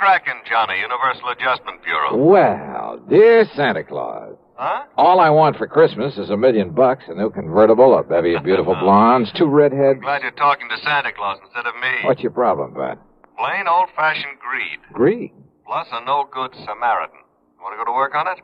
McCracken, Johnny, Universal Adjustment Bureau. Well, dear Santa Claus. Huh? All I want for Christmas is $1 million, a new convertible, a bevy of beautiful blondes, 2 redheads. I'm glad you're talking to Santa Claus instead of me. What's your problem, Pat? Plain old-fashioned greed. Greed? Plus a no-good Samaritan. You want to go to work on it?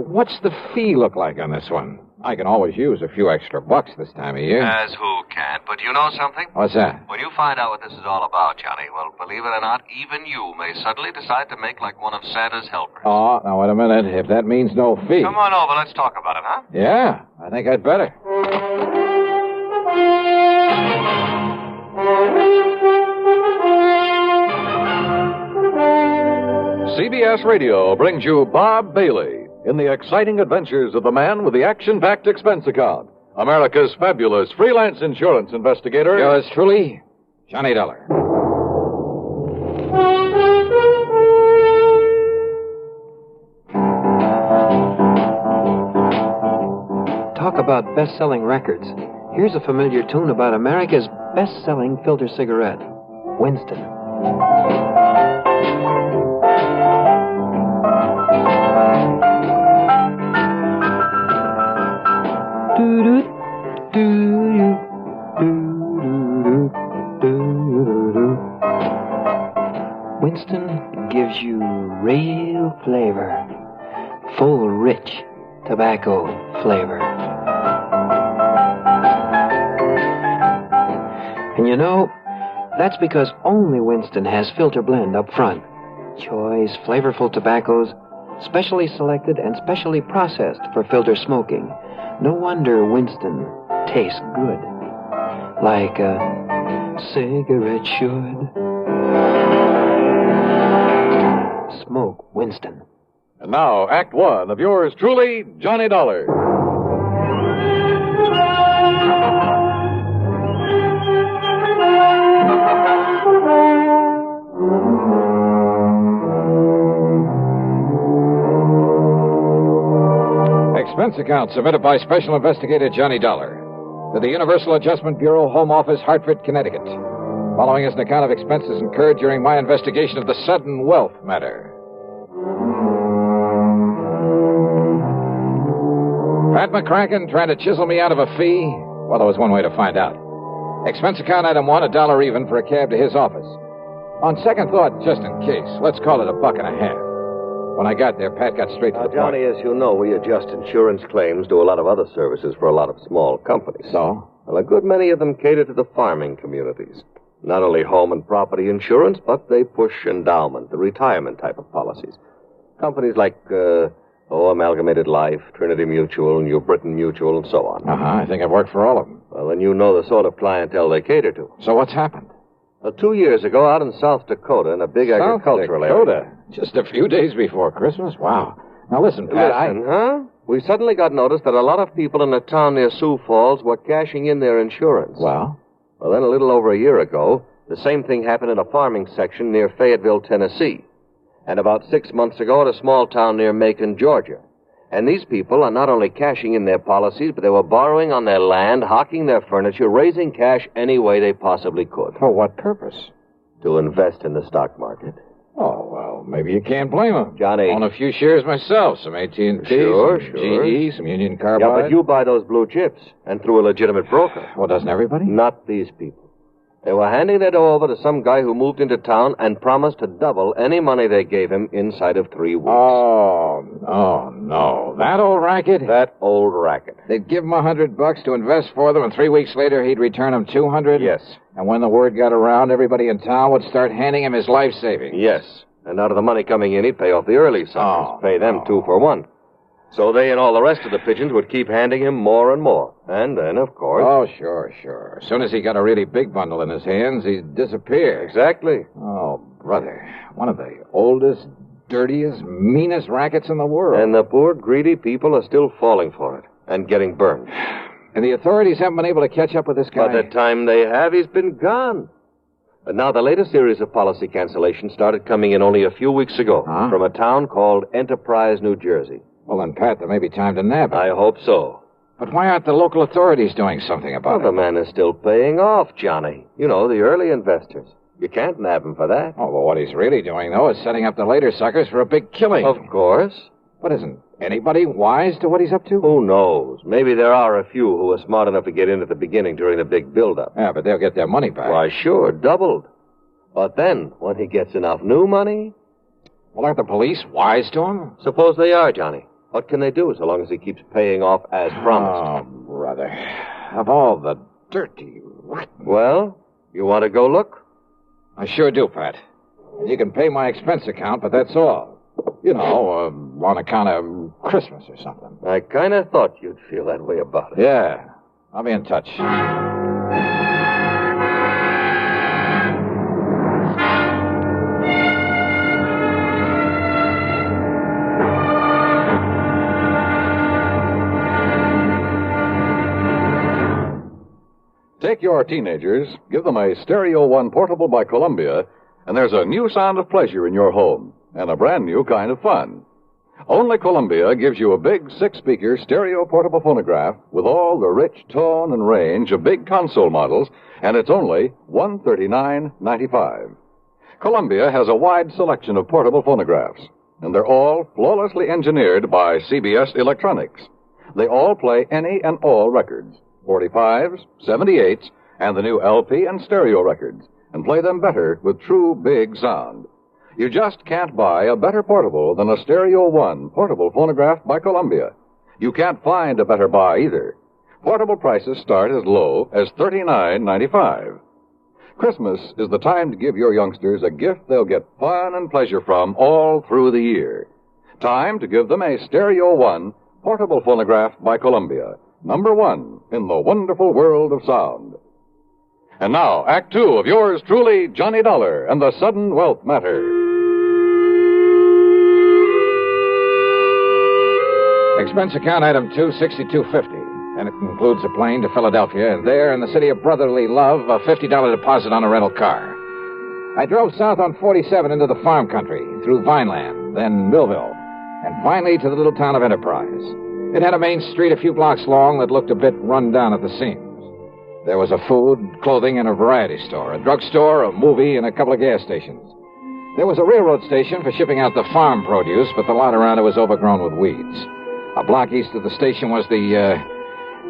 What's the fee look like on this one? I can always use a few extra bucks this time of year. As who can't. But you know something? What's that? When you find out what this is all about, Johnny, well, believe it or not, even you may suddenly decide to make like one of Santa's helpers. Oh, now wait a minute. If that means no fee. Come on over. Let's talk about it, huh? Yeah, I think I'd better. CBS Radio brings you Bob Bailey in the exciting adventures of the man with the action-packed expense account, America's fabulous freelance insurance investigator. Yours truly, Johnny Dollar. Talk about best-selling records. Here's a familiar tune about America's best-selling filter cigarette, Winston. Winston gives you real flavor, full, rich tobacco flavor. And you know, that's because only Winston has filter blend up front. Choice, flavorful tobaccos, specially selected and specially processed for filter smoking. No wonder Winston tastes good, like a cigarette should. Smoke Winston. And now, Act One of yours truly, Johnny Dollar. Expense account submitted by Special Investigator Johnny Dollar to the Universal Adjustment Bureau, Home Office, Hartford, Connecticut. Following is an account of expenses incurred during my investigation of the sudden wealth matter. Pat McCracken trying to chisel me out of a fee? Well, there was one way to find out. Expense account item 1, $1 even for a cab to his office. On second thought, just in case, let's call it $1.50. When I got there, Pat got straight to the point. Johnny, as you know, we adjust insurance claims, do a lot of other services for a lot of small companies. So? Well, a good many of them cater to the farming communities. Not only home and property insurance, but they push endowment, the retirement type of policies. Companies like, Amalgamated Life, Trinity Mutual, New Britain Mutual, and so on. I think I've worked for all of them. Well, then you know the sort of clientele they cater to. So what's happened? Well, 2 years ago, out in South Dakota, in a big agricultural area. Just a few days before Christmas? Wow. Now listen, Pat, Huh? We suddenly got notice that a lot of people in a town near Sioux Falls were cashing in their insurance. Well, then a little over a year ago, the same thing happened in a farming section near Fayetteville, Tennessee. And about 6 months ago at a small town near Macon, Georgia. And these people are not only cashing in their policies, but they were borrowing on their land, hawking their furniture, raising cash any way they possibly could. For what purpose? To invest in the stock market. Oh, well, maybe you can't blame them. Johnny. Own a few shares myself. Some AT&T, Sure. GE, some Union Carbide. Yeah, but you buy those blue chips, and through a legitimate broker. Well, doesn't everybody? Not these people. They were handing their dough over to some guy who moved into town and promised to double any money they gave him inside of 3 weeks. Oh, no. That old racket? That old racket. They'd give him $100 to invest for them, and 3 weeks later he'd return them $200? Yes. And when the word got around, everybody in town would start handing him his life savings? Yes. And out of the money coming in, he'd pay off the early suckers. Pay them 2 for 1. So they and all the rest of the pigeons would keep handing him more and more. And then, of course... Oh, sure. As soon as he got a really big bundle in his hands, he'd disappear. Exactly. Oh, brother. One of the oldest, dirtiest, meanest rackets in the world. And the poor, greedy people are still falling for it and getting burned. And the authorities haven't been able to catch up with this guy? By the time they have, he's been gone. But now the latest series of policy cancellations started coming in only a few weeks ago from a town called Enterprise, New Jersey. Well, then, Pat, there may be time to nab him. I hope so. But why aren't the local authorities doing something about it? The man is still paying off, Johnny. You know, the early investors. You can't nab him for that. Oh, well, what he's really doing, though, is setting up the later suckers for a big killing. Of course. But isn't anybody wise to what he's up to? Who knows? Maybe there are a few who are smart enough to get in at the beginning during the big build-up. Yeah, but they'll get their money back. Why, sure, doubled. But then, when he gets enough new money... Well, aren't the police wise to him? Suppose they are, Johnny. What can they do so long as he keeps paying off as promised? Oh, brother. Of all the dirty, rotten... Well, you want to go look? I sure do, Pat. And you can pay my expense account, but that's all. You know, on account of Christmas or something. I kind of thought you'd feel that way about it. Yeah. I'll be in touch. Take your teenagers, give them a Stereo One portable by Columbia, and there's a new sound of pleasure in your home, and a brand new kind of fun. Only Columbia gives you a big six-speaker stereo portable phonograph with all the rich tone and range of big console models, and it's only $139.95. Columbia has a wide selection of portable phonographs, and they're all flawlessly engineered by CBS Electronics. They all play any and all records. 45s, 78s, and the new LP and stereo records, and play them better with true big sound. You just can't buy a better portable than a Stereo One portable phonograph by Columbia. You can't find a better buy either. Portable prices start as low as $39.95. Christmas is the time to give your youngsters a gift they'll get fun and pleasure from all through the year. Time to give them a Stereo One portable phonograph by Columbia. #1 in the wonderful world of sound. And now, Act 2 of yours truly, Johnny Dollar and the Sudden Wealth Matter. Expense account item 26250, and it includes a plane to Philadelphia, and there in the city of brotherly love, a $50 deposit on a rental car. I drove south on 47 into the farm country, through Vineland, then Millville, and finally to the little town of Enterprise. It had a main street a few blocks long that looked a bit run down at the seams. There was a food, clothing, and a variety store, a drugstore, a movie, and a couple of gas stations. There was a railroad station for shipping out the farm produce, but the lot around it was overgrown with weeds. A block east of the station was it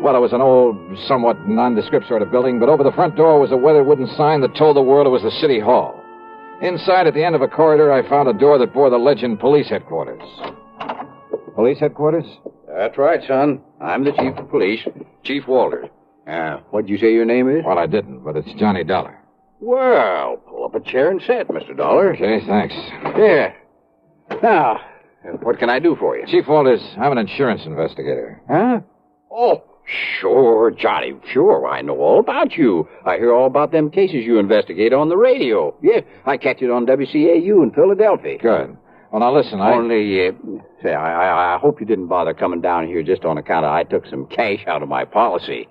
was an old, somewhat nondescript sort of building, but over the front door was a weathered wooden sign that told the world it was the city hall. Inside, at the end of a corridor, I found a door that bore the legend Police Headquarters. Police Headquarters? That's right, son. I'm the chief of police, Chief Walters. What'd you say your name is? Well, I didn't, but it's Johnny Dollar. Well, pull up a chair and sit, Mr. Dollar. Okay, thanks. Yeah. Now, what can I do for you? Chief Walters, I'm an insurance investigator. Huh? Oh, sure, Johnny. Sure, I know all about you. I hear all about them cases you investigate on the radio. Yeah, I catch it on WCAU in Philadelphia. Good. Well, now listen, I hope you didn't bother coming down here just on account of I took some cash out of my policy.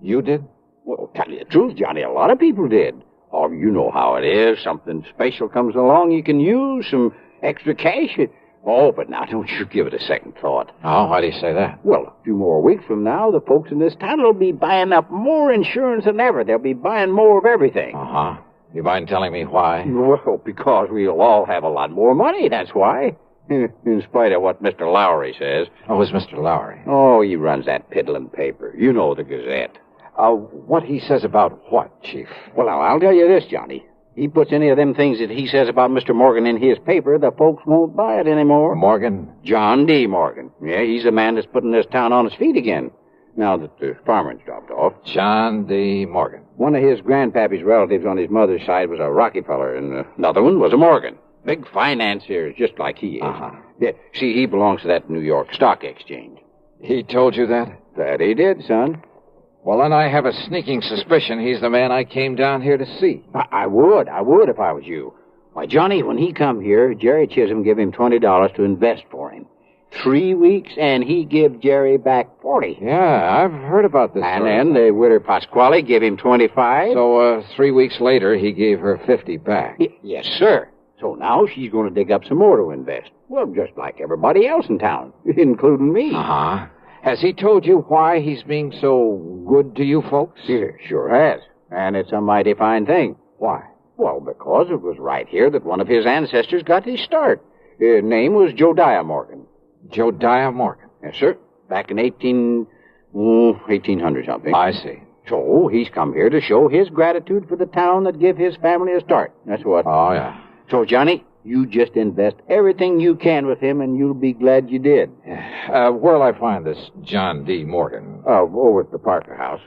You did? Well, tell you the truth, Johnny, a lot of people did. Oh, you know how it is. Something special comes along you can use, some extra cash. Oh, but now don't you give it a second thought. Oh, why do you say that? Well, a few more weeks from now, the folks in this town will be buying up more insurance than ever. They'll be buying more of everything. Uh-huh. You mind telling me why? Well, because we'll all have a lot more money, that's why. In spite of what Mr. Lowry says. Oh, was Mr. Lowry? Oh, he runs that piddling paper. You know, the Gazette. What he says about what, Chief? Well, I'll tell you this, Johnny. He puts any of them things that he says about Mr. Morgan in his paper, the folks won't buy it anymore. Morgan? John D. Morgan. Yeah, he's the man that's putting this town on its feet again, now that the farmer's dropped off. John D. Morgan. One of his grandpappy's relatives on his mother's side was a Rockefeller, and another one was a Morgan. Big financiers, just like he is. Uh-huh. Yeah, see, he belongs to that New York Stock Exchange. He told you that? That he did, son. Well, then I have a sneaking suspicion he's the man I came down here to see. I would if I was you. Why, Johnny, when he come here, Jerry Chisholm gave him $20 to invest for him. 3 weeks, and he give Jerry back 40. Yeah, I've heard about this. And then the widow Pasquale gave him 25. So, 3 weeks later, he gave her 50 back. Yes, sir. So now she's going to dig up some more to invest. Well, just like everybody else in town, including me. Uh-huh. Has he told you why he's being so good to you folks? Yeah, sure has. And it's a mighty fine thing. Why? Well, because it was right here that one of his ancestors got his start. His name was Josiah Morgan. Josiah Morgan? Yes, sir. Back in 1800 something. I see. So he's come here to show his gratitude for the town that gave his family a start. That's what. Oh, yeah. So, Johnny, you just invest everything you can with him, and you'll be glad you did. Where'll I find this John D. Morgan? Over at the Parker house.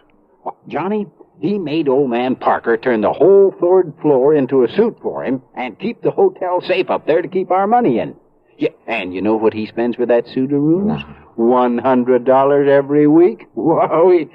Well, Johnny, he made old man Parker turn the whole third floor into a suite for him and keep the hotel safe up there to keep our money in. Yeah, and you know what he spends for that suite of rooms? $100 every week. Whoa.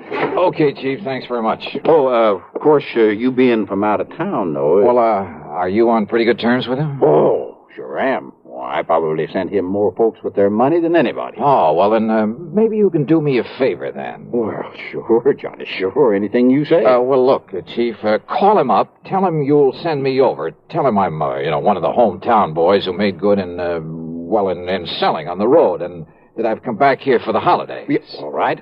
Okay, Chief, thanks very much. Oh, of course, you being from out of town, though. Well, are you on pretty good terms with him? Oh, sure am. Well, I probably sent him more folks with their money than anybody. Oh, well, then maybe you can do me a favor, then. Well, sure, Johnny, sure. Anything you say. Well, look, Chief, call him up. Tell him you'll send me over. Tell him I'm, one of the hometown boys who made good in selling on the road, and that I've come back here for the holidays. Yes. All right.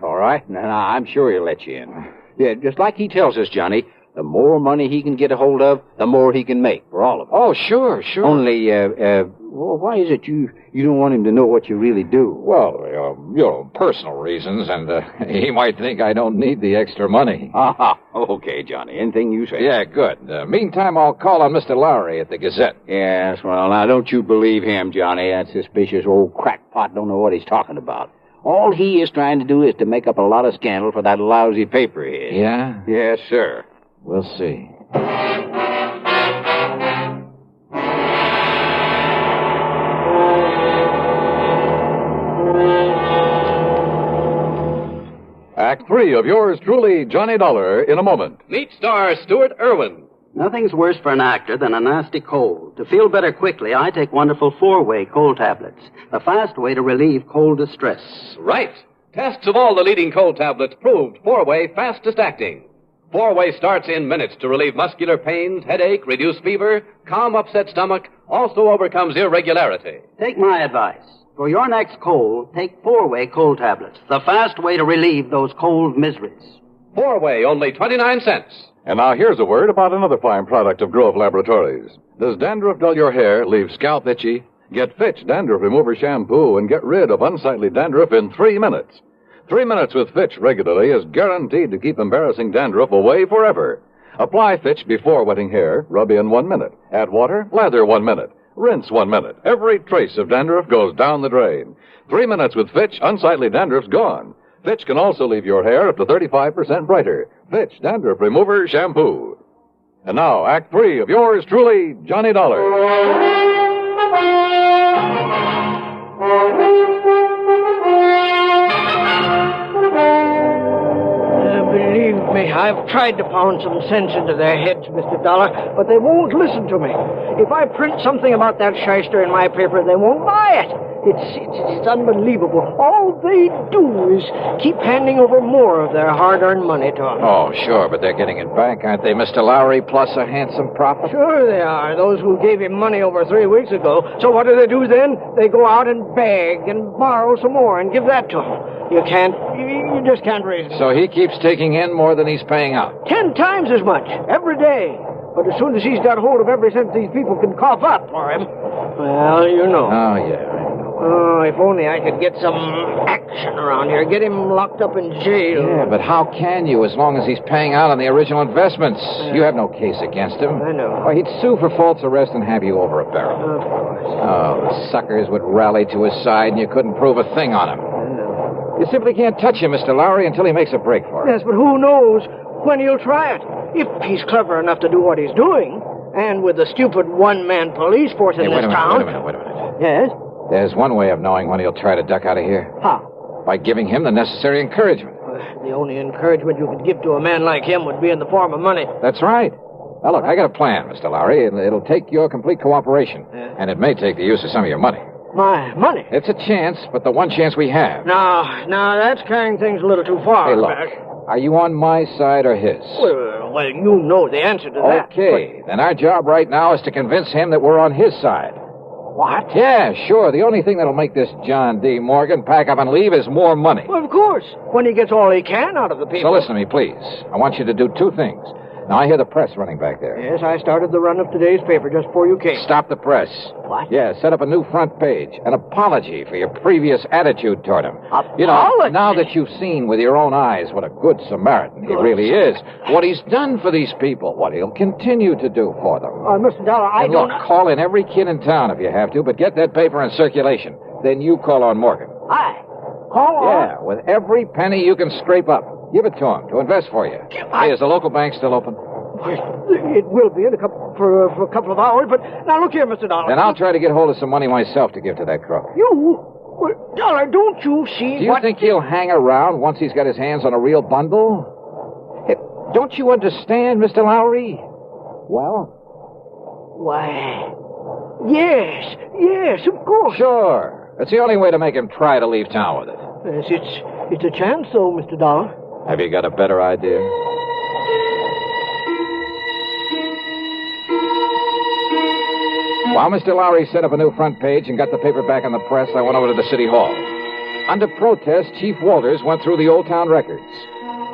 Now, I'm sure he'll let you in. Yeah, just like he tells us, Johnny, the more money he can get a hold of, the more he can make for all of us. Oh, sure. Only, well, why is it you don't want him to know what you really do? Well, personal reasons, and he might think I don't need the extra money. Okay, Johnny, anything you say. Yeah, good. Meantime, I'll call on Mr. Lowry at the Gazette. Yes, well, now, don't you believe him, Johnny. That suspicious old crackpot don't know what he's talking about. All he is trying to do is to make up a lot of scandal for that lousy paper of his. Yeah? Yes, sir. We'll see. Act 3 of yours truly, Johnny Dollar, in a moment. Meet star Stuart Irwin. Nothing's worse for an actor than a nasty cold. To feel better quickly, I take wonderful 4-way cold tablets. The fast way to relieve cold distress. Right. Tests of all the leading cold tablets proved 4-way fastest acting. 4-way starts in minutes to relieve muscular pains, headache, reduce fever, calm upset stomach, also overcomes irregularity. Take my advice. For your next cold, take 4-way cold tablets. The fast way to relieve those cold miseries. 4-way, only 29 cents. And now here's a word about another fine product of Grove Laboratories. Does dandruff dull your hair, leave scalp itchy? Get Fitch Dandruff Remover Shampoo and get rid of unsightly dandruff in 3 minutes. 3 minutes with Fitch regularly is guaranteed to keep embarrassing dandruff away forever. Apply Fitch before wetting hair, rub in 1 minute. Add water, lather 1 minute. Rinse 1 minute. Every trace of dandruff goes down the drain. 3 minutes with Fitch, unsightly dandruff's gone. Fitch can also leave your hair up to 35% brighter. Fitch Dandruff Remover Shampoo. And now, Act 3 of yours truly, Johnny Dollar. Believe me, I've tried to pound some sense into their heads, Mr. Dollar, but they won't listen to me. If I print something about that shyster in my paper, they won't buy it. It's unbelievable. All they do is keep handing over more of their hard-earned money to us. Oh, sure, but they're getting it back, aren't they, Mr. Lowry, plus a handsome profit? Sure they are, those who gave him money over 3 weeks ago. So what do they do then? They go out and beg and borrow some more and give that to him. You just can't raise it. So he keeps taking in more than he's paying out? 10 times as much, every day. But as soon as he's got hold of every cent these people can cough up for him, well, you know. Oh, yeah. Oh, if only I could get some action around here. Get him locked up in jail. Yeah, but how can you as long as he's paying out on the original investments? You have no case against him. I know. Why, he'd sue for false arrest and have you over a barrel. Of course. Oh, the suckers would rally to his side and you couldn't prove a thing on him. I know. You simply can't touch him, Mr. Lowry, until he makes a break for it. Yes, but who knows when he'll try it. If he's clever enough to do what he's doing, and with the stupid one-man police force in this town... Wait a minute. Yes? There's one way of knowing when he'll try to duck out of here. How? By giving him the necessary encouragement. The only encouragement you could give to a man like him would be in the form of money. That's right. Now, look, I got a plan, Mr. Lowry. It'll take your complete cooperation. And it may take the use of some of your money. My money? It's a chance, but the one chance we have. Now, that's carrying things a little too far. Hey, look. Are you on my side or his? Well, you know the answer to that. Okay. Then our job right now is to convince him that we're on his side. What? Yeah, sure. The only thing that'll make this John D. Morgan pack up and leave is more money. Well, of course. When he gets all he can out of the people. So listen to me, please. I want you to do 2 things. Now, I hear the press running back there. Yes, I started the run of today's paper just before you came. Stop the press. What? Yeah, set up a new front page. An apology for your previous attitude toward him. Apology? You know, now that you've seen with your own eyes what a good Samaritan he really is, what he's done for these people, what he'll continue to do for them. Mr. Dollar, I And don't... look, call in every kid in town if you have to, but get that paper in circulation. Then you call on Morgan. Call on? Yeah, with every penny you can scrape up. Give it to him to invest for you. Hey, is the local bank still open? It will be for a couple of hours, but now look here, Mr. Dollar. Then I'll try to get hold of some money myself to give to that crook. You? Well, Dollar, don't you see Do you think he'll hang around once he's got his hands on a real bundle? Hey, don't you understand, Mr. Lowry? Well? Why, yes, of course. Sure. It's the only way to make him try to leave town with it. Yes, it's a chance, though, Mr. Dollar. Have you got a better idea? While Mr. Lowry set up a new front page and got the paper back in the press, I went over to the city hall. Under protest, Chief Walters went through the old town records.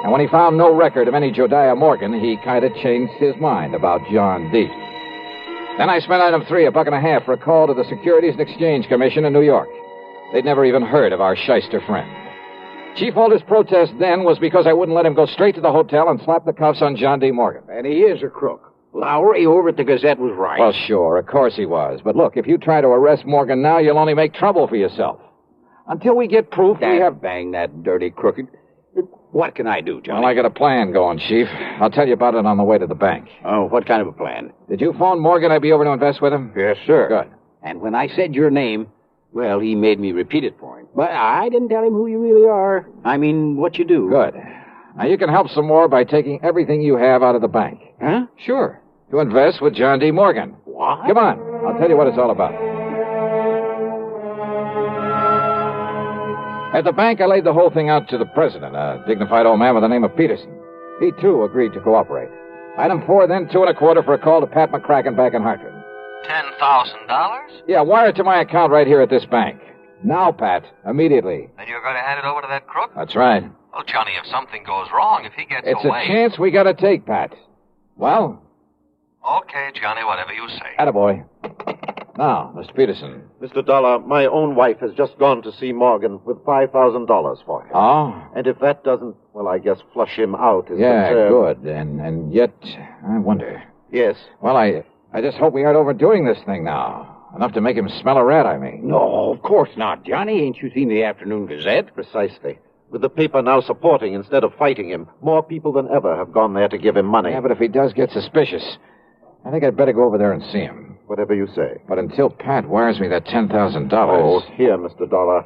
And when he found no record of any Jodiah Morgan, he kind of changed his mind about John D. Then I spent item 3, $1.50 for a call to the Securities and Exchange Commission in New York. They'd never even heard of our shyster friend. Chief Walters' protest then was because I wouldn't let him go straight to the hotel and slap the cuffs on John D. Morgan. And he is a crook. Lowry over at the Gazette was right. Well, sure, of course he was. But look, if you try to arrest Morgan now, you'll only make trouble for yourself. Until we get proof, we have... Bang that dirty crooked. What can I do, Johnny? Well, I got a plan going, Chief. I'll tell you about it on the way to the bank. Oh, what kind of a plan? Did you phone Morgan I'd be over to invest with him? Yes, sir. Good. And when I said your name, well, he made me repeat it for him. But I didn't tell him who you really are. I mean, what you do. Good. Now, you can help some more by taking everything you have out of the bank. Huh? Sure. To invest with John D. Morgan. What? Come on. I'll tell you what it's all about. At the bank, I laid the whole thing out to the president, a dignified old man by the name of Peterson. He, too, agreed to cooperate. Item 4, then $2.25 for a call to Pat McCracken back in Hartford. $10,000? Yeah, wire it to my account right here at this bank. Now, Pat. Immediately. And you're going to hand it over to that crook? That's right. Well, Johnny, if something goes wrong, if he gets It's away... a chance we gotta take, Pat. Well? Okay, Johnny, whatever you say. Attaboy. Now, Mr. Peterson. Mr. Dollar, my own wife has just gone to see Morgan with $5,000 for him. Oh? And if that doesn't, well, I guess flush him out is Yeah, concerned. good. And yet, I wonder. Yes. Well, I just hope we aren't overdoing this thing now. Enough to make him smell a rat, I mean. No, of course not, Johnny. Ain't you seen the Afternoon Gazette? Precisely. With the paper now supporting instead of fighting him, more people than ever have gone there to give him money. Yeah, but if he does get suspicious, I think I'd better go over there and see him. Whatever you say. But until Pat wires me that $10,000... Oh, here, Mr. Dollar.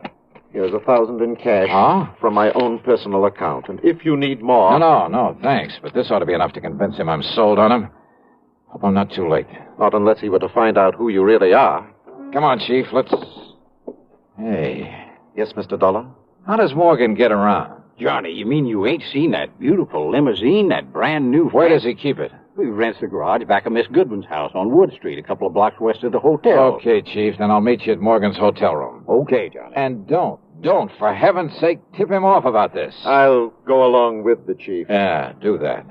Here's $1,000 in cash. Huh? From my own personal account. And if you need more... No, thanks. But this ought to be enough to convince him I'm sold on him. Hope I'm not too late. Not unless he were to find out who you really are. Come on, Chief, let's... Hey. Yes, Mr. Dollar? How does Morgan get around? Johnny, you mean you ain't seen that beautiful limousine, that brand new... Where does he keep it? He rents the garage back of Miss Goodwin's house on Wood Street, a couple of blocks west of the hotel. Okay, Chief, then I'll meet you at Morgan's hotel room. Okay, Johnny. And don't, for heaven's sake, tip him off about this. I'll go along with the chief. Yeah, do that.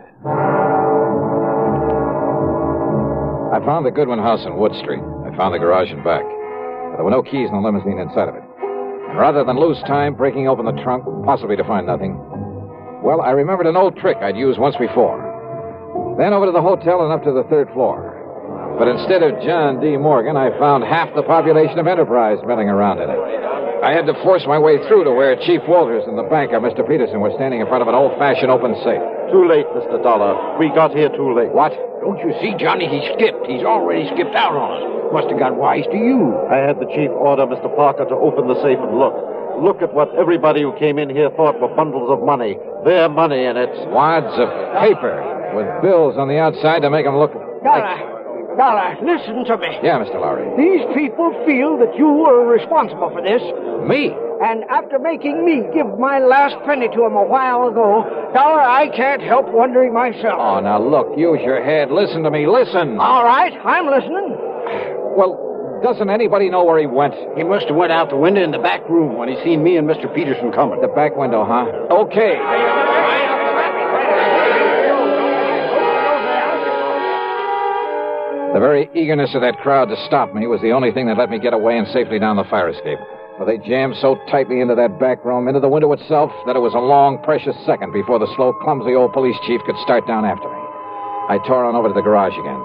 I found the Goodwin house on Wood Street. I found the garage and back. But there were no keys in the limousine inside of it. And rather than lose time breaking open the trunk, possibly to find nothing, well, I remembered an old trick I'd used once before. Then over to the hotel and up to the 3rd floor. But instead of John D. Morgan, I found half the population of Enterprise milling around in it. I had to force my way through to where Chief Walters and the banker, Mr. Peterson, were standing in front of an old-fashioned open safe. Too late, Mr. Dollar. We got here too late. What? Don't you see, Johnny? He skipped. He's already skipped out on us. Must have got wise to you. I had the chief order Mr. Parker to open the safe and look. Look at what everybody who came in here thought were bundles of money. Their money in it. Wads of paper with bills on the outside to make them look Dollar, listen to me. Yeah, Mr. Lowry. These people feel that you were responsible for this. Me? And after making me give my last penny to him a while ago, Dollar, I can't help wondering myself. Oh, now look, use your head. Listen to me. Listen. All right, I'm listening. Well, doesn't anybody know where he went? He must have went out the window in the back room when he seen me and Mr. Peterson coming. The back window, huh? Okay. The very eagerness of that crowd to stop me was the only thing that let me get away and safely down the fire escape. For they jammed so tightly into that back room, into the window itself, that it was a long, precious second before the slow, clumsy old police chief could start down after me. I tore on over to the garage again.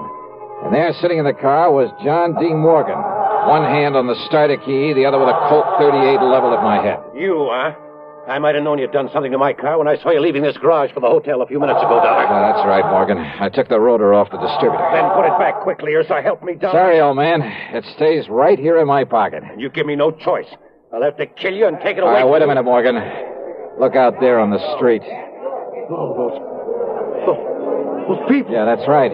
And there, sitting in the car, was John D. Morgan. One hand on the starter key, the other with a Colt 38 leveled at my head. You, huh? I might have known you'd done something to my car when I saw you leaving this garage for the hotel a few minutes ago, Dollar. Yeah, that's right, Morgan. I took the rotor off the distributor. Then put it back quickly, or so help me, Dollar. Sorry, old man. It stays right here in my pocket. And you give me no choice. I'll have to kill you and take it away. Wait a minute, Morgan. Look out there on the street. Oh, those people. Yeah, that's right.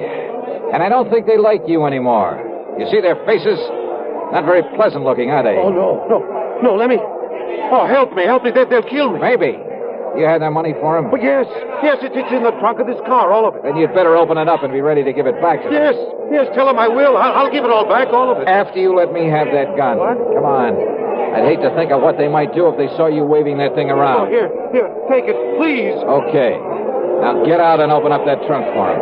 And I don't think they like you anymore. You see their faces? Not very pleasant looking, are they? Oh, no, let me... Oh, help me. They'll kill me. Maybe. You had that money for him? But yes, it's in the trunk of this car, all of it. Then you'd better open it up and be ready to give it back to them. Yes, tell him I will. I'll give it all back, all of it. After you let me have that gun. What? Come on. I'd hate to think of what they might do if they saw you waving that thing around. Oh, here, take it, please. Okay. Now get out and open up that trunk for him.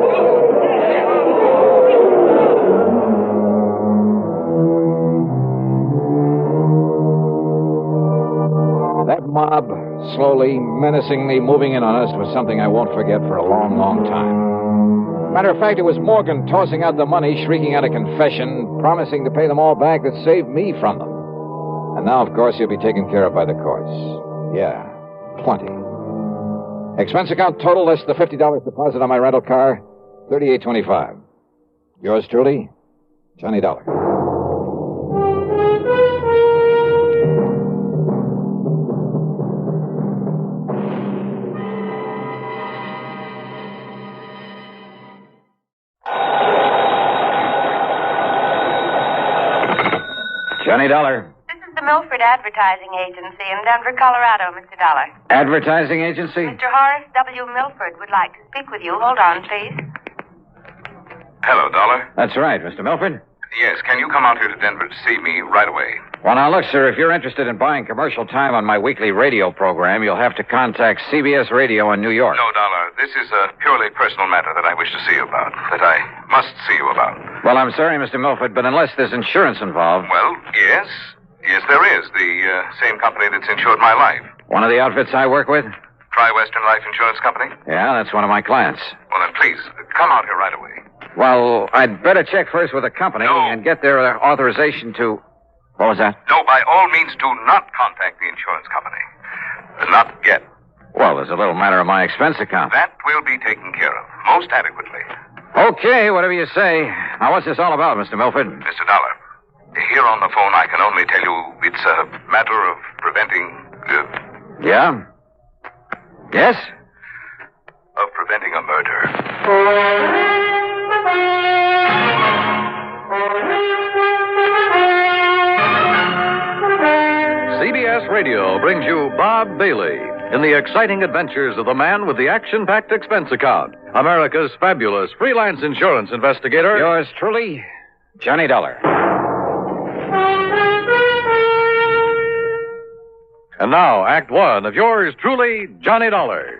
That mob, slowly, menacingly moving in on us, was something I won't forget for a long, long time. Matter of fact, it was Morgan tossing out the money, shrieking out a confession, promising to pay them all back, that saved me from them. And now, of course, he'll be taken care of by the courts. Yeah, plenty. Expense account total less the $50 deposit on my rental car, $38.25. Yours truly, Johnny Dollar. Johnny Dollar. This is the Milford Advertising Agency in Denver, Colorado, Mr. Dollar. Advertising agency? Mr. Horace W. Milford would like to speak with you. Hold on, please. Hello, Dollar. That's right, Mr. Milford. Yes, can you come out here to Denver to see me right away? Well, now, look, sir, if you're interested in buying commercial time on my weekly radio program, you'll have to contact CBS Radio in New York. No, Dollar. This is a purely personal matter that I wish to see you about, that I must see you about. Well, I'm sorry, Mr. Milford, but unless there's insurance involved... Well, yes. Yes, there is. The same company that's insured my life. One of the outfits I work with? Tri-Western Life Insurance Company? Yeah, that's one of my clients. Well, then, please, come out here right away. Well, I'd better check first with the company and get their authorization to... What was that? No, by all means, do not contact the insurance company. Not yet. Well, there's a little matter of my expense account. That will be taken care of, most adequately. Okay, whatever you say. Now, what's this all about, Mr. Milford? Mr. Dollar, here on the phone, I can only tell you it's a matter of preventing... Yeah? Yes? Of preventing a murder. CBS Radio brings you Bob Bailey in the exciting adventures of the man with the action-packed expense account, America's fabulous freelance insurance investigator. Yours truly, Johnny Dollar. And now, Act One of yours truly, Johnny Dollar.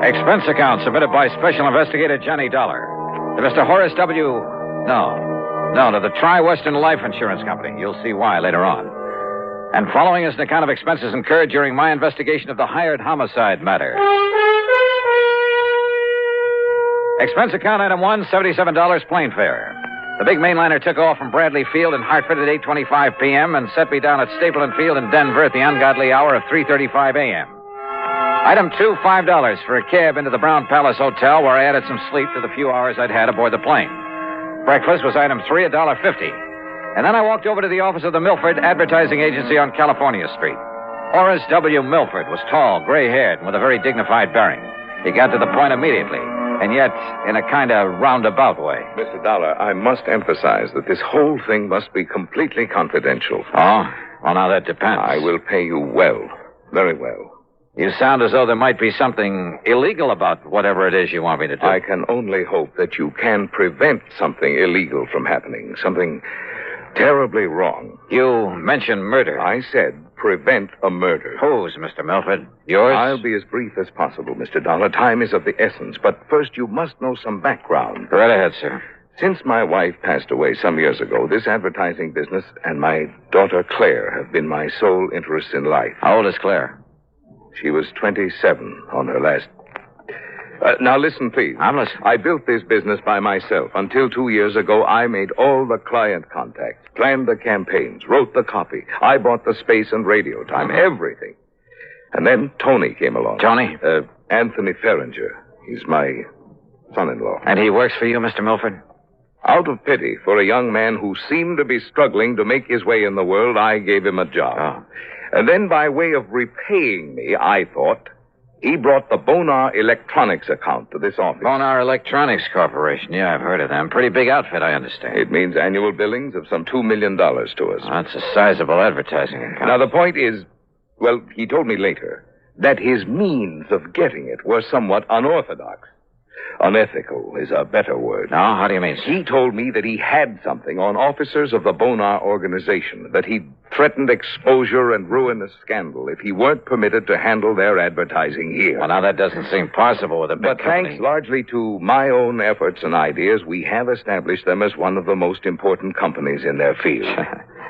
Expense account submitted by Special Investigator Johnny Dollar to Mr. Horace W. No, to the Tri-Western Life Insurance Company. You'll see why later on. And following is an account of expenses incurred during my investigation of the hired homicide matter. Expense account item 1, $77 plane fare. The big mainliner took off from Bradley Field in Hartford at 8:25 p.m. and set me down at Stapleton Field in Denver at the ungodly hour of 3:35 a.m. Item 2, $5 for a cab into the Brown Palace Hotel, where I added some sleep to the few hours I'd had aboard the plane. Breakfast was item 3, $1.50. And then I walked over to the office of the Milford Advertising Agency on California Street. Horace W. Milford was tall, gray-haired, and with a very dignified bearing. He got to the point immediately, and yet in a kind of roundabout way. Mr. Dollar, I must emphasize that this whole thing must be completely confidential. Oh? Well, now that depends. I will pay you well, very well. You sound as though there might be something illegal about whatever it is you want me to do. I can only hope that you can prevent something illegal from happening. Something terribly wrong. You mentioned murder. I said prevent a murder. Whose, Mr. Milford? Yours? I'll be as brief as possible, Mr. Dollar. Time is of the essence. But first, you must know some background. Right ahead, sir. Since my wife passed away some years ago, this advertising business and my daughter Claire have been my sole interests in life. How old is Claire? She was 27 on her last... now listen, please. I'm listening. I built this business by myself. Until 2 years ago, I made all the client contacts, planned the campaigns, wrote the copy. I bought the space and radio time, everything. And then Tony came along. Tony? Anthony Ferringer. He's my son-in-law. And he works for you, Mr. Milford? Out of pity for a young man who seemed to be struggling to make his way in the world, I gave him a job. Oh. And then by way of repaying me, I thought, he brought the Bonar Electronics account to this office. Bonar Electronics Corporation. Yeah, I've heard of them. Pretty big outfit, I understand. It means annual billings of some $2 million to us. That's a sizable advertising account. Now, the point is, well, he told me later, that his means of getting it were somewhat unorthodox. Unethical is a better word. No, how do you mean? He told me that he had something on officers of the Bonar organization, that he'd threatened exposure and ruinous scandal if he weren't permitted to handle their advertising here. Well, now that doesn't seem possible with a big But company. thanks largely to my own efforts and ideas, we have established them as one of the most important companies in their field.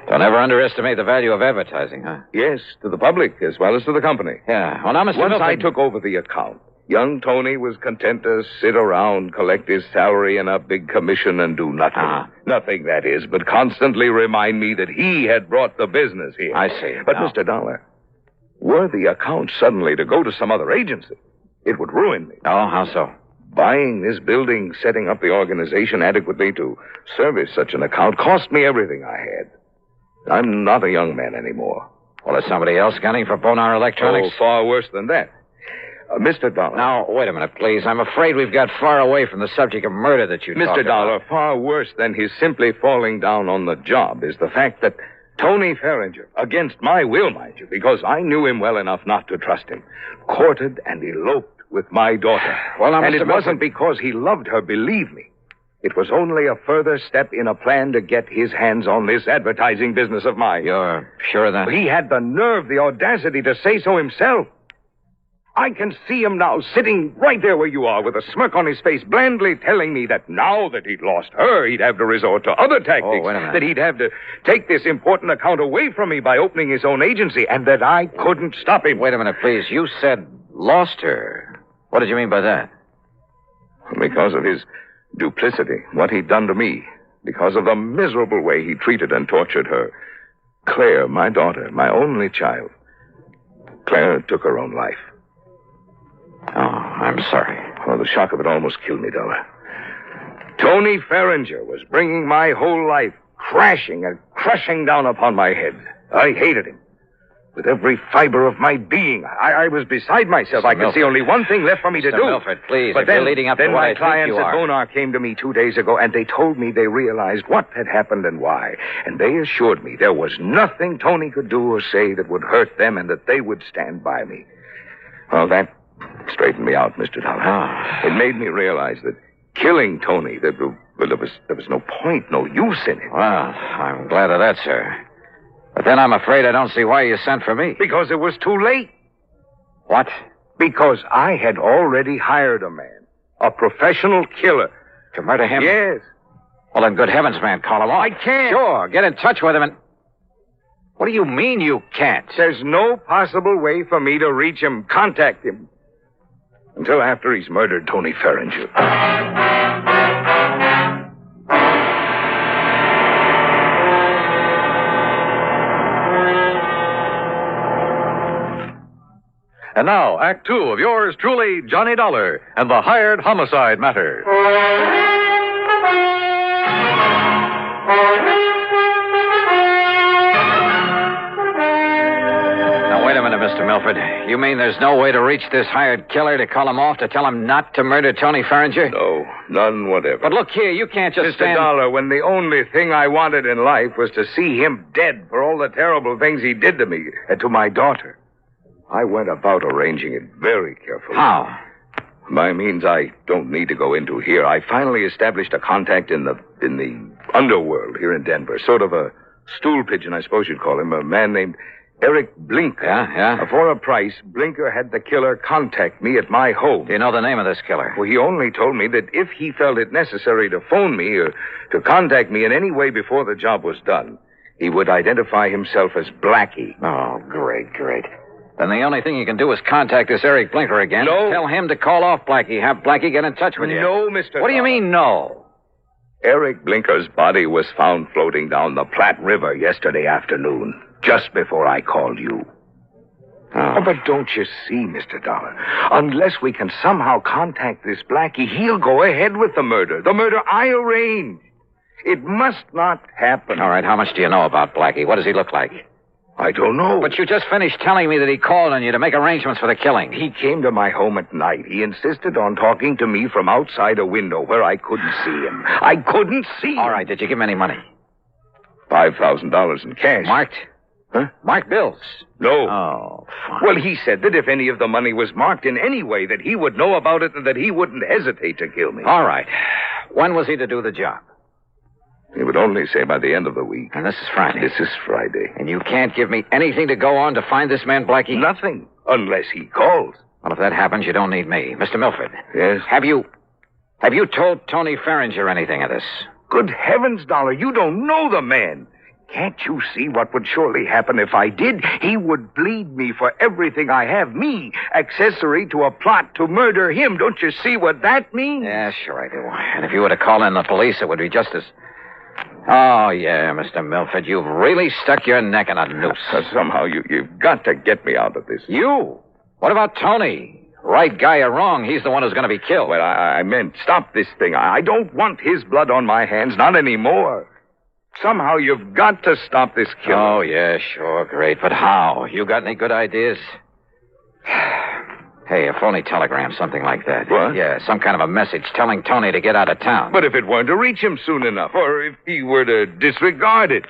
Don't ever underestimate the value of advertising, huh? Yes, to the public as well as to the company. Yeah. Well, now, Mr. Once Milford... I took over the account, young Tony was content to sit around, collect his salary and a big commission and do nothing. Nothing, that is, but constantly remind me that he had brought the business here. I see. But, Now... Mr. Dollar, were the account suddenly to go to some other agency, it would ruin me. Oh, how so? Buying this building, setting up the organization adequately to service such an account cost me everything I had. I'm not a young man anymore. Well, is somebody else gunning for Bonar Electronics? Oh, far worse than that. Mr. Dollar. Now, wait a minute, please. I'm afraid we've got far away from the subject of murder that you talked Mr. Dollar, about. far worse than his simply falling down on the job is the fact that Tony Ferringer, against my will, mind you, because I knew him well enough not to trust him, courted and eloped with my daughter. Well, now, and Mr. it wasn't because he loved her, believe me. It was only a further step in a plan to get his hands on this advertising business of mine. You're sure of that? He had the nerve, the audacity to say so himself. I can see him now, sitting right there where you are, with a smirk on his face, blandly telling me that now that he'd lost her, he'd have to resort to other tactics. Oh, wait a minute. That he'd have to take this important account away from me by opening his own agency, and that I couldn't stop him. Wait a minute, please. You said lost her. What did you mean by that? Because of his duplicity, what he'd done to me. Because of the miserable way he treated and tortured her. Claire, my daughter, my only child. Claire took her own life. Oh, I'm sorry. Oh, the shock of it almost killed me, Dollar. Tony Ferringer was bringing my whole life crashing and crushing down upon my head. I hated him. With every fiber of my being, I was beside myself. I could see only one thing left for me to do. Milford, please, but if then, you're leading up to then what my I think clients you at are. Bonar came to me 2 days ago, and they told me they realized what had happened and why. And they assured me there was nothing Tony could do or say that would hurt them and that they would stand by me. Well, that straightened me out, Mr. Dollar. It made me realize that killing Tony, there was no point, no use in it. Well, I'm glad of that, sir. But then I'm afraid I don't see why you sent for me. Because it was too late. What? Because I had already hired a man, a professional killer. To murder him? Yes. Well, then, good heavens, man, call him off. I can't. Sure, get in touch with him and... What do you mean you can't? There's no possible way for me to reach him, contact him. Until after he's murdered Tony Ferringer. And now, Act Two of yours truly, Johnny Dollar, and the hired homicide matter. Now, wait a minute, Mr. Milford. You mean there's no way to reach this hired killer to call him off, to tell him not to murder Tony Ferringer? No, none whatever. But look here, you can't just Mr. Dollar, when the only thing I wanted in life was to see him dead for all the terrible things he did to me and to my daughter, I went about arranging it very carefully. How? By means I don't need to go into here, I finally established a contact in the in the underworld here in Denver. Sort of a stool pigeon, I suppose you'd call him. A man named Eric Blinker. Yeah? For a price, Blinker had the killer contact me at my home. Do you know the name of this killer? Well, he only told me that if he felt it necessary to phone me or to contact me in any way before the job was done, he would identify himself as Blackie. Oh, great. Then the only thing you can do is contact this Eric Blinker again. No. Tell him to call off Blackie. Have Blackie get in touch with you. No, Mr. What do you mean, no? Eric Blinker's body was found floating down the Platte River yesterday afternoon, just before I called you. Oh, but don't you see, Mr. Dollar? Unless we can somehow contact this Blackie, he'll go ahead with the murder. The murder I arranged. It must not happen. All right, how much do you know about Blackie? What does he look like? I don't know. But you just finished telling me that he called on you to make arrangements for the killing. He came to my home at night. He insisted on talking to me from outside a window where I couldn't see him. I couldn't see him. All right, did you give him any money? $5,000 in cash. Marked? Huh? Marked bills? No. Oh, fine. Well, he said that if any of the money was marked in any way, that he would know about it and that he wouldn't hesitate to kill me. All right. When was he to do the job? He would only say by the end of the week. And this is Friday. This is Friday. And you can't give me anything to go on to find this man, Blackie? Nothing, unless he calls. Well, if that happens, you don't need me. Mr. Milford. Yes? Have you told Tony Ferringer anything of this? Good heavens, Dollar, you don't know the man. Can't you see what would surely happen if I did? He would bleed me for everything I have. Me, accessory to a plot to murder him. Don't you see what that means? Yeah, sure I do. And if you were to call in the police, it would be just as... Oh, yeah, Mr. Milford, you've really stuck your neck in a noose. Somehow you've got to get me out of this. You? What about Tony? Right guy or wrong, he's the one who's going to be killed. Well, I meant stop this thing. I don't want his blood on my hands, not anymore. Somehow you've got to stop this killing. Oh, yeah, sure, great. But how? You got any good ideas? Hey, a phony telegram, something like that. What? Yeah, some kind of a message telling Tony to get out of town. But if it weren't to reach him soon enough, or if he were to disregard it.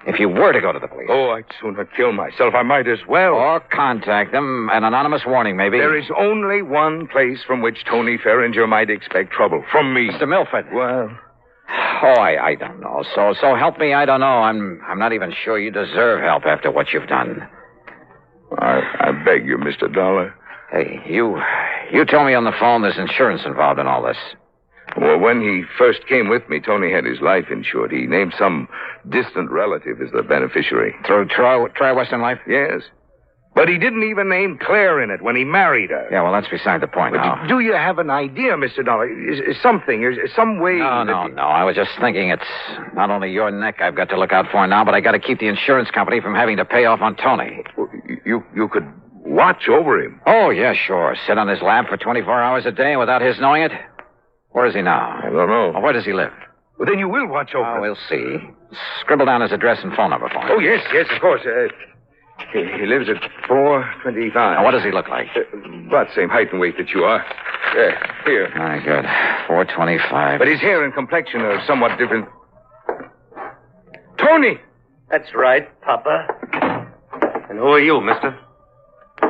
If you were to go to the police. Oh, I'd sooner kill myself. I might as well. Or contact them. An anonymous warning, maybe. There is only one place from which Tony Ferringer might expect trouble. From me. Mr. Milford. Well... Oh, I don't know. So help me, I don't know. I'm not even sure you deserve help after what you've done. I beg you, Mr. Dollar. Hey, you told me on the phone there's insurance involved in all this. Well, when he first came with me, Tony had his life insured. He named some distant relative as the beneficiary. Through Tri-Western Life? Yes. But he didn't even name Claire in it when he married her. Yeah, well, that's beside the point now. Do you have an idea, Mr. Dollar? Is some way... No. I was just thinking it's not only your neck I've got to look out for now, but I got to keep the insurance company from having to pay off on Tony. You could watch over him. Oh, yeah, sure. Sit on his lap for 24 hours a day without his knowing it? Where is he now? I don't know. Well, where does he live? Well, then you will watch over him. We'll see. Scribble down his address and phone number for me. Oh, yes, of course. He lives at 425. Now, what does he look like? About the same height and weight that you are. Here. Very good. 425. But his hair and complexion are somewhat different. Tony! That's right, Papa. And who are you, mister?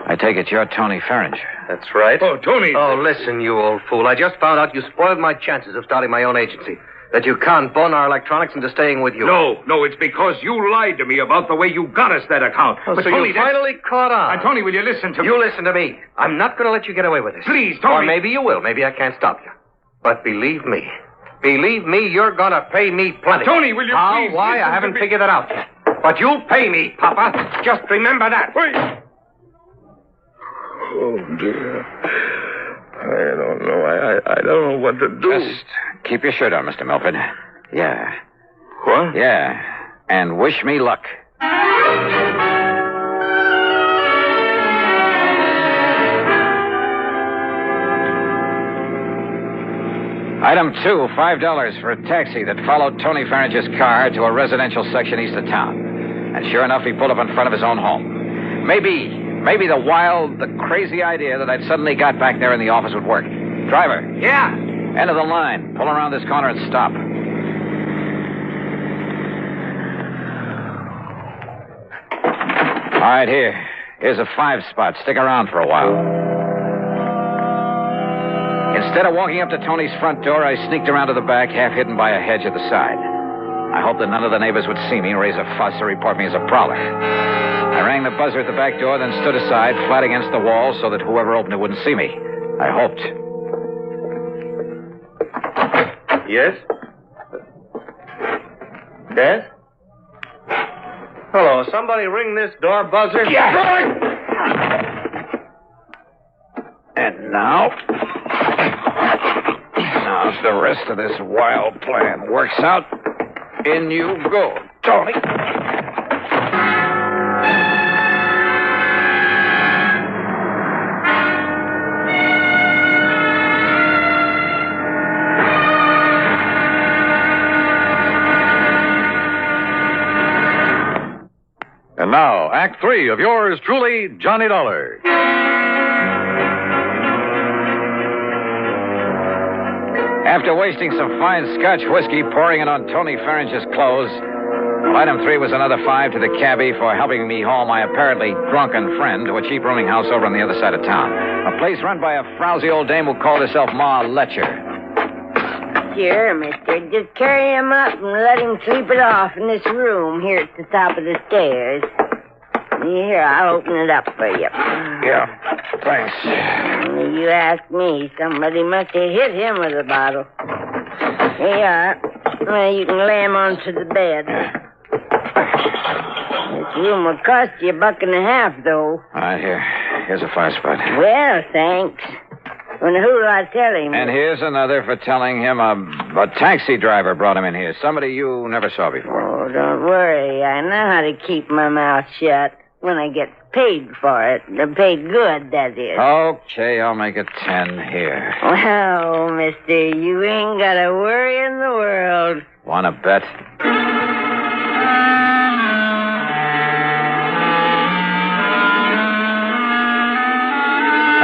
I take it you're Tony Ferringer. That's right. Oh, Tony. Oh, listen, you old fool. I just found out you spoiled my chances of starting my own agency. That you can't bone our electronics into staying with you. No, it's because you lied to me about the way you got us that account. Oh, but so Tony, you finally caught on. Tony, will you listen to me? You listen to me. I'm not going to let you get away with this. Please, Tony. Or maybe you will. Maybe I can't stop you. But believe me, you're going to pay me plenty. Tony, will you How? please Why? I haven't figured that out yet. But you'll pay me, Papa. Just remember that. Wait. Oh, dear. I don't know. I don't know what to do. Just keep your shirt on, Mr. Milford. Yeah. What? Yeah. And wish me luck. Item 2, $5 for a taxi that followed Tony Ferringer's car to a residential section east of town. And sure enough, he pulled up in front of his own home. Maybe the wild, the crazy idea that I'd suddenly got back there in the office would work. Driver. Yeah? End of the line. Pull around this corner and stop. All right, here's a 5 spot. Stick around for a while. Instead of walking up to Tony's front door, I sneaked around to the back, half hidden by a hedge at the side. I hoped that none of the neighbors would see me, raise a fuss, or report me as a prowler. I rang the buzzer at the back door, then stood aside, flat against the wall, so that whoever opened it wouldn't see me. I hoped. Yes? Yes? Hello, somebody ring this door buzzer? Yes! And now if the rest of this wild plan works out, in you go, Tony. And now, Act 3 of yours truly, Johnny Dollar. After wasting some fine Scotch whiskey, pouring it on Tony Farringer's clothes, item 3 was another 5 to the cabbie for helping me haul my apparently drunken friend to a cheap rooming house over on the other side of town. A place run by a frowsy old dame who called herself Ma Letcher. Sure, mister. Just carry him up and let him sleep it off in this room here at the top of the stairs. Here, I'll open it up for you. Yeah, thanks. You ask me. Somebody must have hit him with a bottle. Here you are. Well, you can lay him onto the bed. This room will cost you $1.50, though. All right, here's a fire spot. Well, thanks. And who'll I tell him? And here's another for telling him a taxi driver brought him in here. Somebody you never saw before. Oh, don't worry. I know how to keep my mouth shut when I get paid for it. Paid good, that is. Okay, I'll make it 10 here. Well, mister, you ain't got a worry in the world. Want to bet?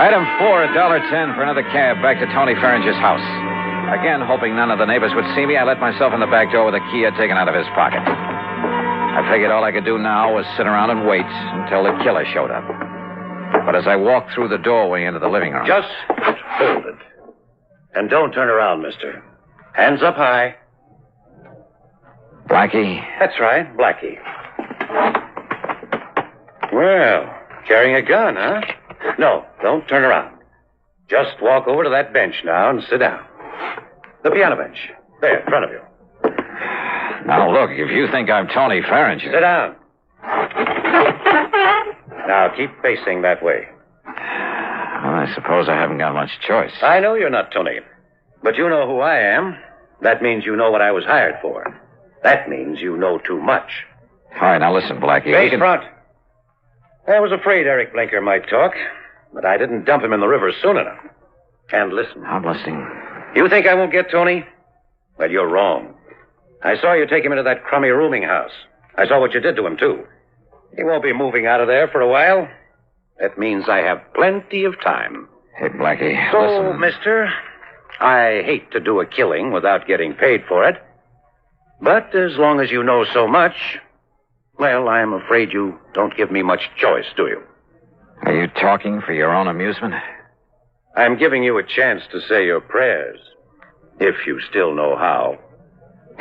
Item 4, $1.10 for another cab back to Tony Farringer's house. Again, hoping none of the neighbors would see me, I let myself in the back door with a key I'd taken out of his pocket. I figured all I could do now was sit around and wait until the killer showed up. But as I walked through the doorway into the living room... Just hold it. And don't turn around, mister. Hands up high. Blackie? That's right, Blackie. Well, carrying a gun, huh? No, don't turn around. Just walk over to that bench now and sit down. The piano bench. There, in front of you. Now, look, if you think I'm Tony Farringer... Sit down. Now, keep facing that way. Well, I suppose I haven't got much choice. I know you're not Tony, but you know who I am. That means you know what I was hired for. That means you know too much. All right, now listen, Blackie. Face front. I was afraid Eric Blinker might talk, but I didn't dump him in the river soon enough. And listen. I'm listening. You think I won't get Tony? Well, you're wrong. I saw you take him into that crummy rooming house. I saw what you did to him, too. He won't be moving out of there for a while. That means I have plenty of time. Hey, Blackie, so, listen. mister, I hate to do a killing without getting paid for it. But as long as you know so much, well, I'm afraid you don't give me much choice, do you? Are you talking for your own amusement? I'm giving you a chance to say your prayers, if you still know how.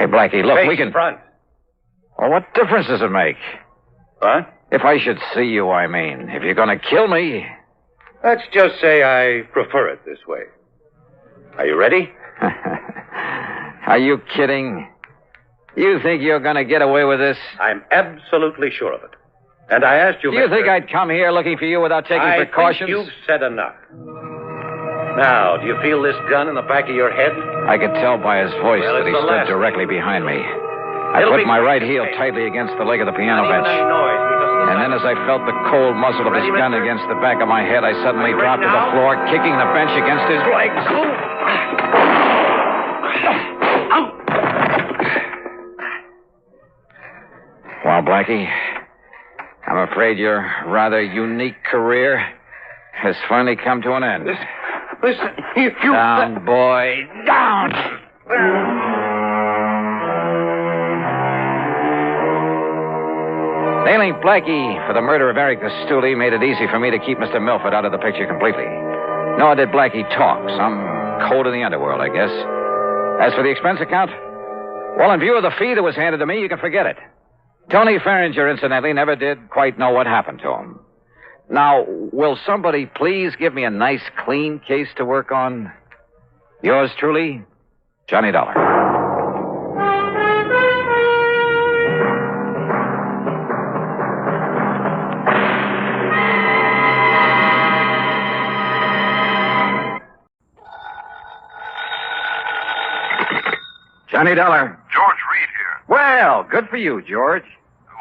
Hey, Blackie, look, Face we can... front. Well, what difference does it make? What? If I should see you, I mean. If you're going to kill me... Let's just say I prefer it this way. Are you ready? Are you kidding? You think you're going to get away with this? I'm absolutely sure of it. And I asked you, Do you think I'd come here looking for you without taking precautions? I think you've said enough. Now, do you feel this gun in the back of your head? I could tell by his voice that he stood directly behind me. I put my right heel tightly against the leg of the piano bench. And then as I felt the cold muzzle of his gun against the back of my head, I suddenly dropped to the floor, kicking the bench against his legs. Well, Blackie, I'm afraid your rather unique career has finally come to an end. Listen, if you... Down, boy, down! Nailing Blackie for the murder of Eric the Stoolie made it easy for me to keep Mr. Milford out of the picture completely. Nor did Blackie talk. Some code of the underworld, I guess. As for the expense account, well, in view of the fee that was handed to me, you can forget it. Tony Farringer, incidentally, never did quite know what happened to him. Now, will somebody please give me a nice, clean case to work on? Yours truly, Johnny Dollar. Johnny Dollar. George Reed here. Well, good for you, George.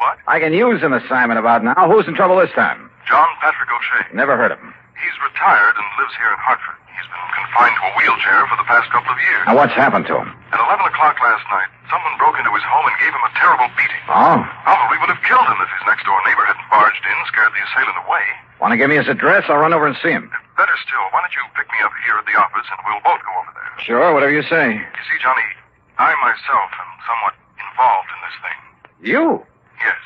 What? I can use an assignment about now. Who's in trouble this time? John Patrick O'Shea. Never heard of him. He's retired and lives here in Hartford. He's been confined to a wheelchair for the past couple of years. Now, what's happened to him? At 11 o'clock last night, someone broke into his home and gave him a terrible beating. Oh? Probably would have killed him if his next-door neighbor hadn't barged in, scared the assailant away. Want to give me his address? I'll run over and see him. Better still, why don't you pick me up here at the office and we'll both go over there. Sure, whatever you say. You see, Johnny, I myself am somewhat involved in this thing. You? Yes.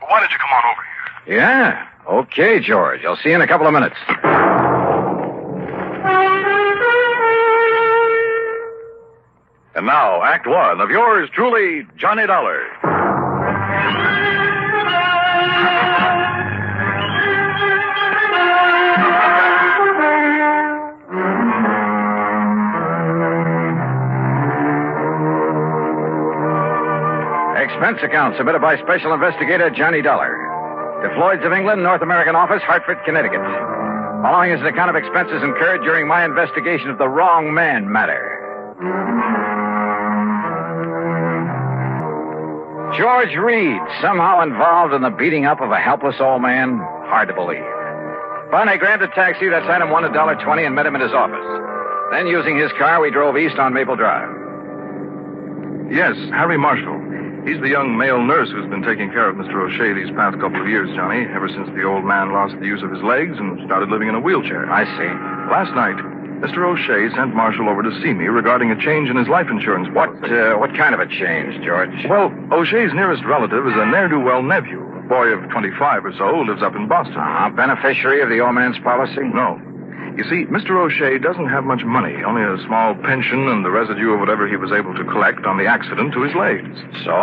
Well, why don't you come on over here? Yeah. Okay, George. I'll see you in a couple of minutes. And now, Act One of yours truly, Johnny Dollar. Expense account submitted by Special Investigator Johnny Dollar. To Floyd's of England, North American Office, Hartford, Connecticut. Following is an account of expenses incurred during my investigation of the wrong man matter. George Reed, somehow involved in the beating up of a helpless old man? Hard to believe. But I grabbed a taxi, that's item one, $1.20, and met him in his office. Then, using his car, we drove east on Maple Drive. Yes, Harry Marshall. He's the young male nurse who's been taking care of Mr. O'Shea these past couple of years, Johnny, ever since the old man lost the use of his legs and started living in a wheelchair. I see. Last night, Mr. O'Shea sent Marshall over to see me regarding a change in his life insurance policy. What kind of a change, George? Well, O'Shea's nearest relative is a ne'er-do-well nephew, a boy of 25 or so who lives up in Boston. Beneficiary of the old man's policy? No. You see, Mr. O'Shea doesn't have much money, only a small pension and the residue of whatever he was able to collect on the accident to his legs. So?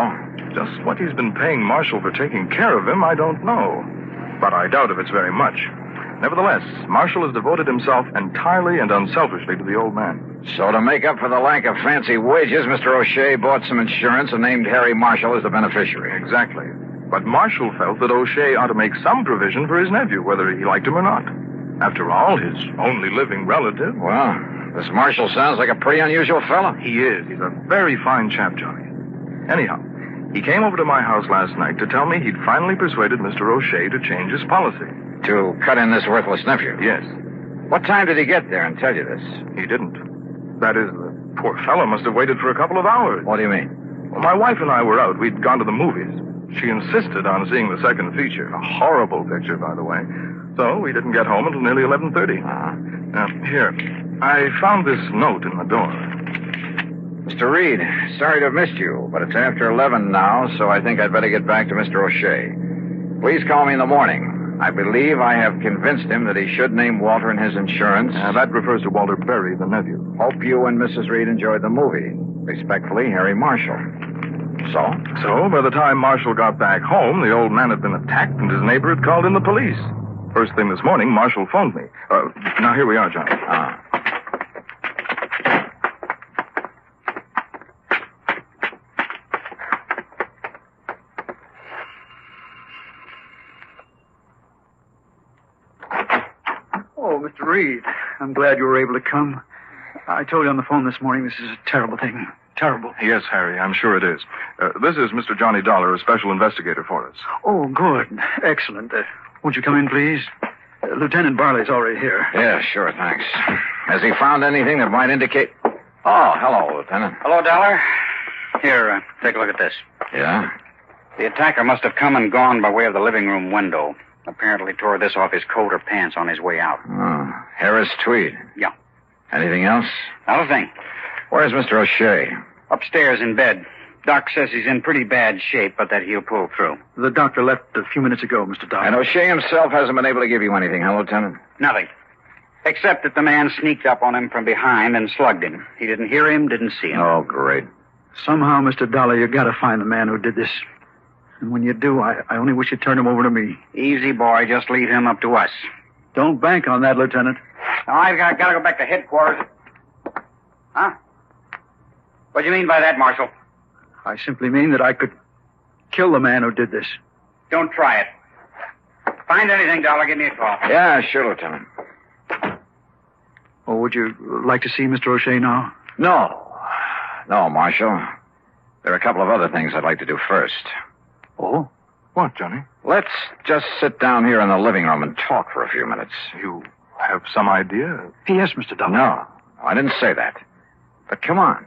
Just what he's been paying Marshall for taking care of him, I don't know. But I doubt if it's very much. Nevertheless, Marshall has devoted himself entirely and unselfishly to the old man. So to make up for the lack of fancy wages, Mr. O'Shea bought some insurance and named Harry Marshall as the beneficiary. Exactly. But Marshall felt that O'Shea ought to make some provision for his nephew, whether he liked him or not. After all, his only living relative. Well, this Marshall sounds like a pretty unusual fellow. He is. He's a very fine chap, Johnny. Anyhow, he came over to my house last night to tell me he'd finally persuaded Mr. O'Shea to change his policy. To cut in this worthless nephew? Yes. What time did he get there and tell you this? He didn't. That is, the poor fellow must have waited for a couple of hours. What do you mean? Well, my wife and I were out. We'd gone to the movies. She insisted on seeing the second feature. A horrible picture, by the way. So we didn't get home until nearly 11:30. Now, here. I found this note in the door. Mr. Reed, sorry to have missed you, but it's after 11 now, so I think I'd better get back to Mr. O'Shea. Please call me in the morning. I believe I have convinced him that he should name Walter in his insurance. That refers to Walter Berry, the nephew. Hope you and Mrs. Reed enjoyed the movie. Respectfully, Harry Marshall. So, by the time Marshall got back home, the old man had been attacked and his neighbor had called in the police. First thing this morning, Marshall phoned me. Now, here we are, Johnny. Oh, Mr. Reed, I'm glad you were able to come. I told you on the phone this morning this is a terrible thing. Terrible. Yes, Harry, I'm sure it is. This is Mr. Johnny Dollar, a special investigator for us. Oh, good. Excellent. Won't you come in, please? Lieutenant Barley's already here. Yeah, sure, thanks. Has he found anything that might indicate... Oh, hello, Lieutenant. Hello, Dollar. Here, take a look at this. Yeah? The attacker must have come and gone by way of the living room window. Apparently tore this off his coat or pants on his way out. Oh, Harris Tweed. Yeah. Anything else? Not a thing. Where's Mr. O'Shea? Upstairs in bed. Doc says he's in pretty bad shape, but that he'll pull through. The doctor left a few minutes ago, Mr. Dollar. And O'Shea himself hasn't been able to give you anything, huh, Lieutenant? Nothing. Except that the man sneaked up on him from behind and slugged him. He didn't hear him, didn't see him. Oh, great. Somehow, Mr. Dollar, you gotta find the man who did this. And when you do, I only wish you'd turn him over to me. Easy, boy. Just leave him up to us. Don't bank on that, Lieutenant. Now, I've got to go back to headquarters. Huh? What do you mean by that, Marshal? I simply mean that I could kill the man who did this. Don't try it. Find anything, Dollar, give me a call. Yeah, sure, Lieutenant. Oh, would you like to see Mr. O'Shea now? No, Marshal. There are a couple of other things I'd like to do first. Oh? What, Johnny? Let's just sit down here in the living room and talk for a few minutes. You have some idea? Yes, Mr. Dollar. No, I didn't say that. But come on.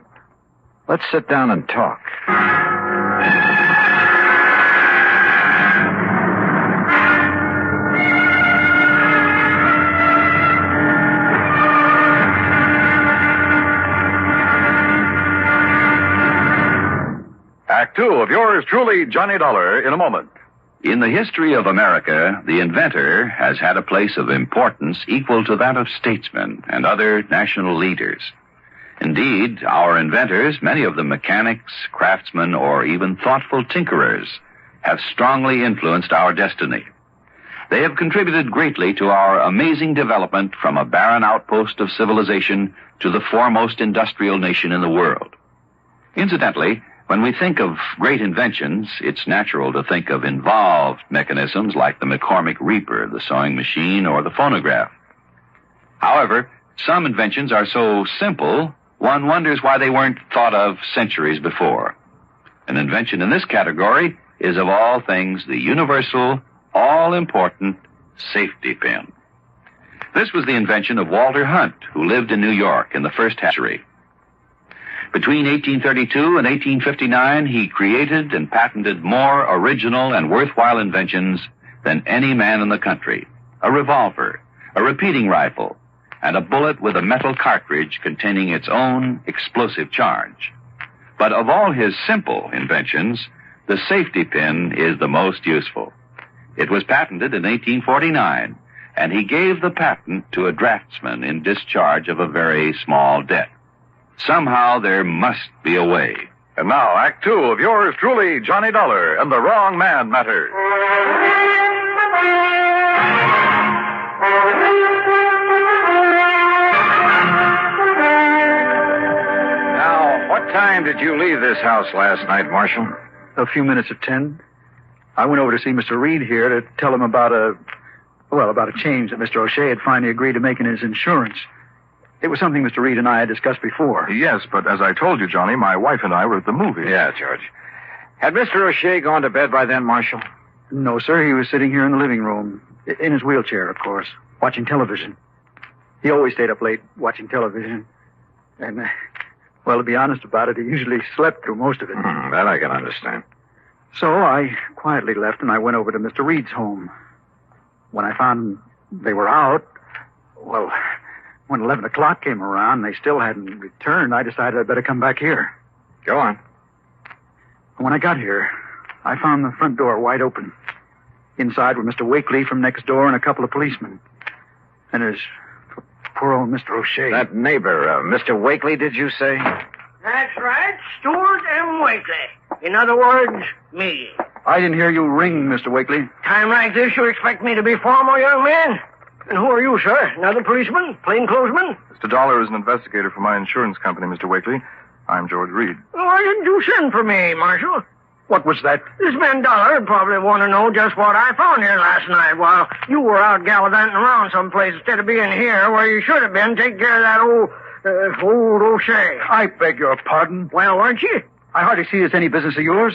Let's sit down and talk. Act two of yours truly, Johnny Dollar, in a moment. In the history of America, the inventor has had a place of importance equal to that of statesmen and other national leaders. Indeed, our inventors, many of them mechanics, craftsmen, or even thoughtful tinkerers, have strongly influenced our destiny. They have contributed greatly to our amazing development from a barren outpost of civilization to the foremost industrial nation in the world. Incidentally, when we think of great inventions, it's natural to think of involved mechanisms like the McCormick Reaper, the sewing machine, or the phonograph. However, some inventions are so simple, one wonders why they weren't thought of centuries before. An invention in this category is, of all things, the universal, all-important safety pin. This was the invention of Walter Hunt, who lived in New York in the first century. Between 1832 and 1859, he created and patented more original and worthwhile inventions than any man in the country. A revolver, a repeating rifle, and a bullet with a metal cartridge containing its own explosive charge. But of all his simple inventions, the safety pin is the most useful. It was patented in 1849, and he gave the patent to a draftsman in discharge of a very small debt. Somehow there must be a way. And now, Act two of yours truly, Johnny Dollar, and the Wrong Man Matter. Now, what time did you leave this house last night, Marshal? A few minutes of 10. I went over to see Mr. Reed here to tell him about a change that Mr. O'Shea had finally agreed to make in his insurance. It was something Mr. Reed and I had discussed before. Yes, but as I told you, Johnny, my wife and I were at the movies. Yeah, George. Had Mr. O'Shea gone to bed by then, Marshal? No, sir. He was sitting here in the living room. In his wheelchair, of course. Watching television. He always stayed up late watching television. And, to be honest about it, he usually slept through most of it. That I can understand. So I quietly left and I went over to Mr. Reed's home. When I found they were out, when 11 o'clock came around and they still hadn't returned, I decided I'd better come back here. Go on. When I got here, I found the front door wide open. Inside were Mr. Wakely from next door and a couple of policemen. And there's poor old Mr. O'Shea. That neighbor, Mr. Wakely, did you say? That's right, Stewart M. Wakely. In other words, me. I didn't hear you ring, Mr. Wakely. Time like this, you expect me to be formal, young man? And who are you, sir? Another policeman? Plainclothesman? Mr. Dollar is an investigator for my insurance company, Mr. Wakely. I'm George Reed. Why didn't you send for me, Marshal? What was that? This man Dollar would probably want to know just what I found here last night while you were out gallivanting around someplace instead of being here where you should have been taking care of that old O'Shea. I beg your pardon? Well, weren't you? I hardly see it's any business of yours.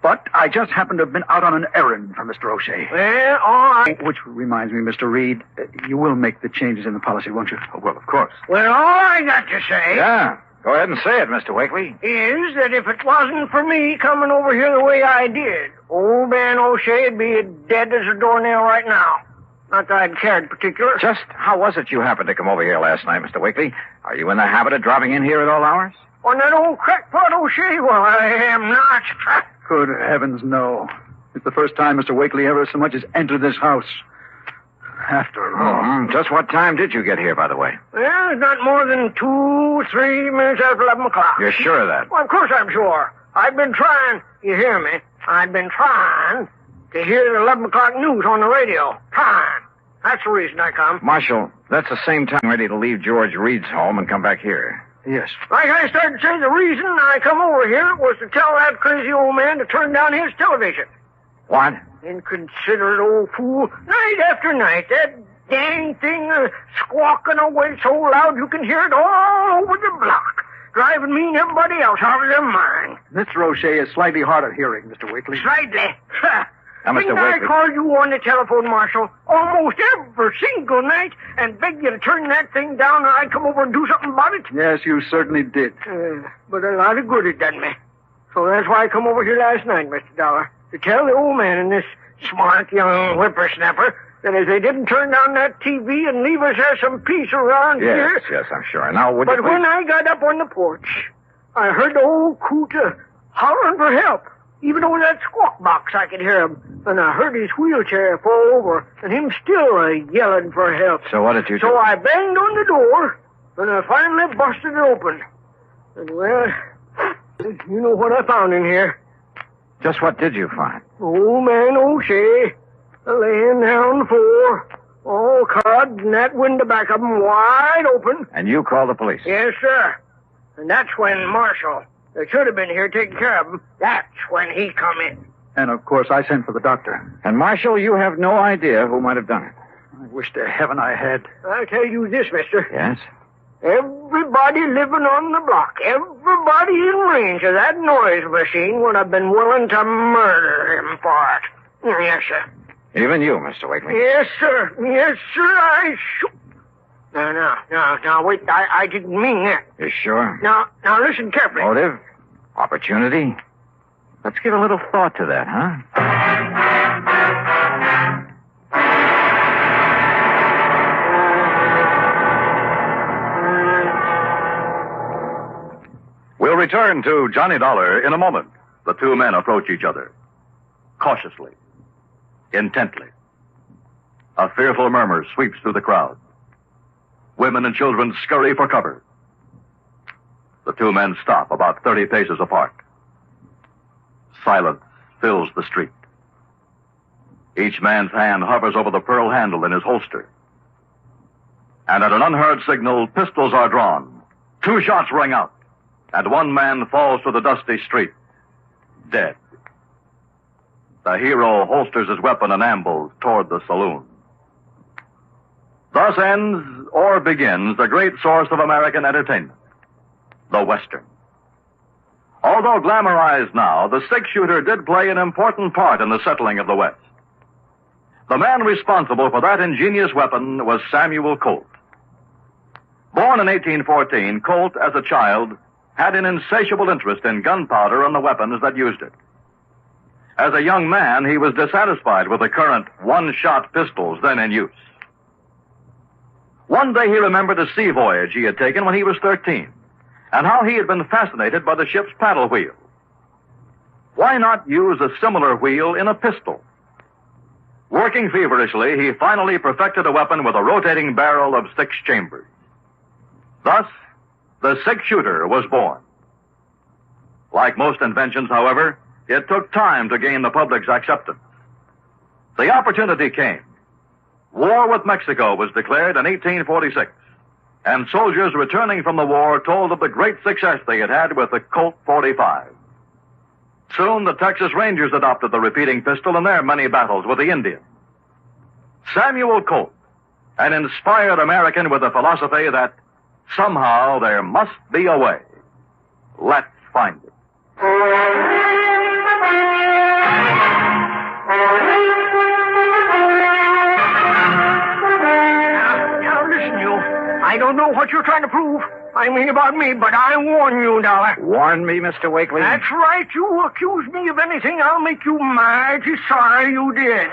But I just happened to have been out on an errand for Mr. O'Shea. Well, all right. Which reminds me, Mr. Reed, you will make the changes in the policy, won't you? Oh, well, of course. Well, all I got to say... Yeah, go ahead and say it, Mr. Wakely. ...is that if it wasn't for me coming over here the way I did, old man O'Shea'd be as dead as a doornail right now. Not that I'd cared particular. Just how was it you happened to come over here last night, Mr. Wakely? Are you in the habit of dropping in here at all hours? On that old crackpot O'Shea? Well, I am not. Good heavens, no. It's the first time Mr. Wakely ever so much as entered this house. after all. Just what time did you get here, by the way? Well, it's not more than 2-3 minutes after 11 o'clock. You're sure of that? Well, of course I'm sure. I've been trying, you hear me? I've been trying to hear the 11 o'clock news on the radio. Trying. That's the reason I come. Marshal, that's the same time ready to leave George Reed's home and come back here. Yes. Like I started to say, the reason I come over here was to tell that crazy old man to turn down his television. What? Inconsiderate old fool. Night after night, that dang thing squawking away so loud you can hear it all over the block, driving me and everybody else out of their mind. Mr. O'Shea is slightly hard of hearing, Mr. Wakely. Slightly. Now, Mr. Didn't I Wakely. call you on the telephone, Marshal, almost every single night and beg you to turn that thing down and I'd come over and do something about it? Yes, you certainly did. But a lot of good it done me. So that's why I come over here last night, Mr. Dollar, to tell the old man and this smart young whippersnapper that if they didn't turn down that TV and leave us have some peace around here... Yes, I'm sure. Now, would you But when I got up on the porch, I heard the old coot hollering for help. Even over that squawk box, I could hear him. And I heard his wheelchair fall over, and him still yelling for help. So what did you do? So I banged on the door, and I finally busted it open. And, well, you know what I found in here. Just what did you find? Old man O'Shea, laying there on the floor, all cut, and that window back of him wide open. And you called the police? Yes, sir. And that's when Marshal, that should have been here taking care of him, that's when he come in. And, of course, I sent for the doctor. And, Marshal, you have no idea who might have done it. I wish to heaven I had. I'll tell you this, mister. Yes? Everybody living on the block, everybody in range of that noise machine would have been willing to murder him for it. Yes, sir. Even you, Mr. Wakely? Yes, sir. Yes, sir, I should. No, wait, I didn't mean that. You sure? Now, listen carefully. Motive? Opportunity? Let's give a little thought to that, huh? We'll return to Johnny Dollar in a moment. The two men approach each other. Cautiously. Intently. A fearful murmur sweeps through the crowd. Women and children scurry for cover. The two men stop about 30 paces apart. Silence fills the street. Each man's hand hovers over the pearl handle in his holster. And at an unheard signal, pistols are drawn. 2 shots ring out. And one man falls to the dusty street, dead. The hero holsters his weapon and ambles toward the saloon. Thus ends or begins the great source of American entertainment, the Western. Although glamorized now, the six-shooter did play an important part in the settling of the West. The man responsible for that ingenious weapon was Samuel Colt. Born in 1814, Colt, as a child, had an insatiable interest in gunpowder and the weapons that used it. As a young man, he was dissatisfied with the current one-shot pistols then in use. One day he remembered a sea voyage he had taken when he was 13, and how he had been fascinated by the ship's paddle wheel. Why not use a similar wheel in a pistol? Working feverishly, he finally perfected a weapon with a rotating barrel of 6 chambers. Thus, the six-shooter was born. Like most inventions, however, it took time to gain the public's acceptance. The opportunity came. War with Mexico was declared in 1846, and soldiers returning from the war told of the great success they had had with the Colt 45. Soon, the Texas Rangers adopted the repeating pistol in their many battles with the Indians. Samuel Colt, an inspired American with the philosophy that somehow there must be a way. Let's find it. Now listen, you. I don't know what you're trying to prove. I mean about me, but I warn you, Dollar. Warn me, Mr. Wakely? That's right. You accuse me of anything, I'll make you mighty sorry you did.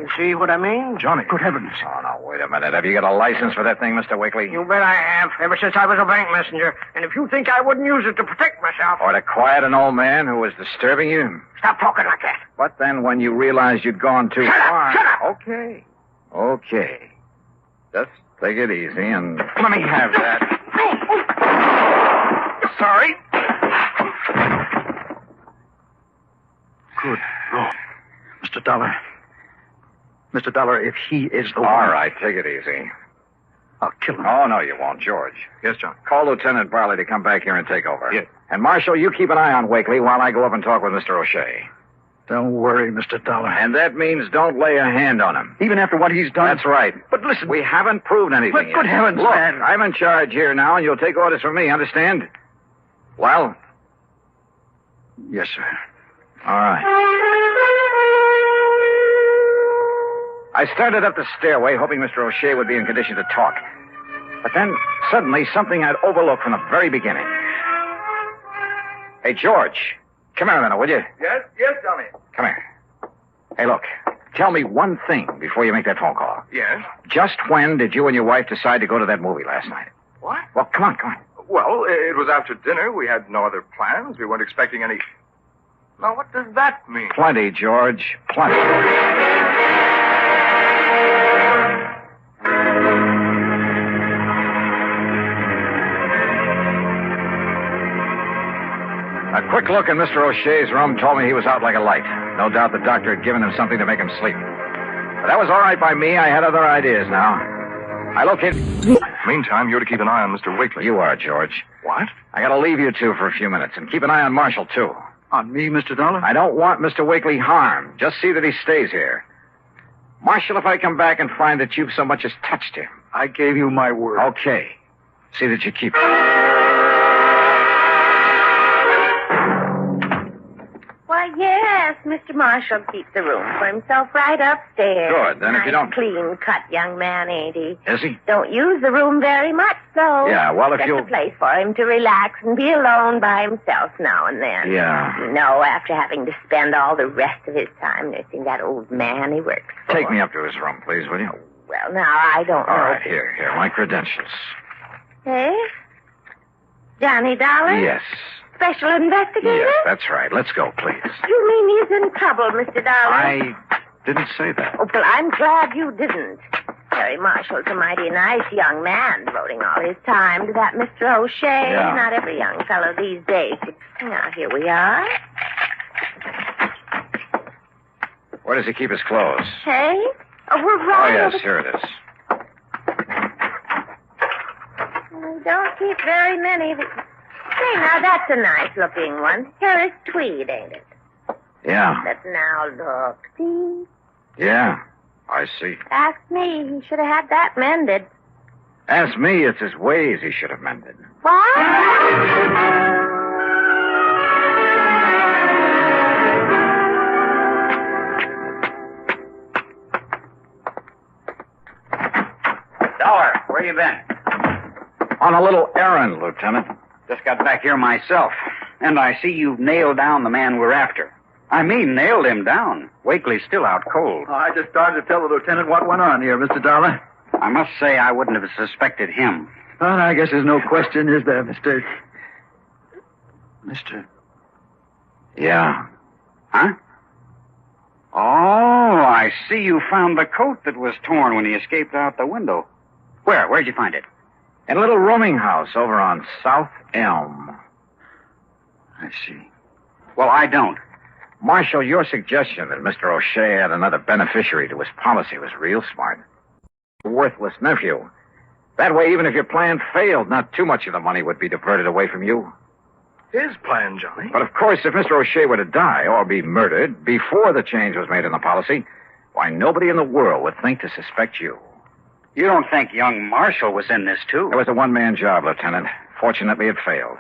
You see what I mean? Johnny. Good heavens. Oh, no, wait a minute. Have you got a license for that thing, Mr. Wakely? You bet I have, ever since I was a bank messenger. And if you think I wouldn't use it to protect myself... Or to quiet an old man who was disturbing you? Stop talking like that. But then when you realized you'd gone too far... Shut up! Okay. Okay. Just take it easy and let me have that. Sorry. Good Lord. Mr. Dollar. Mr. Dollar, if he is the one... All right, take it easy. I'll kill him. Oh, no, you won't, George. Yes, John. Call Lieutenant Parley to come back here and take over. Yes. And, Marshal, you keep an eye on Wakely while I go up and talk with Mr. O'Shea. Don't worry, Mr. Dollar. And that means don't lay a hand on him. Even after what he's done? That's right. But listen... We haven't proved anything But yet. good heavens, Look, man. I'm in charge here now, and you'll take orders from me, understand? Well? Yes, sir. All right. I started up the stairway, hoping Mr. O'Shea would be in condition to talk. But then, suddenly, something I'd overlooked from the very beginning. Hey, George, come here a minute, will you? Yes, Johnny. Come here. Hey, look, tell me one thing before you make that phone call. Yes? Just when did you and your wife decide to go to that movie last night? What? Well, come on. Well, it was after dinner. We had no other plans. We weren't expecting any... Now, what does that mean? Plenty, George, plenty. A quick look in Mr. O'Shea's room told me he was out like a light. No doubt the doctor had given him something to make him sleep. But that was all right by me. I had other ideas now. I located... Meantime, you're to keep an eye on Mr. Wakely. You are, George. What? I gotta leave you two for a few minutes, and keep an eye on Marshall, too. On me, Mr. Dollar? I don't want Mr. Wakely harmed. Just see that he stays here. Marshall, if I come back and find that you've so much as touched him... I gave you my word. Okay. See that you keep it. Why, yes, Mr. Marshall keeps the room for himself right upstairs. Good. Then if you don't... Clean-cut young man, ain't he? Is he? Don't use the room very much, though. Yeah, well, if Just you'll... a place for him to relax and be alone by himself now and then. Yeah. You know, after having to spend all the rest of his time nursing that old man he works for. Take me up to his room, please, will you? Well, now, I don't know. All right, here, my credentials. Hey? Johnny Dollar? Yes. Special investigator? Yes, that's right. Let's go, please. You mean he's in trouble, Mr. Dollar? I didn't say that. Oh, well, I'm glad you didn't. Harry Marshall's a mighty nice young man, devoting all his time to that Mr. O'Shea. Yeah. Not every young fellow these days. Now, here we are. Where does he keep his clothes? Hey? Oh, we're right Oh, yes, over... here it is. We don't keep very many. Say, now, that's a nice-looking one. Harris tweed, ain't it? Yeah. But now, look, see? Yeah, I see. Ask me. He should have had that mended. Ask me, it's his ways he should have mended. What? Dollar, where you been? On a little errand, Lieutenant. Just got back here myself. And I see you've nailed down the man we're after. I mean, nailed him down. Wakely's still out cold. Oh, I just started to tell the lieutenant what went on here, Mr. Dollar. I must say I wouldn't have suspected him. Well, I guess there's no question, is there, Mr. Yeah. Huh? Oh, I see you found the coat that was torn when he escaped out the window. Where'd you find it? In a little rooming house over on South Elm. I see. Well, I don't. Marshal, your suggestion that Mr. O'Shea had another beneficiary to his policy was real smart. A worthless nephew. That way, even if your plan failed, not too much of the money would be diverted away from you. His plan, Johnny. But of course, if Mr. O'Shea were to die or be murdered before the change was made in the policy, why, nobody in the world would think to suspect you. You don't think young Marshall was in this, too? It was a one-man job, Lieutenant. Fortunately, it failed.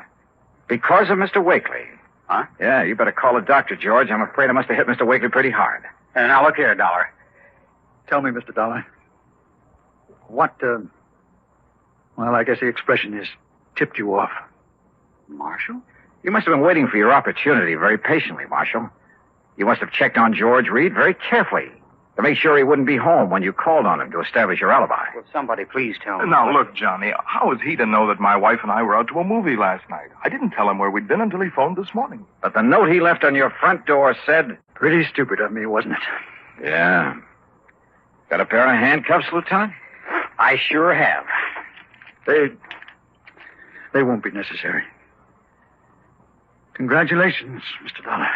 Because of Mr. Wakely. Huh? Yeah, you better call a doctor, George. I'm afraid I must have hit Mr. Wakely pretty hard. Now, look here, Dollar. Tell me, Mr. Dollar. What, well, I guess the expression is tipped you off. Marshall? You must have been waiting for your opportunity very patiently, Marshal. You must have checked on George Reed very carefully to make sure he wouldn't be home when you called on him to establish your alibi. Will somebody please tell me? Now, look, Johnny, how is he to know that my wife and I were out to a movie last night? I didn't tell him where we'd been until he phoned this morning. But the note he left on your front door said... Pretty stupid of me, wasn't it? Yeah. Got a pair of handcuffs, Lieutenant? I sure have. They won't be necessary. Congratulations, Mr. Dollar.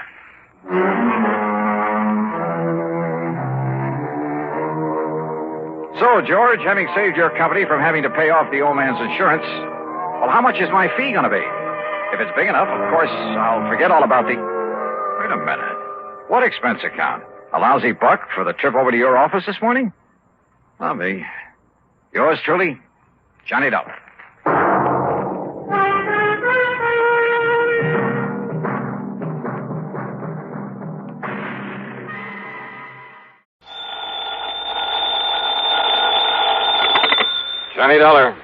So, George, having saved your company from having to pay off the old man's insurance, well, how much is my fee going to be? If it's big enough, of course, I'll forget all about the... Wait a minute. What expense account? A lousy buck for the trip over to your office this morning? Not me. Yours truly, Johnny Dollar. Johnny Dollar.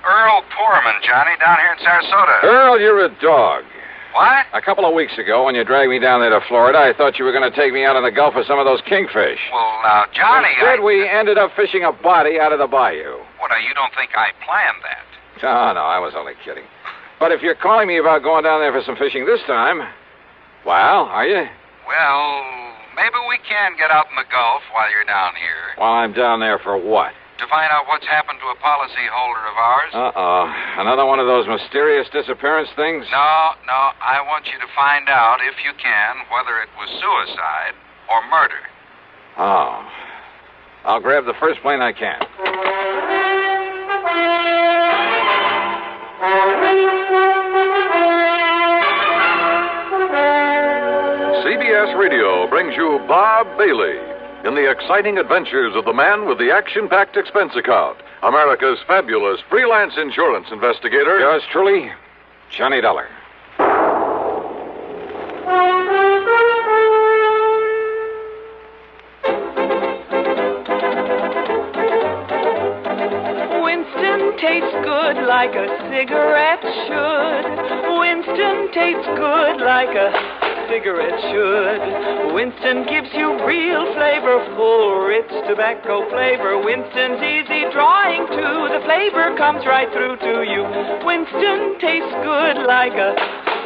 Earl Poorman, Johnny, down here in Sarasota. Earl, you're a dog. What? A couple of weeks ago, when you dragged me down there to Florida, I thought you were going to take me out in the Gulf for some of those kingfish. Well, now, Johnny, Instead, we ended up fishing a body out of the bayou. What, you don't think I planned that? Oh, no, I was only kidding. But if you're calling me about going down there for some fishing this time, well, are you? Well, maybe we can get out in the Gulf while you're down here. While I'm down there for what? To find out what's happened to a policyholder of ours. Uh-oh. Another one of those mysterious disappearance things? No. I want you to find out, if you can, whether it was suicide or murder. Oh. I'll grab the first plane I can. CBS Radio brings you Bob Bailey in the exciting adventures of the man with the action-packed expense account, America's fabulous freelance insurance investigator. Yours truly, Johnny Dollar. Winston tastes good like a cigarette should. Winston tastes good like a cigarette should. Winston gives you real flavorful, rich tobacco flavor. Winston's easy drawing too. The flavor comes right through to you. Winston tastes good like a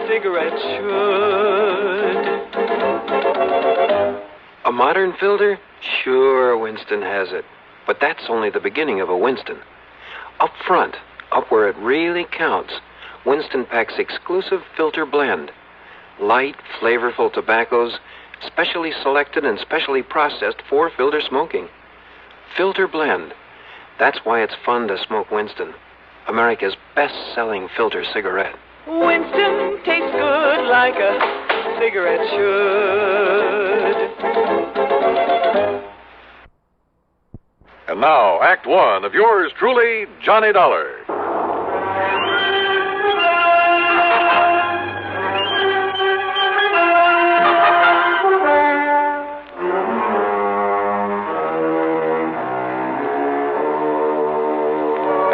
cigarette should. A modern filter? Sure, Winston has it. But that's only the beginning of a Winston. Up front, up where it really counts, Winston packs exclusive filter blend. Light, flavorful tobaccos, specially selected and specially processed for filter smoking. Filter blend. That's why it's fun to smoke Winston, America's best-selling filter cigarette. Winston tastes good like a cigarette should. And now, Act One of yours truly, Johnny Dollar.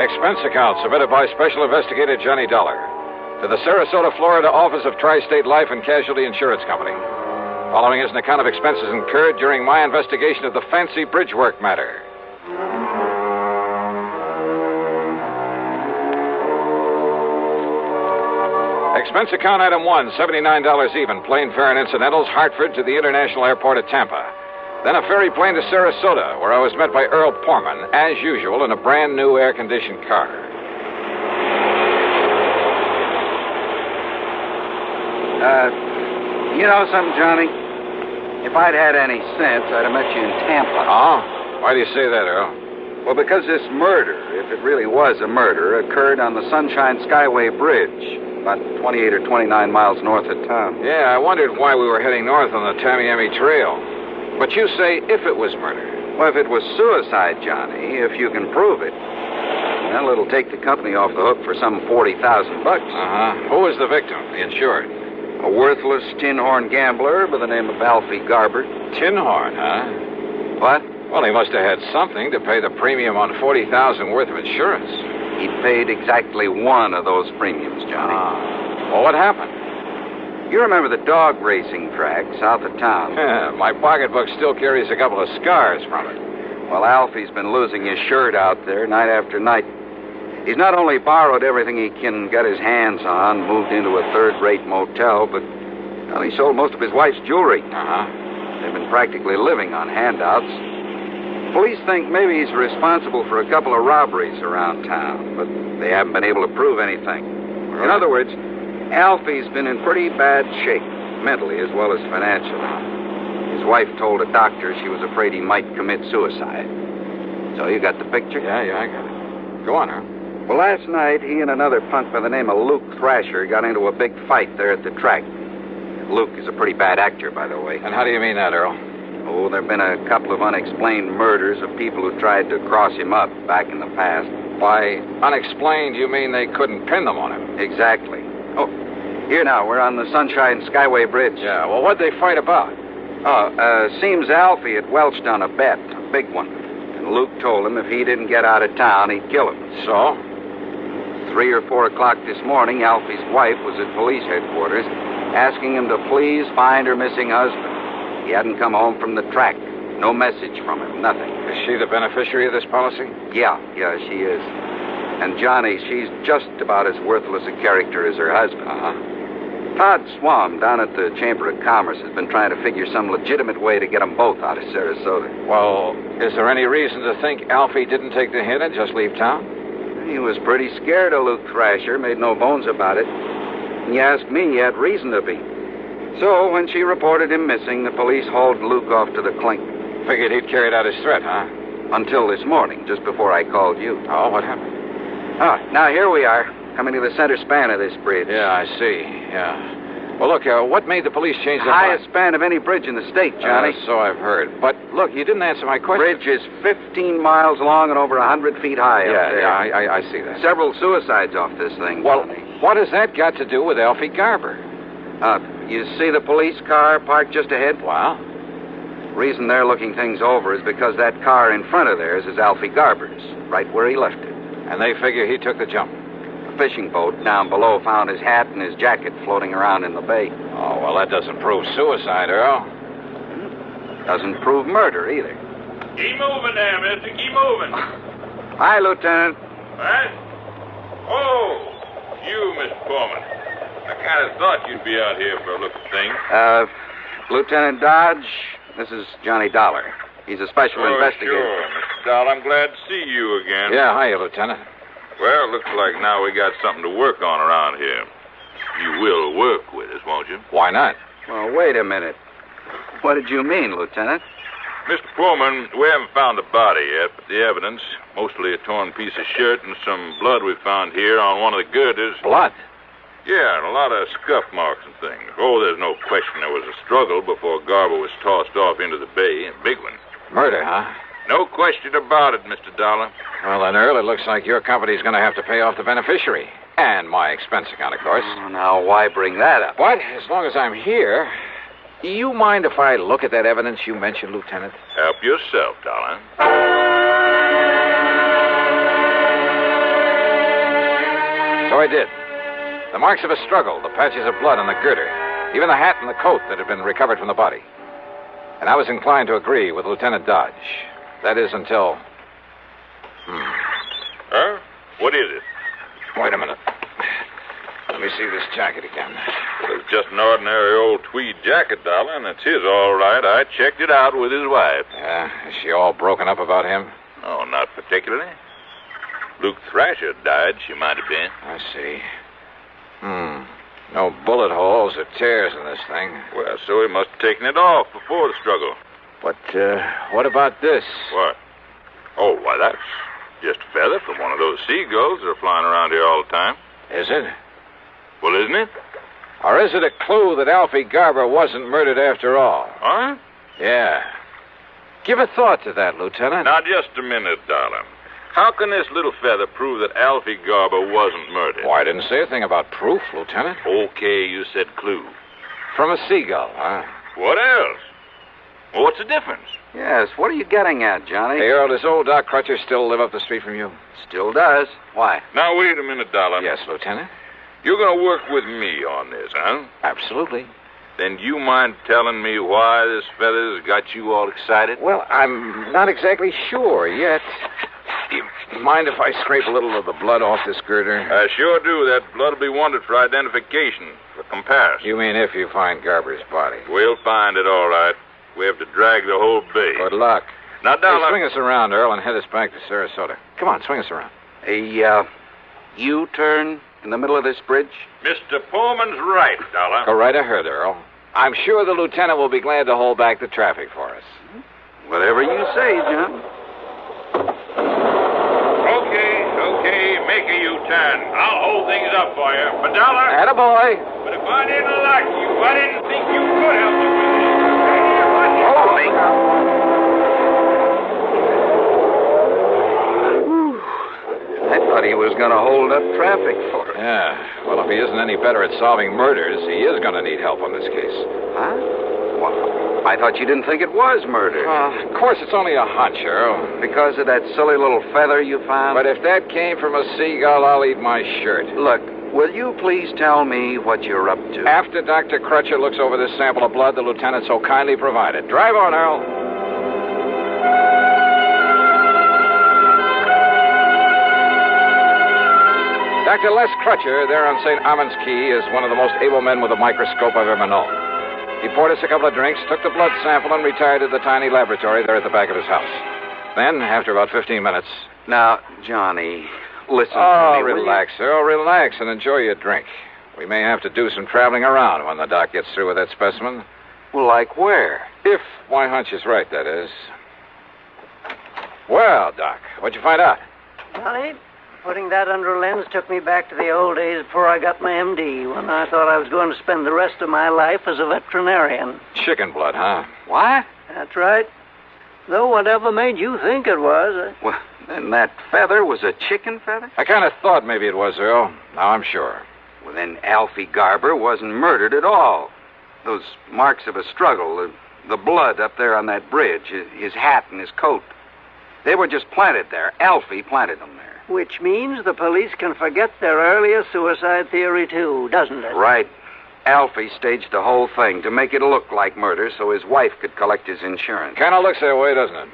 Expense account submitted by Special Investigator Johnny Dollar to the Sarasota, Florida office of Tri-State Life and Casualty Insurance Company. Following is an account of expenses incurred during my investigation of the fancy Bridgework matter. Expense account item 1, $79 even, plane fare and incidentals, Hartford to the International Airport at Tampa. Then a ferry plane to Sarasota, where I was met by Earl Poorman, as usual, in a brand new air-conditioned car. You know something, Johnny? If I'd had any sense, I'd have met you in Tampa. Oh? Why do you say that, Earl? Well, because this murder, if it really was a murder, occurred on the Sunshine Skyway Bridge, about 28 or 29 miles north of town. Yeah, I wondered why we were heading north on the Tamiami Trail. But you say if it was murder. Well, if it was suicide, Johnny, if you can prove it, well, it'll take the company off the hook for some $40,000. Who was the victim, the insured? A worthless tin-horn gambler by the name of Alfie Garber. Tin-horn, huh? What? Well, he must have had something to pay the premium on $40,000 worth of insurance. He paid exactly one of those premiums, Johnny. Well, what happened? You remember the dog racing track south of town? Yeah, my pocketbook still carries a couple of scars from it. Well, Alfie's been losing his shirt out there night after night. He's not only borrowed everything he can get his hands on, moved into a third-rate motel, but well, he sold most of his wife's jewelry. They've been practically living on handouts. police think maybe he's responsible for a couple of robberies around town, but they haven't been able to prove anything. In other words, Alfie's been in pretty bad shape, mentally as well as financially. His wife told a doctor she was afraid he might commit suicide. So you got the picture? Yeah, I got it. Go on, Earl. Well, last night, he and another punk by the name of Luke Thrasher got into a big fight there at the track. Luke is a pretty bad actor, by the way. And how do you mean that, Earl? Oh, there have been a couple of unexplained murders of people who tried to cross him up back in the past. By unexplained, you mean they couldn't pin them on him? Exactly. Oh, here now, we're on the Sunshine Skyway Bridge. Yeah, well, what'd they fight about? Seems Alfie had welched on a bet, a big one. And Luke told him if he didn't get out of town, he'd kill him. So? 3 or 4 o'clock this morning, Alfie's wife was at police headquarters asking him to please find her missing husband. He hadn't come home from the track. No message from him, nothing. Is she the beneficiary of this policy? Yeah, she is. And Johnny, she's just about as worthless a character as her husband. Todd Swam down at the Chamber of Commerce has been trying to figure some legitimate way to get them both out of Sarasota. Well, is there any reason to think Alfie didn't take the hint and just leave town? He was pretty scared of Luke Thrasher, made no bones about it. And you ask me, he had reason to be. So, when she reported him missing, the police hauled Luke off to the clink. Figured he'd carried out his threat, huh? Until this morning, just before I called you. Oh, what happened? Now here we are, coming to the center span of this bridge. Yeah, I see, yeah. Well, look, what made the police change their mind? Highest span of any bridge in the state, Johnny. So I've heard. But, look, you didn't answer my question. Bridge is 15 miles long and over 100 feet high up there. Yeah, I see that. Several suicides off this thing, Well, Johnny. what has that got to do with Alfie Garber? You see the police car parked just ahead? Wow. Reason they're looking things over is because that car in front of theirs is Alfie Garber's, right where he left it. And they figure he took the jump. A fishing boat down below found his hat and his jacket floating around in the bay. Oh, well, that doesn't prove suicide, Earl. Doesn't prove murder, either. Keep moving there, mister. Keep moving. Hi, Lieutenant. What? Oh, you, Mr. Foreman. I kind of thought you'd be out here for a look at things. Lieutenant Dodge, this is Johnny Dollar. He's a special investigator. Sure, Mr. Dahl. I'm glad to see you again. Yeah, hiya, Lieutenant. Well, looks like now we got something to work on around here. You will work with us, won't you? Why not? Well, wait a minute. What did you mean, Lieutenant? Mr. Foreman, we haven't found the body yet, but the evidence, mostly a torn piece of shirt and some blood we found here on one of the girders. Blood? Yeah, and a lot of scuff marks and things. Oh, there's no question there was a struggle before Garber was tossed off into the bay. A big one. Murder, huh? No question about it, Mr. Dollar. Well, then, Earl, it looks like your company's going to have to pay off the beneficiary. And my expense account, of course. Oh, now, why bring that up? But as long as I'm here, you mind if I look at that evidence you mentioned, Lieutenant? Help yourself, Dollar. So I did. The marks of a struggle, the patches of blood on the girder, even the hat and the coat that had been recovered from the body. And I was inclined to agree with Lieutenant Dodge. That is until... Huh? What is it? Wait a minute. Let me see this jacket again. Well, it's just an ordinary old tweed jacket, Dollar, and it's his all right. I checked it out with his wife. Yeah? Is she all broken up about him? Oh, not particularly. Luke Thrasher died, she might have been. I see. No bullet holes or tears in this thing. Well, so he must have taken it off before the struggle. But, what about this? What? Oh, why, that's just a feather from one of those seagulls that are flying around here all the time. Is it? Well, isn't it? Or is it a clue that Alfie Garber wasn't murdered after all? Huh? Yeah. Give a thought to that, Lieutenant. Now, just a minute, Dollar. How can this little feather prove that Alfie Garber wasn't murdered? Why, I didn't say a thing about proof, Lieutenant. Okay, you said clue. From a seagull, huh? What else? Well, what's the difference? Yes, what are you getting at, Johnny? Hey, Earl, does old Doc Crutcher still live up the street from you? Still does. Why? Now, wait a minute, Dollar. Yes, Lieutenant. You're going to work with me on this, huh? Absolutely. Then you mind telling me why this feather's got you all excited? Well, I'm not exactly sure yet. Do you mind if I scrape a little of the blood off this girder? I sure do. That blood will be wanted for identification, for comparison. You mean if you find Garber's body? We'll find it all right. We have to drag the whole bay. Good luck. Now, Dollar. Hey, swing us around, Earl, and head us back to Sarasota. Come on, swing us around. A U-turn in the middle of this bridge? Mr. Pullman's right, Dollar. Go right ahead, Earl. I'm sure the lieutenant will be glad to hold back the traffic for us. Whatever you say, John. Okay, make a U-turn. I'll hold things up for you. But, Dollar... Attaboy. But if I didn't like you, I didn't think you could help me with this. Holy... I thought he was going to hold up traffic for us. Yeah. Well, if he isn't any better at solving murders, he is going to need help on this case. Huh? Well, I thought you didn't think it was murder. Of course, it's only a hunch, Earl. Because of that silly little feather you found? But if that came from a seagull, I'll eat my shirt. Look, will you please tell me what you're up to? After Dr. Crutcher looks over this sample of blood the lieutenant so kindly provided. Drive on, Earl. Dr. Les Crutcher, there on St. Armand's Key, is one of the most able men with a microscope I've ever known. He poured us a couple of drinks, took the blood sample, and retired to the tiny laboratory there at the back of his house. Then, after about 15 minutes... Now, Johnny, listen to me. Relax, Earl, relax, and enjoy your drink. We may have to do some traveling around when the doc gets through with that specimen. Well, like where? If my hunch is right, that is. Well, Doc, what'd you find out? Johnny, putting that under a lens took me back to the old days before I got my MD, when I thought I was going to spend the rest of my life as a veterinarian. Chicken blood, huh? What? That's right. Though whatever made you think it was... Well, then that feather was a chicken feather? I kind of thought maybe it was, Earl. Now I'm sure. Well, then Alfie Garber wasn't murdered at all. Those marks of a struggle, the blood up there on that bridge, his hat and his coat, they were just planted there. Alfie planted them there. Which means the police can forget their earlier suicide theory, too, doesn't it? Right. Alfie staged the whole thing to make it look like murder so his wife could collect his insurance. Kind of looks that way, doesn't it?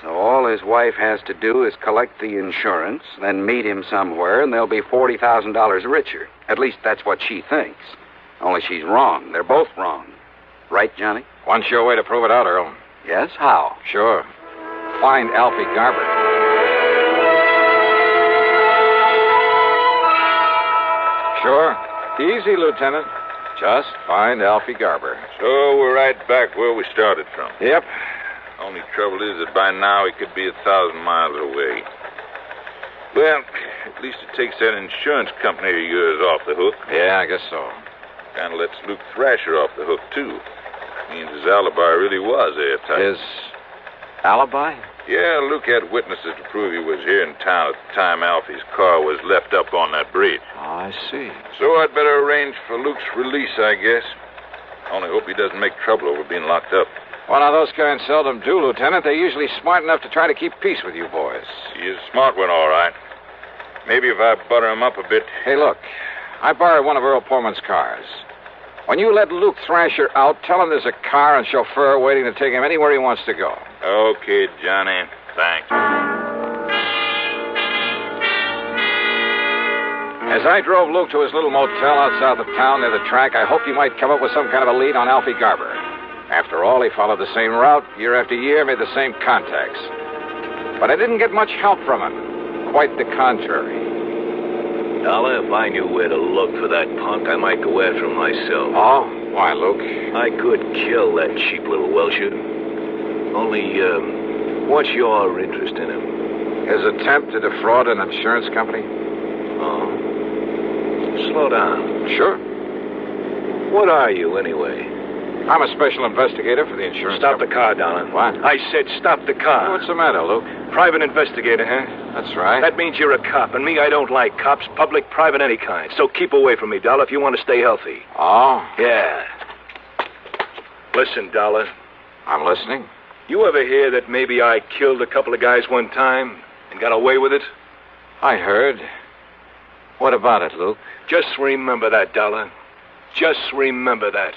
So all his wife has to do is collect the insurance, then meet him somewhere, and they'll be $40,000 richer. At least that's what she thinks. Only she's wrong. They're both wrong. Right, Johnny? One sure way to prove it out, Earl. Yes? How? Sure. Find Alfie Garber. Sure. Easy, Lieutenant. Just find Alfie Garber. So we're right back where we started from. Yep. Only trouble is that by now he could be 1,000 miles away. Well, at least it takes that insurance company of yours off the hook. Yeah, I guess so. Kind of lets Luke Thrasher off the hook, too. Means his alibi really was airtight. His alibi? Yeah, Luke had witnesses to prove he was here in town at the time Alfie's car was left up on that bridge. Oh, I see. So I'd better arrange for Luke's release, I guess. Only hope he doesn't make trouble over being locked up. Well, now, those kinds seldom do, Lieutenant. They're usually smart enough to try to keep peace with you boys. He is a smart one, all right. Maybe if I butter him up a bit. Hey, look. I borrowed one of Earl Pullman's cars. When you let Luke Thrasher out, tell him there's a car and chauffeur waiting to take him anywhere he wants to go. Okay, Johnny. Thanks. As I drove Luke to his little motel out south of town near the track, I hoped he might come up with some kind of a lead on Alfie Garber. After all, he followed the same route year after year, made the same contacts. But I didn't get much help from him. Quite the contrary. Dollar, if I knew where to look for that punk, I might go after him myself. Oh? Why, Luke? I could kill that cheap little Welcher. Only, what's your interest in him? His attempt to defraud an insurance company? Oh. Slow down. Sure. What are you, anyway? I'm a special investigator for the insurance Stop company. the car, Dollar. What? I said stop the car. What's the matter, Luke? Private investigator, huh? That's right. That means you're a cop, and me, I don't like cops, public, private, any kind. So keep away from me, Dollar, if you want to stay healthy. Oh? Yeah. Listen, Dollar. I'm listening. You ever hear that maybe I killed a couple of guys one time and got away with it? I heard. What about it, Luke? Just remember that, Dollar. Just remember that.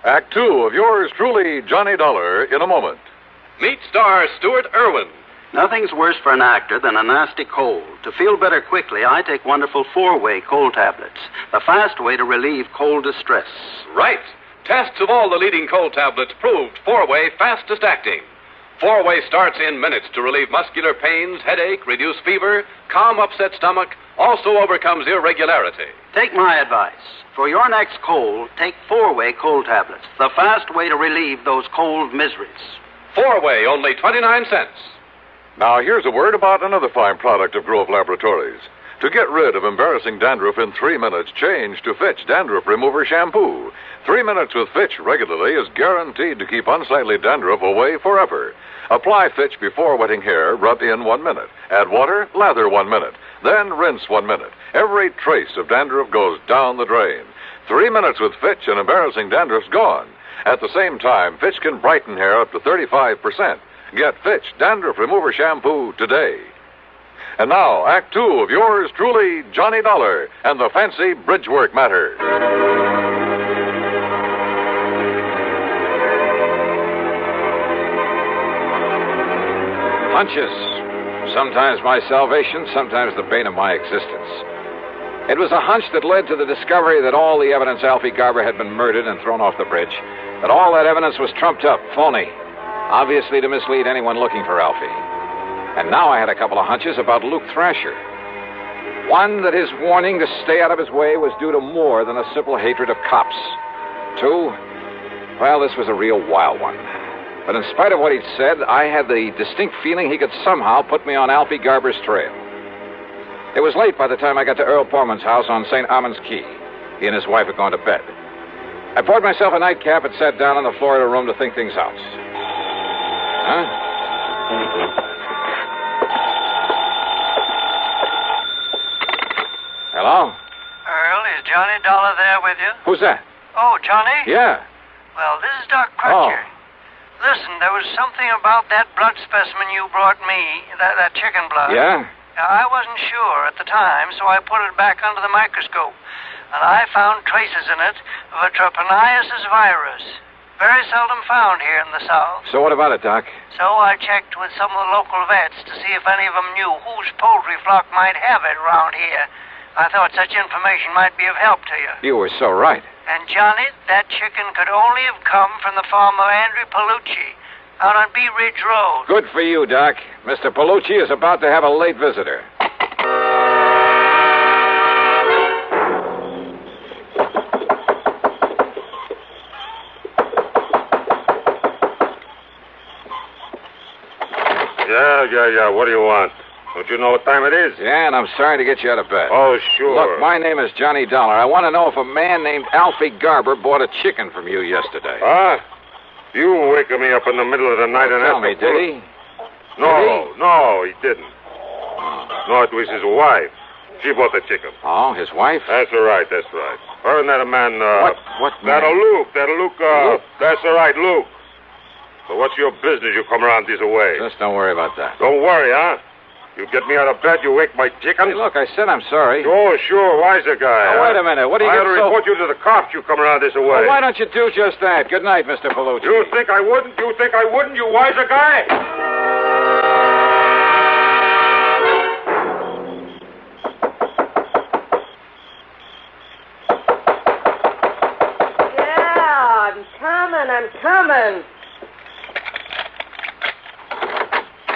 Act 2 of yours truly, Johnny Dollar, in a moment. Meet star Stuart Irwin. Nothing's worse for an actor than a nasty cold. To feel better quickly, I take wonderful 4-way cold tablets. The fast way to relieve cold distress. Right. Tests of all the leading cold tablets proved 4-way fastest acting. 4-way starts in minutes to relieve muscular pains, headache, reduce fever, calm upset stomach, also overcomes irregularity. Take my advice. For your next cold, take 4-way cold tablets. The fast way to relieve those cold miseries. 4-way, only 29 cents. Now, here's a word about another fine product of Grove Laboratories. To get rid of embarrassing dandruff in 3 minutes, change to Fitch Dandruff Remover Shampoo. 3 minutes with Fitch regularly is guaranteed to keep unsightly dandruff away forever. Apply Fitch before wetting hair, rub in 1 minute. Add water, lather 1 minute. Then rinse 1 minute. Every trace of dandruff goes down the drain. 3 minutes with Fitch and embarrassing dandruff's gone. At the same time, Fitch can brighten hair up to 35%. Get Fitch Dandruff Remover Shampoo today. And now, Act 2 of yours truly, Johnny Dollar, and the fancy Bridgework Matters. Hunches. Sometimes my salvation, sometimes the bane of my existence. It was a hunch that led to the discovery that all the evidence Alfie Garber had been murdered and thrown off the bridge, that all that evidence was trumped up, phony, obviously to mislead anyone looking for Alfie. And now I had a couple of hunches about Luke Thrasher. One, that his warning to stay out of his way was due to more than a simple hatred of cops. Two, well, this was a real wild one. But in spite of what he'd said, I had the distinct feeling he could somehow put me on Alfie Garber's trail. It was late by the time I got to Earl Portman's house on St. Armand's Key. He and his wife had gone to bed. I poured myself a nightcap and sat down on the floor of the room to think things out. Huh? Hello? Earl, is Johnny Dollar there with you? Who's that? Oh, Johnny? Yeah. Well, this is Doc Crutcher. Oh. Listen, there was something about that blood specimen you brought me, that chicken blood. Yeah? I wasn't sure at the time, so I put it back under the microscope. And I found traces in it of a trypanosomus virus. Very seldom found here in the South. So what about it, Doc? So I checked with some of the local vets to see if any of them knew whose poultry flock might have it around here. I thought such information might be of help to you. You were so right. And, Johnny, that chicken could only have come from the farm of Andrew Palucci out on Bee Ridge Road. Good for you, Doc. Mr. Palucci is about to have a late visitor. Yeah. What do you want? Don't you know what time it is? Yeah, and I'm sorry to get you out of bed. Oh, sure. Look, my name is Johnny Dollar. I want to know if a man named Alfie Garber bought a chicken from you yesterday. Huh? You waking me up in the middle of the night and tell me, did he? No, he didn't. No, it was his wife. She bought the chicken. Oh, his wife? That's right. Her and that man, What man? That'll Luke. That's all right, Luke. So what's your business you come around this way? Just don't worry about that. Don't worry, huh? You get me out of bed, you wake my chicken? Hey, look, I said I'm sorry. Sure, wiser guy. Now, wait a minute. What do you I get ought to report you to the cops, you come around this way. Well, why don't you do just that? Good night, Mr. Palucci. You think I wouldn't, you wiser guy? I'm coming.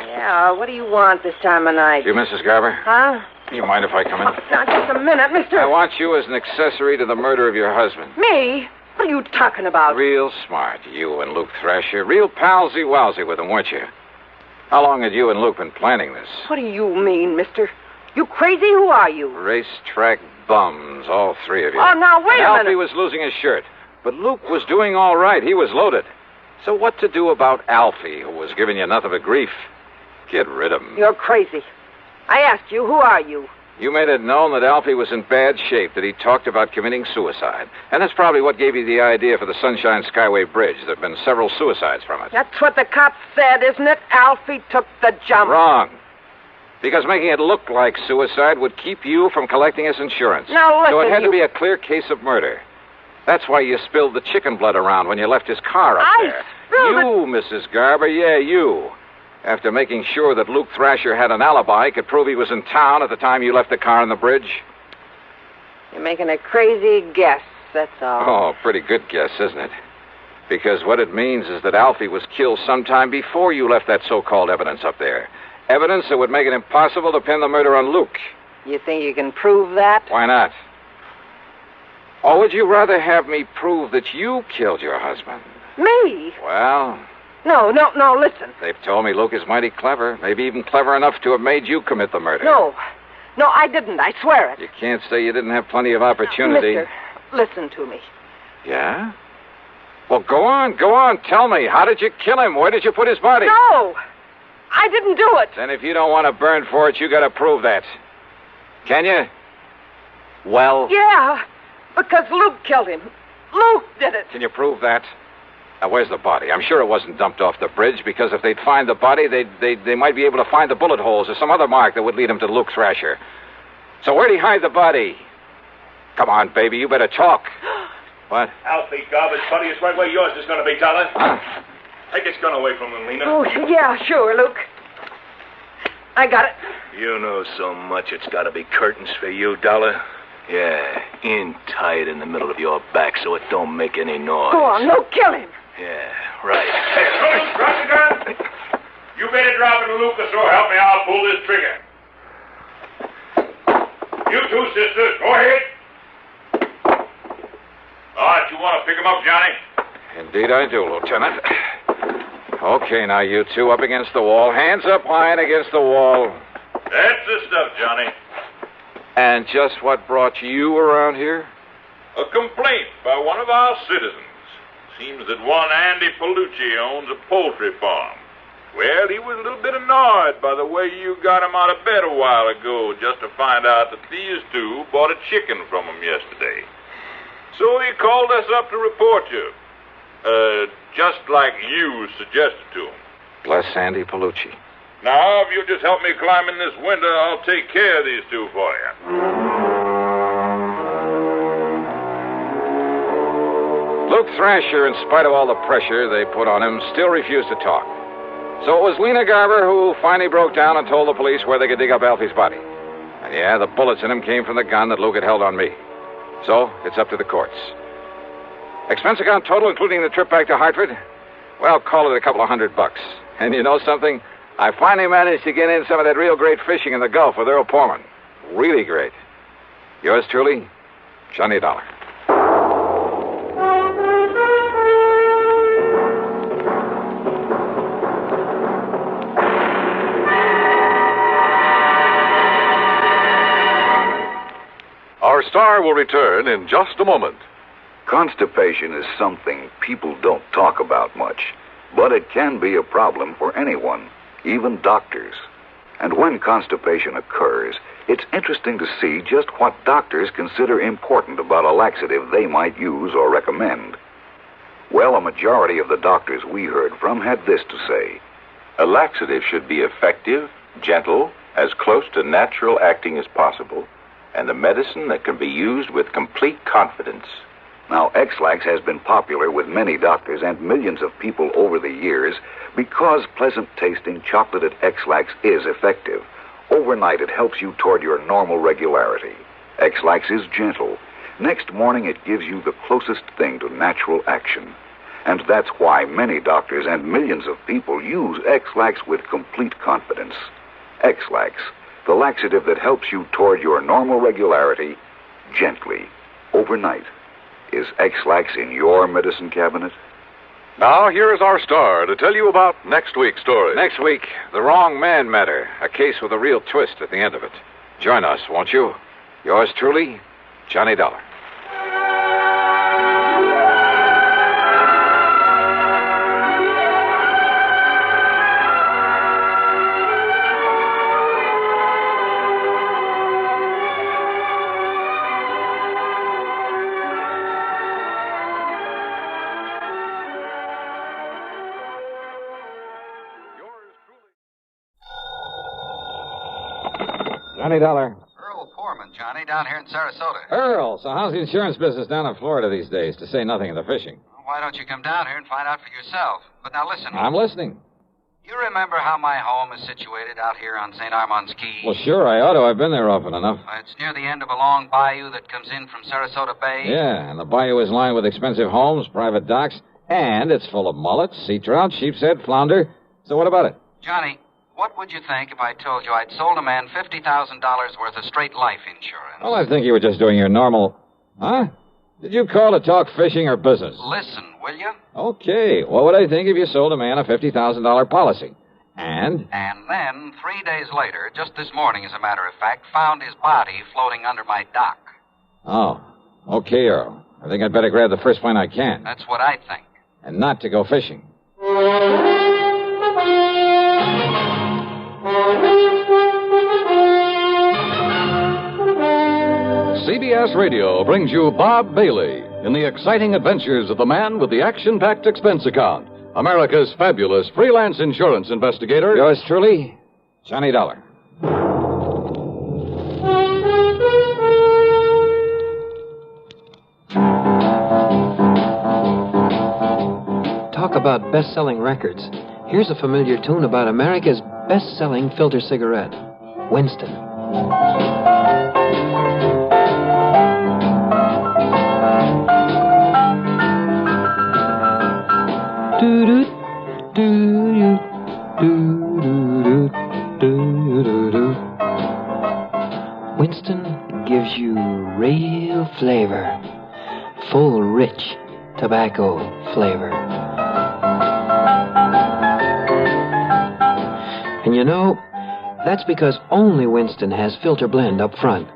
Yeah, what do you want this time of night? You, Mrs. Garber? Huh? You mind if I come in? Now, just a minute, mister. I want you as an accessory to the murder of your husband. Me? What are you talking about? Real smart, you and Luke Thrasher. Real palsy-walsy with him, weren't you? How long had you and Luke been planning this? What do you mean, mister? You crazy? Who are you? Racetrack bums, all three of you. Oh, now, wait a minute. Alfie was losing his shirt. But Luke was doing all right. He was loaded. So what to do about Alfie, who was giving you nothing but grief? Get rid of him. You're crazy. I asked you, who are you? You made it known that Alfie was in bad shape, that he talked about committing suicide. And that's probably what gave you the idea for the Sunshine Skyway Bridge. There have been several suicides from it. That's what the cops said, isn't it? Alfie took the jump. Wrong. Because making it look like suicide would keep you from collecting his insurance. Now, listen, so it had to be a clear case of murder. That's why you spilled the chicken blood around when you left his car up there. You, Mrs. Garber, yeah, you. After making sure that Luke Thrasher had an alibi, could prove he was in town at the time you left the car on the bridge. You're making a crazy guess. that's all. Oh, pretty good guess, isn't it? Because what it means is that Alfie was killed sometime before you left that so-called evidence up there. Evidence that would make it impossible to pin the murder on Luke. You think you can prove that? Why not? Or would you rather have me prove that you killed your husband? Me? Well... No, listen. They've told me Luke is mighty clever, maybe even clever enough to have made you commit the murder. No, I didn't. I swear it. You can't say you didn't have plenty of opportunity. Mister, listen to me. Yeah? Well, go on. Tell me, how did you kill him? Where did you put his body? No, I didn't do it. Then if you don't want to burn for it, you got to prove that. Can you? Well... Yeah, because Luke killed him. Luke did it. Can you prove that? Now, where's the body? I'm sure it wasn't dumped off the bridge, because if they'd find the body, they might be able to find the bullet holes or some other mark that would lead them to Luke's rasher. So where'd he hide the body? Come on, baby, you better talk. What? Alfie, garbage buddy, it's right where yours is going to be, Dollar. Huh? Take his gun away from him, Lena. Oh, yeah, sure, Luke. I got it. You know so much it's got to be curtains for you, Dollar. Yeah, in tight in the middle of your back so it don't make any noise. Go on, Luke, kill him. Yeah, right. Hey, Luke, drop the gun. You better drop it, Luke, or so help me, I'll pull this trigger. You two sisters, go ahead. All right, you want to pick him up, Johnny? Indeed I do, Lieutenant. Okay, now you two up against the wall. Hands up high and against the wall. That's the stuff, Johnny. And just what brought you around here? A complaint by one of our citizens. Seems that one Andy Palucci owns a poultry farm. Well, he was a little bit annoyed by the way you got him out of bed a while ago, just to find out that these two bought a chicken from him yesterday. So he called us up to report you. Just like you suggested to him. Bless Andy Palucci. Now, if you'll just help me climb in this window, I'll take care of these two for you. Luke Thrasher, in spite of all the pressure they put on him, still refused to talk. So it was Lena Garber who finally broke down and told the police where they could dig up Alfie's body. And yeah, the bullets in him came from the gun that Luke had held on me. So it's up to the courts. Expense account total, including the trip back to Hartford? Well, call it $200. And you know something? I finally managed to get in some of that real great fishing in the Gulf with Earl Porman. Really great. Yours truly, Johnny Dollar. Our star will return in just a moment. Constipation is something people don't talk about much, but it can be a problem for anyone, even doctors. And when constipation occurs, it's interesting to see just what doctors consider important about a laxative they might use or recommend. Well, a majority of the doctors we heard from had this to say. A laxative should be effective, gentle, as close to natural acting as possible, and a medicine that can be used with complete confidence. Now, X-Lax has been popular with many doctors and millions of people over the years because pleasant-tasting chocolated X-Lax is effective. Overnight, it helps you toward your normal regularity. X-Lax is gentle. Next morning, it gives you the closest thing to natural action. And that's why many doctors and millions of people use X-Lax with complete confidence. X-Lax, the laxative that helps you toward your normal regularity, gently, overnight. Is X-Lax in your medicine cabinet? Now, here is our star to tell you about next week's story. Next week, the wrong man matter. A case with a real twist at the end of it. Join us, won't you? Yours truly, Johnny Dollar. Johnny Dollar. Earl Porman, Johnny, down here in Sarasota. Earl, so how's the insurance business down in Florida these days, to say nothing of the fishing? Well, why don't you come down here and find out for yourself? But now listen. I'm listening. You remember how my home is situated out here on St. Armand's Key? Well, sure, I ought to. I've been there often enough. It's near the end of a long bayou that comes in from Sarasota Bay. Yeah, and the bayou is lined with expensive homes, private docks, and it's full of mullets, sea trout, sheep's head, flounder. So what about it? Johnny, what would you think if I told you I'd sold a man $50,000 worth of straight life insurance? Well, I think you were just doing your normal... Huh? Did you call to talk fishing or business? Listen, will you? Okay. What would I think if you sold a man a $50,000 policy? And? And then, 3 days later, just this morning, as a matter of fact, found his body floating under my dock. Oh. Okay, Earl. I think I'd better grab the first plane I can. That's what I think. And not to go fishing. CBS Radio brings you Bob Bailey in the exciting adventures of the man with the action-packed expense account, America's fabulous freelance insurance investigator. Yours truly, Johnny Dollar. Talk about best-selling records. Here's a familiar tune about America's best-selling filter cigarette, Winston. Winston gives you real flavor, full, rich tobacco flavor. And you know, that's because only Winston has filter blend up front.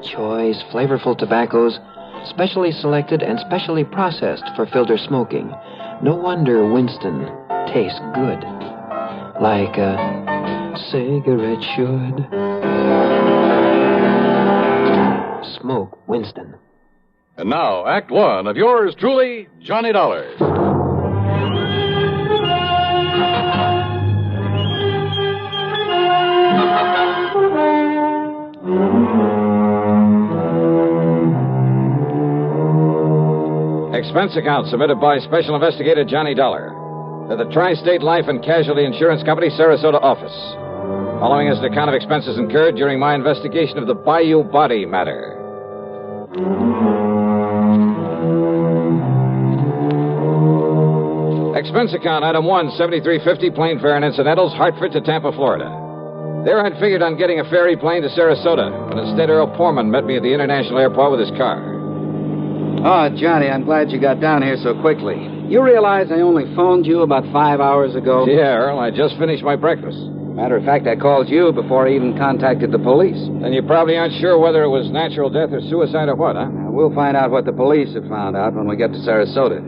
Choice, flavorful tobaccos, specially selected and specially processed for filter smoking. No wonder Winston tastes good, like a cigarette should. Smoke Winston. And now, Act One of yours truly, Johnny Dollar. Expense account submitted by Special Investigator Johnny Dollar to the Tri-State Life and Casualty Insurance Company, Sarasota office. Following is an account of expenses incurred during my investigation of the Bayou body matter. Expense account, item 1, $73.50, plane fare and incidentals, Hartford to Tampa, Florida. There I'd figured on getting a ferry plane to Sarasota, but instead Earl Poorman met me at the international airport with his car. Oh, Johnny, I'm glad you got down here so quickly. You realize I only phoned you about 5 hours ago? Yeah, Earl, I just finished my breakfast. Matter of fact, I called you before I even contacted the police. Then you probably aren't sure whether it was natural death or suicide or what, huh? We'll find out what the police have found out when we get to Sarasota.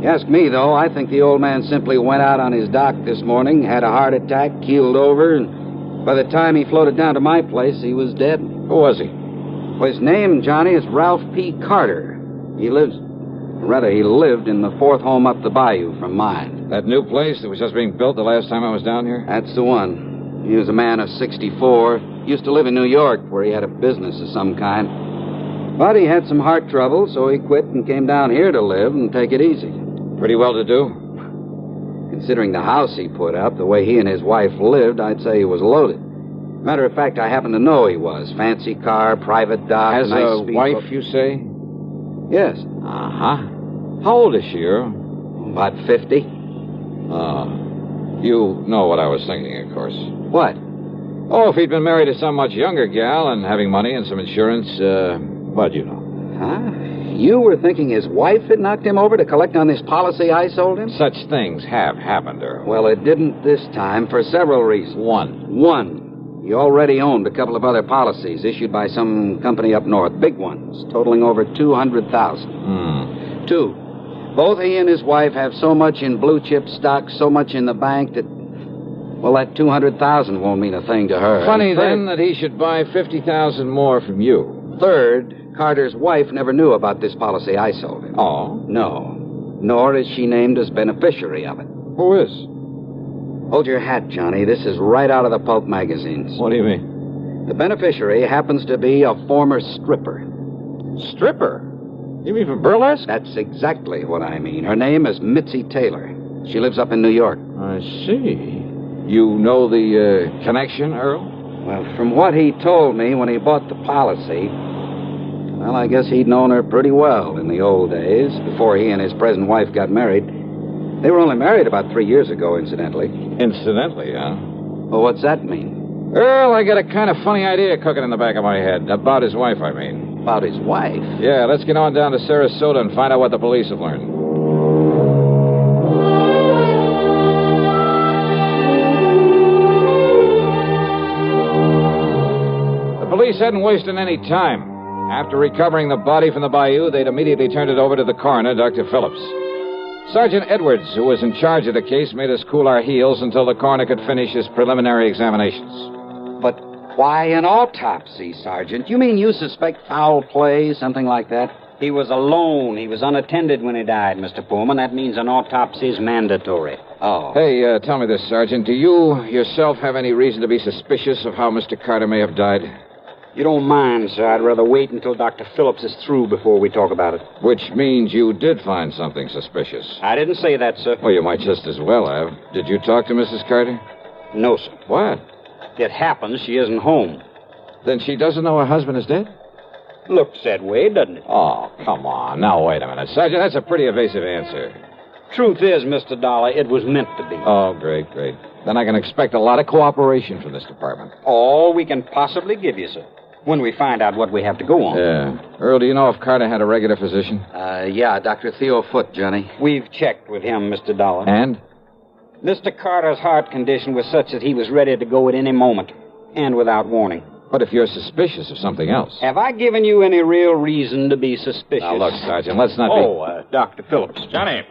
You ask me, though, I think the old man simply went out on his dock this morning, had a heart attack, keeled over, and by the time he floated down to my place, he was dead. Who was he? Well, his name, Johnny, is Ralph P. Carter. He lived in the fourth home up the bayou from mine. That new place that was just being built the last time I was down here? That's the one. He was a man of 64. Used to live in New York, where he had a business of some kind. But he had some heart trouble, so he quit and came down here to live and take it easy. Pretty well to do? Considering the house he put up, the way he and his wife lived, I'd say he was loaded. Matter of fact, I happen to know he was. Fancy car, private dock, Has nice a speedboat. wife, you say? Yes. Uh-huh. How old is she, Earl? About 50. You know what I was thinking, of course. What? Oh, if he'd been married to some much younger gal and having money and some insurance, but you know. Huh? You were thinking his wife had knocked him over to collect on this policy I sold him? Such things have happened, Earl. Well, it didn't this time for several reasons. One. He already owned a couple of other policies issued by some company up north. Big ones, totaling over $200,000. 2. Both he and his wife have so much in blue chip stock, so much in the bank that, well, that $200,000 won't mean a thing to her. Funny, then, that he should buy $50,000 more from you. Third, Carter's wife never knew about this policy I sold him. Oh? No. Nor is she named as beneficiary of it. Who is? Hold your hat, Johnny. This is right out of the pulp magazines. What do you mean? The beneficiary happens to be a former stripper. Stripper? You mean from Burlesque? That's exactly what I mean. Her name is Mitzi Taylor. She lives up in New York. I see. You know the connection, Earl? Well, from what he told me when he bought the policy, well, I guess he'd known her pretty well in the old days, before he and his present wife got married. They were only married about 3 years ago, incidentally. Incidentally, huh? Well, what's that mean? Earl, I got a kind of funny idea cooking in the back of my head. About his wife, I mean. About his wife? Yeah, let's get on down to Sarasota and find out what the police have learned. The police hadn't wasted any time. After recovering the body from the Bayou, they'd immediately turned it over to the coroner, Dr. Phillips. Sergeant Edwards, who was in charge of the case, made us cool our heels until the coroner could finish his preliminary examinations. But why an autopsy, Sergeant? You mean you suspect foul play, something like that? He was alone. He was unattended when he died, Mr. Pullman. That means an autopsy is mandatory. Oh. Hey, tell me this, Sergeant. Do you yourself have any reason to be suspicious of how Mr. Carter may have died? You don't mind, sir. I'd rather wait until Dr. Phillips is through before we talk about it. Which means you did find something suspicious. I didn't say that, sir. Well, you might just as well have. Did you talk to Mrs. Carter? No, sir. What? It happens she isn't home. Then she doesn't know her husband is dead? Looks that way, doesn't it? Oh, come on. Now, wait a minute. Sergeant, that's a pretty evasive answer. Truth is, Mr. Dollar, it was meant to be. Oh, great, great. Then I can expect a lot of cooperation from this department. All we can possibly give you, sir. When we find out what we have to go on. Yeah. Earl, do you know if Carter had a regular physician? Yeah, Dr. Theo Foote, Johnny. We've checked with him, Mr. Dollar. And? Mr. Carter's heart condition was such that he was ready to go at any moment, and without warning. What if you're suspicious of something else? Have I given you any real reason to be suspicious? Now, look, Sergeant, let's not be... Dr. Phillips. Johnny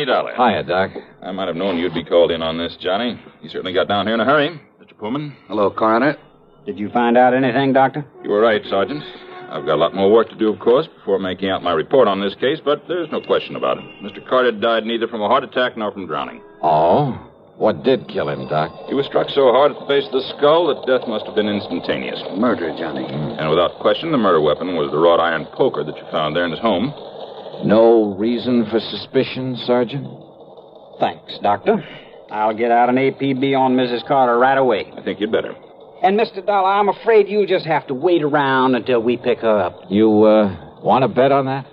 Dollar. Hiya, Doc. I might have known you'd be called in on this, Johnny. You certainly got down here in a hurry. Mr. Pullman. Hello, Coroner. Did you find out anything, Doctor? You were right, Sergeant. I've got a lot more work to do, of course, before making out my report on this case, but there's no question about it. Mr. Carter died neither from a heart attack nor from drowning. Oh? What did kill him, Doc? He was struck so hard at the base of the skull that death must have been instantaneous. Murder, Johnny. And without question, the murder weapon was the wrought iron poker that you found there in his home. No reason for suspicion, Sergeant? Thanks, Doctor. I'll get out an APB on Mrs. Carter right away. I think you'd better. And, Mr. Dollar, I'm afraid you'll just have to wait around until we pick her up. You, want to bet on that?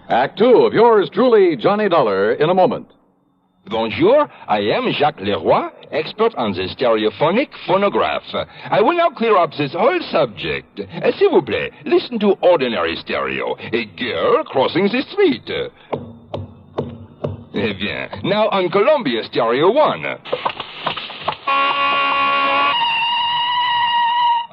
Act two of yours truly, Johnny Dollar, in a moment. Bonjour, I am Jacques Leroy, expert on the stereophonic phonograph. I will now clear up this whole subject. S'il vous plaît, listen to ordinary stereo. A girl crossing the street. Eh bien, now on Columbia Stereo 1.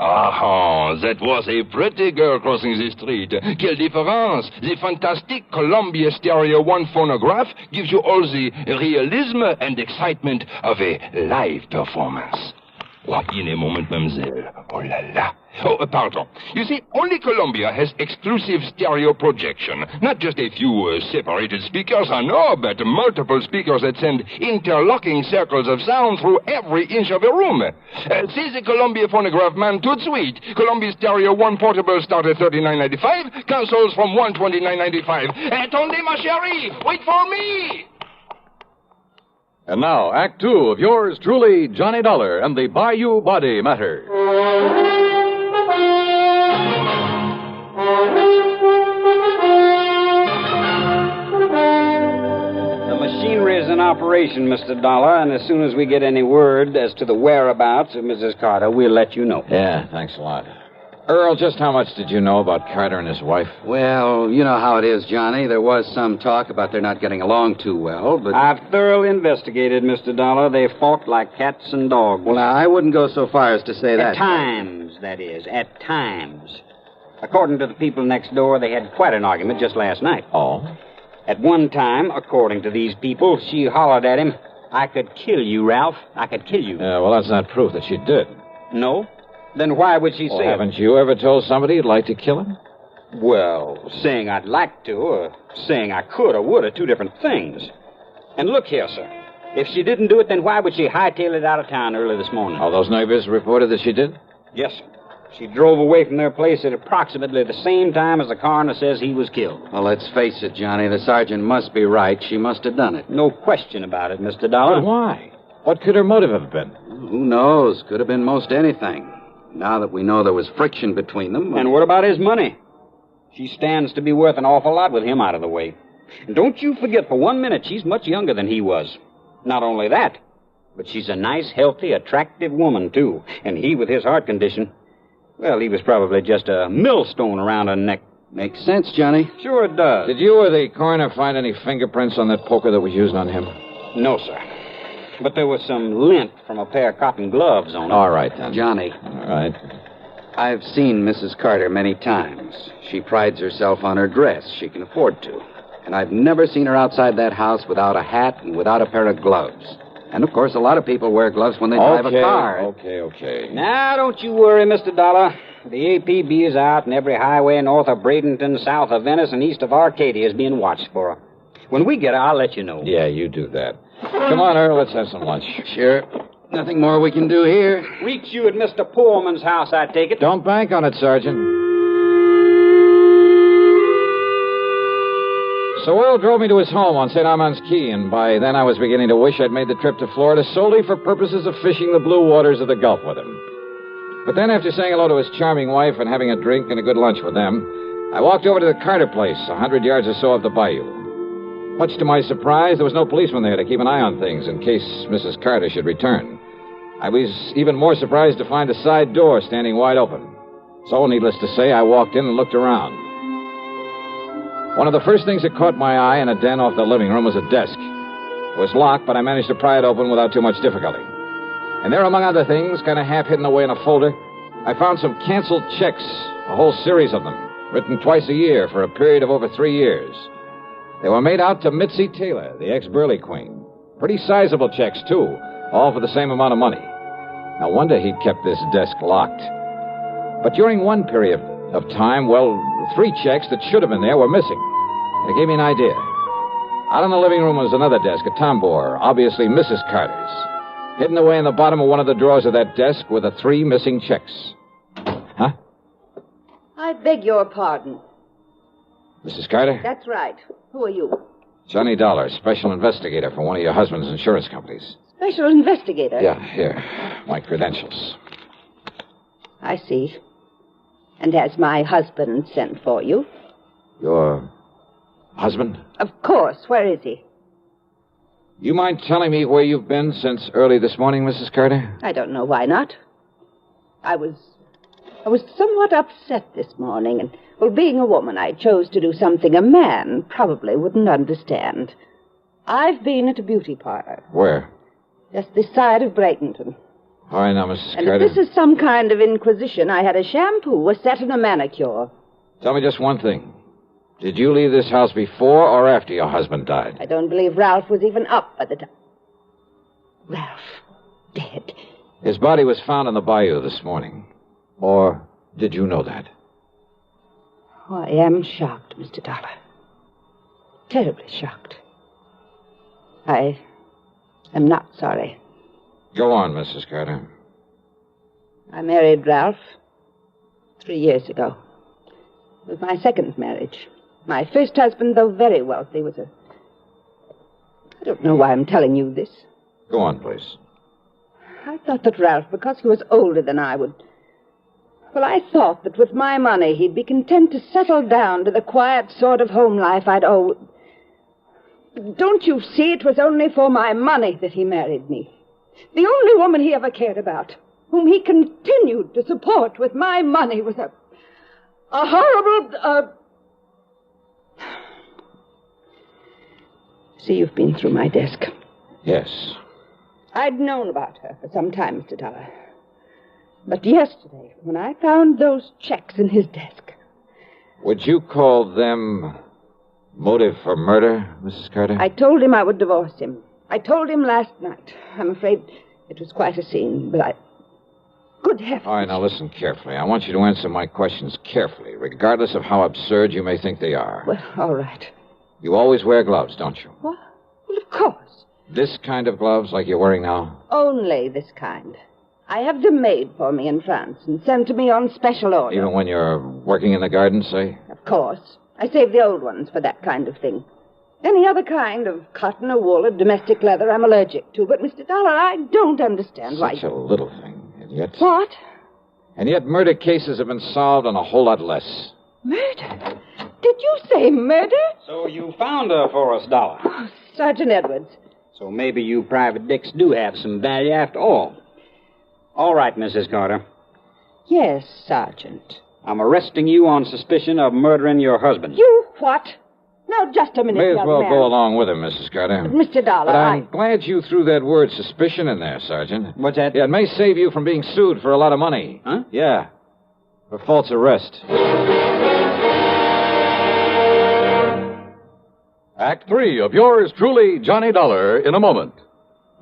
Ah, that was a pretty girl crossing the street. Quelle différence! The fantastic Columbia Stereo 1 phonograph gives you all the realism and excitement of a live performance. Oh, in a moment, mademoiselle. Oh la la. Oh, pardon. You see, only Columbia has exclusive stereo projection. Not just a few separated speakers, I know, but multiple speakers that send interlocking circles of sound through every inch of a room. See the Columbia phonograph, man, tout de suite. Columbia Stereo 1 portable start at $39.95. Consoles from $129.95. Attendez, ma chérie! Wait for me! And now, Act two of yours truly, Johnny Dollar and the Bayou Body Matter. The machinery is in operation, Mr. Dollar, and as soon as we get any word as to the whereabouts of Mrs. Carter, we'll let you know. Yeah, thanks a lot. Earl, just how much did you know about Carter and his wife? Well, you know how it is, Johnny. There was some talk about their not getting along too well, but... I've thoroughly investigated, Mr. Dollar. They fought like cats and dogs. Well, now, I wouldn't go so far as to say that. At times, that is. At times. According to the people next door, they had quite an argument just last night. Oh? At one time, according to these people, she hollered at him, "I could kill you, Ralph. I could kill you." Yeah, well, that's not proof that she did. No? Then why would she say it? Haven't you ever told somebody you'd like to kill him? Well, saying I'd like to, or saying I could or would are two different things. And look here, sir. If she didn't do it, then why would she hightail it out of town early this morning? Oh, those neighbors reported that she did? Yes, sir. She drove away from their place at approximately the same time as the coroner says he was killed. Well, let's face it, Johnny. The sergeant must be right. She must have done it. No question about it, Mr. Dollar. But why? What could her motive have been? Who knows? Could have been most anything. Now that we know there was friction between them... And what about his money? She stands to be worth an awful lot with him out of the way. And don't you forget for 1 minute she's much younger than he was. Not only that, but she's a nice, healthy, attractive woman, too. And he, with his heart condition, well, he was probably just a millstone around her neck. Makes sense, Johnny. Sure it does. Did you or the coroner find any fingerprints on that poker that was used on him? No, sir. But there was some lint from a pair of cotton gloves on it. All right, then. Johnny. All right. I've seen Mrs. Carter many times. She prides herself on her dress. She can afford to. And I've never seen her outside that house without a hat and without a pair of gloves. And, of course, a lot of people wear gloves when they drive a car. Okay. Now, don't you worry, Mr. Dollar. The APB is out, and every highway north of Bradenton, south of Venice, and east of Arcadia is being watched for her. When we get her, I'll let you know. Yeah, you do that. Come on, Earl, let's have some lunch. Sure. Nothing more we can do here. Reach you at Mr. Pullman's house, I take it. Don't bank on it, Sergeant. So Earl drove me to his home on St. Armand's Key, and by then I was beginning to wish I'd made the trip to Florida solely for purposes of fishing the blue waters of the Gulf with him. But then, after saying hello to his charming wife and having a drink and a good lunch with them, I walked over to the Carter place, 100 yards or so up the bayou. Much to my surprise, there was no policeman there to keep an eye on things in case Mrs. Carter should return. I was even more surprised to find the side door standing wide open. So, needless to say, I walked in and looked around. One of the first things that caught my eye in a den off the living room was a desk. It was locked, but I managed to pry it open without too much difficulty. And there, among other things, kind of half hidden away in a folder, I found some canceled checks, a whole series of them, written twice a year for a period of over 3 years. They were made out to Mitzi Taylor, the ex-Burley Queen. Pretty sizable checks, too, all for the same amount of money. No wonder he'd kept this desk locked. But during one period of time, well, 3 checks that should have been there were missing. It gave me an idea. Out in the living room was another desk, a tambour, obviously Mrs. Carter's. Hidden away in the bottom of one of the drawers of that desk were the 3 missing checks. Huh? I beg your pardon. Mrs. Carter? That's right. Who are you? Johnny Dollar, special investigator for one of your husband's insurance companies. Special investigator? Yeah, here. My credentials. I see. And has my husband sent for you? Your husband? Of course. Where is he? You mind telling me where you've been since early this morning, Mrs. Carter? I don't know why not. I was somewhat upset this morning, and, well, being a woman, I chose to do something a man probably wouldn't understand. I've been at a beauty parlor. Where? Just this side of Bradenton. All right, now, Mrs. And Carter. if this is some kind of inquisition, I had a shampoo, a set, and a manicure. Tell me just one thing. Did you leave this house before or after your husband died? I don't believe Ralph was even up by the time. Ralph, dead. His body was found in the bayou this morning. Or did you know that? Oh, I am shocked, Mr. Dollar. Terribly shocked. I am not sorry. Go on, Mrs. Carter. I married Ralph 3 years ago. It was my second marriage. My first husband, though very wealthy, was a... I don't know why I'm telling you this. Go on, please. I thought that Ralph, because he was older than I, would... Well, I thought that with my money he'd be content to settle down to the quiet sort of home life I'd always... Don't you see, it was only for my money that he married me. The only woman he ever cared about, whom he continued to support with my money, was a horrible... See, you've been through my desk. Yes. I'd known about her for some time, Mr. Dollar. But yesterday, when I found those checks in his desk... Would you call them motive for murder, Mrs. Carter? I told him I would divorce him. I told him last night. I'm afraid it was quite a scene, but I... Good heavens. All right, now listen carefully. I want you to answer my questions carefully, regardless of how absurd you may think they are. Well, all right. You always wear gloves, don't you? What? Well, of course. This kind of gloves, like you're wearing now? Only this kind. I have them made for me in France and sent to me on special order. Even when you're working in the garden, say? Of course. I save the old ones for that kind of thing. Any other kind of cotton or wool or domestic leather I'm allergic to. But, Mr. Dollar, I don't understand why... Such a little thing, and yet... What? And yet murder cases have been solved on a whole lot less. Murder? Did you say murder? So you found her for us, Dollar. Oh, Sergeant Edwards. So maybe you private dicks do have some value after all. All right, Mrs. Carter. Yes, Sergeant. I'm arresting you on suspicion of murdering your husband. You what? Now, just a minute, May as young well man. go along with him, Mrs. Carter. But, Mr. Dollar, But I'm glad you threw that word suspicion in there, Sergeant. What's that? Yeah, it may save you from being sued for a lot of money. Huh? Yeah. For false arrest. Act 3 of yours truly, Johnny Dollar, in a moment.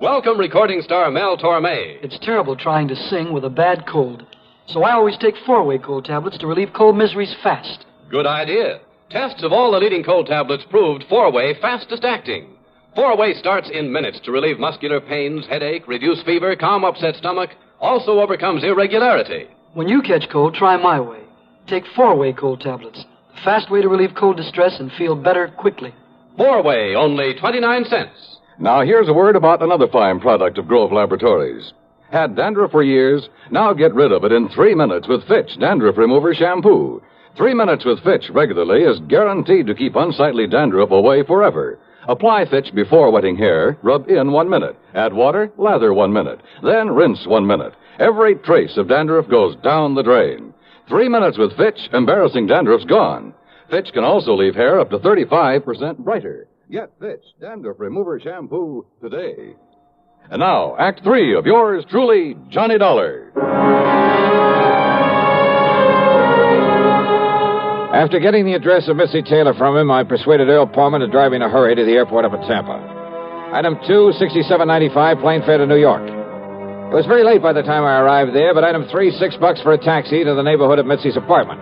Welcome, recording star Mel Torme. It's terrible trying to sing with a bad cold. So I always take 4-way cold tablets to relieve cold miseries fast. Good idea. Tests of all the leading cold tablets proved 4-way fastest acting. 4-way starts in minutes to relieve muscular pains, headache, reduce fever, calm upset stomach, also overcomes irregularity. When you catch cold, try my way. Take 4-way cold tablets. The fast way to relieve cold distress and feel better quickly. 4-way, only 29 cents. Now here's a word about another fine product of Grove Laboratories. Had dandruff for years? Now get rid of it in 3 minutes with Fitch Dandruff Remover Shampoo. 3 minutes with Fitch regularly is guaranteed to keep unsightly dandruff away forever. Apply Fitch before wetting hair, rub in 1 minute. Add water, lather 1 minute. Then rinse 1 minute. Every trace of dandruff goes down the drain. 3 minutes with Fitch, embarrassing dandruff's gone. Fitch can also leave hair up to 35% brighter. Get Fitch Dandruff Remover Shampoo today. And now, Act 3 of yours truly, Johnny Dollar. After getting the address of Missy Taylor from him, I persuaded Earl Palmer to drive me in a hurry to the airport up at Tampa. Item 2, 6795, plane fare to New York. It was very late by the time I arrived there, but item 3, $6 for a taxi to the neighborhood of Mitzi's apartment.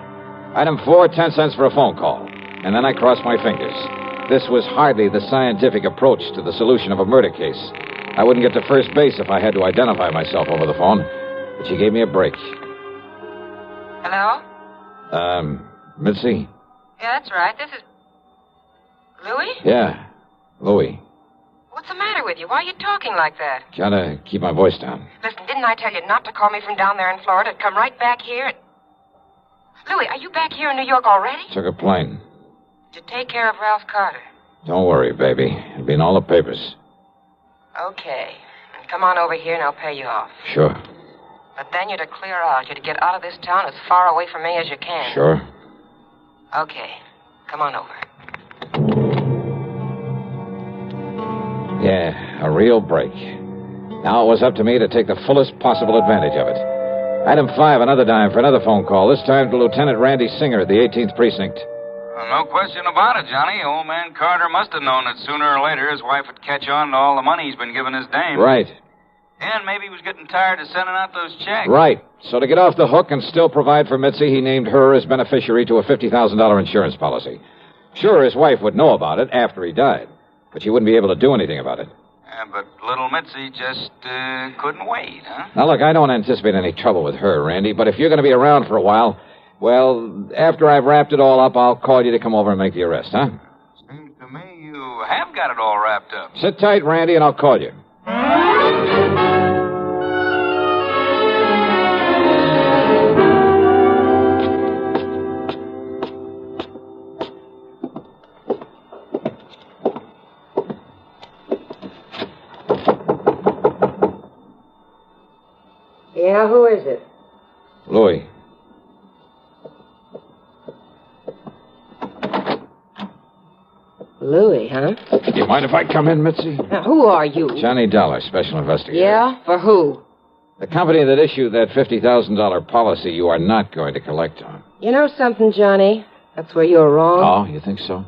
Item 4, 10 cents for a phone call. And then I crossed my fingers. This was hardly the scientific approach to the solution of a murder case. I wouldn't get to first base if I had to identify myself over the phone. But she gave me a break. Hello? Mitzi? Yeah, that's right. This is... Louis? Yeah, Louis. What's the matter with you? Why are you talking like that? Gotta keep my voice down. Listen, didn't I tell you not to call me from down there in Florida? Come right back here. Louis, are you back here in New York already? Took a plane. Did you take care of Ralph Carter? Don't worry, baby. It'll be in all the papers. Okay. And come on over here and I'll pay you off. Sure. But then you're to clear out. You're to get out of this town as far away from me as you can. Sure. Okay. Come on over. Yeah, a real break. Now it was up to me to take the fullest possible advantage of it. Item 5, another dime for another phone call, this time to Lieutenant Randy Singer at the 18th Precinct. No question about it, Johnny. Old man Carter must have known that sooner or later his wife would catch on to all the money he's been giving his dame. Right. And maybe he was getting tired of sending out those checks. Right. So to get off the hook and still provide for Mitzi, he named her as beneficiary to a $50,000 insurance policy. Sure, his wife would know about it after he died, but she wouldn't be able to do anything about it. Yeah, but little Mitzi just couldn't wait, huh? Now, look, I don't anticipate any trouble with her, Randy, but if you're going to be around for a while, well, after I've wrapped it all up, I'll call you to come over and make the arrest, huh? Seems to me you have got it all wrapped up. Sit tight, Randy, and I'll call you. Yeah, who is it? Louis. Louis, huh? Do you mind if I come in, Mitzi? Now, who are you? Johnny Dollar, special investigator. Yeah? For who? The company that issued that $50,000 policy you are not going to collect on. You know something, Johnny? That's where you're wrong. Oh, you think so?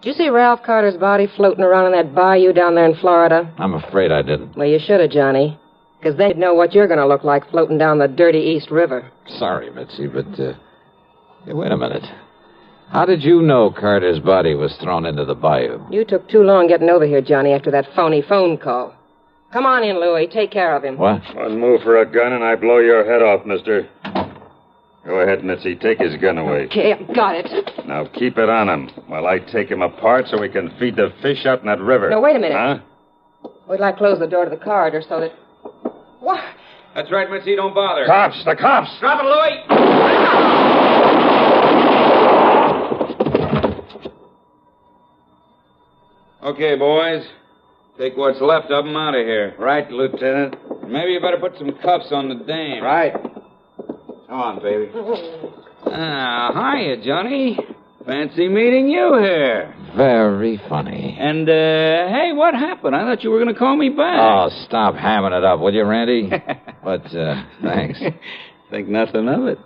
Did you see Ralph Carter's body floating around in that bayou down there in Florida? I'm afraid I didn't. Well, you should have, Johnny. Because they'd know what you're going to look like floating down the dirty East River. Sorry, Mitzi, but, hey, wait a minute. How did you know Carter's body was thrown into the bayou? You took too long getting over here, Johnny, after that phony phone call. Come on in, Louie. Take care of him. What? One move for a gun and I blow your head off, mister. Go ahead, Mitzi. Take his gun away. Okay, I've got it. Now keep it on him while I take him apart so we can feed the fish out in that river. No, wait a minute. Huh? We'd like to close the door to the corridor so that... What? That's right, Mitzi. Don't bother. Cops! The cops! Drop it, Louie! Okay, boys. Take what's left of them out of here. Right, Lieutenant. Maybe you better put some cuffs on the dame. Right. Come on, baby. Hiya, Johnny. Fancy meeting you here. Very funny. And, hey, what happened? I thought you were going to call me back. Oh, stop hamming it up, will you, Randy? But, thanks. Think nothing of it.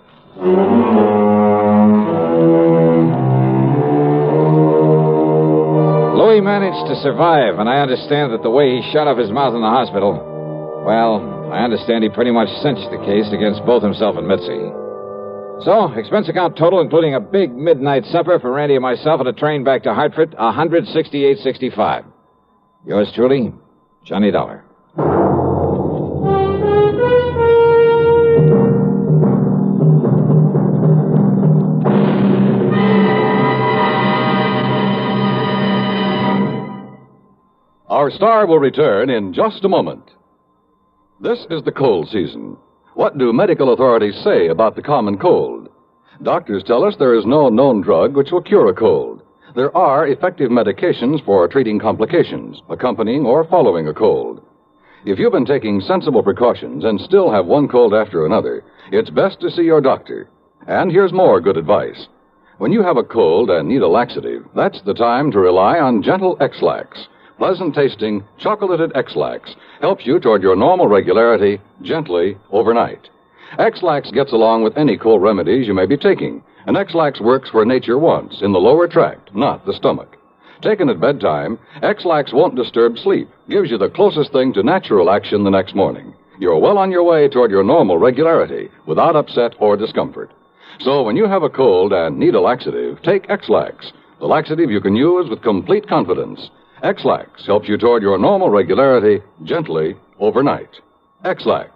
Louis managed to survive, and I understand that the way he shut off his mouth in the hospital, well, I understand he pretty much cinched the case against both himself and Mitzi. So, expense account total, including a big midnight supper for Randy and myself and a train back to Hartford, $168.65. Yours truly, Johnny Dollar. Our star will return in just a moment. This is the cold season. What do medical authorities say about the common cold? Doctors tell us there is no known drug which will cure a cold. There are effective medications for treating complications, accompanying or following a cold. If you've been taking sensible precautions and still have one cold after another, it's best to see your doctor. And here's more good advice. When you have a cold and need a laxative, that's the time to rely on gentle X-Lax. Pleasant-tasting, chocolated X-Lax helps you toward your normal regularity gently overnight. X-Lax gets along with any cold remedies you may be taking, and X-Lax works where nature wants, in the lower tract, not the stomach. Taken at bedtime, X-Lax won't disturb sleep, gives you the closest thing to natural action the next morning. You're well on your way toward your normal regularity, without upset or discomfort. So when you have a cold and need a laxative, take X-Lax, the laxative you can use with complete confidence. X-Lax helps you toward your normal regularity gently overnight. X-Lax.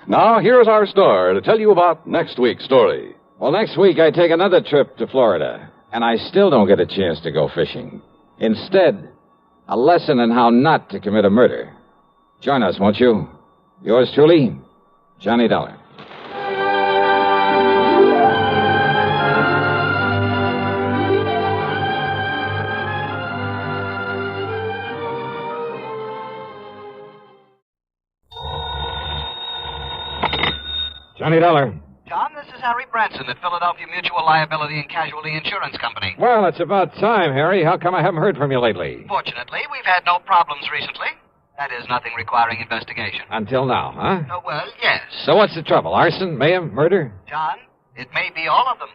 Now, here's our star to tell you about next week's story. Well, next week I take another trip to Florida, and I still don't get a chance to go fishing. Instead, a lesson in how not to commit a murder. Join us, won't you? Yours truly, Johnny Dollar. Johnny Dollar. John, this is Harry Branson at Philadelphia Mutual Liability and Casualty Insurance Company. Well, it's about time, Harry. How come I haven't heard from you lately? Fortunately, we've had no problems recently. That is, nothing requiring investigation. Until now, huh? Oh, well, yes. So what's the trouble? Arson? Mayhem? Murder? John, it may be all of them.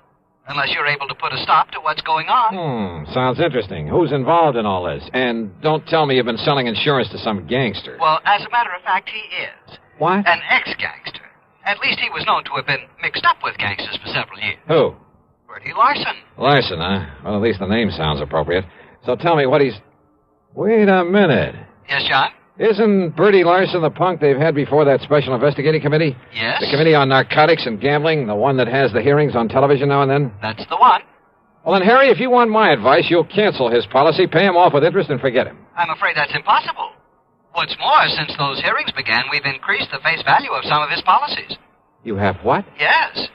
Unless you're able to put a stop to what's going on. Sounds interesting. Who's involved in all this? And don't tell me you've been selling insurance to some gangster. Well, as a matter of fact, he is. What? An ex-gangster. At least he was known to have been mixed up with gangsters for several years. Who? Bertie Larson. Larson, huh? Well, at least the name sounds appropriate. So tell me what he's... Wait a minute. Yes, John? Isn't Bertie Larson the punk they've had before that Special Investigating Committee? Yes. The Committee on Narcotics and Gambling, the one that has the hearings on television now and then? That's the one. Well, then, Harry, if you want my advice, you'll cancel his policy, pay him off with interest, and forget him. I'm afraid that's impossible. What's more, since those hearings began, we've increased the face value of some of his policies. You have what? Yes.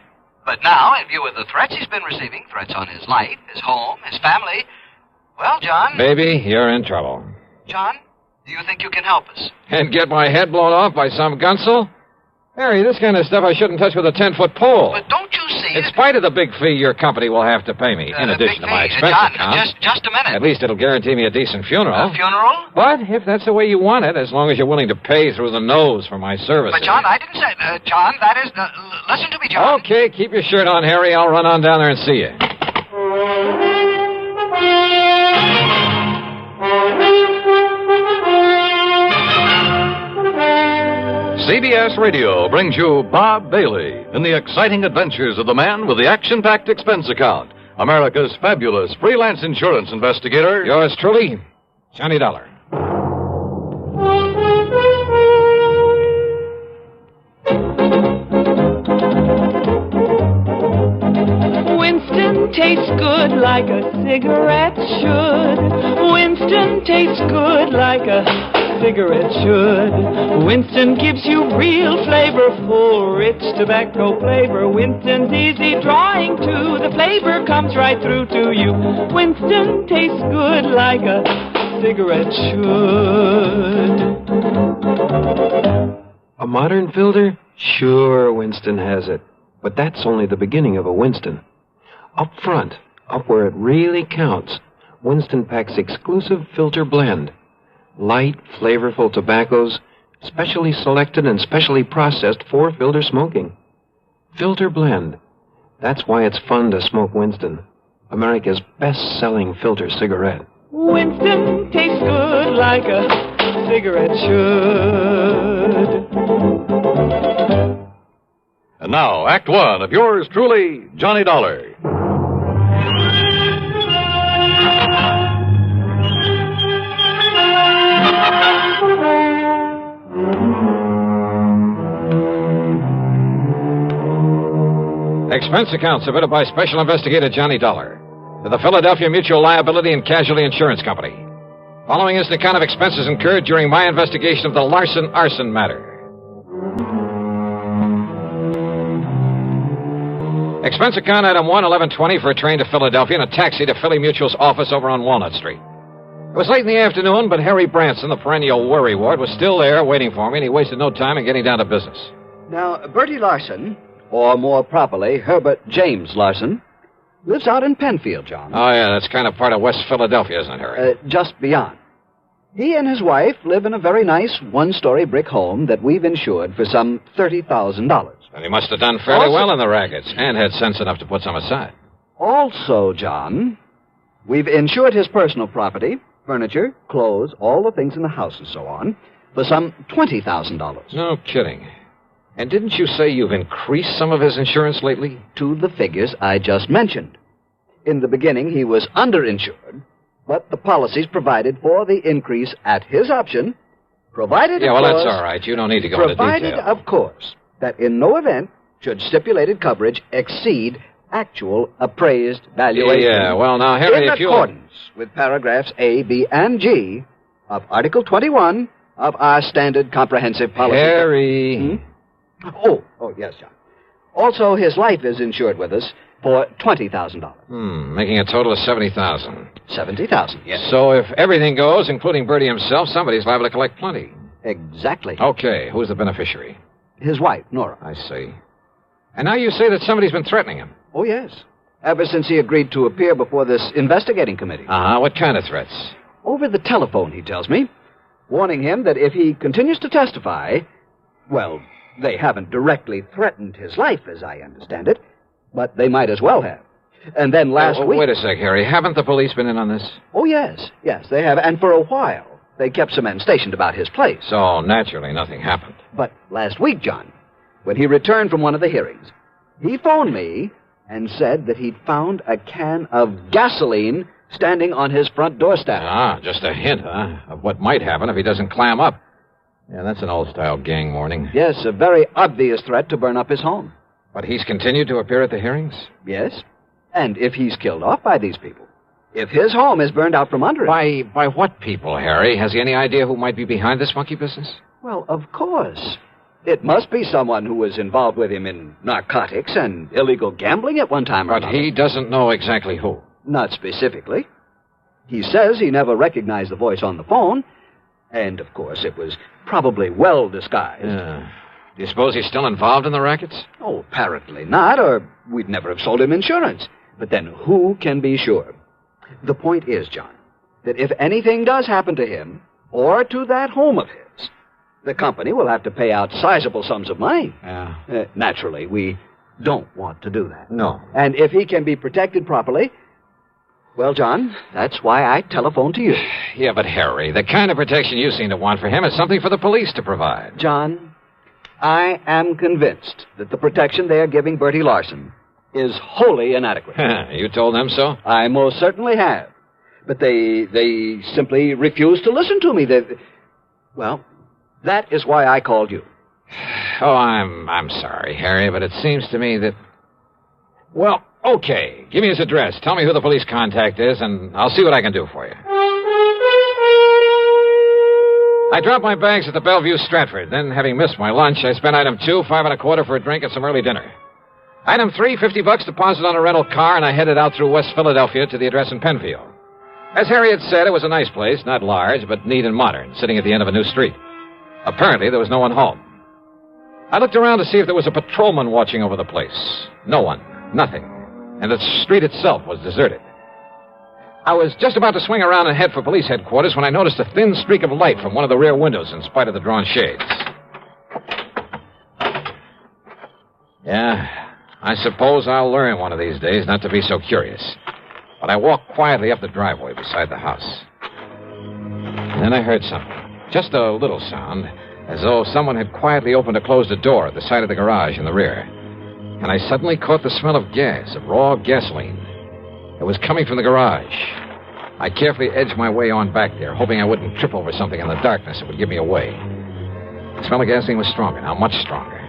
But now, in view of the threats he's been receiving, threats on his life, his home, his family, well, John... Baby, you're in trouble. John, do you think you can help us? And get my head blown off by some gunsel? Harry, this kind of stuff I shouldn't touch with a 10-foot pole. But don't you see... In spite of the big fee your company will have to pay me, in addition to my expense John, account. just a minute. At least it'll guarantee me a decent funeral. A funeral? But if that's the way you want it, as long as you're willing to pay through the nose for my services. But, John, I didn't say... John, that is... listen to me, John. Okay, keep your shirt on, Harry. I'll run on down there and see you. CBS Radio brings you Bob Bailey in the exciting adventures of the man with the action-packed expense account, America's fabulous freelance insurance investigator. Yours truly, Johnny Dollar. good like a cigarette should. Winston tastes good like a cigarette should. Winston gives you real flavor, full, rich tobacco flavor. Winston's easy drawing too. The flavor comes right through to you. Winston tastes good like a cigarette should. A modern filter? Sure, Winston has it. But that's only the beginning of a Winston. Up front, up where it really counts, Winston packs exclusive filter blend. Light, flavorful tobaccos, specially selected and specially processed for filter smoking. Filter blend. That's why it's fun to smoke Winston, America's best-selling filter cigarette. Winston tastes good like a cigarette should. And now, Act One of yours truly, Johnny Dollar. Expense account submitted by Special Investigator Johnny Dollar to the Philadelphia Mutual Liability and Casualty Insurance Company. Following is the account of expenses incurred during my investigation of the Larson arson matter. Expense account item 11120 for a train to Philadelphia and a taxi to Philly Mutual's office over on Walnut Street. It was late in the afternoon, but Harry Branson, the perennial worry ward, was still there waiting for me, and he wasted no time in getting down to business. Now, Bertie Larson, or more properly, Herbert James Larson, lives out in Penfield, John. Oh, yeah, that's kind of part of West Philadelphia, isn't it, Harry? Just beyond. He and his wife live in a very nice one-story brick home that we've insured for some $30,000. And he must have done fairly well in the rackets, and had sense enough to put some aside. Also, John, we've insured his personal property, furniture, clothes, all the things in the house and so on, for some $20,000. No kidding. And didn't you say you've increased some of his insurance lately? To the figures I just mentioned. In the beginning, he was underinsured, but the policies provided for the increase at his option, provided, Yeah, of well, course, that's all right. You don't need to go into provided, detail. of course, that in no event should stipulated coverage exceed actual appraised valuation. Yeah, well, now, Harry, in if you... accordance with paragraphs A, B, and G of Article 21 of our standard comprehensive policy. Harry... Oh, yes, John. Also, his life is insured with us for $20,000. Making a total of $70,000. $70,000, yes. So if everything goes, including Bertie himself, somebody's liable to collect plenty. Exactly. Okay, who's the beneficiary? His wife, Nora. I see. And now you say that somebody's been threatening him. Oh, yes. Ever since he agreed to appear before this investigating committee. Uh-huh. What kind of threats? Over the telephone, he tells me, warning him that if he continues to testify, well, they haven't directly threatened his life, as I understand it, but they might as well have. And then last week... Wait a sec, Harry. Haven't the police been in on this? Oh, yes, they have. And for a while, they kept some men stationed about his place. So, naturally, nothing happened. But last week, John, when he returned from one of the hearings, he phoned me and said that he'd found a can of gasoline standing on his front doorstep. Ah, just a hint, huh, of what might happen if he doesn't clam up. Yeah, that's an old-style gang warning. Yes, a very obvious threat to burn up his home. But he's continued to appear at the hearings? Yes. And if he's killed off by these people, if his home is burned out from under him... By what people, Harry? Has he any idea who might be behind this monkey business? Well, of course. It must be someone who was involved with him in narcotics and illegal gambling at one time or another. But he doesn't know exactly who. Not specifically. He says he never recognized the voice on the phone, and, of course, it was probably well disguised. Do you suppose he's still involved in the rackets? Oh, apparently not, or we'd never have sold him insurance. But then who can be sure? The point is, John, that if anything does happen to him, or to that home of his, the company will have to pay out sizable sums of money. Yeah. Naturally, we don't want to do that. No. And if he can be protected properly, well, John, that's why I telephoned to you. Yeah, but Harry, the kind of protection you seem to want for him is something for the police to provide. John, I am convinced that the protection they are giving Bertie Larson is wholly inadequate. You told them so? I most certainly have. But they simply refuse to listen to me. Well, that is why I called you. Oh, I'm sorry, Harry, but it seems to me that... Well, Okay, give me his address. Tell me who the police contact is, and I'll see what I can do for you. I dropped my bags at the Bellevue Stratford. Then, having missed my lunch, I spent item 2, 5 1/4 for a drink and some early dinner. Item 3, $50 deposit on a rental car, and I headed out through West Philadelphia to the address in Penfield. As Harriet said, it was a nice place, not large, but neat and modern, sitting at the end of a new street. Apparently, there was no one home. I looked around to see if there was a patrolman watching over the place. No one. Nothing. And the street itself was deserted. I was just about to swing around and head for police headquarters when I noticed a thin streak of light from one of the rear windows in spite of the drawn shades. Yeah, I suppose I'll learn one of these days not to be so curious. But I walked quietly up the driveway beside the house. And then I heard something. Just a little sound, as though someone had quietly opened or closed a door at the side of the garage in the rear. And I suddenly caught the smell of gas, of raw gasoline. It was coming from the garage. I carefully edged my way on back there, hoping I wouldn't trip over something in the darkness that would give me away. The smell of gasoline was stronger now, much stronger.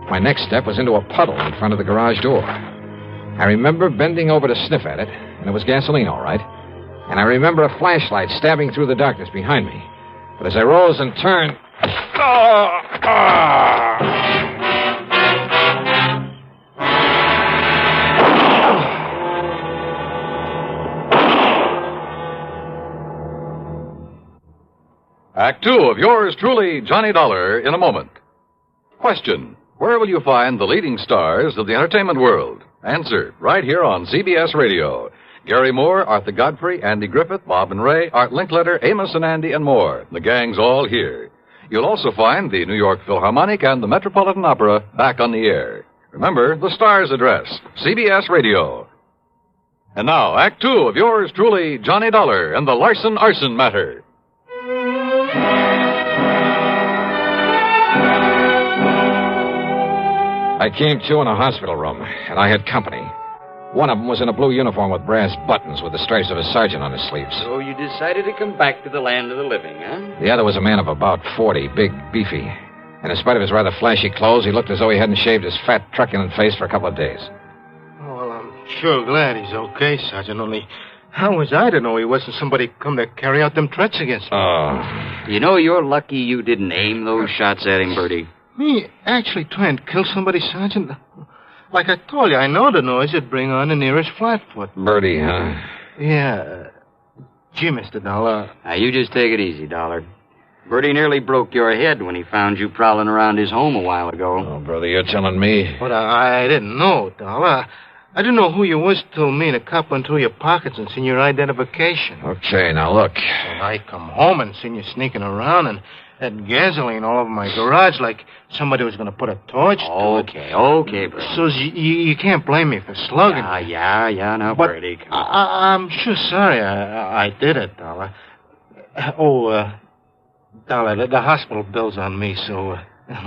My next step was into a puddle in front of the garage door. I remember bending over to sniff at it, and it was gasoline, all right. And I remember a flashlight stabbing through the darkness behind me. But as I rose and turned... Act 2 of yours truly, Johnny Dollar, in a moment. Question: where will you find the leading stars of the entertainment world? Answer, right here on CBS Radio. Gary Moore, Arthur Godfrey, Andy Griffith, Bob and Ray, Art Linkletter, Amos and Andy, and more. The gang's all here. You'll also find the New York Philharmonic and the Metropolitan Opera back on the air. Remember, the star's address, CBS Radio. And now, Act 2 of yours truly, Johnny Dollar, and the Larson Arson matter. I came to in a hospital room, and I had company. One of them was in a blue uniform with brass buttons with the stripes of a sergeant on his sleeves. So you decided to come back to the land of the living, huh? The other was a man of about 40, big, beefy. And in spite of his rather flashy clothes, he looked as though he hadn't shaved his fat, truculent face for a couple of days. Oh, well, I'm sure glad he's okay, Sergeant, only how was I to know he wasn't somebody come to carry out them threats against me? Oh. You know, you're lucky you didn't aim those shots at him, Bertie. Me actually try and kill somebody, Sergeant? Like I told you, I know the noise would bring on the nearest flatfoot. Bertie, huh? Yeah. Gee, Mr. Dollar. Now, you just take it easy, Dollar. Bertie nearly broke your head when he found you prowling around his home a while ago. Oh, brother, you're telling me. But I didn't know, Dollar. I didn't know who you was till me and a cop went through your pockets and seen your identification. Okay, now look. And I come home and seen you sneaking around and had gasoline all over my garage like somebody was going to put a torch to it. Okay, Bertie. So you can't blame me for slugging. Yeah, now, but Bertie. I'm sure sorry I did it, Dollar. Dollar, the hospital bill's on me, so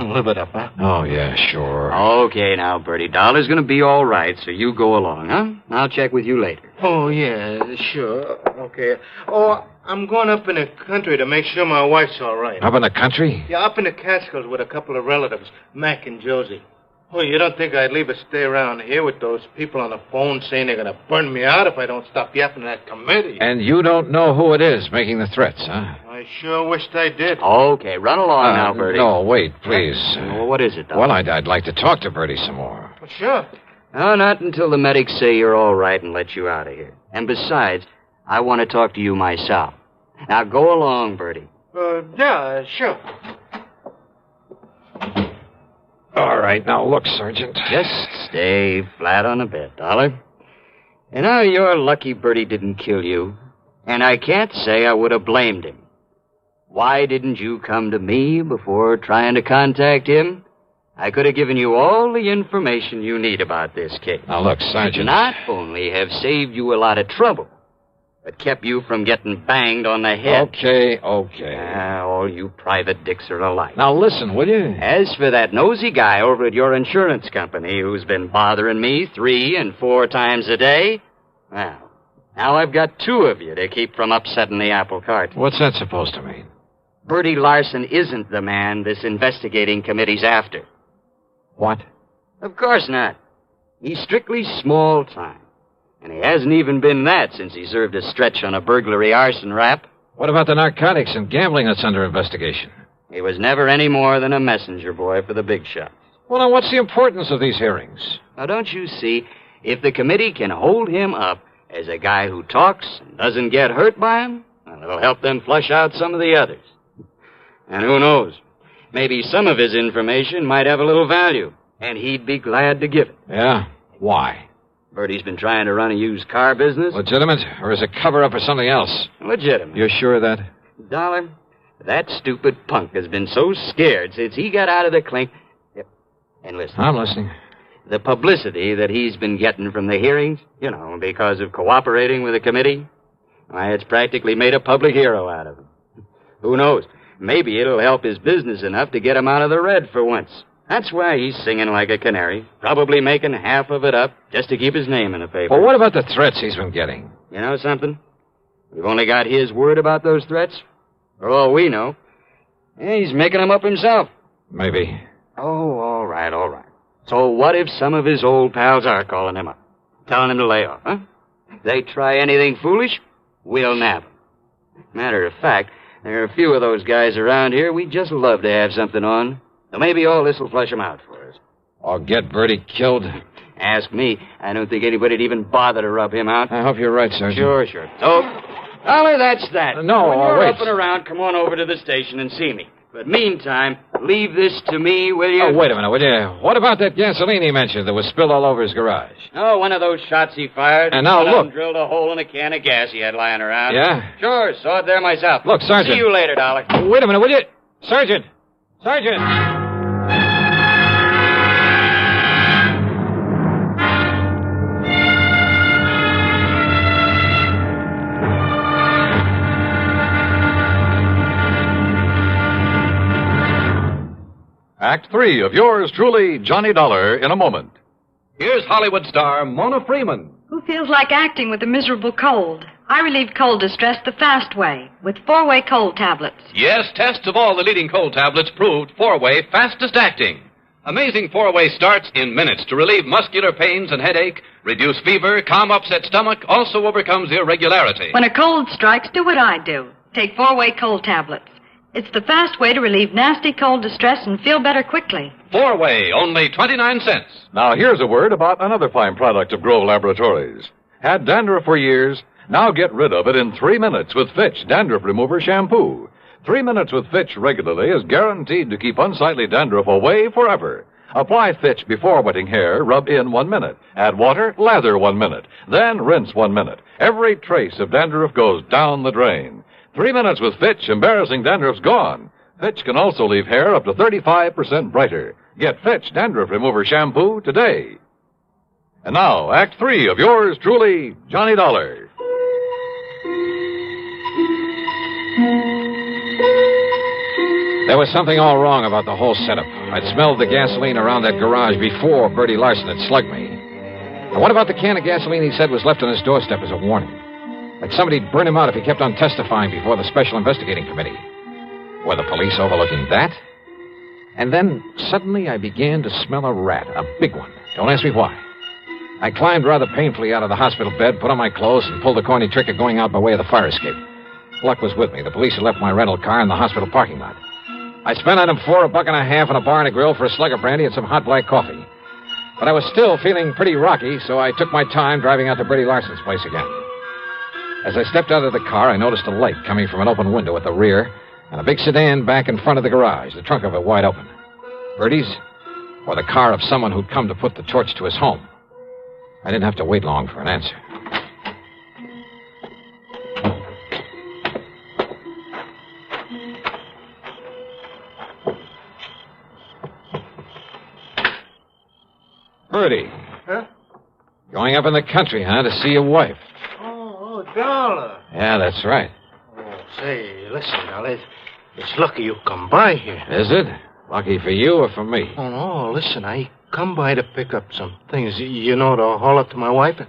live it up, huh? Oh, yeah, sure. Okay, now, Bertie. Dollar's going to be all right, so you go along, huh? I'll check with you later. Oh, yeah, sure. Okay. Oh, I'm going up in the country to make sure my wife's all right. Up in the country? Yeah, up in the Catskills with a couple of relatives, Mac and Josie. Oh, you don't think I'd leave her stay around here with those people on the phone saying they're going to burn me out if I don't stop yapping at that committee? And you don't know who it is making the threats, huh? I sure wished I did. Okay, run along now, Bertie. No, wait, please. Well, what is it, Dollar? Well, I'd like to talk to Bertie some more. Well, sure. No, not until the medics say you're all right and let you out of here. And besides, I want to talk to you myself. Now, go along, Bertie. Yeah, sure. All right, now look, Sergeant. Just stay flat on the bed, Dollar. And now you're lucky Bertie didn't kill you. And I can't say I would have blamed him. Why didn't you come to me before trying to contact him? I could have given you all the information you need about this case. Now look, Sergeant. Not only have saved you a lot of trouble, but kept you from getting banged on the head. Okay. All you private dicks are alike. Now listen, will you? As for that nosy guy over at your insurance company who's been bothering me 3 and 4 times a day, well, now I've got 2 of you to keep from upsetting the apple cart. What's that supposed to mean? Bertie Larson isn't the man this investigating committee's after. What? Of course not. He's strictly small time. And he hasn't even been that since he served a stretch on a burglary arson rap. What about the narcotics and gambling that's under investigation? He was never any more than a messenger boy for the big shots. Well, then what's the importance of these hearings? Now, don't you see, if the committee can hold him up as a guy who talks and doesn't get hurt by him, well, it'll help them flush out some of the others. And who knows, maybe some of his information might have a little value, and he'd be glad to give it. Yeah? Why? Bertie's been trying to run a used car business. Legitimate, or is it cover-up for something else? Legitimate. You're sure of that? Dollar, that stupid punk has been so scared since he got out of the clink. Yep. And listen. I'm listening. The publicity that he's been getting from the hearings, because of cooperating with the committee, why, it's practically made a public hero out of him. Who knows? Maybe it'll help his business enough to get him out of the red for once. That's why he's singing like a canary, probably making half of it up just to keep his name in the paper. Well, what about the threats he's been getting? You know something? We've only got his word about those threats. For all we know, he's making them up himself. Maybe. Oh, all right. So what if some of his old pals are calling him up, telling him to lay off, huh? If they try anything foolish, we'll nab them. Matter of fact, there are a few of those guys around here we'd just love to have something on. So maybe all this will flush him out for us. Or get Bertie killed? Ask me. I don't think anybody'd even bother to rub him out. I hope you're right, Sergeant. Sure. So, Dollar, that's that. No, when you're wait. up and around, come on over to the station and see me. But meantime, leave this to me, will you? Oh, wait a minute, will you? What about that gasoline he mentioned that was spilled all over his garage? Oh, one of those shots he fired. And now, One of look. them drilled a hole in a can of gas he had lying around. Yeah? Sure, saw it there myself. Look, Sergeant. See you later, Dollar. Wait a minute, will you? Sergeant! Act 3 of yours truly, Johnny Dollar, in a moment. Here's Hollywood star Mona Freeman. Who feels like acting with a miserable cold? I relieve cold distress the fast way with 4-way cold tablets. Yes, tests of all the leading cold tablets proved 4-way fastest acting. Amazing 4-way starts in minutes to relieve muscular pains and headache, reduce fever, calm upset stomach, also overcomes irregularity. When a cold strikes, do what I do. Take 4-way cold tablets. It's the fast way to relieve nasty cold distress and feel better quickly. 4-way, only 29 cents. Now, here's a word about another fine product of Grove Laboratories. Had dandruff for years? Now get rid of it in 3 minutes with Fitch Dandruff Remover Shampoo. 3 minutes with Fitch regularly is guaranteed to keep unsightly dandruff away forever. Apply Fitch before wetting hair, rub in 1 minute. Add water, lather 1 minute. Then rinse 1 minute. Every trace of dandruff goes down the drain. 3 minutes with Fitch, embarrassing dandruff's gone. Fitch can also leave hair up to 35% brighter. Get Fitch Dandruff Remover Shampoo today. And now, Act 3 of yours truly, Johnny Dollar. There was something all wrong about the whole setup. I'd smelled the gasoline around that garage before Bertie Larson had slugged me. And what about the can of gasoline he said was left on his doorstep as a warning? Like somebody'd burn him out if he kept on testifying before the Special Investigating Committee. Were the police overlooking that? And then, suddenly, I began to smell a rat, a big one. Don't ask me why. I climbed rather painfully out of the hospital bed, put on my clothes, and pulled the corny trick of going out by way of the fire escape. Luck was with me. The police had left my rental car in the hospital parking lot. I spent on them $4.50 and a bar and a grill for a slug of brandy and some hot black coffee. But I was still feeling pretty rocky, so I took my time driving out to Bertie Larson's place again. As I stepped out of the car, I noticed a light coming from an open window at the rear and a big sedan back in front of the garage, the trunk of it wide open. Bertie's, or the car of someone who'd come to put the torch to his home. I didn't have to wait long for an answer. Bertie. Huh? Going up in the country, huh, to see your wife? Oh, Dollar. Yeah, that's right. Oh, say, listen, Dollar. It's lucky you come by here. Is it? Lucky for you or for me? Oh, no, listen, I come by to pick up some things, to haul up to my wife.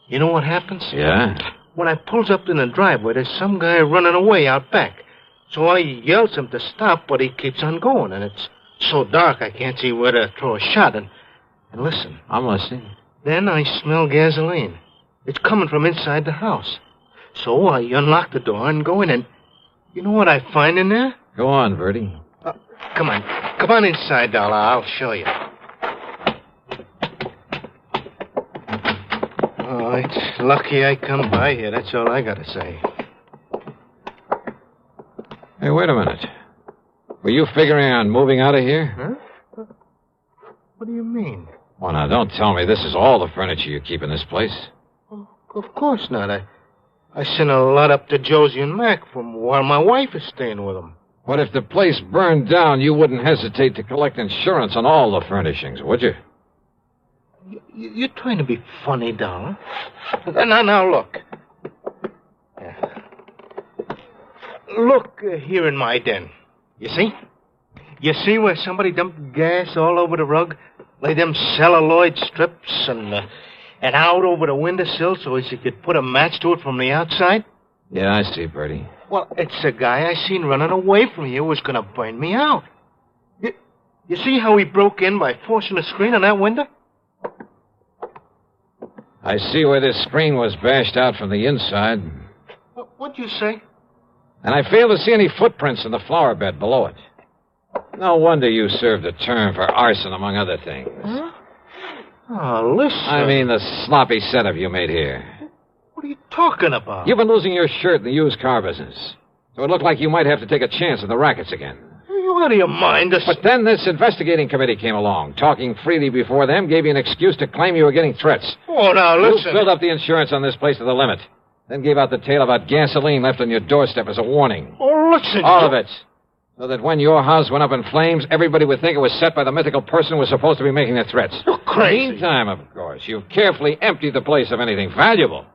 You know what happens? Yeah? When I pulls up in the driveway, there's some guy running away out back. So I yells him to stop, but he keeps on going, and it's so dark I can't see where to throw a shot. And And listen. I'm listening. Then I smell gasoline. It's coming from inside the house. So I unlock the door and go in, and you know what I find in there? Go on, Bertie. Come on. Come on inside, Dollar. I'll show you. Oh, it's lucky I come by here. That's all I gotta say. Hey, wait a minute. Were you figuring on moving out of here? Huh? What do you mean? Well, now, don't tell me this is all the furniture you keep in this place. Of course not. I sent a lot up to Josie and Mac from while my wife is staying with them. What if the place burned down? You wouldn't hesitate to collect insurance on all the furnishings, would you? You're trying to be funny, Dollar. Now, look. Look here in my den. You see? You see where somebody dumped gas all over the rug? Lay them celluloid strips and out over the windowsill so as you could put a match to it from the outside? Yeah, I see, Bertie. Well, it's a guy I seen running away from here who was going to burn me out. You see how he broke in by forcing the screen on that window? I see where this screen was bashed out from the inside. What'd you say? And I fail to see any footprints in the flower bed below it. No wonder you served a term for arson, among other things. Huh? Oh, listen. I mean the sloppy setup you made here. What are you talking about? You've been losing your shirt in the used car business. So it looked like you might have to take a chance at the rackets again. Are you out of your mind? But then this investigating committee came along. Talking freely before them gave you an excuse to claim you were getting threats. Oh, now, listen. You filled up the insurance on this place to the limit. Then gave out the tale about gasoline left on your doorstep as a warning. Oh, listen. All of it. So that when your house went up in flames, everybody would think it was set by the mythical person who was supposed to be making the threats. You're crazy. Meantime, of course, you've carefully emptied the place of anything valuable.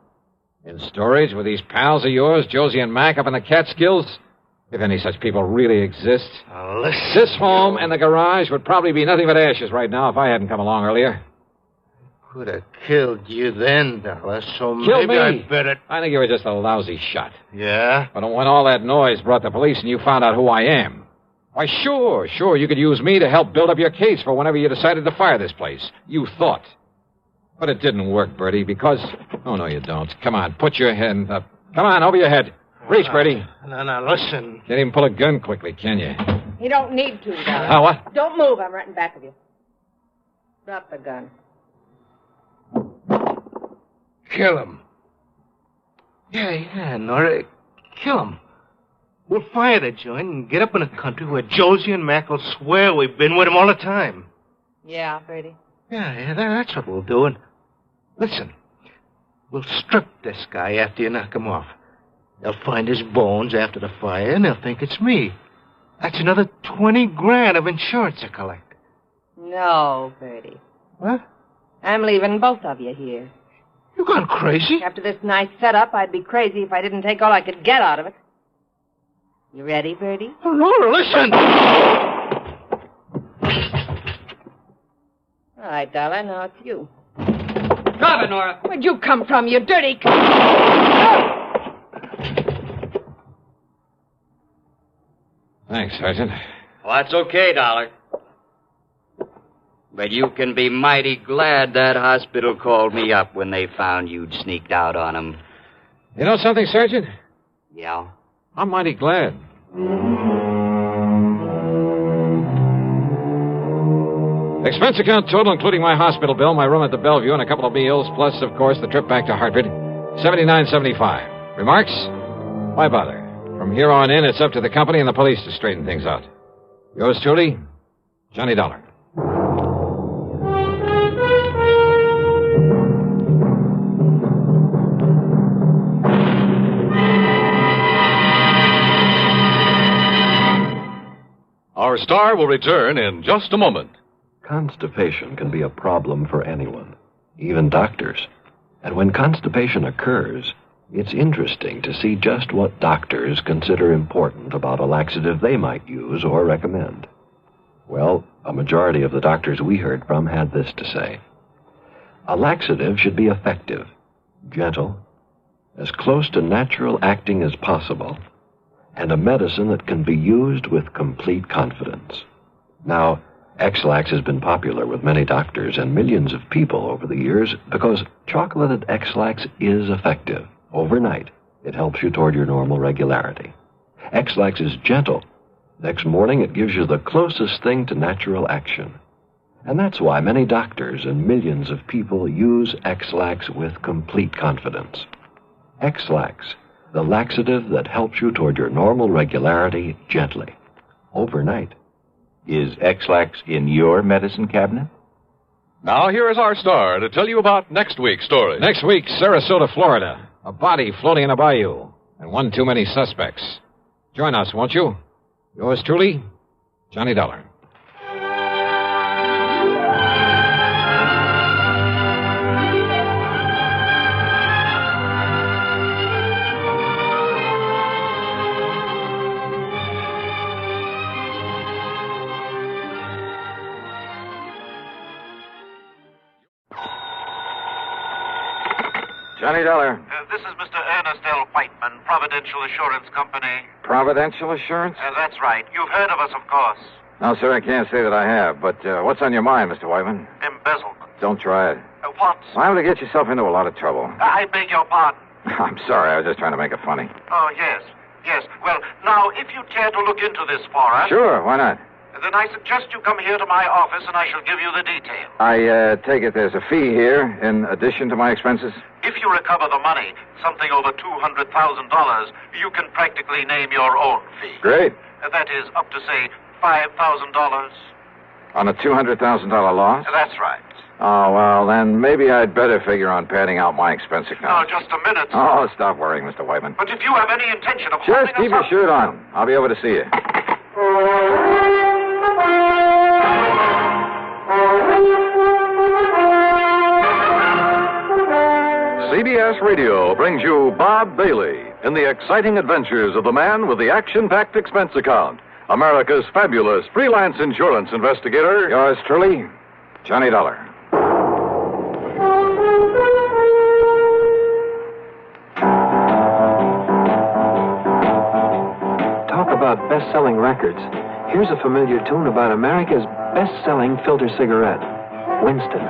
In storage with these pals of yours, Josie and Mac, up in the Catskills, if any such people really exist. Listen. This home and the garage would probably be nothing but ashes right now if I hadn't come along earlier. Could have killed you then, Dollar, so Kill maybe me. I'd better... I think you were just a lousy shot. Yeah? But when all that noise brought the police and you found out who I am, why, sure, you could use me to help build up your case for whenever you decided to fire this place. You thought. But it didn't work, Bertie, because... Oh, no, you don't. Come on, put your hand up. Come on, over your head. Reach, Bertie. No, listen. Can't even pull a gun quickly, can you? You don't need to, Dollar. Oh, what? Don't move. I'm right in back of you. Drop the gun. Kill him. Yeah, Nora. Kill him. We'll fire the joint and get up in a country where Josie and Mac will swear we've been with him all the time. Yeah, Bertie. Yeah, that's what we'll do. And listen, we'll strip this guy after you knock him off. They'll find his bones after the fire, and they'll think it's me. That's another $20,000 of insurance to collect. No, Bertie. What? I'm leaving both of you here. You gone crazy? After this nice setup, I'd be crazy if I didn't take all I could get out of it. You ready, Bertie? Oh, Laura, listen! All right, Dollar, now it's you. Drop it, Nora. Where'd you come from, you dirty... Thanks, Sergeant. Well, that's okay, Dollar. But you can be mighty glad that hospital called me up when they found you'd sneaked out on them. You know something, Sergeant? Yeah? I'm mighty glad. Expense account total, including my hospital bill, my room at the Bellevue, and a couple of meals, plus, of course, the trip back to Hartford, $79.75. Remarks? Why bother? From here on in, it's up to the company and the police to straighten things out. Yours truly, Johnny Dollar. Our star will return in just a moment. Constipation can be a problem for anyone, even doctors. And when constipation occurs, it's interesting to see just what doctors consider important about a laxative they might use or recommend. Well, a majority of the doctors we heard from had this to say. A laxative should be effective, gentle, as close to natural acting as possible, and a medicine that can be used with complete confidence. Now, X-Lax has been popular with many doctors and millions of people over the years because chocolated X-Lax is effective. Overnight, it helps you toward your normal regularity. X-Lax is gentle. Next morning, it gives you the closest thing to natural action. And that's why many doctors and millions of people use X-Lax with complete confidence. X-Lax, the laxative that helps you toward your normal regularity gently. Overnight. Is X-Lax in your medicine cabinet? Now here is our star to tell you about next week's story. Next week, Sarasota, Florida. A body floating in a bayou. And one too many suspects. Join us, won't you? Yours truly, Johnny Dollar. Johnny Dollar. This is Mr. Ernest L. Whiteman, Providential Assurance Company. Providential Assurance? That's right. You've heard of us, of course. No, sir, I can't say that I have. But what's on your mind, Mr. Whiteman? Embezzlement. Don't try it. What? Liable to get yourself into a lot of trouble. I beg your pardon. I'm sorry, I was just trying to make it funny. Oh, yes. Yes. Well, now, if you care to look into this for us... Sure, why not? Then I suggest you come here to my office and I shall give you the details. I take it there's a fee here in addition to my expenses? If you recover the money, something over $200,000, you can practically name your own fee. Great. That is up to, say, $5,000. On a $200,000 loss? That's right. Oh, well, then maybe I'd better figure on padding out my expense account. Now, just a minute. Oh, stop worrying, Mr. Whiteman. But if you have any intention of Just keep your shirt on. I'll be over to see you. CBS Radio brings you Bob Bailey in the exciting adventures of the man with the action-packed expense account, America's fabulous freelance insurance investigator. Yours truly, Johnny Dollar. Talk about best-selling records. Here's a familiar tune about America's best-selling filter cigarette, Winston.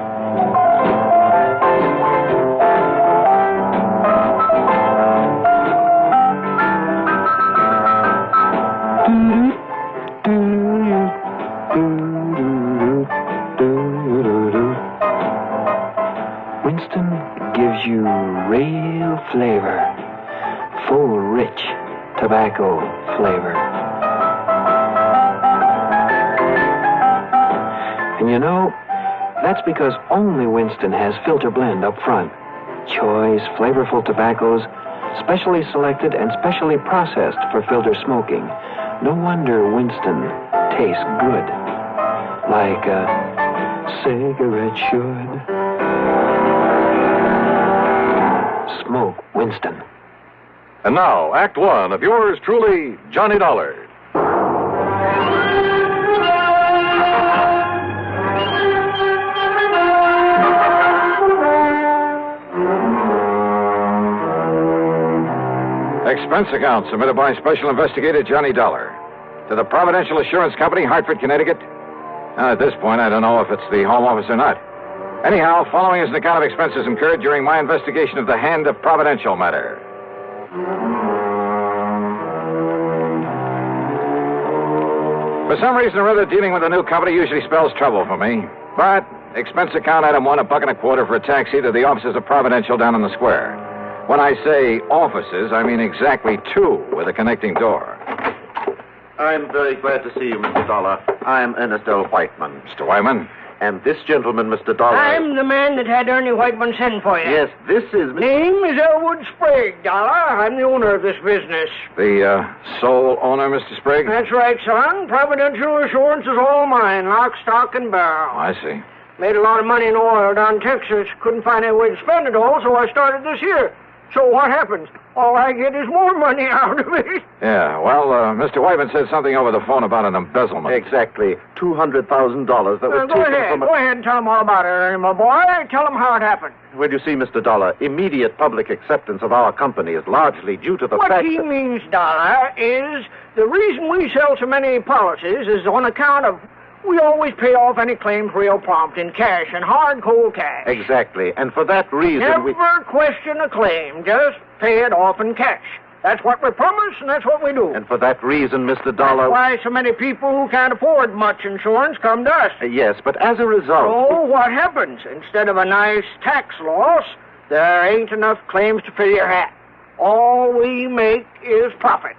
Winston gives you real flavor, full, rich tobacco flavor. And you know, that's because only Winston has filter blend up front. Choice, flavorful tobaccos, specially selected and specially processed for filter smoking. No wonder Winston tastes good, like a cigarette should. Smoke Winston. And now, Act One of yours truly, Johnny Dollar. Expense account submitted by Special Investigator Johnny Dollar to the Providential Assurance Company, Hartford, Connecticut. Now, at this point, I don't know if it's the Home Office or not. Anyhow, following is an account of expenses incurred during my investigation of the Hand of Providential matter. For some reason or other, dealing with a new company usually spells trouble for me. But expense account item one, $1.25 for a taxi to the offices of Providential down in the square. When I say offices, I mean exactly two with a connecting door. I'm very glad to see you, Mr. Dollar. I'm Ernest L. Whiteman. Mr. Whiteman? And this gentleman, Mr. Dollar... I'm the man that had Ernie Whiteman send for you. Yes, this is... Name is Elwood Sprague, Dollar. I'm the owner of this business. The sole owner, Mr. Sprague? That's right, son. Providential Assurance is all mine, lock, stock, and barrel. I see. Made a lot of money in oil down in Texas. Couldn't find any way to spend it all, so I started this here. So what happens? All I get is more money out of it. Yeah, well, Mr. Whiteman said something over the phone about an embezzlement. Exactly. $200,000 that was Go ahead and tell them all about it, Ernie, my boy. Tell them how it happened. Well, you see, Mr. Dollar, immediate public acceptance of our company is largely due to the fact What he means, Dollar, is the reason we sell so many policies is on account of, We always pay off any claims real prompt in cash and hard, cold cash. Exactly. And for that reason, Never question a claim. Just pay it off in cash. That's what we promise, and that's what we do. And for that reason, Mr. Dollar... That's why so many people who can't afford much insurance come to us. Yes, but as a result... So what happens? Instead of a nice tax loss, there ain't enough claims to fill your hat. All we make is profit.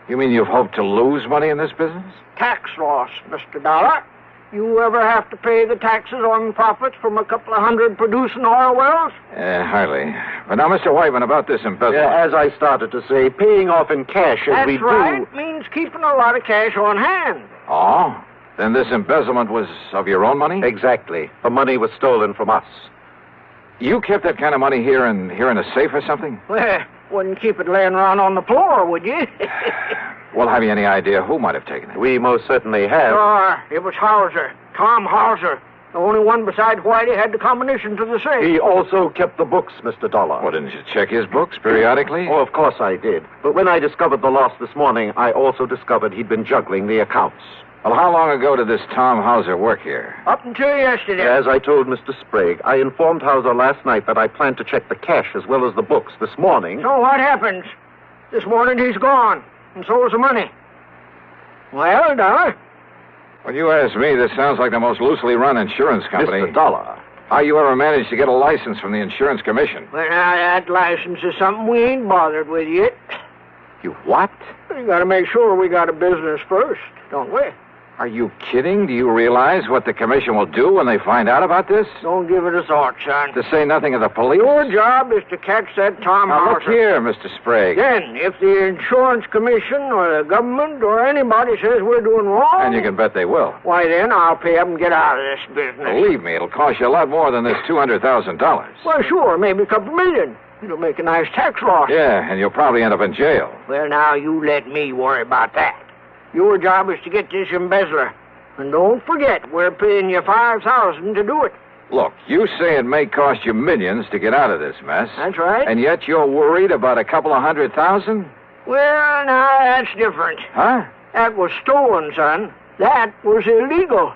You mean you've hoped to lose money in this business? Tax loss, Mr. Dollar. You ever have to pay the taxes on profits from a couple of hundred producing oil wells? Hardly. But now, Mr. Whiteman, about this embezzlement. As I started to say, paying off in cash as we do... That's right. Means keeping a lot of cash on hand. Oh? Then this embezzlement was of your own money? Exactly. The money was stolen from us. You kept that kind of money here in a safe or something? Well, wouldn't keep it laying around on the floor, would you? Well, have you any idea who might have taken it? We most certainly have. It was Hauser. Tom Hauser. The only one besides Whitey had the combination to the safe. He also kept the books, Mr. Dollar. Well, didn't you check his books periodically? Oh, of course I did. But when I discovered the loss this morning, I also discovered he'd been juggling the accounts. Well, how long ago did this Tom Hauser work here? Up until yesterday. As I told Mr. Sprague, I informed Hauser last night that I planned to check the cash as well as the books this morning. So what happens? This morning he's gone, and so is the money. Well, Dollar? When you ask me, this sounds like the most loosely run insurance company. Mr. Dollar. How you ever managed to get a license from the insurance commission? Well, now, that license is something we ain't bothered with yet. You what? We gotta make sure we got a business first, don't we? Are you kidding? Do you realize what the commission will do when they find out about this? Don't give it a thought, son. To say nothing of the police? Your job is to catch that Tom Now, Hauser. look here, Mr. Sprague. Then, if the insurance commission or the government or anybody says we're doing wrong... And you can bet they will. Why, then I'll pay them and get out of this business. Believe me, it'll cost you a lot more than this $200,000. Well, sure, maybe a couple million. It'll make a nice tax loss. Yeah, and you'll probably end up in jail. Well, now, you let me worry about that. Your job is to get this embezzler. And don't forget, we're paying you $5,000 to do it. Look, you say it may cost you millions to get out of this mess. That's right. And yet you're worried about a couple of $100,000? Well, now, that's different. Huh? That was stolen, son. That was illegal.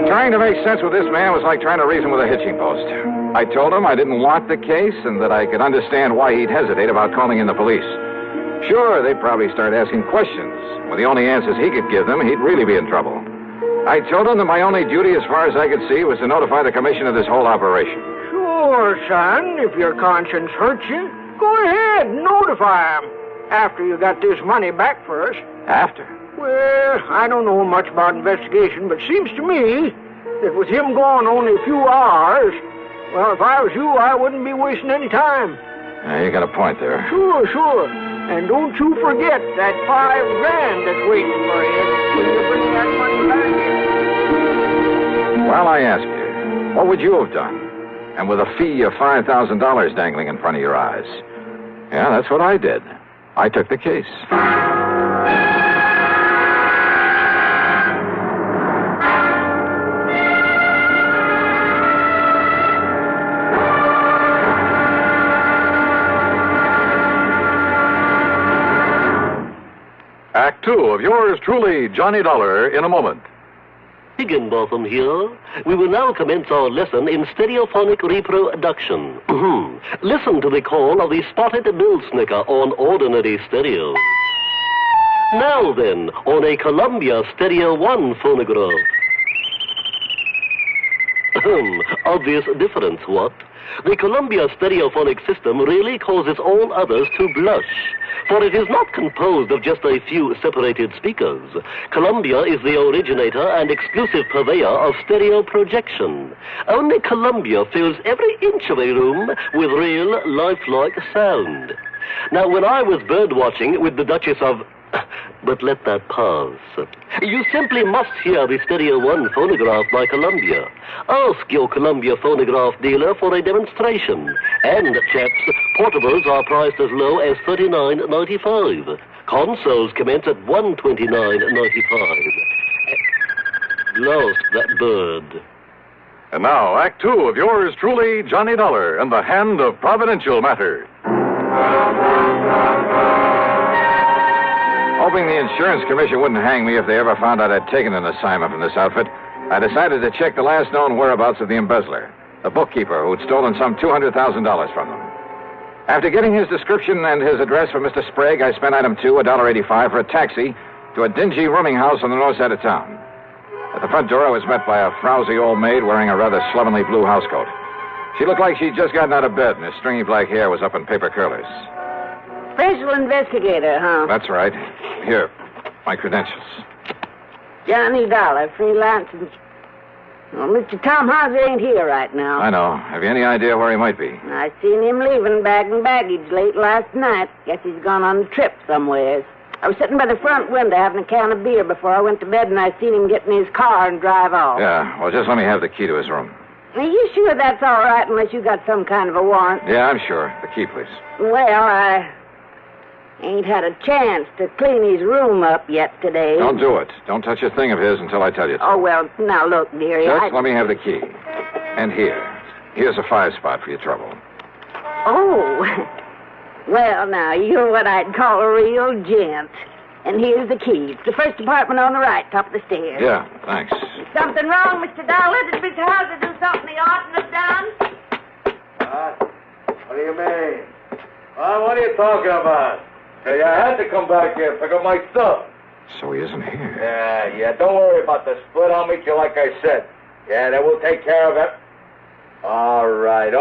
Trying to make sense with this man was like trying to reason with a hitching post. I told him I didn't want the case and that I could understand why he'd hesitate about calling in the police. Sure, they'd probably start asking questions. With the only answers he could give them, he'd really be in trouble. I told him that my only duty, as far as I could see, was to notify the commission of this whole operation. Sure, son. If your conscience hurts you, go ahead and notify him. After you got this money back first. After? Well, I don't know much about investigation, but seems to me that with him gone only a few hours, well, if I was you, I wouldn't be wasting any time. You got a point there. Sure. And don't you forget that $5,000 that's waiting for you when you bring that money back in. Well, I ask you, what would you have done? And with a fee of $5,000 dangling in front of your eyes. Yeah, that's what I did. I took the case. Act 2 of yours truly, Johnny Dollar, in a moment. Higginbotham here. We will now commence our lesson in stereophonic reproduction. Listen to the call of the spotted bill snicker on ordinary stereo. Now then, on a Columbia Stereo 1 phonograph. Obvious difference, what? The Columbia stereophonic system really causes all others to blush, for it is not composed of just a few separated speakers. Columbia is the originator and exclusive purveyor of stereo projection. Only Columbia fills every inch of a room with real, lifelike sound. Now, when I was bird-watching with the Duchess of... But let that pass. You simply must hear the Stereo 1 phonograph by Columbia. Ask your Columbia phonograph dealer for a demonstration. And, chaps, portables are priced as low as $39.95. Consoles commence at $129.95. Lost that bird. And now, Act 2 of yours truly, Johnny Dollar, and the Hand of Providential Matter. Oh, Hoping the insurance commission wouldn't hang me if they ever found out I'd taken an assignment from this outfit, I decided to check the last known whereabouts of the embezzler, the bookkeeper who'd stolen some $200,000 from them. After getting his description and his address from Mr. Sprague, I spent item 2, $1.85, for a taxi to a dingy rooming house on the north side of town. At the front door, I was met by a frowsy old maid wearing a rather slovenly blue housecoat. She looked like she'd just gotten out of bed, and her stringy black hair was up in paper curlers. Special investigator, huh? That's right. Here, my credentials. Johnny Dollar, freelance. Well, Mr. Tom Hauser ain't here right now. I know. Have you any idea where he might be? I seen him leaving bag and baggage late last night. Guess he's gone on a trip somewheres. I was sitting by the front window having a can of beer before I went to bed, and I seen him get in his car and drive off. Yeah, well, just let me have the key to his room. Are you sure that's all right unless you got some kind of a warrant? Yeah, I'm sure. The key, please. Well, I ain't had a chance to clean his room up yet today. Don't do it. Don't touch a thing of his until I tell you to. Oh, well, now look, dearie. Just let me have the key. And here's a 5-spot for your trouble. Oh. Well, now, you're what I'd call a real gent. And here's the key. It's the first apartment on the right, top of the stairs. Yeah, thanks. Something wrong, Mr. Dollar? Did Mr. Hauser do something he oughtn't have done? What do you mean? What are you talking about? Hey, I had to come back here, pick up my stuff. So he isn't here. Yeah, don't worry about the split. I'll meet you like I said. Yeah, then we'll take care of it. All right.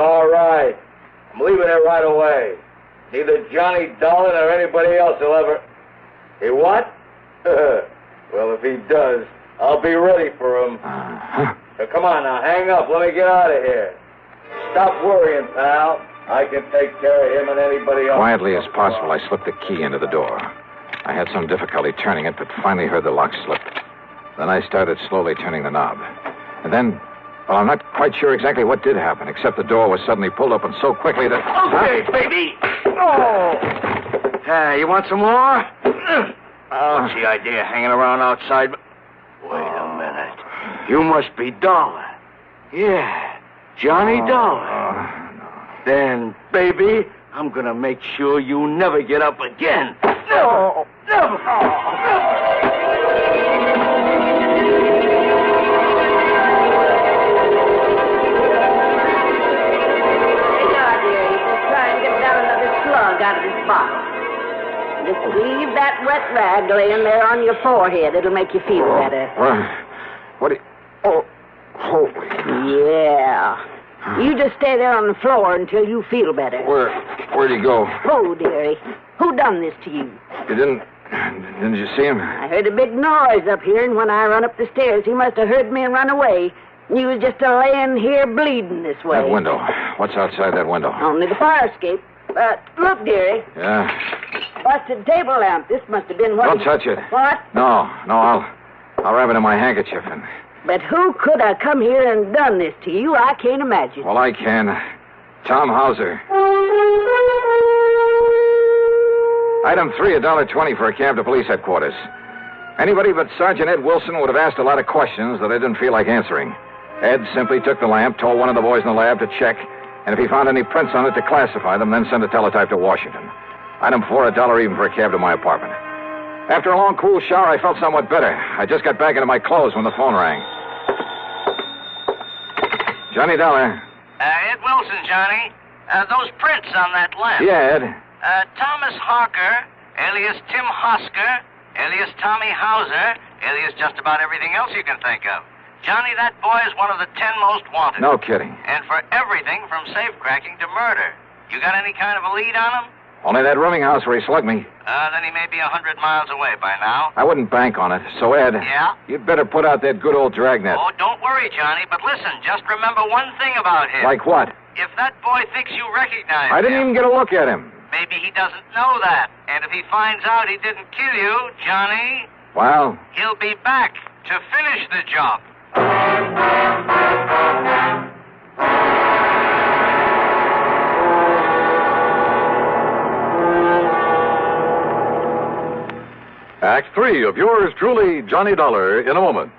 I'm leaving it right away. Neither Johnny Dolan or anybody else will ever... Hey, what? Well, if he does, I'll be ready for him. So come on now, hang up. Let me get out of here. Stop worrying, pal. I can take care of him and anybody else. Quietly as possible, I slipped the key into the door. I had some difficulty turning it, but finally heard the lock slip. Then I started slowly turning the knob. And then, well, I'm not quite sure exactly what did happen, except the door was suddenly pulled open so quickly that... Okay, baby. Oh. You want some more? What's the idea hanging around outside? Wait a minute. You must be Dollar. Yeah, Johnny Dollar. Then, baby, I'm gonna make sure you never get up again. Never! Out of this bottle. Just leave that wet rag laying there on your forehead. It'll make you feel better. What do you... Oh, holy... Yeah. You just stay there on the floor until you feel better. Where'd he go? Oh, dearie. Who done this to you? You didn't you see him? I heard a big noise up here, and when I run up the stairs, he must have heard me and run away. You was just laying here bleeding this way. That window. What's outside that window? Only the fire escape. Look, dearie. Yeah? Busted table lamp. This must have been what... Don't touch it. What? No, I'll wrap it in my handkerchief and... But who could have come here and done this to you? I can't imagine. Well, I can. Tom Hauser. Item 3, $1.20 for a cab to police headquarters. Anybody but Sergeant Ed Wilson would have asked a lot of questions that I didn't feel like answering. Ed simply took the lamp, told one of the boys in the lab to check, and if he found any prints on it, to classify them, then send a teletype to Washington. Item 4, $1 even for a cab to my apartment. After a long, cool shower, I felt somewhat better. I just got back into my clothes when the phone rang. Johnny Dollar. Ed Wilson, Johnny. Those prints on that lamp. Yeah, Ed. Thomas Harker, alias Tim Hosker, alias Tommy Hauser, alias just about everything else you can think of. Johnny, that boy is one of the 10 most wanted. No kidding. And for everything from safe-cracking to murder. You got any kind of a lead on him? Only that rooming house where he slugged me. Then he may be 100 miles away by now. I wouldn't bank on it. So, Ed... Yeah? You'd better put out that good old dragnet. Oh, don't worry, Johnny. But listen, just remember one thing about him. Like what? If that boy thinks you recognize him... I didn't even get a look at him. Maybe he doesn't know that. And if he finds out he didn't kill you, Johnny... Well? He'll be back to finish the job. Act 3 of yours truly, Johnny Dollar, in a moment.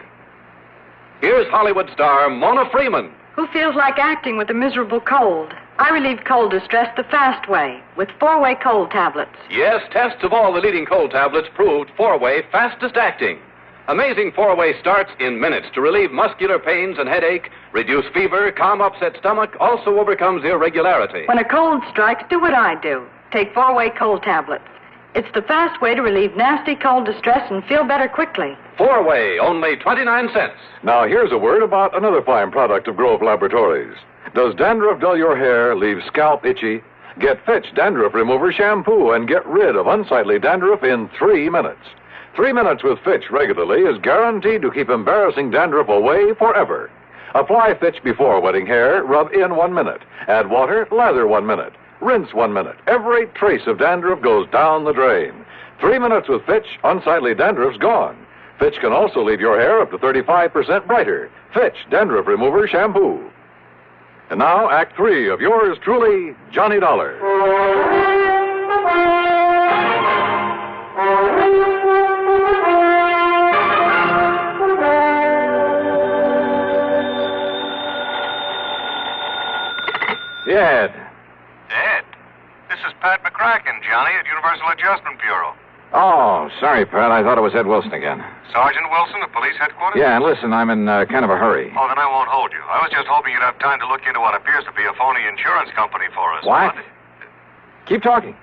Here's Hollywood star Mona Freeman. Who feels like acting with a miserable cold? I relieve cold distress the fast way with 4-way cold tablets. Yes, tests of all the leading cold tablets proved 4-way fastest acting. Amazing 4-way starts in minutes to relieve muscular pains and headache, reduce fever, calm upset stomach, also overcomes irregularity. When a cold strikes, do what I do. Take 4-way cold tablets. It's the fast way to relieve nasty cold distress and feel better quickly. 4-way, only 29 cents. Now, here's a word about another fine product of Grove Laboratories. Does dandruff dull your hair, leave scalp itchy? Get Fitch Dandruff Remover Shampoo and get rid of unsightly dandruff in 3 minutes. 3 minutes with Fitch regularly is guaranteed to keep embarrassing dandruff away forever. Apply Fitch before wetting hair, rub in 1 minute. Add water, lather 1 minute. Rinse 1 minute. Every trace of dandruff goes down the drain. 3 minutes with Fitch, unsightly dandruff's gone. Fitch can also leave your hair up to 35% brighter. Fitch Dandruff Remover Shampoo. And now, Act 3 of yours truly, Johnny Dollar. Yeah. Ed, this is Pat McCracken, Johnny, at Universal Adjustment Bureau. Oh, sorry, Pat. I thought it was Ed Wilson again. Sergeant Wilson of police headquarters? Yeah, and listen, I'm in kind of a hurry. Oh, then I won't hold you. I was just hoping you'd have time to look into what appears to be a phony insurance company for us. What? Keep talking.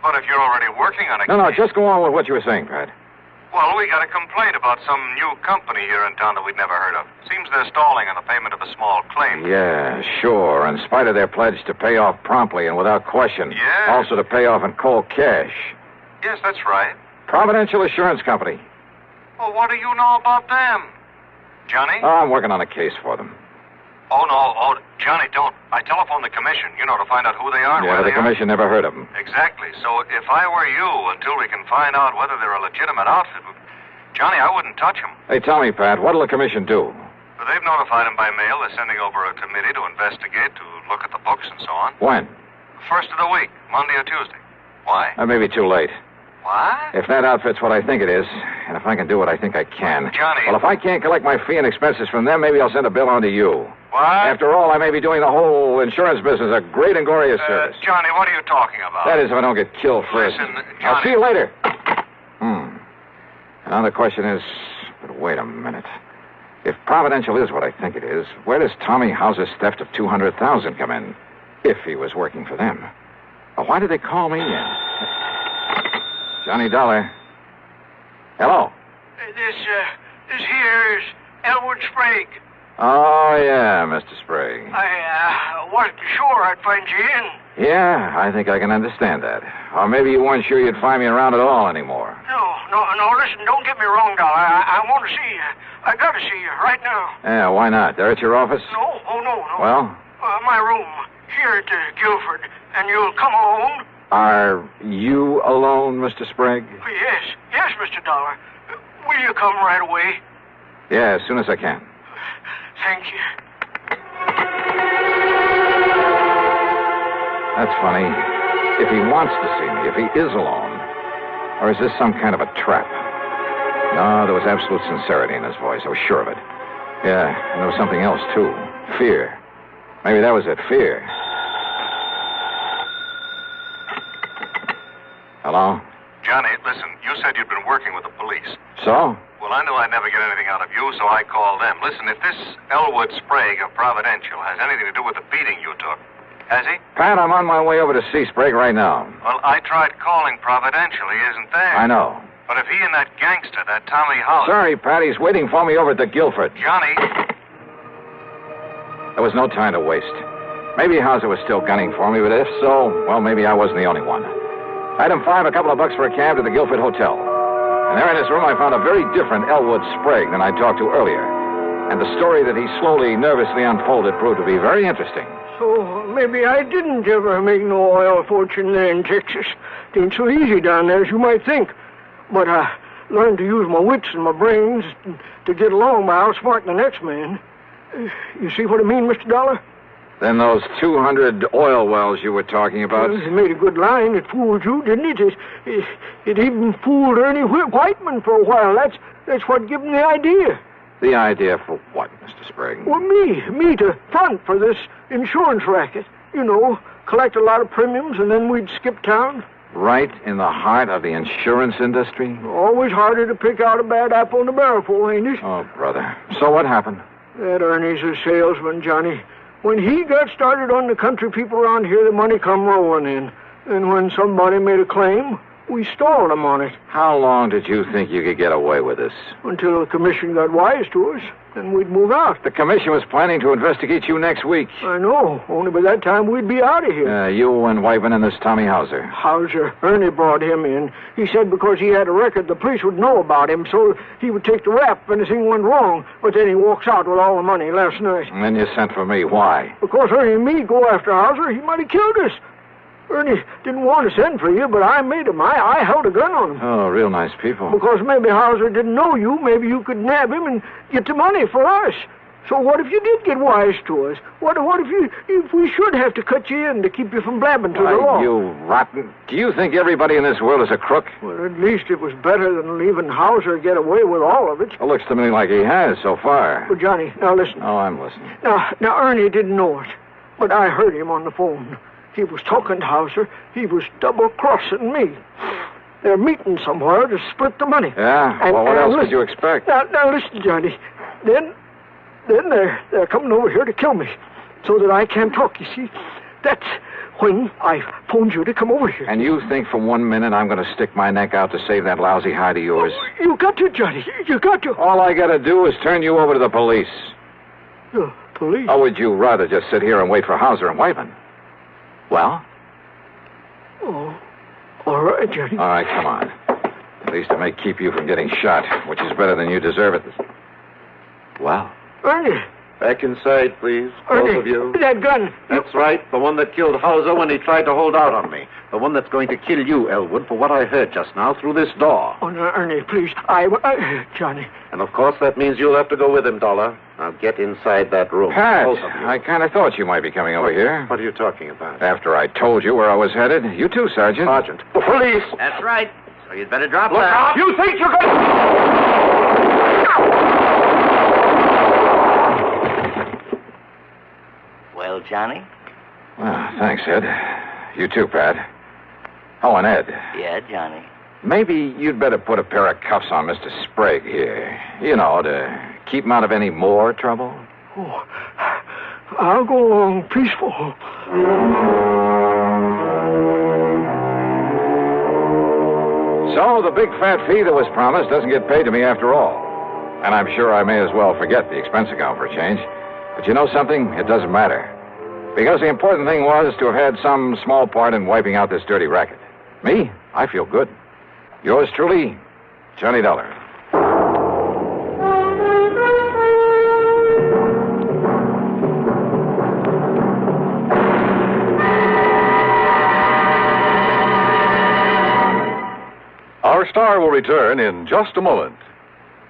But if you're already working on it... No, just go on with what you were saying, Pat. Well, we got a complaint about some new company here in town that we'd never heard of. Seems they're stalling on the payment of a small claim. Yeah, sure. In spite of their pledge to pay off promptly and without question. Yeah. Also to pay off in cold cash. Yes, that's right. Providential Insurance Company. Well, what do you know about them? Johnny? Oh, I'm working on a case for them. Oh, no. Oh, Johnny, don't. I telephoned the commission, to find out who they are and Yeah, where the they are. commission never heard of them. Exactly. So if I were you, until we can find out whether they're a legitimate outfit, Johnny, I wouldn't touch them. Hey, tell me, Pat, what'll the commission do? But they've notified them by mail. They're sending over a committee to investigate, to look at the books and so on. When? First of the week, Monday or Tuesday. Why? Maybe too late. What? If that outfit's what I think it is, and if I can do what I think I can. Johnny. Well, if I can't collect my fee and expenses from them, maybe I'll send a bill on to you. What? After all, I may be doing the whole insurance business a great and glorious service. Johnny, what are you talking about? That is, if I don't get killed first. Listen, Johnny. I'll see you later. And now the question is, but wait a minute. If Providential is what I think it is, where does Tommy House's theft of $200,000 come in? If he was working for them. Well, why did they call me in? Johnny Dollar. Hello. This here is Elwood Sprague. Oh, yeah, Mr. Sprague. I wasn't sure I'd find you in. Yeah, I think I can understand that. Or maybe you weren't sure you'd find me around at all anymore. No, listen, don't get me wrong, Dollar. I want to see you. I got to see you right now. Yeah, why not? They're at your office? No. Well? My room, here at Guilford. And you'll come alone? Are you alone, Mr. Sprague? Yes, Mr. Dollar. Will you come right away? Yeah, as soon as I can. Thank you. That's funny. If he wants to see me, if he is alone. Or is this some kind of a trap? No, there was absolute sincerity in his voice. I was sure of it. Yeah, and there was something else, too. Fear. Maybe that was it, fear. Hello? Johnny, listen, you said you'd been working with the police. So? Well, I knew I'd never get anything out of you, so I called them. Listen, if this Elwood Sprague of Providential has anything to do with the beating you took, has he? Pat, I'm on my way over to see Sprague right now. Well, I tried calling Providential. He isn't there. I know. But if he and that gangster, that Tommy House... Sorry, Pat, he's waiting for me over at the Guilford. Johnny... There was no time to waste. Maybe Hauser was still gunning for me, but if so, well, maybe I wasn't the only one. Item 5, a couple of bucks for a cab to the Guilford Hotel. And there in his room, I found a very different Elwood Sprague than I talked to earlier. And the story that he slowly, nervously unfolded proved to be very interesting. So maybe I didn't ever make no oil fortune there in Texas. It ain't so easy down there as you might think. But I learned to use my wits and my brains to get along by outsmarting the next man. You see what I mean, Mr. Dollar? Then those 200 oil wells you were talking about... Well, it made a good line. It fooled you, didn't it? It even fooled Ernie Whiteman for a while. That's what gave him the idea. The idea for what, Mr. Sprague? Well, me to front for this insurance racket. You know, collect a lot of premiums and then we'd skip town. Right in the heart of the insurance industry? Always harder to pick out a bad apple in the barrel full, ain't it? Oh, brother. So what happened? That Ernie's a salesman, Johnny. When he got started on the country people around here, the money come rolling in. And when somebody made a claim, we stalled him on it. How long did you think you could get away with this? Until the commission got wise to us. Then we'd move out. The commission was planning to investigate you next week. I know. Only by that time we'd be out of here. You and Wyvern and this Tommy Hauser. Hauser. Ernie brought him in. He said because he had a record, the police would know about him, so he would take the rap if anything went wrong. But then he walks out with all the money last night. And then you sent for me. Why? Because Ernie and me go after Hauser, he might have killed us. Ernie didn't want to send for you, but I made him. I held a gun on him. Oh, real nice people. Because maybe Hauser didn't know you. Maybe you could nab him and get the money for us. So what if you did get wise to us? What if we should have to cut you in to keep you from blabbing to the law? You rotten. Do you think everybody in this world is a crook? Well, at least it was better than leaving Hauser get away with all of it. It looks to me like he has so far. Well, Johnny, now listen. Oh, I'm listening. Now Ernie didn't know it, but I heard him on the phone. He was talking to Hauser. He was double-crossing me. They're meeting somewhere to split the money. Yeah? Well, what else could you expect? Now listen, Johnny. Then they're coming over here to kill me so that I can't talk, you see. That's when I phoned you to come over here. And you think for 1 minute I'm going to stick my neck out to save that lousy hide of yours? Oh, you got to, Johnny. You got to. All I got to do is turn you over to the police. The police? Or would you rather just sit here and wait for Hauser and Wyvern? Well? Oh, all right, Johnny. All right, come on. At least it may keep you from getting shot, which is better than you deserve it. Well? Ernie. Back inside, please. Ernie, both of you. That gun. That's right. The one that killed Hauser when he tried to hold out on me. The one that's going to kill you, Elwood, for what I heard just now through this door. Oh, no, Ernie, please. Johnny. And of course that means you'll have to go with him, Dollar. Now get inside that room. Pat, Both of you. I kind of thought you might be coming over here. What are you talking about? After I told you where I was headed. You too, Sergeant. Sergeant. The police! That's right. So you'd better drop Look that. out! You think you're going Well, Johnny? Well, thanks, Ed. You too, Pat. Oh, and Ed. Yeah, Johnny. Maybe you'd better put a pair of cuffs on Mr. Sprague here. You know, to keep him out of any more trouble. Oh, I'll go along peaceful. So the big fat fee that was promised doesn't get paid to me after all. And I'm sure I may as well forget the expense account for a change. But you know something? It doesn't matter. Because the important thing was to have had some small part in wiping out this dirty racket. Me? I feel good. Yours truly, Johnny Dollar. Our star will return in just a moment.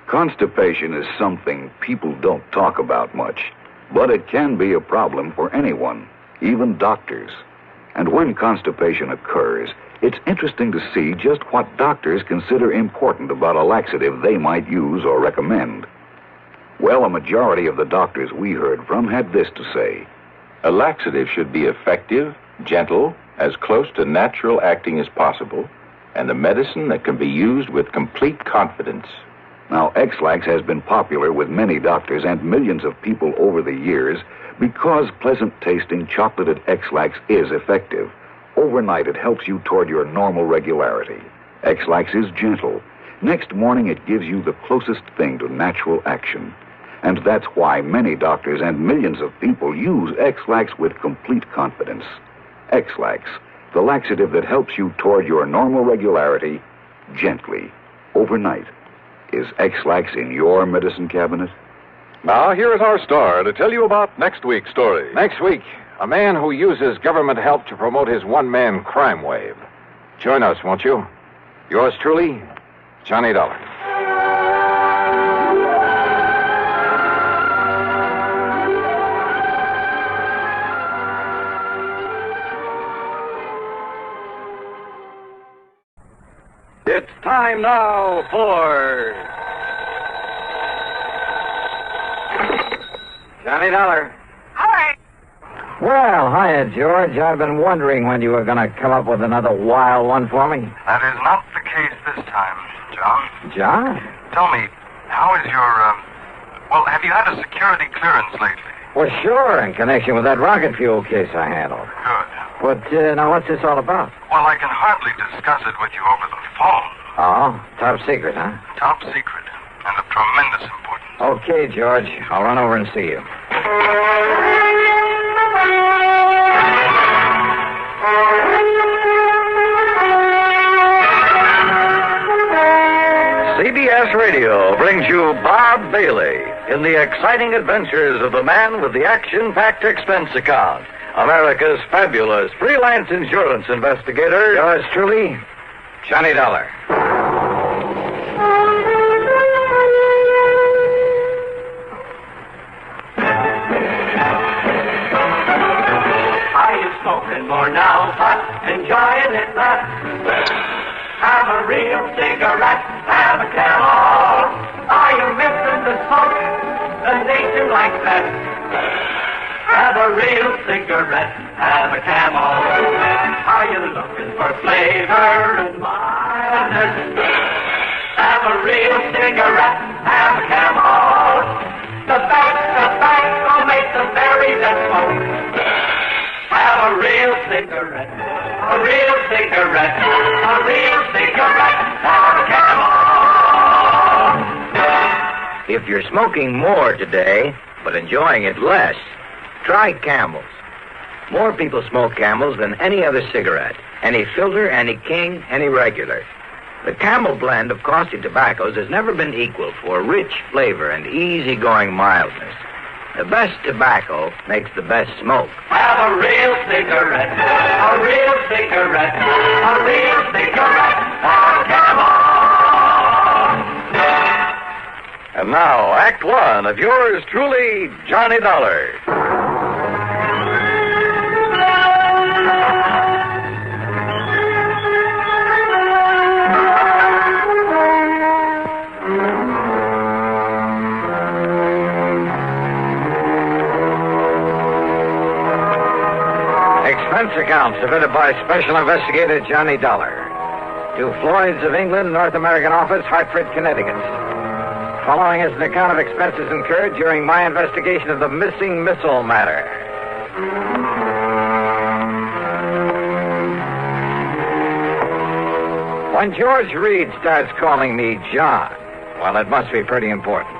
Constipation is something people don't talk about much, but it can be a problem for anyone, even doctors. And when constipation occurs, it's interesting to see just what doctors consider important about a laxative they might use or recommend. Well, a majority of the doctors we heard from had this to say. A laxative should be effective, gentle, as close to natural acting as possible, and a medicine that can be used with complete confidence. Now, X-Lax has been popular with many doctors and millions of people over the years because pleasant-tasting chocolated X-Lax is effective. Overnight, it helps you toward your normal regularity. X-Lax is gentle. Next morning, it gives you the closest thing to natural action. And that's why many doctors and millions of people use X-Lax with complete confidence. X-Lax, the laxative that helps you toward your normal regularity, gently, overnight. Is X-Lax in your medicine cabinet? Now, here is our star to tell you about next week's story. Next week, a man who uses government help to promote his one-man crime wave. Join us, won't you? Yours truly, Johnny Dollar. It's time now for Johnny Dollar. All right. Well, hiya, George. I've been wondering when you were going to come up with another wild one for me. That is not the case this time, John. John? Tell me, how is your, have you had a security clearance lately? Well, sure, in connection with that rocket fuel case I handled. Good. But, now what's this all about? Well, I can hardly discuss it with you over the phone. Oh, top secret, huh? Top secret, and of tremendous importance. Okay, George. I'll run over and see you. CBS Radio brings you Bob Bailey in the exciting adventures of the man with the action-packed expense account, America's fabulous freelance insurance investigator. Yours truly, Johnny Dollar. Are you smoking more now, but enjoying it less? Have a real cigarette, have a Camel. Are you missing the smoke? The nation likes that. Have a real cigarette, have a Camel. Are you looking for flavor and mildness? Have a real cigarette, have a Camel. The best tobacco makes the berries that smoke. Have a real cigarette, a real cigarette, a real cigarette, have a Camel. If you're smoking more today, but enjoying it less, try Camels. More people smoke Camels than any other cigarette. Any filter, any king, any regular. The Camel blend of costly tobaccos has never been equal for rich flavor and easygoing mildness. The best tobacco makes the best smoke. Have a real cigarette, a real cigarette, a real cigarette, have a Camel. And now, Act One of yours truly, Johnny Dollar. Expense account submitted by Special Investigator Johnny Dollar to Floyd's of England, North American Office, Hartford, Connecticut. Following is an account of expenses incurred during my investigation of the missing missile matter. When George Reed starts calling me John, well, it must be pretty important.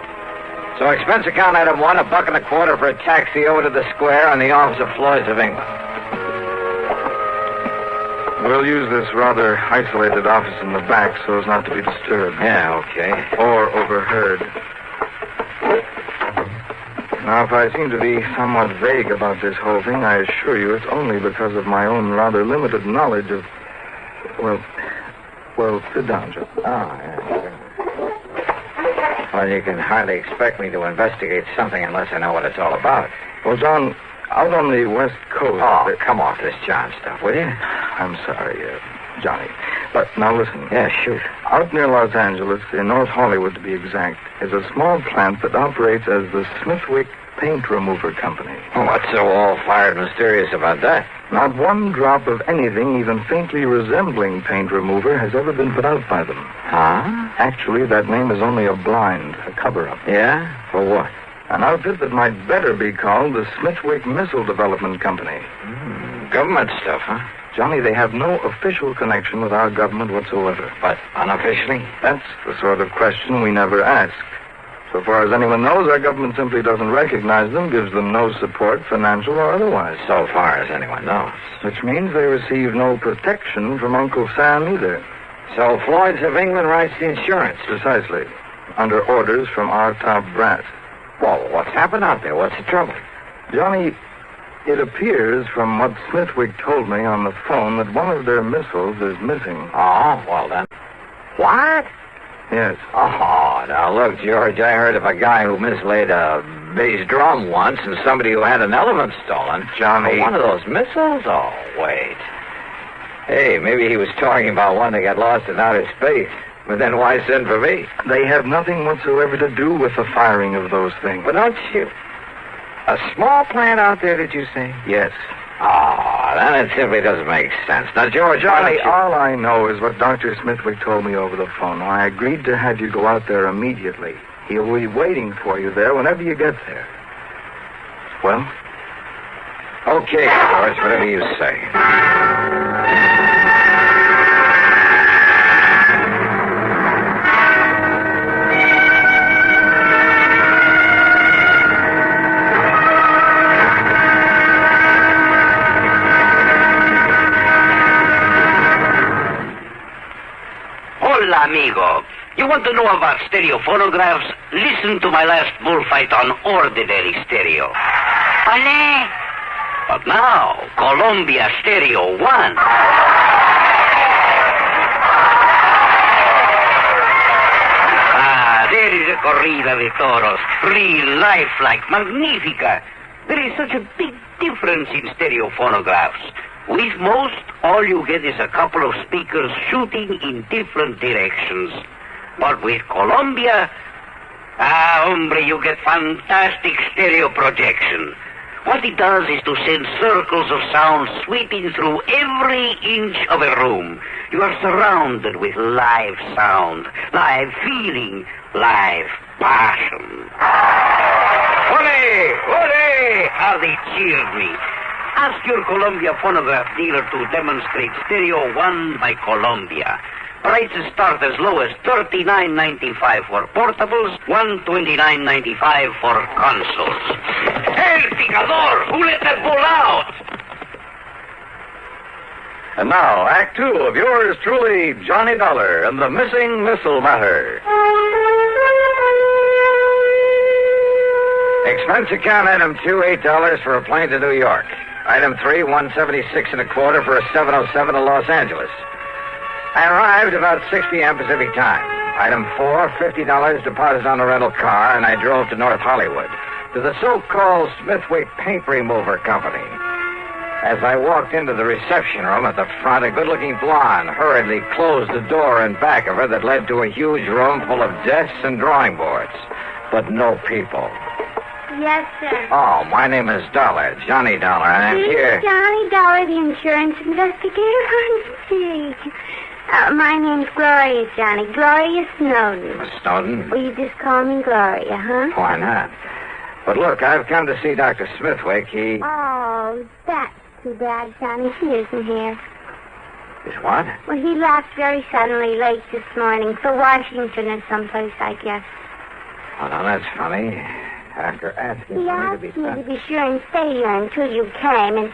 So expense account item 1, $1.25 for a taxi over to the square on the office of Floyd's of England. We'll use this rather isolated office in the back so as not to be disturbed. Yeah, okay. Or overheard. Now, if I seem to be somewhat vague about this whole thing, I assure you it's only because of my own rather limited knowledge of... Well, sit down, Joe. Oh, yeah, sure. Well, you can hardly expect me to investigate something unless I know what it's all about. Well, John, out on the West Coast... Oh, come off this John stuff, will you? I'm sorry, Johnny. But now listen. Yeah, shoot. Out near Los Angeles, in North Hollywood to be exact, is a small plant that operates as the Smithwick Paint Remover Company. Oh, what's so all-fired mysterious about that? Not one drop of anything even faintly resembling paint remover has ever been put out by them. Huh? Actually, that name is only a blind, a cover-up. Yeah? For what? An outfit that might better be called the Smithwick Missile Development Company. Government stuff, huh? Johnny, they have no official connection with our government whatsoever. But unofficially? That's the sort of question we never ask. So far as anyone knows, our government simply doesn't recognize them, gives them no support, financial or otherwise. So far as anyone knows. Which means they receive no protection from Uncle Sam either. So Floyd's of England writes the insurance? Precisely. Under orders from our top brass. Well, what's happened out there? What's the trouble? Johnny, it appears from what Smithwick told me on the phone that one of their missiles is missing. Oh, well then. What? Yes. Oh, now look, George, I heard of a guy who mislaid a bass drum once and somebody who had an elephant stolen. Johnny. Oh, one of those missiles? Oh, wait. Hey, maybe he was talking about one that got lost in outer space. But then why send for me? They have nothing whatsoever to do with the firing of those things. But don't you... A small plant out there, did you say? Yes. Oh, then it simply doesn't make sense. Now, George, Johnny, all I know is what Dr. Smithwick told me over the phone. I agreed to have you go out there immediately. He'll be waiting for you there whenever you get there. Well? Okay, George, whatever you say. Hola, amigo. You want to know about stereo phonographs? Listen to my last bullfight on ordinary stereo. Ole! But now, Columbia Stereo 1. There is a corrida de toros. Real lifelike, magnifica. There is such a big difference in stereo phonographs. With most, all you get is a couple of speakers shooting in different directions. But with Columbia, hombre, you get fantastic stereo projection. What it does is to send circles of sound sweeping through every inch of a room. You are surrounded with live sound, live feeling, live passion. Ole! Ole! How they cheered me. Ask your Columbia phonograph dealer to demonstrate Stereo 1 by Columbia. Prices start as low as $39.95 for portables, $129.95 for consoles. El picador! Who let that bull out? And now, Act 2 of yours truly, Johnny Dollar and the Missing Missile Matter. Expense account item 2, $8 for a plane to New York. Item 3, $176 1/4 for a 707 to Los Angeles. I arrived about 6 p.m. Pacific time. Item 4, $50 deposit on a rental car, and I drove to North Hollywood, to the so-called Smithwick Paint Remover Company. As I walked into the reception room at the front, a good-looking blonde hurriedly closed the door in back of her that led to a huge room full of desks and drawing boards, but no people. Yes, sir. Oh, my name is Dollar, Johnny Dollar, and I'm here. Johnny Dollar, the insurance investigator. Gee. My name's Gloria, Johnny. Gloria Snowden. Snowden? Will you just call me Gloria, huh? Why not? But look, I've come to see Dr. Smithwick. He... Oh, that's too bad, Johnny. He isn't here. Is what? Well, he left very suddenly late this morning for Washington or someplace, I guess. Oh, no, that's funny. After asking He for asked me me to be to be sure and stay here until you came, and...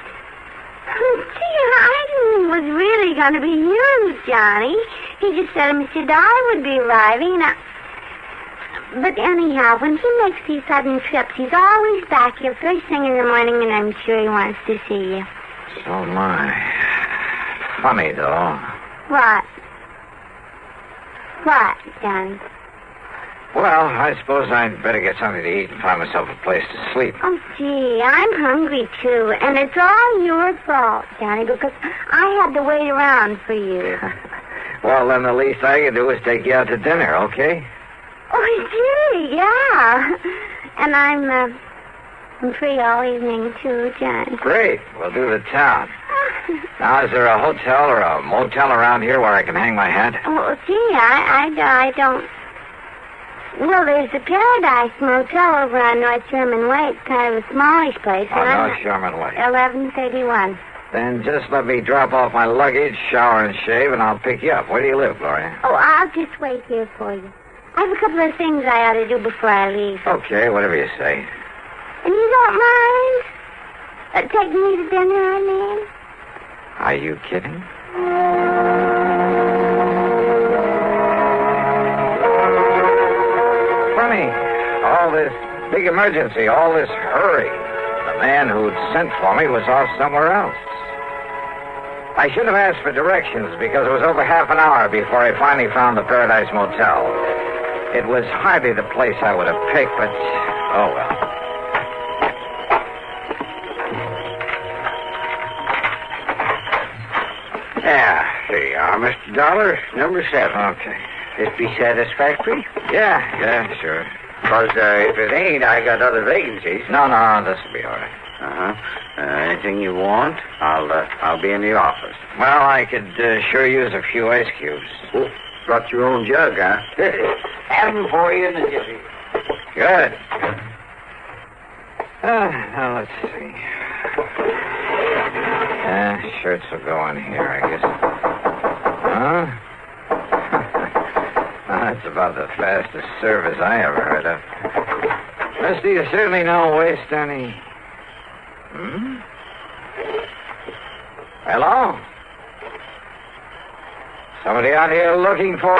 Oh, gee, I didn't think it was really going to be you, Johnny. He just said Mr. Dollar would be arriving, But anyhow, when he makes these sudden trips, he's always back here first thing in the morning, and I'm sure he wants to see you. So my. Funny, though. What? What, Johnny? Well, I suppose I'd better get something to eat and find myself a place to sleep. Oh, gee, I'm hungry, too. And it's all your fault, Johnny, because I had to wait around for you. Well, then the least I can do is take you out to dinner, okay? Oh, gee, yeah. And I'm free all evening, too, Johnny. Great. We'll do the town. Now, is there a hotel or a motel around here where I can hang my hat? Oh, gee, I don't... Well, there's the Paradise Motel over on North Sherman Way. It's kind of a smallish place. On North Sherman Way. 1131. Then just let me drop off my luggage, shower and shave, and I'll pick you up. Where do you live, Gloria? Oh, I'll just wait here for you. I have a couple of things I ought to do before I leave. Okay, whatever you say. And you don't mind taking me to dinner, I mean? Are you kidding? Funny. All this big emergency, all this hurry. The man who'd sent for me was off somewhere else. I should have asked for directions because it was over half an hour before I finally found the Paradise Motel. It was hardly the place I would have picked, but... oh, well. Yeah, here you are, Mr. Dollar. Number 7. Okay. This be satisfactory? Yeah, sure. Because if it ain't, I got other vacancies. No, this will be all right. Anything you want, I'll be in the office. Well, I could sure use a few ice cubes. Oh, brought your own jug, huh? Have them for you in the jiffy. Good. Now, let's see. Shirts will go in here, I guess. Huh? That's about the fastest service I ever heard of. Mister, you certainly don't waste any... Hello? Somebody out here looking for...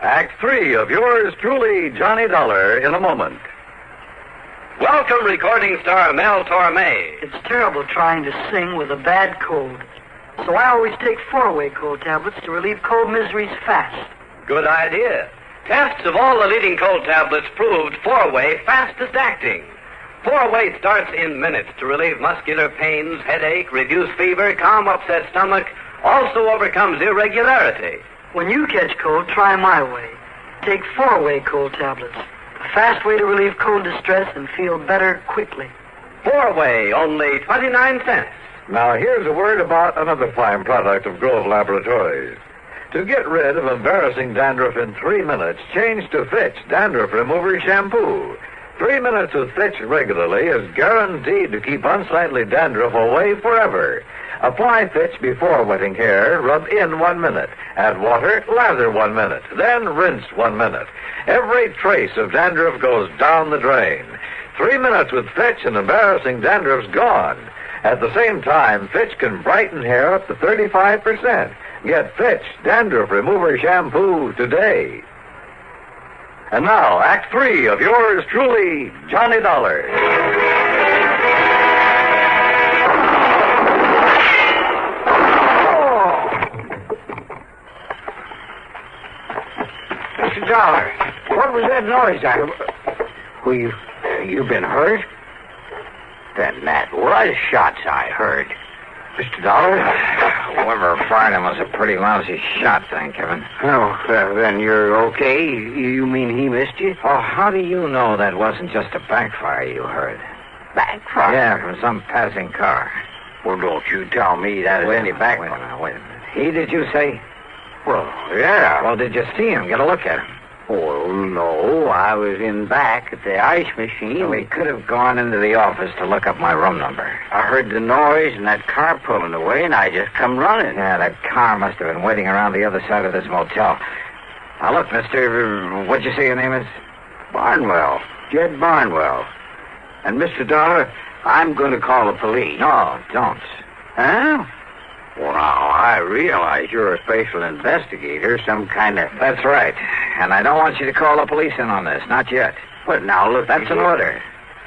Act 3 of yours truly, Johnny Dollar, in a moment. Welcome, recording star Mel Torme. It's terrible trying to sing with a bad cold. So I always take 4-way cold tablets to relieve cold miseries fast. Good idea. Tests of all the leading cold tablets proved 4-way fastest acting. 4-way starts in minutes to relieve muscular pains, headache, reduce fever, calm upset stomach, also overcomes irregularity. When you catch cold, try my way. Take 4-way cold tablets. A fast way to relieve cold distress and feel better quickly. 4-way, only 29 cents. Now, here's a word about another fine product of Grove Laboratories. To get rid of embarrassing dandruff in 3 minutes, change to Fitch Dandruff Remover Shampoo. 3 minutes with Fitch regularly is guaranteed to keep unsightly dandruff away forever. Apply Fitch before wetting hair, rub in 1 minute. Add water, lather 1 minute. Then rinse 1 minute. Every trace of dandruff goes down the drain. 3 minutes with Fitch and embarrassing dandruff's gone. At the same time, Fitch can brighten hair up to 35%. Get Fitch Dandruff Remover Shampoo today. And now, Act 3 of yours truly, Johnny Dollar. Mr. Dollar, what was that noise Well, you been hurt? Then that was shots I heard. Mr. Dollar? Whoever fired him was a pretty lousy shot, thank heaven. Oh, then you're okay? You mean he missed you? Oh, how do you know that wasn't just a backfire you heard? Backfire? Yeah, from some passing car. Well, don't you tell me that is any backfire. Wait a minute. He, did you say? Well, yeah. Well, did you see him? Get a look at him. Oh, no. I was in back at the ice machine. So he could have gone into the office to look up my room number. I heard the noise and that car pulling away, and I just come running. Yeah, that car must have been waiting around the other side of this motel. Now, look, mister, what'd you say your name is? Barnwell. Jed Barnwell. And, Mr. Dollar, I'm going to call the police. No, don't. Huh? Well, now, I realize you're a special investigator, some kind of... That's right. And I don't want you to call the police in on this, not yet. But now, look... That's an order.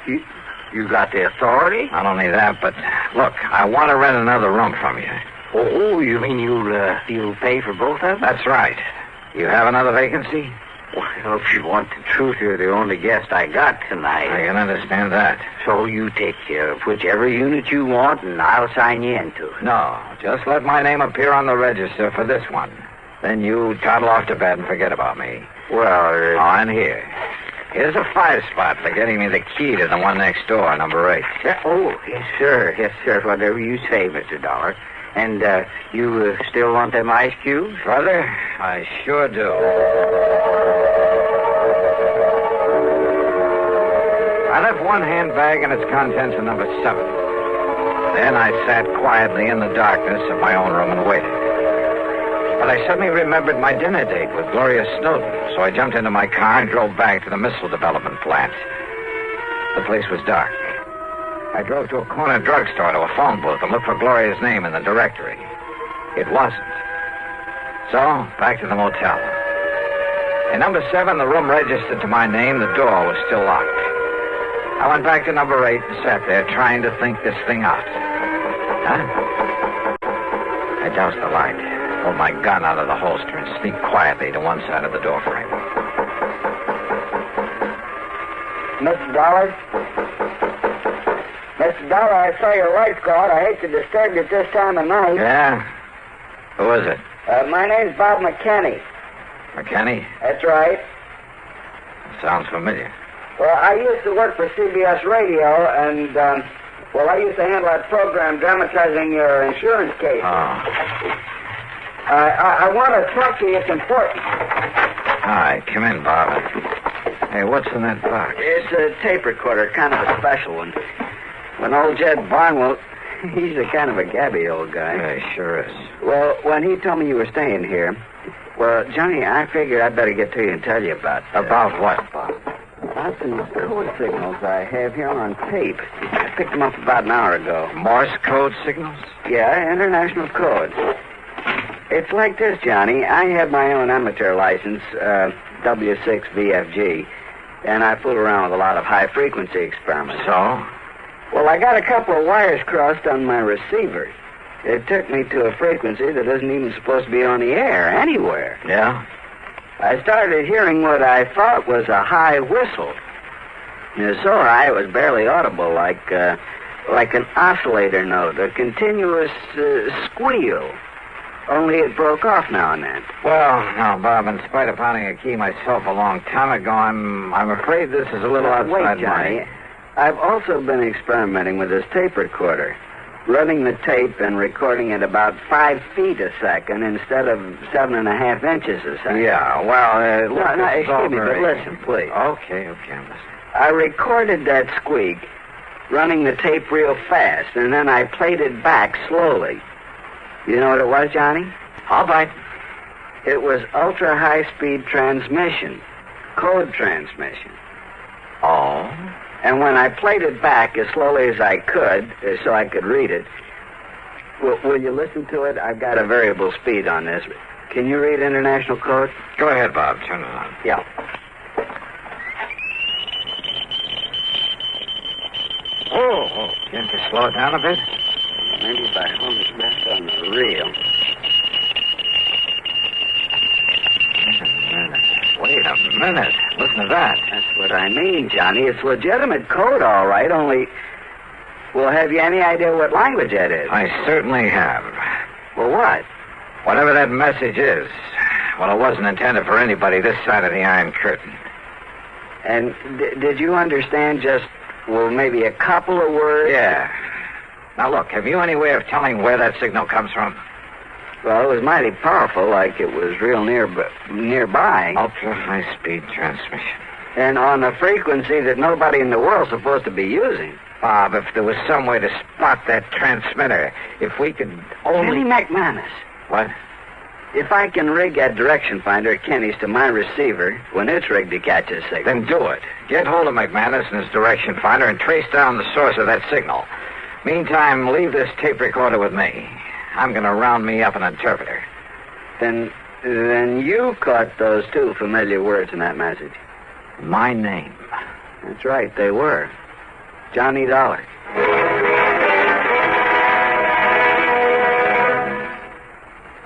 You got the authority? Not only that, but, look, I want to rent another room from you. Oh, you mean you'll pay for both of them? That's right. You have another vacancy? Well, if you want the truth, you're the only guest I got tonight. I can understand that. So you take care of whichever unit you want, and I'll sign you into it. No, just let my name appear on the register for this one. Then you toddle off to bed and forget about me. Well, and here. Here's a 5-spot for getting me the key to the one next door, number 8. Oh, yes, sir. Yes, sir. Whatever you say, Mr. Dollar. And you still want them ice cubes? Brother, I sure do. I left one handbag and its contents in number 7. Then I sat quietly in the darkness of my own room and waited. But I suddenly remembered my dinner date with Gloria Snowden, so I jumped into my car and drove back to the missile development plant. The place was dark. I drove to a corner drugstore to a phone booth and looked for Gloria's name in the directory. It wasn't. So, back to the motel. In number 7, the room registered to my name. The door was still locked. I went back to number 8 and sat there trying to think this thing out. I doused the light, pulled my gun out of the holster, and sneaked quietly to one side of the door frame. Mr. Dollar? Mr. Dollar, I saw your lights go out. I hate to disturb you at this time of night. Yeah? Who is it? My name's Bob McKinney. McKinney? That's right. Sounds familiar. Well, I used to work for CBS Radio, and, I used to handle that program dramatizing your insurance case. Oh. I want to talk to you. It's important. All right, come in, Bob. Hey, what's in that box? It's a tape recorder, kind of a special one. When old Jed Barnwell, he's a kind of a gabby old guy. Yeah, he sure is. Well, when he told me you were staying here, well, Johnny, I figured I'd better get to you and tell you about... About what, Bob? About some code signals I have here on tape. I picked them up about an hour ago. Morse code signals? Yeah, international codes. It's like this, Johnny. I have my own amateur license, W6VFG, and I fool around with a lot of high-frequency experiments. So? Well, I got a couple of wires crossed on my receiver. It took me to a frequency that isn't even supposed to be on the air anywhere. Yeah? I started hearing what I thought was a high whistle. It was so high it was barely audible, like an oscillator note, a continuous squeal. Only it broke off now and then. Well, now, Bob, in spite of pounding a key myself a long time ago, I'm afraid this is a little outside Wait, Johnny. I've also been experimenting with this tape recorder, running the tape and recording at about 5 feet a second instead of 7.5 inches a second. Yeah, well, no, excuse me, but listen, please. Okay, I'm listening. I recorded that squeak, running the tape real fast, and then I played it back slowly. You know what it was, Johnny? All right. It was ultra-high-speed transmission, code transmission. Oh? And when I played it back as slowly as I could, so I could read it, will you listen to it? I've got a variable speed on this. Can you read international code? Go ahead, Bob. Turn it on. Yeah. Oh, can't you slow it down a bit? Maybe if I hold it back on the reel. Wait a minute. Listen to that. That's what I mean, Johnny. It's legitimate code, all right, only... Well, have you any idea what language that is? I certainly have. Well, what? Whatever that message is. Well, it wasn't intended for anybody this side of the Iron Curtain. And did you understand just, maybe a couple of words? Yeah. Now, look, have you any way of telling where that signal comes from? Well, it was mighty powerful, like it was real nearby. Ultra-high-speed transmission. And on a frequency that nobody in the world's supposed to be using. Bob, if there was some way to spot that transmitter, if we could only... Kenny McManus. What? If I can rig that direction finder at Kenny's to my receiver when it's rigged to catch a signal... Then do it. Get hold of McManus and his direction finder and trace down the source of that signal. Meantime, leave this tape recorder with me. I'm going to round me up an interpreter. Then you caught those two familiar words in that message. My name. That's right, they were. Johnny Dollar.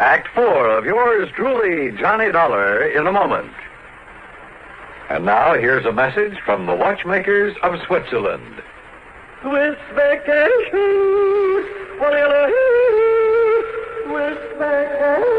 Act 4 of yours truly, Johnny Dollar, in a moment. And now, here's a message from the watchmakers of Switzerland. Swiss vacation, Swiss vacation.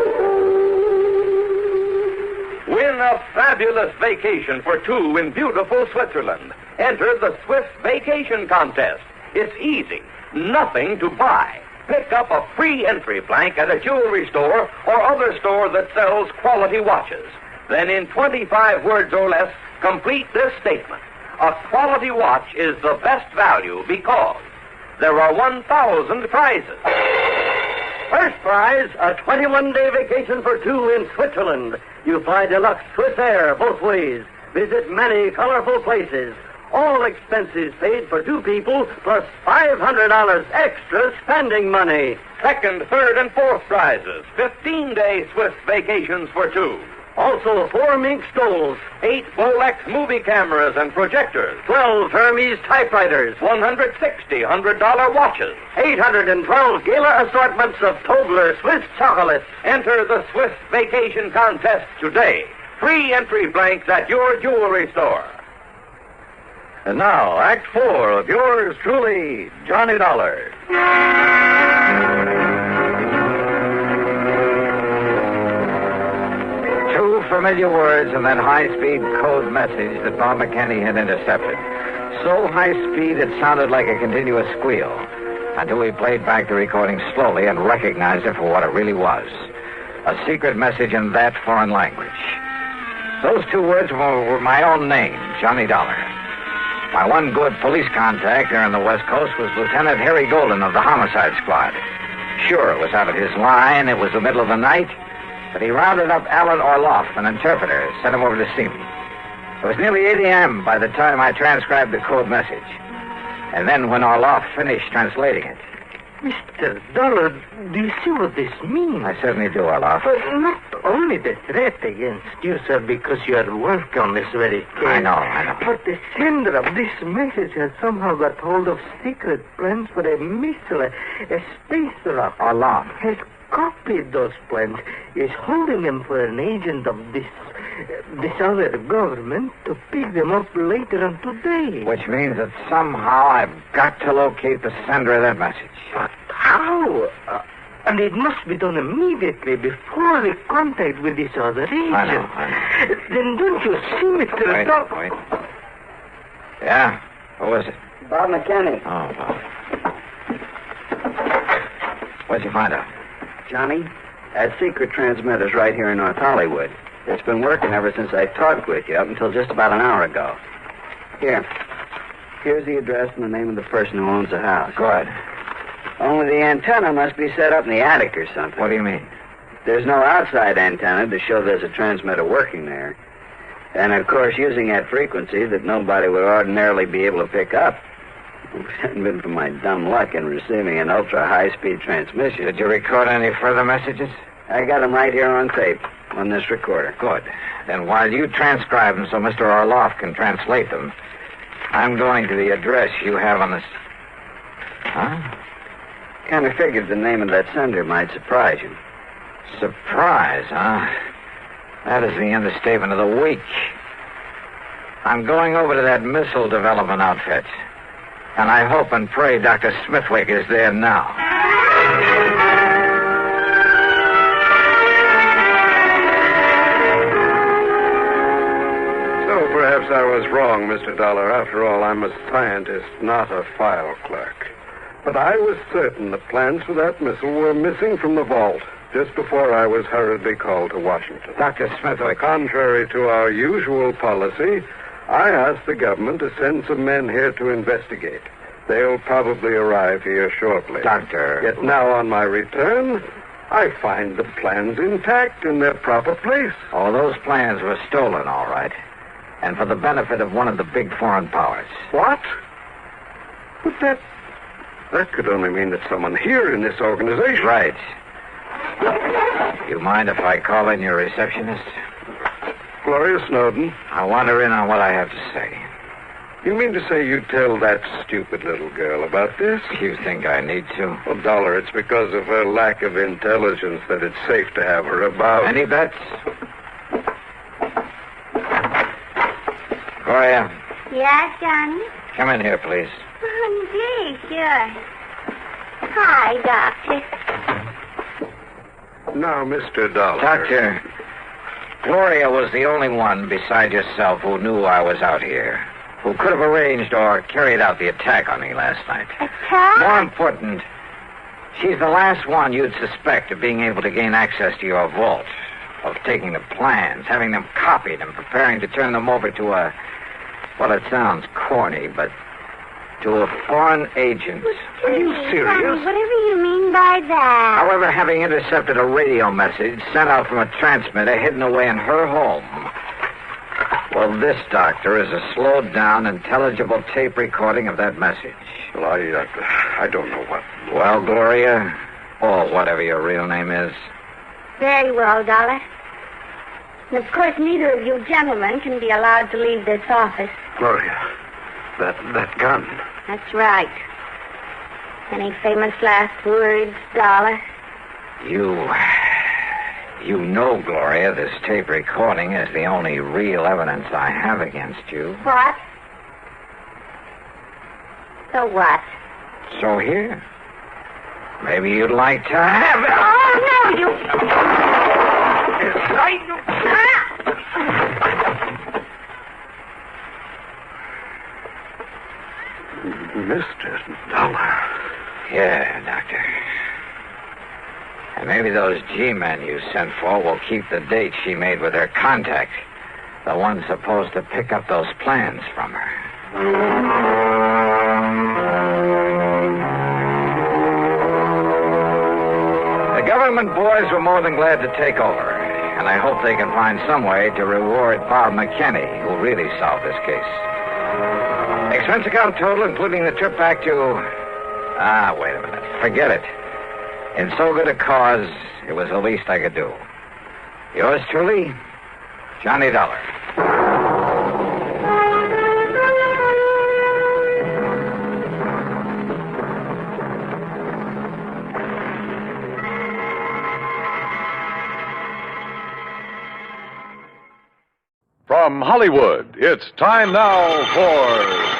Win a fabulous vacation for two in beautiful Switzerland. Enter the Swiss Vacation Contest. It's easy. Nothing to buy. Pick up a free entry blank at a jewelry store or other store that sells quality watches. Then in 25 words or less, complete this statement. A quality watch is the best value because there are 1,000 prizes. First prize, a 21-day vacation for two in Switzerland. You fly deluxe Swiss Air both ways. Visit many colorful places. All expenses paid for two people, plus $500 extra spending money. Second, third, and fourth prizes. 15-day Swiss vacations for two. Also, 4 mink stoles, 8 Bolex movie cameras and projectors, 12 Hermes typewriters, 160 $100 watches, 812 gala assortments of Tobler Swiss chocolates. Enter the Swiss Vacation Contest today. Free entry blanks at your jewelry store. And now, Act 4 of yours truly, Johnny Dollar. Two familiar words and that high-speed code message that Bob McKinney had intercepted. So high speed it sounded like a continuous squeal, until we played back the recording slowly and recognized it for what it really was. A secret message in that foreign language. Those two words were my own name, Johnny Dollar. My one good police contact there on the West Coast was Lieutenant Harry Golden of the Homicide Squad. Sure, it was out of his line, it was the middle of the night, but he rounded up Alan Orloff, an interpreter, sent him over to see me. It was nearly 8 a.m. by the time I transcribed the code message. And then when Orloff finished translating it. Mr. Dollar, do you see what this means? I certainly do, Orloff. But not only the threat against you, sir, because you are working on this very case. I know. But the sender of this message has somehow got hold of secret plans for a missile, a space rocket. Orloff. Has copied those plans, is holding them for an agent of this other government to pick them up later on today. Which means that somehow I've got to locate the sender of that message. But how? And it must be done immediately before the contact with this other agent. I know. Then don't you see, Mr. Dollar? Wait. Yeah? Who is it? Bob McKinney. Oh, Bob. What'd you find out? Johnny, that secret transmitter's right here in North Hollywood. It's been working ever since I talked with you, up until just about an hour ago. Here's the address and the name of the person who owns the house. Good. Only the antenna must be set up in the attic or something. What do you mean? There's no outside antenna to show there's a transmitter working there. And, of course, using that frequency that nobody would ordinarily be able to pick up. If it hadn't been for my dumb luck in receiving an ultra-high-speed transmission. Did you record any further messages? I got them right here on tape, on this recorder. Good. Then while you transcribe them so Mr. Orloff can translate them, I'm going to the address you have on this... Huh? Kind of figured the name of that sender might surprise you. Surprise, huh? That is the understatement of the week. I'm going over to that missile development outfit. And I hope and pray Dr. Smithwick is there now. So perhaps I was wrong, Mr. Dollar. After all, I'm a scientist, not a file clerk. But I was certain the plans for that missile were missing from the vault just before I was hurriedly called to Washington. Dr. Smithwick. Contrary to our usual policy, I asked the government to send some men here to investigate. They'll probably arrive here shortly. Doctor. Yet now on my return, I find the plans intact in their proper place. Oh, those plans were stolen, all right. And for the benefit of one of the big foreign powers. What? But that could only mean that someone here in this organization... Right. You mind if I call in your receptionist? Gloria Snowden. I want her in on what I have to say. You mean to say you tell that stupid little girl about this? You think I need to? Well, Dollar, it's because of her lack of intelligence that it's safe to have her about. Any bets? Gloria. Yes, Johnny? Come in here, please. Oh, gee, sure. Hi, Doctor. Now, Mr. Dollar. Doctor, Gloria was the only one beside yourself who knew I was out here, who could have arranged or carried out the attack on me last night. Attack? More important, she's the last one you'd suspect of being able to gain access to your vault, of taking the plans, having them copied, and preparing to turn them over to a... Well, it sounds corny, but to a foreign agent. Are you serious? Whatever you mean by that. However, having intercepted a radio message sent out from a transmitter hidden away in her home. Well, this, Doctor, is a slowed-down, intelligible tape recording of that message. Well, I don't know what... Well, Gloria, or whatever your real name is. Very well, Dollar. And of course, neither of you gentlemen can be allowed to leave this office. Gloria, that gun. That's right. Any famous last words, Dollar? You know, Gloria, this tape recording is the only real evidence I have against you. What? So what? So here. Maybe you'd like to have it. Oh, no, you... Mr. Dollar. Yeah, Doctor. And maybe those G-men you sent for will keep the date she made with her contact. The one supposed to pick up those plans from her. The government boys were more than glad to take over, and I hope they can find some way to reward Bob McKinney, who really solved this case. Expense account total, including the trip back to... wait a minute. Forget it. In so good a cause, it was the least I could do. Yours truly, Johnny Dollar. From Hollywood, it's time now for...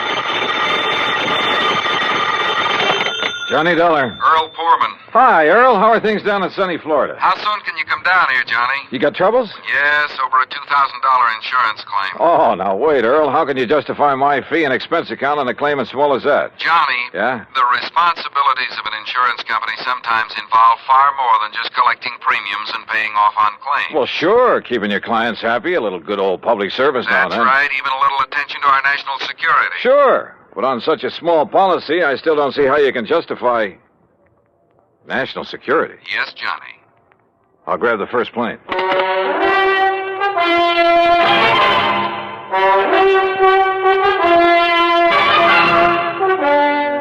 Johnny Dollar. Earl Poorman. Hi, Earl. How are things down in sunny Florida? How soon can you come down here, Johnny? You got troubles? Yes, over a $2,000 insurance claim. Oh, now wait, Earl. How can you justify my fee and expense account on a claim as small as that? Johnny. Yeah? The responsibilities of an insurance company sometimes involve far more than just collecting premiums and paying off on claims. Well, sure. Keeping your clients happy, a little good old public service now and That's then. right. Even a little attention to our national security. Sure. But on such a small policy, I still don't see how you can justify national security. Yes, Johnny. I'll grab the first plane.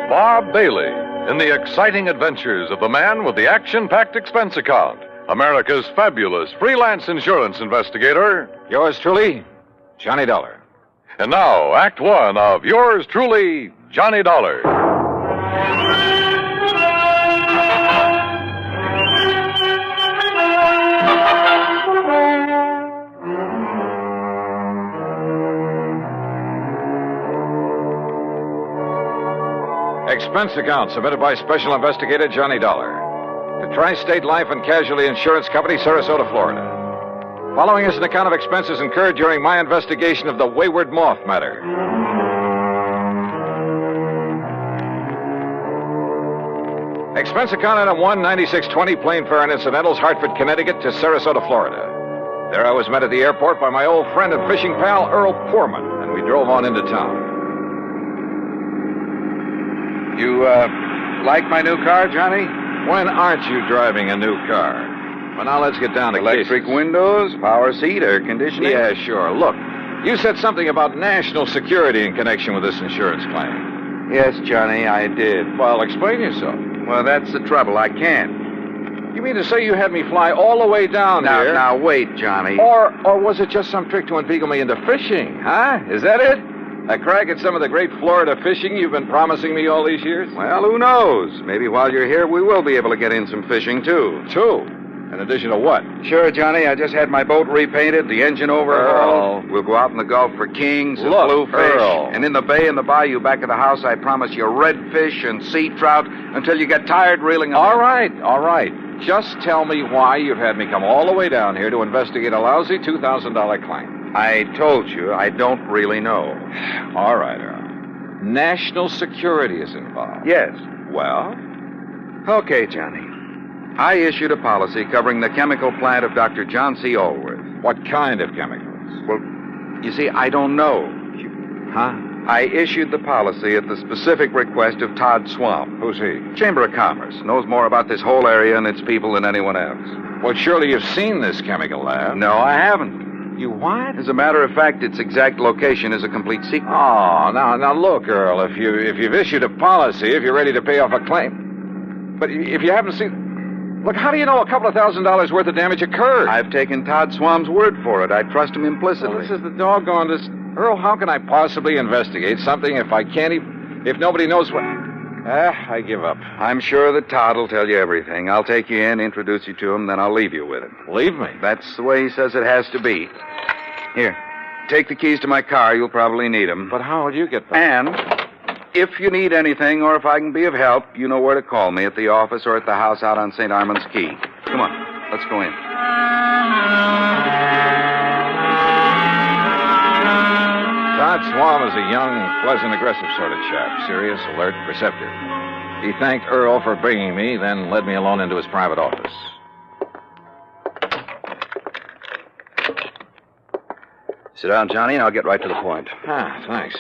Bob Bailey in the exciting adventures of the man with the action-packed expense account. America's fabulous freelance insurance investigator. Yours truly, Johnny Dollar. And now, Act One of yours truly, Johnny Dollar. Expense account submitted by Special Investigator Johnny Dollar to Tri-State Life and Casualty Insurance Company, Sarasota, Florida. Following is an account of expenses incurred during my investigation of the Wayward Moth matter. Expense account item 1, 9620, plane fare and incidentals, Hartford, Connecticut to Sarasota, Florida. There I was met at the airport by my old friend and fishing pal, Earl Poorman, and we drove on into town. You, like my new car, Johnny? When aren't you driving a new car? Well, now let's get down to electric cases. Windows, power seat, air conditioning. Yeah, sure. Look, you said something about national security in connection with this insurance claim. Yes, Johnny, I did. Well, explain yourself. Well, that's the trouble. I can't. You mean to say you had me fly all the way down here? Now, wait, Johnny. Or was it just some trick to inveigle me into fishing, huh? Is that it? A crack at some of the great Florida fishing you've been promising me all these years? Well, who knows? Maybe while you're here, we will be able to get in some fishing, too. In addition to what? Sure, Johnny. I just had my boat repainted, the engine overhauled. We'll go out in the Gulf for kings and bluefish. Earl. And in the bay and the bayou back of the house, I promise you redfish and sea trout until you get tired reeling them. All right. Just tell me why you've had me come all the way down here to investigate a lousy $2,000 claim. I told you I don't really know. All right, Earl. National security is involved. Yes. Well? Okay, Johnny. I issued a policy covering the chemical plant of Dr. John C. Allworth. What kind of chemicals? Well, you see, I don't know. Huh? I issued the policy at the specific request of Todd Swamp. Who's he? Chamber of Commerce. Knows more about this whole area and its people than anyone else. Well, surely you've seen this chemical lab. No, I haven't. You what? As a matter of fact, its exact location is a complete secret. Oh, now look, Earl, if you've issued a policy, if you're ready to pay off a claim. But if you haven't seen... Look, how do you know a couple of $1,000s worth of damage occurred? I've taken Todd Swamp's word for it. I trust him implicitly. Well, this is the doggone... Earl, how can I possibly investigate something if I can't even... If nobody knows what... I give up. I'm sure that Todd will tell you everything. I'll take you in, introduce you to him, then I'll leave you with him. Leave me? That's the way he says it has to be. Here, take the keys to my car. You'll probably need them. But how will you get back? And if you need anything or if I can be of help, you know where to call me, at the office or at the house out on St. Armand's Key. Come on, let's go in. Todd Swam is a young, pleasant, aggressive sort of chap. Serious, alert, perceptive. He thanked Earl for bringing me, then led me alone into his private office. Sit down, Johnny, and I'll get right to the point. Thanks.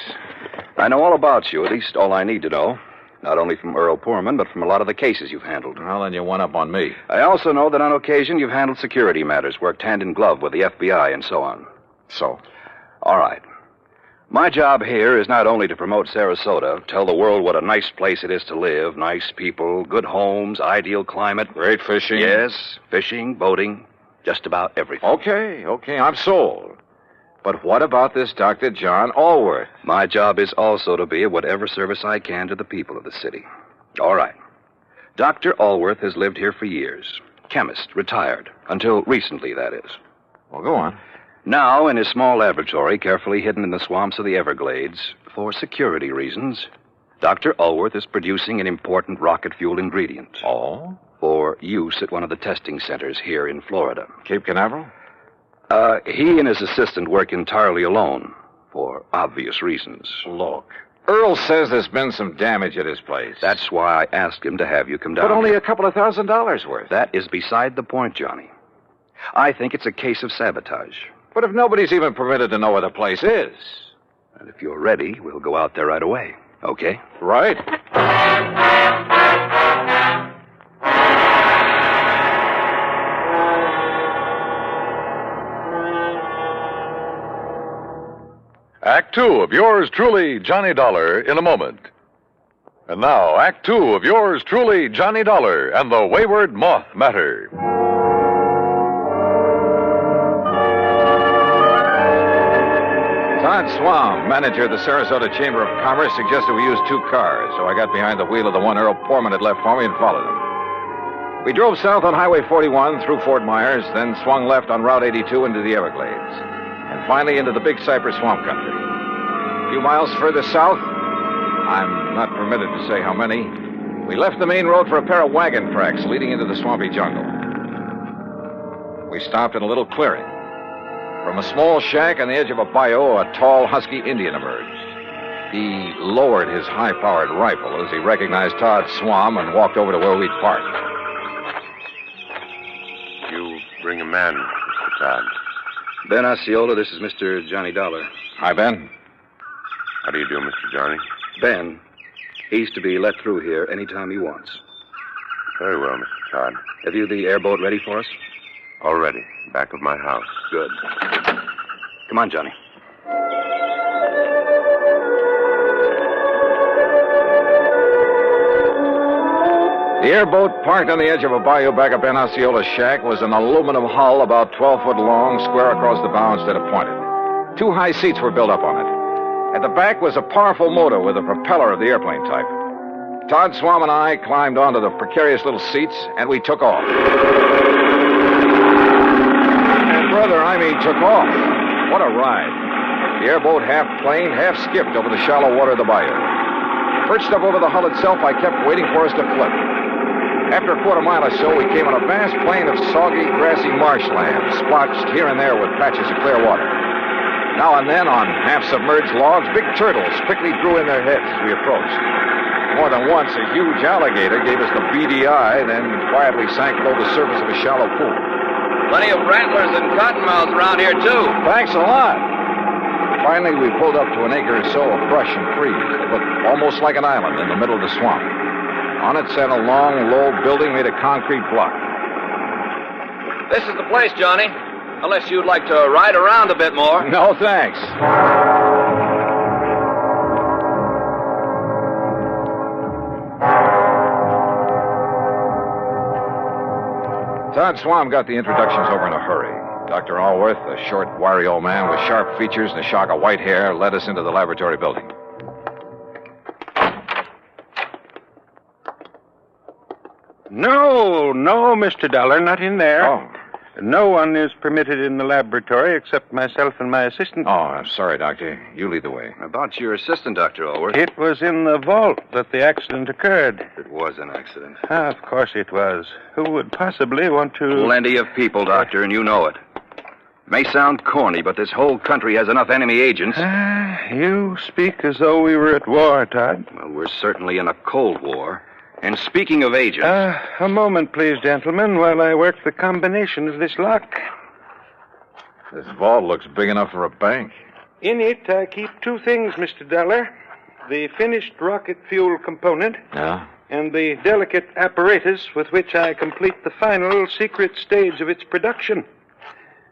I know all about you, at least all I need to know. Not only from Earl Poorman, but from a lot of the cases you've handled. Well, then you one up on me. I also know that on occasion you've handled security matters, worked hand in glove with the FBI and so on. So? All right. My job here is not only to promote Sarasota, tell the world what a nice place it is to live, nice people, good homes, ideal climate. Great fishing. Yes, fishing, boating, just about everything. Okay, I'm sold. But what about this Dr. John Allworth? My job is also to be of whatever service I can to the people of the city. All right. Dr. Allworth has lived here for years. Chemist, retired. Until recently, that is. Well, go on. Now, in his small laboratory, carefully hidden in the swamps of the Everglades, for security reasons, Dr. Allworth is producing an important rocket fuel ingredient. Oh? For use at one of the testing centers here in Florida. Cape Canaveral? He and his assistant work entirely alone, for obvious reasons. Look, Earl says there's been some damage at his place. That's why I asked him to have you come down. But only a couple of $1,000s worth. That is beside the point, Johnny. I think it's a case of sabotage. But if nobody's even permitted to know where the place is... And if you're ready, we'll go out there right away, okay? Right. Act Two of yours truly, Johnny Dollar, in a moment. And now, Act Two of yours truly, Johnny Dollar, and the Wayward Moth Matter. Todd Swam, manager of the Sarasota Chamber of Commerce, suggested we use 2 cars, so I got behind the wheel of the one Earl Poorman had left for me and followed him. We drove south on Highway 41 through Fort Myers, then swung left on Route 82 into the Everglades, and finally into the Big Cypress Swamp Country. A few miles further south, I'm not permitted to say how many, we left the main road for a pair of wagon tracks leading into the swampy jungle. We stopped in a little clearing. From a small shack on the edge of a bayou, a tall, husky Indian emerged. He lowered his high-powered rifle as he recognized Todd Swam and walked over to where we'd parked. You bring a man, Mr. Todd. Ben Osceola, this is Mr. Johnny Dollar. Hi, Ben. How do you do, Mr. Johnny? Ben, he's to be let through here anytime he wants. Very well, Mr. Todd. Have you the airboat ready for us? All ready. Back of my house. Good. Come on, Johnny. The airboat, parked on the edge of a bayou back of Ben Osceola's shack, was an aluminum hull about 12 foot long, square across the bow instead of pointed. 2 high seats were built up on it. At the back was a powerful motor with a propeller of the airplane type. Todd Swam and I climbed onto the precarious little seats, and we took off. And brother, I mean took off. What a ride. The airboat half planed, half skipped over the shallow water of the bayou. Perched up over the hull itself, I kept waiting for us to flip. After a quarter mile or so, we came on a vast plain of soggy, grassy marshland, splotched here and there with patches of clear water. Now and then, on half-submerged logs, big turtles quickly drew in their heads as we approached. More than once, a huge alligator gave us the beady eye, then quietly sank below the surface of a shallow pool. Plenty of rattlers and cottonmouths around here, too. Thanks a lot. Finally, we pulled up to an acre or so of brush and trees that looked almost like an island in the middle of the swamp. On it sat a long, low building made of concrete block. This is the place, Johnny. Unless you'd like to ride around a bit more. No, thanks. Todd Swam got the introductions over in a hurry. Dr. Allworth, a short, wiry old man with sharp features and a shock of white hair, led us into the laboratory building. No, Mr. Dollar, not in there. Oh. No one is permitted in the laboratory except myself and my assistant. Oh, I'm sorry, Doctor. You lead the way. About your assistant, Dr. Allworth. It was in the vault that the accident occurred. It was an accident. Of course it was. Who would possibly want to... Plenty of people, Doctor, and you know it. It may sound corny, but this whole country has enough enemy agents. You speak as though we were at war, Todd. Well, we're certainly in a Cold War. And speaking of agents... A moment, please, gentlemen, while I work the combination of this lock. This vault looks big enough for a bank. In it, I keep two things, Mr. Dollar. The finished rocket fuel component. Yeah? And the delicate apparatus with which I complete the final secret stage of its production.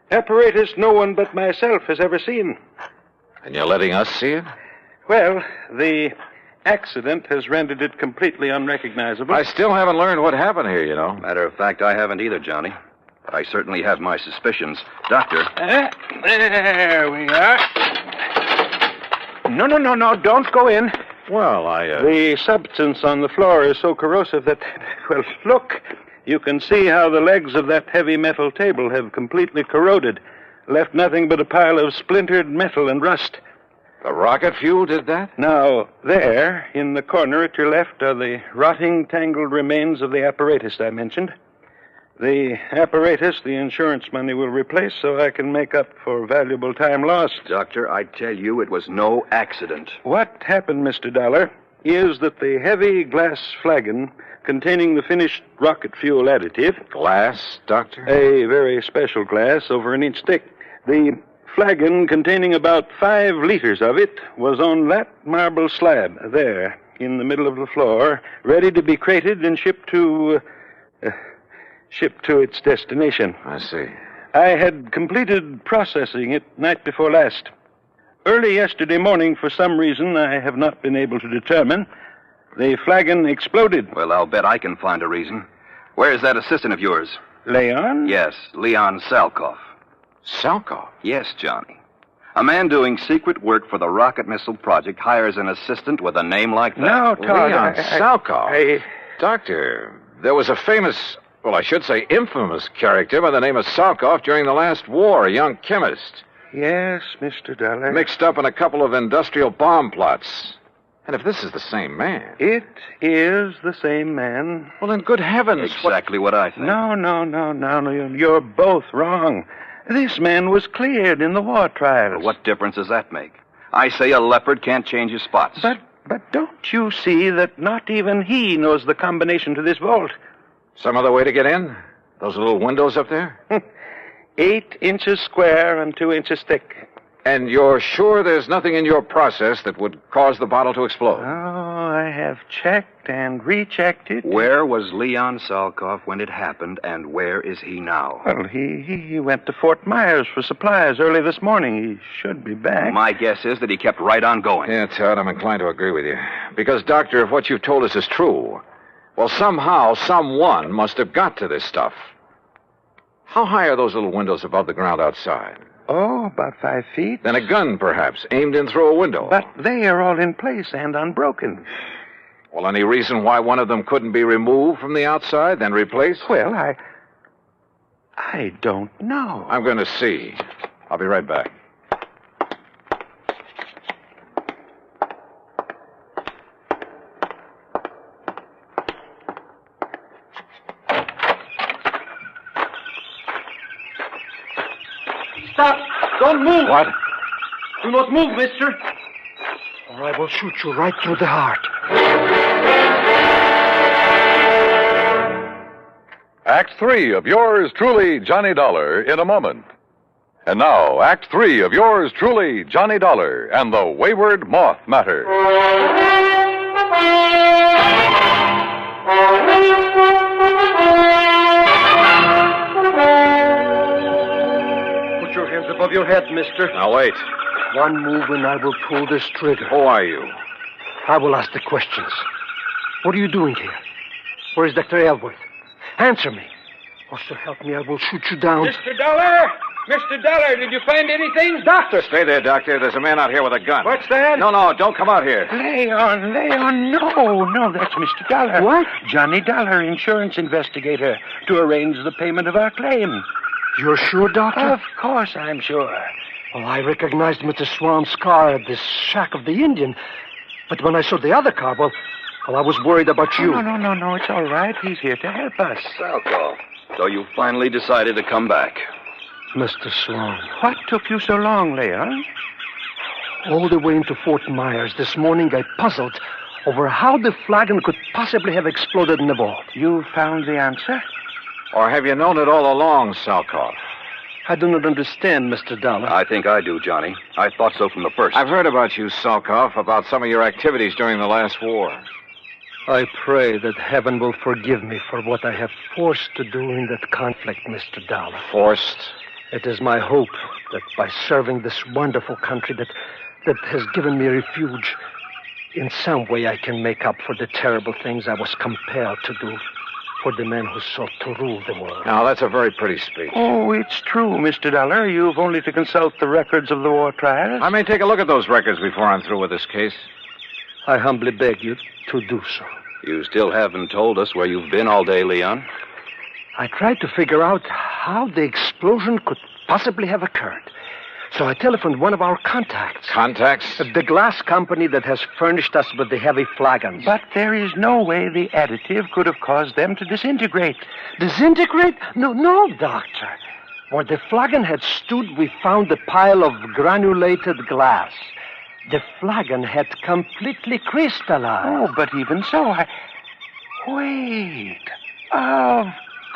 Apparatus no one but myself has ever seen. And you're letting us see it? Well, the accident has rendered it completely unrecognizable. I still haven't learned what happened here, you know. Matter of fact, I haven't either, Johnny. But I certainly have my suspicions. Doctor. There we are. No, don't go in. Well, The substance on the floor is so corrosive that... Well, look. You can see how the legs of that heavy metal table have completely corroded. Left nothing but a pile of splintered metal and rust. The rocket fuel did that? Now, there, in the corner at your left, are the rotting, tangled remains of the apparatus I mentioned. The apparatus the insurance money will replace so I can make up for valuable time lost. Doctor, I tell you, it was no accident. What happened, Mr. Dollar, is that the heavy glass flagon containing the finished rocket fuel additive... Glass, Doctor? A very special glass, over an inch thick. The flagon containing about 5 liters of it was on that marble slab there in the middle of the floor, ready to be crated and shipped to its destination. I see. I had completed processing it night before last. Early yesterday morning, for some reason I have not been able to determine, the flagon exploded. Well, I'll bet I can find a reason. Where's that assistant of yours? Leon? Yes, Leon Salkoff. Salkoff? Yes, Johnny. A man doing secret work for the rocket missile project hires an assistant with a name like that. No, Todd. Leon Salkoff. Doctor, there was a famous, well, I should say infamous character by the name of Salkoff during the last war, a young chemist. Yes, Mr. Dollar. Mixed up in a couple of industrial bomb plots. And if this is the same man... It is the same man. Well, then, good heavens. Exactly what I think. No. You're both wrong. This man was cleared in the war trials. Well, what difference does that make? I say a leopard can't change his spots. But don't you see that not even he knows the combination to this vault? Some other way to get in? Those little windows up there? 8 inches square and 2 inches thick. And you're sure there's nothing in your process that would cause the bottle to explode? Oh, I have checked and rechecked it. Where was Leon Salkoff when it happened, and where is he now? Well, he went to Fort Myers for supplies early this morning. He should be back. My guess is that he kept right on going. Yeah, Todd, I'm inclined to agree with you. Because, Doctor, if what you've told us is true, well, somehow, someone must have got to this stuff. How high are those little windows above the ground outside? Oh, about 5 feet. Then a gun, perhaps, aimed in through a window. But they are all in place and unbroken. Well, any reason why one of them couldn't be removed from the outside, then replaced? Well, I don't know. I'm going to see. I'll be right back. Stop! Don't move! What? Do not move, mister. Or I will shoot you right through the heart. Act 3 of yours truly, Johnny Dollar, in a moment. And now, Act 3 of yours truly, Johnny Dollar, and the Wayward Moth matter. Put your hands above your head, mister. Now, wait. One move and I will pull this trigger. Who are you? I will ask the questions. What are you doing here? Where is Dr. Elworth? Answer me. Or so help me, I will shoot you down. Mr. Dollar! Mr. Dollar, did you find anything? Doctor! Stay there, Doctor. There's a man out here with a gun. What's that? No, don't come out here. Leon, no, that's Mr. Dollar. What? Johnny Dollar, insurance investigator, to arrange the payment of our claim. You're sure, Doctor? Of course I'm sure. Well, I recognized Mr. Swan's car at the shack of the Indian. But when I saw the other car, well, I was worried about you. No. It's all right. He's here to help us. Salkoff, so you finally decided to come back. Mr. Swan. What took you so long, Leon? All the way into Fort Myers this morning, I puzzled over how the flagon could possibly have exploded in the vault. You found the answer? Or have you known it all along, Salkoff? I do not understand, Mr. Dollar. I think I do, Johnny. I thought so from the first. I've heard about you, Salkoff, about some of your activities during the last war. I pray that heaven will forgive me for what I have forced to do in that conflict, Mr. Dollar. Forced? It is my hope that by serving this wonderful country that has given me refuge, in some way I can make up for the terrible things I was compelled to do for the men who sought to rule the world. Now, that's a very pretty speech. Oh, it's true, Mr. Dollar. You've only to consult the records of the war trials. I may take a look at those records before I'm through with this case. I humbly beg you to do so. You still haven't told us where you've been all day, Leon. I tried to figure out how the explosion could possibly have occurred. So I telephoned one of our contacts. Contacts? The glass company that has furnished us with the heavy flagons. But there is no way the additive could have caused them to disintegrate. Disintegrate? No, Doctor. Where the flagon had stood, we found a pile of granulated glass. The flagon had completely crystallized. Oh, but even so, Wait. Of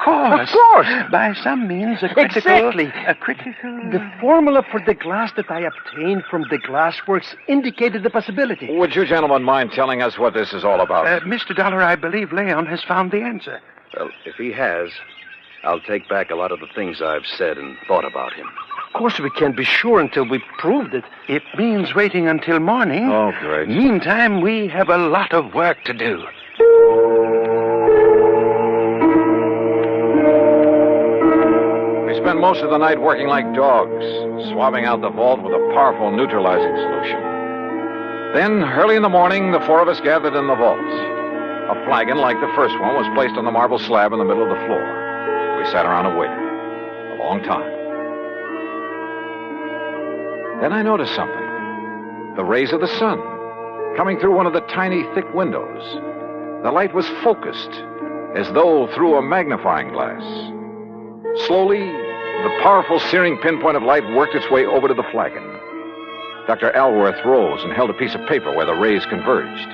course. Of course. By some means, a critical... Exactly. A critical... The formula for the glass that I obtained from the glassworks indicated the possibility. Would you gentlemen mind telling us what this is all about? Mr. Dollar, I believe Leon has found the answer. Well, if he has, I'll take back a lot of the things I've said and thought about him. Of course, we can't be sure until we proved it. It means waiting until morning. Oh, great. Meantime, we have a lot of work to do. We spent most of the night working like dogs, swabbing out the vault with a powerful neutralizing solution. Then, early in the morning, the four of us gathered in the vault. A flagon like the first one was placed on the marble slab in the middle of the floor. We sat around and waited. A long time. Then I noticed something. The rays of the sun, coming through one of the tiny, thick windows. The light was focused, as though through a magnifying glass. Slowly, the powerful searing pinpoint of light worked its way over to the flagon. Dr. Alworth rose and held a piece of paper where the rays converged.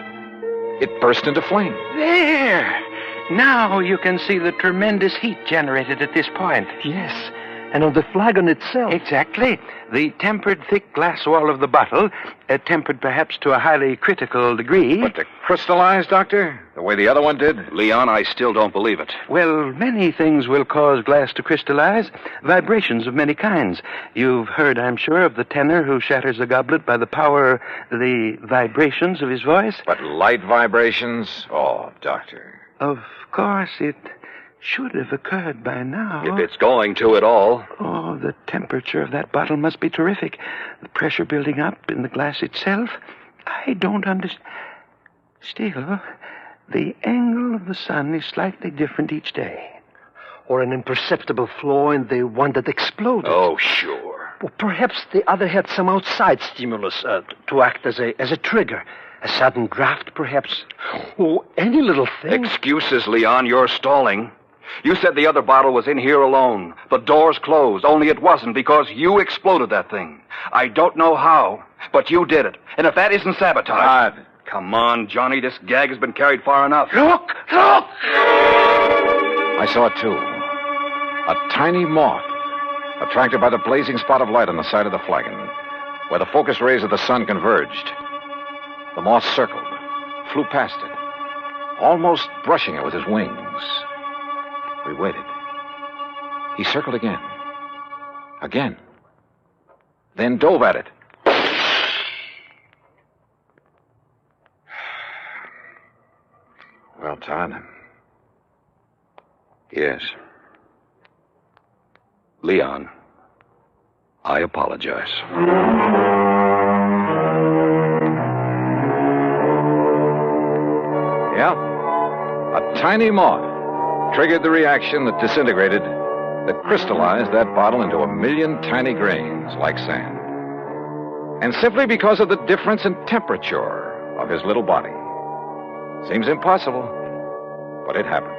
It burst into flame. There! Now you can see the tremendous heat generated at this point. Yes, and on the flagon itself. Exactly. The tempered thick glass wall of the bottle, tempered perhaps to a highly critical degree. But to crystallize, Doctor, the way the other one did? Leon, I still don't believe it. Well, many things will cause glass to crystallize. Vibrations of many kinds. You've heard, I'm sure, of the tenor who shatters a goblet by the power, the vibrations of his voice. But light vibrations? Oh, Doctor. Of course, it should have occurred by now. If it's going to at all. Oh, the temperature of that bottle must be terrific. The pressure building up in the glass itself. I don't understand. Still, the angle of the sun is slightly different each day. Or an imperceptible flaw in the one that exploded. Oh, sure. Well, perhaps the other had some outside stimulus to act as a trigger. A sudden draft, perhaps. Oh, any little thing. Excuses, Leon. You're stalling. You said the other bottle was in here alone. The door's closed, only it wasn't because you exploded that thing. I don't know how, but you did it. And if that isn't sabotage... Come on, Johnny, this gag has been carried far enough. Look! I saw it, too. A tiny moth, attracted by the blazing spot of light on the side of the flagon, where the focused rays of the sun converged. The moth circled, flew past it, almost brushing it with his wings. We waited. He circled again. Again. Then dove at it. Well, Todd. Yes. Leon, I apologize. Yeah. A tiny moth triggered the reaction that disintegrated that crystallized that bottle into a million tiny grains like sand. And simply because of the difference in temperature of his little body. Seems impossible, but it happened.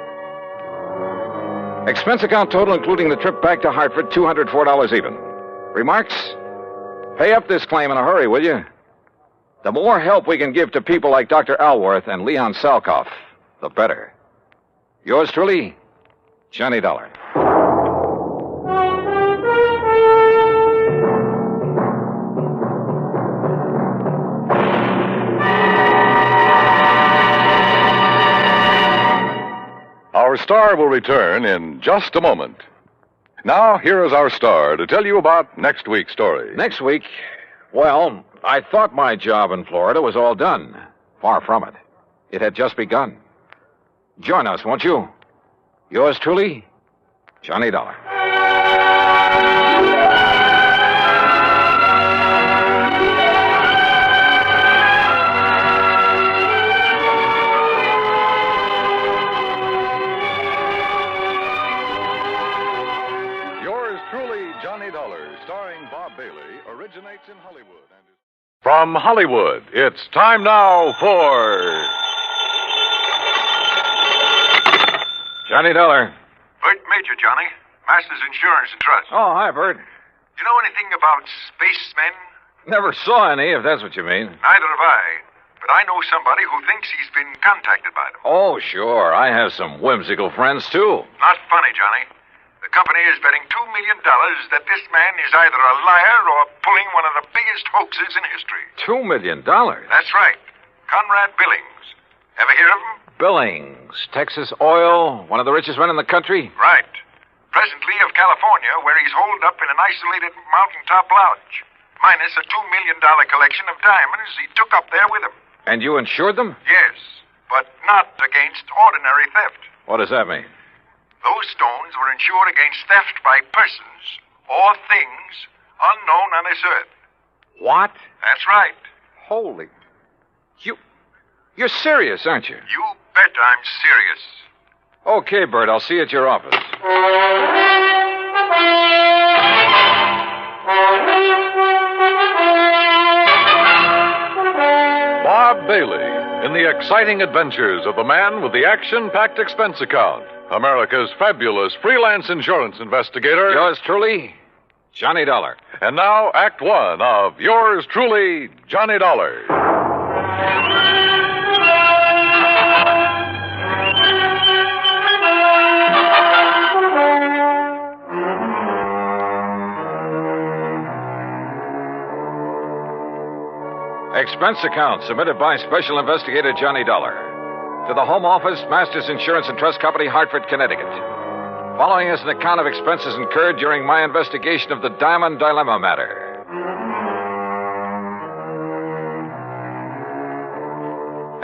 Expense account total, including the trip back to Hartford, $204 even. Remarks? Pay up this claim in a hurry, will you? The more help we can give to people like Dr. Alworth and Leon Salkoff, the better. Yours truly, Johnny Dollar. Our star will return in just a moment. Now, here is our star to tell you about next week's story. Next week? Well, I thought my job in Florida was all done. Far from it. It had just begun. Join us, won't you? Yours truly, Johnny Dollar. Yours truly, Johnny Dollar, starring Bob Bailey, originates in Hollywood. From Hollywood, it's time now for Johnny Dollar. Bert Major, Johnny. Masters Insurance and Trust. Oh, hi, Bert. You know anything about spacemen? Never saw any, if that's what you mean. Neither have I. But I know somebody who thinks he's been contacted by them. Oh, sure. I have some whimsical friends, too. Not funny, Johnny. The company is betting $2 million that this man is either a liar or pulling one of the biggest hoaxes in history. $2 million? That's right. Conrad Billings. Ever hear of him? Billings, Texas Oil, one of the richest men in the country? Right. Presently of California, where he's holed up in an isolated mountaintop lodge, minus a $2 million collection of diamonds he took up there with him. And you insured them? Yes, but not against ordinary theft. What does that mean? Those stones were insured against theft by persons or things unknown on this earth. What? That's right. Holy. You're serious, aren't you? You bet I'm serious. Okay, Bert, I'll see you at your office. Bob Bailey in the exciting adventures of the man with the action-packed expense account, America's fabulous freelance insurance investigator. Yours truly, Johnny Dollar. And now, Act One of Yours Truly, Johnny Dollar. Expense account submitted by Special Investigator Johnny Dollar to the Home Office, Masters Insurance and Trust Company, Hartford, Connecticut. Following is an account of expenses incurred during my investigation of the Diamond Dilemma matter.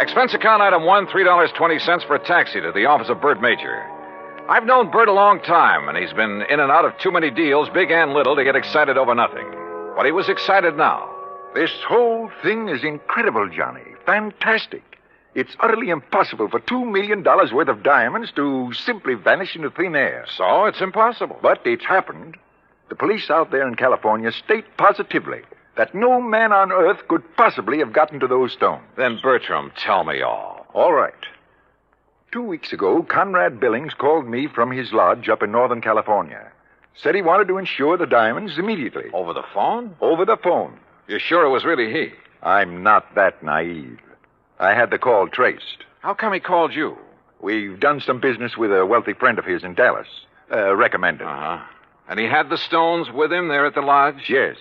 Expense account item 1, $3.20 for a taxi to the office of Bert Major. I've known Bert a long time, and he's been in and out of too many deals, big and little, to get excited over nothing. But he was excited now. This whole thing is incredible, Johnny. Fantastic. It's utterly impossible for $2 million worth of diamonds to simply vanish into thin air. So it's impossible. But it's happened. The police out there in California state positively that no man on earth could possibly have gotten to those stones. Then, Bertram, tell me all. All right. 2 weeks ago, Conrad Billings called me from his lodge up in Northern California. Said he wanted to insure the diamonds immediately. Over the phone? Over the phone. You're sure it was really he? I'm not that naive. I had the call traced. How come he called you? We've done some business with a wealthy friend of his in Dallas. Recommended. Uh-huh. And he had the stones with him there at the lodge? Yes.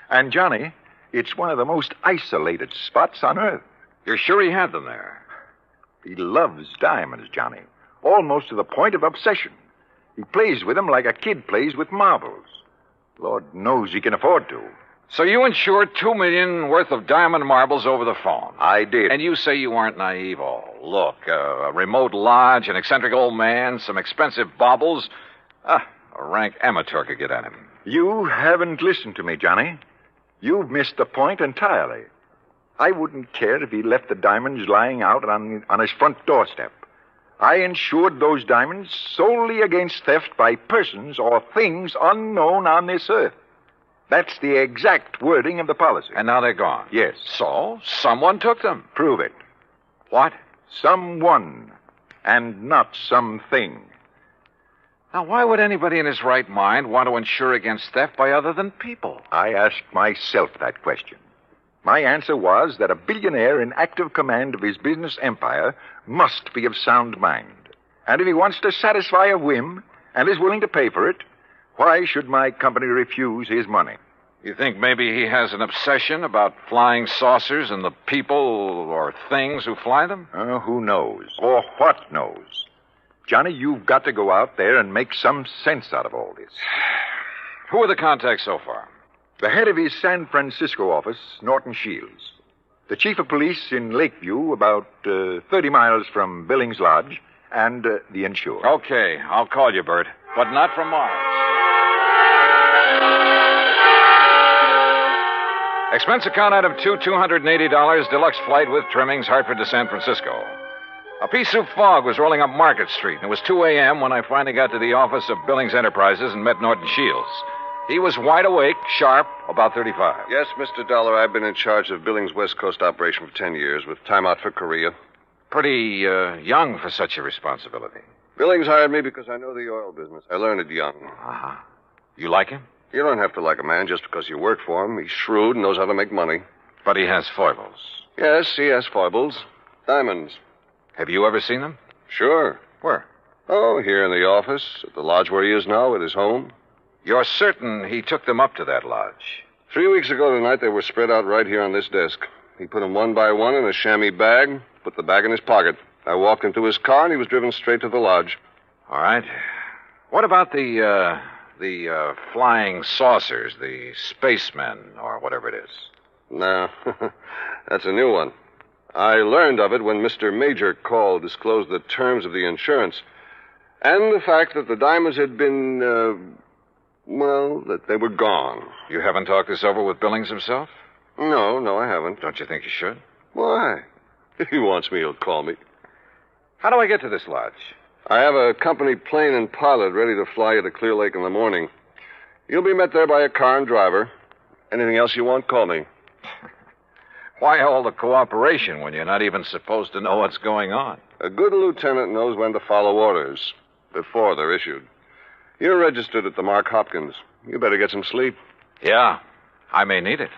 And, Johnny, it's one of the most isolated spots on Earth. You're sure he had them there? He loves diamonds, Johnny. Almost to the point of obsession. He plays with them like a kid plays with marbles. Lord knows he can afford to. So you insured $2 million worth of diamond marbles over the phone? I did. And you say you weren't naive. Oh, look, a remote lodge, an eccentric old man, some expensive baubles. A rank amateur could get at him. You haven't listened to me, Johnny. You've missed the point entirely. I wouldn't care if he left the diamonds lying out on his front doorstep. I insured those diamonds solely against theft by persons or things unknown on this earth. That's the exact wording of the policy. And now they're gone? Yes. So, someone took them? Prove it. What? Someone, and not something. Now, why would anybody in his right mind want to insure against theft by other than people? I asked myself that question. My answer was that a billionaire in active command of his business empire must be of sound mind. And if he wants to satisfy a whim and is willing to pay for it, why should my company refuse his money? You think maybe he has an obsession about flying saucers and the people or things who fly them? Who knows? Or what knows? Johnny, you've got to go out there and make some sense out of all this. Who are the contacts so far? The head of his San Francisco office, Norton Shields. The chief of police in Lakeview, about 30 miles from Billings Lodge, and the insured. Okay, I'll call you, Bert, but not from Mars. Expense account item 2, $280, deluxe flight with trimmings, Hartford to San Francisco. A pea soup fog was rolling up Market Street, and it was 2 a.m. when I finally got to the office of Billings Enterprises and met Norton Shields. He was wide awake, sharp, about 35. Yes, Mr. Dollar, I've been in charge of Billings' West Coast operation for 10 years, with time out for Korea. Pretty young for such a responsibility. Billings hired me because I know the oil business. I learned it young. Uh-huh. You like him? You don't have to like a man just because you work for him. He's shrewd and knows how to make money. But he has foibles. Yes, he has foibles. Diamonds. Have you ever seen them? Sure. Where? Oh, here in the office, at the lodge where he is now, at his home. You're certain he took them up to that lodge? 3 weeks ago tonight, they were spread out right here on this desk. He put them one by one in a chamois bag, put the bag in his pocket. I walked into his car, and he was driven straight to the lodge. All right. What about the flying saucers, the spacemen, or whatever it is? No, that's a new one. I learned of it when Mr. Major Call disclosed the terms of the insurance. And the fact that the diamonds had been, that they were gone. You haven't talked this over with Billings himself? No, I haven't. Don't you think you should? Why? If he wants me, he'll call me. How do I get to this lodge? I have a company plane and pilot ready to fly you to Clear Lake in the morning. You'll be met there by a car and driver. Anything else you want, call me. Why all the cooperation when you're not even supposed to know what's going on? A good lieutenant knows when to follow orders before they're issued. You're registered at the Mark Hopkins. You better get some sleep. Yeah, I may need it.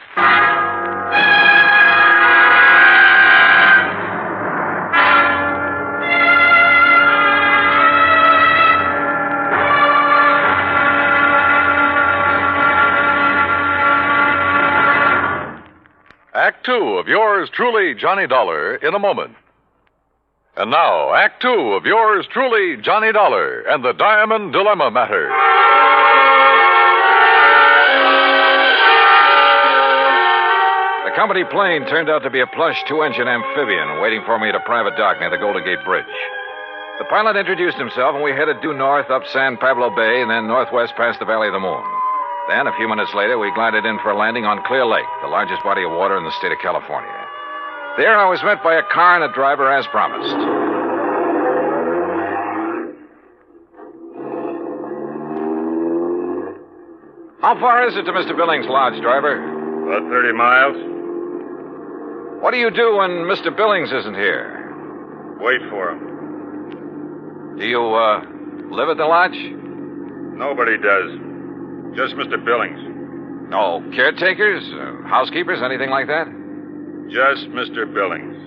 Act Two of yours truly, Johnny Dollar, in a moment. And now, Act Two of yours truly, Johnny Dollar, and the Diamond Dilemma Matter. The company plane turned out to be a plush two-engine amphibian waiting for me at a private dock near the Golden Gate Bridge. The pilot introduced himself, and we headed due north up San Pablo Bay and then northwest past the Valley of the Moon. Then, a few minutes later, we glided in for a landing on Clear Lake, the largest body of water in the state of California. There, I was met by a car and a driver as promised. How far is it to Mr. Billings' lodge, driver? About 30 miles. What do you do when Mr. Billings isn't here? Wait for him. Do you, live at the lodge? Nobody does. Just Mr. Billings. No caretakers, housekeepers, anything like that? Just Mr. Billings.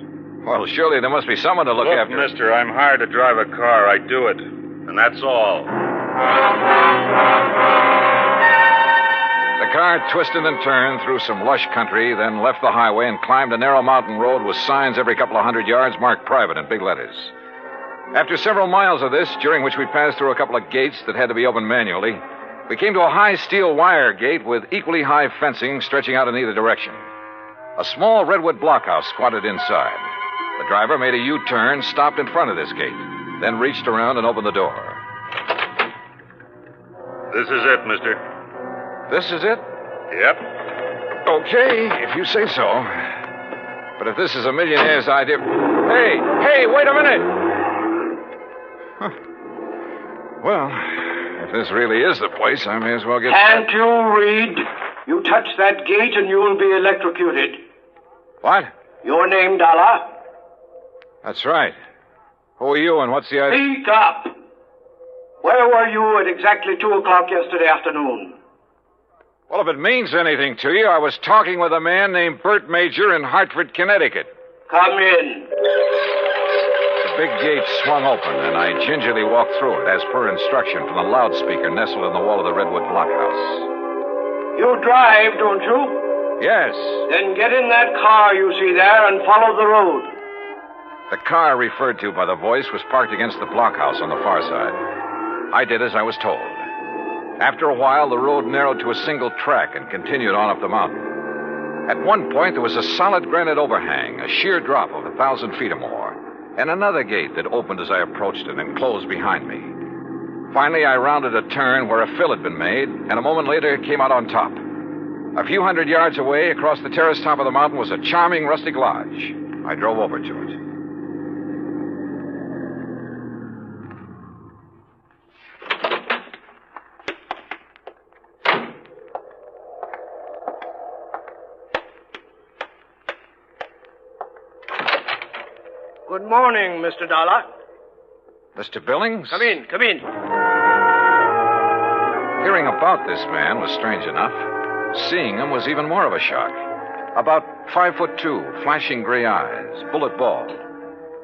Well, surely there must be someone to look after. Look, mister, I'm hired to drive a car. I do it. And that's all. The car twisted and turned through some lush country, then left the highway and climbed a narrow mountain road with signs every couple of hundred yards marked private in big letters. After several miles of this, during which we passed through a couple of gates that had to be opened manually, we came to a high steel wire gate with equally high fencing stretching out in either direction. A small redwood blockhouse squatted inside. The driver made a U-turn, stopped in front of this gate, then reached around and opened the door. This is it, mister. This is it? Yep. Okay, if you say so. But if this is a millionaire's idea... Hey, wait a minute! Well, if this really is the place, I may as well get... Can't you read? You touch that gate and you'll be electrocuted. What? Your name, Dollar? That's right. Who are you and what's the idea? Speak up. Where were you at exactly 2 o'clock yesterday afternoon? Well, if it means anything to you, I was talking with a man named Bert Major in Hartford, Connecticut. Come in. The big gate swung open, and I gingerly walked through it, as per instruction from the loudspeaker nestled in the wall of the Redwood blockhouse. You drive, don't you? Yes. Then get in that car you see there and follow the road. The car referred to by the voice was parked against the blockhouse on the far side. I did as I was told. After a while, the road narrowed to a single track and continued on up the mountain. At one point, there was a solid granite overhang, a sheer drop of 1,000 feet or more, and another gate that opened as I approached it and closed behind me. Finally, I rounded a turn where a fill had been made, and a moment later came out on top. A few hundred yards away, across the terrace top of the mountain, was a charming rustic lodge. I drove over to it. Good morning, Mr. Dollar. Mr. Billings? Come in, come in. Hearing about this man was strange enough. Seeing him was even more of a shock. About 5'2", flashing gray eyes, bullet bald.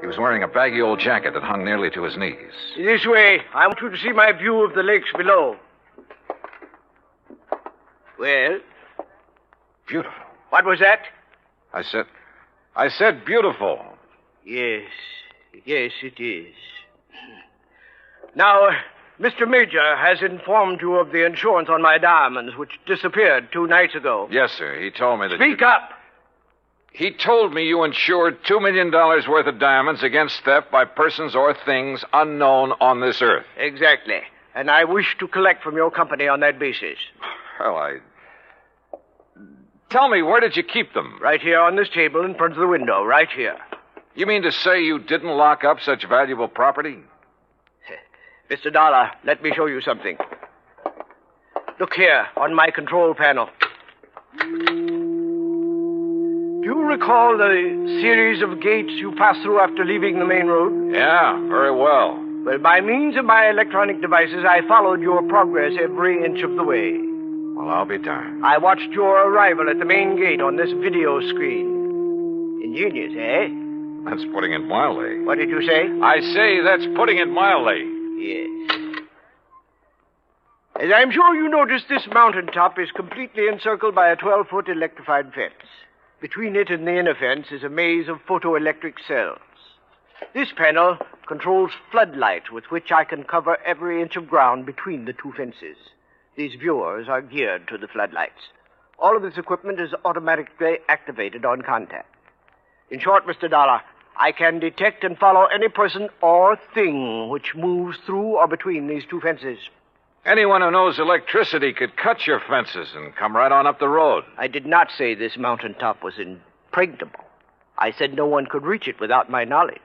He was wearing a baggy old jacket that hung nearly to his knees. This way. I want you to see my view of the lakes below. Well? Beautiful. What was that? I said beautiful. Yes, it is. Now, Mr. Major has informed you of the insurance on my diamonds, which disappeared 2 nights ago. Yes, sir. He told me that... Speak up! He told me you insured $2 million worth of diamonds against theft by persons or things unknown on this earth. Exactly. And I wish to collect from your company on that basis. Well, Tell me, where did you keep them? Right here on this table in front of the window, right here. You mean to say you didn't lock up such valuable property? Mr. Dollar, let me show you something. Look here, on my control panel. Do you recall the series of gates you passed through after leaving the main road? Yeah, very well. Well, by means of my electronic devices, I followed your progress every inch of the way. Well, I'll be darned. I watched your arrival at the main gate on this video screen. Ingenious, eh? That's putting it mildly. What did you say? I say that's putting it mildly. Yes. As I'm sure you noticed, this mountaintop is completely encircled by a 12-foot electrified fence. Between it and the inner fence is a maze of photoelectric cells. This panel controls floodlights with which I can cover every inch of ground between the two fences. These viewers are geared to the floodlights. All of this equipment is automatically activated on contact. In short, Mr. Dollar, I can detect and follow any person or thing which moves through or between these two fences. Anyone who knows electricity could cut your fences and come right on up the road. I did not say this mountaintop was impregnable. I said no one could reach it without my knowledge.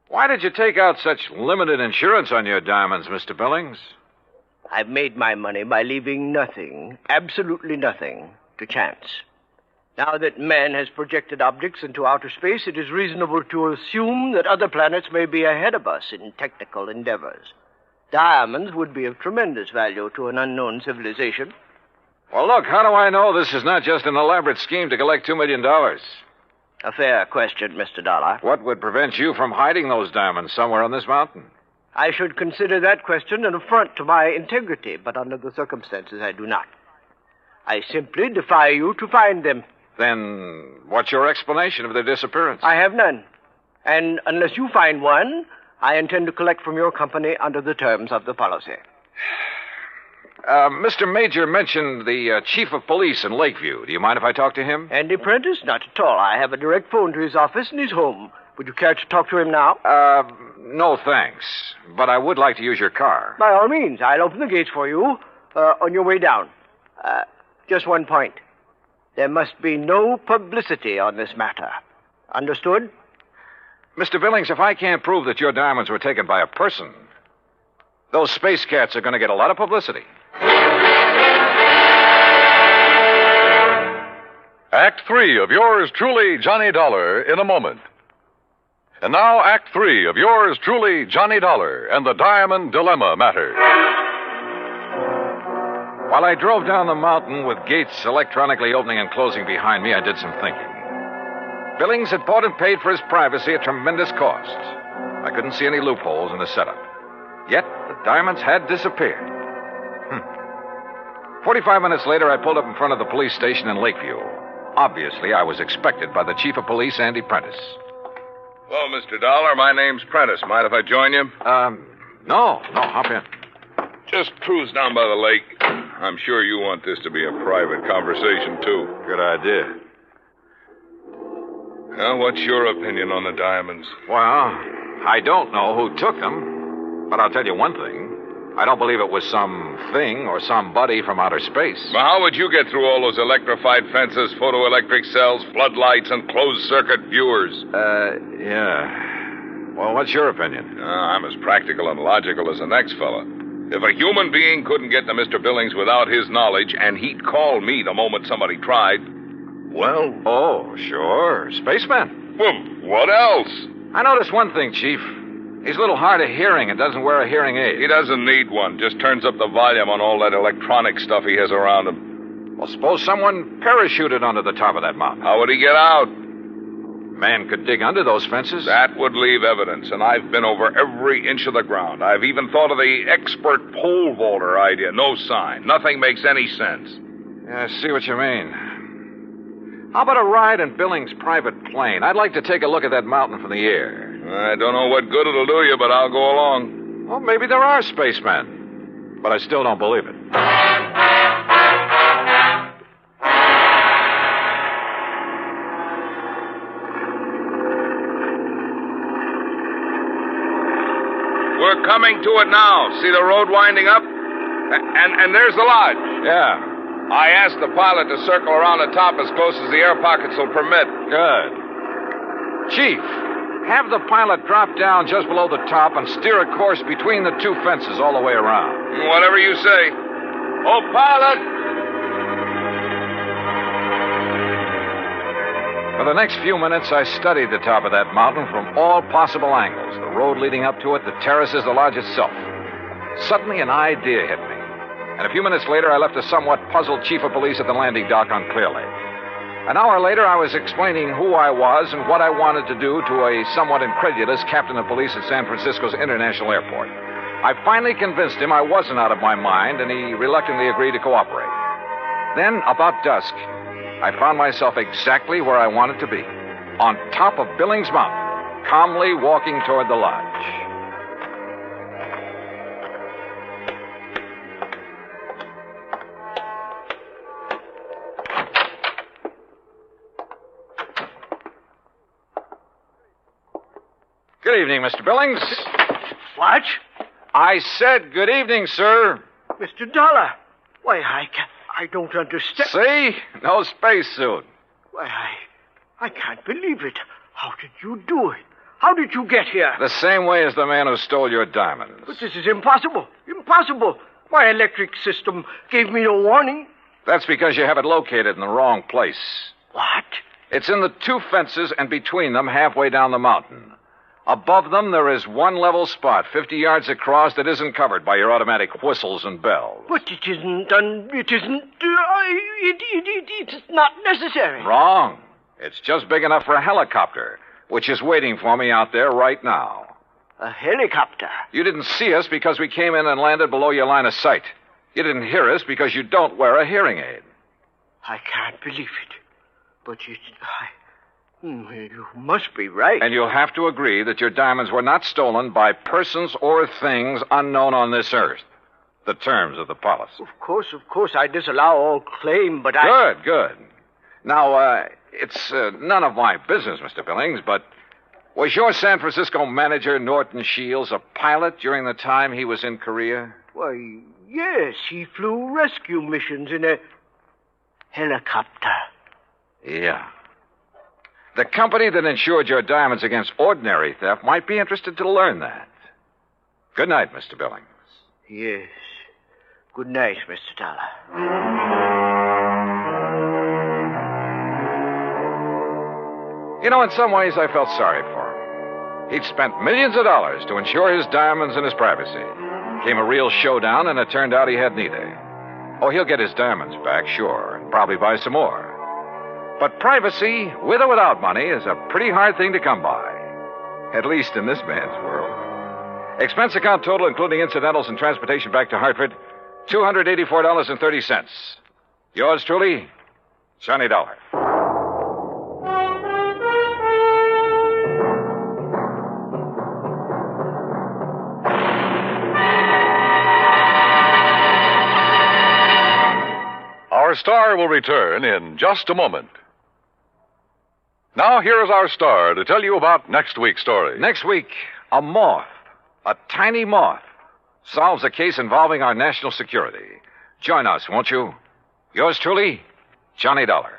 Why did you take out such limited insurance on your diamonds, Mr. Billings? I've made my money by leaving nothing, absolutely nothing, to chance. Now that man has projected objects into outer space, it is reasonable to assume that other planets may be ahead of us in technical endeavors. Diamonds would be of tremendous value to an unknown civilization. Well, look, how do I know this is not just an elaborate scheme to collect $2 million? A fair question, Mr. Dollar. What would prevent you from hiding those diamonds somewhere on this mountain? I should consider that question an affront to my integrity, but under the circumstances I do not. I simply defy you to find them. Then what's your explanation of their disappearance? I have none. And unless you find one, I intend to collect from your company under the terms of the policy. Mr. Major mentioned the chief of police in Lakeview. Do you mind if I talk to him? Andy Prentice? Not at all. I have a direct phone to his office and he's home. Would you care to talk to him now? No, thanks. But I would like to use your car. By all means. I'll open the gates for you on your way down. Just one point. There must be no publicity on this matter. Understood? Mr. Billings, if I can't prove that your diamonds were taken by a person, those space cats are going to get a lot of publicity. Act 3 of yours truly, Johnny Dollar, in a moment. And now, Act 3 of yours truly, Johnny Dollar, and the Diamond Dilemma matter. While I drove down the mountain with gates electronically opening and closing behind me, I did some thinking. Billings had bought and paid for his privacy at tremendous cost. I couldn't see any loopholes in the setup. Yet, the diamonds had disappeared. 45 minutes later, I pulled up in front of the police station in Lakeview. Obviously, I was expected by the chief of police, Andy Prentice. Hello, Mr. Dollar. My name's Prentice. Mind if I join you? No, hop in. Just cruise down by the lake. I'm sure you want this to be a private conversation, too. Good idea. Well, what's your opinion on the diamonds? Well, I don't know who took them, but I'll tell you one thing. I don't believe it was some thing or somebody from outer space. Well, how would you get through all those electrified fences, photoelectric cells, floodlights, and closed-circuit viewers? Yeah. Well, what's your opinion? I'm as practical and logical as the next fella. If a human being couldn't get to Mr. Billings without his knowledge, and he'd call me the moment somebody tried, well... Oh, sure. Spaceman. Well, what else? I noticed one thing, Chief. He's a little hard of hearing and doesn't wear a hearing aid. He doesn't need one. Just turns up the volume on all that electronic stuff he has around him. Well, suppose someone parachuted onto the top of that mountain. How would he get out? Man could dig under those fences. That would leave evidence, and I've been over every inch of the ground. I've even thought of the expert pole vaulter idea. No sign. Nothing makes any sense. Yeah, I see what you mean. How about a ride in Billings' private plane? I'd like to take a look at that mountain from the air. I don't know what good it'll do you, but I'll go along. Well, maybe there are spacemen. But I still don't believe it. We're coming to it now. See the road winding up? And there's the lodge. Yeah. I asked the pilot to circle around the top as close as the air pockets will permit. Good. Chief, have the pilot drop down just below the top and steer a course between the two fences all the way around. Whatever you say. Oh, pilot! For the next few minutes, I studied the top of that mountain from all possible angles. The road leading up to it, the terraces, the lodge itself. Suddenly, an idea hit me. And a few minutes later, I left a somewhat puzzled chief of police at the landing dock on Clear Lake. An hour later, I was explaining who I was and what I wanted to do to a somewhat incredulous captain of police at San Francisco's International Airport. I finally convinced him I wasn't out of my mind, and he reluctantly agreed to cooperate. Then, about dusk, I found myself exactly where I wanted to be, on top of Billings Mountain, calmly walking toward the lodge. Good evening, Mr. Billings. What? I said good evening, sir. Mr. Dollar. Why, I don't understand. See? No spacesuit. Why, I can't believe it. How did you do it? How did you get here? The same way as the man who stole your diamonds. But this is impossible. Impossible. My electric system gave me no warning. That's because you have it located in the wrong place. What? It's in the two fences and between them halfway down the mountain. Above them, there is one level spot, 50 yards across, that isn't covered by your automatic whistles and bells. But it isn't it's not necessary. Wrong. It's just big enough for a helicopter, which is waiting for me out there right now. A helicopter? You didn't see us because we came in and landed below your line of sight. You didn't hear us because you don't wear a hearing aid. I can't believe it. But you must be right. And you'll have to agree that your diamonds were not stolen by persons or things unknown on this earth. The terms of the policy. Of course, I disallow all claim, but Good. Now, it's none of my business, Mr. Billings, but was your San Francisco manager, Norton Shields, a pilot during the time he was in Korea? Why, yes, he flew rescue missions in a helicopter. Yeah. The company that insured your diamonds against ordinary theft might be interested to learn that. Good night, Mr. Billings. Yes. Good night, Mr. Dollar. You know, in some ways, I felt sorry for him. He'd spent millions of dollars to insure his diamonds and his privacy. Came a real showdown, and it turned out he had neither. Oh, he'll get his diamonds back, sure, and probably buy some more. But privacy, with or without money, is a pretty hard thing to come by. At least in this man's world. Expense account total, including incidentals and transportation back to Hartford, $284.30. Yours truly, Johnny Dollar. Our star will return in just a moment. Now, here is our star to tell you about next week's story. Next week, a moth, a tiny moth, solves a case involving our national security. Join us, won't you? Yours truly, Johnny Dollar.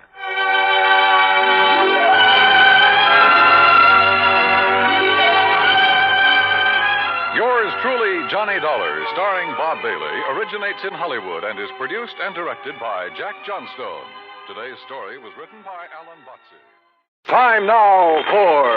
Yours truly, Johnny Dollar, starring Bob Bailey, originates in Hollywood and is produced and directed by Jack Johnstone. Today's story was written by Alan Botsey. Time now for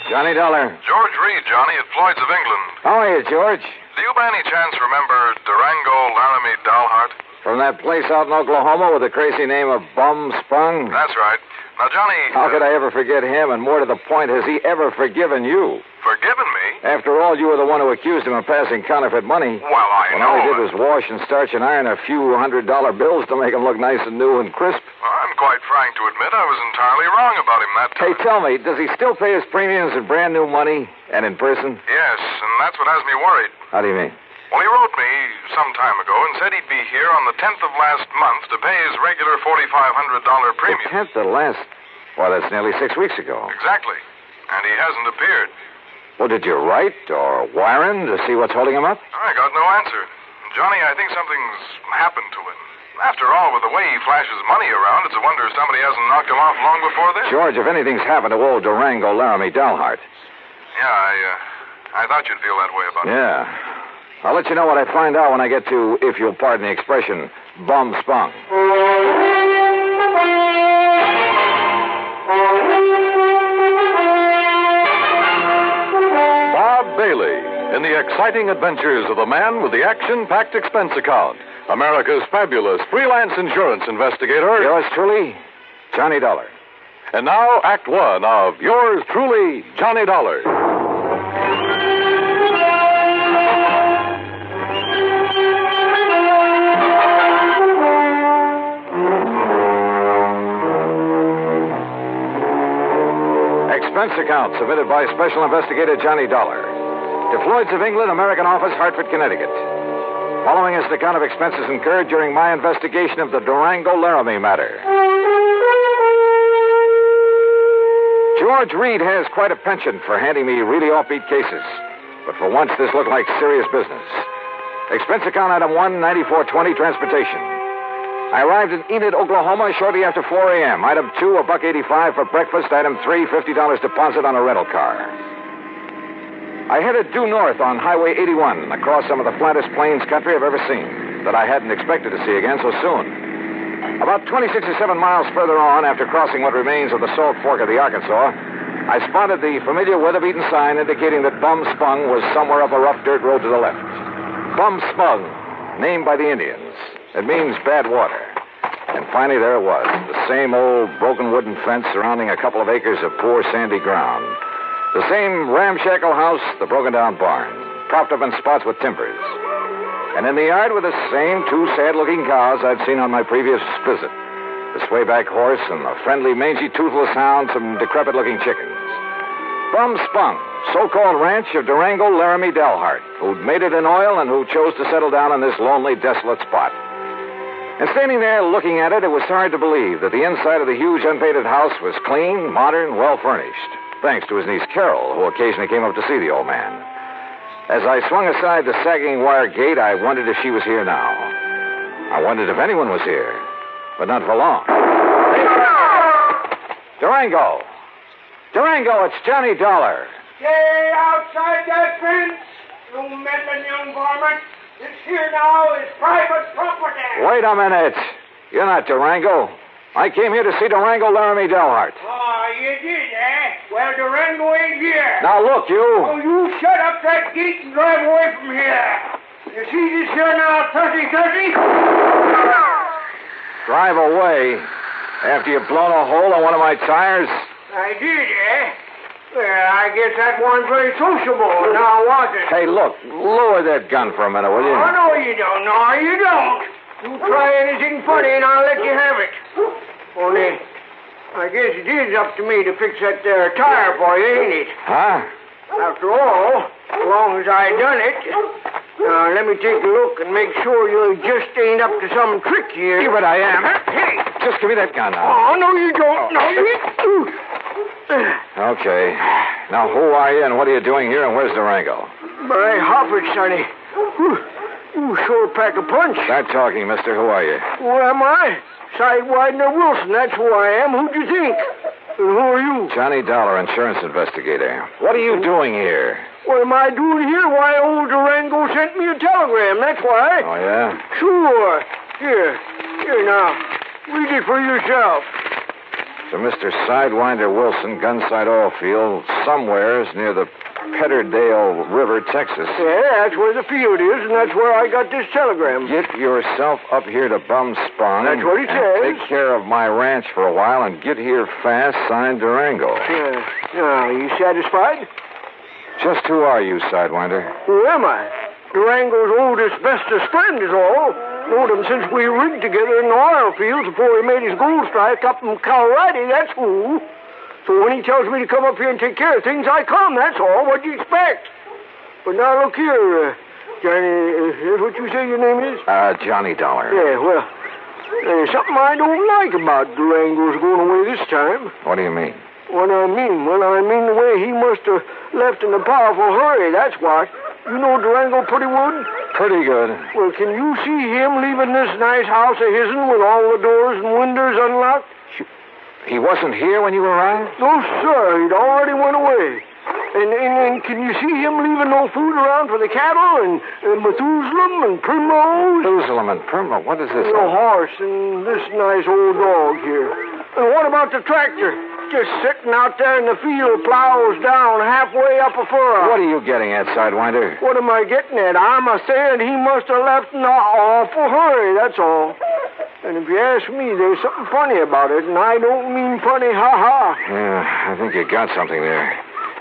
Johnny Dollar. George Reed, Johnny, at Floyd's of England. How are you, George? Do you by any chance remember Durango, Laramie, Dalhart? From that place out in Oklahoma with the crazy name of Bum Spung? That's right. Now, Johnny... How could I ever forget him? And more to the point, has he ever forgiven you? Forgiven me? After all, you were the one who accused him of passing counterfeit money. Well, I know. All he did was wash and starch and iron a few $100 bills to make them look nice and new and crisp. I'm quite frank to admit I was entirely wrong about him that time. Hey, tell me, does he still pay his premiums in brand new money and in person? Yes, and that's what has me worried. How do you mean? Well, he wrote me some time ago and said he'd be here on the 10th of last month to pay his regular $4,500 premium. The 10th of last... Well, that's nearly 6 weeks ago. Exactly. And he hasn't appeared. Well, did you write or wire him to see what's holding him up? I got no answer. Johnny, I think something's happened to him. After all, with the way he flashes money around, it's a wonder somebody hasn't knocked him off long before this. George, if anything's happened to old Durango, Laramie, Dalhart. Yeah, I thought you'd feel that way about it. Yeah. I'll let you know what I find out when I get to, if you'll pardon the expression, Bum Spung. Bob Bailey in the exciting adventures of the man with the action-packed expense account. America's fabulous freelance insurance investigator. Yours truly, Johnny Dollar. And now, Act One of Yours Truly, Johnny Dollar. Expense account submitted by Special Investigator Johnny Dollar to Floyd's of England, American Office, Hartford, Connecticut. Following is the account of expenses incurred during my investigation of the Durango Laramie matter. George Reed has quite a penchant for handing me really offbeat cases. But for once, this looked like serious business. Expense account item 1, 9420, transportation. I arrived in Enid, Oklahoma shortly after 4 a.m. Item 2, $1.85 for breakfast. Item 3, $50 deposit on a rental car. I headed due north on Highway 81, across some of the flattest plains country I've ever seen, that I hadn't expected to see again so soon. About 26 or 7 miles further on, after crossing what remains of the Salt Fork of the Arkansas, I spotted the familiar weather-beaten sign indicating that Bum Spung was somewhere up a rough dirt road to the left. Bum Spung, named by the Indians. It means bad water. And finally, there it was, the same old broken wooden fence surrounding a couple of acres of poor sandy ground. The same ramshackle house, the broken-down barn, propped up in spots with timbers. And in the yard were the same 2 sad-looking cows I'd seen on my previous visit. The swayback horse and the friendly, mangy, toothless hound, some decrepit-looking chickens. Bum Spung, so-called ranch of Durango, Laramie, Dalhart, who'd made it in oil and who chose to settle down in this lonely, desolate spot. And standing there looking at it, it was hard to believe that the inside of the huge, unpainted house was clean, modern, well-furnished, thanks to his niece Carol, who occasionally came up to see the old man. As I swung aside the sagging wire gate, I wondered if she was here now. I wondered if anyone was here. but not for long. Durango! Durango, it's Johnny Dollar. Stay outside that fence, you meddling young varmint. This here now is private property. Wait a minute. You're not Durango. I came here to see Durango Laramie Delhart. Oh, you did, eh? Well, Durango ain't here. Now, look, you. Oh, you shut up that gate and drive away from here. You see this here now, 30-30? Drive away after you've blown a hole in one of my tires? I did, eh? Well, I guess that wasn't very sociable, now was it? Hey, look, lower that gun for a minute, will you? Oh, no, you don't. No, you don't. You try anything funny and I'll let you have it. Only, I guess it is up to me to fix that there tire for you, ain't it? Huh? After all, as long as I done it. Now, let me take a look and make sure you just ain't up to some trick here. Yeah, but I am. Hey! Just give me that gun now. Oh, no, you don't. No, you... Okay. Now, who are you and what are you doing here and where's Durango? My Hoppert, sonny. You sure pack a punch. Start talking, mister. Who are you? Who am I? Sidewinder Wilson, that's who I am. Who'd you think? And who are you? Johnny Dollar, insurance investigator. What are you doing here? What am I doing here? Why, old Durango sent me a telegram, that's why. Oh, yeah? Sure. Here now. Read it for yourself. To Mr. Sidewinder Wilson, Gunside Oil Field, somewheres near the Petterdale River, Texas. Yeah, that's where the field is, and that's where I got this telegram. Get yourself up here to Bum Spawn. That's what it says. Take care of my ranch for a while and get here fast, signed Durango. Yeah. Now, you satisfied? Just who are you, Sidewinder? Who am I? Durango's oldest, bestest friend is all. Known him since we rigged together in the oil fields before he made his gold strike up in Colorado, that's who. So when he tells me to come up here and take care of things, I come, that's all. What do you expect? But now look here, Johnny, is what you say your name is? Johnny Dollar. Yeah, well, there's something I don't like about Durango's going away this time. What do you mean? What I mean? Well, I mean the way he must have left in a powerful hurry, that's what. You know Durango pretty good? Pretty good. Well, can you see him leaving this nice house of his'n with all the doors and windows unlocked? He wasn't here when you arrived? No, sir. He'd already went away. And can you see him leaving no food around for the cattle and Methuselah and Primrose? Methuselah and Primrose? What is this? The horse and this nice old dog here. And what about the tractor? Just sitting out there in the field, plows down halfway up a furrow. What are you getting at, Sidewinder? What am I getting at? I'm saying he must have left in an awful hurry, that's all. And if you ask me, there's something funny about it, and I don't mean funny, ha-ha. Yeah, I think you got something there.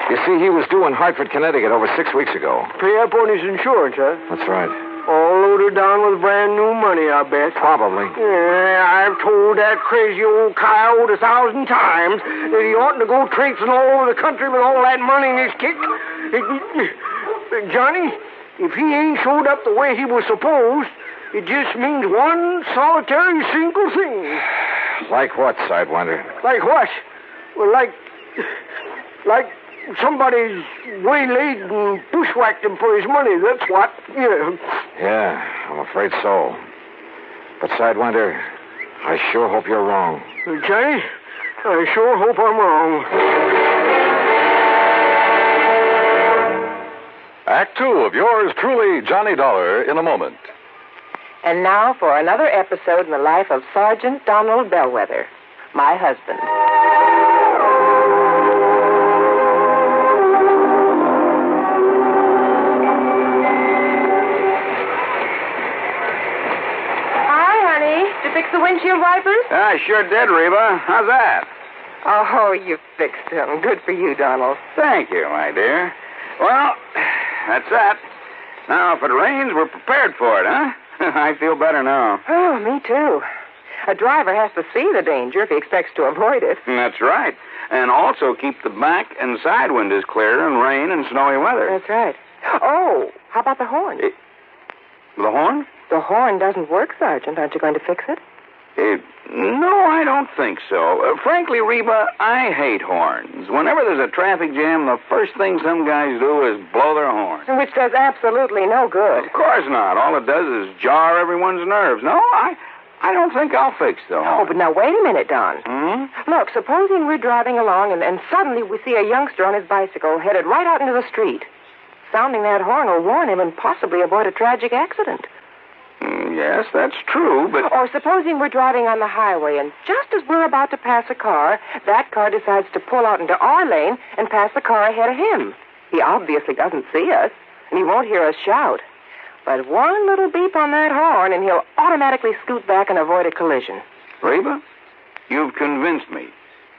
You see, he was due in Hartford, Connecticut over 6 weeks ago. Pay up on his insurance, huh? That's right. All loaded down with brand new money, I bet. Probably. Yeah, I've told that crazy old coyote 1,000 times that he oughtn't to go traipsing all over the country with all that money in his kick. Johnny, if he ain't showed up the way he was supposed, it just means one solitary single thing. Like what, Sidewinder? Like what? Well, like somebody's waylaid and bushwhacked him for his money, that's what. Yeah, I'm afraid so. But, Sidewinder, I sure hope you're wrong. Johnny, I sure hope I'm wrong. Act 2 of yours truly, Johnny Dollar, in a moment. And now for another episode in the life of Sergeant Donald Bellwether, my husband. Fix the windshield wipers? I sure did, Reba. How's that? Oh, you fixed them. Good for you, Donald. Thank you, my dear. Well, that's that. Now, if it rains, we're prepared for it, huh? I feel better now. Oh, me too. A driver has to see the danger if he expects to avoid it. That's right. And also keep the back and side windows clear in rain and snowy weather. That's right. Oh, how about the horn? The horn? The horn doesn't work, Sergeant. Aren't you going to fix it? No, I don't think so. Frankly, Reba, I hate horns. Whenever there's a traffic jam, the first thing some guys do is blow their horn. Which does absolutely no good. Of course not. All it does is jar everyone's nerves. No, I don't think I'll fix the horn. Oh, but now wait a minute, Don. Look, supposing we're driving along and suddenly we see a youngster on his bicycle headed right out into the street. Sounding that horn will warn him and possibly avoid a tragic accident. Yes, that's true, but... Or supposing we're driving on the highway and just as we're about to pass a car, that car decides to pull out into our lane and pass the car ahead of him. He obviously doesn't see us, and he won't hear us shout. But one little beep on that horn, and he'll automatically scoot back and avoid a collision. Reba, you've convinced me.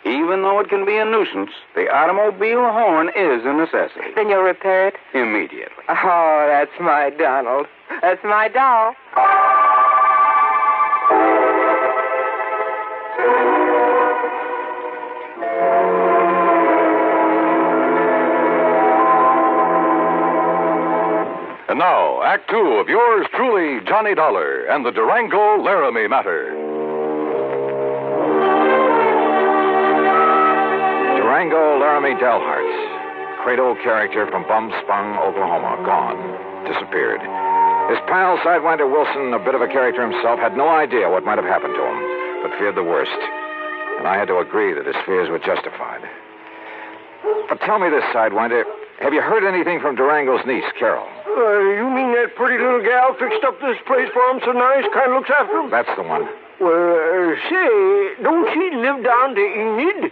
Even though it can be a nuisance, the automobile horn is a necessity. Then you'll repair it? Immediately. Oh, that's my Donald. That's my doll. And now, Act Two of yours truly, Johnny Dollar, and the Durango Laramie matter. Durango Laramie Delhart's Credo character from Bumspung, Oklahoma, gone, disappeared. His pal, Sidewinder Wilson, a bit of a character himself, had no idea what might have happened to him, but feared the worst. And I had to agree that his fears were justified. But tell me this, Sidewinder, have you heard anything from Durango's niece, Carol? You mean that pretty little gal fixed up this place for him so nice, kind of looks after him? That's the one. Well, say, don't she live down to Enid?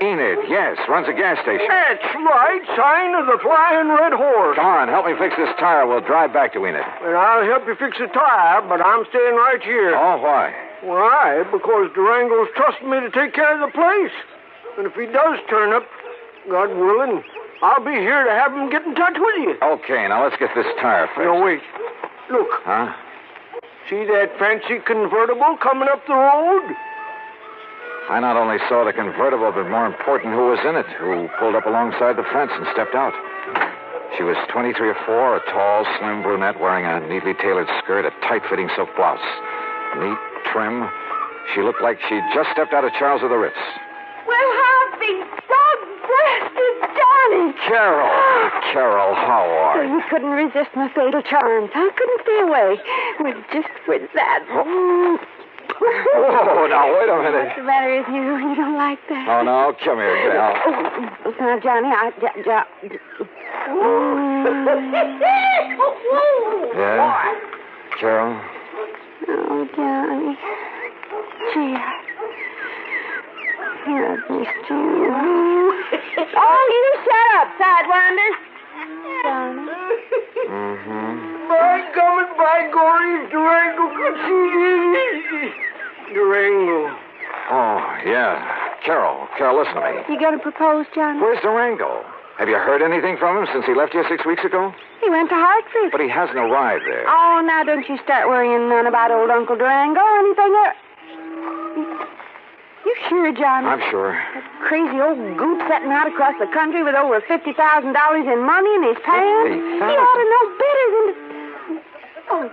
Enid, yes, runs a gas station. That's right, sign of the Flying Red Horse. Come on, help me fix this tire. We'll drive back to Enid. Well, I'll help you fix the tire, but I'm staying right here. Oh, why? Why? Because Durango's trusting me to take care of the place. And if he does turn up, God willing, I'll be here to have him get in touch with you. Okay, now let's get this tire fixed. No, wait. Look. Huh? See that fancy convertible coming up the road? I not only saw the convertible, but more important, who was in it, who pulled up alongside the fence and stepped out. She was 23 or 4, a tall, slim brunette wearing a neatly tailored skirt, a tight-fitting silk blouse. Neat, trim. She looked like she'd just stepped out of Charles of the Ritz. Well, I'll be dog-breasted, Johnny. Carol, how are you? You couldn't resist my fatal charms. I couldn't stay away. With that. Whoa, now, wait a minute. What's the matter with you? You don't like that? Oh, no, come here, gal. Now, Johnny, Yeah? Carol? Oh, Johnny. Gee, I've missed you. Oh, you shut up, Sidewinder. Johnny. By coming, by gory, Durango could see Durango. Oh, yeah. Carol, listen to me. You gonna propose, Johnny? Where's Durango? Have you heard anything from him since he left here 6 weeks ago? He went to Hartford. But he hasn't arrived there. Oh, now don't you start worrying none about old Uncle Durango or anything else. You sure, Johnny? I'm sure. That crazy old goop setting out across the country with over $50,000 in money in his pants. He ought to know better than to... Oh,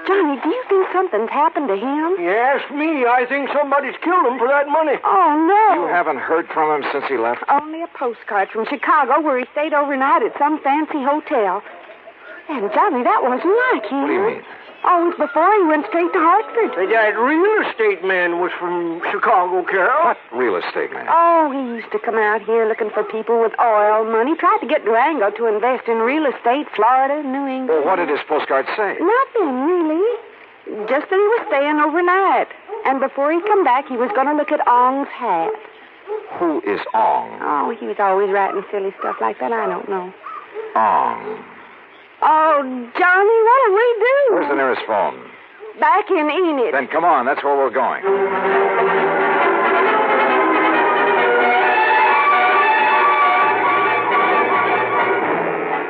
Johnny, do you think something's happened to him? You ask me, I think somebody's killed him for that money. Oh, no. You haven't heard from him since he left? Only a postcard from Chicago where he stayed overnight at some fancy hotel. And, Johnny, that wasn't like him. What do you mean? Oh, it was before he went straight to Hartford. That real estate man was from Chicago, Carol. What real estate man? Oh, he used to come out here looking for people with oil money. Tried to get Durango to invest in real estate, Florida, New England. Well, what did his postcard say? Nothing, really. Just that he was staying overnight. And before he'd come back, he was going to look at Ong's hat. Who is Ong? Oh, he was always writing silly stuff like that. I don't know. Ong. Oh, Johnny, what'll we do? Where's the nearest phone? Back in Enid. Then come on, that's where we're going.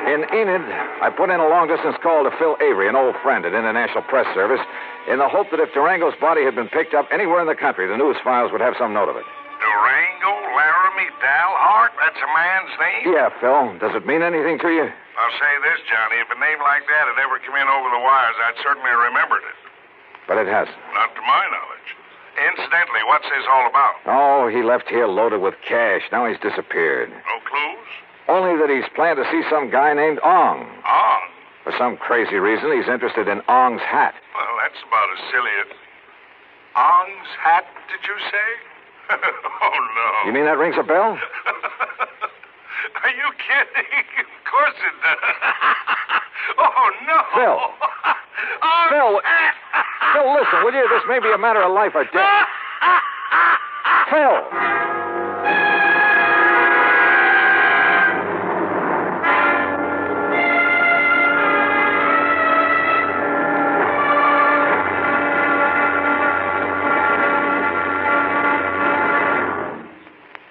In Enid, I put in a long-distance call to Phil Avery, an old friend at International Press Service, in the hope that if Durango's body had been picked up anywhere in the country, the news files would have some note of it. Durango, Laramie, Dalhart? That's a man's name? Yeah, Phil. Does it mean anything to you? I'll say this, Johnny. If a name like that had ever come in over the wires, I'd certainly remembered it. But it hasn't. Not to my knowledge. Incidentally, what's this all about? Oh, he left here loaded with cash. Now he's disappeared. No clues? Only that he's planned to see some guy named Ong. Ong? For some crazy reason, he's interested in Ong's hat. Well, that's about as silly as... Ong's hat, did you say? Oh, no. You mean that rings a bell? Are you kidding? Of course it does. Oh, no. Phil. Phil. Phil, listen, will you? This may be a matter of life or death. Phil.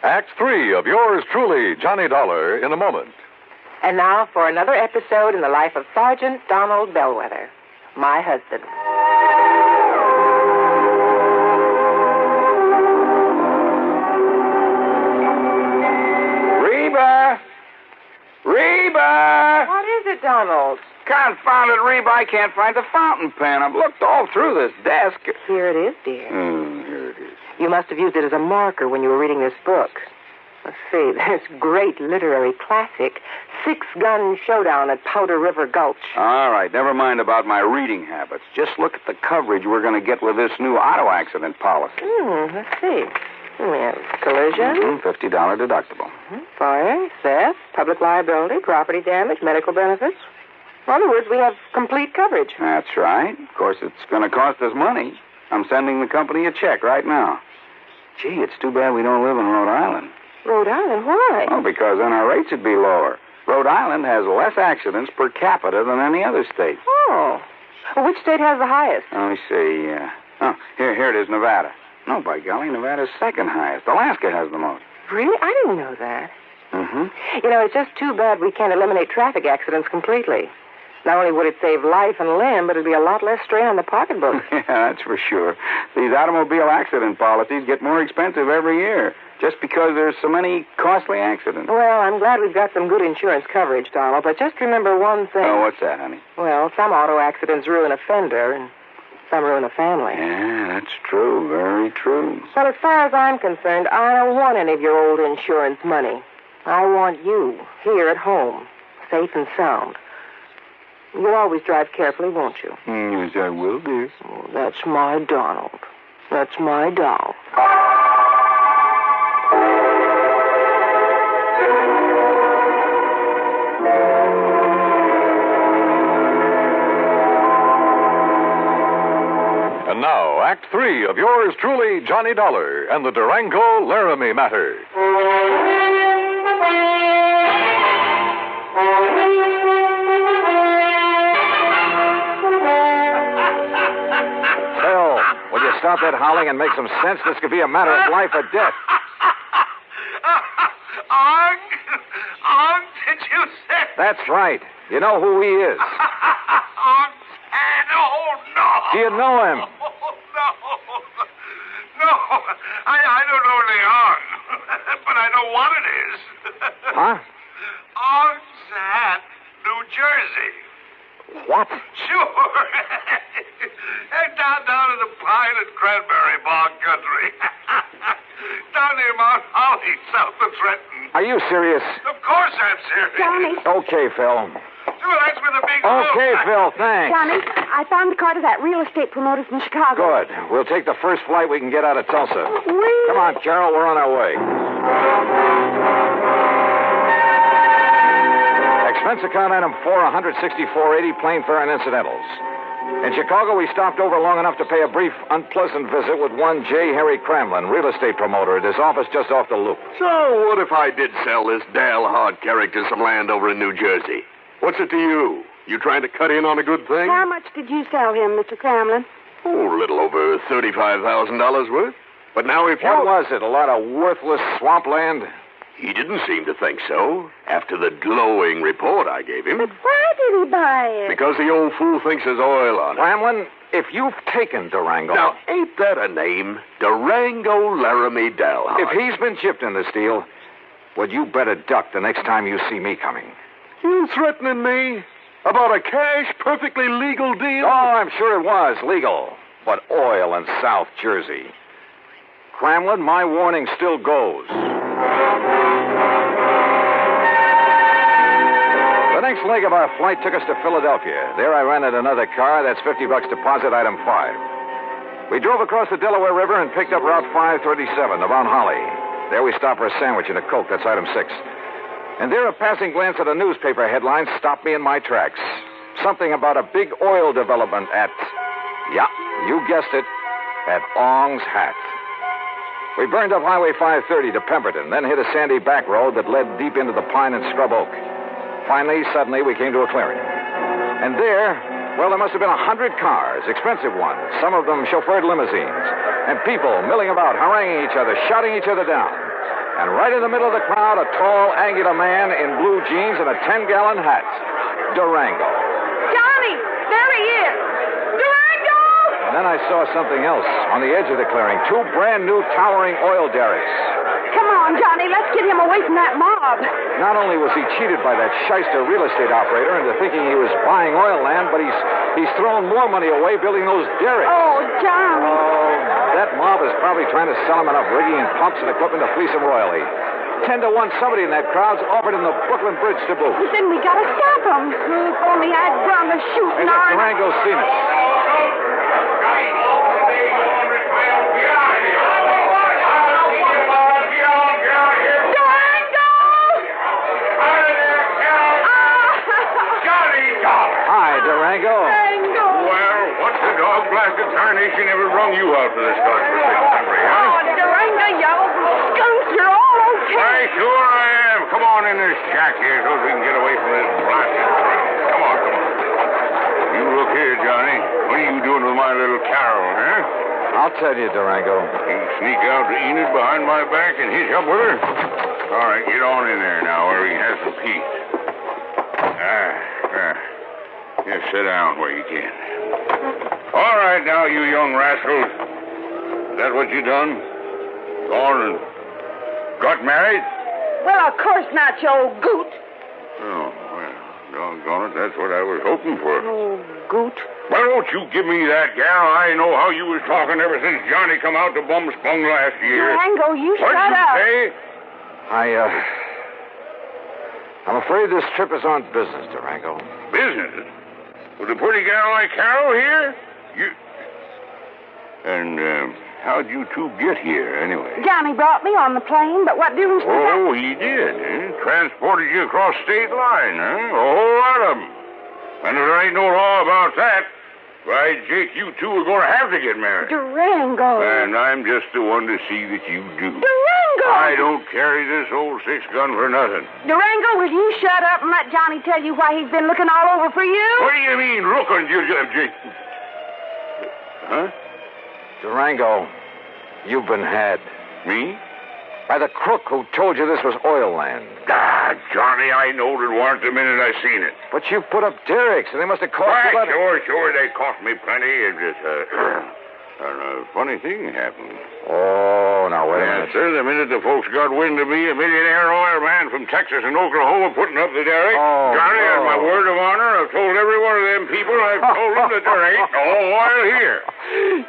Act 3 of yours truly, Johnny Dollar, in a moment. And now for another episode in the life of Sergeant Donald Bellwether, my husband. Reba! Reba! What is it, Donald? Confounded Reba, I can't find the fountain pen. I've looked all through this desk. Here it is, dear. Here it is. You must have used it as a marker when you were reading this book. Let's see, there's great literary classic, Six-Gun Showdown at Powder River Gulch. All right, never mind about my reading habits. Just look at the coverage we're going to get with this new auto accident policy. Let's see. We have collision. $50 deductible. Fire, theft, public liability, property damage, medical benefits. In other words, we have complete coverage. That's right. Of course, it's going to cost us money. I'm sending the company a check right now. Gee, it's too bad we don't live in Rhode Island. Rhode Island? Why? Oh, because then our rates would be lower. Rhode Island has less accidents per capita than any other state. Oh. Well, which state has the highest? Let me see. Here it is, Nevada. No, by golly, Nevada's second highest. Alaska has the most. Really? I didn't know that. Mm-hmm. You know, it's just too bad we can't eliminate traffic accidents completely. Not only would it save life and limb, but it'd be a lot less strain on the pocketbook. Yeah, that's for sure. These automobile accident policies get more expensive every year, just because there's so many costly accidents. Well, I'm glad we've got some good insurance coverage, Donald, but just remember one thing. Oh, what's that, honey? Well, some auto accidents ruin a fender, and some ruin a family. Yeah, that's true. Very true. But as far as I'm concerned, I don't want any of your old insurance money. I want you here at home, safe and sound. You'll always drive carefully, won't you? Yes, I will, dear. Oh, that's my Donald. That's my doll. And now, Act 3 of yours truly, Johnny Dollar, and the Durango Laramie matter. Will you stop that howling and make some sense? This could be a matter of life or death. Ong, did you say? That's right. You know who he is. Ong, oh, no. Do you know him? No, I don't know the Ong, but I know what it is. Huh? Ong's hat, New Jersey. What? Sure. down in the pine and cranberry bog country. Down near Mount Holly, south of Trenton. Are you serious? Of course I'm serious. Johnny. Okay, Phil. Sure, that's where the big Okay, move. Phil, thanks. Johnny, I found the car to that real estate promoter from Chicago. Good. We'll take the first flight we can get out of Tulsa. Come on, Carol, we're on our way. Expense account item 16480, plane fare and incidentals. In Chicago, we stopped over long enough to pay a brief, unpleasant visit with one J. Harry Cramlin, real estate promoter, at his office just off the loop. So, what if I did sell this Dale Hard character some land over in New Jersey? What's it to you? You trying to cut in on a good thing? How much did you sell him, Mr. Cramlin? Oh, a little over $35,000 worth. But now if you... What was it, a lot of worthless swampland? He didn't seem to think so, after the glowing report I gave him. But why did he buy it? Because the old fool thinks there's oil on it. Cramlin, if you've taken Durango... Now, ain't that a name? Durango Laramie Dalhart. If he's been chipped in this deal, well, you better duck the next time you see me coming. You threatening me? About a cash, perfectly legal deal? Oh, I'm sure it was legal. But oil in South Jersey. Cramlin, my warning still goes. The next leg of our flight took us to Philadelphia. There I rented another car. That's $50 deposit, item 5. We drove across the Delaware River and picked up Route 537 around Holly. There we stopped for a sandwich and a Coke. That's item 6. And there a passing glance at a newspaper headline stopped me in my tracks. Something about a big oil development at... Yeah, you guessed it. At Ong's Hat. We burned up Highway 530 to Pemberton, then hit a sandy back road that led deep into the pine and scrub oak. Finally, suddenly, we came to a clearing. And there must have been 100 cars, expensive ones, some of them chauffeured limousines, and people milling about, haranguing each other, shouting each other down. And right in the middle of the crowd, a tall, angular man in blue jeans and a 10-gallon hat. Durango. Johnny! There he is! Durango! And then I saw something else on the edge of the clearing. 2 brand-new towering oil derricks. Come on, Johnny, let's get him away from that mob. Not only was he cheated by that shyster real estate operator into thinking he was buying oil land, but he's thrown more money away building those derricks. Oh, Johnny. Oh, that mob is probably trying to sell him enough rigging and pumps and equipment to fleece him royally. 10 to 1, somebody in that crowd's offered him the Brooklyn Bridge to boot. Then we gotta stop him. If only I'd run the shooting Hey, iron. Durango's seen us. Durango. Well, what's the dog-blasted tarnation ever rung you out for this godforsaken country, huh? Oh, Durango, you skunk, you're all okay. Why, sure I am. Come on in this shack here so we can get away from this blasted crowd. Come on. You look here, Johnny. What are you doing with my little Carol, huh? I'll tell you, Durango. You sneak out to Enid behind my back and hitch up with her? All right, get on in there now where we can have some peace. Here, sit down where you can. All right, now, you young rascals. Is that what you done? Gone and got married? Well, of course not, you old goot. Oh, well, doggone it, that's what I was hoping for. Oh, goot. Well, don't you give me that, gal. I know how you was talking ever since Johnny come out to Bum-Spung last year. Durango, you shut What'd you up. say? I'm afraid this trip is on business, Durango. Business? With a pretty gal like Carol here? And how'd you two get here, anyway? Johnny brought me on the plane, but what difference does that... Oh, he did, eh? Transported you across state line, huh? A whole lot of them. And if there ain't no law about that, why, Jake, you two are going to have to get married. Durango. And I'm just the one to see that you do. Durango! I don't carry this old 6-gun for nothing. Durango, will you shut up and let Johnny tell you why he's been looking all over for you? What do you mean, looking, Jake? Huh? Durango, you've been had. Me? By the crook who told you this was oil land. Ah, Johnny, I knowed it weren't the minute I seen it. But you put up derricks, and they must have cost you... Sure, they cost me plenty. It just, a funny thing happened. Oh, now wait a minute. Sir, the minute the folks got wind of me, a millionaire oil man from Texas and Oklahoma putting up the derrick, Johnny, on my word of honor, I've told every one of them people, I've told them that there ain't no oil here.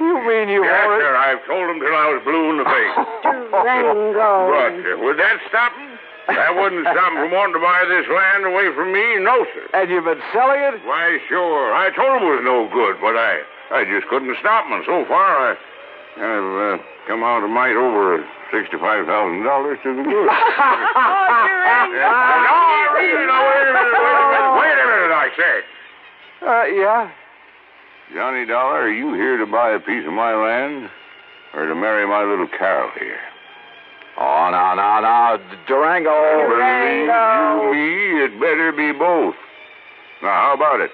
You mean you Yes, won't? sir, I've told them till I was blue in the face. Durango. But would that stop them? That wouldn't stop them from wanting to buy this land away from me, no, sir. And you've been selling it? Why, sure. I told them it was no good, but I just couldn't stop them. And so far, I've come out a mite over $65,000 to the good. Wait a minute, I say. Yeah? Johnny Dollar, are you here to buy a piece of my land or to marry my little Carol here? Oh, now, Durango. Believe you me, it better be both. Now, how about it?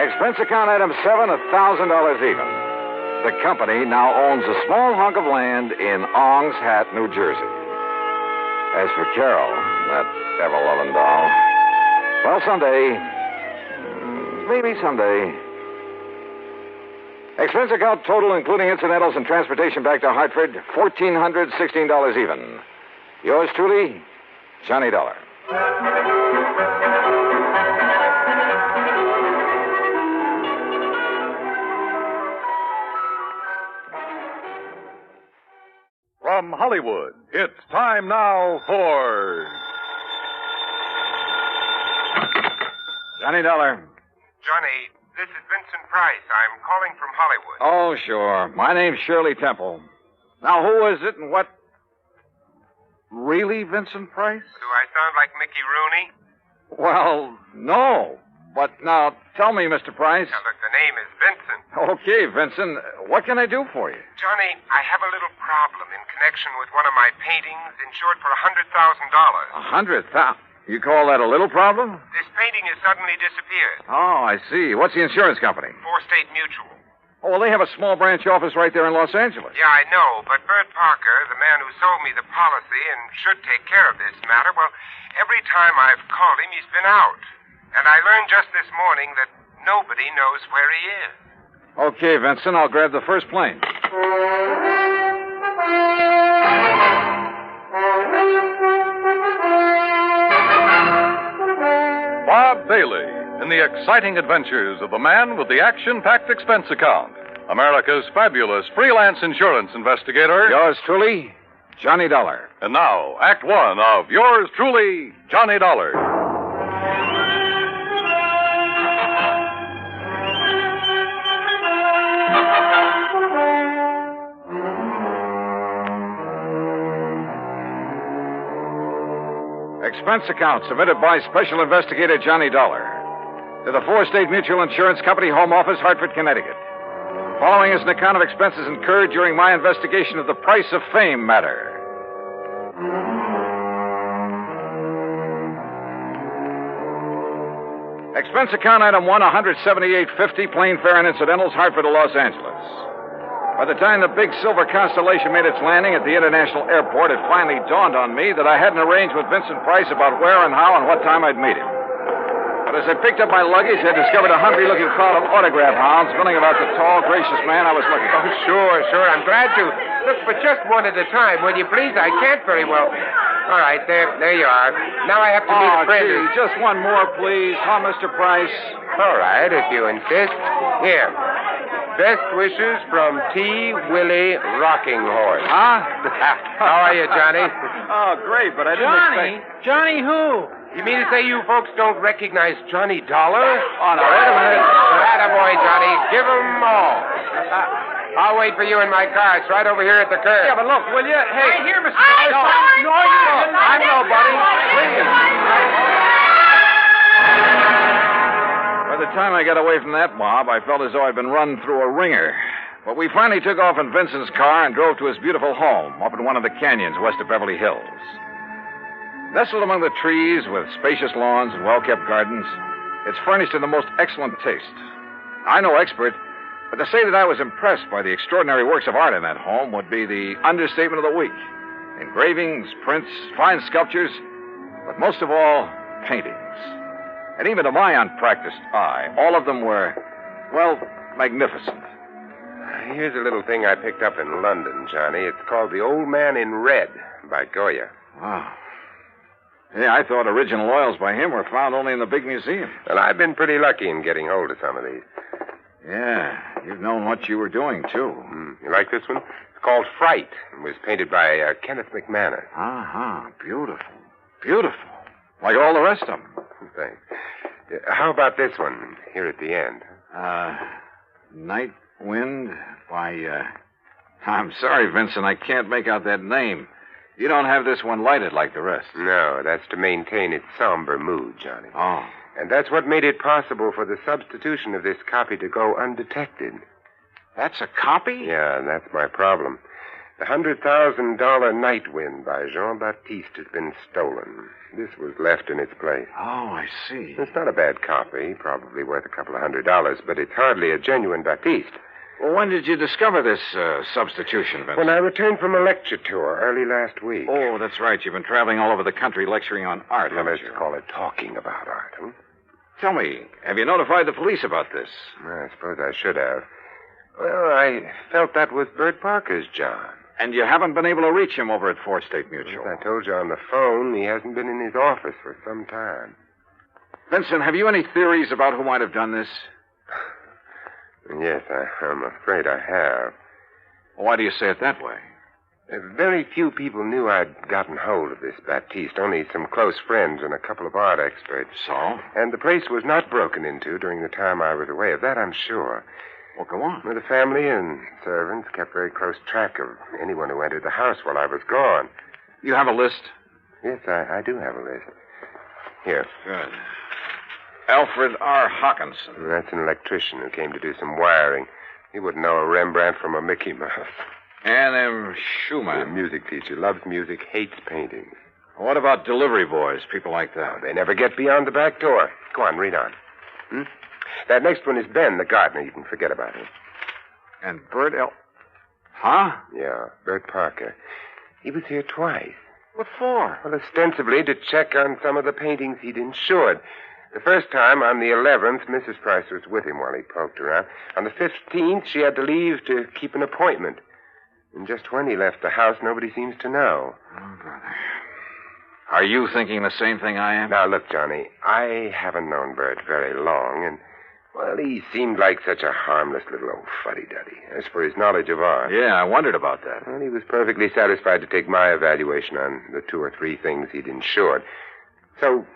Expense account item 7, $1,000 even. The company now owns a small hunk of land in Ong's Hat, New Jersey. As for Carol, that ever-loving doll, well, someday, maybe someday. Expense account total, including incidentals and transportation back to Hartford, $1,416 even. Yours truly, Johnny Dollar. From Hollywood, it's time now for Johnny Dollar. Johnny, this is Vincent Price. I'm calling from Hollywood. Oh, sure. My name's Shirley Temple. Now, who is it and what? Really, Vincent Price? Do I sound like Mickey Rooney? Well, no. But now, tell me, Mr. Price. Now, look, the name is Vincent. Okay, Vincent. What can I do for you? Johnny, I have a little problem in connection with one of my paintings insured for $100,000. $100,000? You call that a little problem? This painting has suddenly disappeared. Oh, I see. What's the insurance company? State Mutual. Oh, well, they have a small branch office right there in Los Angeles. Yeah, I know, but Bert Parker, the man who sold me the policy and should take care of this matter, well, every time I've called him, he's been out. And I learned just this morning that nobody knows where he is. Okay, Vincent, I'll grab the first plane. Bob Bailey in the exciting adventures of the man with the action-packed expense account. America's fabulous freelance insurance investigator. Yours truly, Johnny Dollar. And now, Act One of yours truly, Johnny Dollar. Expense account submitted by Special Investigator Johnny Dollar to the State Mutual Insurance Company, Home Office, Hartford, Connecticut. Following is an account of expenses incurred during my investigation of the Price of Fame matter. Expense account item 1, $178.50, plane fare and incidentals, Hartford to Los Angeles. By the time the big silver Constellation made its landing at the international airport, it finally dawned on me that I hadn't arranged with Vincent Price about where and how and what time I'd meet him. But as I picked up my luggage, I discovered a hungry-looking crowd of autograph hounds milling about the tall, gracious man I was looking at. Oh, sure. I'm glad to. Look, but just one at a time, will you please? I can't very well. All right, there you are. Now I have to meet a friend. Gee, just one more, please. Huh, Mr. Price? All right, if you insist. Here. Best wishes from T. Willie Rocking Horse. Huh? How are you, Johnny? Oh, great, but I didn't expect... Johnny who? You mean to say you folks don't recognize Johnny Dollar? Oh, no, wait a minute. Attaboy, Johnny. Give 'em all. I'll wait for you in my car. It's right over here at the curb. Yeah, but look, will you? Hey. Right here, Mr. No, you don't. I'm nobody. Please. By the time I got away from that mob, I felt as though I'd been run through a ringer. But we finally took off in Vincent's car and drove to his beautiful home up in one of the canyons west of Beverly Hills. Nestled among the trees with spacious lawns and well-kept gardens, it's furnished in the most excellent taste. I'm no expert, but to say that I was impressed by the extraordinary works of art in that home would be the understatement of the week. Engravings, prints, fine sculptures, but most of all, paintings. And even to my unpracticed eye, all of them were, well, magnificent. Here's a little thing I picked up in London, Johnny. It's called The Old Man in Red by Goya. Wow. Yeah, I thought original oils by him were found only in the big museum. Well, I've been pretty lucky in getting hold of some of these. Yeah, you've known what you were doing, too. You like this one? It's called Fright. It was painted by Kenneth McManus. Uh-huh. Beautiful. Beautiful. Like all the rest of them. Thanks. How about this one here at the end? Night Wind by, I'm sorry, Vincent, I can't make out that name. You don't have this one lighted like the rest. No, that's to maintain its somber mood, Johnny. Oh. And that's what made it possible for the substitution of this copy to go undetected. That's a copy? Yeah, that's my problem. The $100,000 Night Wind by Jean-Baptiste has been stolen. This was left in its place. Oh, I see. It's not a bad copy, probably worth a couple of $100, but it's hardly a genuine Baptiste. Well, when did you discover this substitution, Vincent? When I returned from a lecture tour early last week. Oh, that's right. You've been traveling all over the country lecturing on art, Now, haven't let's you? call it talking about art, huh? Tell me, have you notified the police about this? I suppose I should have. Well, I felt that was Bert Parker's job. And you haven't been able to reach him over at State Mutual? As I told you on the phone, he hasn't been in his office for some time. Vincent, have you any theories about who might have done this? Yes, I'm afraid I have. Why do you say it that way? Very few people knew I'd gotten hold of this Baptiste, only some close friends and a couple of art experts. So? And the place was not broken into during the time I was away. Of that I'm sure. Well, go on. Well, the family and servants kept very close track of anyone who entered the house while I was gone. You have a list? Yes, I do have a list. Here. Good. Alfred R. Hawkinson. That's an electrician who came to do some wiring. He wouldn't know a Rembrandt from a Mickey Mouse. Ann M. Schumann. A music teacher. Loves music, hates paintings. What about delivery boys, people like that? Oh, they never get beyond the back door. Go on, read on. That next one is Ben, the gardener. You can forget about him. And Bert L. Huh? Yeah, Bert Parker. He was here twice. What for? Well, ostensibly to check on some of the paintings he'd insured. The first time, on the 11th, Mrs. Price was with him while he poked around. On the 15th, she had to leave to keep an appointment. And just when he left the house, nobody seems to know. Oh, brother. Are you thinking the same thing I am? Now, look, Johnny, I haven't known Bert very long, and, well, he seemed like such a harmless little old fuddy-duddy. As for his knowledge of art... Yeah, I wondered about that. Well, he was perfectly satisfied to take my evaluation on the 2 or 3 things he'd insured. So,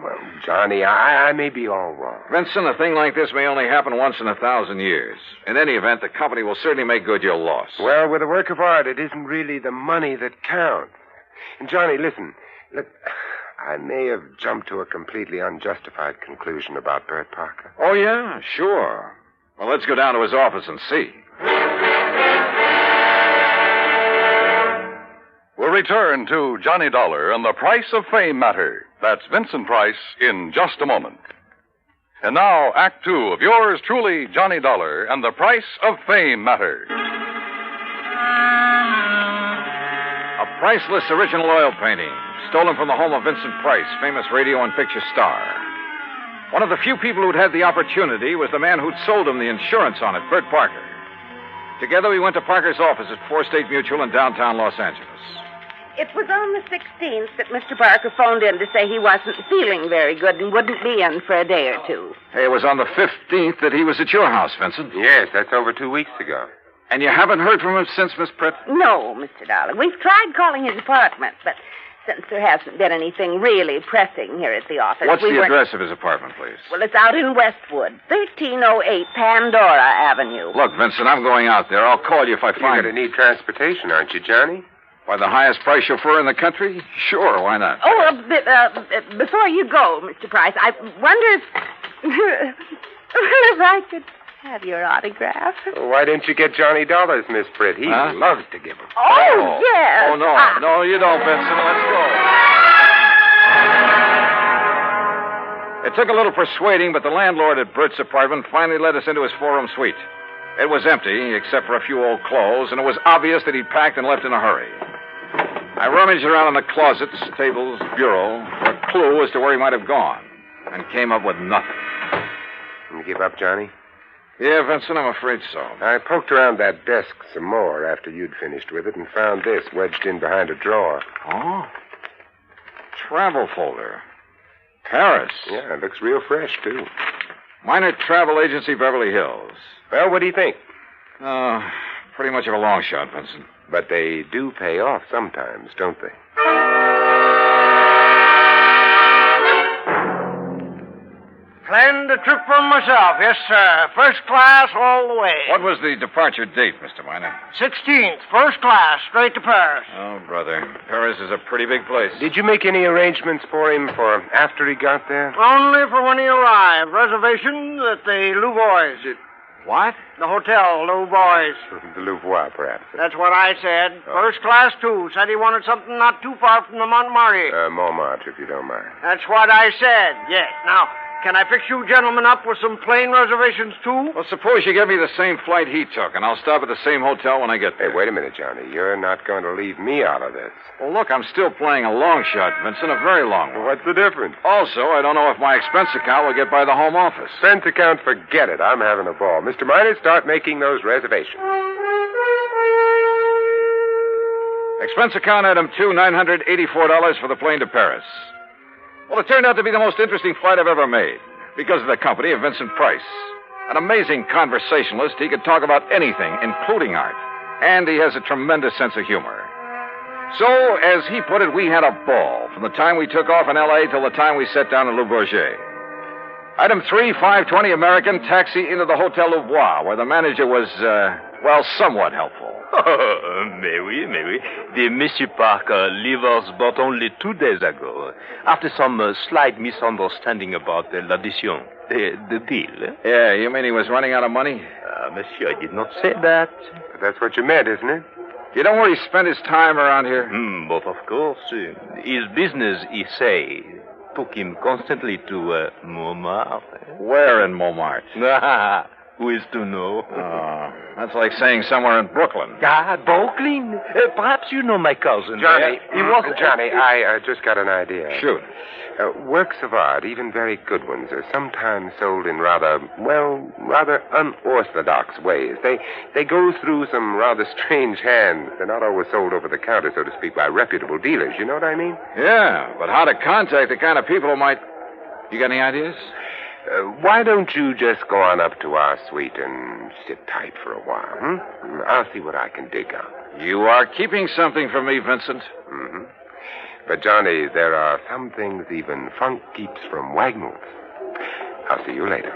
well, Johnny, I may be all wrong. Vincent, a thing like this may only happen once in 1,000 years. In any event, the company will certainly make good your loss. Well, with a work of art, it isn't really the money that counts. And, Johnny, listen. Look, I may have jumped to a completely unjustified conclusion about Bert Parker. Oh, yeah? Sure. Well, let's go down to his office and see. We'll return to Johnny Dollar and the Price of Fame matter. That's Vincent Price in just a moment. And now, Act 2 of yours truly, Johnny Dollar and the Price of Fame matter. A priceless original oil painting, stolen from the home of Vincent Price, famous radio and picture star. One of the few people who'd had the opportunity was the man who'd sold him the insurance on it, Bert Parker. Together, we went to Parker's office at 4 State Mutual in downtown Los Angeles. It was on the 16th that Mr. Parker phoned in to say he wasn't feeling very good and wouldn't be in for a day or two. Hey, it was on the 15th that he was at your house, Vincent. Yes, that's over 2 weeks ago. And you haven't heard from him since, Miss Pritt? No, Mr. Dollar. We've tried calling his apartment, but since there hasn't been anything really pressing here at the office... What's the address of his apartment, please? Well, it's out in Westwood, 1308 Pandora Avenue. Look, Vincent, I'm going out there. I'll call you if I find... You're going to need transportation, aren't you, Johnny? By the highest price chauffeur in the country? Sure, why not? Oh, before you go, Mr. Price, I wonder if I could have your autograph. Well, why didn't you get Johnny Dollars, Miss Britt? He loves to give them. Oh, yes. Oh, no. No, you don't, Vincent. Let's go. It took a little persuading, but the landlord at Bert's apartment finally let us into his 4-room suite. It was empty, except for a few old clothes, and it was obvious that he'd packed and left in a hurry. I rummaged around in the closets, tables, bureau, for a clue as to where he might have gone, and came up with nothing. You give up, Johnny? Yeah, Vincent, I'm afraid so. I poked around that desk some more after you'd finished with it and found this wedged in behind a drawer. Oh? Travel folder. Paris. Yeah, it looks real fresh, too. Minor Travel Agency, Beverly Hills. Well, what do you think? Pretty much of a long shot, Vincent. But they do pay off sometimes, don't they? Planned the trip for myself, yes, sir. First class all the way. What was the departure date, Mr. Miner? 16th, first class, straight to Paris. Oh, brother. Paris is a pretty big place. Did you make any arrangements for him for after he got there? Only for when he arrived. Reservations at the Louvois. What? The hotel, Louvois. The Louvois, perhaps. That's what I said. Oh. First class, too. Said he wanted something not too far from the Montmartre. Montmartre, if you don't mind. That's what I said, yes. Now, can I fix you gentlemen up with some plane reservations, too? Well, suppose you give me the same flight he took, and I'll stop at the same hotel when I get there. Hey, wait a minute, Johnny. You're not going to leave me out of this. Well, look, I'm still playing a long shot, Vincent, a very long one. Well, what's the difference? Also, I don't know if my expense account will get by the home office. Expense account, forget it. I'm having a ball. Mr. Miner, start making those reservations. Expense account item 2, $984 for the plane to Paris. Well, it turned out to be the most interesting flight I've ever made because of the company of Vincent Price. An amazing conversationalist, he could talk about anything, including art. And he has a tremendous sense of humor. So, as he put it, we had a ball from the time we took off in L.A. till the time we set down in Le Bourget. Item 3, 5:20 American, taxi into the Hotel Louvois, where the manager was, somewhat helpful. Mais oui. The Monsieur Parker leave us but only 2 days ago, after some slight misunderstanding about l'addition, the deal. Yeah, you mean he was running out of money? Monsieur, I did not say that. But that's what you meant, isn't it? You know where he spent his time around here? But of course. His business, he say, took him constantly to Montmartre. Where in Montmartre? Who is to know? That's like saying somewhere in Brooklyn. Brooklyn? Perhaps you know my cousin. Johnny, he was... Johnny, I just got an idea. Shoot. Works of art, even very good ones, are sometimes sold in rather unorthodox ways. They go through some rather strange hands. They're not always sold over the counter, so to speak, by reputable dealers. You know what I mean? Yeah, but how to contact the kind of people who might... You got any ideas? Why don't you just go on up to our suite and sit tight for a while, I'll see what I can dig up. You are keeping something from me, Vincent. Mm-hmm. But, Johnny, there are some things even funk keeps from wagnalls. I'll see you later.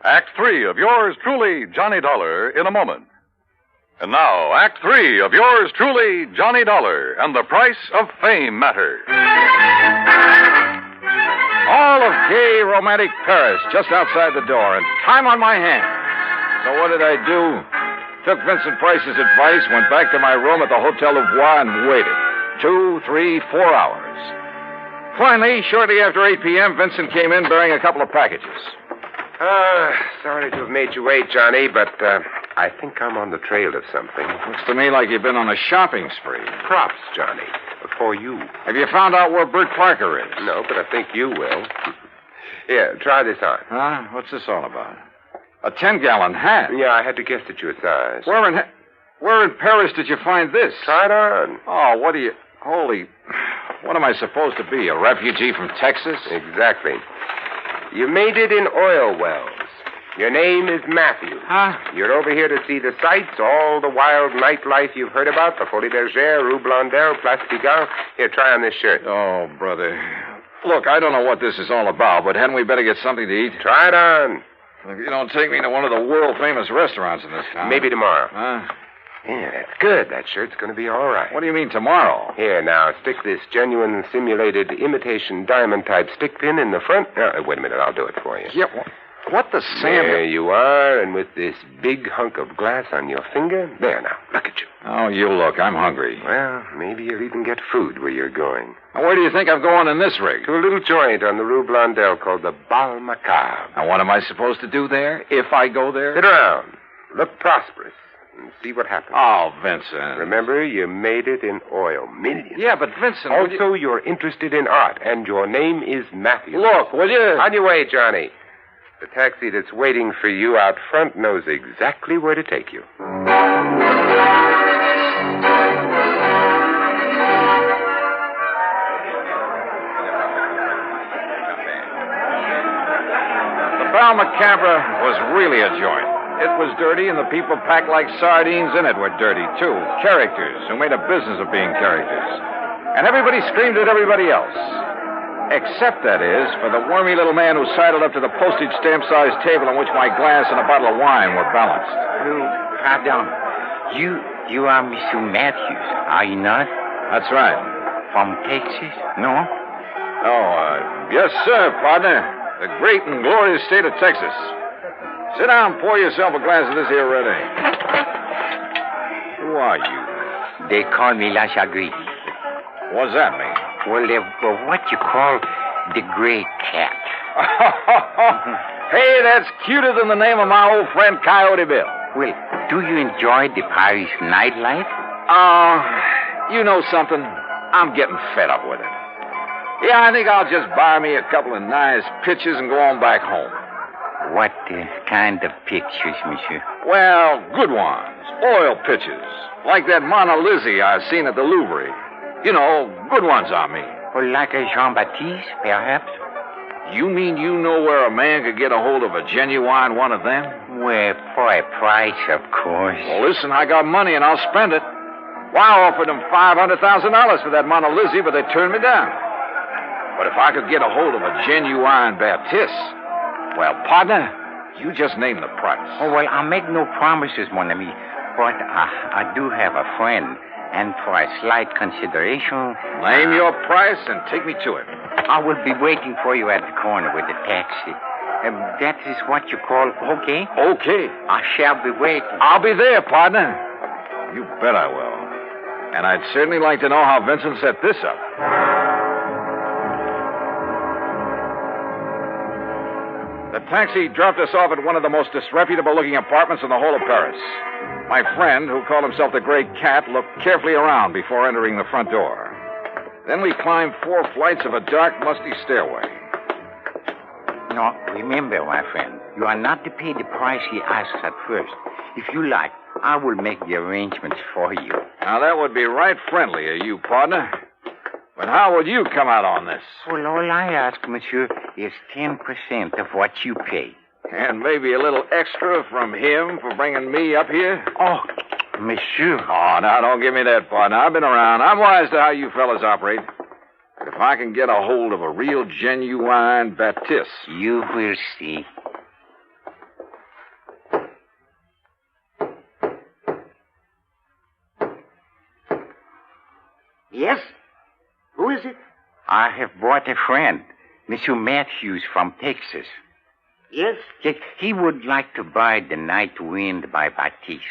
Act 3 of yours truly, Johnny Dollar, in a moment. And now, Act 3 of yours truly, Johnny Dollar, and the price of fame matter. All of gay, romantic Paris just outside the door, and time on my hands. So what did I do? Took Vincent Price's advice, went back to my room at the Hotel Louvois, and waited. 2, 3, 4 hours. Finally, shortly after 8 p.m., Vincent came in bearing a couple of packages. Sorry to have made you wait, Johnny, but I think I'm on the trail of something. Looks to me like you've been on a shopping spree. Props, Johnny, for you. Have you found out where Bert Parker is? No, but I think you will. Here, try this on. Huh? What's this all about? A 10-gallon hat? Yeah, I had to guess at your size. Where in Paris did you find this? Try it on. Oh, what am I supposed to be, a refugee from Texas? Exactly. You made it in oil wells. Your name is Matthew. Huh? You're over here to see the sights, all the wild nightlife you've heard about, the Folie Bergère, Rue Blondel, Place Pigalle. Here, try on this shirt. Oh, brother. Look, I don't know what this is all about, but hadn't we better get something to eat? Try it on. If you don't take me to one of the world-famous restaurants in this town. Maybe tomorrow. Huh? Yeah, that's good. That shirt's going to be all right. What do you mean tomorrow? Here, now, stick this genuine simulated imitation diamond-type stick pin in the front. Wait a minute, I'll do it for you. Yeah, what the Sam... There you are, and with this big hunk of glass on your finger. There, now, look at you. Oh, you look. I'm hungry. Well, maybe you'll even get food where you're going. Now, where do you think I'm going in this rig? To a little joint on the Rue Blondel called the Bal Macabre. Now, what am I supposed to do there, if I go there? Sit around. Look prosperous. And see what happens. Oh, Vincent. Remember, you made it in oil. Millions. Yeah, but Vincent... Also, you're interested in art, and your name is Matthew. Look, will you... On your way, Johnny. The taxi that's waiting for you out front knows exactly where to take you. The Bal Macabre was really a joint. It was dirty, and the people packed like sardines in it were dirty, too. Characters who made a business of being characters. And everybody screamed at everybody else. Except, that is, for the wormy little man who sidled up to the postage stamp-sized table on which my glass and a bottle of wine were balanced. Pardon. You are Mr. Matthews, are you not? That's right. From Texas, no? Oh, yes, sir, partner. The great and glorious state of Texas. Sit down and pour yourself a glass of this here red ale. Who are you? They call me La Chagrin. What's that mean? Well, they're what you call the gray cat. Hey, that's cuter than the name of my old friend Coyote Bill. Well, do you enjoy the Paris nightlife? You know something? I'm getting fed up with it. Yeah, I think I'll just buy me a couple of nice pictures and go on back home. What kind of pictures, monsieur? Well, good ones. Oil pictures. Like that Mona Lisa I seen at the Louvre. You know, good ones, I mean. Well, like a Jean-Baptiste, perhaps? You mean you know where a man could get a hold of a genuine one of them? Well, for a price, of course. Well, listen, I got money and I'll spend it. Well, I offered them $500,000 for that Mona Lisa, but they turned me down. But if I could get a hold of a genuine Baptiste, well, partner, you just name the price. Oh, well, I'll make no promises, mon ami. But I do have a friend. And for a slight consideration... Name your price and take me to it. I will be waiting for you at the corner with the taxi. That is what you call okay? Okay. I shall be waiting. I'll be there, partner. You bet I will. And I'd certainly like to know how Vincent set this up. The taxi dropped us off at one of the most disreputable-looking apartments in the whole of Paris. My friend, who called himself the Gray Cat, looked carefully around before entering the front door. Then we climbed 4 flights of a dark, musty stairway. No, remember, my friend, you are not to pay the price he asks at first. If you like, I will make the arrangements for you. Now, that would be right friendly of you, partner. But how would you come out on this? Well, all I ask, monsieur, is 10% of what you pay. And maybe a little extra from him for bringing me up here? Oh, monsieur. Oh, now, don't give me that, partner. I've been around. I'm wise to how you fellas operate. But if I can get a hold of a real, genuine Baptiste... You will see. Yes? Who is it? I have brought a friend, Monsieur Matthews from Texas. Yes? Yes, he would like to buy The Night Wind by Baptiste.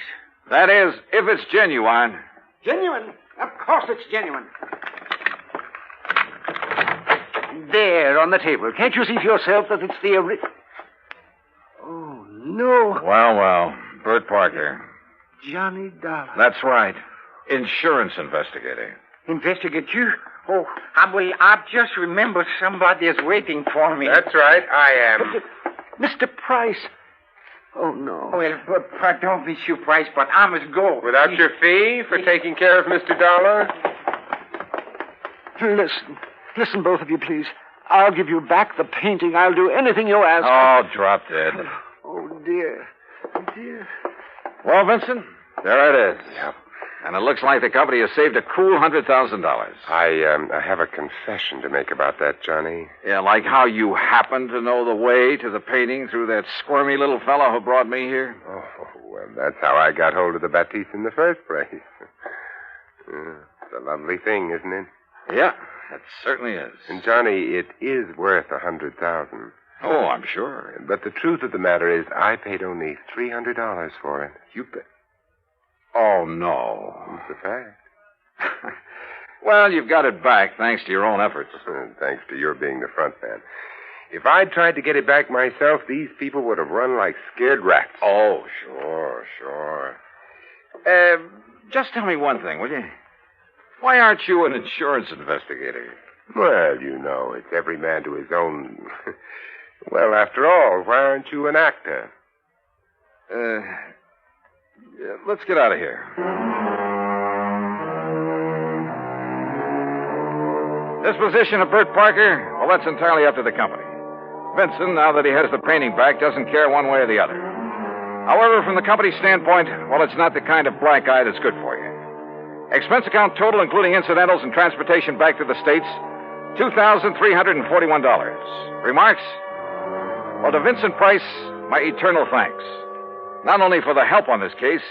That is, if it's genuine. Genuine? Of course it's genuine. There, on the table. Can't you see for yourself that it's the Oh, no. Well, Bert Parker. Johnny Dollar. That's right. Insurance investigator. Investigate you? Oh, I've just remembered somebody is waiting for me. That's right, I am. Mr. Price. Oh, no. Well, pardon, Monsieur Price, but I must go. Without your fee for taking care of Mr. Dollar? Listen, both of you, please. I'll give you back the painting. I'll do anything you ask. Oh, drop dead. Oh, dear. Dear. Well, Vincent, there it is. Yep. And it looks like the company has saved a cool $100,000. I have a confession to make about that, Johnny. Yeah, like how you happen to know the way to the painting through that squirmy little fellow who brought me here. Oh, well, that's how I got hold of the Baptiste in the first place. It's a lovely thing, isn't it? Yeah, it certainly is. And, Johnny, it is worth $100,000. Oh, I'm sure. But the truth of the matter is I paid only $300 for it. You bet. Oh, no. It's a fact. Well, you've got it back, thanks to your own efforts. Thanks to your being the front man. If I'd tried to get it back myself, these people would have run like scared rats. Oh, sure. Just tell me one thing, will you? Why aren't you an insurance investigator? Well, you know, it's every man to his own. Well, after all, why aren't you an actor? Let's get out of here. Disposition of Bert Parker? Well, that's entirely up to the company. Vincent, now that he has the painting back, doesn't care one way or the other. However, from the company's standpoint, well, it's not the kind of black eye that's good for you. Expense account total, including incidentals and transportation back to the States, $2,341. Remarks? Well, to Vincent Price, my eternal thanks. Not only for the help on this case,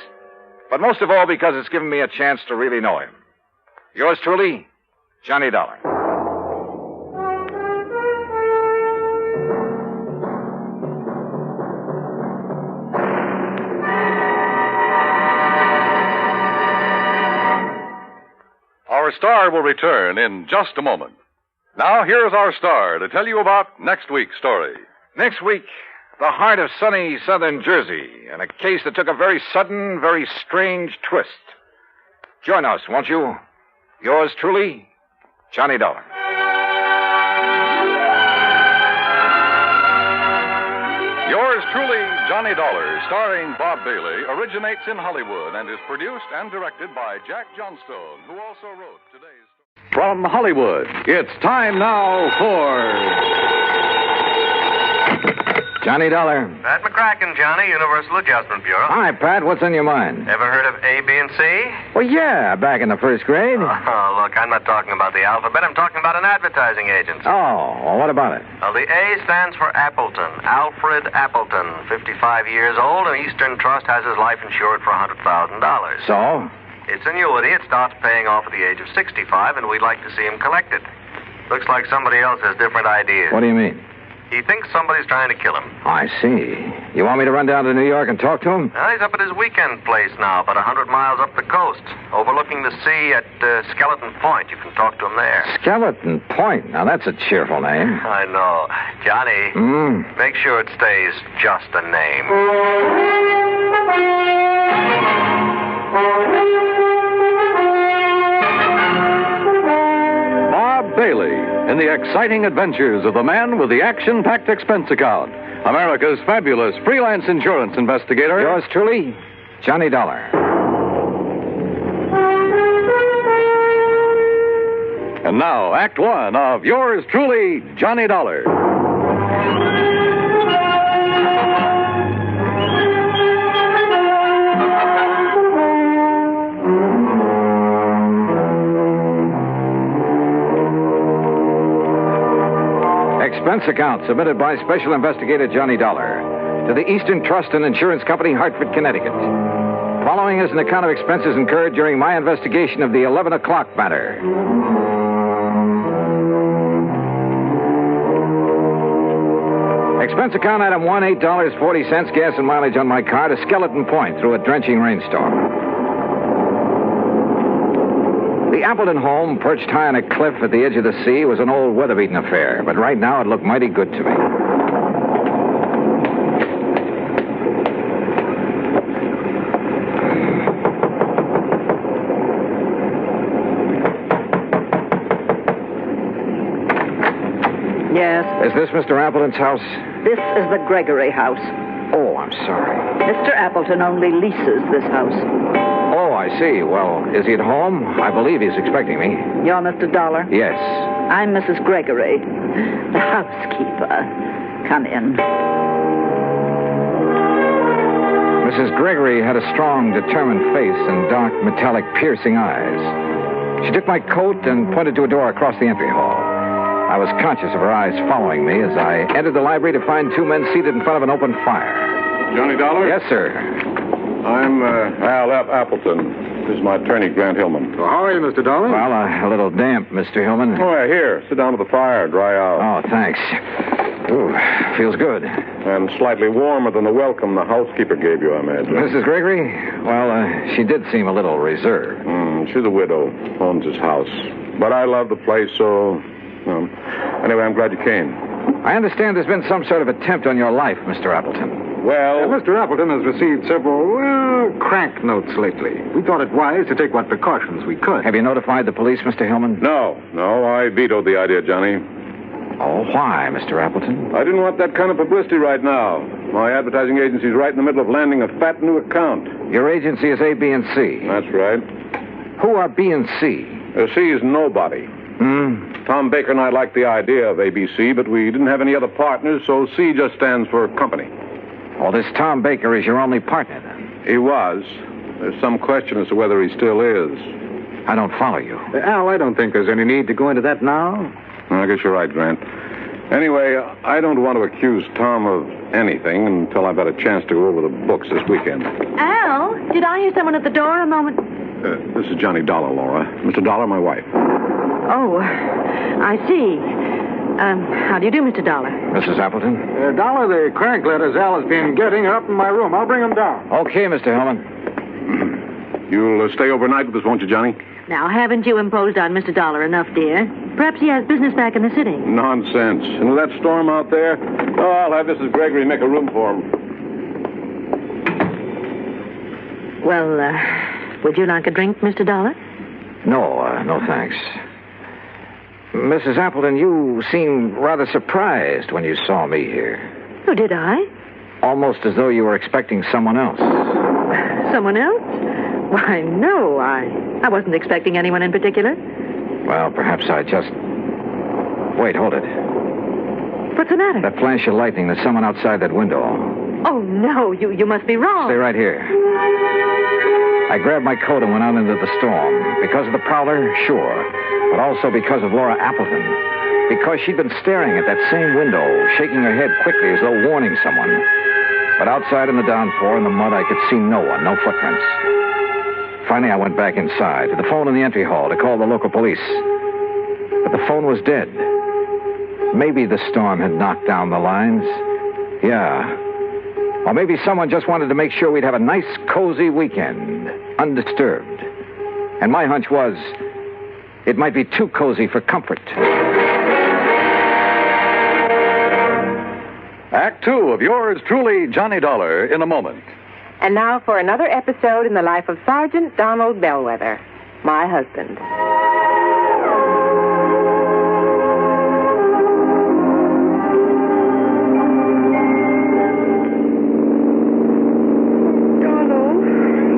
but most of all because it's given me a chance to really know him. Yours truly, Johnny Dollar. Our star will return in just a moment. Now, here's our star to tell you about next week's story. Next week, the heart of sunny southern Jersey, and a case that took a very sudden, very strange twist. Join us, won't you? Yours truly, Johnny Dollar. Yours truly, Johnny Dollar, starring Bob Bailey, originates in Hollywood and is produced and directed by Jack Johnstone, who also wrote today's... From Hollywood, it's time now for... Johnny Dollar. Pat McCracken, Johnny, Universal Adjustment Bureau. Hi, Pat. What's on your mind? Ever heard of A, B, and C? Well, yeah, back in the first grade. Oh, look, I'm not talking about the alphabet. I'm talking about an advertising agency. Oh, well, what about it? Well, the A stands for Appleton. Alfred Appleton, 55 years old, and Eastern Trust has his life insured for $100,000. So? It's annuity. It starts paying off at the age of 65, and we'd like to see him collect it. Looks like somebody else has different ideas. What do you mean? He thinks somebody's trying to kill him. I see. You want me to run down to New York and talk to him? Well, he's up at his weekend place now, about 100 miles up the coast, overlooking the sea at Skeleton Point. You can talk to him there. Skeleton Point. Now, that's a cheerful name. I know. Johnny, make sure it stays just a name. Bob Bailey in the exciting adventures of the man with the action-packed expense account. America's fabulous freelance insurance investigator. Yours truly, Johnny Dollar. And now, Act One of yours truly, Johnny Dollar. Expense account submitted by Special Investigator Johnny Dollar to the Eastern Trust and Insurance Company, Hartford, Connecticut. Following is an account of expenses incurred during my investigation of the 11 o'clock matter. Expense account item 1, $8.40, gas and mileage on my car to Skeleton Point through a drenching rainstorm. The Appleton home, perched high on a cliff at the edge of the sea, was an old weather-beaten affair, but right now it looked mighty good to me. Yes? Is this Mr. Appleton's house? This is the Gregory house. Oh, I'm sorry. Mr. Appleton only leases this house. Oh, I see. Well, is he at home? I believe he's expecting me. You're Mr. Dollar? Yes. I'm Mrs. Gregory, the housekeeper. Come in. Mrs. Gregory had a strong, determined face and dark, metallic, piercing eyes. She took my coat and pointed to a door across the entry hall. I was conscious of her eyes following me as I entered the library to find two men seated in front of an open fire. Johnny Dollar? Yes, sir. I'm Al F. Appleton. This is my attorney, Grant Hillman. Well, how are you, Mr. Dollar? Well, a little damp, Mr. Hillman. Oh, yeah, here. Sit down to the fire, dry out. Oh, thanks. Ooh, feels good. And slightly warmer than the welcome the housekeeper gave you, I imagine. Mrs. Gregory? Well, she did seem a little reserved. She's a widow, owns his house. But I love the place, so... anyway, I'm glad you came. I understand there's been some sort of attempt on your life, Mr. Appleton. Well... Mr. Appleton has received several, crank notes lately. We thought it wise to take what precautions we could. Have you notified the police, Mr. Hillman? No, I vetoed the idea, Johnny. Oh, why, Mr. Appleton? I didn't want that kind of publicity right now. My advertising agency's right in the middle of landing a fat new account. Your agency is A, B, and C. That's right. Who are B and C? C is nobody. Tom Baker and I liked the idea of ABC, but we didn't have any other partners, so C just stands for company. Oh, this Tom Baker is your only partner, then? He was. There's some question as to whether he still is. I don't follow you. Al, I don't think there's any need to go into that now. I guess you're right, Grant. Anyway, I don't want to accuse Tom of anything until I've had a chance to go over the books this weekend. Al, did I hear someone at the door a moment? This is Johnny Dollar, Laura. Mr. Dollar, my wife. Oh, I see. How do you do, Mr. Dollar? Mrs. Appleton? Dollar, the crank letters Al has been getting are up in my room. I'll bring them down. Okay, Mr. Hillman. You'll stay overnight with us, won't you, Johnny? Now, haven't you imposed on Mr. Dollar enough, dear? Perhaps he has business back in the city. Nonsense. And with that storm out there, I'll have Mrs. Gregory make a room for him. Well, would you like a drink, Mr. Dollar? No, thanks. Mrs. Appleton, you seemed rather surprised when you saw me here. Oh, did I? Almost as though you were expecting someone else. Someone else? Why, no, I wasn't expecting anyone in particular. Well, perhaps I just... Wait, hold it. What's the matter? That flash of lightning, there's someone outside that window. Oh, no, you must be wrong. Stay right here. I grabbed my coat and went out into the storm. Because of the prowler, sure. But also because of Laura Appleton. Because she'd been staring at that same window, shaking her head quickly as though warning someone. But outside in the downpour, in the mud, I could see no one, no footprints. Finally, I went back inside, to the phone in the entry hall to call the local police. But the phone was dead. Maybe the storm had knocked down the lines. Yeah. Or maybe someone just wanted to make sure we'd have a nice, cozy weekend, undisturbed. And my hunch was, it might be too cozy for comfort. Act 2 of yours truly, Johnny Dollar, in a moment. And now for another episode in the life of Sergeant Donald Bellwether, my husband.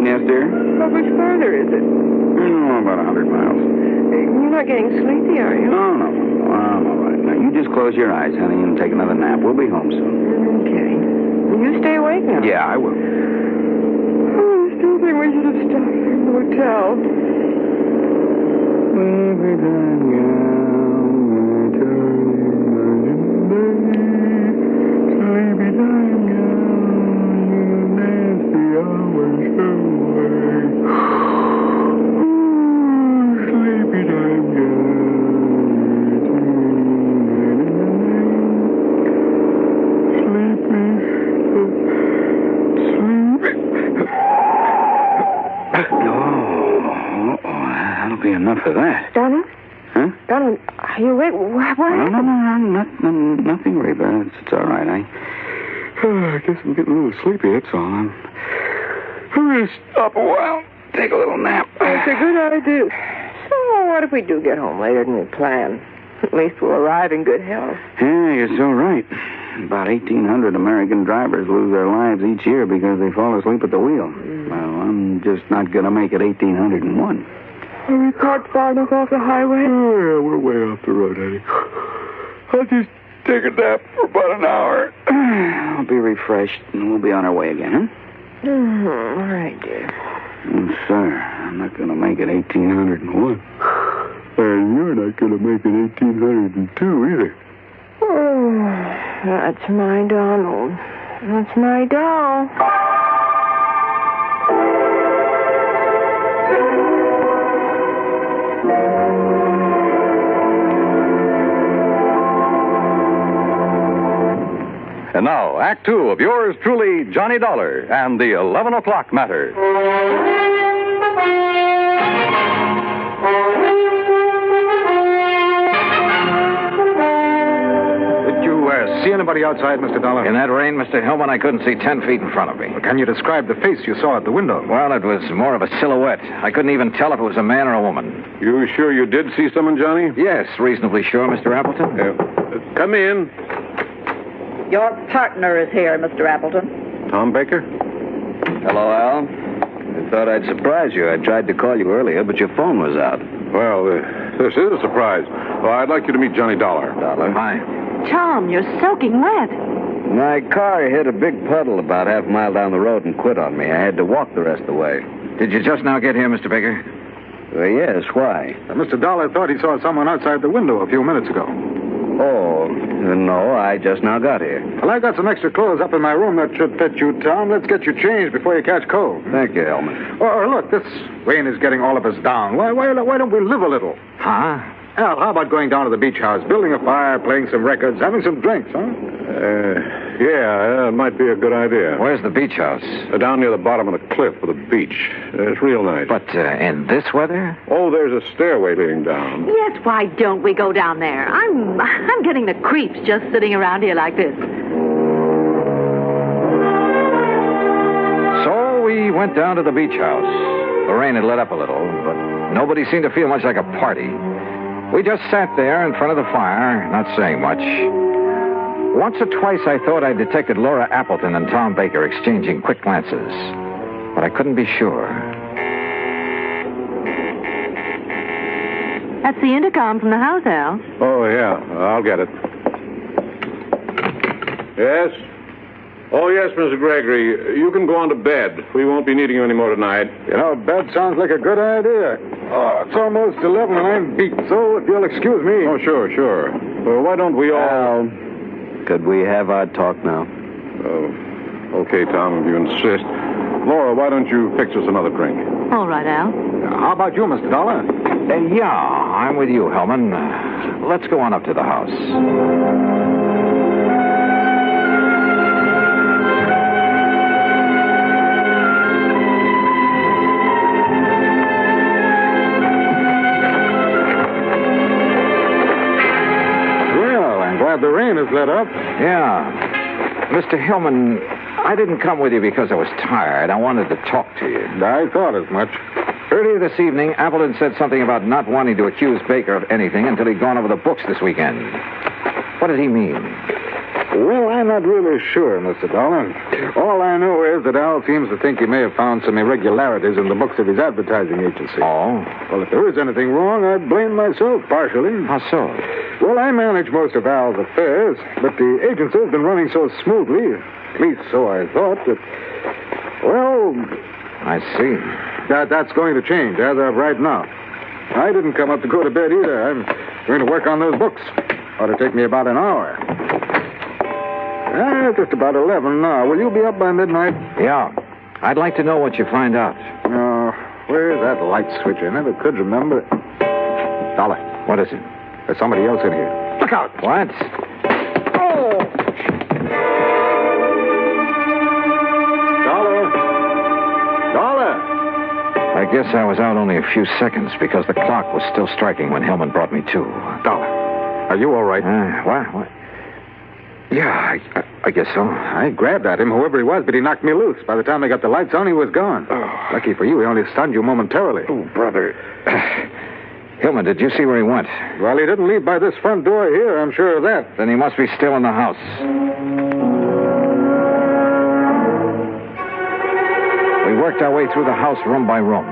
Yes, dear? How much further is it? Oh, about 100 miles. You're not getting sleepy, are you? Oh, no. I'm all right. Now, you just close your eyes, honey, and take another nap. We'll be home soon. Okay. You stay awake now? Yeah, I will. Oh, I still think we should have stopped in the hotel. Enough of that. Donald? Huh? Donald, are you awake? What happened? No, nothing, Reba. It's all right. I guess I'm getting a little sleepy, that's all. I'm going to stop a while, take a little nap. That's a good idea. So, what if we do get home later than we planned? At least we'll arrive in good health. Yeah, you're so right. About 1,800 American drivers lose their lives each year because they fall asleep at the wheel. Well, I'm just not going to make it 1,801. Are we parked far enough off the highway? Oh, yeah, we're way off the road, honey. I'll just take a nap for about an hour. I'll be refreshed, and we'll be on our way again, huh? All right, dear. Sir, I'm not going to make it 1,801. And you're not going to make it 1,802 either. Oh, that's my Donald. That's my doll. And now, Act 2 of yours truly, Johnny Dollar, and the 11 o'clock matter. Did you see anybody outside, Mr. Dollar? In that rain, Mr. Hillman, I couldn't see 10 feet in front of me. Well, can you describe the face you saw at the window? Well, it was more of a silhouette. I couldn't even tell if it was a man or a woman. You sure you did see someone, Johnny? Yes, reasonably sure, Mr. Appleton. Come in. Your partner is here, Mr. Appleton. Tom Baker? Hello, Al. I thought I'd surprise you. I tried to call you earlier, but your phone was out. Well, this is a surprise. Well, I'd like you to meet Johnny Dollar. Hi. Tom, you're soaking wet. My car hit a big puddle about half a mile down the road and quit on me. I had to walk the rest of the way. Did you just now get here, Mr. Baker? Yes, why? Mr. Dollar thought he saw someone outside the window a few minutes ago. Oh, no, I just now got here. Well, I got some extra clothes up in my room that should fit you, Tom. Let's get you changed before you catch cold. Thank you, Hellman. Oh, look, this rain is getting all of us down. Why don't we live a little? Huh? Al, how about going down to the beach house, building a fire, playing some records, having some drinks, huh? Yeah, it might be a good idea. Where's the beach house? Down near the bottom of the cliff with a beach. It's real nice. But in this weather? Oh, there's a stairway leading down. Yes, why don't we go down there? I'm getting the creeps just sitting around here like this. So we went down to the beach house. The rain had let up a little, but nobody seemed to feel much like a party. We just sat there in front of the fire, not saying much. Once or twice I thought I detected Laura Appleton and Tom Baker exchanging quick glances, but I couldn't be sure. That's the intercom from the house, Al. Oh, yeah, I'll get it. Yes? Oh, yes, Mr. Gregory. You can go on to bed. We won't be needing you anymore tonight. You know, bed sounds like a good idea. Oh, it's almost 11 and I'm beat, so if you'll excuse me. Oh, sure. Well, why don't we all... Could we have our talk now? Okay, Tom, if you insist. Laura, why don't you fix us another drink? All right, Al. How about you, Mr. Dollar? Yeah, I'm with you, Hellman. Let's go on up to the house. The rain has let up. Yeah. Mr. Hillman, I didn't come with you because I was tired. I wanted to talk to you. I thought as much. Earlier this evening, Appleton said something about not wanting to accuse Baker of anything until he'd gone over the books this weekend. What did he mean? Well, I'm not really sure, Mr. Dollar. All I know is that Al seems to think he may have found some irregularities in the books of his advertising agency. Oh? Well, if there is anything wrong, I'd blame myself partially. How so? Well, I manage most of Al's affairs, but the agency has been running so smoothly, at least so I thought, that, well... I see. That's going to change as of right now. I didn't come up to go to bed either. I'm going to work on those books. Ought to take me about an hour. Just about 11 now. Will you be up by midnight? Yeah. I'd like to know what you find out. Where's that light switch? I never could remember. Dollar. What is it? There's somebody else in here. Look out. What? Oh! Dollar! I guess I was out only a few seconds because the clock was still striking when Hillman brought me to. Dollar, are you all right? What? Yeah, I guess so. I grabbed at him, whoever he was, but he knocked me loose. By the time they got the lights on, he was gone. Oh. Lucky for you, he only stunned you momentarily. Oh, brother. Hillman, did you see where he went? Well, he didn't leave by this front door here, I'm sure of that. Then he must be still in the house. We worked our way through the house room by room.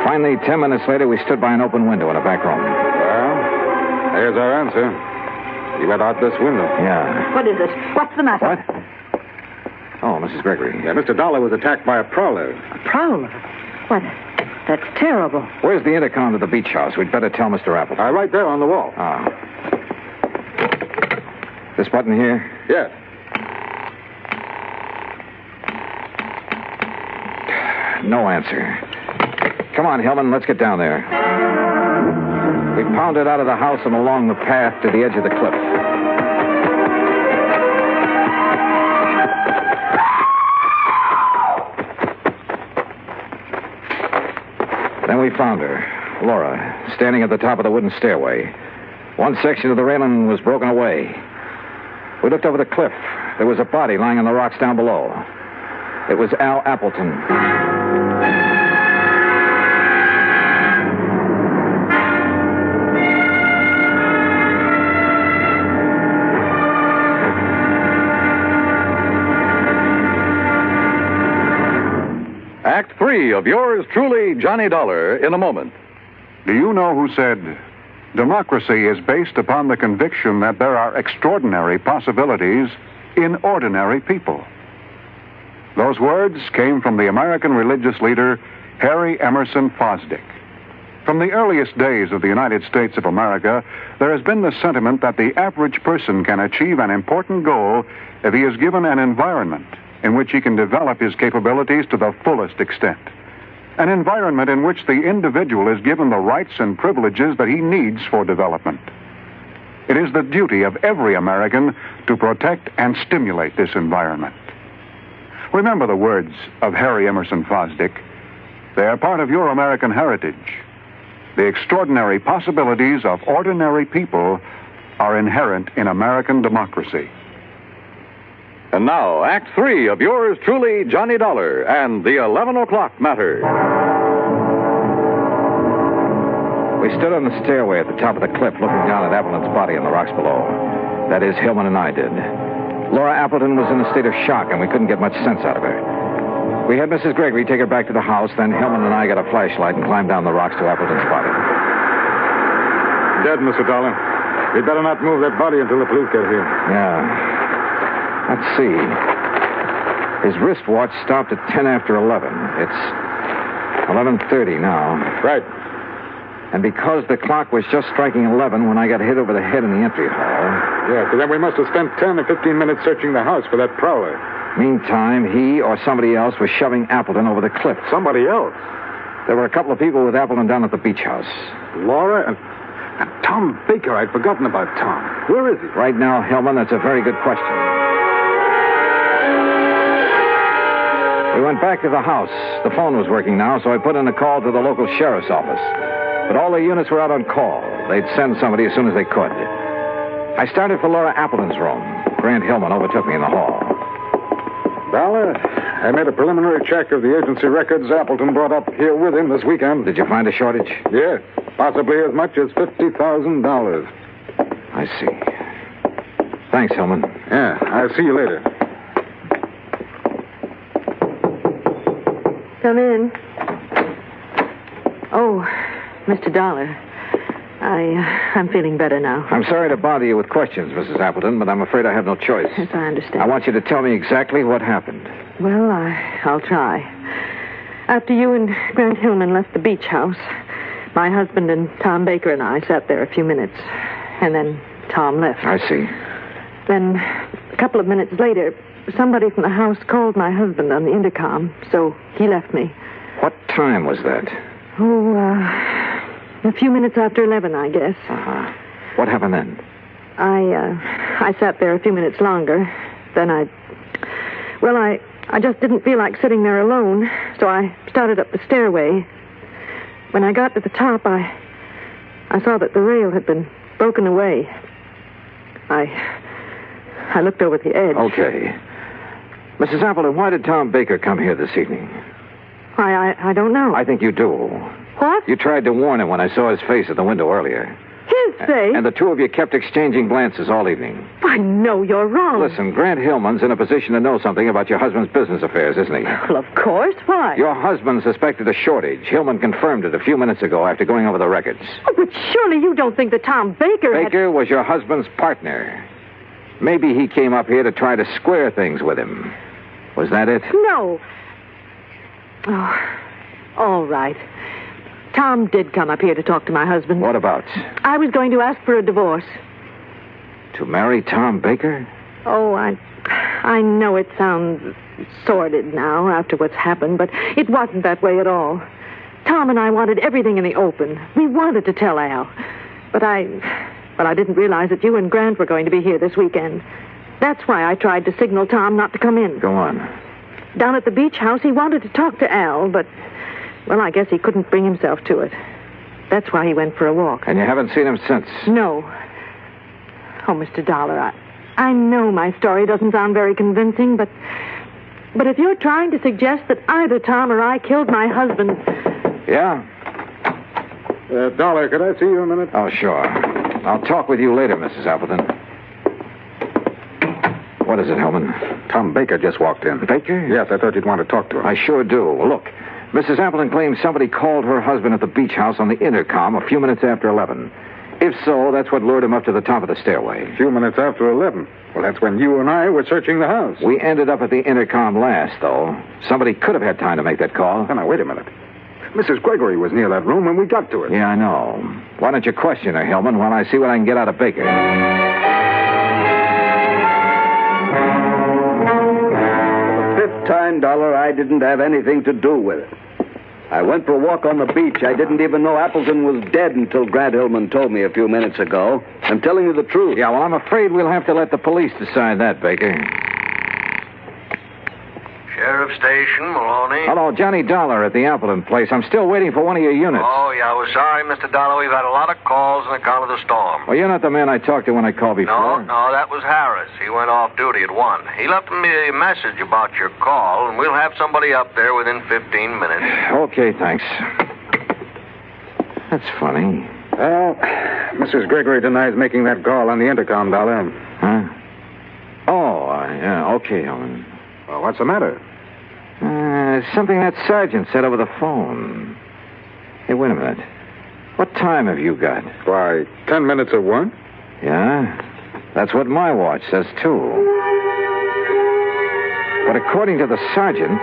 Finally, 10 minutes later, we stood by an open window in a back room. Well, there's our answer. He went out this window. Yeah. What is it? What's the matter? What? Oh, Mrs. Gregory. Yeah, Mr. Dollar was attacked by a prowler. A prowler? What? That's terrible. Where's the intercom to the beach house? We'd better tell Mr. Appleton. Right there on the wall. This button here? Yes. No answer. Come on, Hillman, let's get down there. We pounded out of the house and along the path to the edge of the cliff. Then we found her, Laura, standing at the top of the wooden stairway. One section of the railing was broken away. We looked over the cliff. There was a body lying on the rocks down below. It was Al Appleton. Act 3 of yours truly, Johnny Dollar, in a moment. Do you know who said, democracy is based upon the conviction that there are extraordinary possibilities in ordinary people? Those words came from the American religious leader, Harry Emerson Fosdick. From the earliest days of the United States of America, there has been the sentiment that the average person can achieve an important goal if he is given an environment in which he can develop his capabilities to the fullest extent. An environment in which the individual is given the rights and privileges that he needs for development. It is the duty of every American to protect and stimulate this environment. Remember the words of Harry Emerson Fosdick. They are part of your American heritage. The extraordinary possibilities of ordinary people are inherent in American democracy. And now, Act 3 of yours truly, Johnny Dollar, and the 11 o'clock matter. We stood on the stairway at the top of the cliff looking down at Appleton's body on the rocks below. That is, Hillman and I did. Laura Appleton was in a state of shock, and we couldn't get much sense out of her. We had Mrs. Gregory take her back to the house, then Hillman and I got a flashlight and climbed down the rocks to Appleton's body. Dead, Mr. Dollar. We'd better not move that body until the police get here. Yeah. Let's see. His wristwatch stopped at 10 after 11. It's 11:30 now. Right. And because the clock was just striking 11 when I got hit over the head in the entry hall... Yeah, so then we must have spent 10 or 15 minutes searching the house for that prowler. Meantime, he or somebody else was shoving Appleton over the cliff. Somebody else? There were a couple of people with Appleton down at the beach house. Laura and Tom Baker. I'd forgotten about Tom. Where is he? Right now, Hillman, that's a very good question. We went back to the house. The phone was working now, so I put in a call to the local sheriff's office. But all the units were out on call. They'd send somebody as soon as they could. I started for Laura Appleton's room. Grant Hillman overtook me in the hall. Dollar, I made a preliminary check of the agency records Appleton brought up here with him this weekend. Did you find a shortage? Yes, possibly as much as $50,000. I see. Thanks, Hillman. Yeah, I'll see you later. Come in. Oh, Mr. Dollar. I'm feeling better now. I'm sorry to bother you with questions, Mrs. Appleton, but I'm afraid I have no choice. Yes, I understand. I want you to tell me exactly what happened. Well, I'll try. After you and Grant Hillman left the beach house, my husband and Tom Baker and I sat there a few minutes, and then Tom left. I see. Then, a couple of minutes later, somebody from the house called my husband on the intercom, so he left me. What time was that? A few minutes after 11, I guess. Uh-huh. What happened then? I sat there a few minutes longer. Then I just didn't feel like sitting there alone, so I started up the stairway. When I got to the top, I saw that the rail had been broken away. I looked over the edge. Okay. Mrs. Appleton, why did Tom Baker come here this evening? I don't know. I think you do. What? You tried to warn him when I saw his face at the window earlier. His face? And the two of you kept exchanging glances all evening. I know you're wrong. Listen, Grant Hillman's in a position to know something about your husband's business affairs, isn't he? Well, of course. Why? Your husband suspected a shortage. Hillman confirmed it a few minutes ago after going over the records. Oh, but surely you don't think that Tom Baker Baker was your husband's partner. Maybe he came up here to try to square things with him. Was that it? No. Oh, all right. Tom did come up here to talk to my husband. What about? I was going to ask for a divorce. To marry Tom Baker? Oh, I know it sounds sordid now after what's happened, but it wasn't that way at all. Tom and I wanted everything in the open. We wanted to tell Al. But I didn't realize that you and Grant were going to be here this weekend. That's why I tried to signal Tom not to come in. Go on. Down at the beach house, he wanted to talk to Al, but, well, I guess he couldn't bring himself to it. That's why he went for a walk. And you haven't seen him since? No. Oh, Mr. Dollar, I know my story doesn't sound very convincing, but if you're trying to suggest that either Tom or I killed my husband... Yeah? Dollar, could I see you a minute? Oh, sure. I'll talk with you later, Mrs. Appleton. What is it, Hellman? Tom Baker just walked in. Baker? Yes, I thought you'd want to talk to him. I sure do. Well, look, Mrs. Appleton claims somebody called her husband at the beach house on the intercom a few minutes after 11. If so, that's what lured him up to the top of the stairway. A few minutes after 11. Well, that's when you and I were searching the house. We ended up at the intercom last, though. Somebody could have had time to make that call. Now, wait a minute. Mrs. Gregory was near that room when we got to it. Yeah, I know. Why don't you question her, Hellman, while I see what I can get out of Baker? For the fifth time, Dollar, I didn't have anything to do with it. I went for a walk on the beach. I didn't even know Appleton was dead until Grant Hillman told me a few minutes ago. I'm telling you the truth. Yeah, well, I'm afraid we'll have to let the police decide that, Baker. Sheriff Station, Maloney. Hello, Johnny Dollar at the Appleton place. I'm still waiting for one of your units. Oh, yeah, we're sorry, Mr. Dollar. We've had a lot of calls on account of the storm. Well, you're not the man I talked to when I called before. No, that was Harris. He went off duty at 1. He left me a message about your call, and we'll have somebody up there within 15 minutes. Okay, thanks. That's funny. Well, Mrs. Gregory denies making that call on the intercom, Dollar. Huh? Oh, yeah, okay, Helen. Well, what's the matter? Something that sergeant said over the phone. Hey, wait a minute. What time have you got? Why, 10 minutes of 1. Yeah? That's what my watch says, too. But according to the sergeant,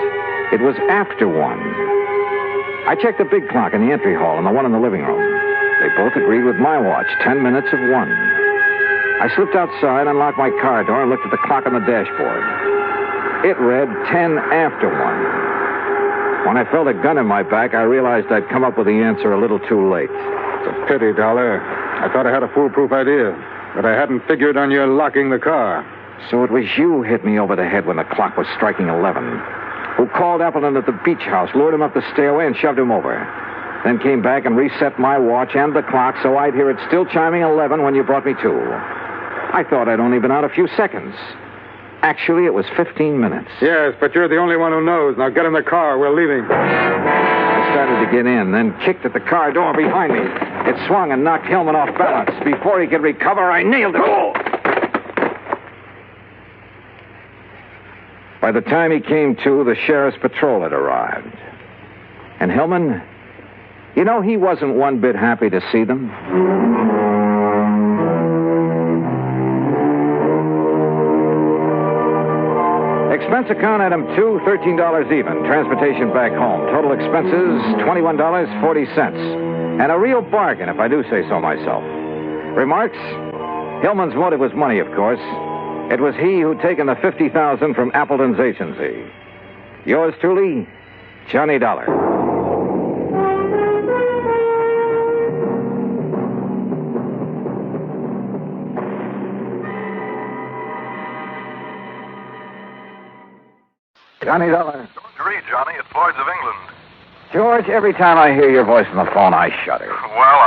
it was after 1. I checked the big clock in the entry hall and the one in the living room. They both agreed with my watch, 10 minutes of 1. I slipped outside, unlocked my car door, and looked at the clock on the dashboard. It read 10 after 1. When I felt a gun in my back, I realized I'd come up with the answer a little too late. It's a pity, Dollar. I thought I had a foolproof idea, but I hadn't figured on your locking the car. So it was you hit me over the head when the clock was striking 11. Who called Appleton at the beach house, lured him up the stairway, and shoved him over. Then came back and reset my watch and the clock so I'd hear it still chiming 11 when you brought me to. I thought I'd only been out a few seconds. Actually, it was 15 minutes. Yes, but you're the only one who knows. Now get in the car. We're leaving. I started to get in, then kicked at the car door behind me. It swung and knocked Hillman off balance. Before he could recover, I nailed it. Oh! By the time he came to, the sheriff's patrol had arrived. And Hillman, you know, he wasn't one bit happy to see them. Expense account item 2, $13 even. Transportation back home. Total expenses, $21.40. And a real bargain, if I do say so myself. Remarks? Hillman's motive was money, of course. It was he who'd taken the $50,000 from Appleton's agency. Yours truly, Johnny Dollar. Johnny Dollar. George Reed, Johnny, at Floyd's of England. George, every time I hear your voice on the phone, I shudder. Well,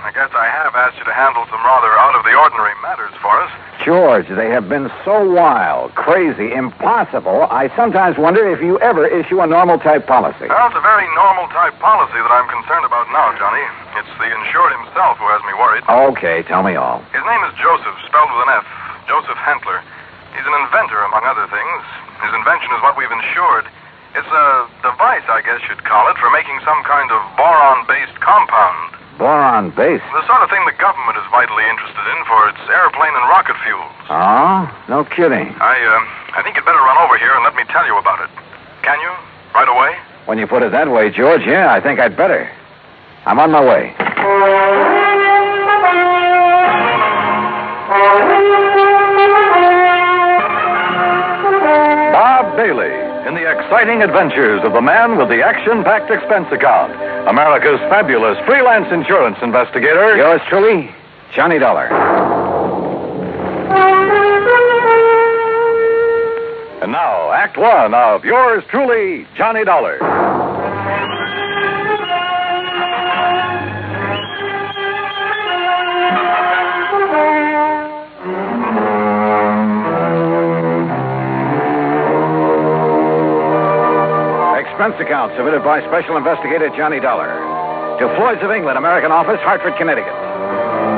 I guess I have asked you to handle some rather out-of-the-ordinary matters for us. George, they have been so wild, crazy, impossible, I sometimes wonder if you ever issue a normal-type policy. Well, it's a very normal-type policy that I'm concerned about now, Johnny. It's the insured himself who has me worried. Okay, tell me all. His name is Joseph, spelled with an F. Joseph Hentler. He's an inventor, among other things. His invention is what we've insured. It's a device, I guess you'd call it, for making some kind of boron-based compound. Boron-based? The sort of thing the government is vitally interested in for its airplane and rocket fuels. Oh? No kidding. I think you'd better run over here and let me tell you about it. Can you? Right away? When you put it that way, George, yeah, I think I'd better. I'm on my way. Bob Bailey, in the exciting adventures of the man with the action-packed expense account, America's fabulous freelance insurance investigator. Yours truly, Johnny Dollar. And now, Act One of yours truly, Johnny Dollar. Expense account submitted by Special Investigator Johnny Dollar to Floyd's of England, American Office, Hartford, Connecticut.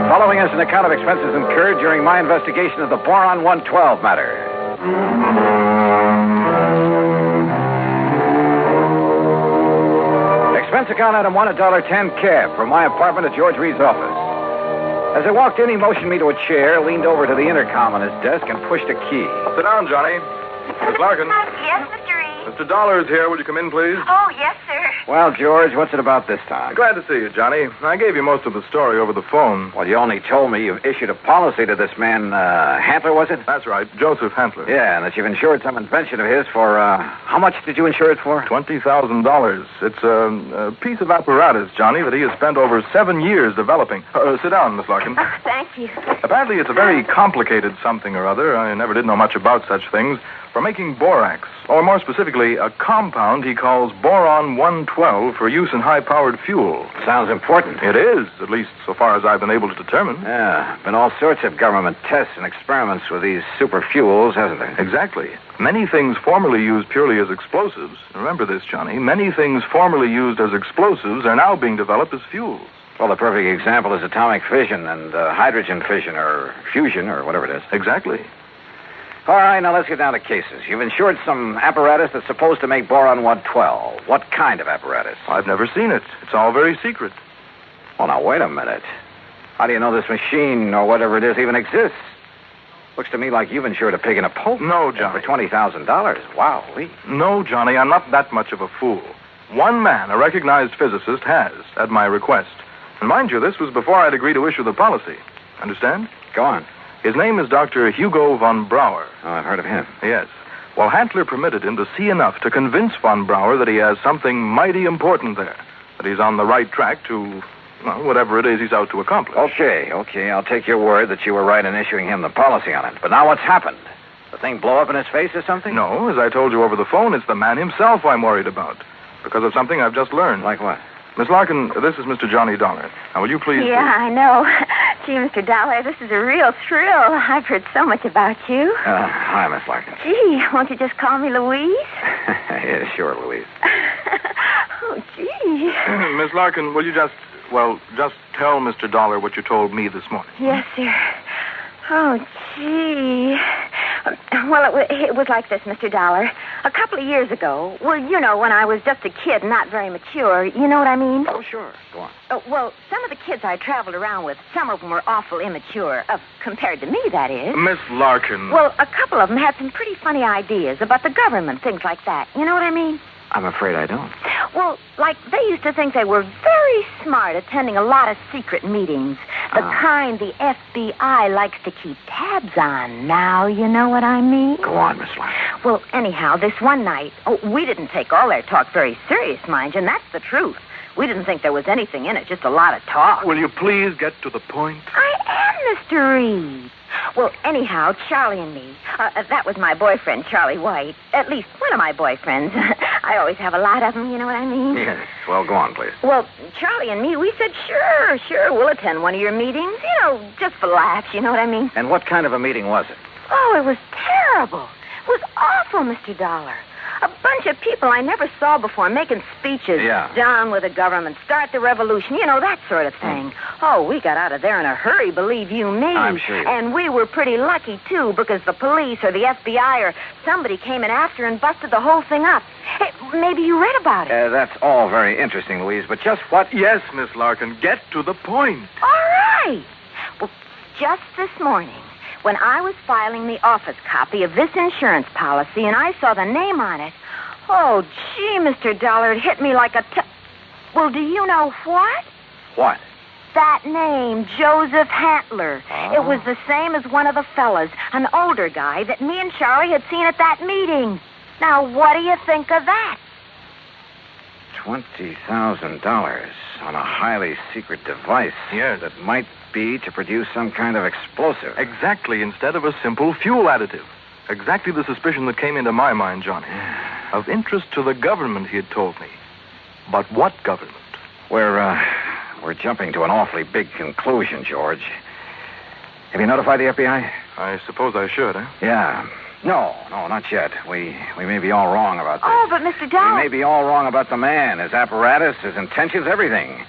Following is an account of expenses incurred during my investigation of the Boron 112 matter. Expense account item 1, $1.10 cab from my apartment to George Reed's office. As I walked in, he motioned me to a chair, leaned over to the intercom on his desk, and pushed a key. Sit down, Johnny. Miss Larkin. Yes, Mr. Reed. Mr. Dollar is here. Would you come in, please? Oh, yes, sir. Well, George, what's it about this time? Glad to see you, Johnny. I gave you most of the story over the phone. Well, you only told me you've issued a policy to this man, Hantler, was it? That's right, Joseph Hantler. Yeah, and that you've insured some invention of his for, how much did you insure it for? $20,000. It's a piece of apparatus, Johnny, that he has spent over 7 years developing. Sit down, Miss Larkin. Oh, thank you. Apparently, it's a very complicated something or other. I never did know much about such things. For making borax, or more specifically, a compound he calls Boron 112 for use in high-powered fuel. Sounds important. It is, at least so far as I've been able to determine. Yeah, been all sorts of government tests and experiments with these super fuels, hasn't there? Exactly. Many things formerly used purely as explosives, remember this, Johnny, many things formerly used as explosives are now being developed as fuels. Well, the perfect example is atomic fission and hydrogen fission or fusion or whatever it is. Exactly. All right, now let's get down to cases. You've insured some apparatus that's supposed to make Boron 112. What kind of apparatus? I've never seen it. It's all very secret. Well, now, wait a minute. How do you know this machine, or whatever it is, even exists? Looks to me like you've insured a pig in a poke. No, Johnny. For $20,000. Wow, No, Johnny, I'm not that much of a fool. One man, a recognized physicist, has, at my request. And mind you, this was before I'd agreed to issue the policy. Understand? Go on. His name is Dr. Hugo von Brauer. Oh, I've heard of him. Yes. Well, Hantler permitted him to see enough to convince von Brauer that he has something mighty important there. That he's on the right track to, well, whatever it is he's out to accomplish. Okay. I'll take your word that you were right in issuing him the policy on it. But now what's happened? The thing blow up in his face or something? No, as I told you over the phone, it's the man himself I'm worried about. Because of something I've just learned. Like what? Miss Larkin, this is Mr. Johnny Dollar. Now, will you please... Yeah, I know. Gee, Mr. Dollar, this is a real thrill. I've heard so much about you. Hi, Miss Larkin. Gee, won't you just call me Louise? Yeah, sure, Louise. Oh, gee. Miss Larkin, will you just tell Mr. Dollar what you told me this morning? Yes, sir. Oh, gee. Well, it was like this, Mr. Dollar. A couple of years ago, well, you know, when I was just a kid, not very mature, you know what I mean? Oh, sure. Go on. Well, some of the kids I traveled around with, some of them were awful immature, compared to me, that is. Miss Larkin. Well, a couple of them had some pretty funny ideas about the government, things like that. You know what I mean? I'm afraid I don't. Well, like, they used to think they were very smart attending a lot of secret meetings. The kind the FBI likes to keep tabs on. Now, you know what I mean? Go on, Miss Larkin. Well, anyhow, this one night, we didn't take all their talk very serious, mind you, and that's the truth. We didn't think there was anything in it, just a lot of talk. Will you please get to the point? I am, Mr. Reed. Well, anyhow, Charlie and me, that was my boyfriend, Charlie White. At least one of my boyfriends. I always have a lot of them, you know what I mean? Yes. Well, go on, please. Well, Charlie and me, we said, sure, we'll attend one of your meetings. You know, just for laughs, you know what I mean? And what kind of a meeting was it? Oh, it was terrible. It was awful, Mr. Dollar. A bunch of people I never saw before making speeches. Yeah. Down with the government, start the revolution, you know, that sort of thing. Oh, we got out of there in a hurry, believe you me. I'm sure. And we were pretty lucky, too, because the police or the FBI or somebody came in after and busted the whole thing up. Hey, maybe you read about it. That's all very interesting, Louise, but just what... Yes, Miss Larkin, get to the point. All right. Well, just this morning, when I was filing the office copy of this insurance policy and I saw the name on it, oh, gee, Mr. Dollar, it hit me like a... Well, do you know what? What? That name, Joseph Hantler. It was the same as one of the fellas, an older guy that me and Charlie had seen at that meeting. Now, what do you think of that? $20,000 on a highly secret device. Yes. That might be to produce some kind of explosive. Exactly, instead of a simple fuel additive. Exactly the suspicion that came into my mind, Johnny. Of interest to the government, he had told me. But what government? We're jumping to an awfully big conclusion, George. Have you notified the FBI? I suppose I should, eh? Yeah. No, not yet. We may be all wrong about this. Oh, but Mr. Dollar... We may be all wrong about the man, his apparatus, his intentions, everything.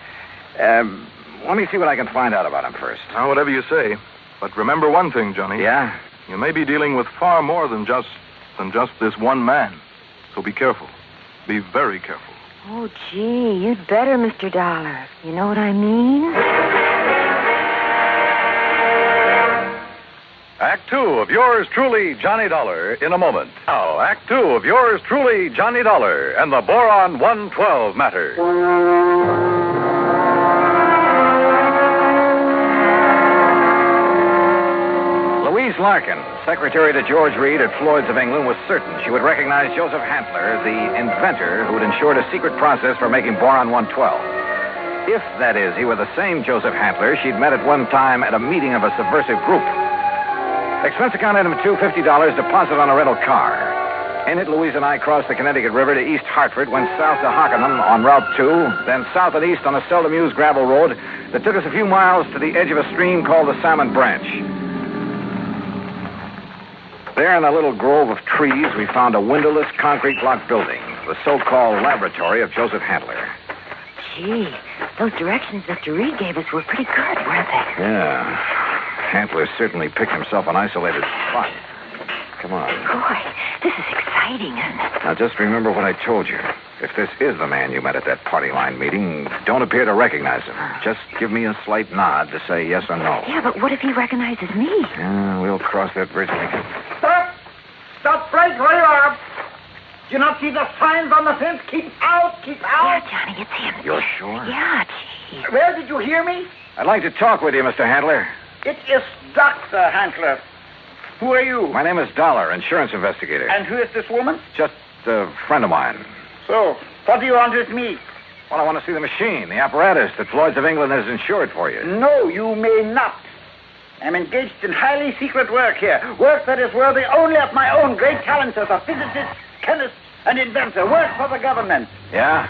Let me see what I can find out about him first. Now, whatever you say. But remember one thing, Johnny. Yeah? You may be dealing with far more than just this one man. So be careful. Be very careful. Oh, gee, you'd better, Mr. Dollar. You know what I mean? Act 2 of yours truly, Johnny Dollar, in a moment. Now, Act 2 of yours truly, Johnny Dollar, and the Boron 112 matter. Louise Larkin, secretary to George Reed at Floyd's of England, was certain she would recognize Joseph Hantler, the inventor who had ensured a secret process for making Boron 112. If, that is, he were the same Joseph Hantler she'd met at one time at a meeting of a subversive group. Expense account item $250, deposit on a rental car. In it, Louise and I crossed the Connecticut River to East Hartford, went south to Hockenham on Route 2, then south and east on a seldom used gravel road that took us a few miles to the edge of a stream called the Salmon Branch. There in a little grove of trees, we found a windowless concrete block building, the so-called laboratory of Joseph Hantler. Gee, those directions Mr. Reed gave us were pretty good, weren't they? Yeah. Hantler certainly picked himself an isolated spot. Come on. Boy, this is exciting, isn't it? Now, just remember what I told you. If this is the man you met at that party line meeting, don't appear to recognize him. Just give me a slight nod to say yes or no. Yeah, but what if he recognizes me? Yeah, we'll cross that bridge when we get... Stop! Stop right where you are. Do you not see the signs on the fence? Keep out! Keep out! Yeah, Johnny, it's him. You're sure? Yeah, gee. Where did you hear me? I'd like to talk with you, Mr. Handler. It is Dr. Handler. Who are you? My name is Dollar, insurance investigator. And who is this woman? Just a friend of mine. So, what do you want with me? Well, I want to see the machine, the apparatus that Floyd's of England has insured for you. No, you may not. I'm engaged in highly secret work here. Work that is worthy only of my own great talents as a physicist, chemist, and inventor. Work for the government. Yeah?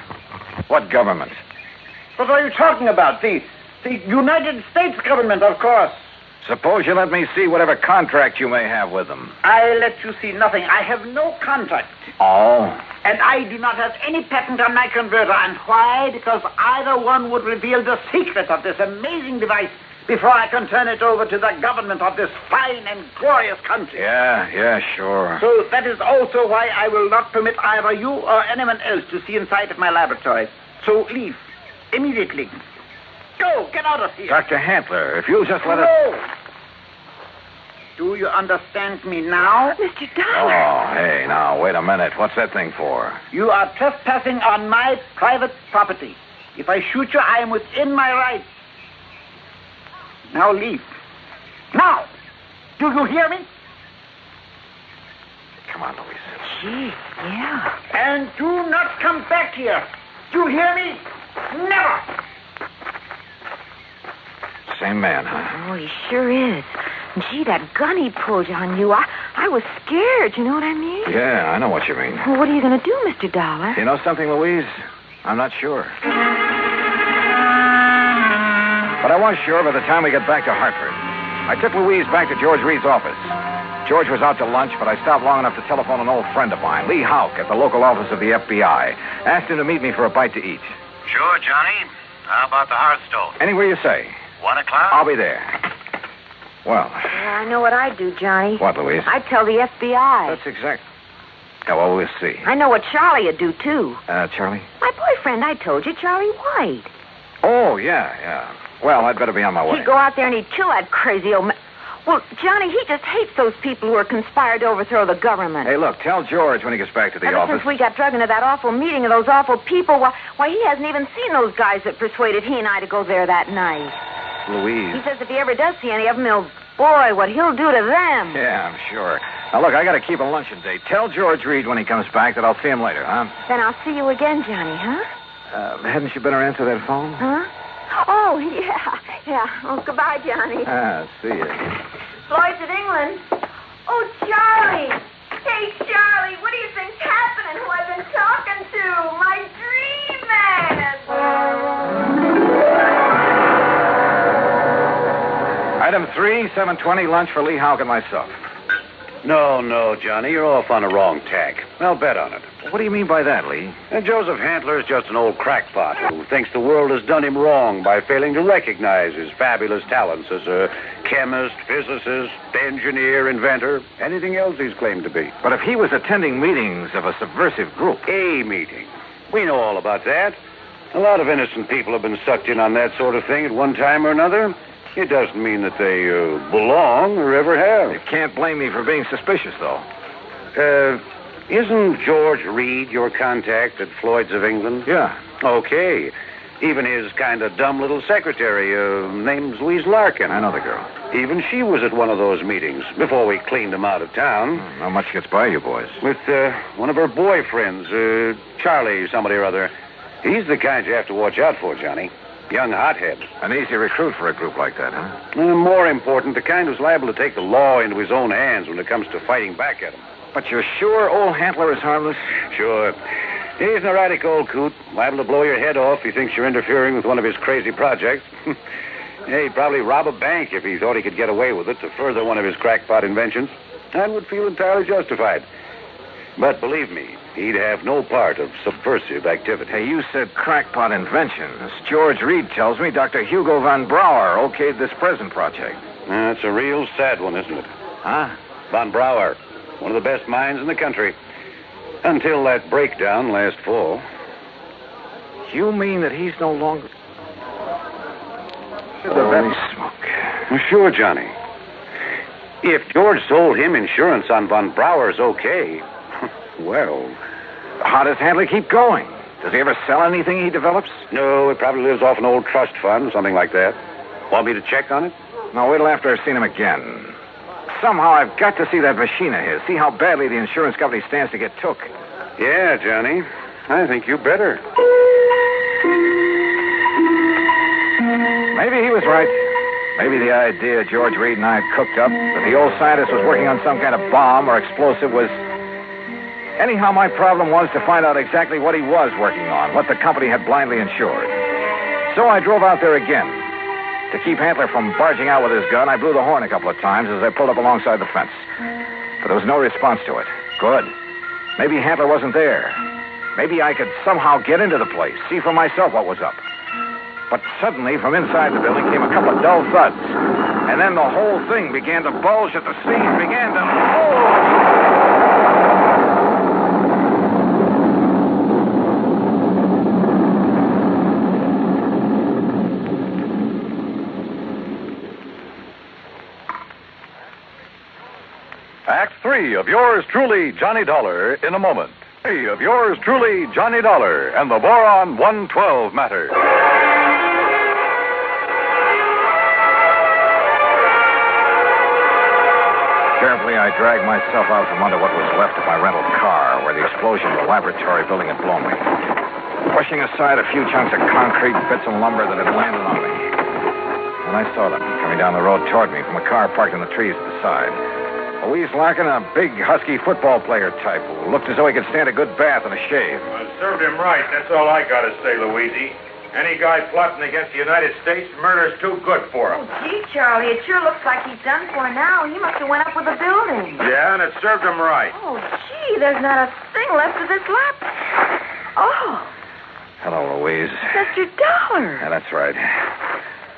What government? What are you talking about? The United States government, of course. Suppose you let me see whatever contract you may have with them. I let you see nothing. I have no contract. Oh? And I do not have any patent on my converter. And why? Because either one would reveal the secret of this amazing device before I can turn it over to the government of this fine and glorious country. Yeah, sure. So that is also why I will not permit either you or anyone else to see inside of my laboratory. So leave. Immediately. Go, get out of here. Dr. Handler, if you'll just let us... No. Do you understand me now? Mr. Dollar. Oh, hey, now, wait a minute. What's that thing for? You are trespassing on my private property. If I shoot you, I am within my rights. Now leave. Now! Do you hear me? Come on, Louise. Gee, yeah. And do not come back here. Do you hear me? Never! Same man, huh? Oh, he sure is. Gee, that gun he pulled on you, I was scared, you know what I mean? Yeah, I know what you mean. Well, what are you going to do, Mr. Dollar? You know something, Louise? I'm not sure. But I was sure by the time we get back to Hartford. I took Louise back to George Reed's office. George was out to lunch, but I stopped long enough to telephone an old friend of mine, Lee Houck, at the local office of the FBI. Asked him to meet me for a bite to eat. Sure, Johnny. How about the Hearthstone? Anywhere you say. 1 o'clock? I'll be there. Well. Yeah, I know what I'd do, Johnny. What, Louise? I'd tell the FBI. That's exact. Yeah, well, we'll see. I know what Charlie would do, too. Charlie? My boyfriend, I told you, Charlie White. Oh, yeah. Well, I'd better be on my way. He'd go out there and he'd kill that crazy old man. Well, Johnny, he just hates those people who are conspired to overthrow the government. Hey, look, tell George when he gets back to the Ever office. since we got drugged into that awful meeting of those awful people, why, he hasn't even seen those guys that persuaded he and I to go there that night. Louise. He says if he ever does see any of them, boy, what he'll do to them. Yeah, I'm sure. Now, look, I got to keep a luncheon date. Tell George Reed when he comes back that I'll see him later, huh? Then I'll see you again, Johnny, huh? Hadn't you better answer that phone? Huh? Oh, yeah. Oh, goodbye, Johnny. See you. Floyd's in England. Oh, Charlie. Hey, Charlie, what do you think's happening? Who I've been talking to? My dream man. Item 3, 7:20, lunch for Lee Houck and myself. No, Johnny, you're off on the wrong tack. I'll bet on it. What do you mean by that, Lee? And Joseph Handler is just an old crackpot who thinks the world has done him wrong by failing to recognize his fabulous talents as a chemist, physicist, engineer, inventor, anything else he's claimed to be. But if he was attending meetings of a subversive group... A meeting. We know all about that. A lot of innocent people have been sucked in on that sort of thing at one time or another. It doesn't mean that they belong or ever have. You can't blame me for being suspicious, though. Isn't George Reed your contact at Floyd's of England? Yeah. Okay. Even his kind of dumb little secretary, name's Louise Larkin. I know the girl. Even she was at one of those meetings before we cleaned him out of town. Not much gets by you boys. With one of her boyfriends, Charlie somebody or other. He's the kind you have to watch out for, Johnny. Young hothead. An easy recruit for a group like that, huh? More important, the kind who's liable to take the law into his own hands when it comes to fighting back at him. But you're sure old Handler is harmless? Sure. He's an erratic old coot, liable to blow your head off if he thinks you're interfering with one of his crazy projects. He'd probably rob a bank if he thought he could get away with it to further one of his crackpot inventions, and would feel entirely justified. But believe me, he'd have no part of subversive activity. Hey, you said crackpot inventions. George Reed tells me Dr. Hugo von Brauer okayed this present project. It's a real sad one, isn't it? Huh? Von Brauer, one of the best minds in the country. Until that breakdown last fall. You mean that he's no longer... Holy smoke. Well, sure, Johnny. If George sold him insurance on Von Brauer's okay, well... How does Handler keep going? Does he ever sell anything he develops? No, it probably lives off an old trust fund, something like that. Want me to check on it? No, wait till after I've seen him again. Somehow I've got to see that machine of his, see how badly the insurance company stands to get took. Yeah, Johnny. I think you better. Maybe he was right. Maybe the idea George Reed and I had cooked up, that the old scientist was working on some kind of bomb or explosive, was... Anyhow, my problem was to find out exactly what he was working on, what the company had blindly insured. So I drove out there again. To keep Handler from barging out with his gun, I blew the horn a couple of times as I pulled up alongside the fence. But there was no response to it. Good. Maybe Handler wasn't there. Maybe I could somehow get into the place, see for myself what was up. But suddenly, from inside the building came a couple of dull thuds. And then the whole thing began to bulge at the seams, began to... Act 3 of yours truly, Johnny Dollar, in a moment. 3 of yours truly, Johnny Dollar, and the Boron 112 matter. Carefully, I dragged myself out from under what was left of my rental car, where the explosion of the laboratory building had blown me. Pushing aside a few chunks of concrete, bits of lumber that had landed on me. And I saw them coming down the road toward me from a car parked in the trees at the side. Louise Larkin, a big, husky football player type who looked as though he could stand a good bath and a shave. Well, served him right. That's all I got to say, Louise. Any guy plotting against the United States, murder's too good for him. Oh, gee, Charlie, it sure looks like he's done for now. He must have went up with the building. Yeah, and it served him right. Oh, gee, there's not a thing left of this lap. Oh. Hello, Louise. Mr. Dollar. Yeah, that's right.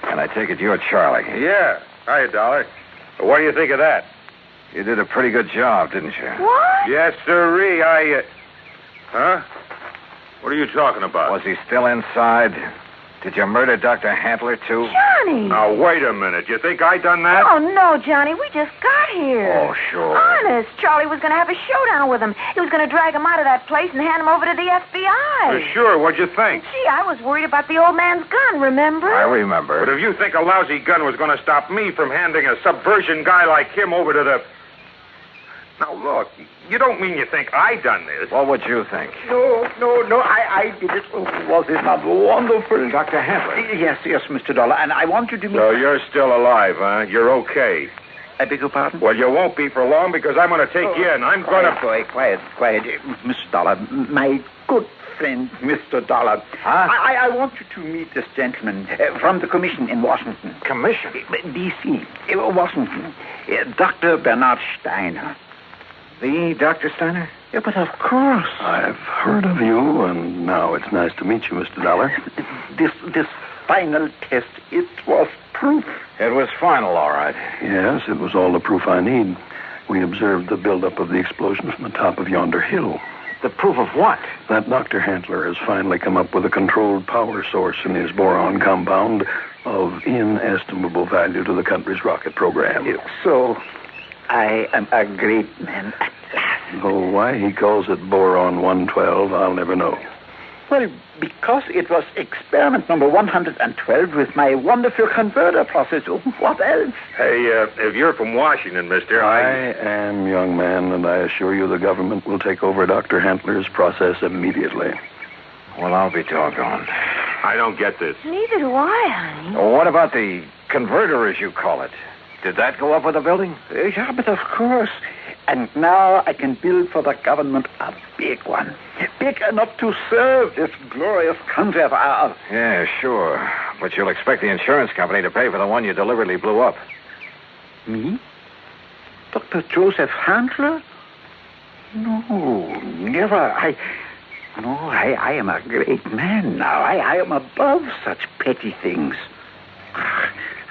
And I take it you're Charlie. Yeah. Hiya, Dollar. What do you think of that? You did a pretty good job, didn't you? What? Yes, sirree. Huh? What are you talking about? Was he still inside? Did you murder Dr. Handler, too? Johnny! Now, wait a minute. You think I done that? Oh, no, Johnny. We just got here. Oh, sure. Honest. Charlie was going to have a showdown with him. He was going to drag him out of that place and hand him over to the FBI. Sure. What'd you think? Gee, I was worried about the old man's gun, remember? I remember. But if you think a lousy gun was going to stop me from handing a subversion guy like him over to the... Now, look, you don't mean you think I done this. What would you think? No, I did it. Oh, was it not wonderful? Dr. Handler. Yes, Mr. Dollar, and I want you to meet... So you're still alive, huh? You're okay. I beg your pardon? Well, you won't be for long because I'm going to take you in. I'm going to... Quiet. Mr. Dollar, my good friend, Mr. Dollar. Huh? I want you to meet this gentleman from the commission in Washington. Commission? D.C., Washington. Dr. Bernard Steiner. The Dr. Steiner? Yeah, but of course. I've heard of you, and now it's nice to meet you, Mr. Dollar. This final test, it was proof. It was final, all right. Yes, it was all the proof I need. We observed the buildup of the explosion from the top of yonder hill. The proof of what? That Dr. Handler has finally come up with a controlled power source in his boron compound of inestimable value to the country's rocket program. So, I am a great man at last. Oh, why he calls it Boron 112, I'll never know. Well, because it was experiment number 112 with my wonderful converter process. What else? Hey, if you're from Washington, mister, I am, young man, and I assure you the government will take over Dr. Handler's process immediately. Well, I'll be doggone. I don't get this. Neither do I, honey. Well, what about the converter, as you call it? Did that go up with the building? Yeah, but of course. And now I can build for the government a big one. Big enough to serve this glorious country of ours. Yeah, sure. But you'll expect the insurance company to pay for the one you deliberately blew up. Me? Dr. Joseph Handler? No, never. I am a great man now. I am above such petty things.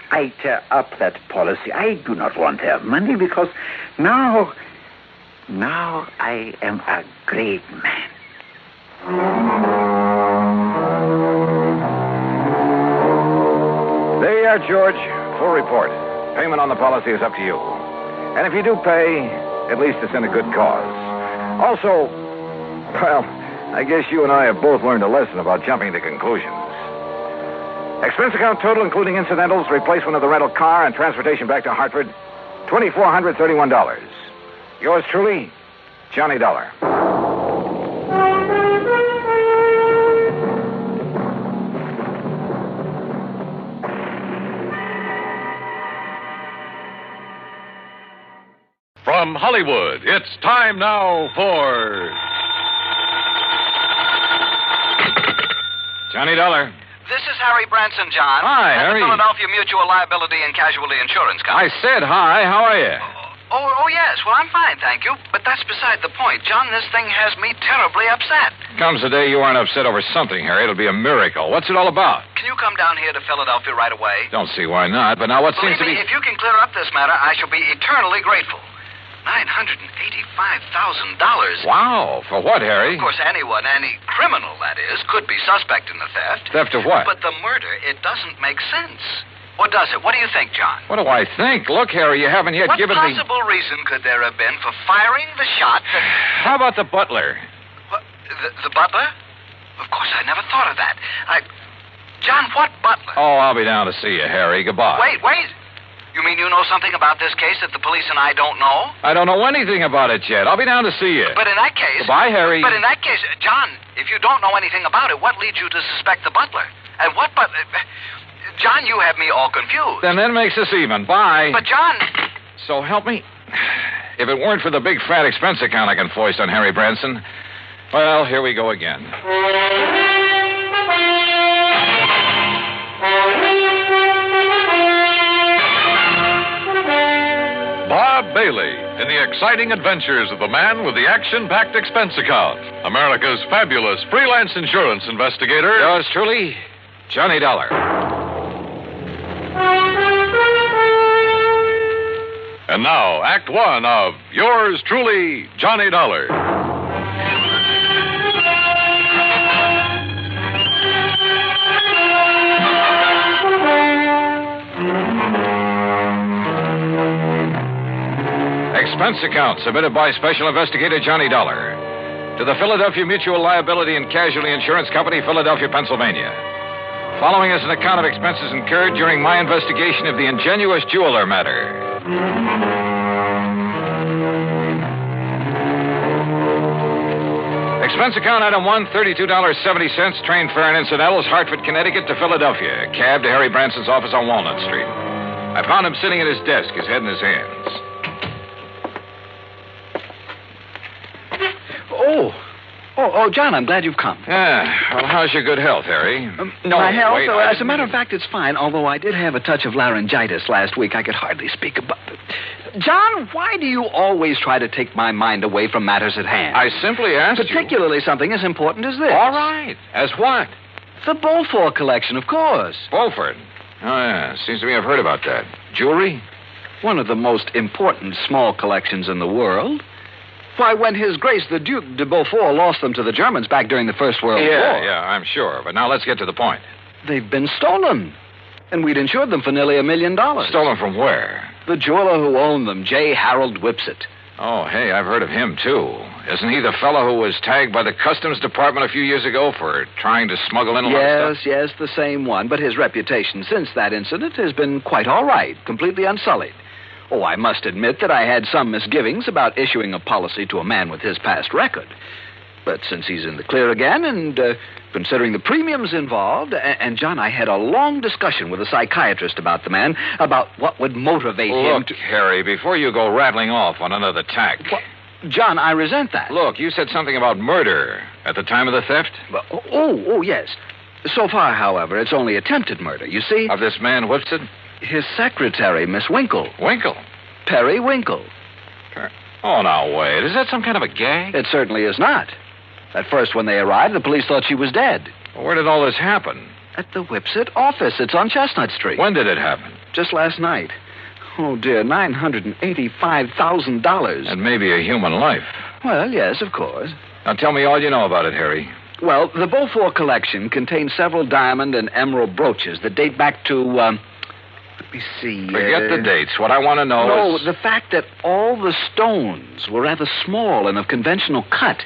I tear up that policy. I do not want their money because now I am a great man. right, George. Full report. Payment on the policy is up to you. And if you do pay, at least it's in a good cause. Also, well, I guess you and I have both learned a lesson about jumping to conclusions. Expense account total, including incidentals, replacement of the rental car, and transportation back to Hartford, $2,431. Yours truly, Johnny Dollar. From Hollywood, it's time now for Johnny Dollar. This is Harry Branson, John. Hi, at Harry. The Philadelphia Mutual Liability and Casualty Insurance I Company. said hi. How are you? Oh, yes. Well, I'm fine, thank you. But that's beside the point. John, this thing has me terribly upset. Comes the day you aren't upset over something, Harry. It'll be a miracle. What's it all about? Can you come down here to Philadelphia right away? Don't see why not. But now what seems Believe to be... me, if you can clear up this matter, I shall be eternally grateful. $985,000. Wow. For what, Harry? Of course, anyone, any criminal, that is, could be suspect in the theft. Theft of what? But the murder, it doesn't make sense. Or does it? What do you think, John? What do I think? Look, Harry, you haven't yet given me... What possible reason could there have been for firing the shot that... How about the butler? What, the butler? Of course, I never thought of that. John, what butler? Oh, I'll be down to see you, Harry. Goodbye. Wait. You mean you know something about this case that the police and I don't know? I don't know anything about it yet. I'll be down to see you. But in that case... Goodbye, Harry. But in that case, John, if you don't know anything about it, what leads you to suspect the butler? And what butler... John, you have me all confused. Then that makes us even. Bye. But, John... So help me. If it weren't for the big fat expense account I can foist on Harry Branson, well, here we go again. Bob Bailey in the exciting adventures of the man with the action-packed expense account. America's fabulous freelance insurance investigator. Yours truly, Johnny Dollar. And now, Act One of Yours Truly, Johnny Dollar. Expense account submitted by Special Investigator Johnny Dollar to the Philadelphia Mutual Liability and Casualty Insurance Company, Philadelphia, Pennsylvania. Following is an account of expenses incurred during my investigation of the Ingenuous jeweler matter. Expense account item 1, $32.70, train fare and incidentals, Hartford, Connecticut to Philadelphia. Cab to Harry Branson's office on Walnut Street. I found him sitting at his desk, his head in his hands. Oh, John, I'm glad you've come. Yeah. Well, how's your good health, Harry? My health? wait, As a matter of fact, it's fine, although I did have a touch of laryngitis last week. I could hardly speak about it. John, why do you always try to take my mind away from matters at hand? I simply asked Particularly something as important as this. All right. As what? The Beaufort collection, of course. Beaufort? Oh, yeah. Seems to me I've heard about that. Jewelry? One of the most important small collections in the world. Why, when His Grace the Duke de Beaufort lost them to the Germans back during the First World War. Yeah, I'm sure. But now let's get to the point. They've been stolen. And we'd insured them for nearly $1 million. Stolen from where? The jeweler who owned them, J. Harold Whipsett. Oh, hey, I've heard of him, too. Isn't he the fellow who was tagged by the Customs Department a few years ago for trying to smuggle in a lot of stuff? Yes, the same one. But his reputation since that incident has been quite all right, completely unsullied. Oh, I must admit that I had some misgivings about issuing a policy to a man with his past record. But since he's in the clear again, and considering the premiums involved, and John, I had a long discussion with a psychiatrist about the man, about what would motivate him to... Look, Harry, before you go rattling off on another tack... John, I resent that. Look, you said something about murder at the time of the theft? Oh, yes. So far, however, it's only attempted murder, you see? Of this man, Whipsett? His secretary, Miss Winkle. Winkle? Perry Winkle. Oh, now, wait. Is that some kind of a gag? It certainly is not. At first, when they arrived, the police thought she was dead. Well, where did all this happen? At the Whipsett office. It's on Chestnut Street. When did it happen? Just last night. Oh, dear, $985,000. And maybe a human life. Well, yes, of course. Now, tell me all you know about it, Harry. Well, the Beaufort collection contains several diamond and emerald brooches that date back to, let me see. Forget the dates. What I want to know is... No, the fact that all the stones were rather small and of conventional cut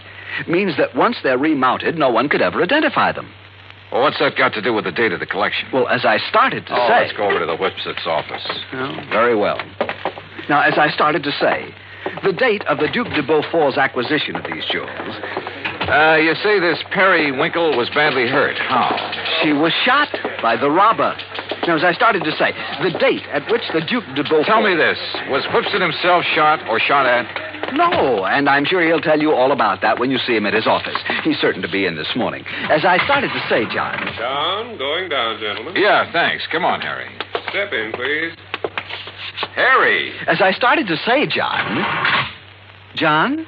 means that once they're remounted, no one could ever identify them. Well, what's that got to do with the date of the collection? Well, as I started to say... let's go over to the Whipsit's office. Oh, very well. Now, as I started to say, the date of the Duc de Beaufort's acquisition of these jewels... you say this Perry Winkle was badly hurt. How? She was shot by the robber. Now, as I started to say, the date at which the Duc de Beaufort... Tell me this. Was Whipsit himself shot or shot at? No, and I'm sure he'll tell you all about that when you see him at his office. He's certain to be in this morning. As I started to say, John... John, going down, gentlemen. Yeah, thanks. Come on, Harry. Step in, please. Harry! As I started to say, John... John?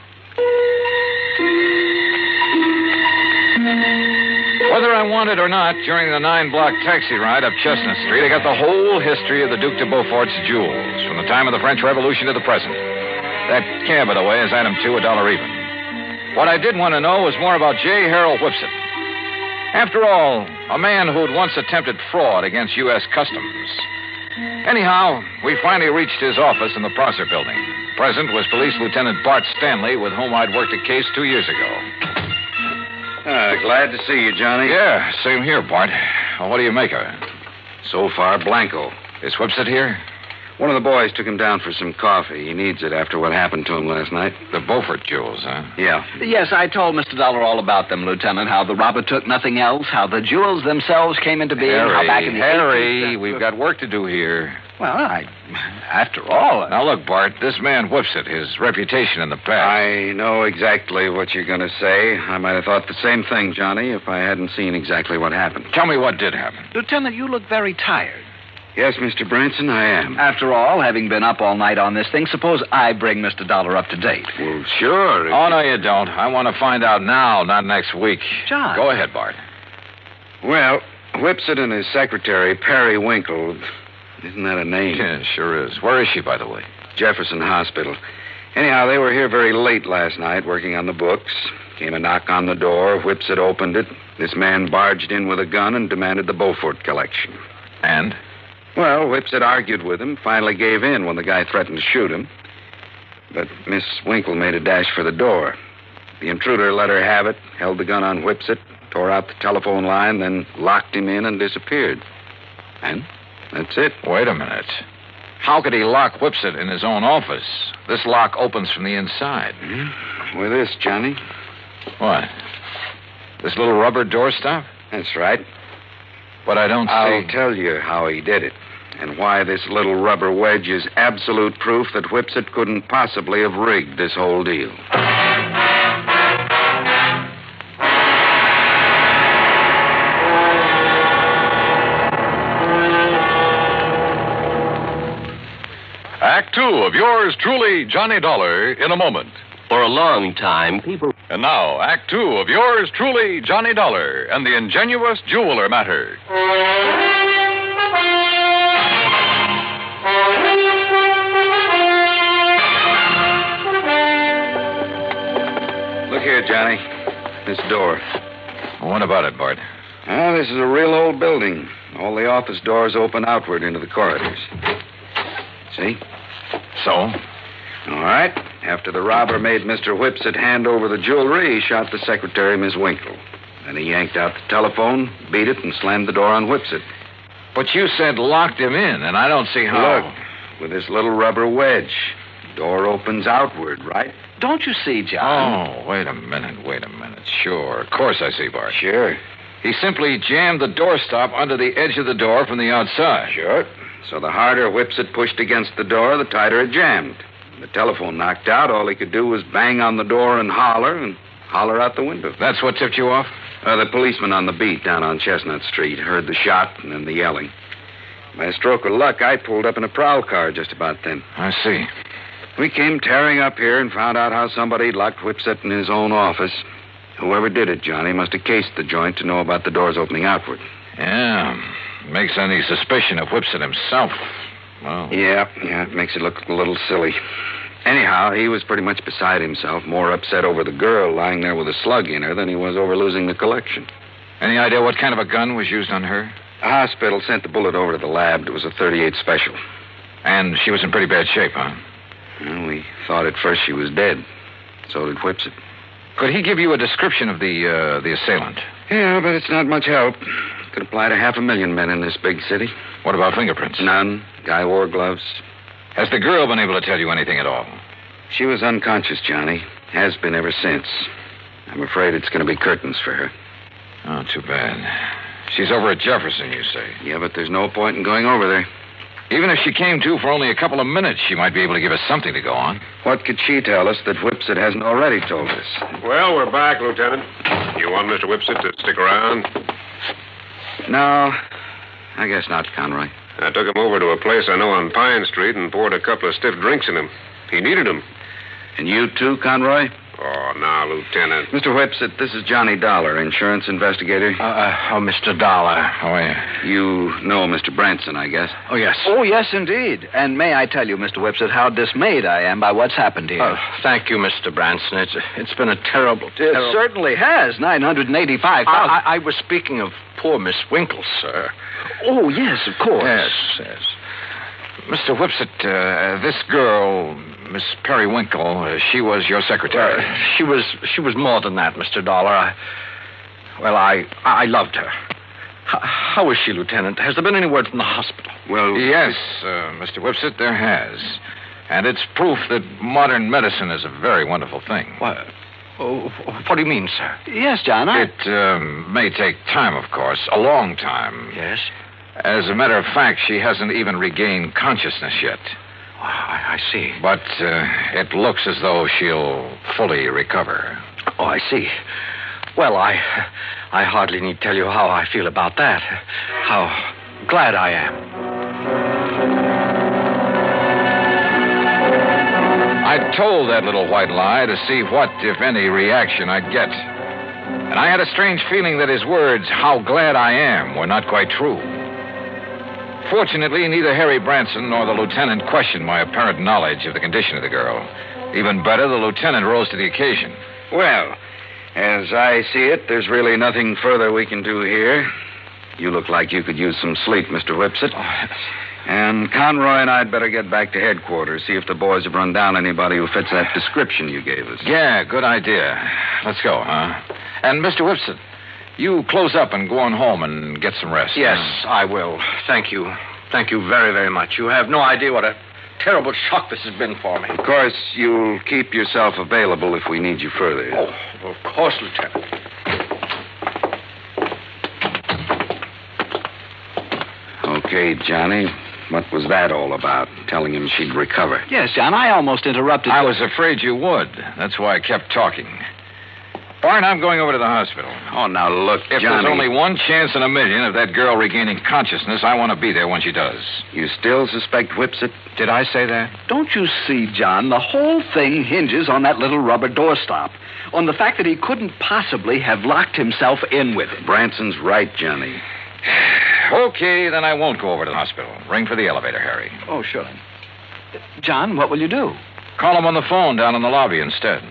Whether I want it or not, during the 9-block taxi ride up Chestnut Street, I got the whole history of the Duc de Beaufort's jewels, from the time of the French Revolution to the present. That cab, by the way, is item 2, $1 even. What I did want to know was more about J. Harold Whipsit. After all, a man who'd once attempted fraud against U.S. Customs. Anyhow, we finally reached his office in the Prosser building. Present was Police Lieutenant Bart Stanley, with whom I'd worked a case 2 years ago. Glad to see you, Johnny. Yeah, same here, Bart. Well, what do you make of it? So far, blanco. Is Whipsit here? One of the boys took him down for some coffee. He needs it after what happened to him last night. The Beaufort jewels, huh? Yeah. Yes, I told Mr. Dollar all about them, Lieutenant. How the robber took nothing else, how the jewels themselves came into being, how back in the 80s... we've got work to do here. Well, after all... Now, look, Bart, this man Whipsit, his reputation in the past... I know exactly what you're going to say. I might have thought the same thing, Johnny, if I hadn't seen exactly what happened. Tell me what did happen. Lieutenant, you look very tired. Yes, Mr. Branson, I am. After all, having been up all night on this thing, suppose I bring Mr. Dollar up to date. Well, sure. Oh, no, you don't. I want to find out now, not next week. John. Go ahead, Bart. Well, Whipsit and his secretary, Perry Winkle... Isn't that a name? Yeah, sure is. Where is she, by the way? Jefferson Hospital. Anyhow, they were here very late last night working on the books. Came a knock on the door. Whipsit opened it. This man barged in with a gun and demanded the Beaufort collection. And? Well, Whipsit argued with him, finally gave in when the guy threatened to shoot him. But Miss Winkle made a dash for the door. The intruder let her have it, held the gun on Whipsit, tore out the telephone line, then locked him in and disappeared. And that's it. Wait a minute. How could he lock Whipsit in his own office? This lock opens from the inside. Mm-hmm. With this, Johnny. What? This little rubber doorstop? That's right. But I don't see... I'll tell you how he did it, and why this little rubber wedge is absolute proof that Whipsit couldn't possibly have rigged this whole deal. Act 2 of yours truly, Johnny Dollar, in a moment. For a long time, people... And now, Act 2 of yours truly, Johnny Dollar, and the Ingenuous jeweler matter. Look here, Johnny. This door. What about it, Bart? This is a real old building. All the office doors open outward into the corridors. See? So? All right. After the robber made Mr. Whipsit hand over the jewelry, he shot the secretary, Miss Winkle. Then he yanked out the telephone, beat it, and slammed the door on Whipsit. But you said locked him in, and I don't see how... Look, with this little rubber wedge, door opens outward, right? Don't you see, John? Oh, wait a minute. Sure, of course I see, Bart. Sure. He simply jammed the doorstop under the edge of the door from the outside. Sure. So the harder Whipsit pushed against the door, the tighter it jammed. When the telephone knocked out, all he could do was bang on the door and holler out the window. That's what tipped you off? The policeman on the beat down on Chestnut Street heard the shot and then the yelling. By a stroke of luck, I pulled up in a prowl car just about then. I see. We came tearing up here and found out how somebody'd locked Whipsit in his own office. Whoever did it, Johnny, must have cased the joint to know about the doors opening outward. Yeah. Makes any suspicion of Whipsit himself. Well... Yeah, it makes it look a little silly. Anyhow, he was pretty much beside himself, more upset over the girl lying there with a slug in her than he was over losing the collection. Any idea what kind of a gun was used on her? The hospital sent the bullet over to the lab. It was a .38 special. And she was in pretty bad shape, huh? Well, we thought at first she was dead. So did Whipsit. Could he give you a description of the assailant? Yeah, but it's not much help. Could apply to 500,000 men in this big city. What about fingerprints? None. Guy wore gloves. Has the girl been able to tell you anything at all? She was unconscious, Johnny. Has been ever since. I'm afraid it's going to be curtains for her. Oh, too bad. She's over at Jefferson, you say? Yeah, but there's no point in going over there. Even if she came to for only a couple of minutes, she might be able to give us something to go on. What could she tell us that Whipsit hasn't already told us? Well, we're back, Lieutenant. You want Mr. Whipsit to stick around? No, I guess not, Conroy. I took him over to a place I know on Pine Street and poured a couple of stiff drinks in him. He needed them. And you too, Conroy? Oh, now, Lieutenant. Mr. Whipsit, this is Johnny Dollar, insurance investigator. Mr. Dollar. How are you? You know Mr. Branson, I guess. Oh, yes. Oh, yes, indeed. And may I tell you, Mr. Whipsit, how dismayed I am by what's happened here. Thank you, Mr. Branson. It's been a terrible... It certainly has. $985,000. I was speaking of poor Miss Winkle, sir. Oh, yes, of course. Yes. Mr. Whipsit, this girl, Miss Periwinkle, she was your secretary. She was more than that, Mr. Dollar. I loved her. How is she, Lieutenant? Has there been any word from the hospital? Well... Yes, Mr. Whipsit, there has. And it's proof that modern medicine is a very wonderful thing. What do you mean, sir? Yes, John, It may take time, of course, a long time. Yes? As a matter of fact, she hasn't even regained consciousness yet. I see. But it looks as though she'll fully recover. Oh, I see. Well, I hardly need tell you how I feel about that. How glad I am. I told that little white lie to see what, if any, reaction I'd get. And I had a strange feeling that his words, how glad I am, were not quite true. Fortunately, neither Harry Branson nor the lieutenant questioned my apparent knowledge of the condition of the girl. Even better, the lieutenant rose to the occasion. Well, as I see it, there's really nothing further we can do here. You look like you could use some sleep, Mr. Whipsit. And Conroy and I'd better get back to headquarters, see if the boys have run down anybody who fits that description you gave us. Yeah, good idea. Let's go, huh? And Mr. Whipsit, you close up and go on home and get some rest. Yes, I will. Thank you. Thank you very, very much. You have no idea what a terrible shock this has been for me. Of course, you'll keep yourself available if we need you further. Oh, of course, Lieutenant. Okay, Johnny. What was that all about? Telling him she'd recover. Yes, John, I almost interrupted you. I was afraid you would. That's why I kept talking. Barron, I'm going over to the hospital. Oh, now look, If Johnny. there's only one chance in a million of that girl regaining consciousness, I want to be there when she does. You still suspect Whipsit? Did I say that? Don't you see, John, the whole thing hinges on that little rubber doorstop. On the fact that he couldn't possibly have locked himself in with it. Branson's right, Johnny. Okay, then I won't go over to the hospital. Ring for the elevator, Harry. Oh, sure. John, what will you do? Call him on the phone down in the lobby instead.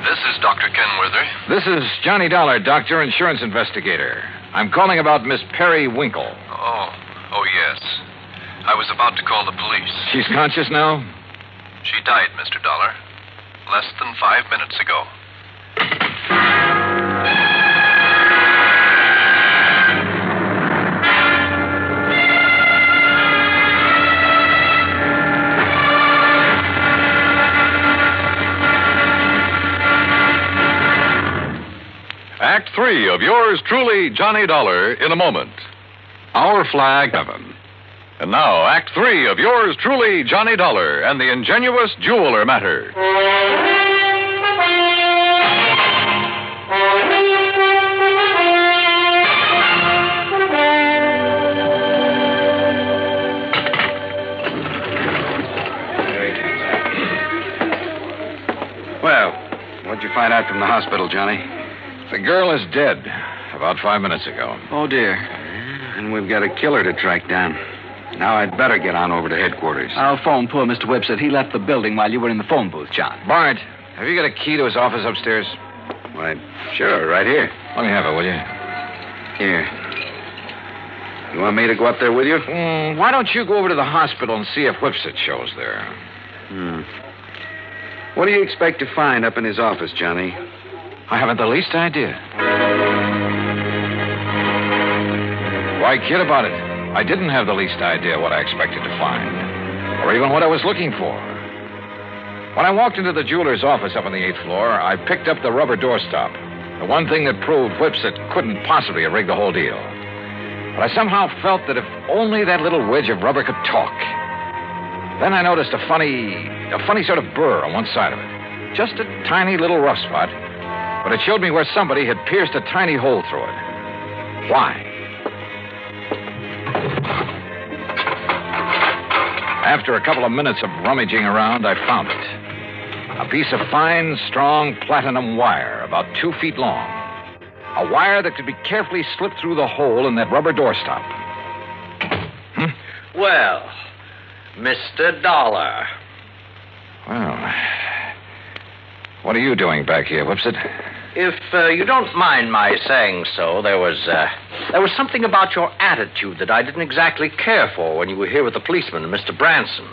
This is Dr. Kenworthy. This is Johnny Dollar, doctor, insurance investigator. I'm calling about Miss Periwinkle. Oh, yes. I was about to call the police. She's conscious now? She died, Mr. Dollar. Less than 5 minutes ago. Act 3 of yours truly, Johnny Dollar, in a moment. Our Flag Heaven. And now, Act 3 of yours truly, Johnny Dollar, and the Ingenuous Jeweler Matter. Well, what'd you find out from the hospital, Johnny? The girl is dead about 5 minutes ago. Oh, dear. And we've got a killer to track down. Now I'd better get on over to headquarters. I'll phone poor Mr. Whipsit. He left the building while you were in the phone booth, John. Bart, have you got a key to his office upstairs? Why, sure, right here. Let me have it, will you? Here. You want me to go up there with you? Why don't you go over to the hospital and see if Whipsit shows there? What do you expect to find up in his office, Johnny? I haven't the least idea. Why kid about it? I didn't have the least idea what I expected to find, or even what I was looking for. When I walked into the jeweler's office up on the 8th floor, I picked up the rubber doorstop, the one thing that proved Whipsit couldn't possibly have rigged the whole deal. But I somehow felt that if only that little wedge of rubber could talk. Then I noticed a funny sort of burr on one side of it. Just a tiny little rough spot, but it showed me where somebody had pierced a tiny hole through it. Why? After a couple of minutes of rummaging around, I found it. A piece of fine, strong platinum wire, about 2 feet long. A wire that could be carefully slipped through the hole in that rubber doorstop. Well, Mr. Dollar. Well, what are you doing back here, Whipsit? If you don't mind my saying so, there was something about your attitude that I didn't exactly care for when you were here with the policeman and Mr. Branson.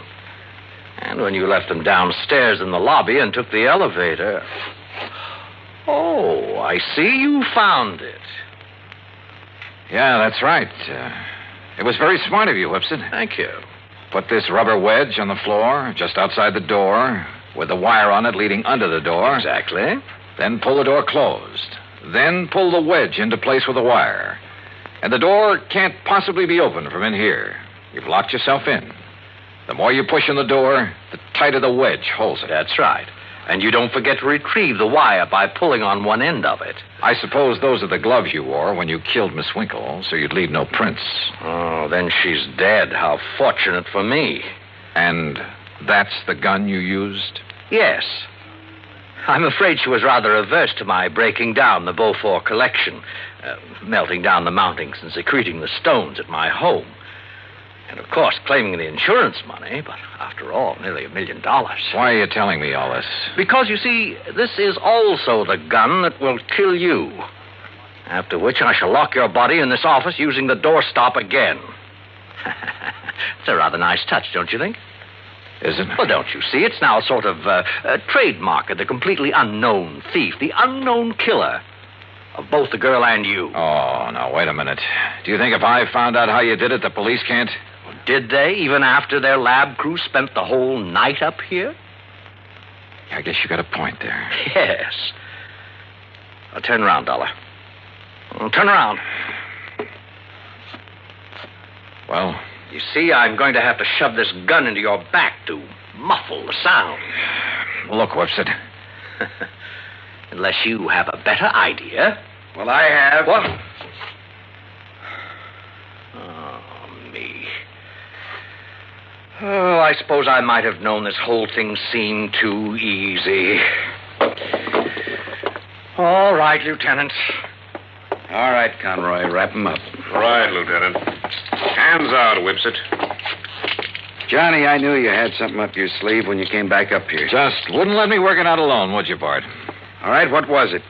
And when you left them downstairs in the lobby and took the elevator. Oh, I see you found it. Yeah, that's right. It was very smart of you, Whipsit. Thank you. Put this rubber wedge on the floor, just outside the door, with the wire on it leading under the door. Exactly. Then pull the door closed. Then pull the wedge into place with the wire. And the door can't possibly be opened from in here. You've locked yourself in. The more you push on the door, the tighter the wedge holds it. That's right. And you don't forget to retrieve the wire by pulling on one end of it. I suppose those are the gloves you wore when you killed Miss Winkle, so you'd leave no prints. Oh, then she's dead. How fortunate for me. And that's the gun you used? Yes. I'm afraid she was rather averse to my breaking down the Beaufort collection, melting down the mountings and secreting the stones at my home. And, of course, claiming the insurance money, but after all, nearly $1 million. Why are you telling me all this? Because, you see, this is also the gun that will kill you. After which I shall lock your body in this office using the doorstop again. It's a rather nice touch, don't you think? Is it? Well, don't you see? It's now a sort of a trademark of the completely unknown thief, the unknown killer of both the girl and you. Oh, now, wait a minute. Do you think if I found out how you did it, the police can't? Did they, even after their lab crew spent the whole night up here? I guess you got a point there. Yes. Now, turn around, Dollar. Turn around. Well? You see, I'm going to have to shove this gun into your back to muffle the sound. Look, Whipsit. Unless you have a better idea. Well, I have. What? Oh, me. Oh, I suppose I might have known this whole thing seemed too easy. All right, Lieutenant. All right, Conroy, wrap him up. Right, Lieutenant. Hands out, Whipsit. Johnny, I knew you had something up your sleeve when you came back up here. Just wouldn't let me work it out alone, would you, Bart? All right, what was it?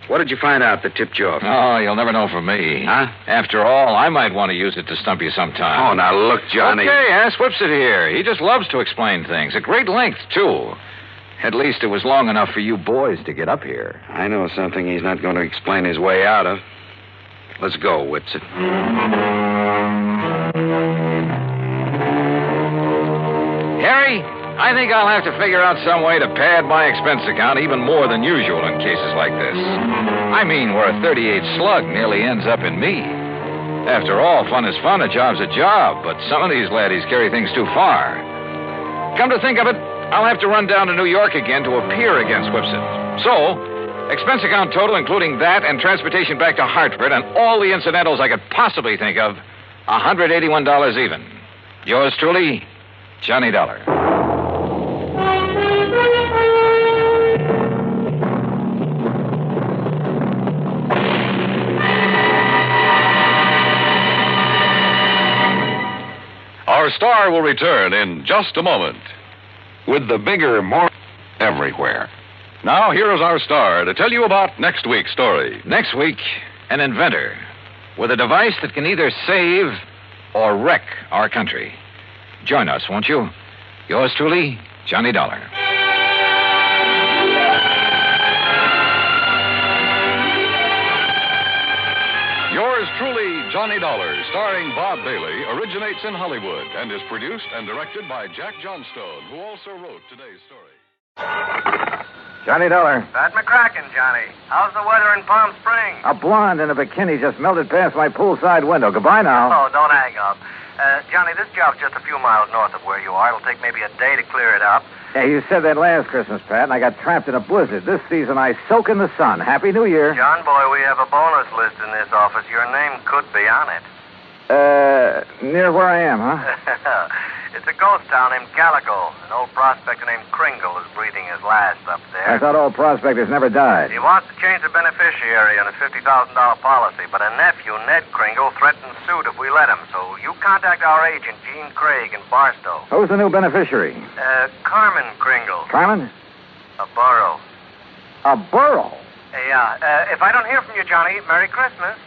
What did you find out that tipped you off? Oh, you'll never know from me. Huh? After all, I might want to use it to stump you sometime. Oh, now look, Johnny. Okay, ask Whipsit here. He just loves to explain things. At great length, too. At least it was long enough for you boys to get up here. I know something he's not going to explain his way out of. Let's go, Whipsit. Harry, I think I'll have to figure out some way to pad my expense account even more than usual in cases like this. I mean, where a .38 slug nearly ends up in me. After all, fun is fun, a job's a job, but some of these laddies carry things too far. Come to think of it, I'll have to run down to New York again to appear against Whipsit. So, expense account total, including that and transportation back to Hartford and all the incidentals I could possibly think of, $181 even. Yours truly, Johnny Dollar. Our star will return in just a moment with the bigger, more everywhere. Now, here is our star to tell you about next week's story. Next week, an inventor. with a device that can either save or wreck our country. Join us, won't you? Yours truly, Johnny Dollar. Yours truly, Johnny Dollar, starring Bob Bailey, originates in Hollywood and is produced and directed by Jack Johnstone, who also wrote today's story. Johnny Dollar. Pat McCracken, Johnny. How's the weather in Palm Springs? A blonde in a bikini just melted past my poolside window. Goodbye now. Oh, don't hang up. Johnny, this job's just a few miles north of where you are. It'll take maybe a day to clear it up. Hey, you said that last Christmas, Pat, and I got trapped in a blizzard. This season I soak in the sun. Happy New Year. John boy, we have a bonus list in this office. Your name could be on it. Near where I am, huh? It's a ghost town named Calico. An old prospector named Kringle is breathing his last up there. I thought old prospectors never died. He wants to change the beneficiary on a $50,000 policy, but a nephew, Ned Kringle, threatened suit if we let him. So you contact our agent, Gene Craig, in Barstow. Who's the new beneficiary? Carmen Kringle. Carmen? A borough. A borough? Yeah. If I don't hear from you, Johnny, Merry Christmas.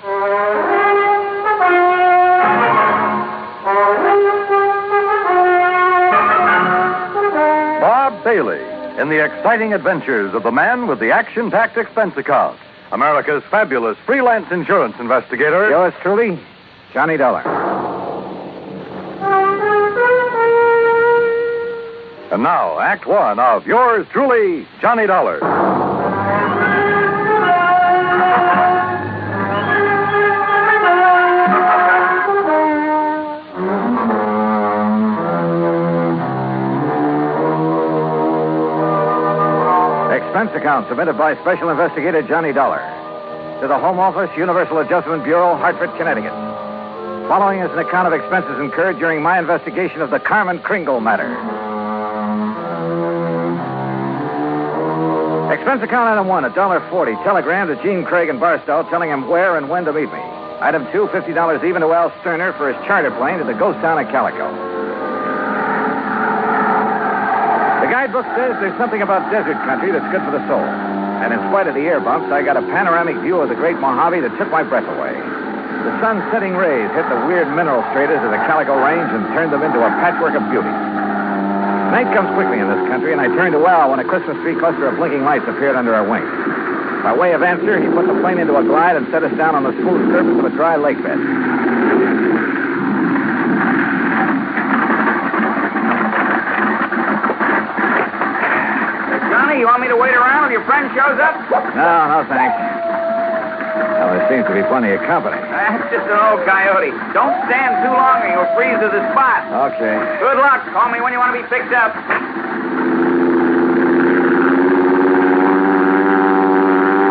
Bob Bailey, in the exciting adventures of the man with the action-packed expense account, America's fabulous freelance insurance investigator. Yours truly, Johnny Dollar. And now, Act One of Yours truly, Johnny Dollar. Expense account submitted by Special Investigator Johnny Dollar to the Home Office, Universal Adjustment Bureau, Hartford, Connecticut. Following is an account of expenses incurred during my investigation of the Carmen Kringle matter. Expense account item 1, $1.40. Telegram to Gene Craig in Barstow telling him where and when to meet me. Item 2, $50 even to Al Sterner for his charter plane to the ghost town of Calico. The guidebook says there's something about desert country that's good for the soul. And in spite of the air bumps, I got a panoramic view of the great Mojave that took my breath away. The sun's setting rays hit the weird mineral stratas of the Calico Range and turned them into a patchwork of beauty. Night comes quickly in this country, and I turned to Al when a Christmas tree cluster of blinking lights appeared under our wings. By way of answer, he put the plane into a glide and set us down on the smooth surface of a dry lake bed. Johnny, you want me to wait around till your friend shows up? No, thanks. Well, there seems to be plenty of company. That's just an old coyote. Don't stand too long or you'll freeze to the spot. Okay. Good luck. Call me when you want to be picked up.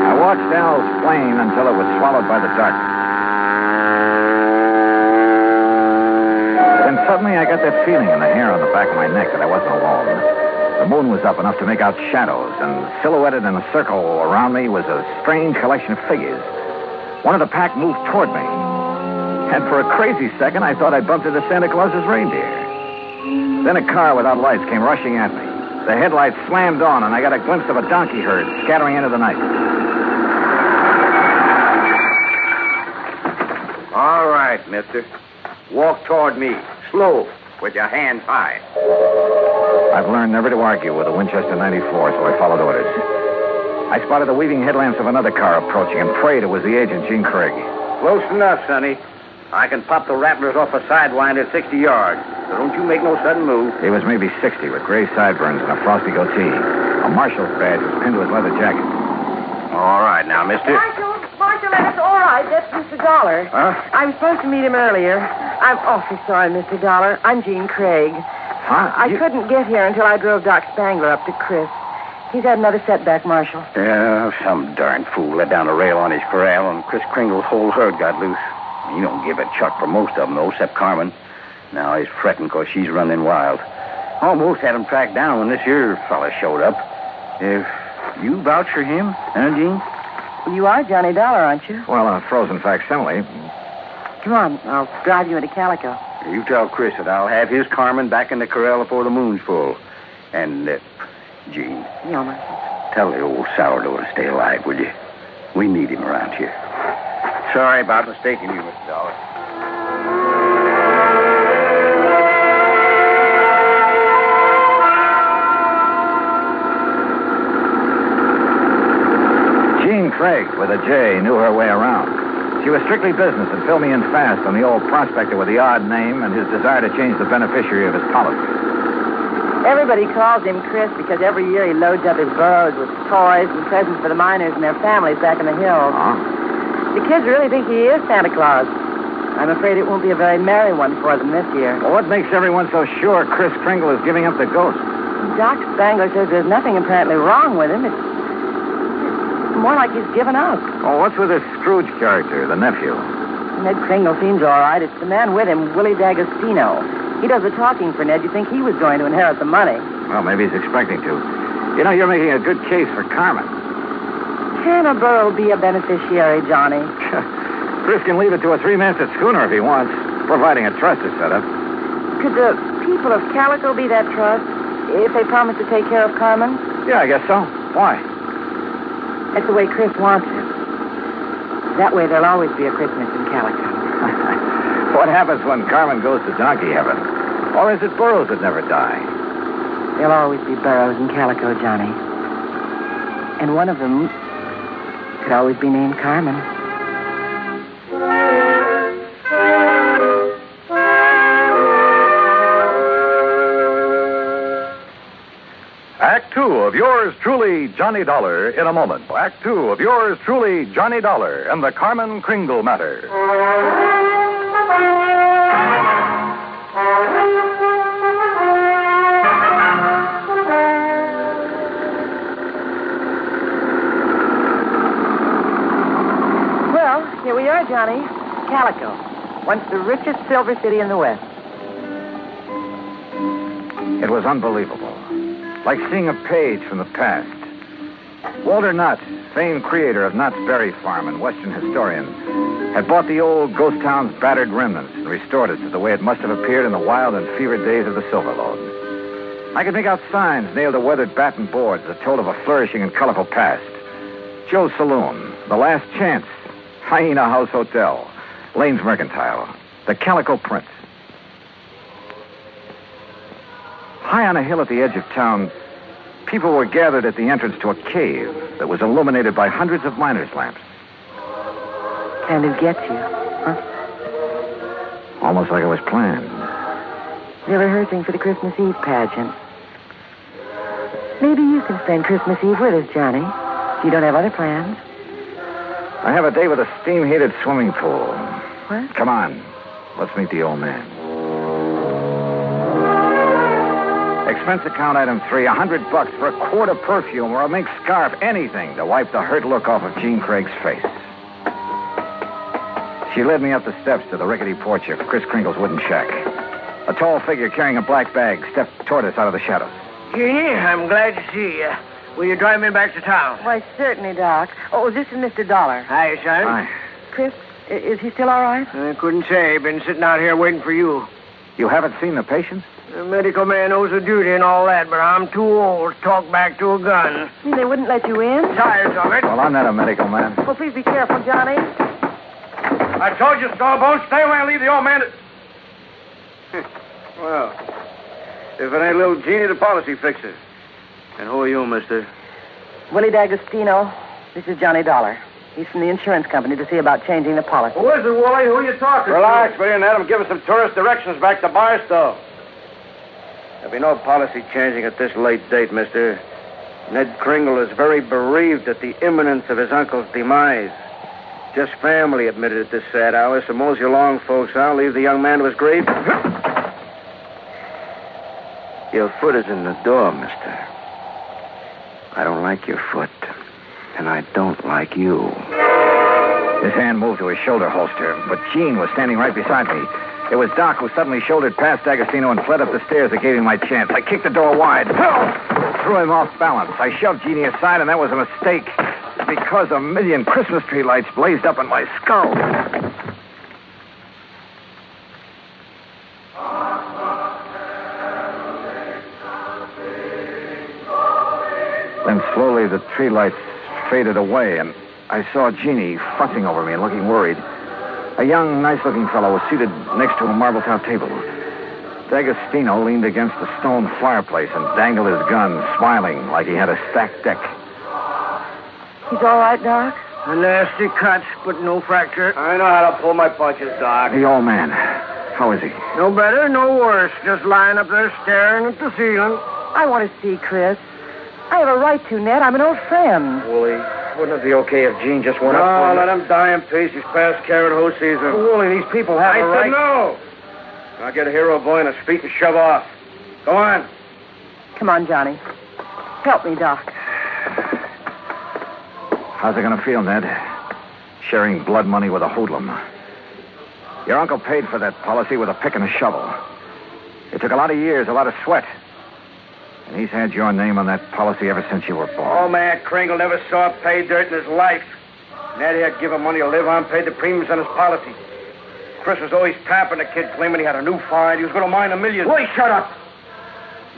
I watched Al's plane until it was swallowed by the darkness. Then suddenly I got that feeling in the hair on the back of my neck that I wasn't alone. The moon was up enough to make out shadows, and silhouetted in a circle around me was a strange collection of figures. One of the pack moved toward me. And for a crazy second, I thought I'd bumped into Santa Claus's reindeer. Then a car without lights came rushing at me. The headlights slammed on, and I got a glimpse of a donkey herd scattering into the night. All right, mister. Walk toward me. Slow, with your hands high. I've learned never to argue with a Winchester 94, so I followed orders. I spotted the weaving headlamps of another car approaching and prayed it was the agent, Gene Craig. Close enough, Sonny. I can pop the rattlers off a sidewinder at 60 yards, so don't you make no sudden move. He was maybe 60 with gray sideburns and a frosty goatee. A marshal's badge was pinned to his leather jacket. All right, now, mister. Marshal, that's all right. That's Mr. Dollar. Huh? I was supposed to meet him earlier. I'm awfully sorry, Mr. Dollar. I'm Gene Craig. Huh? I couldn't get here until I drove Doc Spangler up to Chris. He's had another setback, Marshal. Yeah, some darn fool let down a rail on his corral, and Chris Kringle's whole herd got loose. He don't give a chuck for most of them, though, except Carmen. Now he's fretting because she's running wild. Almost had him tracked down when this here fella showed up. If you vouch for him, huh, Gene? You are Johnny Dollar, aren't you? Well, a frozen facsimile. Come on, I'll drive you into Calico. You tell Chris that I'll have his Carmen back in the corral before the moon's full. And, Gene. Yeah, Marshal. Tell the old sourdough to stay alive, will you? We need him around here. Sorry about mistaking you, Mr. Dollar. Jean Craig, with a J, knew her way around. She was strictly business and filled me in fast on the old prospector with the odd name and his desire to change the beneficiary of his policy. Everybody calls him Chris because every year he loads up his burros with toys and presents for the miners and their families back in the hills. Huh? The kids really think he is Santa Claus. I'm afraid it won't be a very merry one for them this year. Well, what makes everyone so sure Chris Kringle is giving up the ghost? Doc Spangler says there's nothing apparently wrong with him. It's more like he's given up. Oh, what's with this Scrooge character, the nephew? Ned Kringle seems all right. It's the man with him, Willie D'Agostino. He does the talking for Ned. You'd think he was going to inherit the money. Well, maybe he's expecting to. You know, you're making a good case for Carmen. Can a burro be a beneficiary, Johnny? Chris can leave it to a three-masted schooner if he wants, providing a trust is set up. Could the people of Calico be that trust if they promise to take care of Carmen? Yeah, I guess so. Why? That's the way Chris wants it. That way there'll always be a Christmas in Calico. What happens when Carmen goes to donkey heaven? Or is it burros that never die? There'll always be burros in Calico, Johnny. And one of them could always be named Carmen. Act two of yours truly, Johnny Dollar, in a moment. Act two of yours truly, Johnny Dollar, and the Carmen Kringle matter. Well, here we are, Johnny. Calico, once the richest silver city in the West. It was unbelievable. Like seeing a page from the past. Walter Knott, famed creator of Knott's Berry Farm and Western historian, had bought the old ghost town's battered remnants and restored it to the way it must have appeared in the wild and fevered days of the Silver Lode. I could make out signs nailed to weathered batten boards that told of a flourishing and colorful past. Joe's Saloon, The Last Chance, Hyena House Hotel, Lane's Mercantile, the Calico Print. High on a hill at the edge of town, people were gathered at the entrance to a cave that was illuminated by hundreds of miners' lamps. Kind of gets you, huh? Almost like it was planned. They're rehearsing for the Christmas Eve pageant. Maybe you can spend Christmas Eve with us, Johnny. You don't have other plans. I have a day with a steam-heated swimming pool. What? Come on. Let's meet the old man. Expense account item 3, $100 for a quart of perfume or a mink scarf, anything to wipe the hurt look off of Jean Craig's face. She led me up the steps to the rickety porch of Chris Kringle's wooden shack. A tall figure carrying a black bag stepped toward us out of the shadows. Jeannie, I'm glad to see you. Will you drive me back to town? Why, certainly, Doc. Oh, this is Mr. Dollar. Hi, son. Hi. Chris, is he still all right? I couldn't say. Been sitting out here waiting for you. You haven't seen the patient? The medical man owes a duty and all that, but I'm too old to talk back to a gun. You mean they wouldn't let you in? Tired of it. Well, I'm not a medical man. Well, please be careful, Johnny. I told you, Strawbone, stay away and leave the old man to... Well, if it ain't little Jeannie, the policy fixer. And who are you, mister? Willie D'Agostino. This is Johnny Dollar. He's from the insurance company to see about changing the policy. Who is it, Wooly? Who are you talking to? Relax, will you, and let him give us some tourist directions back to Barstow. There'll be no policy changing at this late date, mister. Ned Kringle is very bereaved at the imminence of his uncle's demise. Just family admitted at this sad hour, so mosey along, folks. I'll leave the young man to his grief. Your foot is in the door, mister. I don't like your foot, and I don't like you. His hand moved to his shoulder holster, but Jean was standing right beside me. It was Doc who suddenly shouldered past D'Agostino and fled up the stairs that gave him my chance. I kicked the door wide. Threw him off balance. I shoved Jeannie aside, and that was a mistake. Because a million Christmas tree lights blazed up in my skull. Then slowly the tree lights faded away, and I saw Jeannie fussing over me and looking worried. A young, nice-looking fellow was seated next to a marble-top table. D'Agostino leaned against the stone fireplace and dangled his gun, smiling like he had a stacked deck. He's all right, Doc? A nasty cut, but no fracture. I know how to pull my punches, Doc. The old man. How is he? No better, no worse. Just lying up there staring at the ceiling. I want to see Chris. I have a right to, Ned. I'm an old friend. Wooly, wouldn't it be okay if Gene just went up? No, let him die in peace. He's past carrying hose season. Wooly, these people have a right. I said no. Now get a hero boy on his feet and shove off. Go on. Come on, Johnny. Help me, Doc. How's it going to feel, Ned? Sharing blood money with a hoodlum. Your uncle paid for that policy with a pick and a shovel. It took a lot of years, a lot of sweat. And he's had your name on that policy ever since you were born. Oh, man, Kringle never saw pay dirt in his life. Ned had given money to live on, paid the premiums on his policy. Chris was always tapping the kid, claiming he had a new find. He was going to mine $1 million. Boy, shut up.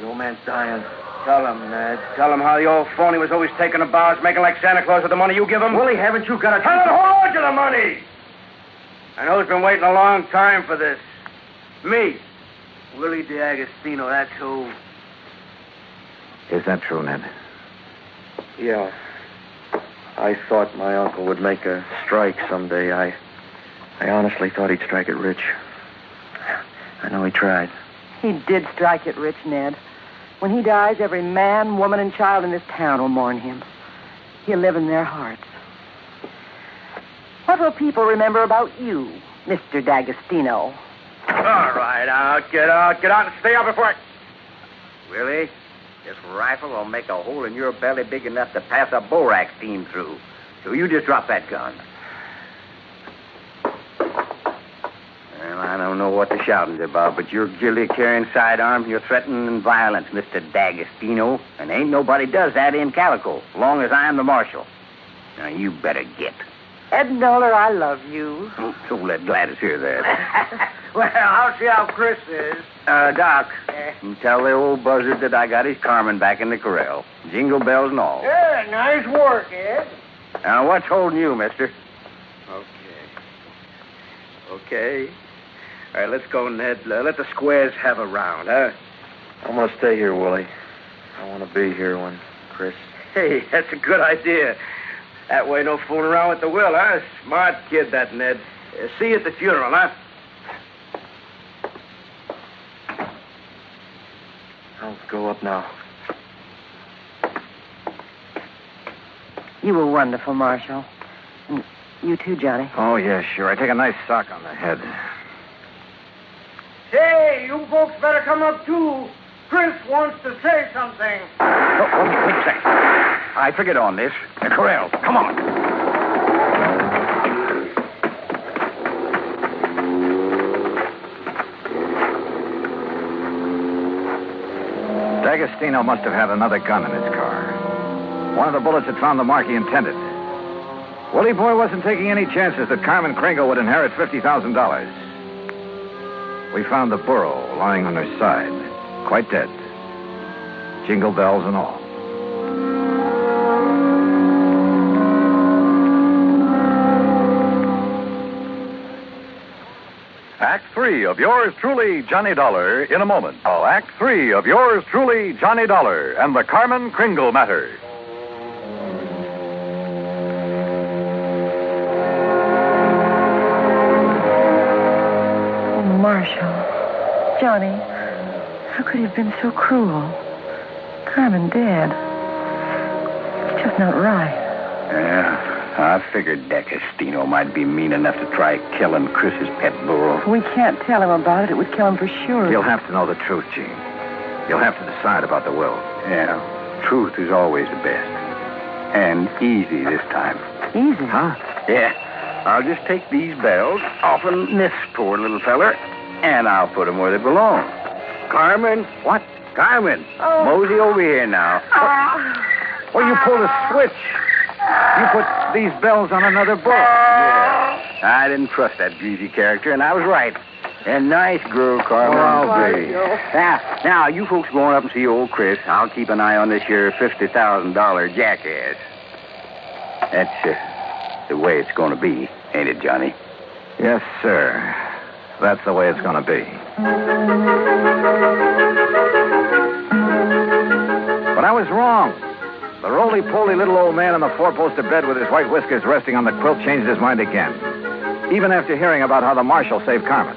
The old man's dying. Tell him, Ned. Tell him how the old phony was always taking the bars, making like Santa Claus with the money you give him. Willie, haven't you got a... Tell him to hold on to the money! I know he's been waiting a long time for this. Me, Willie D'Agostino, that's who. Is that true, Ned? Yeah. I thought my uncle would make a strike someday. I honestly thought he'd strike it rich. I know he tried. He did strike it rich, Ned. When he dies, every man, woman, and child in this town will mourn him. He'll live in their hearts. What will people remember about you, Mr. D'Agostino? All right, get out and stay out before I... Willie, this rifle will make a hole in your belly big enough to pass a borax team through. So you just drop that gun. Well, I don't know what the shouting's about, but you're guilty of carrying sidearms. You're threatening violence, Mr. D'Agostino. And ain't nobody does that in Calico, as long as I am the marshal. Now, you better get. Ed Noller, I love you. Don't let Gladys hear that. Well, I'll see how Chris is. Doc, you tell the old buzzard that I got his Carmen back in the corral. Jingle bells and all. Yeah, nice work, Ed. Now, what's holding you, mister? Okay. All right, let's go, Ned. Let the squares have a round, huh? I'm going to stay here, Willie. I want to be here when Chris... Hey, that's a good idea. That way, no fooling around with the will, huh? Smart kid, that Ned. See you at the funeral, huh? I'll go up now. You were wonderful, Marshal. And you too, Johnny. Oh, yeah, sure. I take a nice sock on the head. Say, you folks better come up, too. Chris wants to say something. Oh, wait a second. I forget on this. The corral. Come on. D'Agostino must have had another gun in his car. One of the bullets had found the mark he intended. Willie Boy wasn't taking any chances that Carmen Kringle would inherit $50,000. We found the burro lying on her side, quite dead. Jingle bells and all. Act 3 of yours truly, Johnny Dollar, in a moment. Oh, Act 3 of yours truly, Johnny Dollar, and the Carmen Kringle matter. Oh, Marshal. Johnny, how could he have been so cruel? Carmen dead. It's just not right. Yeah. I figured D'Agostino might be mean enough to try killing Chris's pet burro. We can't tell him about it. It would kill him for sure. You'll have to know the truth, Gene. You'll have to decide about the will. Yeah, truth is always the best. And easy this time. Easy? Huh? Yeah. I'll just take these bells off of this poor little feller, and I'll put them where they belong. Carmen? What? Carmen. Oh. Mosey over here now. Well, you pulled a switch. You put these bells on another boat. Yeah. I didn't trust that greasy character, and I was right. A nice girl, Carmen. I'll be. Now, you folks going up and see old Chris. I'll keep an eye on this here $50,000 jackass. the way it's going to be, ain't it, Johnny? Yes, sir. That's the way it's going to be. But I was wrong. The roly-poly little old man on the four-poster bed with his white whiskers resting on the quilt changed his mind again. Even after hearing about how the marshal saved Carmen.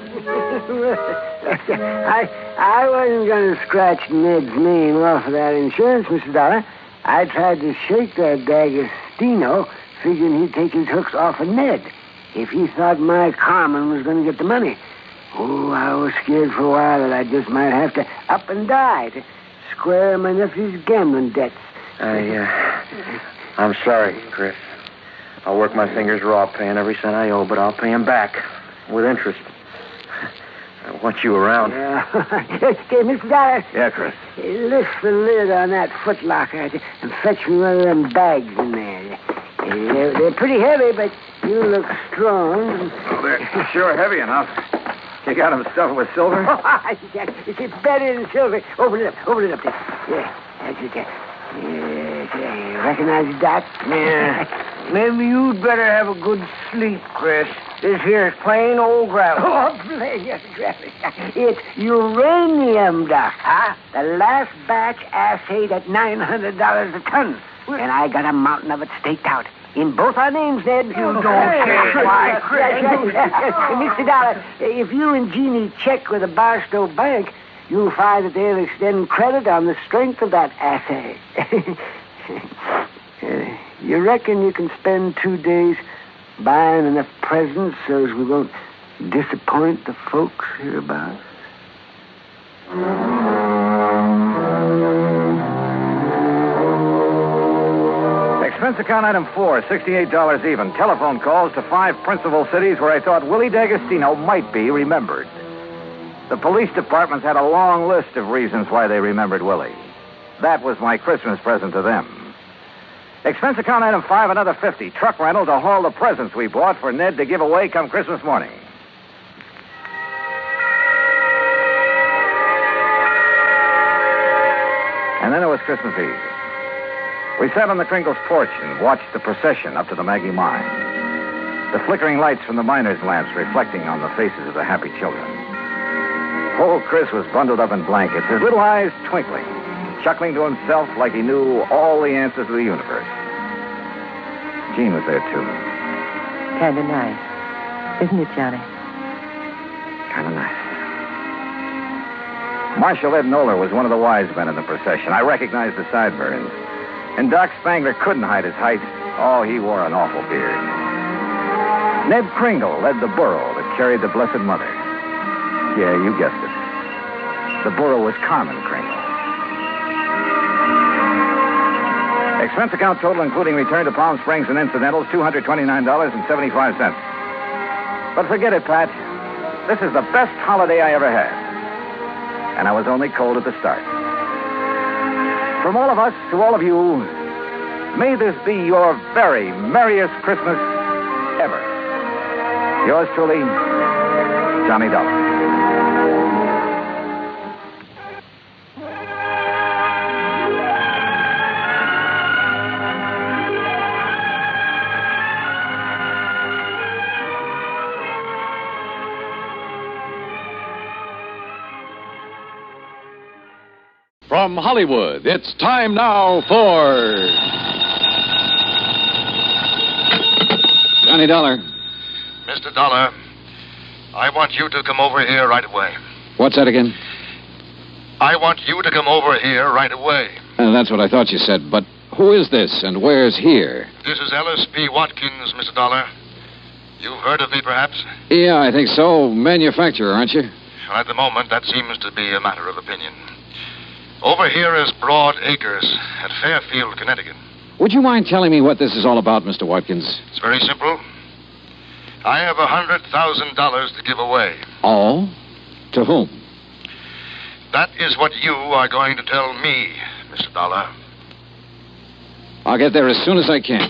I wasn't going to scratch Ned's name off of that insurance, Mr. Dollar. I tried to shake that D'Agostino, figuring he'd take his hooks off of Ned if he thought my Carmen was going to get the money. Oh, I was scared for a while that I just might have to up and die to square my nephew's gambling debts. I'm sorry, Chris. I'll work my fingers raw paying every cent I owe, but I'll pay him back with interest. I want you around. Yeah. Okay, Mr. Dollar. Yeah, Chris. Lift the lid on that footlocker and fetch me one of them bags in there. They're pretty heavy, but you look strong. Oh, they're sure heavy enough. You got them stuffed with silver? It's better than silver. Open it up there. Yeah, that's it. Yes, recognize that? Yeah. Maybe you'd better have a good sleep, Chris. This here is plain old gravel. Oh, plain gravel. It's uranium, Doc. Huh? The last batch assayed at $900 a ton. And I got a mountain of it staked out. In both our names, Ned. You don't say why, Chris. Mr. Dollar, if you and Jeannie check with the Barstow Bank, you'll find that they'll extend credit on the strength of that assay. You reckon you can spend 2 days buying enough presents so as we won't disappoint the folks hereabouts? Expense account item 4, $68 even. Telephone calls to 5 principal cities where I thought Willie D'Agostino might be remembered. The police departments had a long list of reasons why they remembered Willie. That was my Christmas present to them. Expense account item 5, another $50. Truck rental to haul the presents we bought for Ned to give away come Christmas morning. And then it was Christmas Eve. We sat on the Kringle's porch and watched the procession up to the Maggie mine. The flickering lights from the miners' lamps reflecting on the faces of the happy children. Old Chris was bundled up in blankets, his little eyes twinkling, chuckling to himself like he knew all the answers to the universe. Jean was there, too. Kind of nice. Isn't it, Johnny? Kind of nice. Marshal Ed Noller was one of the wise men in the procession. I recognized the sideburns. And Doc Spangler couldn't hide his height. Oh, he wore an awful beard. Ned Kringle led the burro that carried the Blessed Mother. Yeah, you guessed it. The burro was Carmen Kringle. Expense account total, including return to Palm Springs and incidentals, $229.75. But forget it, Pat. This is the best holiday I ever had. And I was only cold at the start. From all of us to all of you, may this be your very merriest Christmas ever. Yours truly, Johnny Dollar. From Hollywood, it's time now for... Johnny Dollar. Mr. Dollar, I want you to come over here right away. What's that again? I want you to come over here right away. That's what I thought you said, but who is this and where's here? This is Ellis P. Watkins, Mr. Dollar. You've heard of me, perhaps? Yeah, I think so. Manufacturer, aren't you? Well, at the moment, that seems to be a matter of opinion. Over here is Broad Acres at Fairfield, Connecticut. Would you mind telling me what this is all about, Mr. Watkins? It's very simple. I have $100,000 to give away. Oh? To whom? That is what you are going to tell me, Mr. Dollar. I'll get there as soon as I can.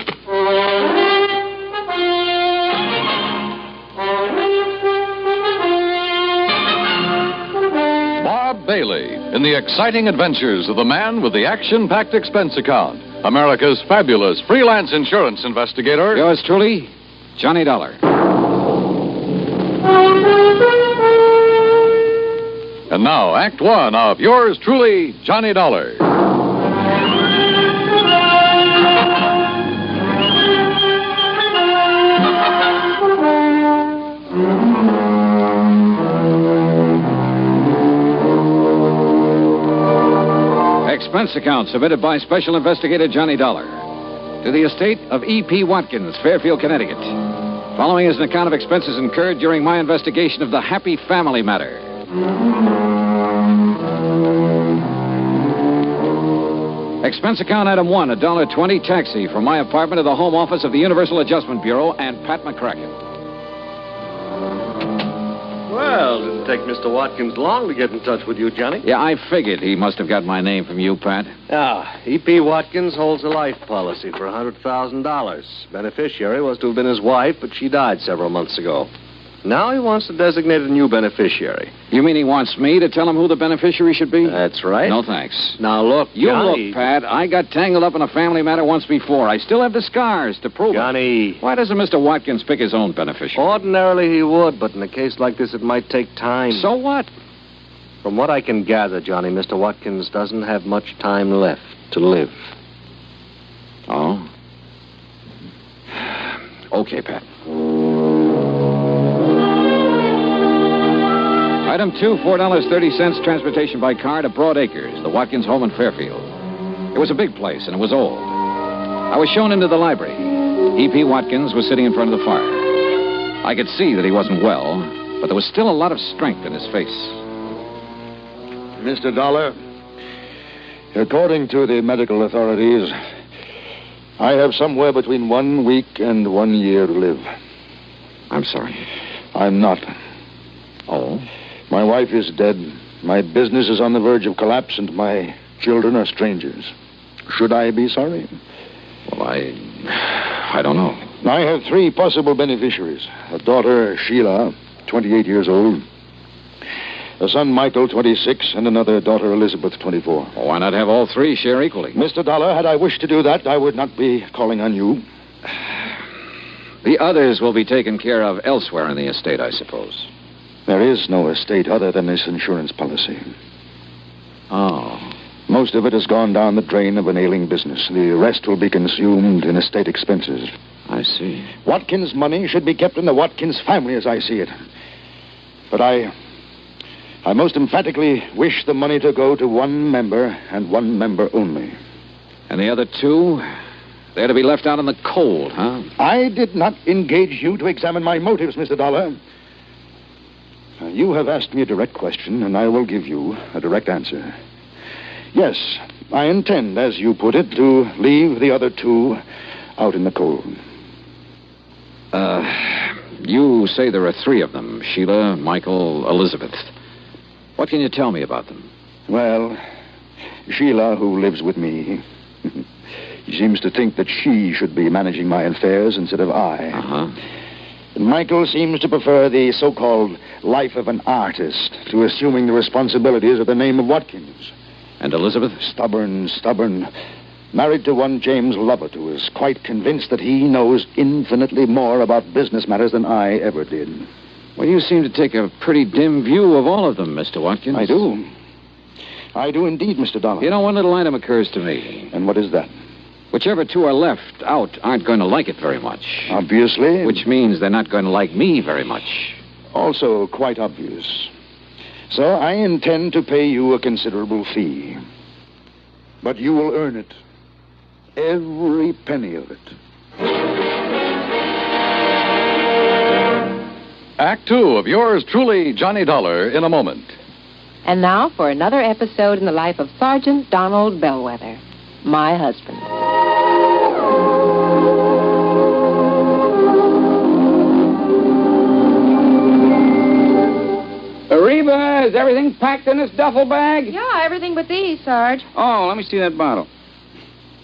Bob Bailey in the exciting adventures of the man with the action-packed expense account, America's fabulous freelance insurance investigator. Yours truly, Johnny Dollar. And now, Act One of yours truly, Johnny Dollar. Expense account submitted by Special Investigator Johnny Dollar to the estate of E.P. Watkins, Fairfield, Connecticut. Following is an account of expenses incurred during my investigation of the Happy Family matter. Expense account item 1, $1.20 taxi from my apartment to the home office of the Universal Adjustment Bureau and Pat McCracken. Well, didn't take Mr. Watkins long to get in touch with you, Johnny. Yeah, I figured he must have got my name from you, Pat. E.P. Watkins holds a life policy for $100,000. Beneficiary was to have been his wife, but she died several months ago. Now he wants to designate a new beneficiary. You mean he wants me to tell him who the beneficiary should be? That's right. No, thanks. Now, look, You Johnny... look, Pat. I got tangled up in a family matter once before. I still have the scars to prove Johnny... it. Why doesn't Mr. Watkins pick his own beneficiary? Ordinarily he would, but in a case like this, it might take time. So what? From what I can gather, Johnny, Mr. Watkins doesn't have much time left to live. Oh? Okay, Pat. Item 2, $4.30 transportation by car to Broad Acres, the Watkins home in Fairfield. It was a big place, and it was old. I was shown into the library. E.P. Watkins was sitting in front of the fire. I could see that he wasn't well, but there was still a lot of strength in his face. Mr. Dollar, according to the medical authorities, I have somewhere between 1 week and 1 year to live. I'm sorry. I'm not. Oh? My wife is dead. My business is on the verge of collapse, and my children are strangers. Should I be sorry? Well, I don't know. I have 3 possible beneficiaries. A daughter, Sheila, 28 years old. A son, Michael, 26, and another daughter, Elizabeth, 24. Well, why not have all 3 share equally? Mr. Dollar, had I wished to do that, I would not be calling on you. The others will be taken care of elsewhere in the estate, I suppose. There is no estate other than this insurance policy. Oh. Most of it has gone down the drain of an ailing business. The rest will be consumed in estate expenses. I see. Watkins' money should be kept in the Watkins family, as I see it. But I most emphatically wish the money to go to one member and one member only. And the other 2? They're to be left out in the cold, huh? I did not engage you to examine my motives, Mr. Dollar. You have asked me a direct question, and I will give you a direct answer. Yes, I intend, as you put it, to leave the other 2 out in the cold. You say there are 3 of them, Sheila, Michael, Elizabeth. What can you tell me about them? Well, Sheila, who lives with me, she seems to think that she should be managing my affairs instead of I. Uh-huh. Michael seems to prefer the so-called life of an artist to assuming the responsibilities of the name of Watkins. And Elizabeth? Stubborn. Married to one James Lovett, who is quite convinced that he knows infinitely more about business matters than I ever did. Well, you seem to take a pretty dim view of all of them, Mr. Watkins. I do. I do indeed, Mr. Dollar. You know, one little item occurs to me. And what is that? Whichever 2 are left out aren't going to like it very much. Obviously. Which means they're not going to like me very much. Also quite obvious. So I intend to pay you a considerable fee. But you will earn it. Every penny of it. Act 2 of yours truly, Johnny Dollar, in a moment. And now for another episode in the life of Sergeant Donald Bellwether, my husband. Reba, is everything packed in this duffel bag? Yeah, everything but these, Sarge. Oh, let me see that bottle.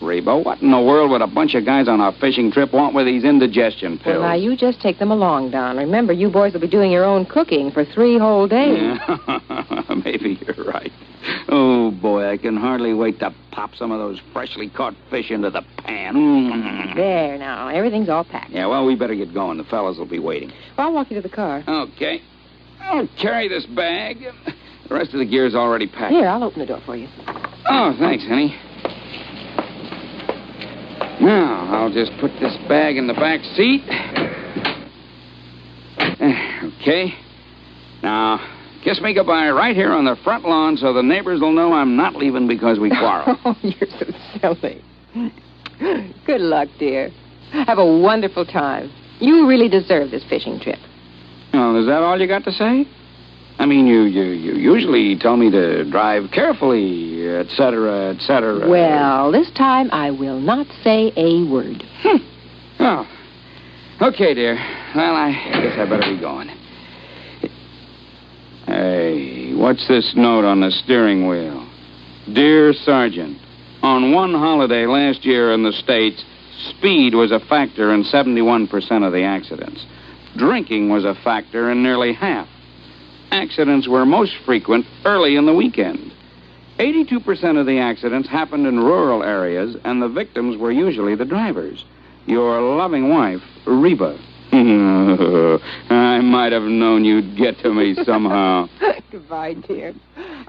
Reba, what in the world would a bunch of guys on a fishing trip want with these indigestion pills? Well, now, you just take them along, Don. Remember, you boys will be doing your own cooking for 3 whole days. Yeah, maybe you're right. Oh, boy, I can hardly wait to pop some of those freshly caught fish into the pan. There now. Everything's all packed. Yeah, well, we better get going. The fellas will be waiting. Well, I'll walk you to the car. Okay. I'll carry this bag. The rest of the gear's already packed. Here, I'll open the door for you. Oh, thanks, honey. Now, I'll just put this bag in the back seat. Okay. Now, kiss me goodbye right here on the front lawn so the neighbors will know I'm not leaving because we quarreled. Oh, you're so silly. Good luck, dear. Have a wonderful time. You really deserve this fishing trip. Well, is that all you got to say? I mean, you usually tell me to drive carefully, et cetera, et cetera. Well, this time I will not say a word. Oh. Okay, dear. Well, I guess I better be going. Hey, what's this note on the steering wheel? Dear Sergeant, on one holiday last year in the States, speed was a factor in 71% of the accidents. Drinking was a factor in nearly half. Accidents were most frequent early in the weekend. 82% of the accidents happened in rural areas, and the victims were usually the drivers. Your loving wife, Reba. I might have known you'd get to me somehow. Goodbye, dear.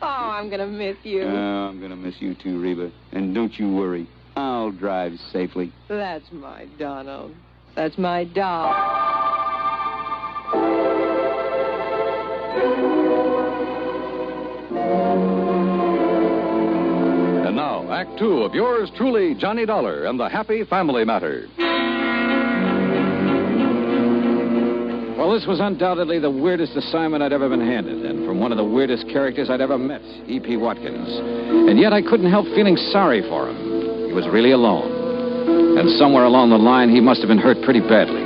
Oh, I'm going to miss you. I'm going to miss you too, Reba. And don't you worry. I'll drive safely. That's my Donald. That's my doll. And now, Act Two of yours truly, Johnny Dollar and the Happy Family Matter. Well, this was undoubtedly the weirdest assignment I'd ever been handed, and from one of the weirdest characters I'd ever met, E.P. Watkins. And yet I couldn't help feeling sorry for him. He was really alone. And somewhere along the line, he must have been hurt pretty badly.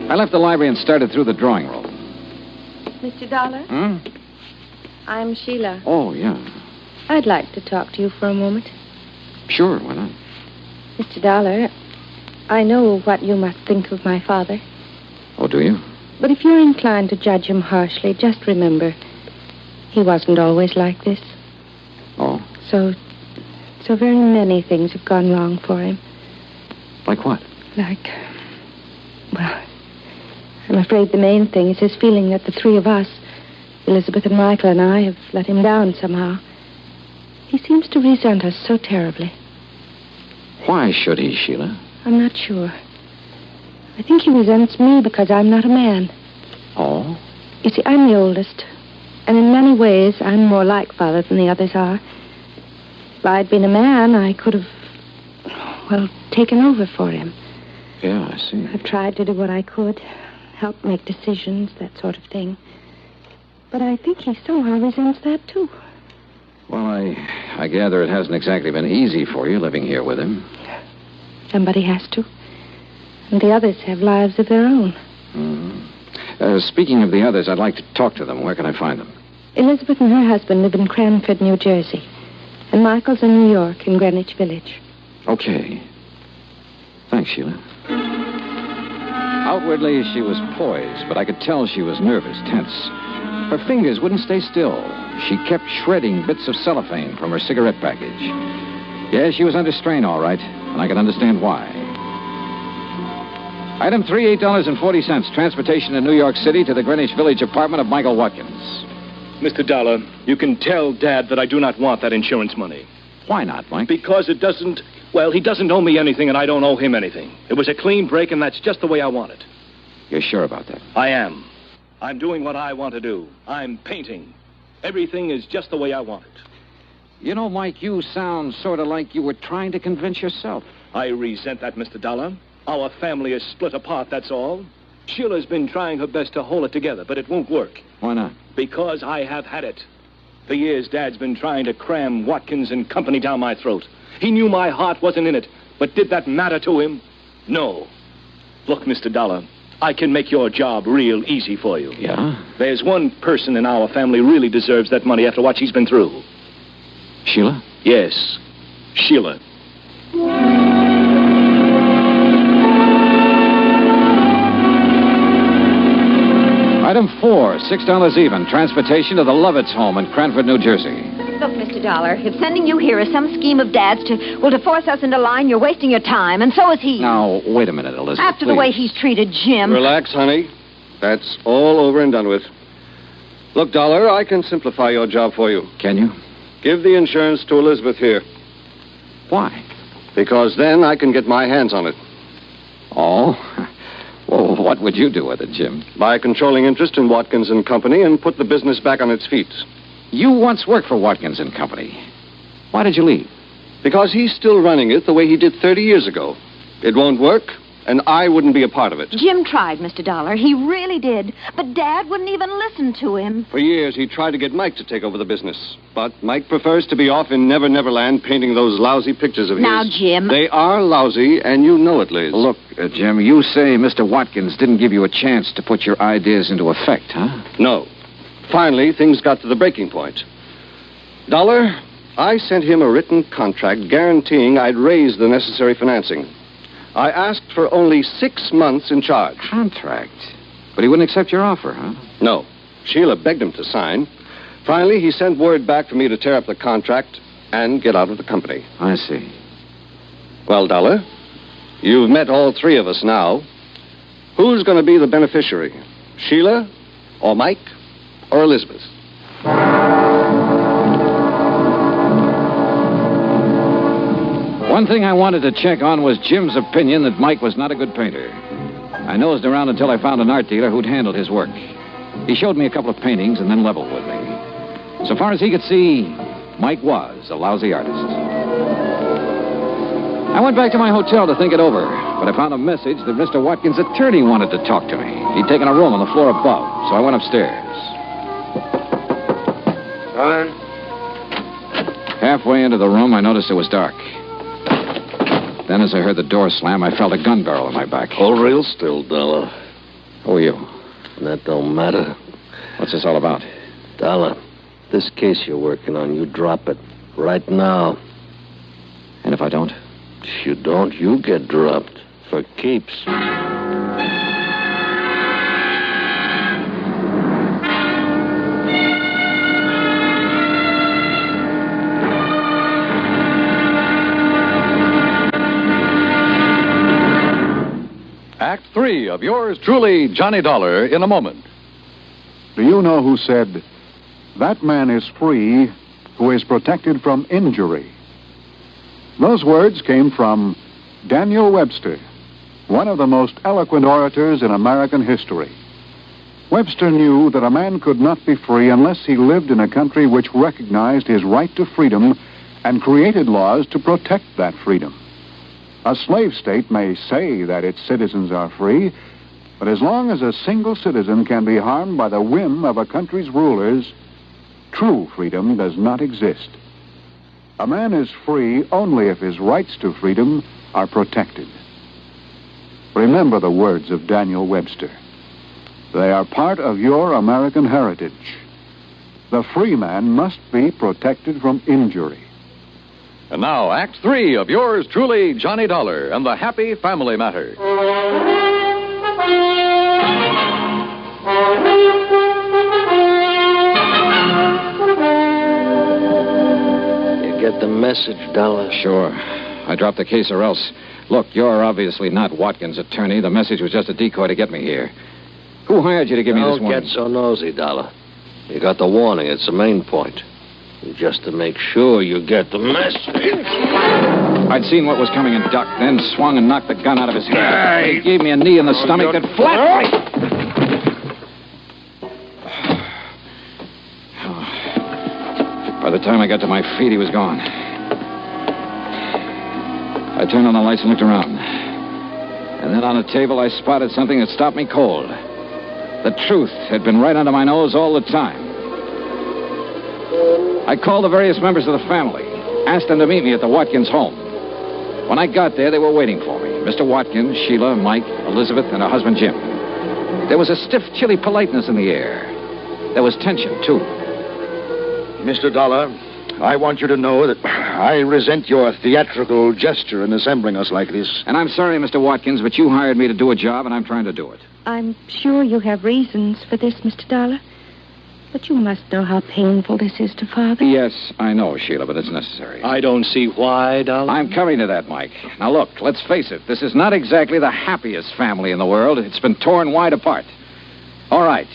I left the library and started through the drawing room. Mr. Dollar? I'm Sheila. Oh, yeah. I'd like to talk to you for a moment. Sure, why not? Mr. Dollar, I know what you must think of my father. Oh, do you? But if you're inclined to judge him harshly, just remember, he wasn't always like this. Oh? So very many things have gone wrong for him. Like what? Well, I'm afraid the main thing is his feeling that the three of us, Elizabeth and Michael and I, have let him down somehow. He seems to resent us so terribly. Why should he, Sheila? I'm not sure. I think he resents me because I'm not a man. Oh? You see, I'm the oldest. And in many ways, I'm more like Father than the others are. If I'd been a man, I could have, taken over for him. Yeah, I see. I've tried to do what I could. Help make decisions, that sort of thing. But I think he somehow resents that, too. Well, I gather it hasn't exactly been easy for you living here with him. Somebody has to. And the others have lives of their own. Speaking of the others, I'd like to talk to them. Where can I find them? Elizabeth and her husband live in Cranford, New Jersey. And Michael's in New York, in Greenwich Village. Okay. Thanks, Sheila. Outwardly, she was poised, but I could tell she was nervous, tense. Her fingers wouldn't stay still. She kept shredding bits of cellophane from her cigarette package. Yeah, she was under strain, all right, and I could understand why. Item 3, $8.40. Transportation in New York City to the Greenwich Village apartment of Michael Watkins. Mr. Dollar, you can tell Dad that I do not want that insurance money. Why not, Mike? Because it doesn't... Well, he doesn't owe me anything, and I don't owe him anything. It was a clean break, and that's just the way I want it. You're sure about that? I am. I'm doing what I want to do. I'm painting. Everything is just the way I want it. You know, Mike, you sound sort of like you were trying to convince yourself. I resent that, Mr. Dollar. Our family is split apart, that's all. Sheila's been trying her best to hold it together, but it won't work. Why not? Because I have had it. For years, Dad's been trying to cram Watkins and company down my throat. He knew my heart wasn't in it, but did that matter to him? No. Look, Mr. Dollar, I can make your job real easy for you. Yeah? There's one person in our family really deserves that money after what she's been through. Sheila? Yes, Sheila. Item 4, $6 even. Transportation to the Lovitz home in Cranford, New Jersey. Look, Mr. Dollar, if sending you here is some scheme of Dad's to force us into line, you're wasting your time, and so is he. Now, wait a minute, Elizabeth. After the way he's treated Jim. Relax, honey. That's all over and done with. Look, Dollar, I can simplify your job for you. Can you? Give the insurance to Elizabeth here. Why? Because then I can get my hands on it. Oh? Well, what would you do with it, Jim? Buy a controlling interest in Watkins and Company and put the business back on its feet. You once worked for Watkins and Company. Why did you leave? Because he's still running it the way he did 30 years ago. It won't work, and I wouldn't be a part of it. Jim tried, Mr. Dollar. He really did. But Dad wouldn't even listen to him. For years, he tried to get Mike to take over the business. But Mike prefers to be off in Never Never Land painting those lousy pictures of his. Now, Jim. They are lousy, and you know it, Liz. Look, Jim, you say Mr. Watkins didn't give you a chance to put your ideas into effect, huh? No. Finally, things got to the breaking point. Dollar, I sent him a written contract guaranteeing I'd raise the necessary financing. I asked for only 6 months in charge. Contract? But he wouldn't accept your offer, huh? No. Sheila begged him to sign. Finally, he sent word back for me to tear up the contract and get out of the company. I see. Well, Dollar, you've met all three of us now. Who's going to be the beneficiary? Sheila, or Mike, or Elizabeth? One thing I wanted to check on was Jim's opinion that Mike was not a good painter. I nosed around until I found an art dealer who'd handled his work. He showed me a couple of paintings and then leveled with me. So far as he could see, Mike was a lousy artist. I went back to my hotel to think it over, but I found a message that Mr. Watkins' attorney wanted to talk to me. He'd taken a room on the floor above, so I went upstairs. Come in. Halfway into the room, I noticed it was dark. Then as I heard the door slam, I felt a gun barrel in my back. Hold real still, Dollar. Who are you? That don't matter. What's this all about? Dollar, this case you're working on, you drop it right now. And if I don't? If you don't, you get dropped for keeps. Act 3 of yours truly, Johnny Dollar, in a moment. Do you know who said, "That man is free who is protected from injury"? Those words came from Daniel Webster, one of the most eloquent orators in American history. Webster knew that a man could not be free unless he lived in a country which recognized his right to freedom and created laws to protect that freedom. A slave state may say that its citizens are free, but as long as a single citizen can be harmed by the whim of a country's rulers, true freedom does not exist. A man is free only if his rights to freedom are protected. Remember the words of Daniel Webster. They are part of your American heritage. The free man must be protected from injury. And now, Act 3 of yours truly, Johnny Dollar, and the Happy Family Matter. You get the message, Dollar? Sure. I dropped the case or else. Look, you're obviously not Watkins' attorney. The message was just a decoy to get me here. Who hired you to give me this warning? Don't get so nosy, Dollar. You got the warning. It's the main point. Just to make sure you get the message. I'd seen what was coming and ducked, then swung and knocked the gun out of his hand. He gave me a knee in the stomach that flat. By the time I got to my feet, he was gone. I turned on the lights and looked around. And then on a table, I spotted something that stopped me cold. The truth had been right under my nose all the time. I called the various members of the family, asked them to meet me at the Watkins home. When I got there, they were waiting for me. Mr. Watkins, Sheila, Mike, Elizabeth, and her husband, Jim. There was a stiff, chilly politeness in the air. There was tension, too. Mr. Dollar, I want you to know that I resent your theatrical gesture in assembling us like this. And I'm sorry, Mr. Watkins, but you hired me to do a job, and I'm trying to do it. I'm sure you have reasons for this, Mr. Dollar. But you must know how painful this is to Father. Yes, I know, Sheila, but it's necessary. I don't see why, Dollar. I'm coming to that, Mike. Now, look, let's face it. This is not exactly the happiest family in the world. It's been torn wide apart. All right.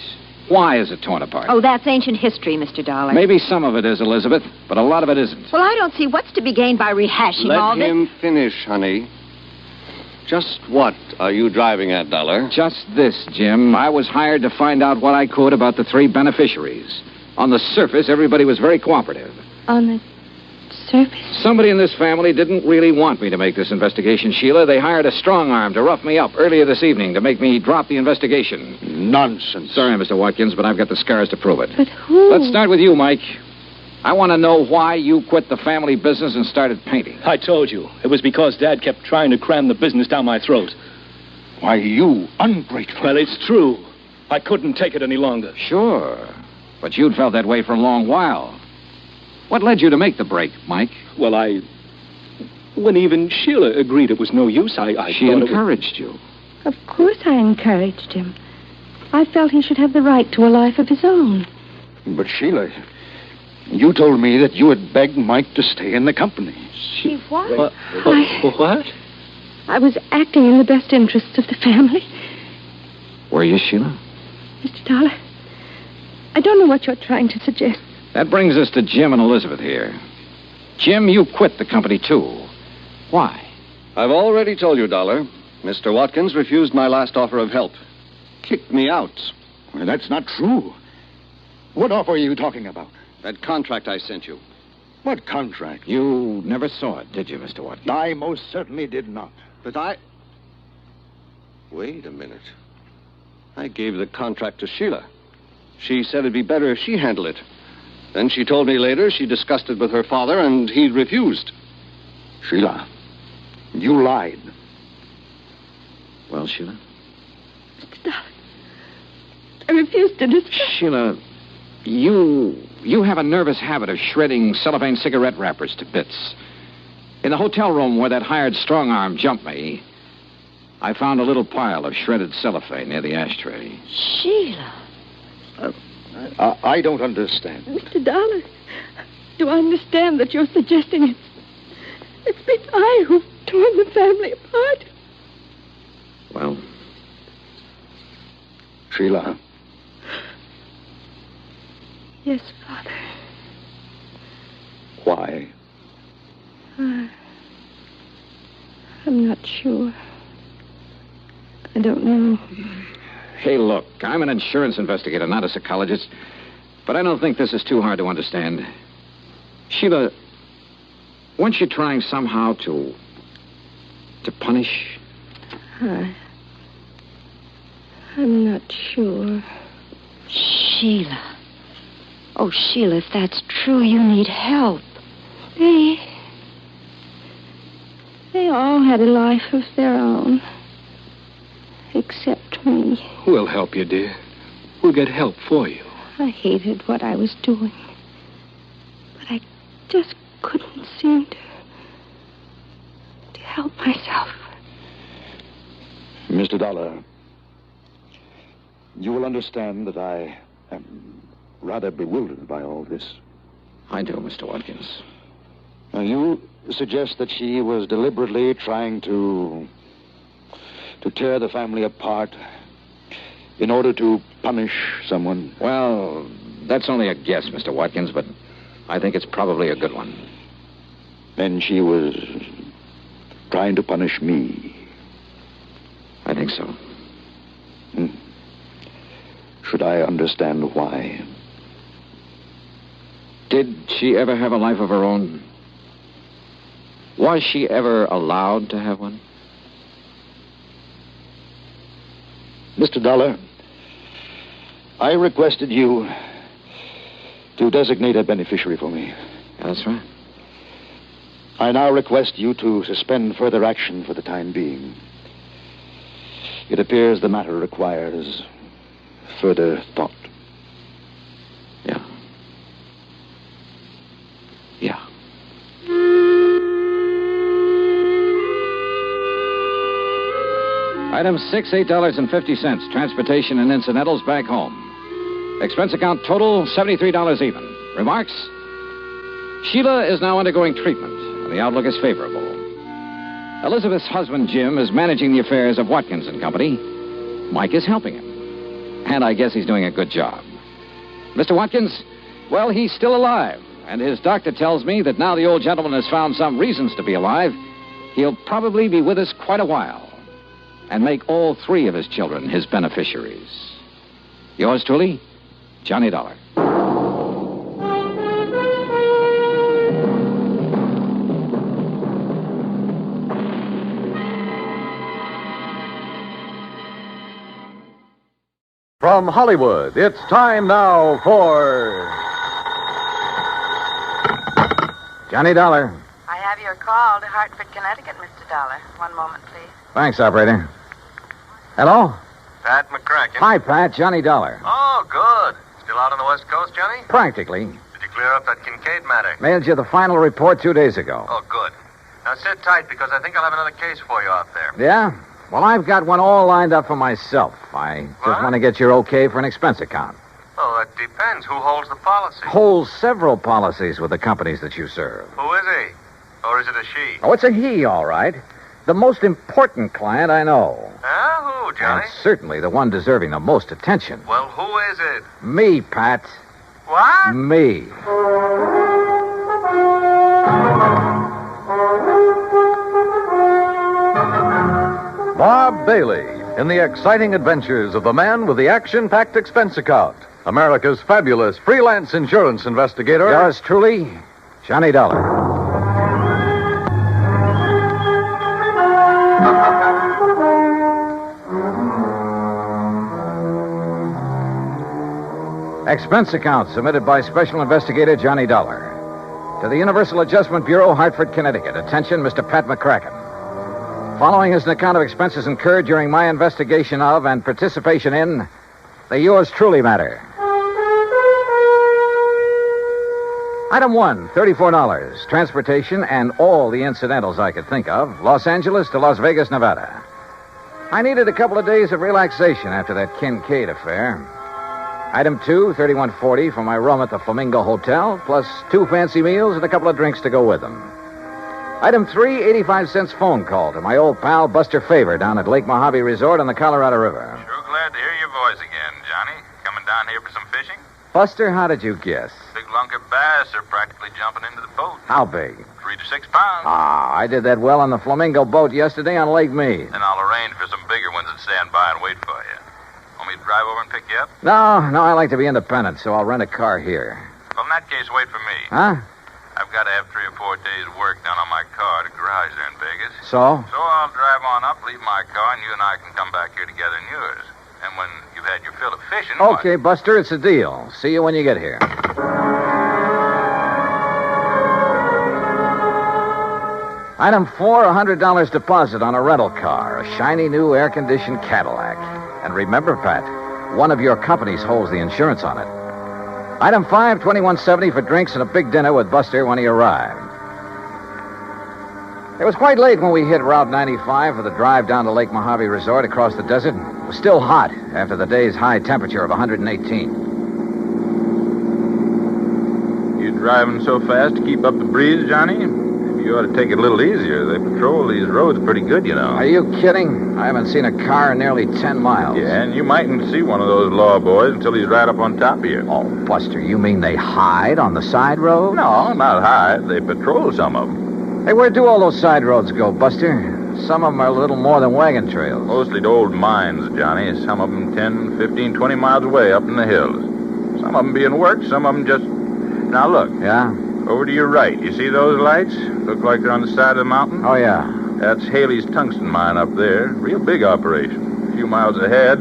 Why is it torn apart? Oh, that's ancient history, Mr. Dollar. Maybe some of it is, Elizabeth, but a lot of it isn't. Well, I don't see what's to be gained by rehashing all this. Let him finish, honey. Just what are you driving at, Dollar? Just this, Jim. I was hired to find out what I could about the 3 beneficiaries. On the surface, everybody was very cooperative. On the surface? Somebody in this family didn't really want me to make this investigation, Sheila. They hired a strong arm to rough me up earlier this evening to make me drop the investigation. Nonsense. Sorry, Mr. Watkins, but I've got the scars to prove it. But who? Let's start with you, Mike. I want to know why you quit the family business and started painting. I told you. It was because Dad kept trying to cram the business down my throat. Why, you ungrateful. Well, it's true. I couldn't take it any longer. Sure. But you'd felt that way for a long while. What led you to make the break, Mike? Well, when even Sheila agreed it was no use, I She encouraged you. Of course I encouraged him. I felt he should have the right to a life of his own. But, Sheila, you told me that you had begged Mike to stay in the company. She what? What? I was acting in the best interests of the family. Were you, Sheila? Mr. Dollar, I don't know what you're trying to suggest. That brings us to Jim and Elizabeth here. Jim, you quit the company, too. Why? I've already told you, Dollar. Mr. Watkins refused my last offer of help. Kicked me out. Well, that's not true. What offer are you talking about? That contract I sent you. What contract? You never saw it, did you, Mr. Watkins? I most certainly did not. But Wait a minute. I gave the contract to Sheila. She said it'd be better if she handled it. Then she told me later she discussed it with her father, and he refused. Sheila, you lied. Well, Sheila? Mr. Dollar, I refuse to discuss. Sheila, you have a nervous habit of shredding cellophane cigarette wrappers to bits. In the hotel room where that hired strong arm jumped me, I found a little pile of shredded cellophane near the ashtray. Sheila. I don't understand. Mr. Dollar, do I understand that you're suggesting it's been I who've torn the family apart? Well, Sheila. Yes, Father. Why? I'm not sure. I don't know. Hey, look, I'm an insurance investigator, not a psychologist, but I don't think this is too hard to understand. Sheila, weren't you trying somehow to punish? I'm not sure. Sheila. Oh, Sheila, if that's true, you need help. They all had a life of their own. Except me. We'll help you, dear. We'll get help for you. I hated what I was doing. But I just couldn't seem to help myself. Mr. Dollar, you will understand that I am rather bewildered by all this. I do, Mr. Watkins. Now, you suggest that she was deliberately trying to tear the family apart in order to punish someone? Well, that's only a guess, Mr. Watkins, but I think it's probably a good one. Then she was trying to punish me. I think so. Should I understand why? Did she ever have a life of her own? Was she ever allowed to have one? Mr. Dollar, I requested you to designate a beneficiary for me. That's right. I now request you to suspend further action for the time being. It appears the matter requires further thought. Yeah. Item 6, $8.50. Transportation and incidentals back home. Expense account total, $73 even. Remarks? Sheila is now undergoing treatment, and the outlook is favorable. Elizabeth's husband, Jim, is managing the affairs of Watkins and Company. Mike is helping him. And I guess he's doing a good job. Mr. Watkins, well, he's still alive. And his doctor tells me that now the old gentleman has found some reasons to be alive, he'll probably be with us quite a while. And make all 3 of his children his beneficiaries. Yours truly, Johnny Dollar. From Hollywood, it's time now for Johnny Dollar. I have your call to Hartford, Connecticut, Mr. Dollar. One moment, please. Thanks, operator. Hello? Pat McCracken. Hi, Pat. Johnny Dollar. Oh, good. Still out on the West Coast, Johnny? Practically. Did you clear up that Kincaid matter? Mailed you the final report 2 days ago. Oh, good. Now sit tight, because I think I'll have another case for you out there. Yeah? Well, I've got one all lined up for myself. I just want to get your okay for an expense account. Oh, that depends. Who holds the policy? Holds several policies with the companies that you serve. Who is he? Or is it a she? Oh, it's a he, all right. The most important client I know. Huh? Who, Johnny? And certainly the one deserving the most attention. Well, who is it? Me, Pat. What? Me. Bob Bailey in the exciting adventures of the man with the action-packed expense account. America's fabulous freelance insurance investigator. Yours truly, Johnny Dollar. Expense account submitted by Special Investigator Johnny Dollar. To the Universal Adjustment Bureau, Hartford, Connecticut. Attention, Mr. Pat McCracken. Following is an account of expenses incurred during my investigation of and participation in the yours truly matter. Item 1, $34. Transportation and all the incidentals I could think of. Los Angeles to Las Vegas, Nevada. I needed a couple of days of relaxation after that Kincaid affair. Item 2, $31.40 for my room at the Flamingo Hotel, plus 2 fancy meals and a couple of drinks to go with them. Item 3, 85-cent phone call to my old pal Buster Favor down at Lake Mojave Resort on the Colorado River. Sure glad to hear your voice again, Johnny. Coming down here for some fishing? Buster, how did you guess? Big lunker bass are practically jumping into the boat. How big? 3 to 6 pounds. Ah, I did that well on the Flamingo boat yesterday on Lake Mead. And I'll arrange for some bigger ones that stand by and wait for you. Want me to drive over and pick you up? No, I like to be independent, so I'll rent a car here. Well, in that case, wait for me. Huh? I've got to have 3 or 4 days' work done on my car at a garage there in Vegas. So? So I'll drive on up, leave my car, and you and I can come back here together in yours. And when you've had your fill of fishing... Okay, Buster, it's a deal. See you when you get here. Item 4, $100 deposit on a rental car, a shiny new air-conditioned Cadillac. And remember, Pat, one of your companies holds the insurance on it. Item 5, $21.70 for drinks and a big dinner with Buster when he arrived. It was quite late when we hit Route 95 for the drive down to Lake Mojave Resort across the desert. It was still hot after the day's high temperature of 118. You driving so fast to keep up the breeze, Johnny? You ought to take it a little easier. They patrol these roads pretty good, you know. Are you kidding? I haven't seen a car in nearly 10 miles. Yeah, and you mightn't see one of those law boys until he's right up on top of you. Oh, Buster, you mean they hide on the side road? No, not hide. They patrol some of them. Hey, where do all those side roads go, Buster? Some of them are a little more than wagon trails. Mostly to old mines, Johnny. Some of them 10, 15, 20 miles away up in the hills. Some of them being worked, some of them just... Now, look. Yeah? Over to your right. You see those lights? Look like they're on the side of the mountain? Oh, yeah. That's Haley's tungsten mine up there. Real big operation. A few miles ahead,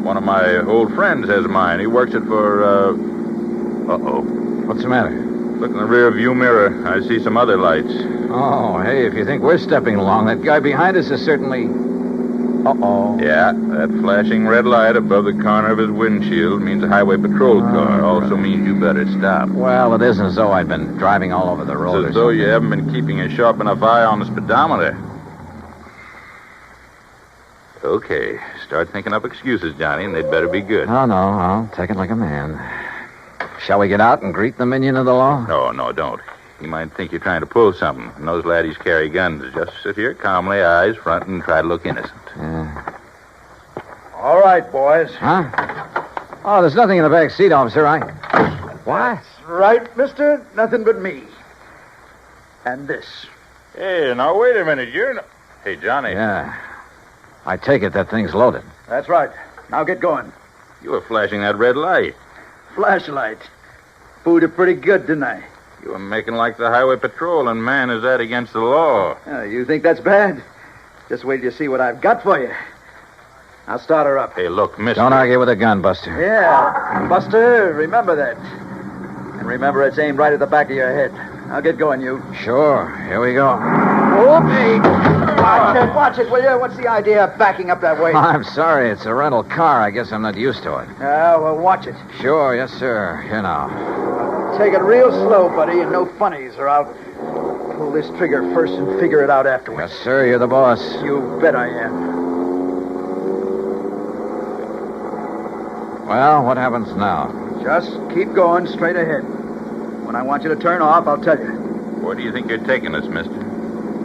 one of my old friends has a mine. He works it for, Uh-oh. What's the matter? Look in the rear view mirror. I see some other lights. Oh, hey, if you think we're stepping along, that guy behind us is certainly... Uh-oh. Yeah, that flashing red light above the corner of his windshield means a highway patrol car. Also means you better stop. Well, it isn't as though I'd been driving all over the road. It's as though you haven't been keeping a sharp enough eye on the speedometer. Okay, start thinking up excuses, Johnny, and they'd better be good. No, I'll take it like a man. Shall we get out and greet the minion of the law? No, don't. He might think you're trying to pull something. And those laddies carry guns. Just sit here calmly, eyes front, and try to look innocent. Yeah. All right, boys. Huh? Oh, there's nothing in the back seat, officer. What? Right, mister? Nothing but me. And this. Hey, now, wait a minute. You're not... Hey, Johnny. Yeah. I take it that thing's loaded. That's right. Now get going. You were flashing that red light. Flashlight. Fooled you pretty good, didn't I? You were making like the highway patrol, and man, is that against the law. You think that's bad? Just wait till you see what I've got for you. I'll start her up. Hey, look, mister. Don't argue with a gun, Buster. Yeah. Buster, remember that. And remember it's aimed right at the back of your head. Now get going, you. Sure. Here we go. Whoopee! Watch it, will you? What's the idea of backing up that way? I'm sorry. It's a rental car. I guess I'm not used to it. Well, watch it. Sure, yes, sir. Here now. Take it real slow, buddy, and no funnies, or I'll pull this trigger first and figure it out afterwards. Yes, sir. You're the boss. You bet I am. Well, what happens now? Just keep going straight ahead. When I want you to turn off, I'll tell you. Where do you think you're taking us, mister?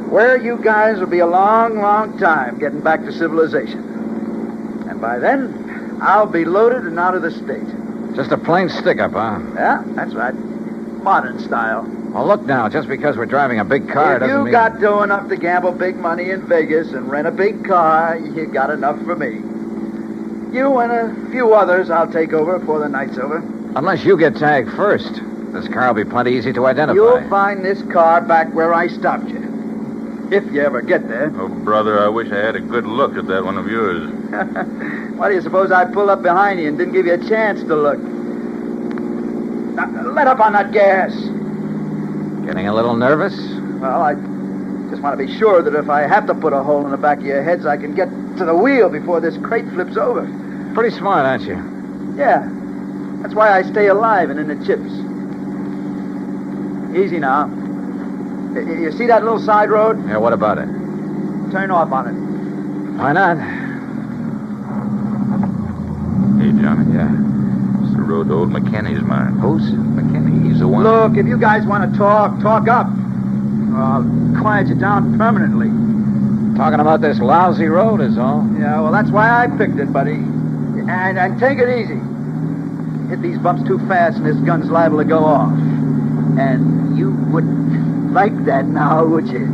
Where you guys will be a long, long time getting back to civilization. And by then, I'll be loaded and out of the state. Just a plain stick-up, huh? Yeah, that's right. Modern style. Well, look now. Just because we're driving a big car doesn't mean... If you got dough enough to gamble big money in Vegas and rent a big car, you got enough for me. You and a few others I'll take over before the night's over. Unless you get tagged first. This car will be plenty easy to identify. You'll find this car back where I stopped you. If you ever get there. Oh, brother, I wish I had a good look at that one of yours. Why do you suppose I pulled up behind you and didn't give you a chance to look? Now, let up on that gas. Getting a little nervous? Well, I just want to be sure that if I have to put a hole in the back of your heads, I can get to the wheel before this crate flips over. Pretty smart, aren't you? Yeah. That's why I stay alive and in the chips. Easy now. You see that little side road? Yeah, what about it? Turn off on it. Why not? Hey, Johnny. Yeah? It's the road to old McKinney's mine. Who's? McKinney. He's the one... Look, if you guys want to talk up. I'll quiet you down permanently. Talking about this lousy road is all. Yeah, well, that's why I picked it, buddy. And take it easy. Hit these bumps too fast and this gun's liable to go off. And you wouldn't like that now, would you?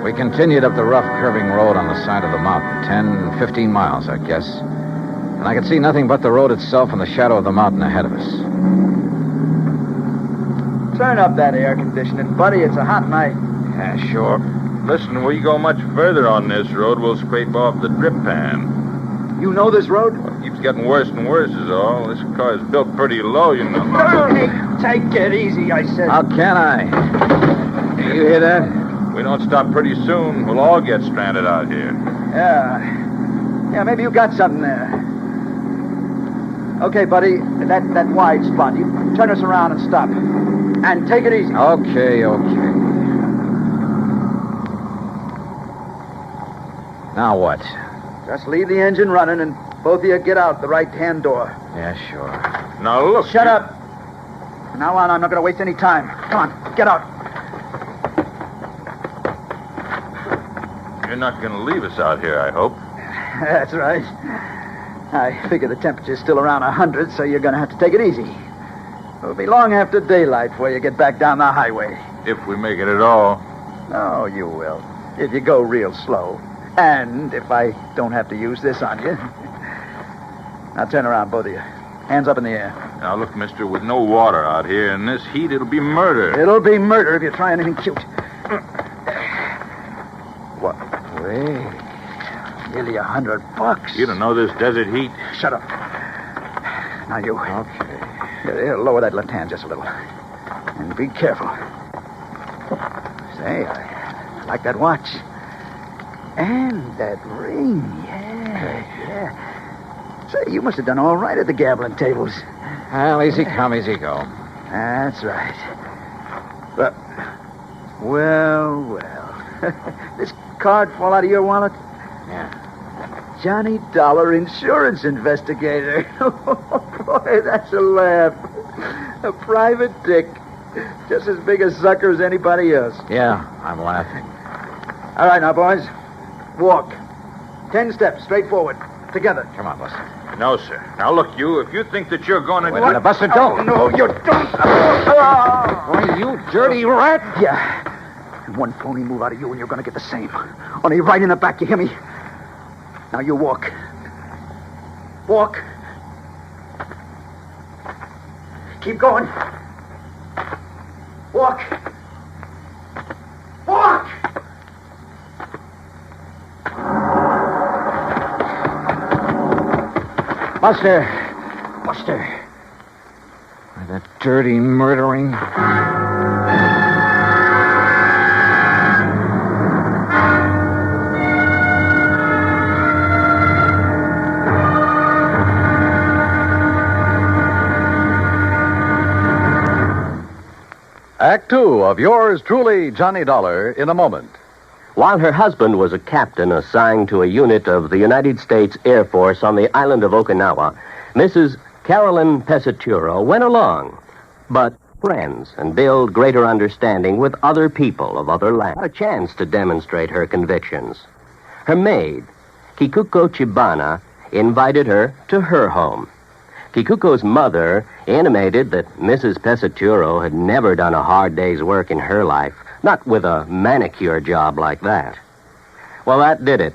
We continued up the rough, curving road on the side of the mountain. 10, 15 miles, I guess. And I could see nothing but the road itself and the shadow of the mountain ahead of us. Turn up that air conditioning, buddy. It's a hot night. Yeah, sure. Listen, we go much further on this road, we'll scrape off the drip pan. You know this road? Well, it keeps getting worse and worse is all. This car is built pretty low, you know. Take it easy, I said. How can I? You hear that? We don't stop pretty soon, we'll all get stranded out here. Yeah, maybe you got something there. Okay, buddy, that wide spot. You turn us around and stop. And take it easy. Okay. Now what? Just leave the engine running and both of you get out the right-hand door. Yeah, sure. Now, look. Shut up. From now on, I'm not going to waste any time. Come on, get out. You're not going to leave us out here, I hope. That's right. I figure the temperature's still around 100, so you're going to have to take it easy. It'll be long after daylight before you get back down the highway. If we make it at all. Oh, you will. If you go real slow. And if I don't have to use this on you. Now turn around, both of you. Hands up in the air. Now, look, mister, with no water out here in this heat, it'll be murder. It'll be murder if you try anything cute. What? Wait. Nearly $100. You don't know this desert heat. Shut up. Now you. Okay. Yeah, lower that left hand just a little. And be careful. Say, I like that watch. And that ring. Yeah. Say, you must have done all right at the gambling tables. Well, easy come, easy go. That's right. But Well. This card fall out of your wallet? Yeah. Johnny Dollar, insurance investigator. Oh, boy, that's a laugh. A private dick. Just as big a sucker as anybody else. Yeah, I'm laughing. All right, now, boys. Walk. 10 steps, straight forward. Together. Come on, Buster. No, sir. Now, look, you, if you think that you're going to... Wait a minute, Buster, don't. Oh, no, you don't. Why, you dirty rat. Yeah. One phony move out of you and you're going to get the same. Only right in the back, you hear me? Now you walk. Walk. Keep going. Walk. Walk! Buster. Why, that dirty murdering... Act Two of yours truly, Johnny Dollar, in a moment. While her husband was a captain assigned to a unit of the United States Air Force on the island of Okinawa, Mrs. Carolyn Pesaturo went along, but friends and build greater understanding with other people of other lands. A chance to demonstrate her convictions. Her maid, Kikuko Chibana, invited her to her home. Kikuko's mother intimated that Mrs. Pesaturo had never done a hard day's work in her life, not with a manicure job like that. Well, that did it.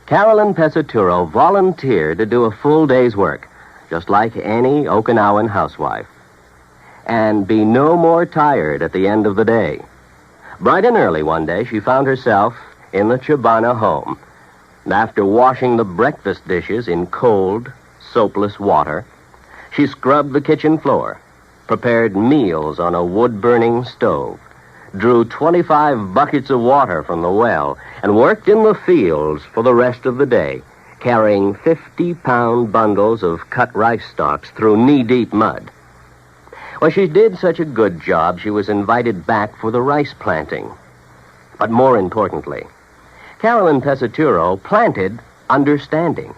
Carolyn Pesaturo volunteered to do a full day's work, just like any Okinawan housewife, and be no more tired at the end of the day. Bright and early one day, she found herself in the Chibana home. And after washing the breakfast dishes in cold, soapless water, she scrubbed the kitchen floor, prepared meals on a wood-burning stove, drew 25 buckets of water from the well, and worked in the fields for the rest of the day, carrying 50-pound bundles of cut rice stalks through knee-deep mud. Well, she did such a good job, she was invited back for the rice planting. But more importantly, Carolyn Pesaturo planted understanding,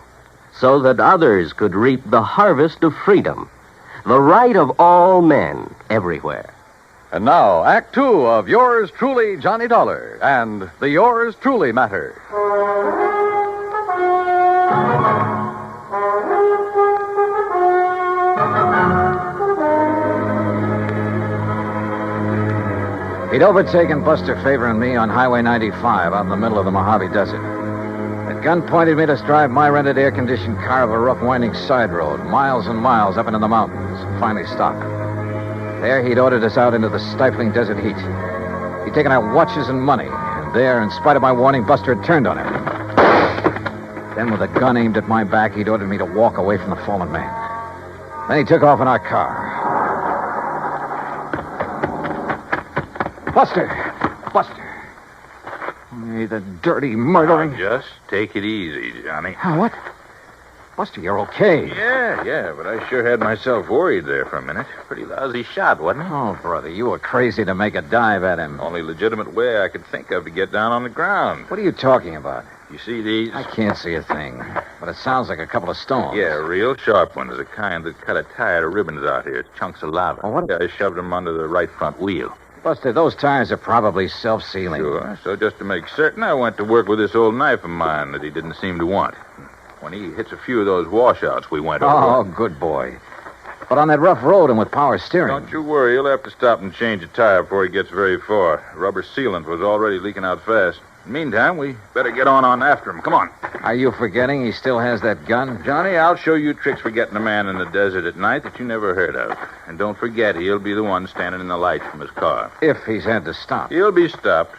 so that others could reap the harvest of freedom, the right of all men everywhere. And now, Act Two of yours truly, Johnny Dollar, and the Yours Truly Matter. He'd overtaken Buster Favor and me on Highway 95 out in the middle of the Mojave Desert. At gunpoint, made us drive my rented air-conditioned car up a rough, winding side road, miles and miles up into the mountains, and finally stopped. There, he'd ordered us out into the stifling desert heat. He'd taken our watches and money, and there, in spite of my warning, Buster had turned on him. Then, with a gun aimed at my back, he'd ordered me to walk away from the fallen man. Then he took off in our car. Buster! Hey, the dirty murdering... Now, just take it easy, Johnny. What? Buster, you're okay. Yeah, but I sure had myself worried there for a minute. Pretty lousy shot, wasn't it? Oh, brother, you were crazy to make a dive at him. Only legitimate way I could think of to get down on the ground. What are you talking about? You see these? I can't see a thing, but it sounds like a couple of stones. Yeah, real sharp ones, the kind that cut a tire to ribbons out here, chunks of lava. Oh, what? Yeah, I shoved them under the right front wheel. Buster, those tires are probably self-sealing. Sure, so just to make certain, I went to work with this old knife of mine that he didn't seem to want. When he hits a few of those washouts we went over... Oh, good boy. But on that rough road and with power steering... Don't you worry, he'll have to stop and change a tire before he gets very far. Rubber sealant was already leaking out fast. Meantime, we better get on after him. Come on. Are you forgetting he still has that gun? Johnny, I'll show you tricks for getting a man in the desert at night that you never heard of. And don't forget, he'll be the one standing in the light from his car. If he's had to stop. He'll be stopped.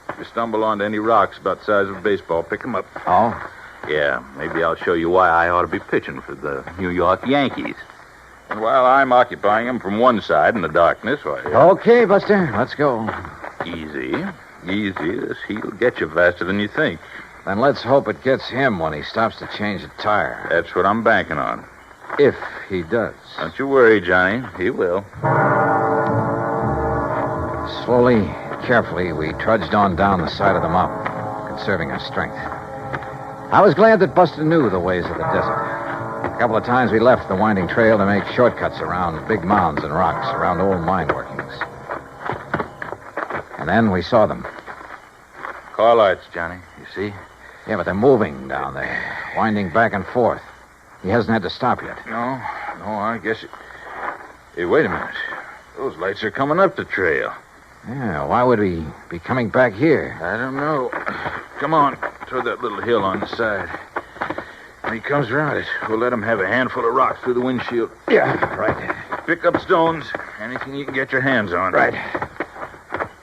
If you stumble onto any rocks about the size of a baseball, pick them up. Oh? Yeah, maybe I'll show you why I ought to be pitching for the New York Yankees. And while I'm occupying him from one side in the darkness, why... Okay, Buster, let's go. Easy. This heat'll get you faster than you think. Then let's hope it gets him when he stops to change a tire. That's what I'm banking on. If he does. Don't you worry, Johnny. He will. Slowly, Carefully, we trudged on down the side of the mountain, conserving our strength. I was glad that Buster knew the ways of the desert. A couple of times we left the winding trail to make shortcuts around big mounds and rocks, around old mine workings. And then we saw them. Car lights, Johnny. You see? Yeah, but they're moving down there, winding back and forth. He hasn't had to stop yet. No, I guess it... Hey, wait a minute. Those lights are coming up the trail. Yeah, why would he be coming back here? I don't know. Come on, toward that little hill on the side. When he comes around it, we'll let him have a handful of rocks through the windshield. Yeah, right. Pick up stones, anything you can get your hands on. Right.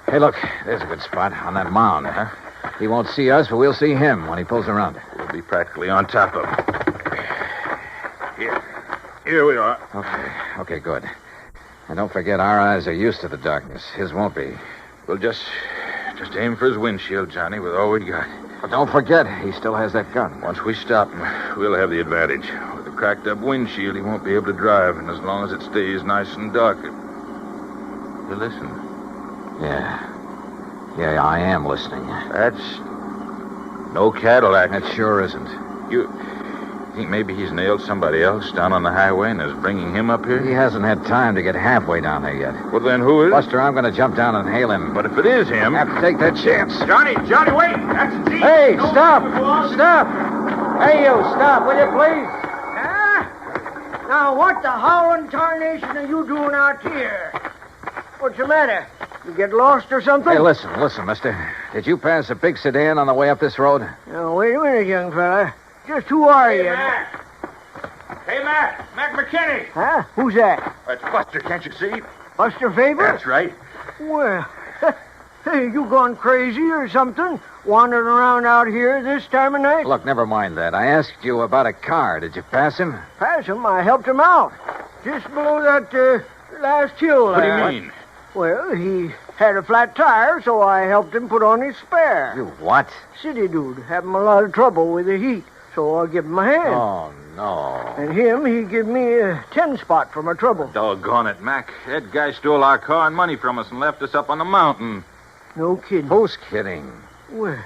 Hey, look, there's a good spot on that mound. Huh? He won't see us, but we'll see him when he pulls around. We'll be practically on top of him. Here we are. Okay, good. And don't forget, our eyes are used to the darkness. His won't be. We'll just aim for his windshield, Johnny, with all we got. But don't forget, he still has that gun. Once we stop him, we'll have the advantage. With a cracked-up windshield, he won't be able to drive, and as long as it stays nice and dark... You listen. Yeah, I am listening. That's no Cadillac. That sure isn't. You think maybe he's nailed somebody else down on the highway and is bringing him up here? He hasn't had time to get halfway down there yet. Well, then who is... Buster, I'm going to jump down and hail him. But if it is him... Have to take that chance. Johnny, wait! That's a Jeep! Hey, stop! Stop! Hey, you, stop, will you, please? Now, what the howling tarnation are you doing out here? What's the matter? You get lost or something? Hey, listen, mister. Did you pass a big sedan on the way up this road? Now, wait a minute, young fella. Just who are you? Mac. Hey, Mac McKinney. Huh? Who's that? That's Buster, can't you see? Buster Faber? That's right. Well, hey, you gone crazy or something? Wandering around out here this time of night? Look, never mind that. I asked you about a car. Did you pass him? Pass him? I helped him out. Just below that last hill. What do you mean? Well, he had a flat tire, so I helped him put on his spare. You what? City dude, having a lot of trouble with the heat, so I give him a hand. Oh, no. And he give me a 10-spot for my trouble. Doggone it, Mac. That guy stole our car and money from us and left us up on the mountain. No kidding. Who's kidding? Well,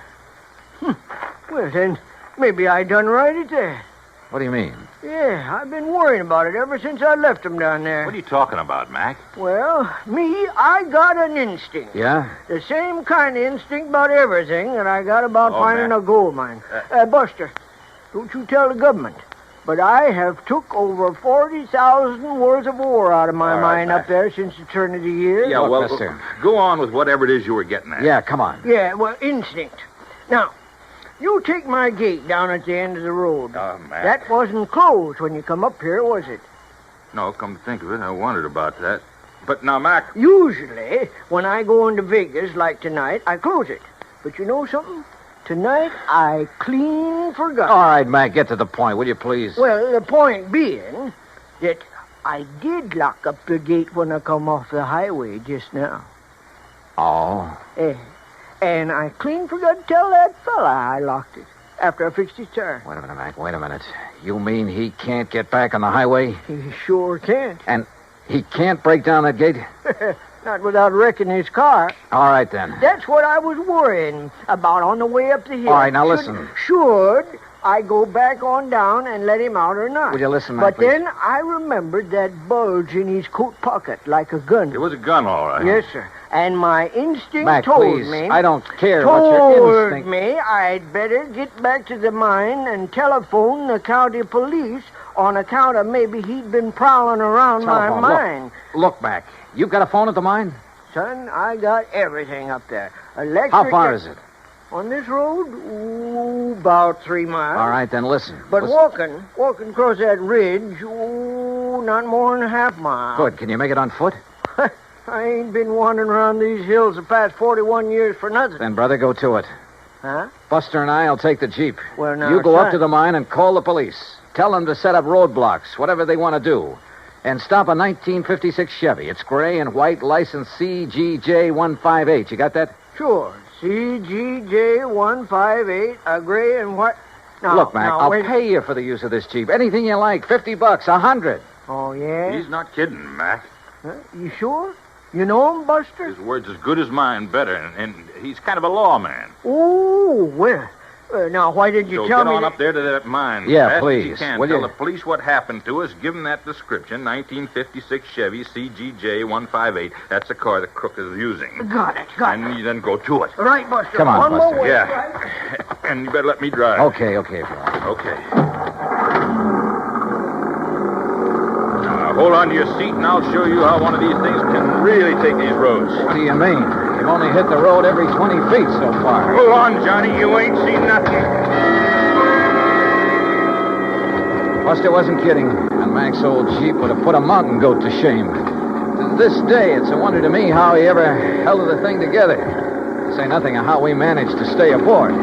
well, then, maybe I done right at that. What do you mean? Yeah, I've been worrying about it ever since I left him down there. What are you talking about, Mac? Well, I got an instinct. Yeah? The same kind of instinct about everything that I got about finding a gold mine. Buster, don't you tell the government. But I have took over 40,000 worth of ore out of my mine up there since the turn of the year. Yeah, well, go on with whatever it is you were getting at. Yeah, come on. Yeah, well, instinct. Now, you take my gate down at the end of the road. Oh, Mac. That wasn't closed when you come up here, was it? No, come to think of it, I wondered about that. But now, Mac... Usually, when I go into Vegas like tonight, I close it. But you know something? Tonight, I clean forgot. All right, Mac, get to the point, will you please? Well, the point being that I did lock up the gate when I come off the highway just now. Oh? And I clean forgot to tell that fella I locked it after I fixed his tire. Wait a minute, Mac, wait a minute. You mean he can't get back on the highway? He sure can't. And he can't break down that gate? Not without wrecking his car. All right, then. That's what I was worrying about on the way up the hill. All right, now listen. Should I go back on down and let him out or not? Will you listen, Mac, But then I remembered that bulge in his coat pocket like a gun. It was a gun, all right. Yes, sir. And my instinct Mac, told please, me... I don't care what your instinct... Told me I'd better get back to the mine and telephone the county police on account of maybe he'd been prowling around my mine. Look, Mac, you've got a phone at the mine? Son, I got everything up there. Electric... How far is it? On this road, about 3 miles. All right, then listen. But walking across that ridge, not more than a half mile. Good. Can you make it on foot? I ain't been wandering around these hills the past 41 years for nothing. Then, brother, go to it. Huh? Buster and I'll take the Jeep. Well, now, you go up to the mine and call the police. Tell them to set up roadblocks, whatever they want to do. And stop a 1956 Chevy. It's gray and white, license CGJ158. You got that? Sure. CGJ158, a gray and white... Now, look, Mac, I'll pay you for the use of this Jeep. Anything you like. $50, $100. Oh, yeah? He's not kidding, Mac. Huh? You sure? You know him, Buster? His word's as good as mine, better, and he's kind of a lawman. Oh, well. Now, why didn't you So tell get me on that... up there to that mine. Yeah, Fast as please. you can. Will Tell you? the police what happened to us. Give them that description, 1956 Chevy CGJ 158. That's the car the crook is using. Got it. And you then go to it. Right, Buster. Come on, One Buster. more way, Yeah. right? And you better let me drive. Okay, if you want. Okay. Now, hold on to your seat, and I'll show you how one of these things can really take these roads. What do you mean? You've only hit the road every 20 feet so far. Hold on, Johnny. You ain't seen nothing. Buster wasn't kidding. And Mac's old Jeep would have put a mountain goat to shame. To this day, it's a wonder to me how he ever held the thing together. To say nothing of how we managed to stay aboard.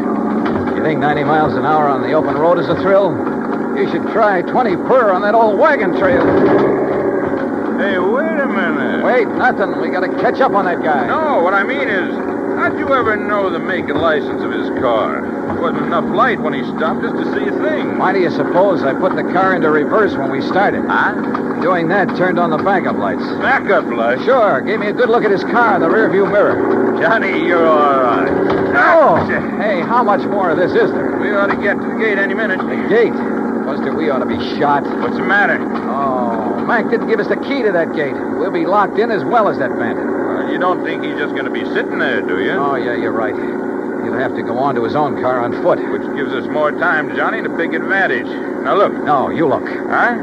You think 90 miles an hour on the open road is a thrill? You should try 20 per on that old wagon trail. Hey, wait a minute. Wait, nothing. We gotta catch up on that guy. No, what I mean is, how'd you ever know the make and license of his car? There wasn't enough light when he stopped us to see a thing. Why do you suppose I put the car into reverse when we started? Huh? Doing that turned on the backup lights. Backup lights? Sure. Gave me a good look at his car in the rearview mirror. Johnny, you're all right. Oh! Hey, how much more of this is there? We ought to get to the gate any minute. The gate? Buster, we ought to be shot. What's the matter? Oh, Mac didn't give us the key to that gate. We'll be locked in as well as that bandit. Well, you don't think he's just going to be sitting there, do you? Oh, yeah, you're right. He'll have to go on to his own car on foot. Which gives us more time, Johnny, to take advantage. Now, look. No, you look. Huh?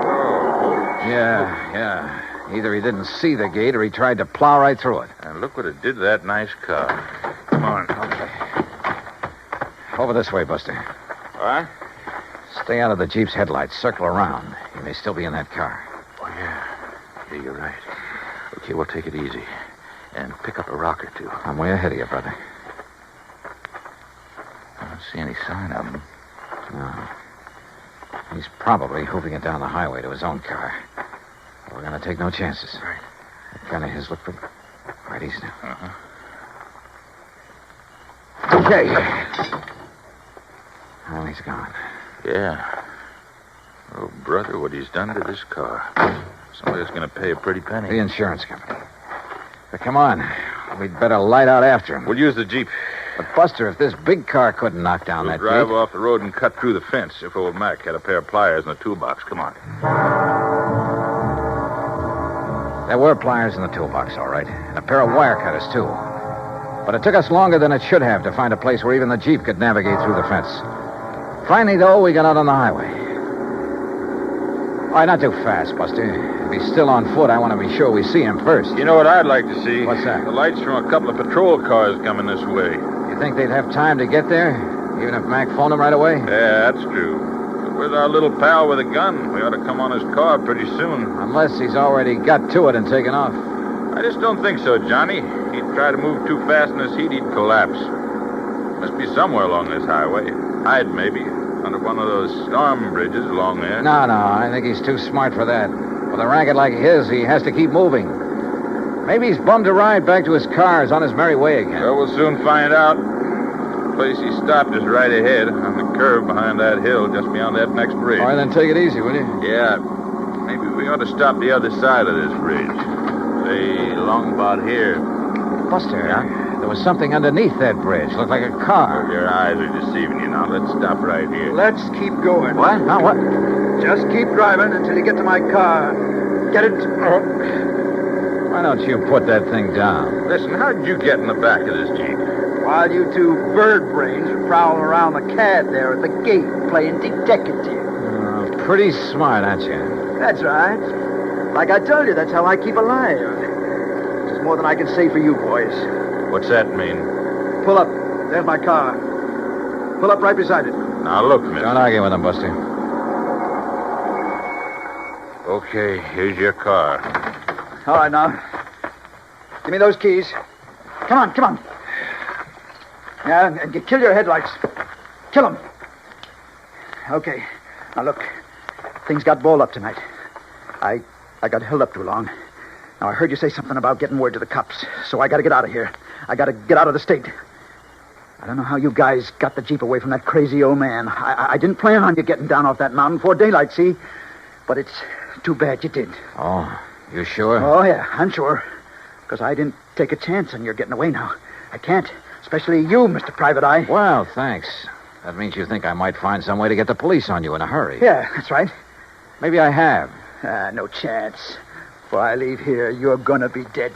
Oh. Yeah. Either he didn't see the gate or he tried to plow right through it. And look what it did to that nice car. Come on. Okay. Over this way, Buster. What? Stay out of the Jeep's headlights. Circle around. He may still be in that car. Oh, yeah. Yeah, you're right. Okay, we'll take it easy. And pick up a rock or two. I'm way ahead of you, brother. I don't see any sign of him. No. He's probably hoofing it down the highway to his own car. We're going to take no chances. Right. That gun of his looked pretty... Right, easy now. Uh-huh. Okay. Well, he's gone. Yeah. Oh, brother, what he's done to this car. Somebody's going to pay a pretty penny. The insurance company. But come on. We'd better light out after him. We'll use the Jeep. But, Buster, if this big car couldn't knock down We'll that drive gate... off the road and cut through the fence if old Mac had a pair of pliers in the toolbox. Come on. There were pliers in the toolbox, all right. And a pair of wire cutters, too. But it took us longer than it should have to find a place where even the Jeep could navigate through the fence. Finally, though, we got out on the highway. All right, not too fast, Buster. If he's still on foot, I want to be sure we see him first. You know what I'd like to see? What's that? The lights from a couple of patrol cars coming this way. You think they'd have time to get there? Even if Mac phoned them right away? Yeah, that's true. But with our little pal with a gun, we ought to come on his car pretty soon. Unless he's already got to it and taken off. I just don't think so, Johnny. He'd try to move too fast in this heat, he'd collapse. Must be somewhere along this highway. Hide, maybe. Under one of those storm bridges along there. No, I think he's too smart for that. With a racket like his, he has to keep moving. Maybe he's bummed a ride back to his car. Is on his merry way again. Well, we'll soon find out. The place he stopped is right ahead, on the curve behind that hill, just beyond that next bridge. All right, then take it easy, will you? Yeah. Maybe we ought to stop the other side of this bridge. Say, along about here. Buster, there was something underneath that bridge. Looked like a car. Your eyes are deceiving you now. Let's stop right here. Let's keep going. What? Now what? Just keep driving until you get to my car. Get it? Why don't you put that thing down? Listen, how'd you get in the back of this Jeep? While you two bird brains are prowling around the cad there at the gate playing detective. Pretty smart, aren't you? That's right. Like I told you, that's how I keep alive. It's more than I can say for you boys. What's that mean? Pull up. There's my car. Pull up right beside it. Now, look, mister. Don't argue with him, Buster. Okay, here's your car. All right, now. Give me those keys. Come on. Yeah, and kill your headlights. Kill them. Okay. Now, look. Things got balled up tonight. I got held up too long. Now, I heard you say something about getting word to the cops, so I got to get out of here. I got to get out of the state. I don't know how you guys got the Jeep away from that crazy old man. I didn't plan on you getting down off that mountain before daylight, see? But it's too bad you did. Oh, You sure? Oh, yeah, I'm sure. Because I didn't take a chance on your getting away now. I can't. Especially you, Mr. Private Eye. Well, thanks. That means you think I might find some way to get the police on you in a hurry. Yeah, that's right. Maybe I have. No chance. Before I leave here, you're gonna be dead.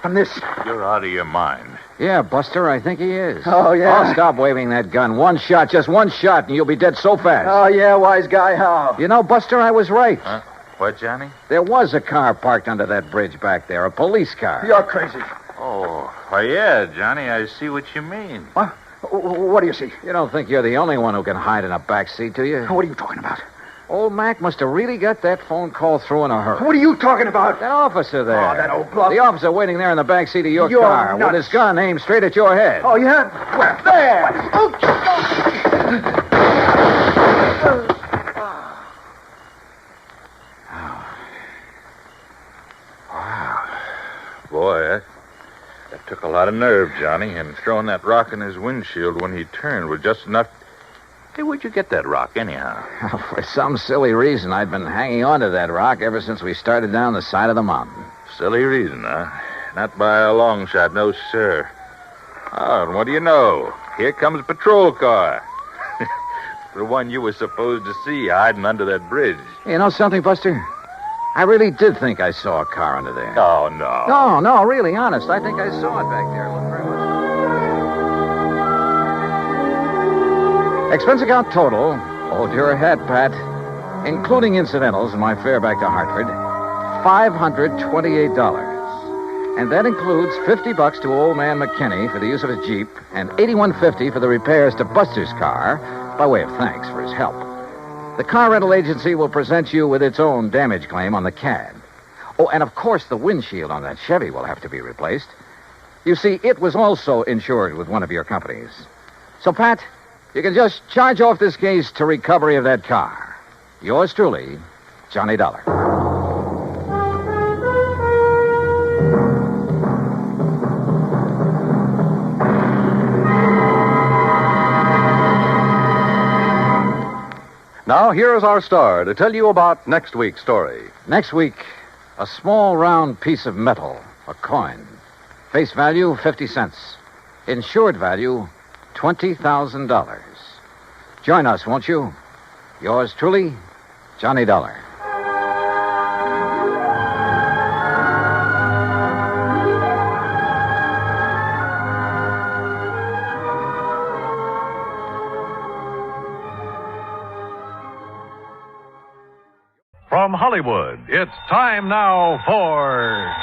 From this. You're out of your mind. Yeah, Buster, I think he is. Oh, yeah? I'll stop waving that gun. One shot, just one shot, and you'll be dead so fast. Oh, yeah, wise guy, how? You know, Buster, I was right. Huh? What, Johnny? There was a car parked under that bridge back there, a police car. You're crazy. Oh, well, yeah, Johnny, I see what you mean. What? What do you see? You don't think you're the only one who can hide in a back seat, do you? What are you talking about? Old Mac must have really got that phone call through in a hurry. What are you talking about? That officer there. Oh, that old bluff. The officer waiting there in the back seat of your You're car nuts. with his gun aimed straight at your head. Oh, yeah? Where? There! Oh, Boy, that took a lot of nerve, Johnny, and throwing that rock in his windshield when he turned was just enough. Hey, where'd you get that rock, anyhow? For some silly reason, I'd been hanging on to that rock ever since we started down the side of the mountain. Silly reason, huh? Not by a long shot, no, sir. Oh, and what do you know? Here comes a patrol car. The one you were supposed to see hiding under that bridge. You know something, Buster? I really did think I saw a car under there. Oh, no. No, really, honest. I think I saw it back there. Look very much. Expense account total, hold your hat, Pat, including incidentals and my fare back to Hartford, $528. And that includes $50 to old man McKinney for the use of his Jeep and $81.50 for the repairs to Buster's car by way of thanks for his help. The car rental agency will present you with its own damage claim on the cab. Oh, and of course the windshield on that Chevy will have to be replaced. You see, it was also insured with one of your companies. So, Pat, you can just charge off this case to recovery of that car. Yours truly, Johnny Dollar. Now, here is our star to tell you about next week's story. Next week, a small round piece of metal, a coin. Face value, 50 cents. Insured value, $20,000. Join us, won't you? Yours truly, Johnny Dollar. From Hollywood, it's time now for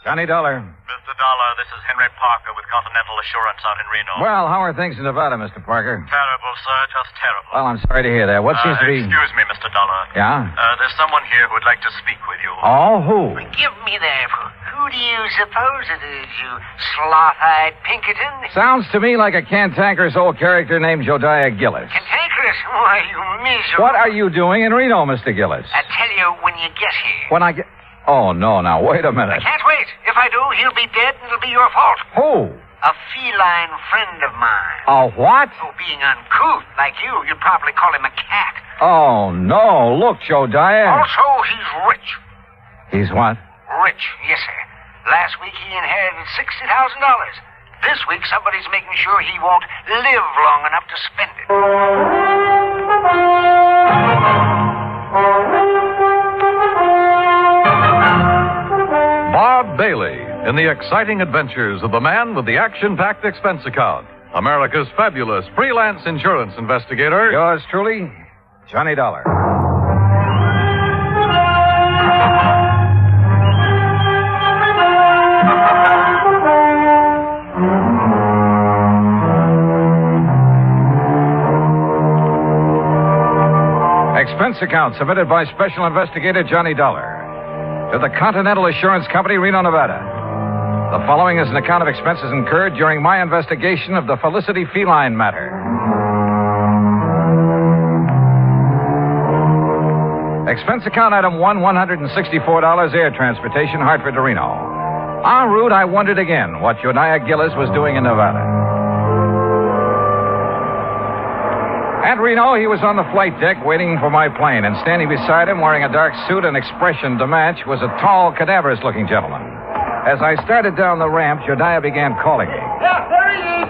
Johnny Dollar. Mr. Dollar, this is Henry Parker with Continental Assurance out in Reno. Well, how are things in Nevada, Mr. Parker? Terrible, sir, just terrible. Well, I'm sorry to hear that. What seems to be... Excuse me, Mr. Dollar. Yeah? There's someone here who would like to speak with you. Oh, who? Give me that. Who do you suppose it is, you sloth-eyed Pinkerton? Sounds to me like a cantankerous old character named Jodiah Gillis. Cantankerous? Why, you miserable... What are you doing in Reno, Mr. Gillis? I tell you when you get here. When I get... Oh, no, now, wait a minute. I can't wait. If I do, he'll be dead and it'll be your fault. Who? A feline friend of mine. A what? Oh, being uncouth like you'd probably call him a cat. Oh, no. Look, Jodiah. Also, he's rich. He's what? Rich, yes, sir. Last week he inherited $60,000. This week somebody's making sure he won't live long enough to spend it. Bob Bailey in the exciting adventures of the man with the action-packed expense account. America's fabulous freelance insurance investigator. Yours truly, Johnny Dollar. Expense account submitted by Special Investigator Johnny Dollar to the Continental Assurance Company, Reno, Nevada. The following is an account of expenses incurred during my investigation of the Felicity Feline matter. Expense account item 1, $164 air transportation, Hartford to Reno. En route, I wondered again what Jodiah Gillis was doing in Nevada. And Reno, he was on the flight deck waiting for my plane, and standing beside him, wearing a dark suit and expression to match, was a tall, cadaverous-looking gentleman. As I started down the ramp, Jediah began calling me. Yeah, there he is.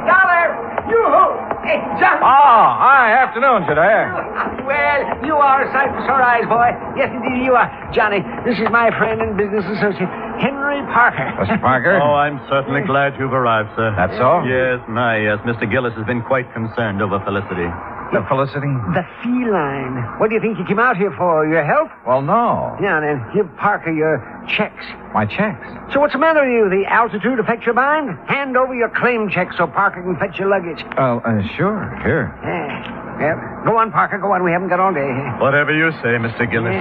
Dollar. Yoo-hoo. Hey, Johnny. Oh, hi. Afternoon, Jediah. Well, you are a sight for sore eyes, boy. Yes, indeed, you are. Johnny, this is my friend and business associate, Henry Parker. Mr. Parker? Oh, I'm certainly glad you've arrived, sir. That's so? Yes, yes. Mr. Gillis has been quite concerned over Felicity. The Felicity? The feline. What do you think you came out here for? Your health? Well, no. Yeah, then give Parker your checks. My checks? So what's the matter with you? The altitude affects your mind? Hand over your claim check so Parker can fetch your luggage. Sure. Here. Yeah. Go on, Parker. Go on. We haven't got all day. Whatever you say, Mr. Gillis.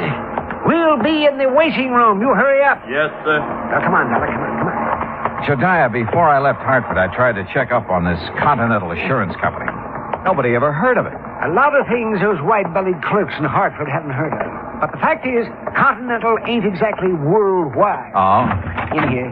We'll be in the waiting room. You hurry up. Yes, sir. Now, come on, Dollar. Come on. Jediah, before I left Hartford, I tried to check up on this Continental Assurance Company. Nobody ever heard of it. A lot of things those white-bellied clerks in Hartford haven't heard of. But the fact is, Continental ain't exactly worldwide. Oh? In here.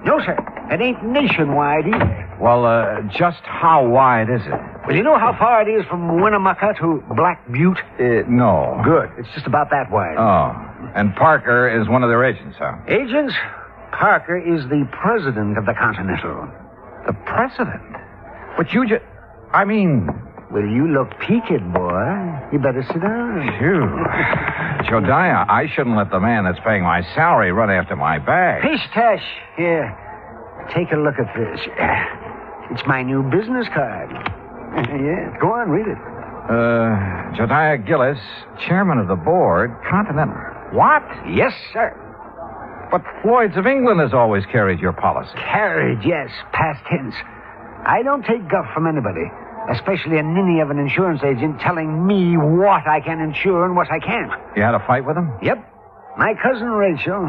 No, sir. It ain't nationwide either. Well, just how wide is it? Well, you know how far it is from Winnemucca to Black Butte? No. Good. It's just about that wide. Oh. And Parker is one of their agents, huh? Agents? Parker is the president of the Continental. The president? But you just... I mean... Well, you look peaked, boy. You better sit down. Phew. Jediah, I shouldn't let the man that's paying my salary run after my bag. Pish-tash. Here, take a look at this. It's my new business card. Yeah, go on, read it. Jediah Gillis, chairman of the board, Continental. What? Yes, sir. But Floyd's of England has always carried your policy. Carried, yes, past tense. I don't take guff from anybody, especially a ninny of an insurance agent telling me what I can insure and what I can't. You had a fight with him? Yep. My cousin Rachel,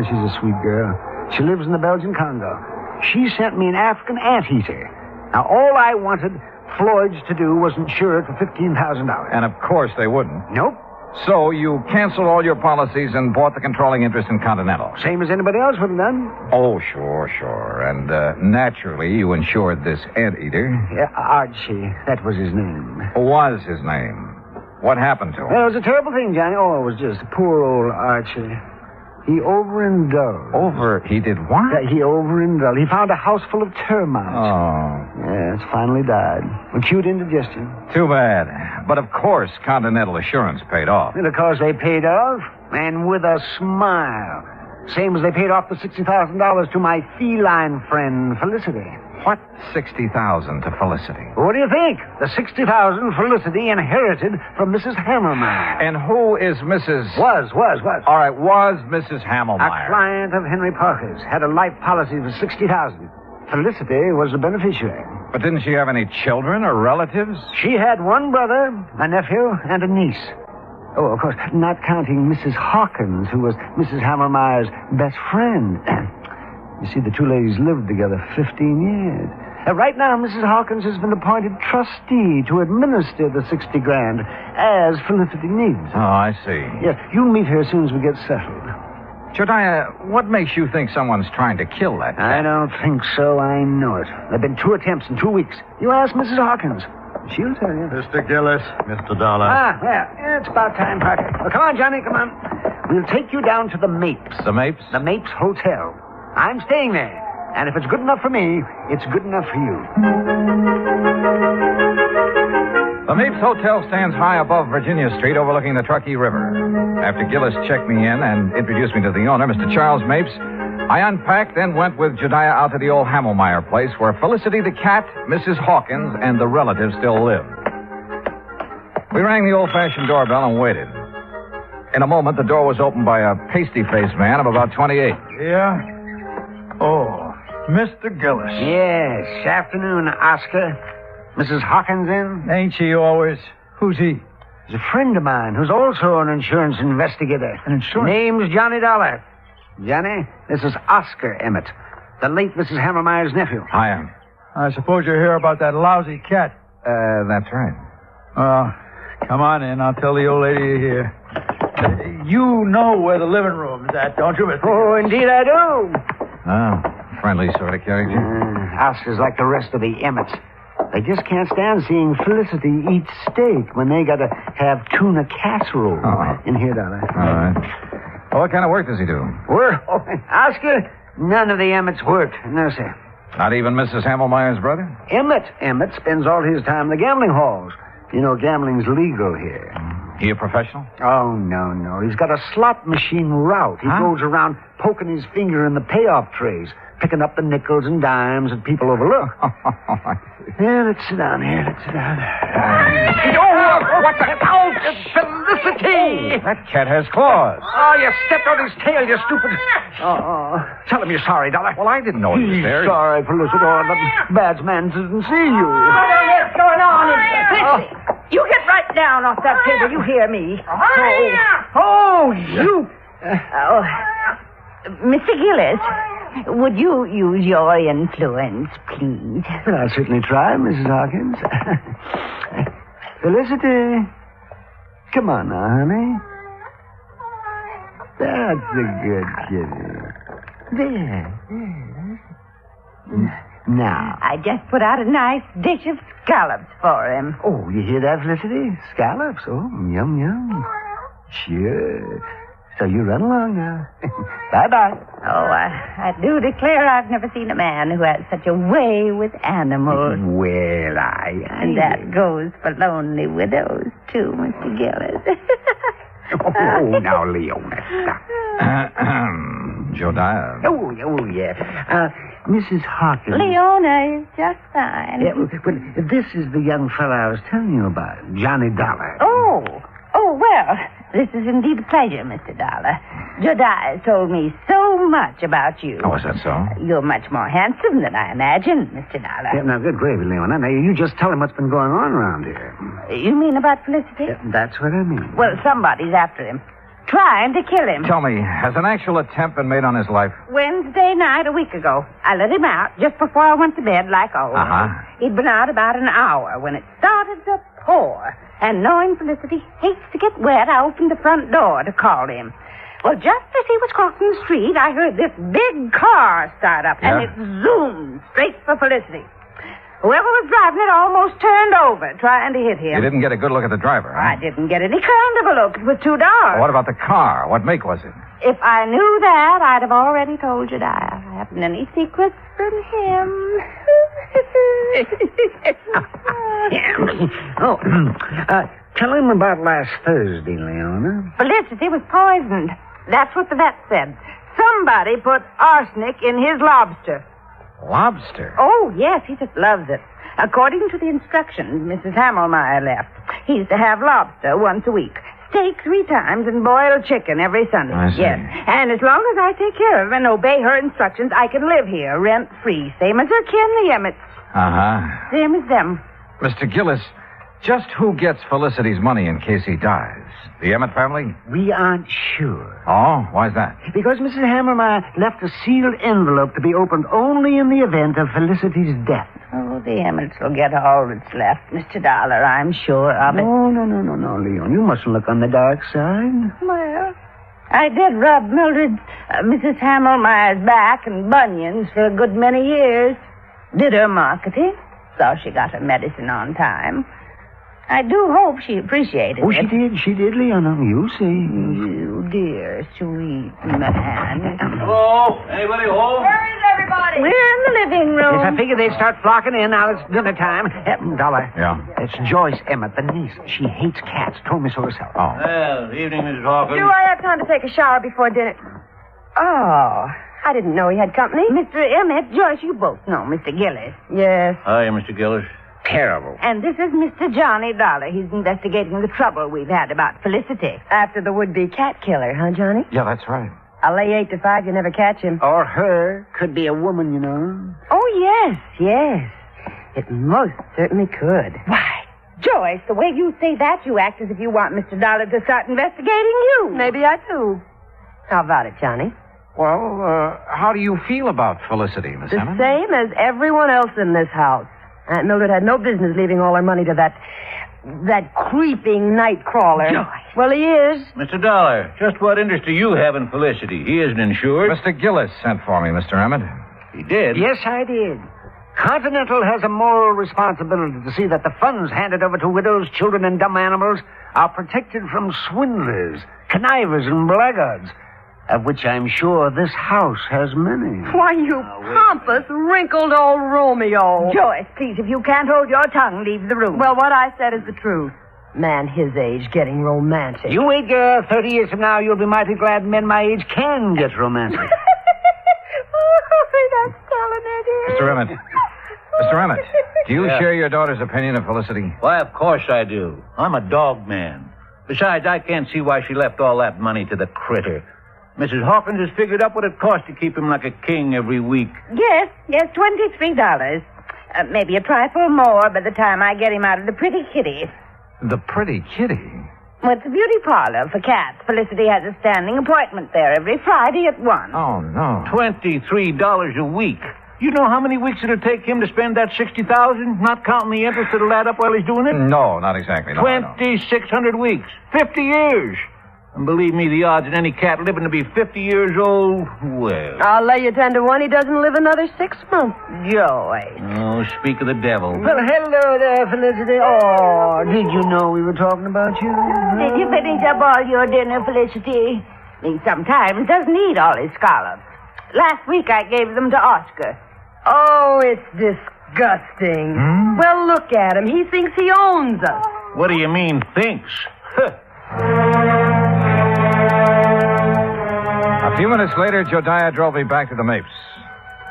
she's a sweet girl. She lives in the Belgian Congo. She sent me an African anteater. Now, all I wanted Floyd's to do was insure it for $15,000. And of course they wouldn't. Nope. So you canceled all your policies and bought the controlling interest in Continental. Same as anybody else would have done. Oh, sure. And naturally, you insured this anteater. Yeah, Archie. That was his name. Was his name. What happened to him? Well, it was a terrible thing, Johnny. Oh, it was just poor old Archie. He overindulged. He did what? Yeah, he overindulged. He found a house full of termites. Oh. Yeah, it's finally died. Acute indigestion. Too bad. But of course, Continental Assurance paid off. And of course they paid off, and with a smile. Same as they paid off the $60,000 to my feline friend, Felicity. What? $60,000 to Felicity? What do you think? The $60,000 Felicity inherited from Mrs. Hammermeyer. And who is Mrs... Was. All right, was Mrs. Hammermeyer. A client of Henry Parker's. Had a life policy for $60,000. Felicity was the beneficiary. But didn't she have any children or relatives? She had one brother, a nephew, and a niece. Oh, of course, not counting Mrs. Hawkins, who was Mrs. Hammermeyer's best friend. You see, the two ladies lived together 15 years. Right now, Mrs. Hawkins has been appointed trustee to administer the $60,000 as Felicity needs. Oh, I see. Yeah, you'll meet her as soon as we get settled. Jediah, what makes you think someone's trying to kill that cat? I don't think so. I know it. There have been 2 attempts in 2 weeks. You ask Mrs. Hawkins. She'll tell you. Mr. Gillis, Mr. Dollar. Well, it's about time, Parker. Well, come on, Johnny, come on. We'll take you down to the Mapes. The Mapes? The Mapes Hotel. I'm staying there. And if it's good enough for me, it's good enough for you. The Mapes Hotel stands high above Virginia Street overlooking the Truckee River. After Gillis checked me in and introduced me to the owner, Mr. Charles Mapes, I unpacked and went with Jediah out to the old Hammelmeyer place where Felicity the cat, Mrs. Hawkins, and the relatives still lived. We rang the old-fashioned doorbell and waited. In a moment, the door was opened by a pasty-faced man of about 28. Yeah? Oh, Mr. Gillis. Yes. Afternoon, Oscar. Mrs. Hawkins in? Ain't she always? Who's he? He's a friend of mine who's also an insurance investigator. An insurance? Name's Johnny Dollar. Johnny, this is Oscar Emmett, the late Mrs. Hammermeyer's nephew. Hi. I suppose you're here about that lousy cat. That's right. Come on in. I'll tell the old lady you're here. You know where the living room is at, don't you, Mr. Oh, indeed I do. Oh, friendly sort of character. Oscar's like the rest of the Emmets. They just can't stand seeing Felicity eat steak when they got to have tuna casserole. In here, Dollar. All right. Well, what kind of work does he do? Work? Oh, Oscar, none of the Emmets worked. No, sir. Not even Mrs. Hammelmeyer's brother? Emmett spends all his time in the gambling halls. You know, gambling's legal here. He a professional? Oh, no. He's got a slot machine route. He goes around poking his finger in the payoff trays, picking up the nickels and dimes that people overlook. Yeah, let's sit down here. Let's sit down. What the hell? It's Felicity! That cat has claws. Oh, you stepped on his tail, you stupid. Tell him you're sorry, Dollar. Well, I didn't know he was there. Sorry, Felicity. The bad man didn't see you. What's going on in here? Felicity, you get right down off that table. You hear me. You. Mr. Gillis, would you use your influence, please? Well, I'll certainly try, Mrs. Hawkins. Felicity, come on now, honey. That's a good kitty. There. Now. I just put out a nice dish of scallops for him. Oh, you hear that, Felicity? Scallops. Oh, yum. Sure. So you run along now. Bye-bye. Oh, I do declare I've never seen a man who has such a way with animals. Well, And that goes for lonely widows, too, Mr. Gillis. Oh, now, Leona, stop. Jodiah. Oh, yeah. Mrs. Hawkins. Leona is just fine. Yeah, well, this is the young fellow I was telling you about, Johnny Dollar. Oh, well, this is indeed a pleasure, Mr. Dollar. Jodiah told me so much about you. Oh, is that so? You're much more handsome than I imagined, Mr. Dollar. Yeah, now, good gravy, Leona. Now, you just tell him what's been going on around here. You mean about Felicity? Yeah, that's what I mean. Well, somebody's after him. Trying to kill him. Tell me, has an actual attempt been made on his life? Wednesday night, a week ago. I let him out just before I went to bed, like always. He'd been out about an hour when it started to pour. And knowing Felicity hates to get wet, I opened the front door to call him. Well, just as he was crossing the street, I heard this big car start up, and it zoomed straight for Felicity. Whoever was driving it almost turned over, trying to hit him. You didn't get a good look at the driver, huh? I didn't get any kind of a look. It was too dark. What about the car? What make was it? If I knew that, I'd have already told you that. I haven't any secrets from him. Tell him about last Thursday, Leona. Felicity was poisoned. That's what the vet said. Somebody put arsenic in his lobster. Lobster? Oh, yes, he just loves it. According to the instructions Mrs. Hammelmeyer left, he's to have lobster once a week, steak 3 times, and boiled chicken every Sunday. I see. Yes, and as long as I take care of him and obey her instructions, I can live here rent-free, same as her kin, the Emmets. Same as them. Mr. Gillis, just who gets Felicity's money in case he dies? The Emmett family? We aren't sure. Oh, why's that? Because Mrs. Hammermeyer left a sealed envelope to be opened only in the event of Felicity's death. Oh, the Emmets will get all that's left, Mr. Dollar, I'm sure of it. No, Leon. You mustn't look on the dark side. Well, I did rub Mildred's, Mrs. Hammelmeyer's back and bunions for a good many years. Did her marketing. Saw she got her medicine on time. I do hope she appreciated it. She did, Leona. You see. You dear, sweet man. Hello? Anybody home? Where is everybody? We're in the living room. Yes, I figured they'd start flocking in. Now it's dinner time. Dollar. Yeah? It's Joyce Emmett, the niece. She hates cats. Told me so herself. Oh. Well, evening, Mrs. Hawkins. Do I have time to take a shower before dinner? Oh, I didn't know he had company. Mr. Emmett, Joyce, you both know Mr. Gillis. Yes. Hi, Mr. Gillis. Terrible. And this is Mr. Johnny Dollar. He's investigating the trouble we've had about Felicity. After the would-be cat killer, huh, Johnny? Yeah, that's right. I'll lay 8 to 5 you never catch him. Or her. Could be a woman, you know. Oh, yes. It most certainly could. Why, Joyce, the way you say that, you act as if you want Mr. Dollar to start investigating you. Maybe I do. How about it, Johnny? Well, how do you feel about Felicity, Miss The Emmett? same as everyone else in this house. Aunt Mildred had no business leaving all her money to that creeping night crawler. Joyce. Well, he is. Mr. Dollar, just what interest do you have in Felicity? He isn't insured. Mr. Gillis sent for me, Mr. Emmett. He did? Yes, I did. Continental has a moral responsibility to see that the funds handed over to widows, children, and dumb animals are protected from swindlers, connivers, and blackguards, of which I'm sure this house has many. Why, you pompous, wrinkled old Romeo. Joyce, please, if you can't hold your tongue, leave the room. Well, what I said is the truth. Man his age getting romantic. You wait, girl. 30 years from now, you'll be mighty glad men my age can get romantic. That's telling it. Mr. Emmett. Mr. Emmett, do you share your daughter's opinion of Felicity? Why, of course I do. I'm a dog man. Besides, I can't see why she left all that money to the critter. Mrs. Hawkins has figured up what it costs to keep him like a king every week. Yes, $23. Maybe a trifle more by the time I get him out of the pretty kitty. The pretty kitty? Well, it's a beauty parlor for cats. Felicity has a standing appointment there every Friday at 1. Oh, no. $23 a week. You know how many weeks it'll take him to spend that $60,000, not counting the interest that'll add up while he's doing it? No, not exactly. No, 2,600 weeks. 50 years. And believe me, the odds of any cat living to be 50 years old, well... I'll lay you 10 to 1 he doesn't live another 6 months. Joy. Oh, speak of the devil. Well, hello there, Felicity. Oh, did you know we were talking about you? Did you finish up all your dinner, Felicity? He sometimes doesn't eat all his scallops. Last week I gave them to Oscar. Oh, it's disgusting. Well, look at him. He thinks he owns us. What do you mean, thinks? A few minutes later, Josiah drove me back to the Mapes.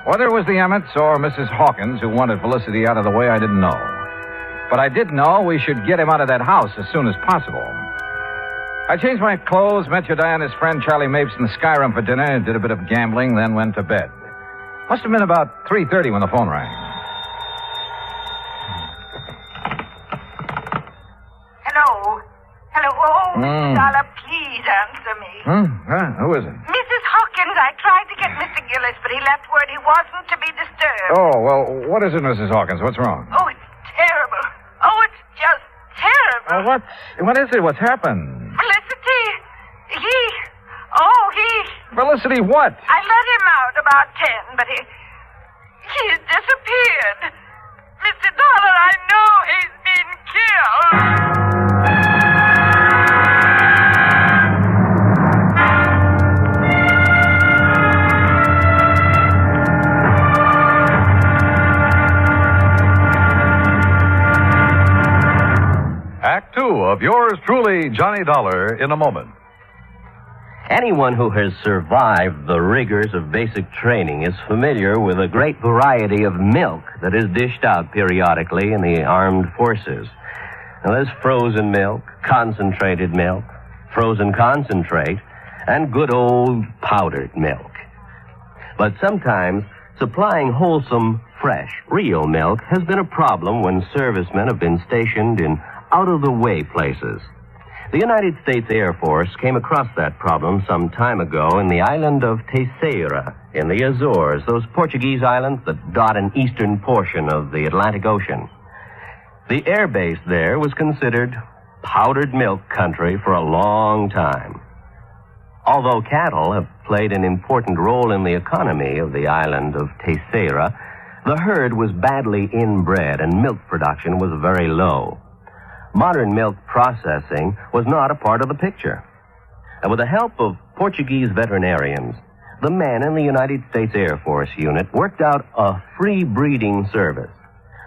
Whether it was the Emmets or Mrs. Hawkins who wanted Felicity out of the way, I didn't know. But I did know we should get him out of that house as soon as possible. I changed my clothes, met Josiah and his friend Charlie Mapes in the Skyrim for dinner, did a bit of gambling, then went to bed. Must have been about 3:30 when the phone rang. Hello? Oh, Dollar, please answer me. Who is it? Mrs. Hawkins, I tried to get Mr. Gillis, but he left word he wasn't to be disturbed. Oh, well, what is it, Mrs. Hawkins? What's wrong? Oh, it's terrible. Oh, it's just terrible. What is it? What's happened? Felicity, he... Felicity, what? I let him out about 10, but he's disappeared. Mr. Dollar, I know he's been killed. Act Two of yours truly, Johnny Dollar, in a moment. Anyone who has survived the rigors of basic training is familiar with a great variety of milk that is dished out periodically in the armed forces. Now, there's frozen milk, concentrated milk, frozen concentrate, and good old powdered milk. But sometimes supplying wholesome, fresh, real milk has been a problem when servicemen have been stationed in out-of-the-way places. The United States Air Force came across that problem some time ago in the island of Terceira in the Azores, those Portuguese islands that dot an eastern portion of the Atlantic Ocean. The air base there was considered powdered milk country for a long time. Although cattle have played an important role in the economy of the island of Terceira, the herd was badly inbred and milk production was very low. Modern milk processing was not a part of the picture. And with the help of Portuguese veterinarians, the men in the United States Air Force unit worked out a free breeding service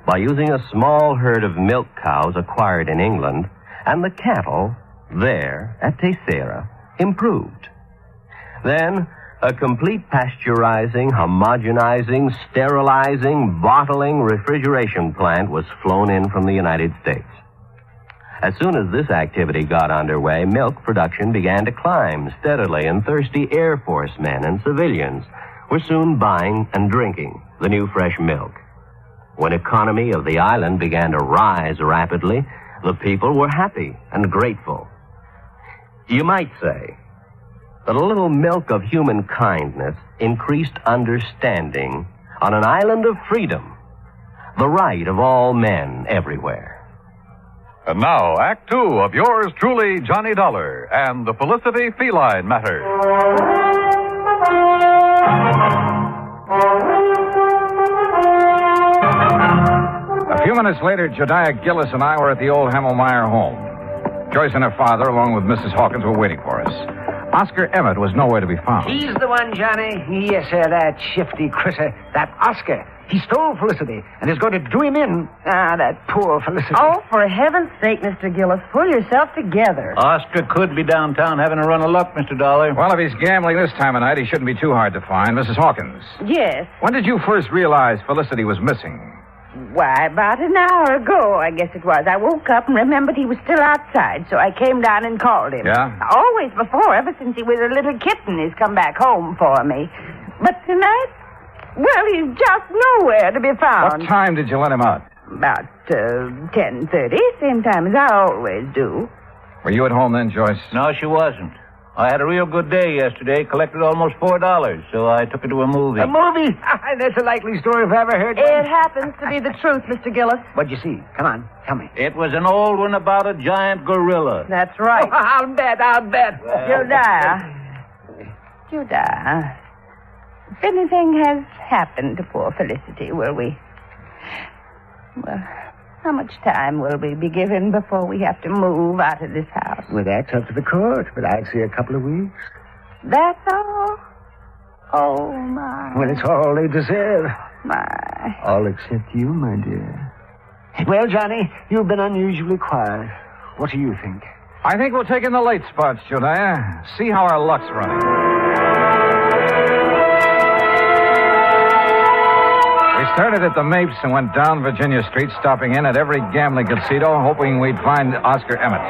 by using a small herd of milk cows acquired in England, and the cattle there at Terceira improved. Then a complete pasteurizing, homogenizing, sterilizing, bottling, refrigeration plant was flown in from the United States. As soon as this activity got underway, milk production began to climb steadily, and thirsty Air Force men and civilians were soon buying and drinking the new fresh milk. When economy of the island began to rise rapidly, the people were happy and grateful. You might say that a little milk of human kindness increased understanding on an island of freedom, the right of all men everywhere. And now, Act Two of yours truly, Johnny Dollar, and the Felicity Feline matter. few minutes later, Jediah Gillis and I were at the old Hammelmeyer home. Joyce and her father, along with Mrs. Hawkins, were waiting for us. Oscar Emmett was nowhere to be found. He's the one, Johnny. Yes, sir, that shifty critter. That Oscar. He stole Felicity and is going to do him in. Ah, that poor Felicity. Oh, for heaven's sake, Mr. Gillis, pull yourself together. Oscar could be downtown having a run of luck, Mr. Dollar. Well, if he's gambling this time of night, he shouldn't be too hard to find. Mrs. Hawkins. Yes. When did you first realize Felicity was missing? Why, about an hour ago, I guess it was. I woke up and remembered he was still outside, so I came down and called him. Yeah? Always before, ever since he was a little kitten, he's come back home for me. But tonight, well, he's just nowhere to be found. What time did you let him out? About 10:30, same time as I always do. Were you at home then, Joyce? No, she wasn't. I had a real good day yesterday, collected almost $4, so I took her to a movie. A movie? That's a likely story if I ever heard one. It happens to be the truth, Mr. Gillis. What'd you see? Come on, tell me. It was an old one about a giant gorilla. That's right. Oh, I'll bet. Jediah, if anything has happened to poor Felicity, will we... Well, how much time will we be given before we have to move out of this house? Well, that's up to the court, but I'd say a couple of weeks. That's all? Oh, my. Well, it's all they deserve. My. All except you, my dear. Well, Johnny, you've been unusually quiet. What do you think? I think we'll take in the late spots, Jediah. See how our luck's running. We started at the Mapes and went down Virginia Street, stopping in at every gambling casino, hoping we'd find Oscar Emmett.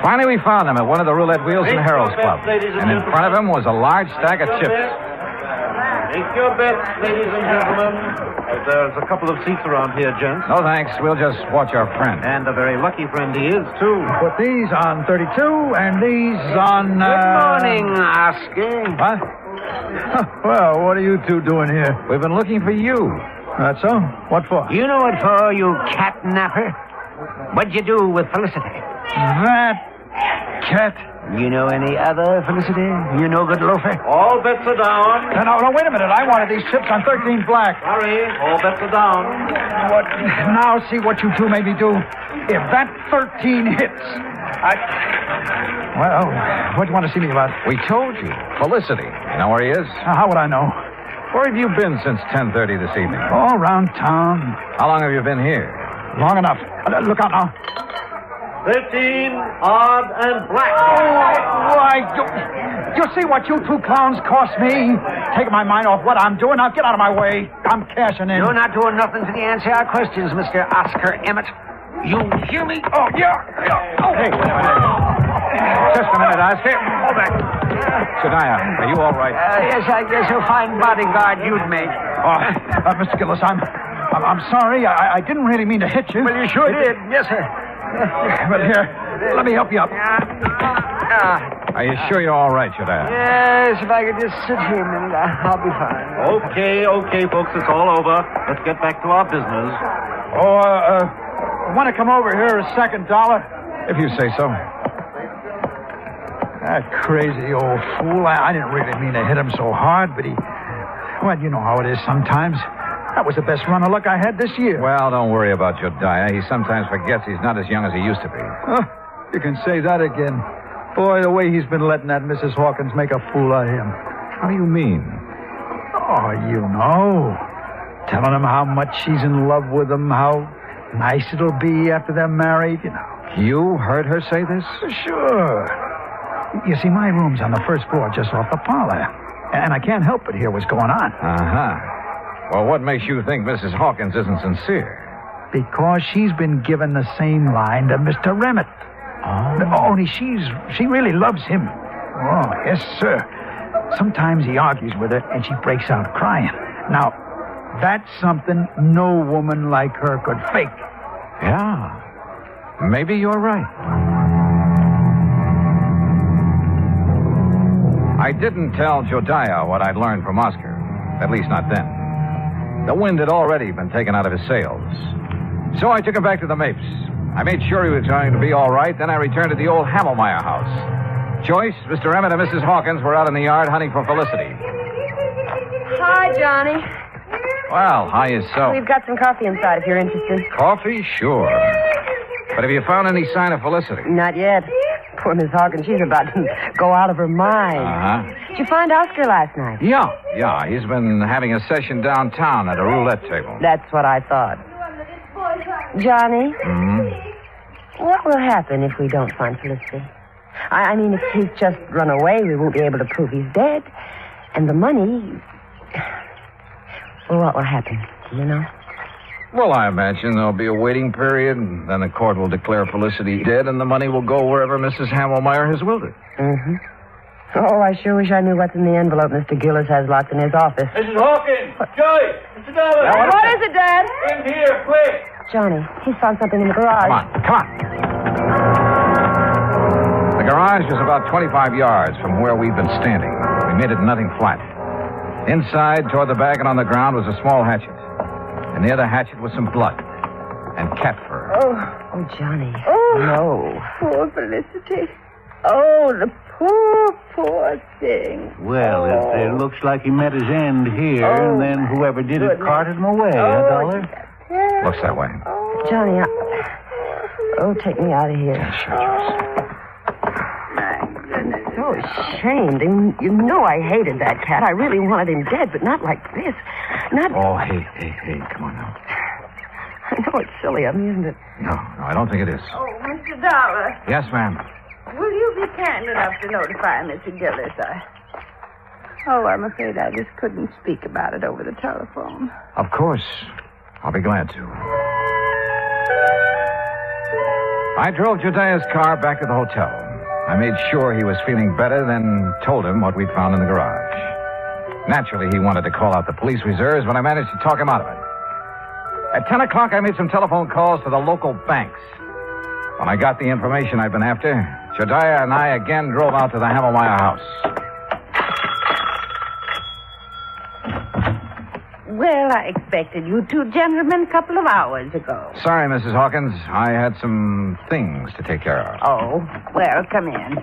Finally, we found him at one of the roulette wheels in Harold's Club. And in front of him was a large stack of chips. Take your bets, ladies and gentlemen. There's a couple of seats around here, gents. No, thanks. We'll just watch our friend. And a very lucky friend he is, too. Put these on 32 and these on... Good morning, Oscar. What? Well, what are you two doing here? We've been looking for you. That's so? What for? You know what for, you catnapper? What'd you do with Felicity? That cat. You know any other Felicity? You no good loafer? All bets are down. No, wait a minute. I wanted these chips on 13 black. Hurry, all bets are down. What? Now see what you two made me do. If that 13 hits, Well, what do you want to see me about? We told you. Felicity. You know where he is? How would I know? Where have you been since 10:30 this evening? All around town. How long have you been here? Long enough. Look out now. 13, odd, and black. Why, you see what you two clowns cost me? Taking my mind off what I'm doing. Now get out of my way. I'm cashing in. You're not doing nothing to answer our questions, Mr. Oscar Emmett. You hear me? Oh, yeah. Oh, hey, wait a minute. Just a minute, Oscar. Hold back. Jediah, are you all right? Yes, I guess a fine bodyguard you'd make. Mr. Gillis, I'm sorry. I didn't really mean to hit you. Well, you sure did. Yes, sir. But here, let me help you up. Are you sure you're all right, Jediah? Yes, if I could just sit here a minute, I'll be fine. Okay, folks, it's all over. Let's get back to our business. I want to come over here a second, Dollar. If you say so. That crazy old fool. I didn't really mean to hit him so hard, but well, you know how it is sometimes. That was the best run of luck I had this year. Well, don't worry about Jediah. He sometimes forgets he's not as young as he used to be. You can say that again. Boy, the way he's been letting that Mrs. Hawkins make a fool out of him. How do you mean? Oh, you know. Telling him how much she's in love with him, how nice it'll be after they're married, you know. You heard her say this? Sure. You see, my room's on the first floor just off the parlor. And I can't help but hear what's going on. Uh-huh. Well, what makes you think Mrs. Hawkins isn't sincere? Because she's been given the same line to Mr. Emmett. Oh. Only she really loves him. Oh, yes, sir. Sometimes he argues with her, and she breaks out crying. Now, that's something no woman like her could fake. Yeah. Maybe you're right. I didn't tell Jediah what I'd learned from Oscar. At least not then. The wind had already been taken out of his sails. So I took him back to the Mapes. I made sure he was going to be all right. Then I returned to the old Hammelmeyer house. Joyce, Mr. Emmett, and Mrs. Hawkins were out in the yard hunting for Felicity. Hi, Johnny. Well, how yourself? We've got some coffee inside if you're interested. Coffee? Sure. But have you found any sign of Felicity? Not yet. Poor Miss Hawkins, she's about to go out of her mind. Uh-huh. Did you find Oscar last night? Yeah. He's been having a session downtown at a roulette table. That's what I thought. Johnny? What will happen if we don't find Felicity? I mean, if he's just run away, we won't be able to prove he's dead. And the money... Well, what will happen? Do you know? Well, I imagine there'll be a waiting period, and then the court will declare Felicity dead, and the money will go wherever Mrs. Hamelmeyer has willed it. Mm-hmm. Oh, I sure wish I knew what's in the envelope Mr. Gillis has locked in his office. Mrs. Hawkins! Joey! Mr. Dollar! What is it, Dad? In here, quick! Johnny, he's found something in the garage. Come on. The garage was about 25 yards from where we'd been standing. We made it nothing flat. Inside, toward the back and on the ground, was a small hatchet. And near the hatchet was some blood and cat fur. Oh, Johnny. Oh, no. Poor Felicity. Oh, the poor thing. Well, it looks like he met his end here, and then whoever did it carted him away, Dollar? Looks that way. Johnny, take me out of here. Yeah, sure, Joyce. I'm so ashamed. And you know I hated that cat. I really wanted him dead, but not like this. Oh, hey, come on now. I know it's silly of me, isn't it? No, I don't think it is. Oh, Mr. Dollar. Yes, ma'am. Will you be kind enough to notify Mr. Gillis? I'm afraid I just couldn't speak about it over the telephone. Of course. I'll be glad to. I drove Jediah's car back to the hotel. I made sure he was feeling better, then told him what we'd found in the garage. Naturally, he wanted to call out the police reserves, but I managed to talk him out of it. At 10 o'clock, I made some telephone calls to the local banks. When I got the information I'd been after, Jediah and I again drove out to the Hamelmeyer house. Well, I expected you two gentlemen a couple of hours ago. Sorry, Mrs. Hawkins. I had some things to take care of. Oh, well, come in.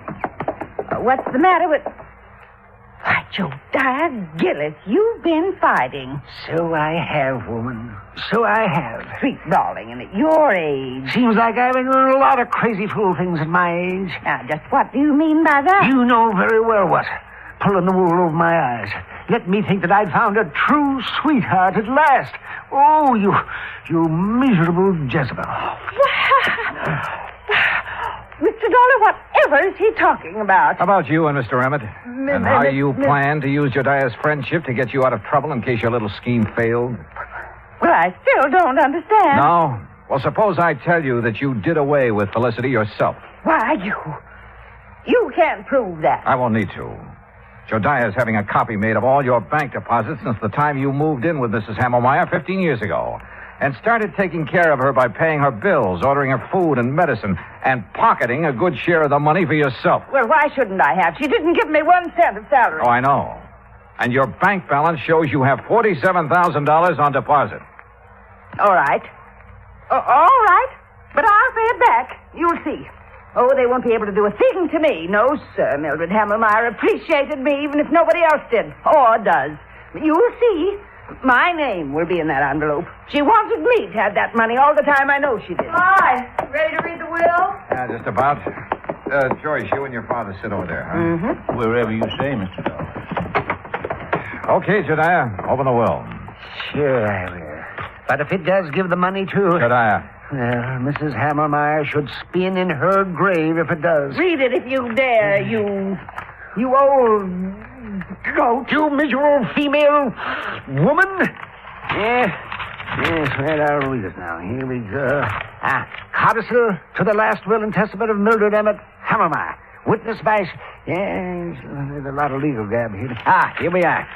What's the matter with... Why, Jediah Gillis, you've been fighting. So I have, woman. So I have. Sweet darling, and at your age... Seems like I've been doing a lot of crazy fool things at my age. Now, just what do you mean by that? You know very well what. Pulling the wool over my eyes. Let me think that I'd found a true sweetheart at last. Oh, you miserable Jezebel. Mr. Dollar, whatever is he talking about? About you and Mr. Emmett. And how you plan to use Jediah's friendship to get you out of trouble in case your little scheme failed. Well, I still don't understand. No? Well, suppose I tell you that you did away with Felicity yourself. Why, you can't prove that. I won't need to. Jediah's having a copy made of all your bank deposits since the time you moved in with Mrs. Hamelmeyer 15 years ago. And started taking care of her by paying her bills, ordering her food and medicine, and pocketing a good share of the money for yourself. Well, why shouldn't I have? She didn't give me 1 cent of salary. Oh, I know. And your bank balance shows you have $47,000 on deposit. All right. All right. But I'll pay it back. You'll see. Oh, they won't be able to do a thing to me. No, sir. Mildred Hamelmeyer appreciated me even if nobody else did. Or does. You'll see. My name will be in that envelope. She wanted me to have that money all the time. I know she did. Hi. Ready to read the will? Yeah, just about. Joyce, you and your father sit over there, huh? Mm-hmm. Wherever you say, Mr. Dollar. Okay, Jediah. Open the will. Sure I will. But if it does give the money to... Jediah. Well, Mrs. Hamelmeyer should spin in her grave if it does. Read it if you dare, You old goat, you miserable female woman. Yes, well, I'll read it now. Here we go. Codicil to the last will and testament of Mildred Emmett Hamelmeyer. Witnessed by... Yes, there's a lot of legal gab here. Here we are.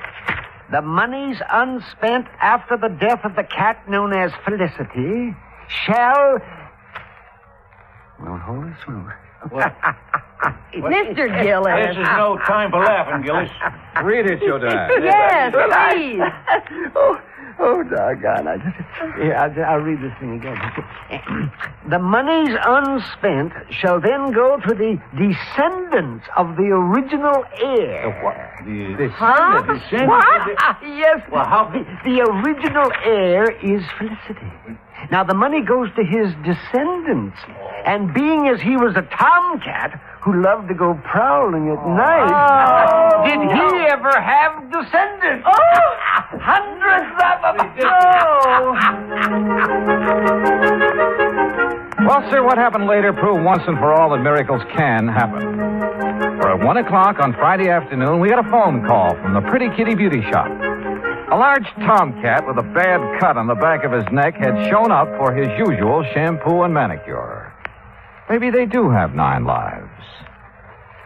The monies unspent after the death of the cat known as Felicity shall... Well, holy smoke. Mr. Gillis. This is no time for laughing, Gillis. Read it, Jediah. Yes, please. Oh, doggone. I'll read this thing again. The monies unspent shall then go to the descendants of the original heir. What? The Huh? descendants? What? Yes. Well, how... The original heir is Felicity. Now, the money goes to his descendants. And being as he was a tomcat who loved to go prowling at night, did he ever have descendants? Oh, hundreds of them. Well, sir, what happened later proved once and for all that miracles can happen. For at 1 o'clock on Friday afternoon, we got a phone call from the Pretty Kitty Beauty Shop. A large tomcat with a bad cut on the back of his neck had shown up for his usual shampoo and manicure. Maybe they do have 9 lives.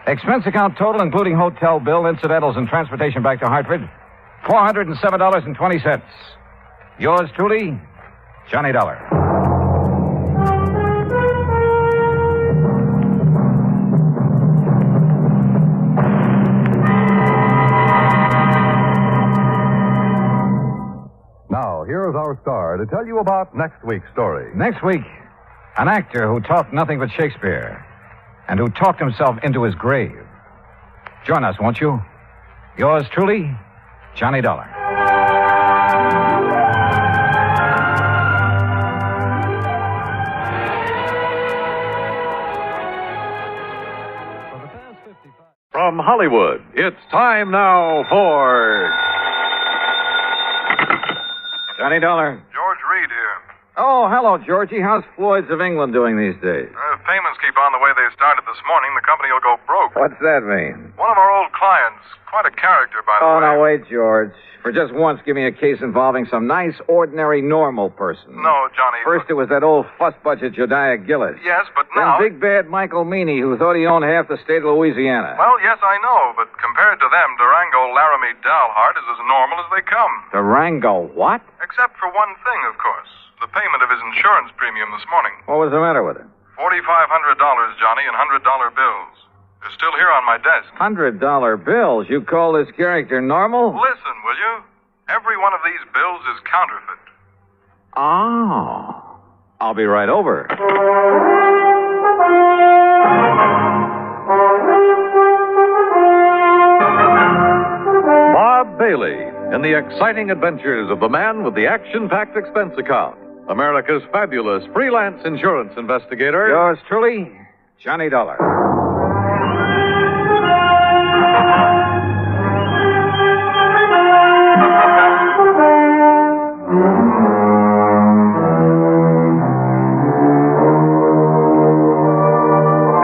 Expense account total, including hotel bill, incidentals, and transportation back to Hartford, $407.20. Yours truly, Johnny Dollar. Now, here is our star to tell you about next week's story. Next week, an actor who talked nothing but Shakespeare and who talked himself into his grave. Join us, won't you? Yours truly, Johnny Dollar. From Hollywood, it's time now for... Johnny Dollar. George Reed here. Oh, hello, Georgie. How's Floyd's of England doing these days? If payments keep on the way they started this morning, the company will go broke. What's that mean? One of our old clients, quite a character, by the way. Oh, now wait, George. For just once, give me a case involving some nice, ordinary, normal person. No, Johnny. First, it was that old fuss-budget Jediah Gillis. Yes, but then now... big bad Michael Meany, who thought he owned half the state of Louisiana. Well, yes, I know, but compared to them, Durango, Laramie, Dalhart is as normal as they come. Durango what? Except for one thing, of course. The payment of his insurance premium this morning. What was the matter with it? $4,500, Johnny, and $100 bills. They're still here on my desk. $100 bills? You call this character normal? Listen, will you? Every one of these bills is counterfeit. Oh. I'll be right over. Bob Bailey in the exciting adventures of the man with the action-packed expense account. America's fabulous freelance insurance investigator. Yours truly, Johnny Dollar.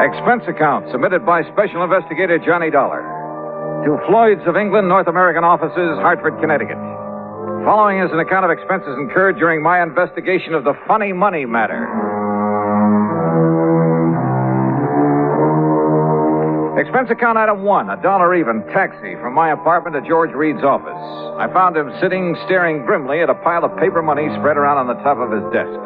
Expense account submitted by Special Investigator Johnny Dollar to Floyd's of England, North American offices, Hartford, Connecticut. Following is an account of expenses incurred during my investigation of the funny money matter. Expense account item 1, $1 even, taxi from my apartment to George Reed's office. I found him sitting, staring grimly at a pile of paper money spread around on the top of his desk.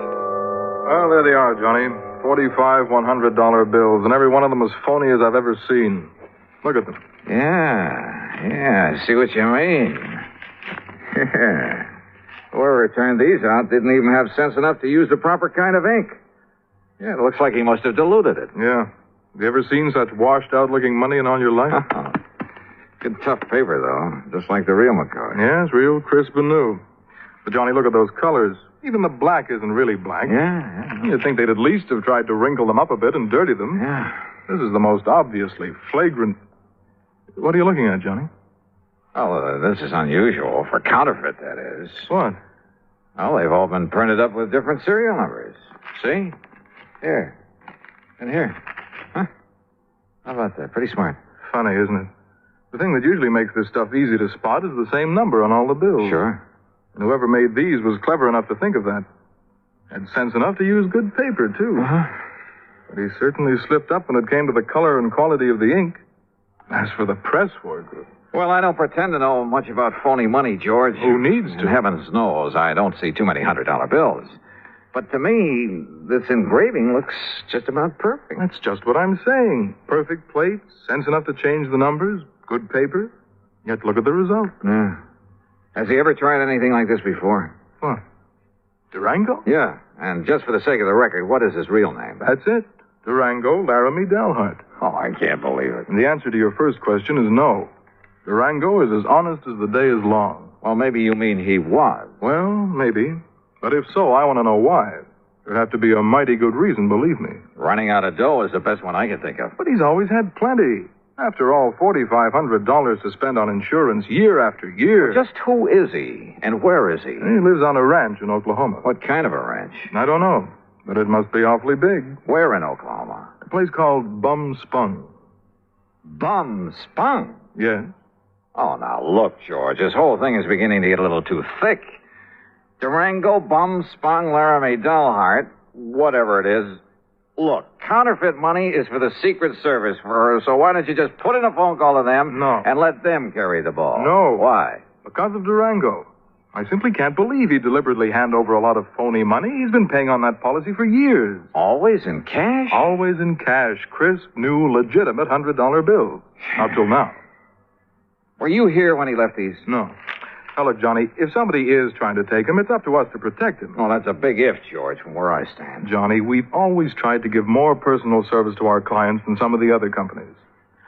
Well, there they are, Johnny. 45 $100 bills, and every one of them as phony as I've ever seen. Look at them. Yeah, I see what you mean. Whoever turned these out didn't even have sense enough to use the proper kind of ink. Yeah, it looks like he must have diluted it. Yeah. Have you ever seen such washed-out-looking money in all your life? Good tough paper, though, just like the real McCoy. Yes, real crisp and new. But, Johnny, look at those colors. Even the black isn't really black. Yeah. You'd think they'd at least have tried to wrinkle them up a bit and dirty them. Yeah. This is the most obviously flagrant... What are you looking at, Johnny? Oh, this is unusual. For counterfeit, that is. What? Well, they've all been printed up with different serial numbers. See? Here. And here. Huh? How about that? Pretty smart. Funny, isn't it? The thing that usually makes this stuff easy to spot is the same number on all the bills. Sure. And whoever made these was clever enough to think of that. Had sense enough to use good paper, too. Uh-huh. But he certainly slipped up when it came to the color and quality of the ink. As for the press work... Well, I don't pretend to know much about phony money, George. Who needs to? And heavens knows I don't see too many $100 bills. But to me, this engraving looks just about perfect. That's just what I'm saying. Perfect plates, sense enough to change the numbers, good paper. Yet look at the result. Yeah. Has he ever tried anything like this before? What? Durango? Yeah, and just for the sake of the record, what is his real name? That's it. Durango Laramie Dalhart. Oh, I can't believe it. And the answer to your first question is no. Durango is as honest as the day is long. Well, maybe you mean he was. Well, maybe. But if so, I want to know why. There'd have to be a mighty good reason, believe me. Running out of dough is the best one I can think of. But he's always had plenty. After all, $4,500 to spend on insurance year after year. Just who is he? And where is he? He lives on a ranch in Oklahoma. What kind of a ranch? I don't know. But it must be awfully big. Where in Oklahoma? A place called Bum Spung. Bum Spung? Yes. Oh, now look, George. This whole thing is beginning to get a little too thick. Durango, Bum Spung, Laramie Dalhart, whatever it is. Look, counterfeit money is for the Secret Service for her, so why don't you just put in a phone call to them and let them carry the ball? No. Why? Because of Durango. I simply can't believe he'd deliberately hand over a lot of phony money. He's been paying on that policy for years. Always in cash? Always in cash. Crisp, new, legitimate $100 bills. Up till now. Were you here when he left these? No. Now, look, Johnny, if somebody is trying to take him, it's up to us to protect him. Oh, that's a big if, George, from where I stand. Johnny, we've always tried to give more personal service to our clients than some of the other companies.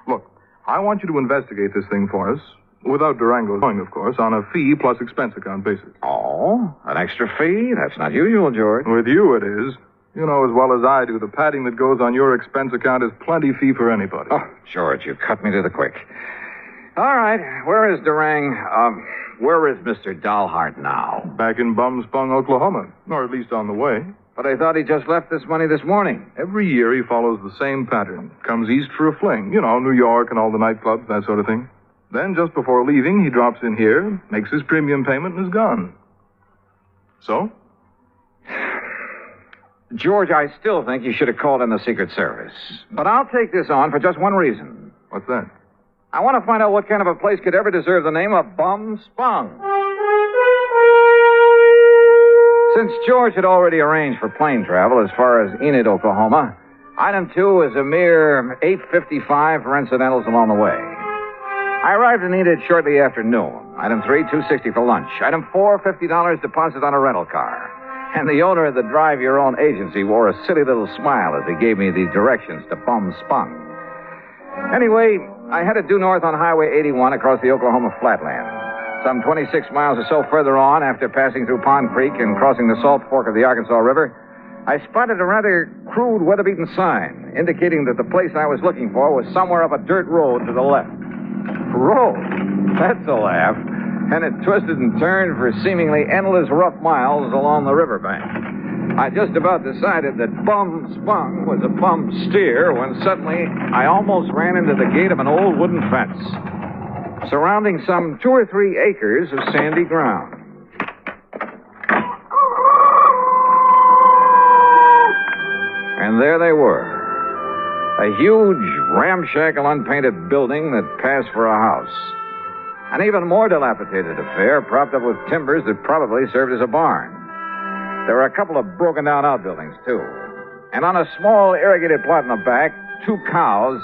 Look, I want you to investigate this thing for us, without Durango knowing, of course, on a fee plus expense account basis. Oh, an extra fee? That's not usual, George. With you, it is. You know as well as I do, the padding that goes on your expense account is plenty fee for anybody. Oh, George, you cut me to the quick. All right, where is where is Mr. Dalhart now? Back in Bum Spung, Oklahoma. Or at least on the way. But I thought he just left this money this morning. Every year he follows the same pattern. Comes east for a fling. You know, New York and all the nightclubs, that sort of thing. Then, just before leaving, he drops in here, makes his premium payment, and is gone. So? George, I still think you should have called in the Secret Service. But I'll take this on for just one reason. What's that? I want to find out what kind of a place could ever deserve the name of Bum Spung. Since George had already arranged for plane travel as far as Enid, Oklahoma, item 2 is a mere $8.55 for incidentals along the way. I arrived in Enid shortly after noon. Item 3, $2.60 for lunch. Item 4, $50 deposit on a rental car. And the owner of the Drive Your Own agency wore a silly little smile as he gave me the directions to Bum Spung. Anyway, I headed due north on Highway 81 across the Oklahoma flatland. Some 26 miles or so further on, after passing through Pond Creek and crossing the Salt Fork of the Arkansas River, I spotted a rather crude, weather-beaten sign indicating that the place I was looking for was somewhere up a dirt road to the left. Road? That's a laugh. And it twisted and turned for seemingly endless rough miles along the riverbank. I just about decided that Bum Spung was a bum steer when suddenly I almost ran into the gate of an old wooden fence, surrounding some 2 or 3 acres of sandy ground. And there they were. A huge, ramshackle, unpainted building that passed for a house. An even more dilapidated affair, propped up with timbers that probably served as a barn. There were a couple of broken-down outbuildings, too. And on a small irrigated plot in the back, 2 cows.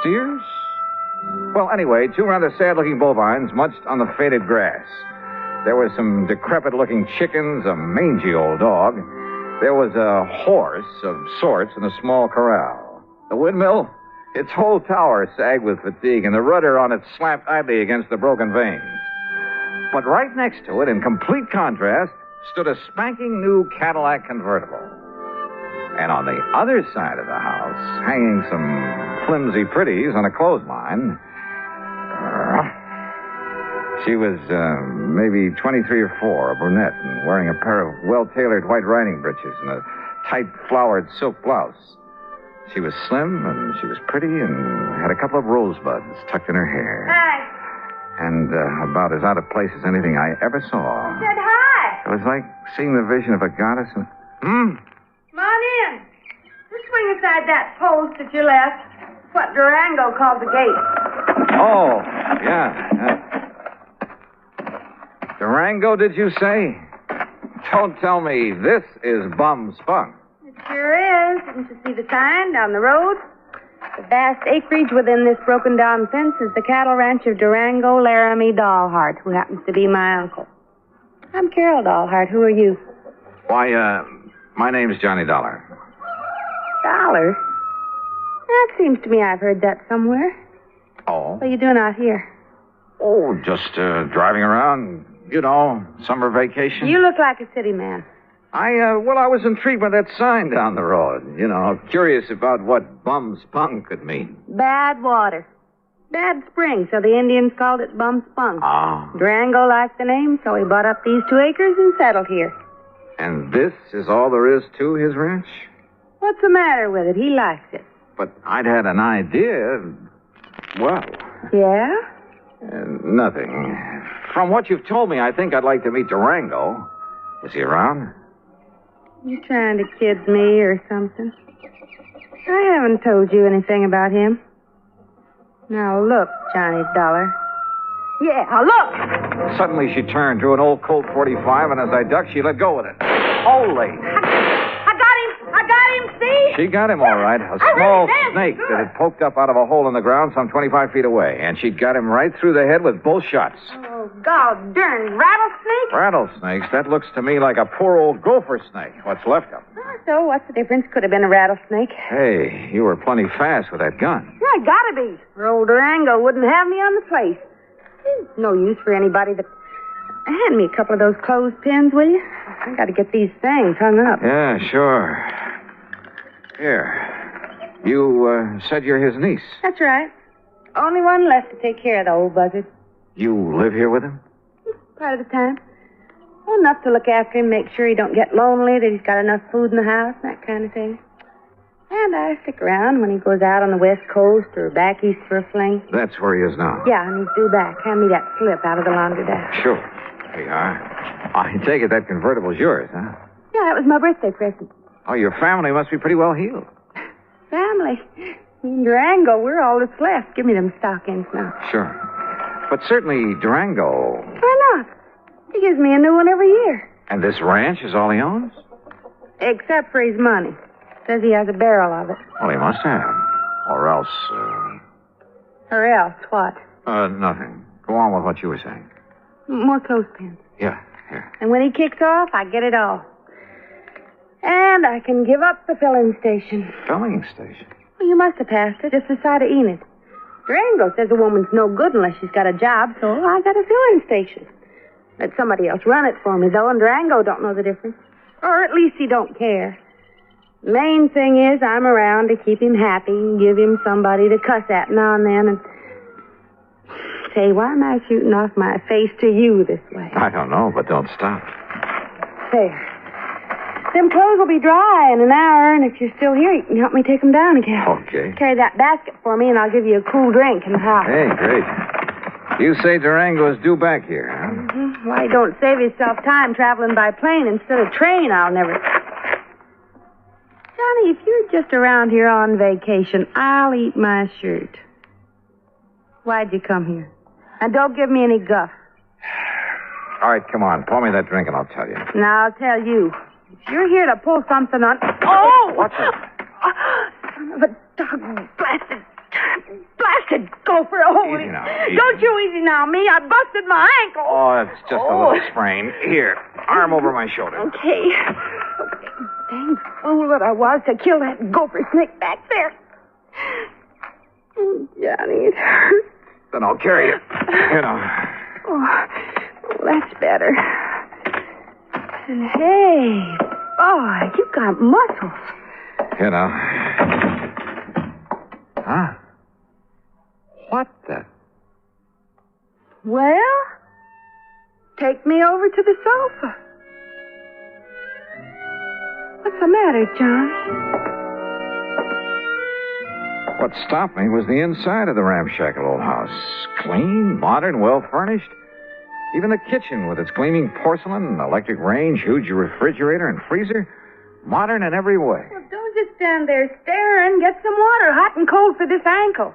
Steers? Well, anyway, 2 rather sad-looking bovines munched on the faded grass. There were some decrepit-looking chickens, a mangy old dog. There was a horse of sorts in a small corral. The windmill, its whole tower sagged with fatigue, and the rudder on it slapped idly against the broken vanes. But right next to it, in complete contrast, stood a spanking new Cadillac convertible. And on the other side of the house, hanging some flimsy pretties on a clothesline, she was maybe 23 or 4, a brunette, and wearing a pair of well-tailored white riding breeches and a tight flowered silk blouse. She was slim, and she was pretty, and had a couple of rosebuds tucked in her hair. Hi. And about as out of place as anything I ever saw. I said hi. It was like seeing the vision of a goddess. Come on in. Just swing aside that post that you left. It's what Durango called the gate. Oh, yeah. Durango, did you say? Don't tell me this is Bum Spung. It sure is. Didn't you see the sign down the road? The vast acreage within this broken-down fence is the cattle ranch of Durango, Laramie Dahlhart, who happens to be my uncle. I'm Carol Dahlhart. Who are you? Why, my name's Johnny Dollar. Dollar? That seems to me I've heard that somewhere. Oh? What are you doing out here? Oh, just driving around, summer vacation. You look like a city man. I was intrigued by that sign down the road. Curious about what bum spunk could mean. Bad water. Bad spring, so the Indians called it Bum Spunk. Ah. Durango liked the name, so he bought up these 2 acres and settled here. And this is all there is to his ranch? What's the matter with it? He likes it. But I'd had an idea. Well. Yeah? Nothing. From what you've told me, I think I'd like to meet Durango. Is he around? You trying to kid me or something? I haven't told you anything about him. Now look, Johnny Dollar. Yeah, look! Suddenly she turned, drew an old Colt 45, and as I ducked, she let go with it. Holy! I got him, see? She got him all right. A small snake that had poked up out of a hole in the ground some 25 feet away. And she'd got him right through the head with both shots. Oh, God darn rattlesnake? Rattlesnakes? That looks to me like a poor old gopher snake. What's left of him. So what's the difference? Could have been a rattlesnake. Hey, you were plenty fast with that gun. Yeah, gotta be. Or old Durango wouldn't have me on the place. There's no use for anybody that... Hand me a couple of those clothespins, will you? I gotta get these things hung up. Yeah, sure. Here. You said you're his niece. That's right. Only one left to take care of the old buzzard. You live here with him? Part of the time. Well, enough to look after him, make sure he don't get lonely, that he's got enough food in the house, that kind of thing. And I stick around when he goes out on the West Coast or back east for a fling. That's where he is now. Yeah, and he's due back. Hand me that slip out of the laundromat. Sure. Here you are. I take it that convertible's yours, huh? Yeah, that was my birthday present. Oh, your family must be pretty well heeled. Family? In Durango, we're all that's left. Give me them stockings now. Sure. But certainly Durango. Why not? He gives me a new one every year. And this ranch is all he owns? Except for his money. Says he has a barrel of it. Well, he must have. Or else, Or else, what? nothing. Go on with what you were saying. More clothespins. Yeah, here. And when he kicks off, I get it all. And I can give up the filling station. Filling station? Well, you must have passed it, just the side of Enid. Durango says a woman's no good unless she's got a job, so I got a filling station. Let somebody else run it for me, though, and Durango don't know the difference. Or at least he don't care. The main thing is I'm around to keep him happy and give him somebody to cuss at now and then. And say, why am I shooting off my face to you this way? I don't know, but don't stop. There. Them clothes will be dry in an hour, and if you're still here, you can help me take them down again. Okay. Carry that basket for me, and I'll give you a cool drink in the house. Hey, great. You say Durango is due back here, huh? Mm-hmm. Why, don't save yourself time traveling by plane instead of train, I'll never... Johnny, if you're just around here on vacation, I'll eat my shirt. Why'd you come here? And don't give me any guff. All right, come on. Pour me that drink and I'll tell you. Now, I'll tell you. If you're here to pull something on... Oh! What's it? Son of a dog blasted gopher. Oh, Easy now. Don't you easy now, me. I busted my ankle. Oh, it's just a little sprain. Here, arm over my shoulder. Okay. Dang fool that I was to kill that gopher snake back there. Oh, Johnny, it hurts. Then I'll carry you. Oh, that's better. And hey, boy, you got muscles. Huh? What the? Well, take me over to the sofa. What's the matter, Johnny? What stopped me was the inside of the ramshackle old house. Clean, modern, well-furnished. Even the kitchen with its gleaming porcelain, electric range, huge refrigerator, and freezer. Modern in every way. Well, don't just stand there staring. Get some water, hot and cold for this ankle.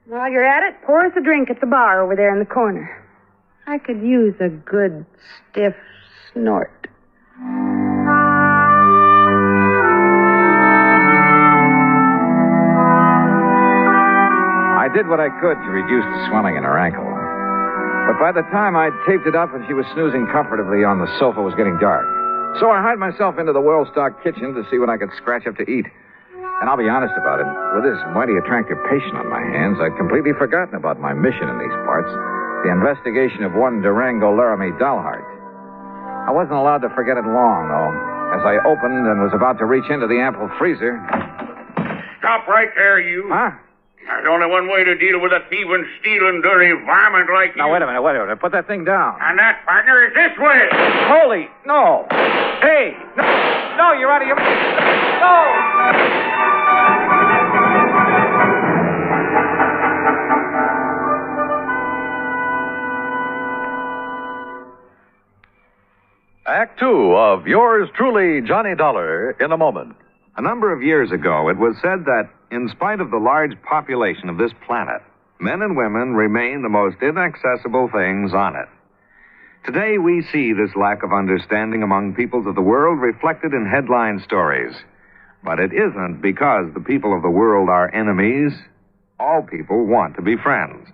While you're at it, pour us a drink at the bar over there in the corner. I could use a good, stiff snort. did what I could to reduce the swelling in her ankle. But by the time I'd taped it up and she was snoozing comfortably on the sofa, it was getting dark. So I hied myself into the well-stocked kitchen to see what I could scratch up to eat. And I'll be honest about it, with this mighty attractive patient on my hands, I'd completely forgotten about my mission in these parts, the investigation of one Durango Laramie dollheart. I wasn't allowed to forget it long, though. As I opened and was about to reach into the ample freezer... Stop right there, you. Huh? There's only one way to deal with a thieving, stealing, dirty varmint like you. Now, wait a minute. Put that thing down. And that, partner, is this way. Holy, no. Hey, no, you're out of your... No! Act Two of yours truly, Johnny Dollar, in a moment. A number of years ago, it was said that, in spite of the large population of this planet, men and women remain the most inaccessible things on it. Today, we see this lack of understanding among peoples of the world reflected in headline stories. But it isn't because the people of the world are enemies. All people want to be friends.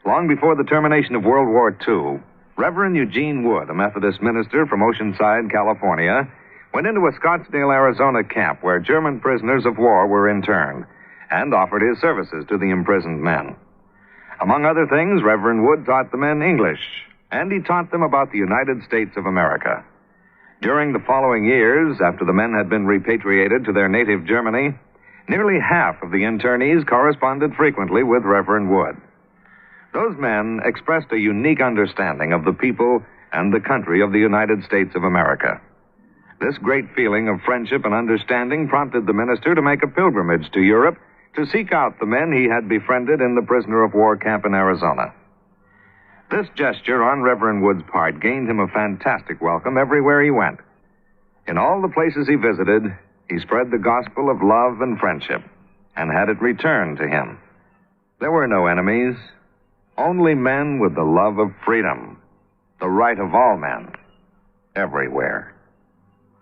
Long before the termination of World War II, Reverend Eugene Wood, a Methodist minister from Oceanside, California, went into a Scottsdale, Arizona camp where German prisoners of war were interned and offered his services to the imprisoned men. Among other things, Reverend Wood taught the men English, and he taught them about the United States of America. During the following years, after the men had been repatriated to their native Germany, nearly half of the internees corresponded frequently with Reverend Wood. Those men expressed a unique understanding of the people and the country of the United States of America. This great feeling of friendship and understanding prompted the minister to make a pilgrimage to Europe to seek out the men he had befriended in the prisoner of war camp in Arizona. This gesture on Reverend Wood's part gained him a fantastic welcome everywhere he went. In all the places he visited, he spread the gospel of love and friendship and had it returned to him. There were no enemies, only men with the love of freedom, the right of all men, everywhere.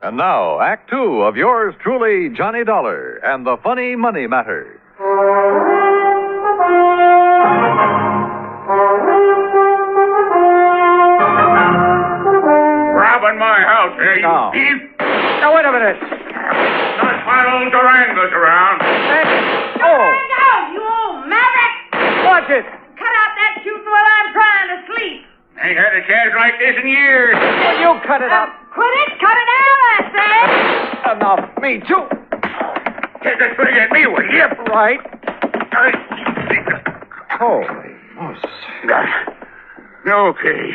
And now, Act Two of yours truly, Johnny Dollar, and the Funny Money Matter. Robbing my house here, you thief. Now, wait a minute. Not my old Durango's around. Durango, you old maverick! Watch it. Cut out that shooting while I'm trying to sleep. Ain't had a chance like this in years. Well, you cut it out. Quit it! Cut it out, I say! Enough. Me, too. Take a swing at me, will you? Right. Holy Moses. Okay.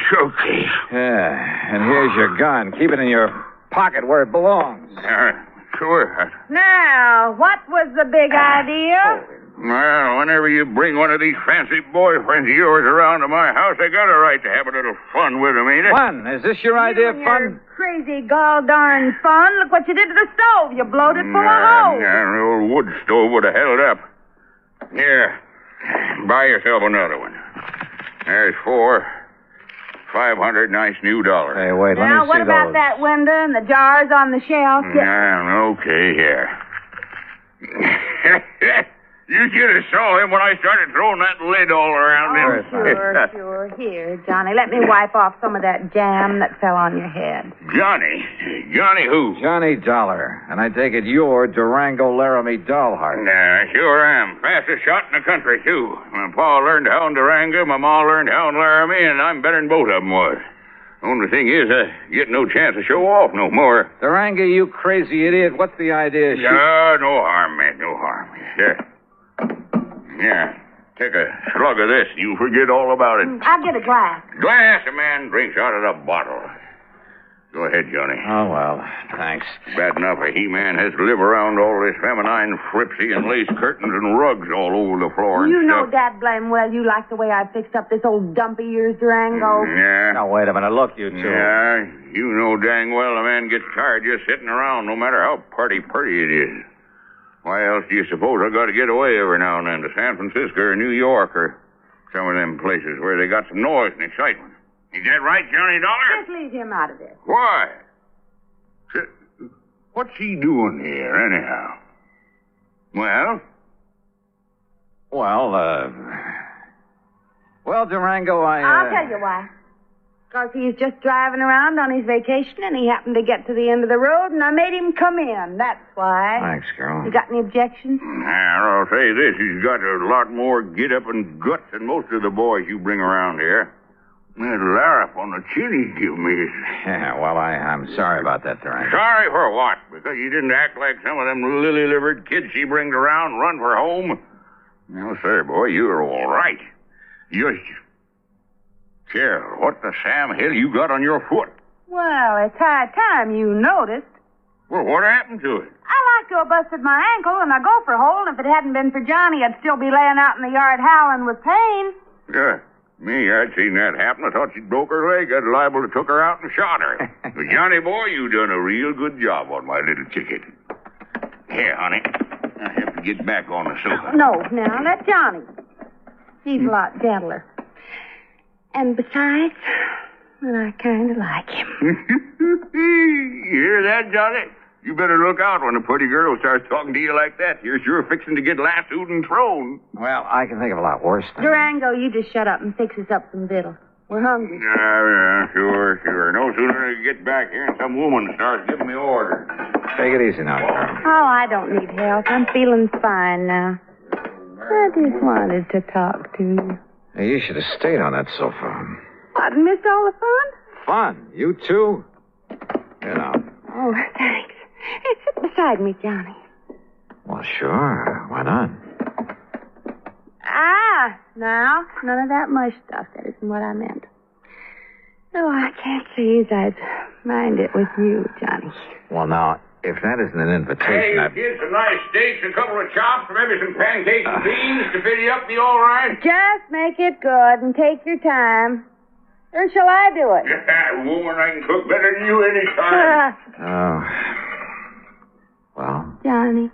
Yeah, and here's your gun. Keep it in your pocket where it belongs. Sure. Now, what was the big idea? Well, whenever you bring one of these fancy boyfriends of yours around to my house, I got a right to have a little fun with them, ain't it? Fun? Is this your idea of fun? Crazy gall darn fun. Look what you did to the stove. You blowed it full of holes. Yeah, the old wood stove would have held up. Here, buy yourself another one. There's $500 nice new dollars. Hey, wait, let me see Now, what about those. that window and the jars on the shelf? Okay, here. You should have saw him when I started throwing that lid all around him. Sure. Here, Johnny, let me wipe off some of that jam that fell on your head. Johnny? Johnny who? Johnny Dollar. And I take it you're Durango Laramie Dollheart. Nah, sure am. Fastest shot in the country, too. My pa learned how in Durango, my ma learned how in Laramie, and I'm better than both of them was. Only thing is, I get no chance to show off no more. Durango, you crazy idiot. What's the idea? No harm, man, no harm. Yeah, take a slug of this. You forget all about it. I'll get a glass. Glass, a man drinks out of the bottle. Go ahead, Johnny. Oh, well, thanks. Bad enough a he-man has to live around all this feminine fripsy and lace curtains and rugs all over the floor and You know, stuff. Dad, blame well, you like the way I fixed up this old dumpy ears, Durango. Yeah. Now, wait a minute. Look, you two. Yeah, you know dang well a man gets tired just sitting around, no matter how pretty it is. Why else do you suppose I got to get away every now and then to San Francisco or New York or some of them places where they got some noise and excitement? Is that right, Johnny Dollar? Just leave him out of this. Why? What's he doing here, anyhow? Well, Durango, I'll tell you why. Because he's just driving around on his vacation, and he happened to get to the end of the road, and I made him come in. That's why. Thanks, Carol. You got any objections? Now, I'll say this. He's got a lot more get-up and guts than most of the boys you bring around here. That larrup on the chin he give me is... Yeah, well, I'm sorry about that, Durango. Sorry for what? Because you didn't act like some of them lily-livered kids she brings around and run for home? No, sir, boy, you're all right. Carol, what the Sam Hill you got on your foot? Well, it's high time you noticed. Well, what happened to it? I like to have busted my ankle in a gopher hole, and if it hadn't been for Johnny, I'd still be laying out in the yard howling with pain. Yeah, me, I'd seen that happen. I thought she'd broke her leg. I'd liable to took her out and shot her. But Johnny, boy, you done a real good job on my little ticket. Here, honey, I have to get back on the sofa. No, now, let Johnny. He's a lot gentler. And besides, well, I kind of like him. You hear that, Johnny? You better look out when a pretty girl starts talking to you like that. You're sure fixing to get lassoed and thrown. Well, I can think of a lot worse things. Durango, you just shut up and fix us up some victuals. We're hungry. Yeah, sure. No sooner than I get back here and some woman starts giving me orders. Take it easy now, Carol. Oh, I don't need help. I'm feeling fine now. I just wanted to talk to you. Hey, you should have stayed on that sofa. What, missed all the fun? Fun? You too? You know. Oh, thanks. Hey, sit beside me, Johnny. Well, sure. Why not? Now, none of that mush stuff. That isn't what I meant. Oh, I can't say as I'd mind it with you, Johnny. Well, now, if that isn't an invitation, Hey, get some nice steaks, a couple of chops, maybe some pancakes and beans to fill you up. Be all right? Just make it good and take your time. Or shall I do it? Yeah, woman, I can cook better than you any time. Oh. Well? Johnny,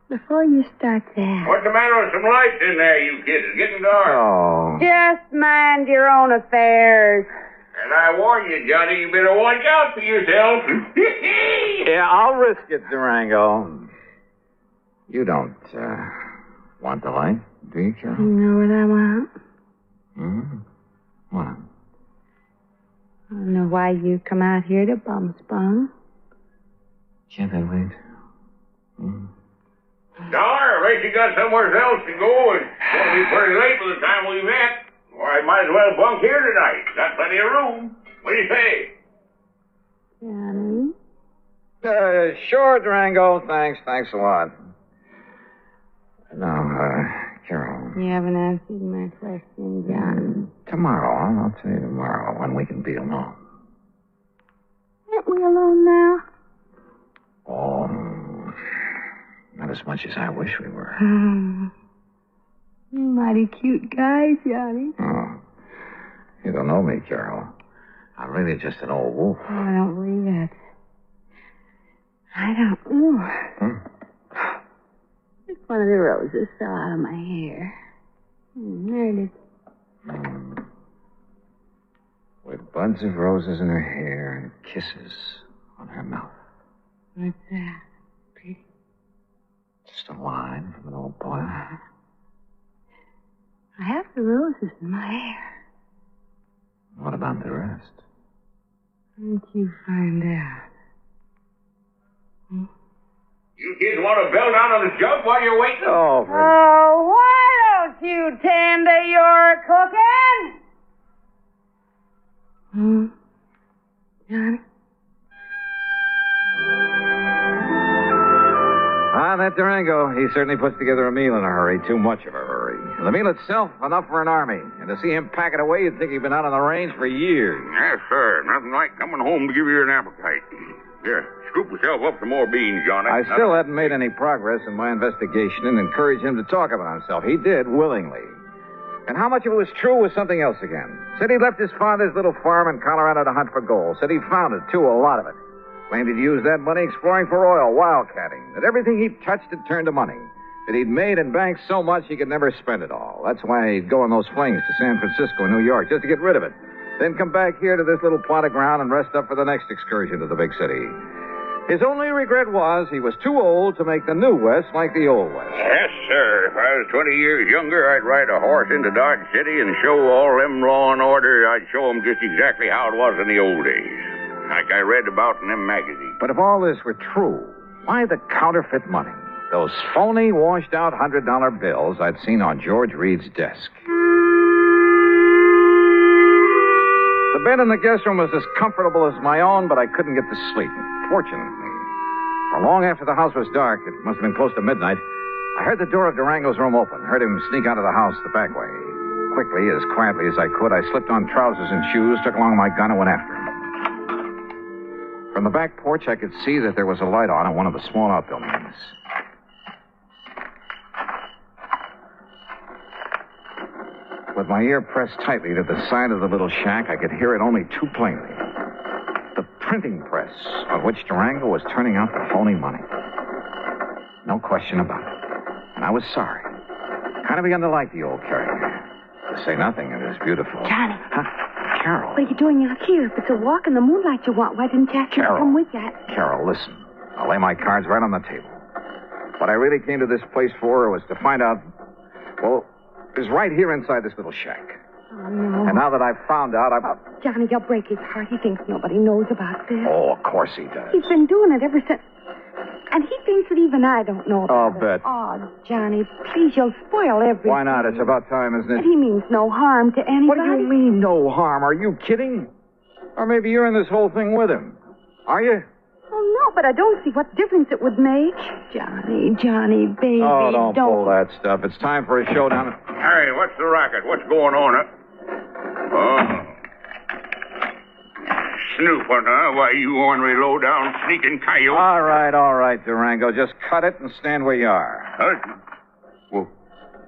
before you start that... What's the matter with some lights in there, you kids? It's getting dark. Oh. Just mind your own affairs. And I warn you, Johnny, you better watch out for yourself. Yeah, I'll risk it, Durango. You don't, want the light, do you, Carol? You know what I want? What? I don't know why you come out here to bum spun. Can't they wait? Dollar, I bet you got somewhere else to go. It's going to be pretty late by the time we met. Or I might as well bunk here tonight. Got plenty of room. What do you say? Johnny? Sure, Durango. Thanks a lot. No, Carol. You haven't answered my question, Johnny. Tomorrow. I'll tell you tomorrow when we can be alone. Aren't we alone now? Oh, not as much as I wish we were. You're a mighty cute guy, Johnny. Oh, you don't know me, Carol. I'm really just an old wolf. Oh, I don't believe it. I don't know. Just one of the roses fell out of my hair. There it is. With buds of roses in her hair and kisses on her mouth. What's that? Pretty? Just a line from an old poem. I have the roses in my hair. What about the rest? Why don't you find out? You kids want to bell down on the jug while you're waiting? Oh, why don't you tend to your cooking? Johnny? That Durango, he certainly puts together a meal in a hurry. Too much of a hurry. The meal itself, enough for an army. And to see him pack it away, you'd think he'd been out on the range for years. Yes, sir. Nothing like coming home to give you an appetite. Here, scoop yourself up some more beans, Johnny. I still hadn't made any progress in my investigation and encouraged him to talk about himself. He did, willingly. And how much of it was true was something else again. Said he left his father's little farm in Colorado to hunt for gold. Said he found it, too, a lot of it. Claimed he'd used that money exploring for oil, wildcatting. That everything he touched had turned to money. That he'd made and banked so much he could never spend it all. That's why he'd go on those flings to San Francisco and New York, just to get rid of it. Then come back here to this little plot of ground and rest up for the next excursion to the big city. His only regret was he was too old to make the new West like the old West. Yes, sir. If I was 20 years younger, I'd ride a horse into Dodge City and show all them law and order. I'd show them just exactly how it was in the old days. Like I read about in them magazines. But if all this were true, why the counterfeit money? Those phony, washed-out $100 bills I'd seen on George Reed's desk. The bed in the guest room was as comfortable as my own, but I couldn't get to sleep. Fortunately, for long after the house was dark, it must have been close to midnight, I heard the door of Durango's room open, heard him sneak out of the house the back way. Quickly, as quietly as I could, I slipped on trousers and shoes, took along my gun, and went after him. From the back porch, I could see that there was a light on in one of the small outbuildings. With my ear pressed tightly to the side of the little shack, I could hear it only too plainly. The printing press on which Durango was turning out the phony money. No question about it. And I was sorry. Kind of begun to like the old character. To say nothing of his beautiful... Johnny. Huh? Carol. What are you doing out here? If it's a walk in the moonlight you want, why didn't you ask me to come with you? Carol, listen. I'll lay my cards right on the table. What I really came to this place for was to find out... Well, it was right here inside this little shack. Oh, no. And now that I've found out, Oh, Johnny, you'll break his heart. He thinks nobody knows about this. Oh, of course he does. He's been doing it ever since... And he thinks that even I don't know about I'll bet. Oh, Johnny, please, you'll spoil everything. Why not? It's about time, isn't it? He means no harm to anybody. What do you mean, no harm? Are you kidding? Or maybe you're in this whole thing with him. Are you? Oh, no, but I don't see what difference it would make. Johnny, baby, Oh, don't pull that stuff. It's time for a showdown. Hey, what's the racket? What's going on? Oh. Snooping, huh? Why, you ornery, low-down, sneaking coyote. All right, Durango. Just cut it and stand where you are. Well,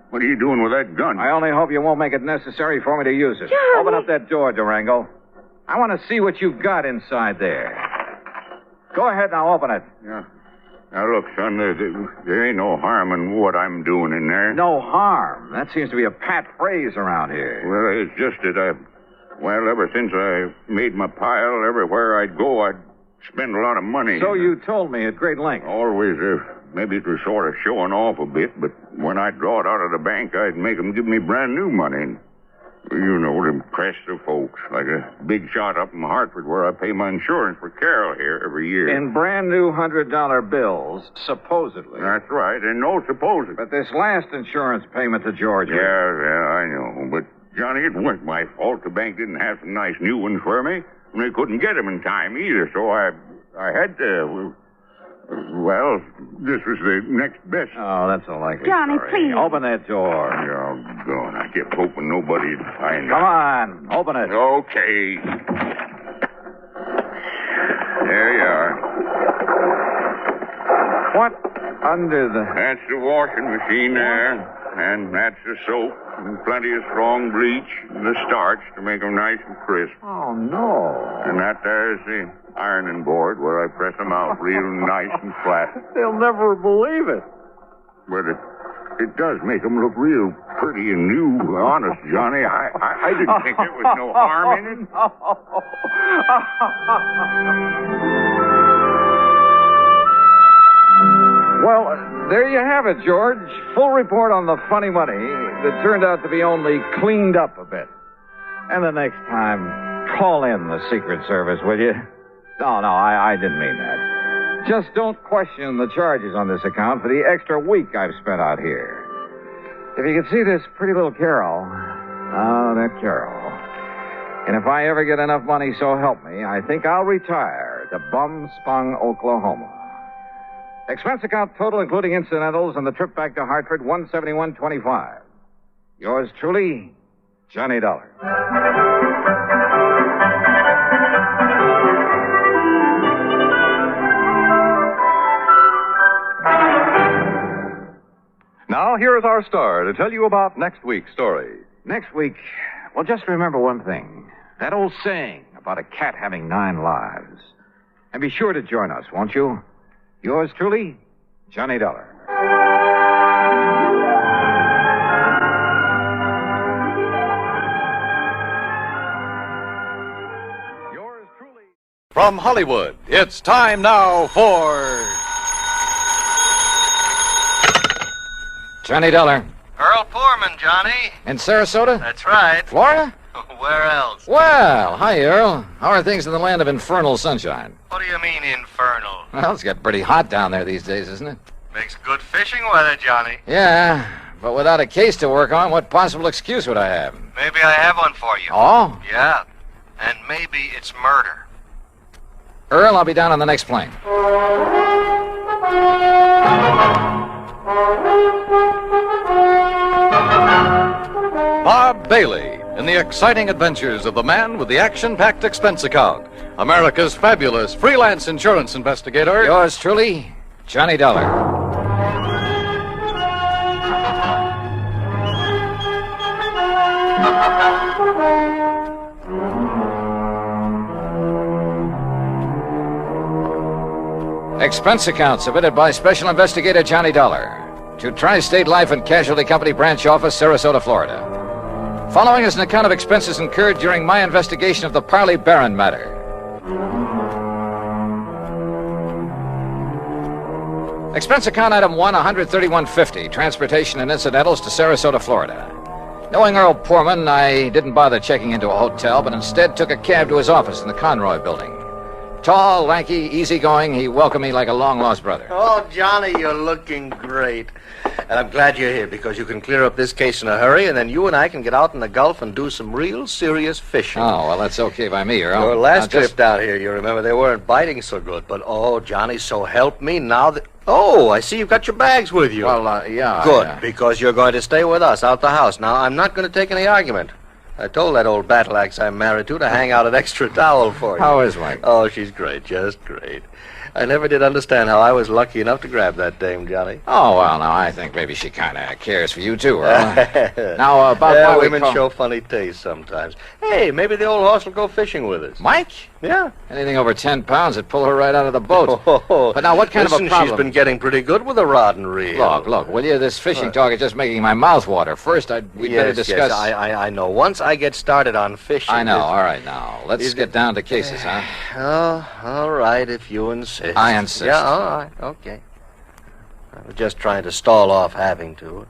what are you doing with that gun? I only hope you won't make it necessary for me to use it. Johnny. Open up that door, Durango. I want to see what you've got inside there. Go ahead now, open it. Yeah. Now, look, son, there ain't no harm in what I'm doing in there. No harm? That seems to be a pat phrase around here. Well, it's just that ever since I made my pile, everywhere I'd go, I'd spend a lot of money. So you told me at great length. Always, maybe it was sort of showing off a bit, but when I'd draw it out of the bank, I'd make them give me brand new money. And, you know, to impress the folks, like a big shot up in Hartford where I pay my insurance for Carol here every year. In brand new $100 bills, supposedly. That's right, and no supposedly. But this last insurance payment to George... Yeah, I know, but... Johnny, it wasn't my fault. The bank didn't have some nice new ones for me, and they couldn't get them in time either, so I had to... Well, this was the next best. Oh, that's a likely Johnny, story. please. Open that door. Oh, God, I kept hoping nobody'd find Come out. on, open it. Okay. There you are. What under the... That's the washing machine there, and that's the soap, and plenty of strong bleach, and the starch to make them nice and crisp. Oh, no. And that there's the ironing board where I press them out real nice and flat. They'll never believe it. But it does make them look real pretty and new. Honest, Johnny, I didn't think there was no harm in it. Well, there you have it, George. Full report on the funny money that turned out to be only cleaned up a bit. And the next time, call in the Secret Service, will you? No, I didn't mean that. Just don't question the charges on this account for the extra week I've spent out here. If you could see this pretty little Carol. Oh, that Carol. And if I ever get enough money, so help me, I think I'll retire to Bum-Spung, Oklahoma. Expense account total, including incidentals, and the trip back to Hartford, $171.25. Yours truly, Johnny Dollar. Now, here is our star to tell you about next week's story. Next week, well, just remember one thing. That old saying about a cat having 9 lives. And be sure to join us, won't you? Yours truly, Johnny Dollar. From Hollywood, it's time now for... Johnny Dollar. Earl Foreman, Johnny. In Sarasota? That's right. Florida? Where else? Well, hi, Earl. How are things in the land of infernal sunshine? What do you mean, infernal? Well, it's getting pretty hot down there these days, isn't it? Makes good fishing weather, Johnny. Yeah, but without a case to work on, what possible excuse would I have? Maybe I have one for you. Oh? Yeah. And maybe it's murder. Earl, I'll be down on the next plane. Bob Bailey in the exciting adventures of the man with the action-packed expense account. America's fabulous freelance insurance investigator. Yours truly, Johnny Dollar. Expense account submitted by Special Investigator Johnny Dollar to Tri-State Life and Casualty Company Branch Office, Sarasota, Florida. Following is an account of expenses incurred during my investigation of the Parley Barron matter. Expense account item 1, $131.50, transportation and incidentals to Sarasota, Florida. Knowing Earl Poorman, I didn't bother checking into a hotel, but instead took a cab to his office in the Conroy building. Tall, lanky, easygoing, he welcomed me like a long-lost brother. Oh, Johnny, you're looking great. And I'm glad you're here because you can clear up this case in a hurry, and then you and I can get out in the Gulf and do some real serious fishing. Oh, well, that's okay by me, Earl. Your last trip down here, you remember, they weren't biting so good. But, oh, Johnny, so help me now that... Oh, I see you've got your bags with you. Well, yeah. Good, because you're going to stay with us out the house. Now, I'm not going to take any argument. I told that old battle axe I'm married to hang out an extra towel for you. How is Mike? Oh, she's great, just great. I never did understand how I was lucky enough to grab that dame, Johnny. Oh, well, now, I think maybe she kind of cares for you, too, Earl. Now, about yeah, why we women show funny taste sometimes. Hey, maybe the old horse will go fishing with us. Mike? Yeah. Anything over 10 pounds would pull her right out of the boat. But now, what kind Listen, of a problem? She's been getting pretty good with a rod and reel. Look, will you? This fishing talk is just making my mouth water. First, we'd better discuss... Yes, I know. Once I get started on fishing... I know. All right, now. Let's get down to cases, huh? Oh, all right, if you insist. I insist. Yeah, all right. Okay. I was just trying to stall off having to.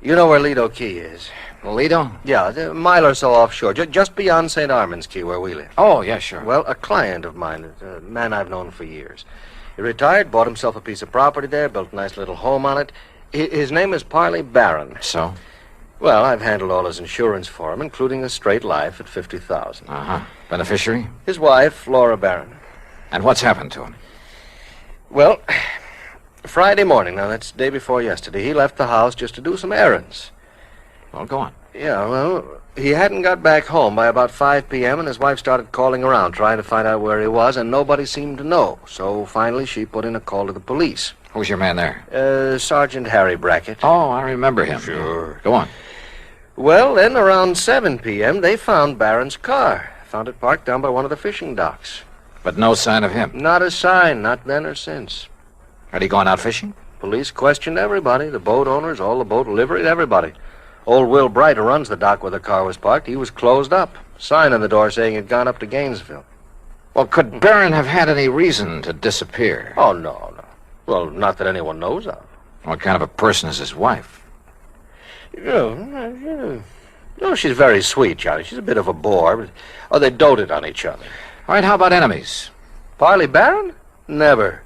You know where Lido Key is? Lido? Yeah, a mile or so offshore, just beyond St. Armand's Key, where we live. Oh, yeah, sure. Well, a client of mine, a man I've known for years. He retired, bought himself a piece of property there, built a nice little home on it. His name is Parley Barron. So? Well, I've handled all his insurance for him, including a straight life at $50,000. Uh-huh. Beneficiary? His wife, Flora Barron. And what's happened to him? Well, Friday morning, now that's the day before yesterday, he left the house just to do some errands. Well, go on. Yeah, well, he hadn't got back home by about 5 p.m., and his wife started calling around, trying to find out where he was, and nobody seemed to know. So finally, she put in a call to the police. Who's your man there? Sergeant Harry Brackett. Oh, I remember him. Sure. Go on. Well, then around 7 p.m., they found Barron's car. Found it parked down by one of the fishing docks. But no sign of him? Not a sign, not then or since. Had he gone out fishing? Police questioned everybody, the boat owners, all the boat livery, everybody. Old Will Bright, who runs the dock where the car was parked, he was closed up. Sign on the door saying he'd gone up to Gainesville. Well, could Barron have had any reason to disappear? Oh, no. Well, not that anyone knows of. What kind of a person is his wife? You know, she's very sweet, Johnny. She's a bit of a bore, but... Oh, they doted on each other. All right, how about enemies? Parley Barron? Never.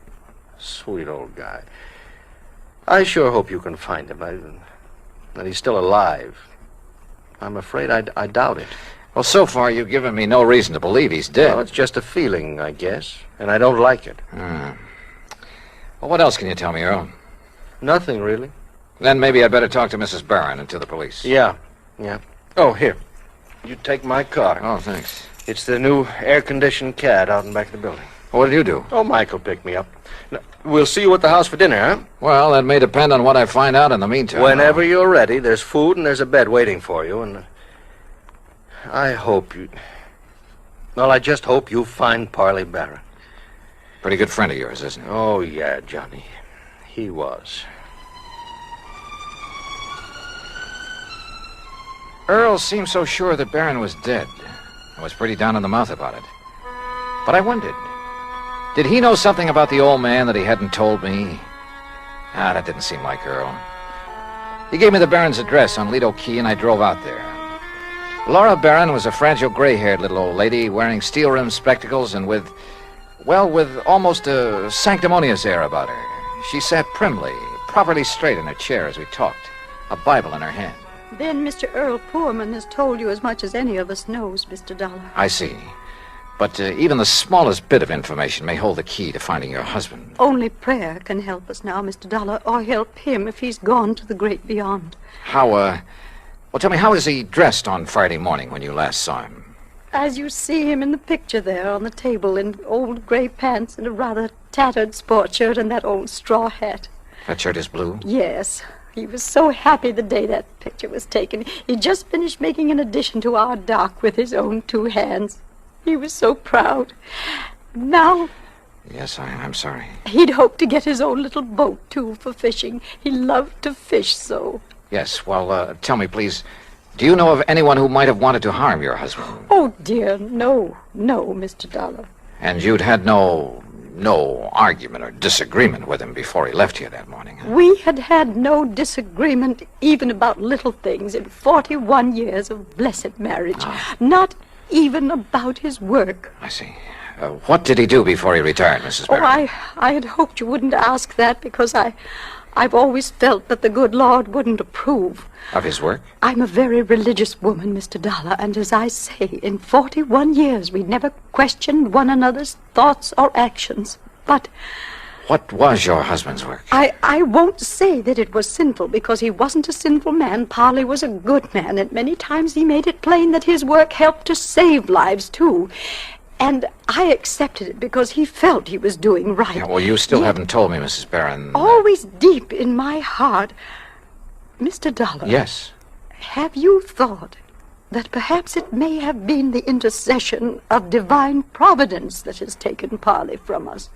Sweet old guy. I sure hope you can find him. That he's still alive. I'm afraid I doubt it. Well, so far you've given me no reason to believe he's dead. Well, it's just a feeling, I guess. And I don't like it. Well, what else can you tell me, Earl? Nothing, really. Then maybe I'd better talk to Mrs. Barron and to the police. Yeah. Oh, here. You take my car. Oh, thanks. It's the new air-conditioned cad out in back of the building. What did you do? Oh, Michael picked me up. Now, we'll see you at the house for dinner, huh? Well, that may depend on what I find out in the meantime. Whenever you're ready, there's food and there's a bed waiting for you, and I hope you... Well, I just hope you find Parley Barron. Pretty good friend of yours, isn't he? Oh, yeah, Johnny. He was. Earl seemed so sure that Barron was dead. I was pretty down in the mouth about it. But I wondered, did he know something about the old man that he hadn't told me? That didn't seem like Earl. He gave me the Barron's address on Lido Key, and I drove out there. Laura Barron was a fragile, gray-haired little old lady wearing steel-rimmed spectacles and with almost a sanctimonious air about her. She sat primly, properly straight in her chair as we talked, a Bible in her hand. Then Mr. Earl Poorman has told you as much as any of us knows, Mr. Dollar. I see. But even the smallest bit of information may hold the key to finding your husband. Only prayer can help us now, Mr. Dollar, or help him if he's gone to the great beyond. Well, tell me, how was he dressed on Friday morning when you last saw him? As you see him in the picture there on the table in old gray pants and a rather tattered sport shirt and that old straw hat. That shirt is blue? Yes. He was so happy the day that picture was taken. He'd just finished making an addition to our dock with his own 2 hands. He was so proud. Now... Yes, I'm sorry. He'd hoped to get his own little boat, too, for fishing. He loved to fish so. Yes, well, tell me, please, do you know of anyone who might have wanted to harm your husband? Oh, dear, no, Mr. Dollar. And you'd had no argument or disagreement with him before he left here that morning, huh? We had no disagreement even about little things in 41 years of blessed marriage. Not even about his work. I see. What did he do before he returned, Mrs. Barron? I had hoped you wouldn't ask that because I've always felt that the good Lord wouldn't approve. Of his work? I'm a very religious woman, Mr. Dollar, and as I say, in 41 years we never questioned one another's thoughts or actions. But... What was your husband's work? I won't say that it was sinful, because he wasn't a sinful man. Parley was a good man, and many times he made it plain that his work helped to save lives, too. And I accepted it because he felt he was doing right. Yeah, well, you still haven't told me, Mrs. Barron. Always deep in my heart. Mr. Dollar. Yes? Have you thought that perhaps it may have been the intercession of divine providence that has taken Parley from us?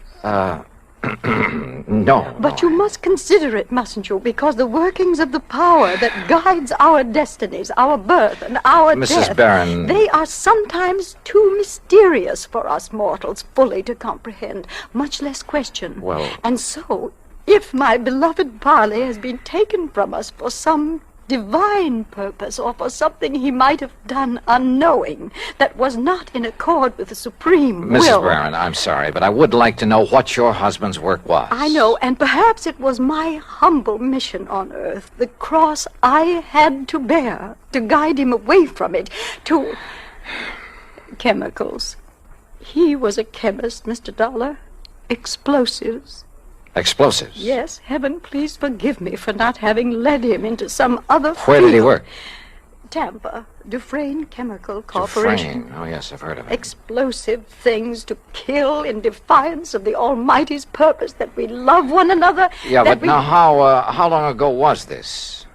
No. But you must consider it, mustn't you? Because the workings of the power that guides our destinies, our birth and our death... Mrs. Barron... They are sometimes too mysterious for us mortals fully to comprehend, much less question. Well... And so, if my beloved Parley has been taken from us for some divine purpose or for something he might have done unknowing that was not in accord with the supreme will... Mrs. Barron, I'm sorry, but I would like to know what your husband's work was. I know, and perhaps it was my humble mission on earth, the cross I had to bear to guide him away from it, to... chemicals. He was a chemist, Mr. Dollar. Explosives. Explosives? Yes, heaven please forgive me for not having led him into some other field. Where did he work? Tampa, Dufresne Chemical Corporation. Dufresne. Oh, yes, I've heard of it. Explosive things to kill in defiance of the Almighty's purpose, that we love one another. Yeah, but now how long ago was this?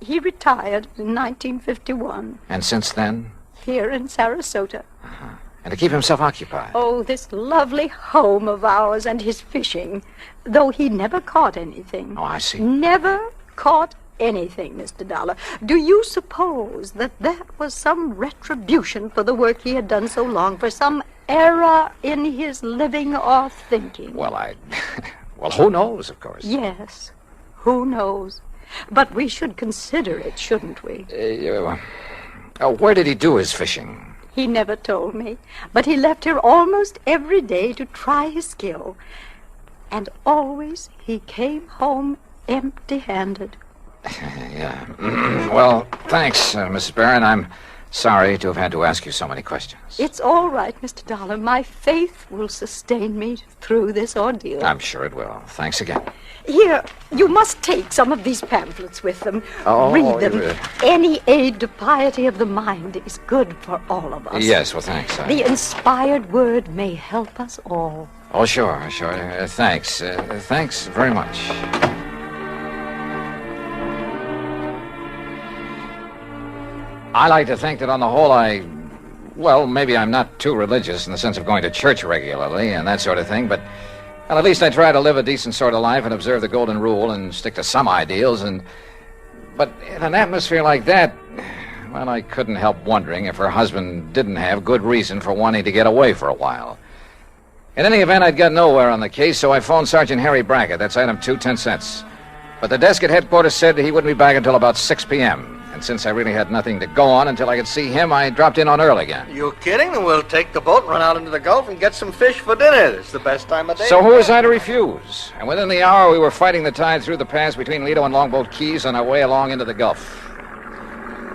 He retired in 1951. And since then? Here in Sarasota. Uh-huh. And to keep himself occupied. Oh, this lovely home of ours and his fishing, though he never caught anything. Oh, I see. Never caught anything, Mr. Dollar. Do you suppose that was some retribution for the work he had done so long, for some error in his living or thinking? Well, well, who knows, of course. Yes, who knows? But we should consider it, shouldn't we? Where did he do his fishing? He never told me, but he left here almost every day to try his skill. And always he came home empty-handed. Yeah. Well, thanks, Mrs. Barron. I'm sorry to have had to ask you so many questions. It's all right, Mr. Dollar. My faith will sustain me through this ordeal. I'm sure it will. Thanks again. Here, you must take some of these pamphlets with them. Oh, read them. Any aid to piety of the mind is good for all of us. Yes, well, thanks. The inspired word may help us all. Oh, sure. Thanks. Thanks very much. I like to think that on the whole maybe I'm not too religious in the sense of going to church regularly and that sort of thing, but at least I try to live a decent sort of life and observe the golden rule and stick to some ideals. But in an atmosphere like that, I couldn't help wondering if her husband didn't have good reason for wanting to get away for a while. In any event, I'd got nowhere on the case, so I phoned Sergeant Harry Brackett. That's item 2, 10 cents. But the desk at headquarters said he wouldn't be back until about 6 p.m. And since I really had nothing to go on until I could see him, I dropped in on Earl again. You kidding? Then we'll take the boat, run out into the Gulf, and get some fish for dinner. It's the best time of day. So who was I to refuse? And within the hour, we were fighting the tide through the pass between Lido and Longboat Keys on our way along into the Gulf.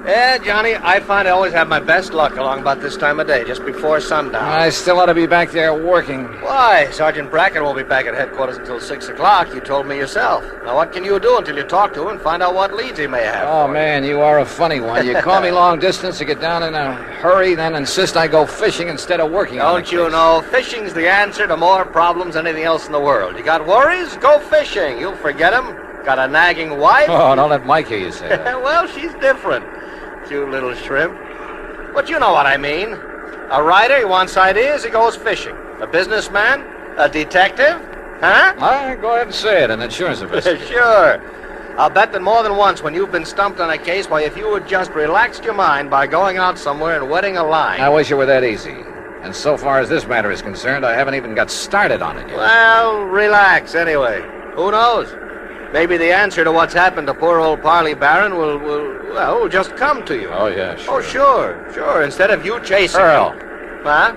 Yeah, Johnny, I find I always have my best luck along about this time of day, just before sundown. I still ought to be back there working. Why? Sergeant Brackett won't be back at headquarters until 6 o'clock. You told me yourself. Now, what can you do until you talk to him and find out what leads he may have? Oh, man, you are a funny one. You call me long distance to get down in a hurry, then insist I go fishing instead of working on the Don't you know, fishing's the answer to more problems than anything else in the world. You got worries? Go fishing. You'll forget them. Got a nagging wife? Oh, don't let Mike hear you say that. Well, she's different. Cute little shrimp. But you know what I mean. A writer, he wants ideas, he goes fishing. A businessman? A detective? Huh? Go ahead and say it, an insurance investigator. Sure. I'll bet that more than once when you've been stumped on a case, why, if you had just relaxed your mind by going out somewhere and wetting a line... I wish it were that easy. And so far as this matter is concerned, I haven't even got started on it yet. Well, relax anyway. Who knows? Maybe the answer to what's happened to poor old Parley Barron will just come to you. Oh, yeah, sure. Oh, sure. Instead of you chasing Earl. him. Huh?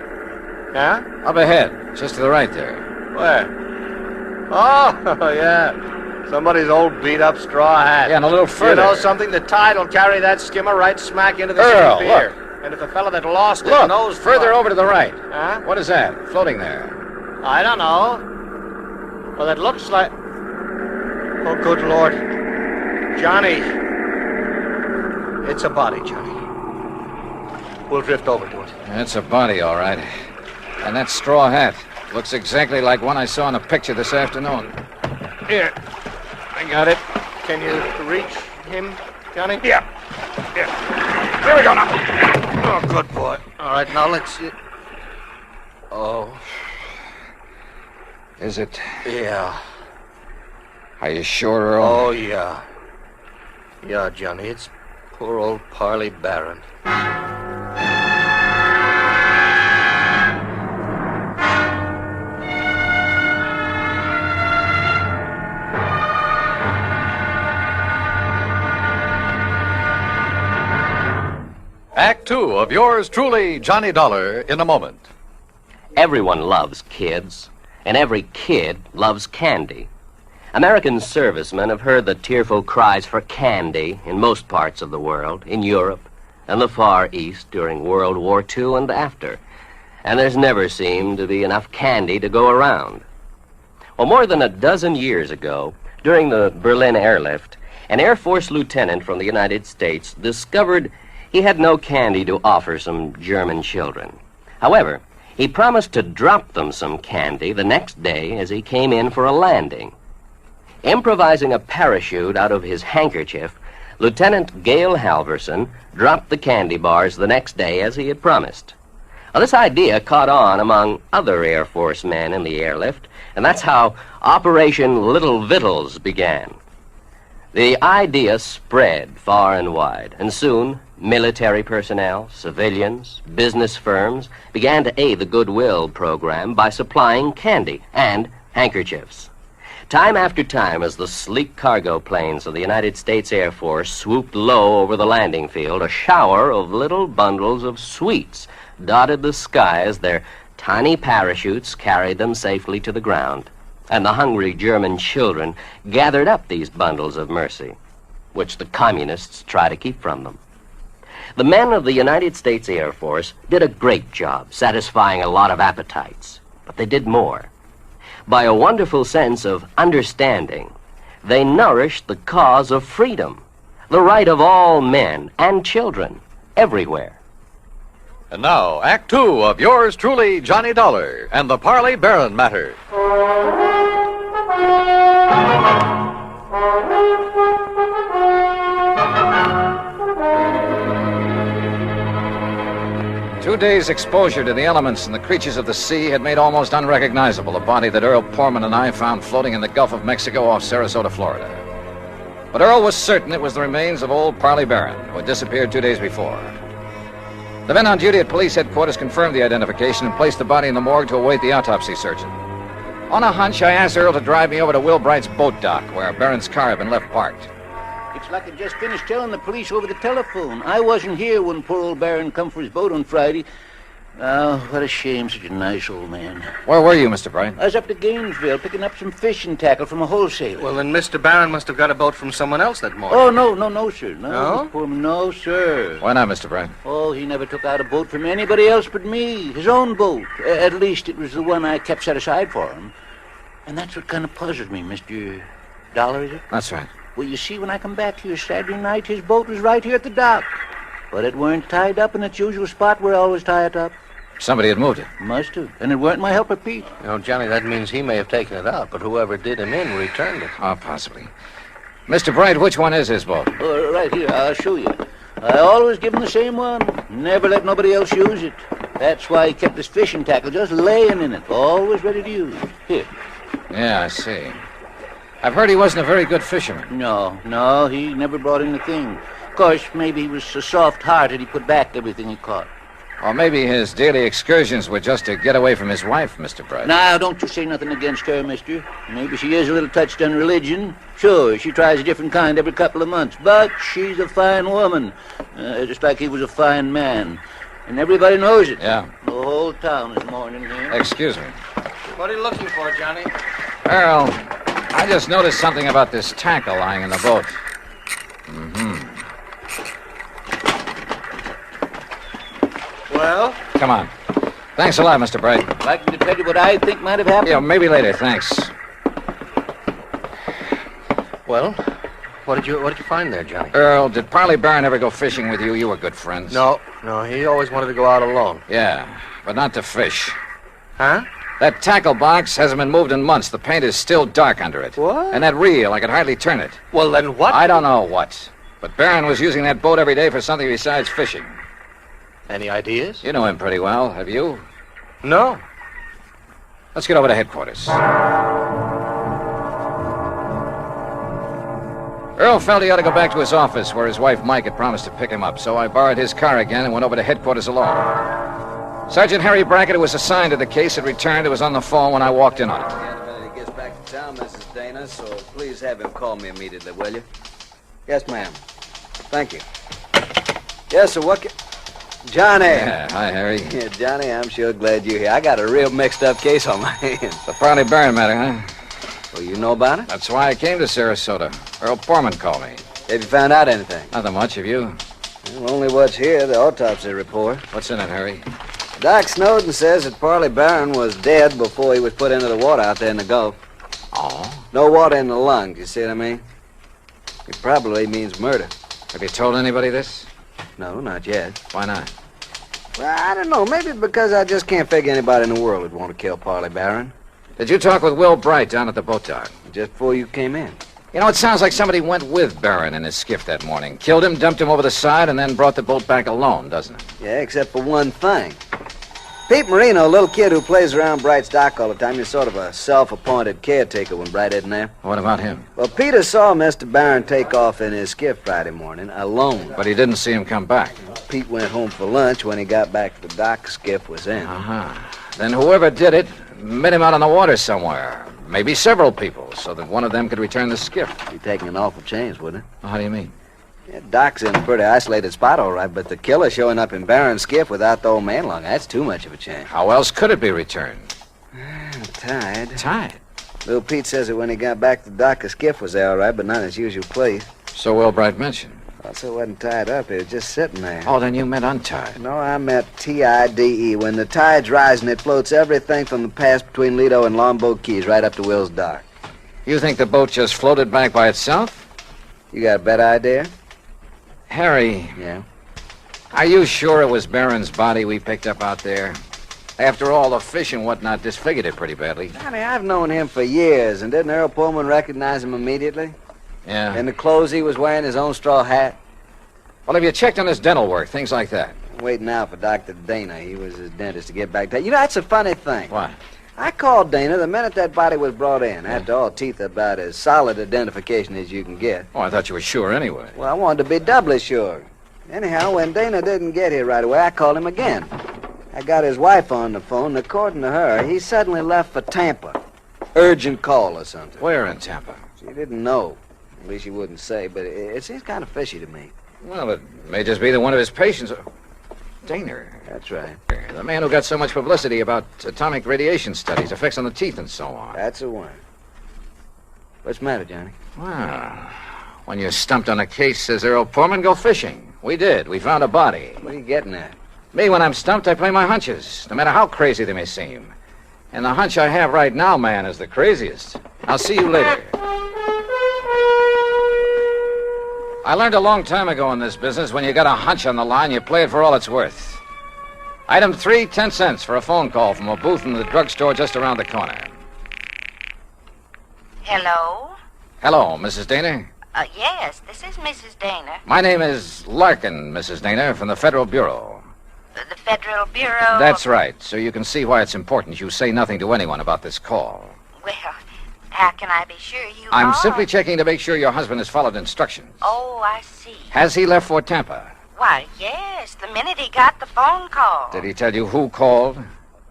Yeah? Up ahead, just to the right there. Where? Oh, yeah. Somebody's old beat-up straw hat. Yeah, and a little further. You know something? The tide will carry that skimmer right smack into the Earl, sea pier. look. And if the fella that lost it Look, knows... further over to the right. Huh? What is that, floating there? I don't know. Well, it looks like... Oh, good Lord. Johnny. It's a body, Johnny. We'll drift over to it. It's a body, all right. And that straw hat looks exactly like one I saw in a picture this afternoon. Here. I got it. Can you reach him, Johnny? Yeah. Here we go now. Oh, good boy. All right, now let's see. Oh. Is it? Yeah. Are you sure, Earl? Oh, yeah. Yeah, Johnny, it's poor old Parley Barron. Act 2 of yours truly, Johnny Dollar, in a moment. Everyone loves kids, and every kid loves candy. American servicemen have heard the tearful cries for candy in most parts of the world, in Europe and the Far East during World War II and after. And there's never seemed to be enough candy to go around. Well, more than a dozen years ago, during the Berlin airlift, an Air Force lieutenant from the United States discovered he had no candy to offer some German children. However, he promised to drop them some candy the next day as he came in for a landing. Improvising a parachute out of his handkerchief, Lieutenant Gale Halverson dropped the candy bars the next day as he had promised. Well, this idea caught on among other Air Force men in the airlift, and that's how Operation Little Victuals began. The idea spread far and wide, and soon military personnel, civilians, business firms began to aid the Goodwill program by supplying candy and handkerchiefs. Time after time, as the sleek cargo planes of the United States Air Force swooped low over the landing field, a shower of little bundles of sweets dotted the sky as their tiny parachutes carried them safely to the ground. And the hungry German children gathered up these bundles of mercy, which the communists try to keep from them. The men of the United States Air Force did a great job satisfying a lot of appetites, but they did more. By a wonderful sense of understanding, they nourished the cause of freedom, the right of all men and children, everywhere. And now, Act 2 of yours truly, Johnny Dollar, and the Parley Barron matter. Two days' exposure to the elements and the creatures of the sea had made almost unrecognizable the body that Earl Portman and I found floating in the Gulf of Mexico off Sarasota, Florida. But Earl was certain it was the remains of old Parley Barron, who had disappeared 2 days before. The men on duty at police headquarters confirmed the identification and placed the body in the morgue to await the autopsy surgeon. On a hunch, I asked Earl to drive me over to Will Bright's boat dock, where Barron's car had been left parked. It's like I just finished telling the police over the telephone. I wasn't here when poor old Barron come for his boat on Friday. Oh, what a shame, such a nice old man. Where were you, Mr. Bright? I was up to Gainesville picking up some fishing tackle from a wholesaler. Well, then Mr. Barron must have got a boat from someone else that morning. Oh, no, sir. No? No, sir. Why not, Mr. Bright? Oh, he never took out a boat from anybody else but me. His own boat. At least it was the one I kept set aside for him. And that's what kind of puzzles me, Mr. Dollar, is it? That's right. Well, you see, when I come back here Saturday night, his boat was right here at the dock. But it weren't tied up in its usual spot where I always tie it up. Somebody had moved it. Must have. And it weren't my helper, Pete. You know, Johnny, that means he may have taken it out, but whoever did him in returned it. Oh, possibly. Mr. Bright, which one is his boat? Oh, right here. I'll show you. I always give him the same one. Never let nobody else use it. That's why he kept his fishing tackle just laying in it, always ready to use. Here. Yeah, I see. I've heard he wasn't a very good fisherman. No, he never brought in a thing. Of course, maybe he was so soft-hearted he put back everything he caught. Or maybe his daily excursions were just to get away from his wife, Mr. Bright. Now, don't you say nothing against her, mister. Maybe she is a little touched on religion. Sure, she tries a different kind every couple of months. But she's a fine woman. Just like he was a fine man. And everybody knows it. Yeah. The whole town is mourning him. Excuse me. What are you looking for, Johnny? Earl, I just noticed something about this tackle lying in the boat. Mm-hmm. Well? Come on. Thanks a lot, Mr. Bright. Like me to tell you what I think might have happened? Yeah, maybe later, thanks. Well, what did you find there, Johnny? Earl, did Parley Barron ever go fishing with you? You were good friends. No, he always wanted to go out alone. Yeah, but not to fish. Huh? That tackle box hasn't been moved in months. The paint is still dark under it. What? And that reel, I could hardly turn it. Well, then what? I don't know what. But Barron was using that boat every day for something besides fishing. Any ideas? You know him pretty well, have you? No. Let's get over to headquarters. Earl felt he ought to go back to his office where his wife Mike had promised to pick him up, so I borrowed his car again and went over to headquarters alone. Sergeant Harry Brackett, who was assigned to the case, had returned and was on the phone when I walked in on it. When he gets back to town, Mrs. Dana, so please have him call me immediately, will you? Yes, ma'am. Thank you. Yes, sir, Johnny. Yeah, hi, Harry. Yeah, Johnny, I'm sure glad you're here. I got a real mixed-up case on my hands. The Parley Barron matter, huh? Well, you know about it? That's why I came to Sarasota. Earl Foreman called me. Have you found out anything? Nothing much, have you? Well, only what's here, the autopsy report. What's in it, Harry? Doc Snowden says that Parley Barron was dead before he was put into the water out there in the Gulf. Oh? No water in the lungs, you see what I mean? It probably means murder. Have you told anybody this? No, not yet. Why not? Well, I don't know. Maybe because I just can't figure anybody in the world would want to kill Parley Barron. Did you talk with Will Bright down at the boat dock? Just before you came in. You know, it sounds like somebody went with Barron in his skiff that morning, killed him, dumped him over the side, and then brought the boat back alone, doesn't it? Yeah, except for one thing. Pete Marino, a little kid who plays around Bright's dock all the time, he's sort of a self-appointed caretaker when Bright isn't there. What about him? Well, Peter saw Mr. Barron take off in his skiff Friday morning, alone. But he didn't see him come back. Pete went home for lunch. When he got back to the dock, the skiff was in. Uh-huh. Then whoever did it met him out on the water somewhere. Maybe several people, so that one of them could return the skiff. Be taking an awful chance, wouldn't it? How do you mean? Yeah, Doc's in a pretty isolated spot, all right, but the killer showing up in Barron's skiff without the old man along, that's too much of a chance. How else could it be returned? Tied. Tied? Little Pete says that when he got back to the dock, the skiff was there, all right, but not in its usual place. So Will Bright mentioned. Also, it wasn't tied up. It was just sitting there. Oh, then you meant untied. No, I meant T-I-D-E. When the tide's rising, it floats everything from the pass between Lido and Longboat Keys right up to Will's dock. You think the boat just floated back by itself? You got a better idea? Harry. Yeah? Are you sure it was Barron's body we picked up out there? After all, the fish and whatnot disfigured it pretty badly. Johnny, I've known him for years, and didn't Earl Pullman recognize him immediately? Yeah. And the clothes he was wearing, his own straw hat? Well, have you checked on his dental work, things like that? I'm waiting now for Dr. Dana. He was his dentist to get back to. You know, that's a funny thing. What? I called Dana the minute that body was brought in. After all, teeth are about as solid identification as you can get. Oh, I thought you were sure anyway. Well, I wanted to be doubly sure. Anyhow, when Dana didn't get here right away, I called him again. I got his wife on the phone, and according to her, he suddenly left for Tampa. Urgent call or something. Where in Tampa? She didn't know. At least she wouldn't say, but it seems kind of fishy to me. Well, it may just be that one of his patients... Dana. That's right. The man who got so much publicity about atomic radiation studies, effects on the teeth, and so on. That's the one. What's the matter, Johnny? Well, when you're stumped on a case, says Earl Pullman, go fishing. We did. We found a body. What are you getting at? Me, when I'm stumped, I play my hunches, no matter how crazy they may seem. And the hunch I have right now, man, is the craziest. I'll see you later. I learned a long time ago in this business, when you got a hunch on the line, you play it for all it's worth. Item 3, 10 cents for a phone call from a booth in the drugstore just around the corner. Hello? Hello, Mrs. Dana? Yes, this is Mrs. Dana. My name is Larkin, Mrs. Dana, from the Federal Bureau. The Federal Bureau? That's right, so you can see why it's important you say nothing to anyone about this call. Well, how can I be sure you I'm are? simply checking to make sure your husband has followed instructions. Oh, I see. Has he left for Tampa? Why, yes, the minute he got the phone call. Did he tell you who called?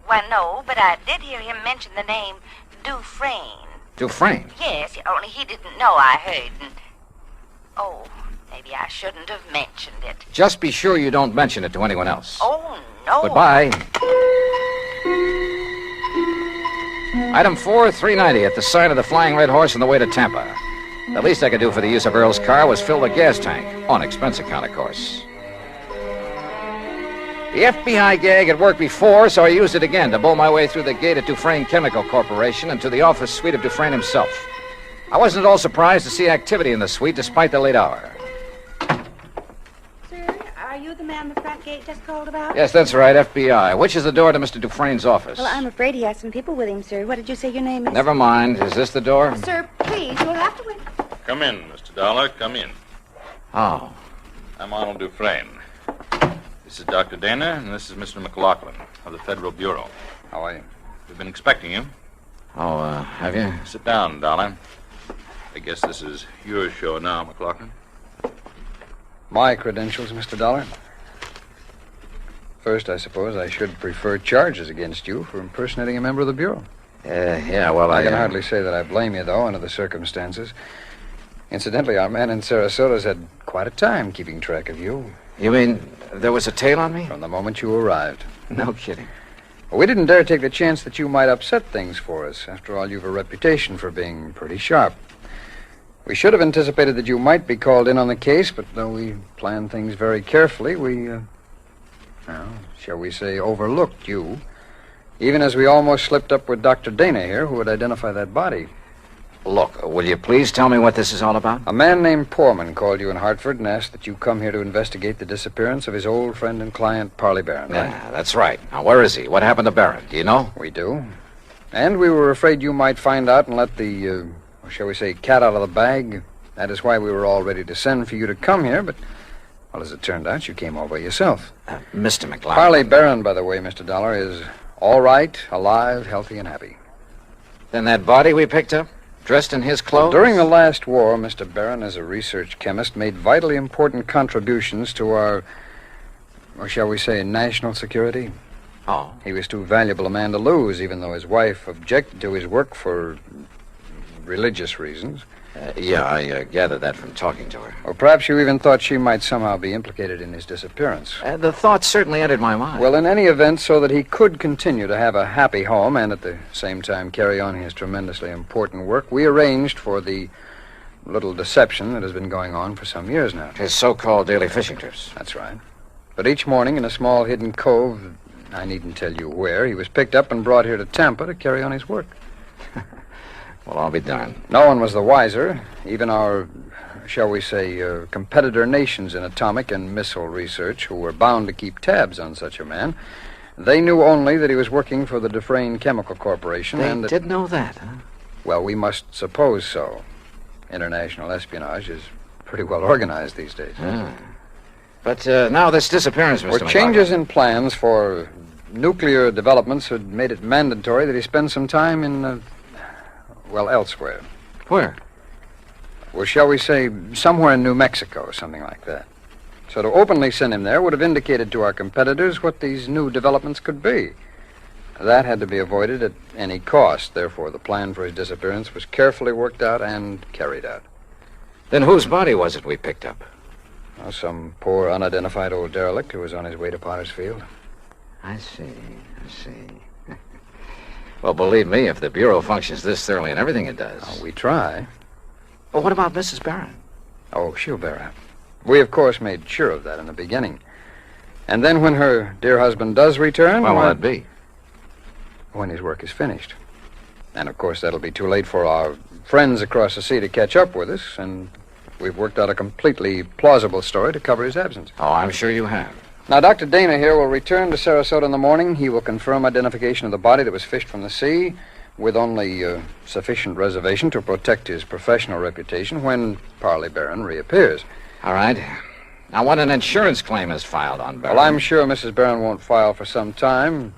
Why, no, but I did hear him mention the name Dufresne. Dufresne? Yes, only he didn't know I heard. And... Oh, maybe I shouldn't have mentioned it. Just be sure you don't mention it to anyone else. Oh, no. Goodbye. Item 4, $3.90 at the sign of the Flying Red Horse on the way to Tampa. The least I could do for the use of Earl's car was fill the gas tank. On expense account, of course. The FBI gag had worked before, so I used it again to bowl my way through the gate at Dufresne Chemical Corporation and to the office suite of Dufresne himself. I wasn't at all surprised to see activity in the suite despite the late hour. Sir, are you the man the front gate just called about? Yes, that's right, FBI. Which is the door to Mr. Dufresne's office? Well, I'm afraid he has some people with him, sir. What did you say your name is? Never mind. Is this the door? Sir, please, you'll have to wait. Come in, Mr. Dollar. Come in. Oh. I'm Arnold Dufresne. This is Dr. Dana, and this is Mr. McLaughlin of the Federal Bureau. How are you? We've been expecting you. Oh, have you? Sit down, Dollar. I guess this is your show now, McLaughlin. My credentials, Mr. Dollar. First, I suppose I should prefer charges against you for impersonating a member of the Bureau. Yeah, well, I can hardly say that I blame you, though, under the circumstances. Incidentally, our man in Sarasota's had quite a time keeping track of you. You mean there was a tail on me? From the moment you arrived. No kidding. Well, we didn't dare take the chance that you might upset things for us. After all, you've a reputation for being pretty sharp. We should have anticipated that you might be called in on the case, but though we planned things very carefully, we, shall we say, overlooked you. Even as we almost slipped up with Dr. Dana here, who would identify that body. Look, will you please tell me what this is all about? A man named Poorman called you in Hartford and asked that you come here to investigate the disappearance of his old friend and client, Parley Barron, right? Yeah, that's right. Now, where is he? What happened to Barron? Do you know? We do. And we were afraid you might find out and let the, shall we say, cat out of the bag. That is why we were all ready to send for you to come here, but, well, as it turned out, you came all by yourself. Mr. McLaughlin. Parley Barron, by the way, Mr. Dollar, is all right, alive, healthy, and happy. Then that body we picked up? Dressed in his clothes? During the last war, Mr. Barron, as a research chemist, made vitally important contributions to our, or shall we say, national security. Oh. He was too valuable a man to lose, even though his wife objected to his work for religious reasons. Yeah, I gathered that from talking to her. Or perhaps you even thought she might somehow be implicated in his disappearance. The thought certainly entered my mind. Well, in any event, so that he could continue to have a happy home and at the same time carry on his tremendously important work, we arranged for the little deception that has been going on for some years now. His so-called daily fishing trips. That's right. But each morning in a small hidden cove, I needn't tell you where, he was picked up and brought here to Tampa to carry on his work. Well, I'll be darned. No one was the wiser. Even our, shall we say, competitor nations in atomic and missile research, who were bound to keep tabs on such a man, they knew only that he was working for the Dufresne Chemical Corporation. They did know that, huh? Well, we must suppose so. International espionage is pretty well organized these days. But now this disappearance, Mr. McLaughlin. Changes in plans for nuclear developments had made it mandatory that he spend some time in, elsewhere. Where? Well, shall we say, somewhere in New Mexico, something like that. So to openly send him there would have indicated to our competitors what these new developments could be. That had to be avoided at any cost. Therefore, the plan for his disappearance was carefully worked out and carried out. Then whose body was it we picked up? Oh, some poor, unidentified old derelict who was on his way to Potter's Field. I see. Well, believe me, if the Bureau functions this thoroughly in everything it does... Oh, we try. Well, what about Mrs. Barron? Oh, she'll bear up. We, of course, made sure of that in the beginning. And then when her dear husband does return... When will that be? When his work is finished. And, of course, that'll be too late for our friends across the sea to catch up with us, and we've worked out a completely plausible story to cover his absence. Oh, I'm sure you have. Now, Dr. Dana here will return to Sarasota in the morning. He will confirm identification of the body that was fished from the sea with only sufficient reservation to protect his professional reputation when Parley Barron reappears. All right. Now, when an insurance claim is filed on Barron... Well, I'm sure Mrs. Barron won't file for some time,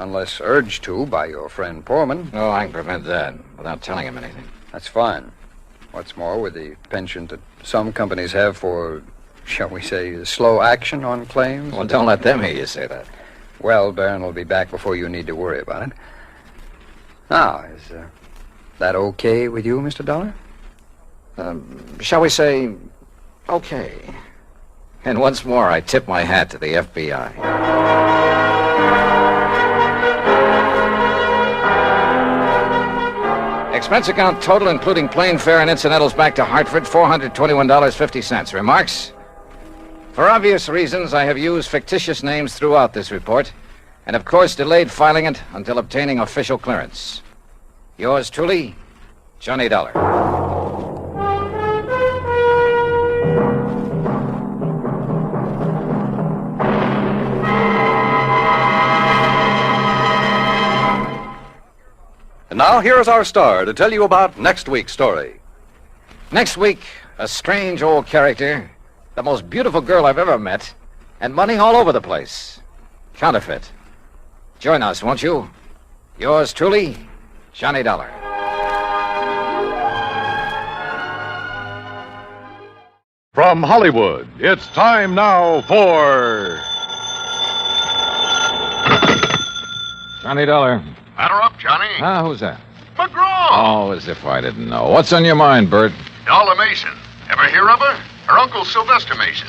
unless urged to by your friend Poorman. Oh, I can prevent that without telling him anything. That's fine. What's more, with the penchant that some companies have for, shall we say, slow action on claims... Well, don't let them hear you say that. Well, Barron will be back before you need to worry about it. Now, is that okay with you, Mr. Dollar? Shall we say, okay. And once more, I tip my hat to the FBI. Expense account total, including plane fare and incidentals back to Hartford, $421.50. Remarks? For obvious reasons, I have used fictitious names throughout this report, and of course delayed filing it until obtaining official clearance. Yours truly, Johnny Dollar. And now, here's our star to tell you about next week's story. Next week, a strange old character, the most beautiful girl I've ever met, and money all over the place. Counterfeit. Join us, won't you? Yours truly, Johnny Dollar. From Hollywood, it's time now for... Johnny Dollar. Batter up, Johnny. Who's that? McGraw. Oh, as if I didn't know. What's on your mind, Bert? Dollar Mason. Ever hear of her? Her uncle Sylvester Mason.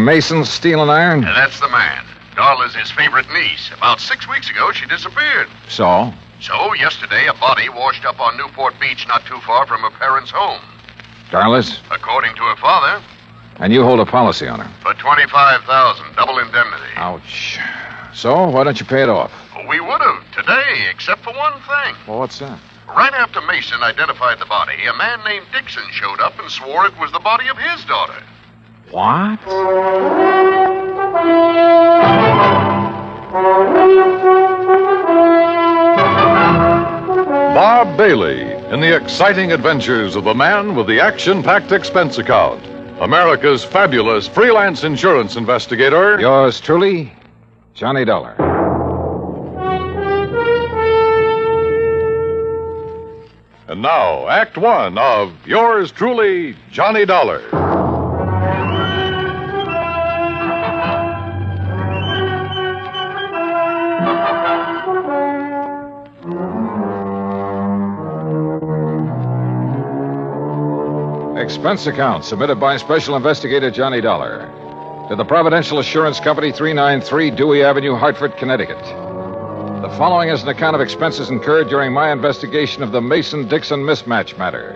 Mason's steel and iron? That's the man. Darla's his favorite niece. About 6 weeks ago, she disappeared. So? So, yesterday, a body washed up on Newport Beach not too far from her parents' home. Darla's? According to her father. And you hold a policy on her? For $25,000, double indemnity. Ouch. So, why don't you pay it off? We would have today, except for one thing. Well, what's that? Right after Mason identified the body, a man named Dixon showed up and swore it was the body of his daughter. What? Bob Bailey in the exciting adventures of the man with the action-packed expense account. America's fabulous freelance insurance investigator. Yours truly, Johnny Dollar. And now, Act One of yours truly, Johnny Dollar. Expense account submitted by Special Investigator Johnny Dollar to the Providential Assurance Company, 393 Dewey Avenue, Hartford, Connecticut. The following is an account of expenses incurred during my investigation of the Mason-Dixon mismatch matter.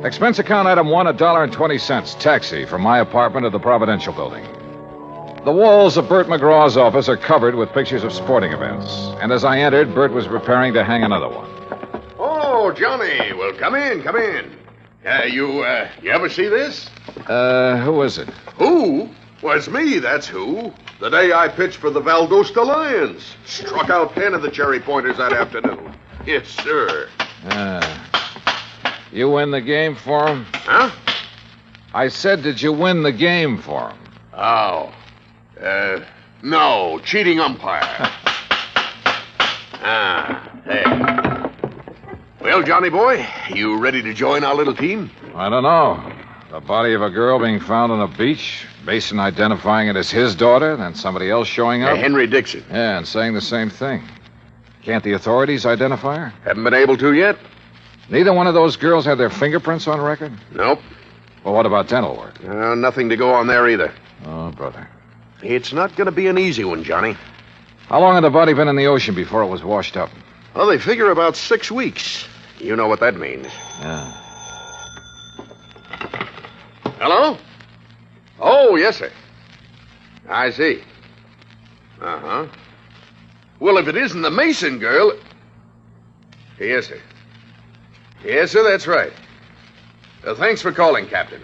Expense account item 1, $1.20, taxi from my apartment to the Providential building. The walls of Bert McGraw's office are covered with pictures of sporting events, and as I entered, Bert was preparing to hang another one. Oh, Johnny. Well, come in, come in. You ever see this? Who is it? Who? Well, it's me, that's who. The day I pitched for the Valdosta Lions. Struck out 10 of the cherry pointers that afternoon. Yes, sir. You win the game for him? Huh? I said, did you win the game for him? Oh. No. Cheating umpire. There. Well, Well, Johnny boy, you ready to join our little team? I don't know. The body of a girl being found on a beach, Mason identifying it as his daughter, then somebody else showing up. Henry Dixon. Yeah, and saying the same thing. Can't the authorities identify her? Haven't been able to yet. Neither one of those girls had their fingerprints on record? Nope. Well, what about dental work? Nothing to go on there either. Oh, brother. It's not going to be an easy one, Johnny. How long had the body been in the ocean before it was washed up? Well, they figure about 6 weeks. You know what that means. Yeah. Hello? Oh, yes, sir. I see. Uh-huh. Well, if it isn't the Mason girl... Yes, sir. Yes, sir, that's right. Thanks for calling, Captain.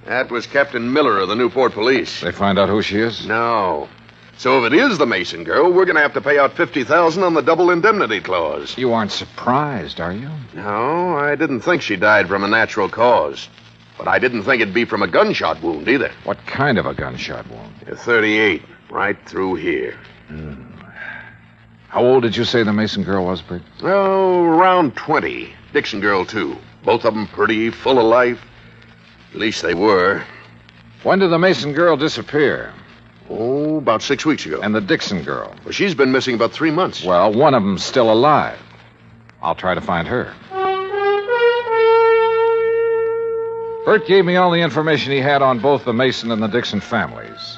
That was Captain Miller of the Newport Police. They find out who she is? No. So if it is the Mason girl, we're going to have to pay out $50,000 on the double indemnity clause. You aren't surprised, are you? No, I didn't think she died from a natural cause. But I didn't think it'd be from a gunshot wound either. What kind of a gunshot wound? A 38, right through here. How old did you say the Mason girl was, Brick? Oh, around 20. Dixon girl, too. Both of them pretty, full of life. At least they were. When did the Mason girl disappear? Oh, about 6 weeks ago. And the Dixon girl? Well, she's been missing about 3 months. Well, one of them's still alive. I'll try to find her. Bert gave me all the information he had on both the Mason and the Dixon families.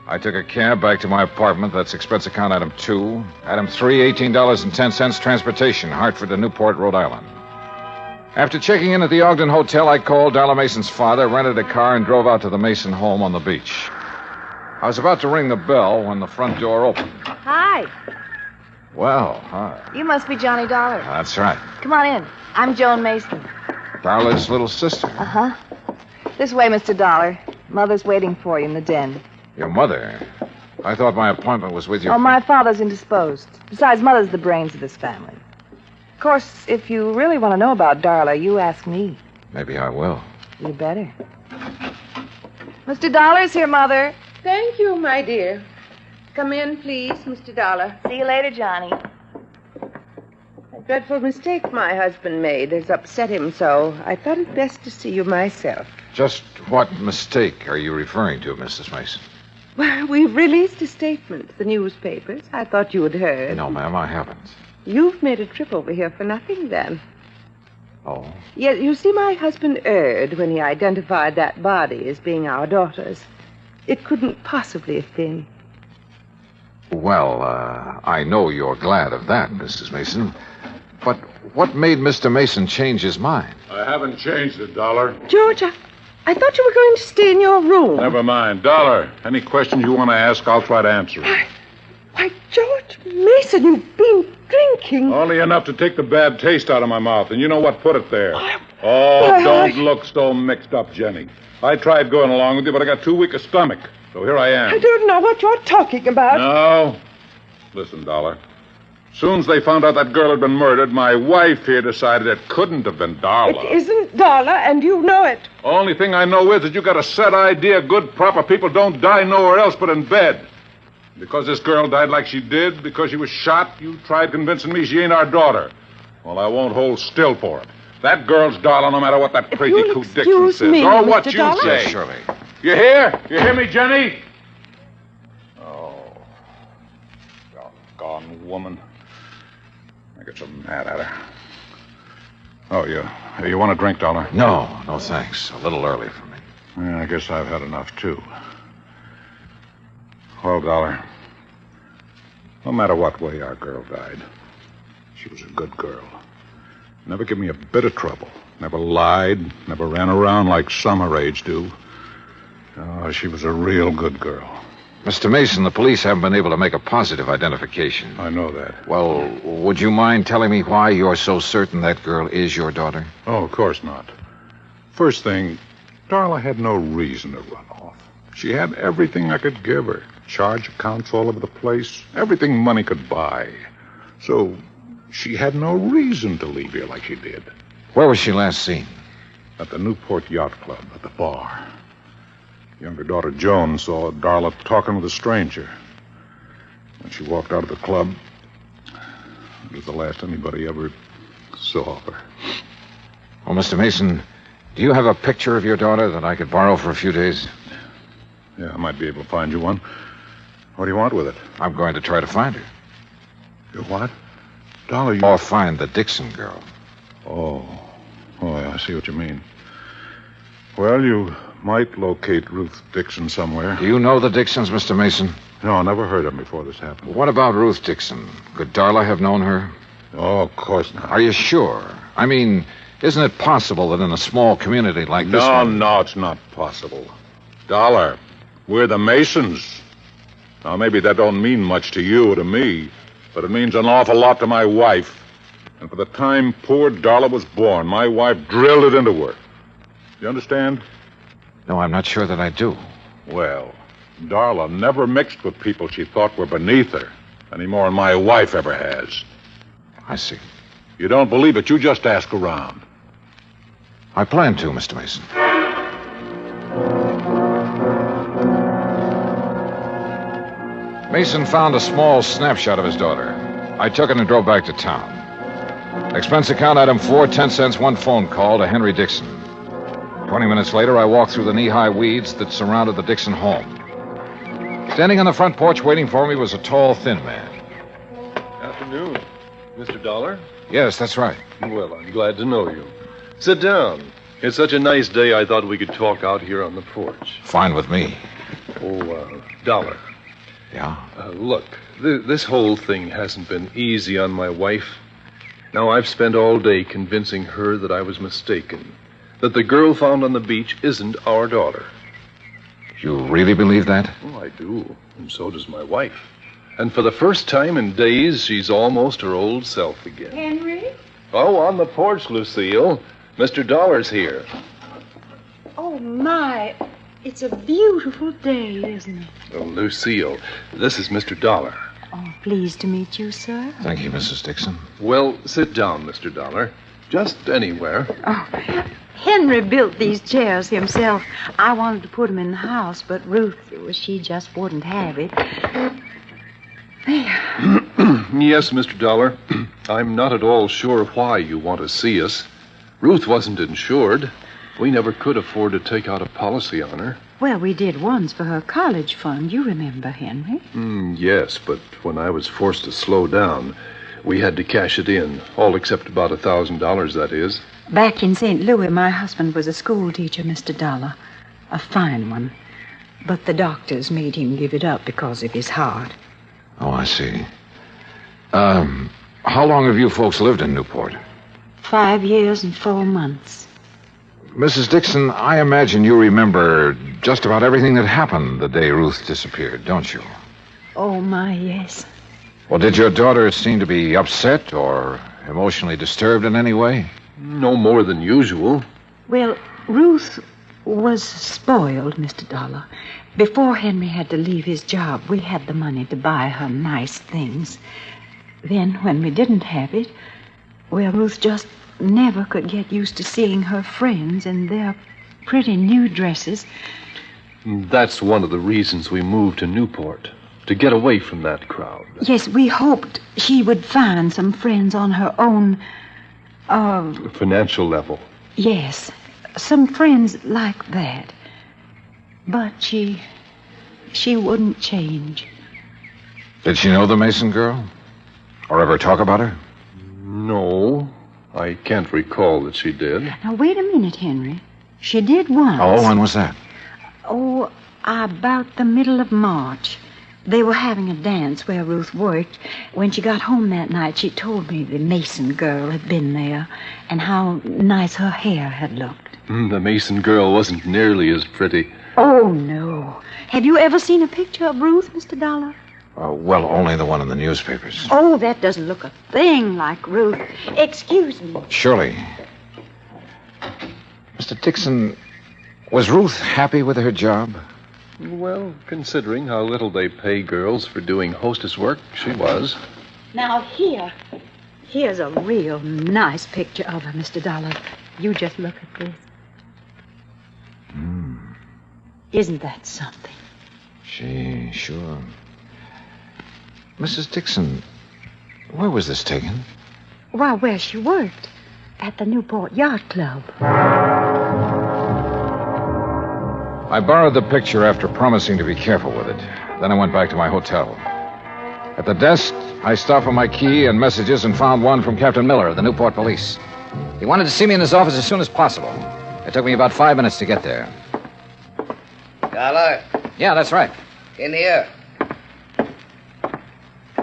I took a cab back to my apartment. That's expense account item 2. Item 3, $18.10 transportation, Hartford to Newport, Rhode Island. After checking in at the Ogden Hotel, I called Darla Mason's father, rented a car, and drove out to the Mason home on the beach. I was about to ring the bell when the front door opened. Hi. Well, hi. You must be Johnny Dollar. That's right. Come on in. I'm Joan Mason. Darla's little sister. Uh-huh. This way, Mr. Dollar. Mother's waiting for you in the den. Your mother? I thought my appointment was with your... Oh, my father's indisposed. Besides, Mother's the brains of this family. Of course, if you really want to know about Darla, you ask me. Maybe I will. You better. Mr. Dollar's here, Mother. Thank you, my dear. Come in, please, Mr. Dollar. See you later, Johnny. A dreadful mistake my husband made has upset him so. I thought it best to see you myself. Just what mistake are you referring to, Mrs. Mason? Well, we've released a statement to the newspapers. I thought you had heard. No, ma'am, I haven't. You've made a trip over here for nothing, then. Oh? Yeah, you see, my husband erred when he identified that body as being our daughter's. It couldn't possibly have been. Well, I know you're glad of that, Mrs. Mason. But what made Mr. Mason change his mind? I haven't changed it, Dollar. George, I thought you were going to stay in your room. Never mind. Dollar, any questions you want to ask, I'll try to answer them. Why, George Mason, you've been drinking. Only enough to take the bad taste out of my mouth, and you know what put it there. Don't look so mixed up, Jenny. I tried going along with you, but I got too weak a stomach. So here I am. I don't know what you're talking about. No. Listen, Dollar. Soon as they found out that girl had been murdered, my wife here decided it couldn't have been Darla. It isn't Darla, and you know it. Only thing I know is that you got a set idea good, proper people don't die nowhere else but in bed. Because this girl died like she did, because she was shot, you tried convincing me she ain't our daughter. Well, I won't hold still for it. That girl's Darla, no matter what that crazy coot Dixon says. Me, or Mr. what you Dollar? say. Yes, surely. You hear? You hear me, Jenny? Oh. Doggone woman. I get so mad at her. Oh, you want a drink, Dollar? No, thanks. A little early for me. Yeah, I guess I've had enough, too. Well, Dollar, no matter what way our girl died, she was a good girl. Never give me a bit of trouble. Never lied, never ran around like some her age do. Oh, she was a real good girl. Mr. Mason, the police haven't been able to make a positive identification. I know that. Well, would you mind telling me why you're so certain that girl is your daughter? Oh, of course not. First thing, Darla had no reason to run off. She had everything I could give her. Charge accounts all over the place. Everything money could buy. So she had no reason to leave here like she did. Where was she last seen? At the Newport Yacht Club, at the bar. Younger daughter Joan saw Darla talking with a stranger. When she walked out of the club, it was the last anybody ever sober. Oh, Mr. Mason, do you have a picture of your daughter that I could borrow for a few days? Yeah, I might be able to find you one. What do you want with it? I'm going to try to find her. You what? Dollar, you... Or find the Dixon girl. Oh, yeah, I see what you mean. Well, you might locate Ruth Dixon somewhere. Do you know the Dixons, Mr. Mason? No, I never heard of them before this happened. What about Ruth Dixon? Could Darla have known her? Oh, of course not. Are you sure? I mean, isn't it possible that in a small community like this one... No, it's not possible. Dollar, we're the Masons. Now, maybe that don't mean much to you or to me, but it means an awful lot to my wife. And for the time poor Darla was born, my wife drilled it into her. You understand? No, I'm not sure that I do. Well, Darla never mixed with people she thought were beneath her, any more than my wife ever has. I see. You don't believe it, you just ask around. I plan to, Mr. Mason. Mason found a small snapshot of his daughter. I took it and drove back to town. Expense account item 4, 10 cents, one phone call to Henry Dixon. 20 minutes later, I walked through the knee-high weeds that surrounded the Dixon home. Standing on the front porch waiting for me was a tall, thin man. Afternoon. Mr. Dollar? Yes, that's right. Well, I'm glad to know you. Sit down. It's such a nice day, I thought we could talk out here on the porch. Fine with me. Oh, Dollar. Yeah? Look, this whole thing hasn't been easy on my wife. Now, I've spent all day convincing her that I was mistaken, that the girl found on the beach isn't our daughter. You really believe that? Oh, I do, and so does my wife. And for the first time in days, she's almost her old self again. Henry? Oh, on the porch, Lucille. Mr. Dollar's here. Oh, my. It's a beautiful day, isn't it? Oh, Lucille, this is Mr. Dollar. Oh, pleased to meet you, sir. Thank you, Mrs. Dixon. Well, sit down, Mr. Dollar. Just anywhere. Oh, Henry built these chairs himself. I wanted to put them in the house, but Ruth, she just wouldn't have it. Yes, Mr. Dollar. I'm not at all sure why you want to see us. Ruth wasn't insured. We never could afford to take out a policy on her. Well, we did once for her college fund. You remember, Henry? Yes, but when I was forced to slow down, we had to cash it in. All except about $1,000, that is. Back in St. Louis, my husband was a school teacher, Mr. Dollar. A fine one. But the doctors made him give it up because of his heart. Oh, I see. How long have you folks lived in Newport? 5 years and 4 months. Mrs. Dixon, I imagine you remember just about everything that happened the day Ruth disappeared, don't you? Oh, my, yes. Well, did your daughter seem to be upset or emotionally disturbed in any way? No more than usual. Well, Ruth was spoiled, Mr. Dollar. Before Henry had to leave his job, we had the money to buy her nice things. Then, when we didn't have it, well, Ruth just never could get used to seeing her friends in their pretty new dresses. That's one of the reasons we moved to Newport, to get away from that crowd. Yes, we hoped she would find some friends on her own, financial level. Yes, some friends like that. But she wouldn't change. Did she know the Mason girl? Or ever talk about her? No, I can't recall that she did. Now, wait a minute, Henry. She did once. Oh, when was that? Oh, about the middle of March. They were having a dance where Ruth worked. When she got home that night, she told me the Mason girl had been there and how nice her hair had looked. The Mason girl wasn't nearly as pretty. Oh, no. Have you ever seen a picture of Ruth, Mr. Dollar? Well, only the one in the newspapers. Oh, that doesn't look a thing like Ruth. Excuse me. Surely. Mr. Dixon, was Ruth happy with her job? Well, considering how little they pay girls for doing hostess work, she was. Now, here's a real nice picture of her, Mr. Dollar. You just look at this. Isn't that something? Sure. Mrs. Dixon, where was this taken? Well, where she worked. At the Newport Yacht Club. I borrowed the picture after promising to be careful with it. Then I went back to my hotel. At the desk, I stopped for my key and messages and found one from Captain Miller of the Newport Police. He wanted to see me in his office as soon as possible. It took me about 5 minutes to get there. Dollar? Yeah, that's right. In here.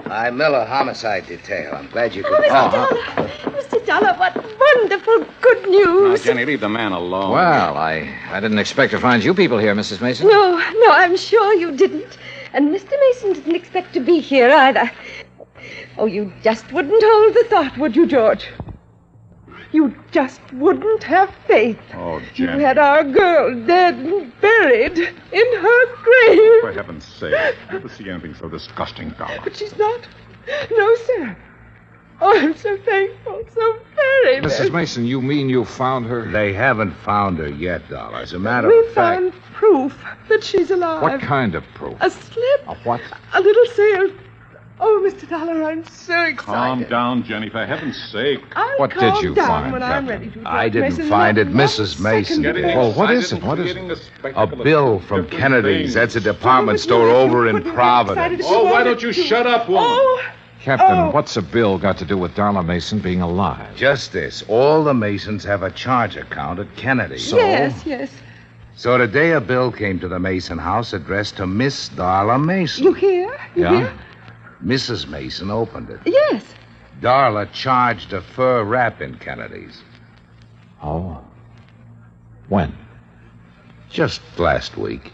I'm Miller, Homicide Detail. I'm glad you could... Oh, Mr. Dollar! Mr. Dollar, what wonderful good news! Now, Jenny, leave the man alone. Well, I didn't expect to find you people here, Mrs. Mason. No, I'm sure you didn't. And Mr. Mason didn't expect to be here either. Oh, you just wouldn't hold the thought, would you, George? You just wouldn't have faith. Oh, You Jenny. had our girl dead and buried in her grave. For heaven's sake. Never see anything so disgusting, Dollar. But she's not. No, sir. Oh, I'm so thankful. So very, Mrs. Mason, you mean you found her? They haven't found her yet, Dollar. As a matter We of fact... found proof that she's alive. What kind of proof? A slip. A what? A little sail. Oh, Mr. Dollar, I'm so excited. Calm down, Jenny, for heaven's sake. I'll What did calm you down find, when I'm ready to. I George didn't Mason, find it. not one Mrs. Mason second did. Well, what is it? What is it? A bill from Kennedy's. That's a department store over in Providence. Oh, why don't you shut up, woman? Oh, Captain, what's a bill got to do with Darla Mason being alive? Just this. All the Masons have a charge account at Kennedy's. yes. So today a bill came to the Mason house addressed to Miss Darla Mason. You hear? You hear? Mrs. Mason opened it. Yes. Darla charged a fur wrap in Kennedy's. Oh. When? Just last week.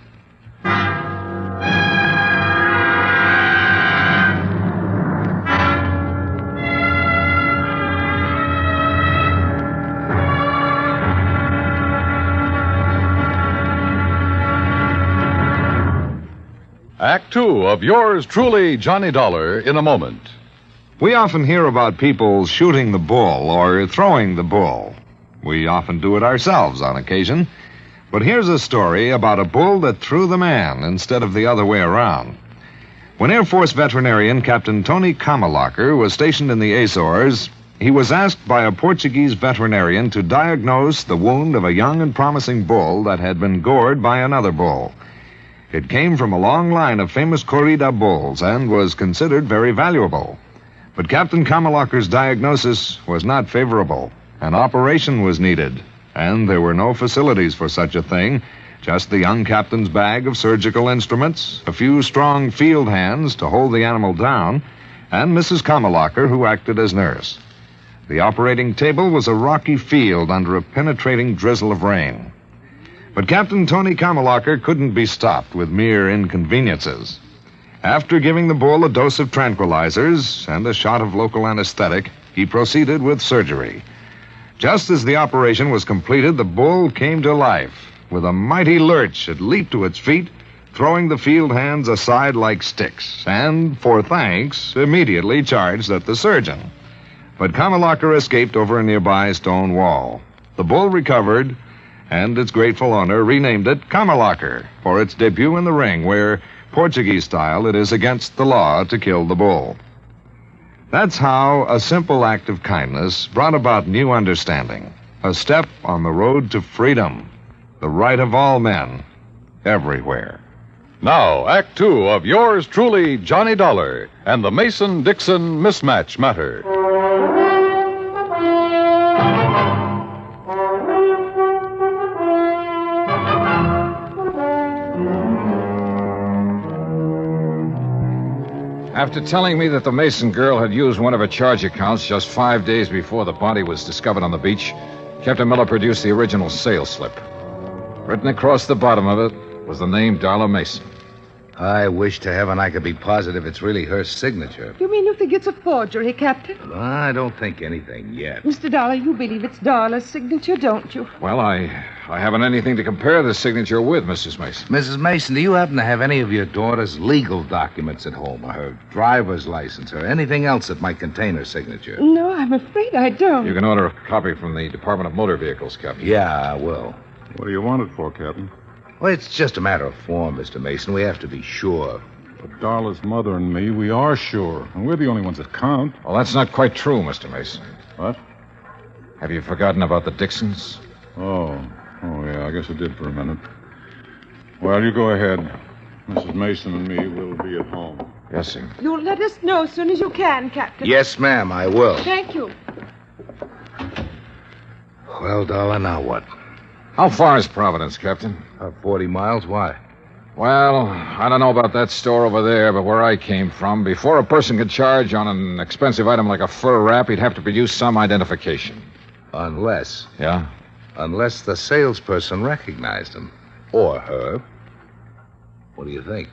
Act Two of yours truly, Johnny Dollar, in a moment. We often hear about people shooting the bull or throwing the bull. We often do it ourselves on occasion. But here's a story about a bull that threw the man instead of the other way around. When Air Force veterinarian Captain Tony Kamalacher was stationed in the Azores, he was asked by a Portuguese veterinarian to diagnose the wound of a young and promising bull that had been gored by another bull. It came from a long line of famous corrida bulls and was considered very valuable. But Captain Kamalacher's diagnosis was not favorable. An operation was needed, and there were no facilities for such a thing, just the young captain's bag of surgical instruments, a few strong field hands to hold the animal down, and Mrs. Kamalacher, who acted as nurse. The operating table was a rocky field under a penetrating drizzle of rain. But Captain Tony Kamalacher couldn't be stopped with mere inconveniences. After giving the bull a dose of tranquilizers and a shot of local anesthetic, he proceeded with surgery. Just as the operation was completed, the bull came to life. With a mighty lurch, it leaped to its feet, throwing the field hands aside like sticks, and, for thanks, immediately charged at the surgeon. But Kamalacher escaped over a nearby stone wall. The bull recovered, and its grateful owner renamed it Kamalacher for its debut in the ring, where, Portuguese style, it is against the law to kill the bull. That's how a simple act of kindness brought about new understanding, a step on the road to freedom, the right of all men, everywhere. Now, Act Two of yours truly, Johnny Dollar, and the Mason-Dixon mismatch matter. After telling me that the Mason girl had used one of her charge accounts just 5 days before the body was discovered on the beach, Captain Miller produced the original sales slip. Written across the bottom of it was the name Darla Mason. I wish to heaven I could be positive it's really her signature. You mean you think it's a forgery, Captain? I don't think anything yet. Mr. Dollar, you believe it's Darla's signature, don't you? Well, I haven't anything to compare the signature with, Mrs. Mason. Mrs. Mason, do you happen to have any of your daughter's legal documents at home, or her driver's license, or anything else that might contain her signature? No, I'm afraid I don't. You can order a copy from the Department of Motor Vehicles, Captain. Yeah, I will. What do you want it for, Captain? Well, it's just a matter of form, Mr. Mason. We have to be sure. But Darla's mother and me, we are sure. And we're the only ones that count. Well, that's not quite true, Mr. Mason. What? Have you forgotten about the Dixons? Oh, yeah, I guess I did for a minute. Well, you go ahead. Mrs. Mason and me will be at home. Yes, sir. You'll let us know as soon as you can, Captain. Yes, ma'am, I will. Thank you. Well, Darla, now what? How far is Providence, Captain? 40 miles. Why? Well, I don't know about that store over there, but where I came from, before a person could charge on an expensive item like a fur wrap, he'd have to produce some identification. Unless. Yeah? Unless the salesperson recognized him. Or her. What do you think?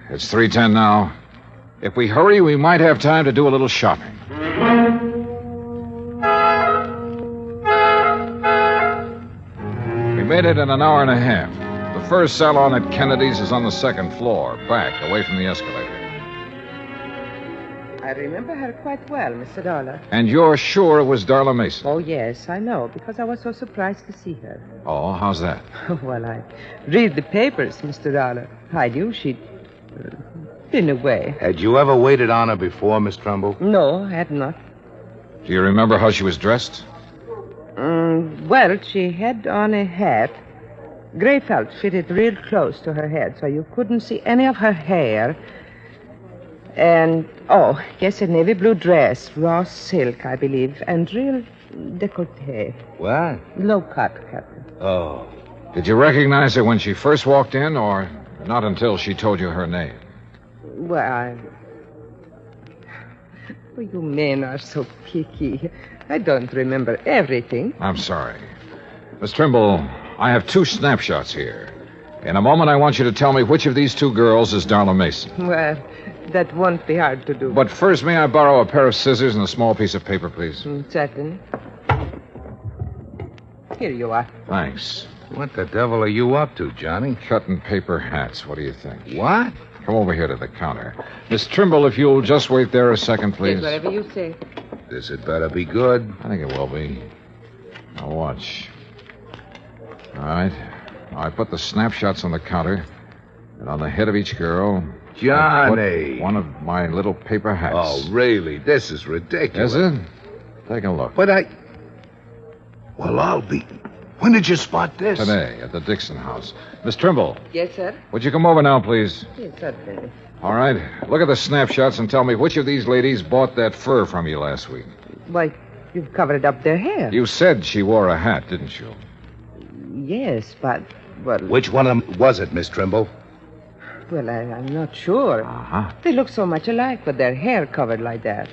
It's 3:10 now. If we hurry, we might have time to do a little shopping. We made it in an hour and a half. The first salon at Kennedy's is on the second floor, back, away from the escalator. I remember her quite well, Mr. Darla. And you're sure it was Darla Mason? Oh, yes, I know, because I was so surprised to see her. Oh, how's that? Well, I read the papers, Mr. Darla. I knew she'd been away. Had you ever waited on her before, Miss Trumbull? No, I had not. Do you remember how she was dressed? Well, she had on a hat. Gray felt fitted real close to her head, so you couldn't see any of her hair. And, yes, a navy blue dress, raw silk, I believe, and real décolleté. What? Low cut, Captain. Oh. Did you recognize her when she first walked in, or not until she told you her name? Well, you men are so picky. I don't remember everything. I'm sorry. Miss Trimble, I have 2 snapshots here. In a moment, I want you to tell me which of these 2 girls is Darla Mason. Well, that won't be hard to do. But first, may I borrow a pair of scissors and a small piece of paper, please? Certainly. Here you are. Thanks. What the devil are you up to, Johnny? Cutting paper hats. What do you think? What? Come over here to the counter. Miss Trimble, if you'll just wait there a second, please. Yes, whatever you say. This had better be good. I think it will be. Now watch. All right. Now, I put the snapshots on the counter, and on the head of each girl... Johnny! One of my little paper hats. Oh, really? This is ridiculous. Is it? Take a look. But Well, I'll be... When did you spot this? Today, at the Dixon house. Miss Trimble. Yes, sir? Would you come over now, please? Yes, certainly. All right. Look at the snapshots and tell me which of these ladies bought that fur from you last week. Why, you've covered up their hair. You said she wore a hat, didn't you? Yes, but... Well... Which one of them was it, Miss Trimble? Well, I'm not sure. Uh-huh. They look so much alike with their hair covered like that.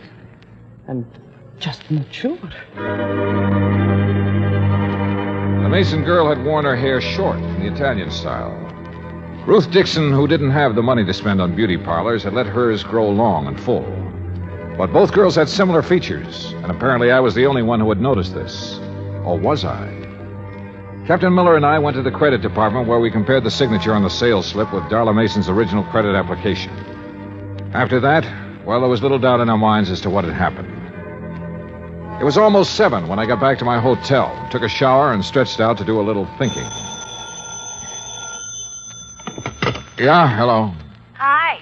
I'm just not sure. The Mason girl had worn her hair short, in the Italian style. Ruth Dixon, who didn't have the money to spend on beauty parlors, had let hers grow long and full. But both girls had similar features, and apparently I was the only one who had noticed this. Or was I? Captain Miller and I went to the credit department where we compared the signature on the sales slip with Darla Mason's original credit application. After that, well, there was little doubt in our minds as to what had happened. It was almost 7 when I got back to my hotel, took a shower, and stretched out to do a little thinking. Yeah, hello. Hi.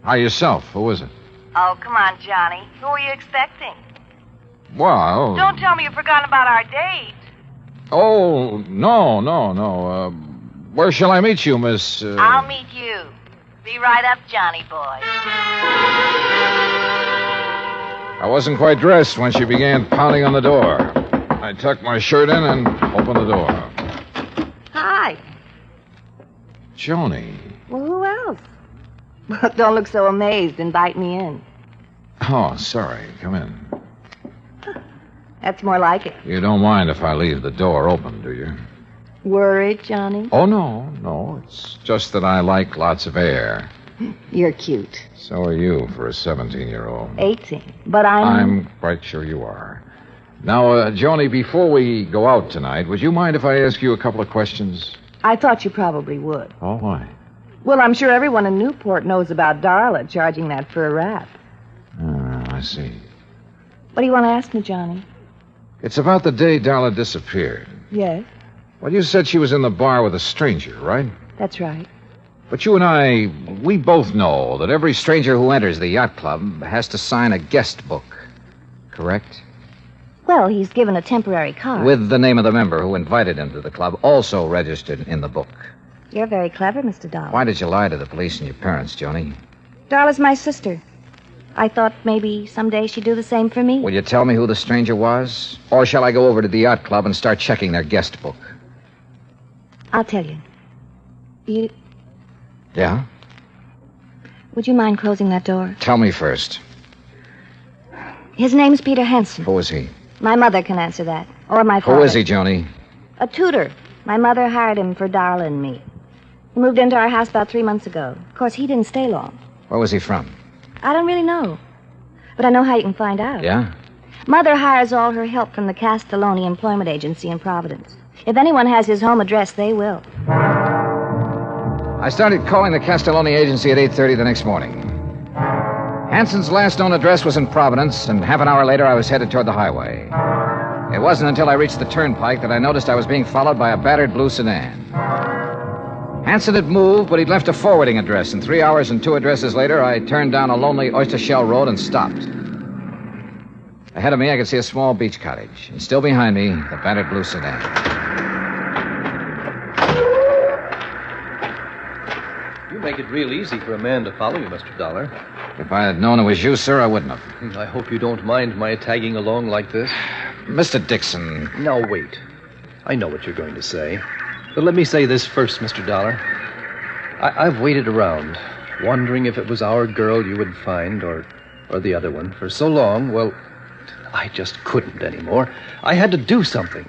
Hi, yourself. Who is it? Oh, come on, Johnny. Who are you expecting? Well... Don't tell me you've forgotten about our date. Oh, no. Where shall I meet you, Miss... I'll meet you. Be right up, Johnny boy. I wasn't quite dressed when she began pounding on the door. I tucked my shirt in and opened the door. Hi. Joni. Well, who else? Well, don't look so amazed. Invite me in. Oh, sorry. Come in. That's more like it. You don't mind if I leave the door open, do you? Worried, Johnny? Oh, no. It's just that I like lots of air. You're cute. So are you for a 17-year-old. 18. But I'm quite sure you are. Now, Joni, before we go out tonight, would you mind if I ask you a couple of questions? I thought you probably would. Oh, why? Well, I'm sure everyone in Newport knows about Darla charging that for a wrap. I see. What do you want to ask me, Johnny? It's about the day Darla disappeared. Yes? Well, you said she was in the bar with a stranger, right? That's right. But you and I, we both know that every stranger who enters the yacht club has to sign a guest book. Correct? Well, he's given a temporary card. With the name of the member who invited him to the club also registered in the book. You're very clever, Mr. Dollar. Why did you lie to the police and your parents, Joni? Darla's my sister. I thought maybe someday she'd do the same for me. Will you tell me who the stranger was? Or shall I go over to the yacht club and start checking their guest book? I'll tell you. Yeah? Would you mind closing that door? Tell me first. His name's Peter Henson. Who is he? My mother can answer that. Or my father. Who is he, Joni? A tutor. My mother hired him for Darla and me. He moved into our house about 3 months ago. Of course, he didn't stay long. Where was he from? I don't really know. But I know how you can find out. Yeah? Mother hires all her help from the Castelloni Employment Agency in Providence. If anyone has his home address, they will. I started calling the Castelloni agency at 8:30 the next morning. Hanson's last known address was in Providence, and half an hour later I was headed toward the highway. It wasn't until I reached the turnpike that I noticed I was being followed by a battered blue sedan. Hanson had moved, but he'd left a forwarding address, and 3 hours and 2 addresses later, I turned down a lonely oyster shell road and stopped. Ahead of me, I could see a small beach cottage, and still behind me, the battered blue sedan. You make it real easy for a man to follow you, Mr. Dollar. If I had known it was you, sir, I wouldn't have. I hope you don't mind my tagging along like this. Mr. Dixon. Now, wait. I know what you're going to say. But let me say this first, Mr. Dollar. I've waited around, wondering if it was our girl you would find or the other one for so long. Well, I just couldn't anymore. I had to do something.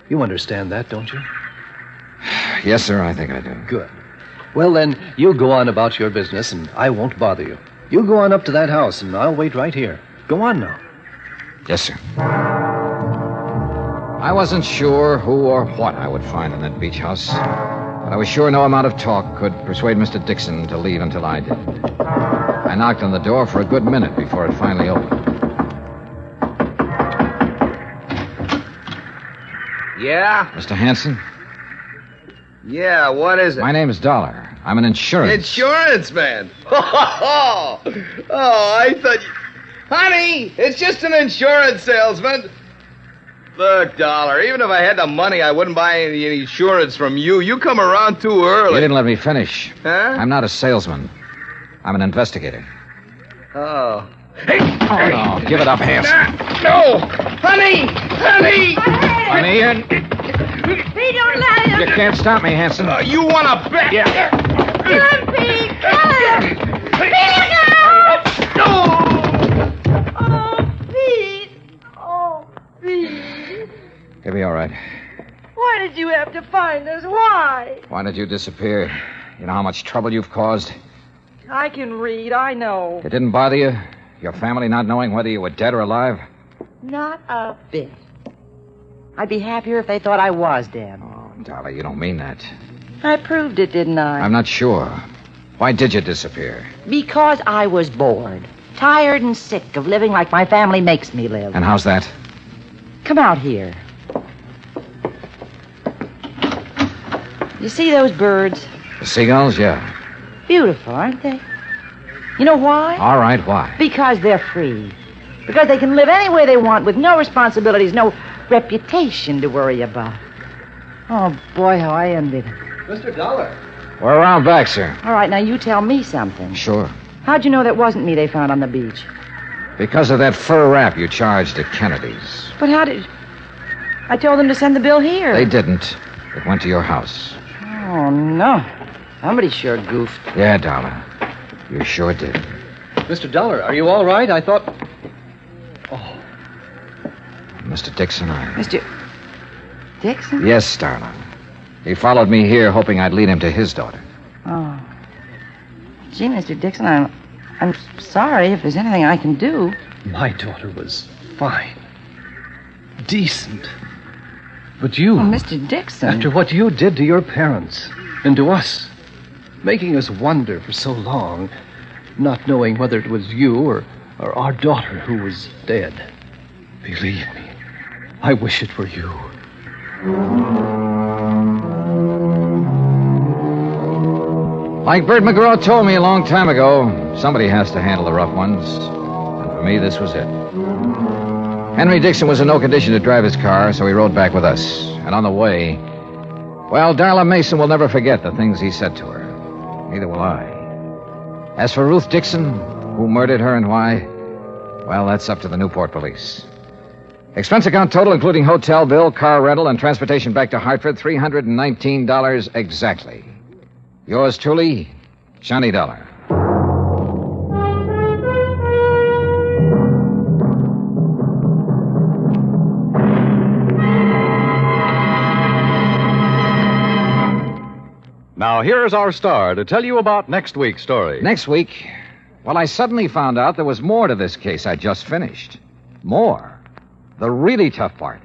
You understand that, don't you? Yes, sir, I think I do. Good. Well, then, you go on about your business, and I won't bother you. You go on up to that house, and I'll wait right here. Go on now. Yes, sir. I wasn't sure who or what I would find in that beach house, but I was sure no amount of talk could persuade Mr. Dixon to leave until I did. I knocked on the door for a good minute before it finally opened. Yeah? Mr. Hanson? Yeah, what is it? My name is Dollar. I'm an insurance... Insurance man? Oh, I thought you... Honey, it's just an insurance salesman. Look, Dollar, even if I had the money, I wouldn't buy any insurance from you. You come around too early. You didn't let me finish. Huh? I'm not a salesman. I'm an investigator. Oh. Hey! Oh, no. Give it up, Hanson. No! Honey! Honey! Honey, Pete, don't let him. you can't stop me, Hanson. You want to bet? Yeah. Kill him, Pete. Kill him. Pete, no! Oh, Pete. Oh, Pete. He'll be all right. Why did you have to find us? Why? Why did you disappear? You know how much trouble you've caused? I can read, I know. It didn't bother you? Your family not knowing whether you were dead or alive? Not a bit. I'd be happier if they thought I was dead. Oh, Dollar, you don't mean that. I proved it, didn't I? I'm not sure. Why did you disappear? Because I was bored. Tired and sick of living like my family makes me live. And how's that? Come out here. You see those birds? The seagulls, yeah. Beautiful, aren't they? You know why? All right, why? Because they're free. Because they can live any way they want with no responsibilities, no reputation to worry about. Oh, boy, how I envy them. Mr. Dollar. We're around back, sir. All right, now you tell me something. Sure. How'd you know that wasn't me they found on the beach? Because of that fur wrap you charged at Kennedy's. But how did... I told them to send the bill here. They didn't. It went to your house. Oh, no. Somebody sure goofed. Yeah, Dollar. You sure did. Mr. Dollar, are you all right? I thought... Oh. Mr. Dixon, Mr. Dixon? Yes, darling. He followed me here hoping I'd lead him to his daughter. Oh. Gee, Mr. Dixon, I'm sorry if there's anything I can do. My daughter was fine. Decent. But you... Oh, Mr. Dixon. After what you did to your parents and to us, making us wonder for so long, not knowing whether it was you or our daughter who was dead. Believe me, I wish it were you. Like Bert McGraw told me a long time ago, somebody has to handle the rough ones. And for me, this was it. Henry Dixon was in no condition to drive his car, so he rode back with us. And on the way, well, Darla Mason will never forget the things he said to her. Neither will I. As for Ruth Dixon, who murdered her and why, well, that's up to the Newport police. Expense account total, including hotel bill, car rental, and transportation back to Hartford, $319 exactly. Yours truly, Johnny Dollar. Now, here's our star to tell you about next week's story. Next week, well, I suddenly found out there was more to this case I just finished. More. The really tough part.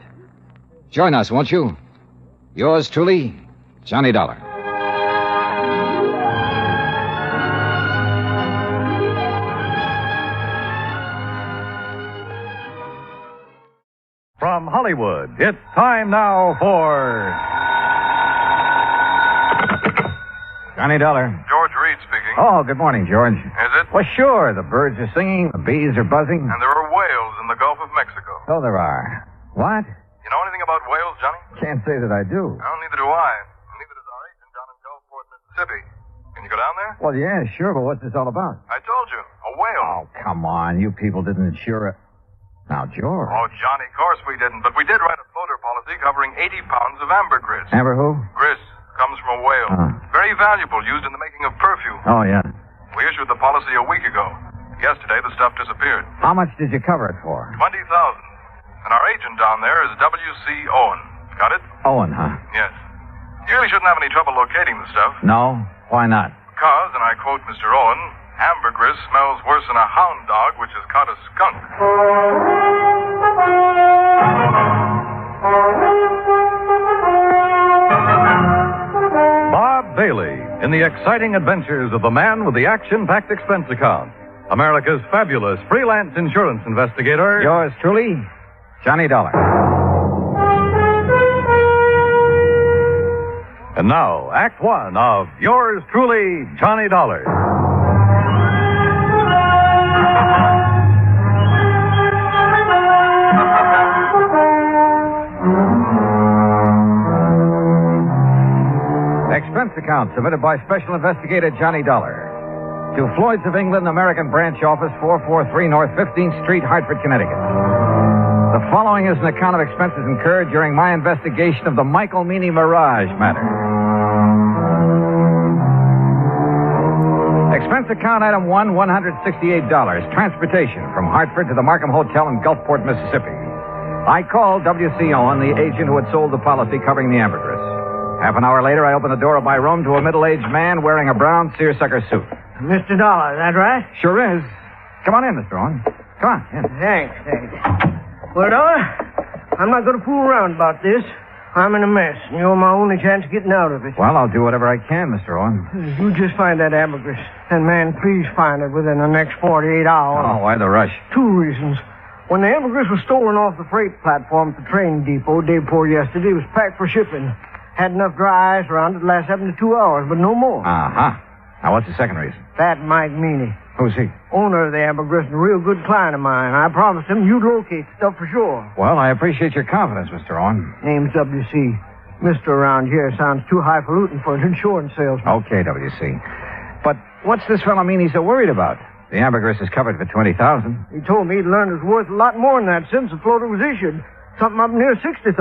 Join us, won't you? Yours truly, Johnny Dollar. From Hollywood, it's time now for... Johnny Dollar. George Reed speaking. Oh, good morning, George. Is it? Well, sure. The birds are singing, the bees are buzzing. And there are whales in the Gulf of Mexico. So there are. What? You know anything about whales, Johnny? Can't say that I do. Well, neither do I. Neither does our agent down in Gulfport, Mississippi. Can you go down there? Well, yeah, sure, but what's this all about? I told you. A whale. Oh, come on. You people didn't insure it. Now, George. Oh, Johnny, of course we didn't. But we did write a floater policy covering 80 pounds of ambergris. Amber who? Gris comes from a whale. Very valuable, used in the making of perfume. Oh, yeah. We issued the policy a week ago. Yesterday, the stuff disappeared. How much did you cover it for? $20,000. And our agent down there is W.C. Owen. Got it? Owen, huh? Yes. You really shouldn't have any trouble locating the stuff. No? Why not? Because, and I quote Mr. Owen, ambergris smells worse than a hound dog which has caught a skunk. Bob Bailey in the exciting adventures of the man with the action-packed expense account. America's fabulous freelance insurance investigator. Yours truly, Johnny Dollar. And now, Act One of Yours Truly, Johnny Dollar. Expense account submitted by Special Investigator Johnny Dollar to Floyd's of England, American Branch Office, 443 North 15th Street, Hartford, Connecticut. The following is an account of expenses incurred during my investigation of the Michael Meany Mirage matter. Expense account item 1, $168. Transportation from Hartford to the Markham Hotel in Gulfport, Mississippi. I called W.C. Owen, the agent who had sold the policy covering the ambergris. Half an hour later, I opened the door of my room to a middle-aged man wearing a brown seersucker suit. Mr. Dollar, is that right? Sure is. Come on in, Mr. Owen. Come on in. Thanks. Well, Dollar, I'm not going to fool around about this. I'm in a mess, and you're my only chance of getting out of it. Well, I'll do whatever I can, Mr. Owen. You just find that ambergris. And, man, please find it within the next 48 hours. Oh, why the rush? 2 reasons. When the ambergris was stolen off the freight platform at the train depot day before yesterday, it was packed for shipping. Had enough dry ice around it to last 72 hours, but no more. Uh-huh. Now, what's the second reason? That Mike Meany. Who's he? Owner of the ambergris and a real good client of mine. I promised him you'd locate the stuff for sure. Well, I appreciate your confidence, Mr. Owen. Name's W.C. Mister around here sounds too highfalutin for an insurance salesman. Okay, W.C. But what's this fellow Meany so worried about? The ambergris is covered for $20,000. He told me he'd learned it was worth a lot more than that since the floater was issued. Something up near $60,000.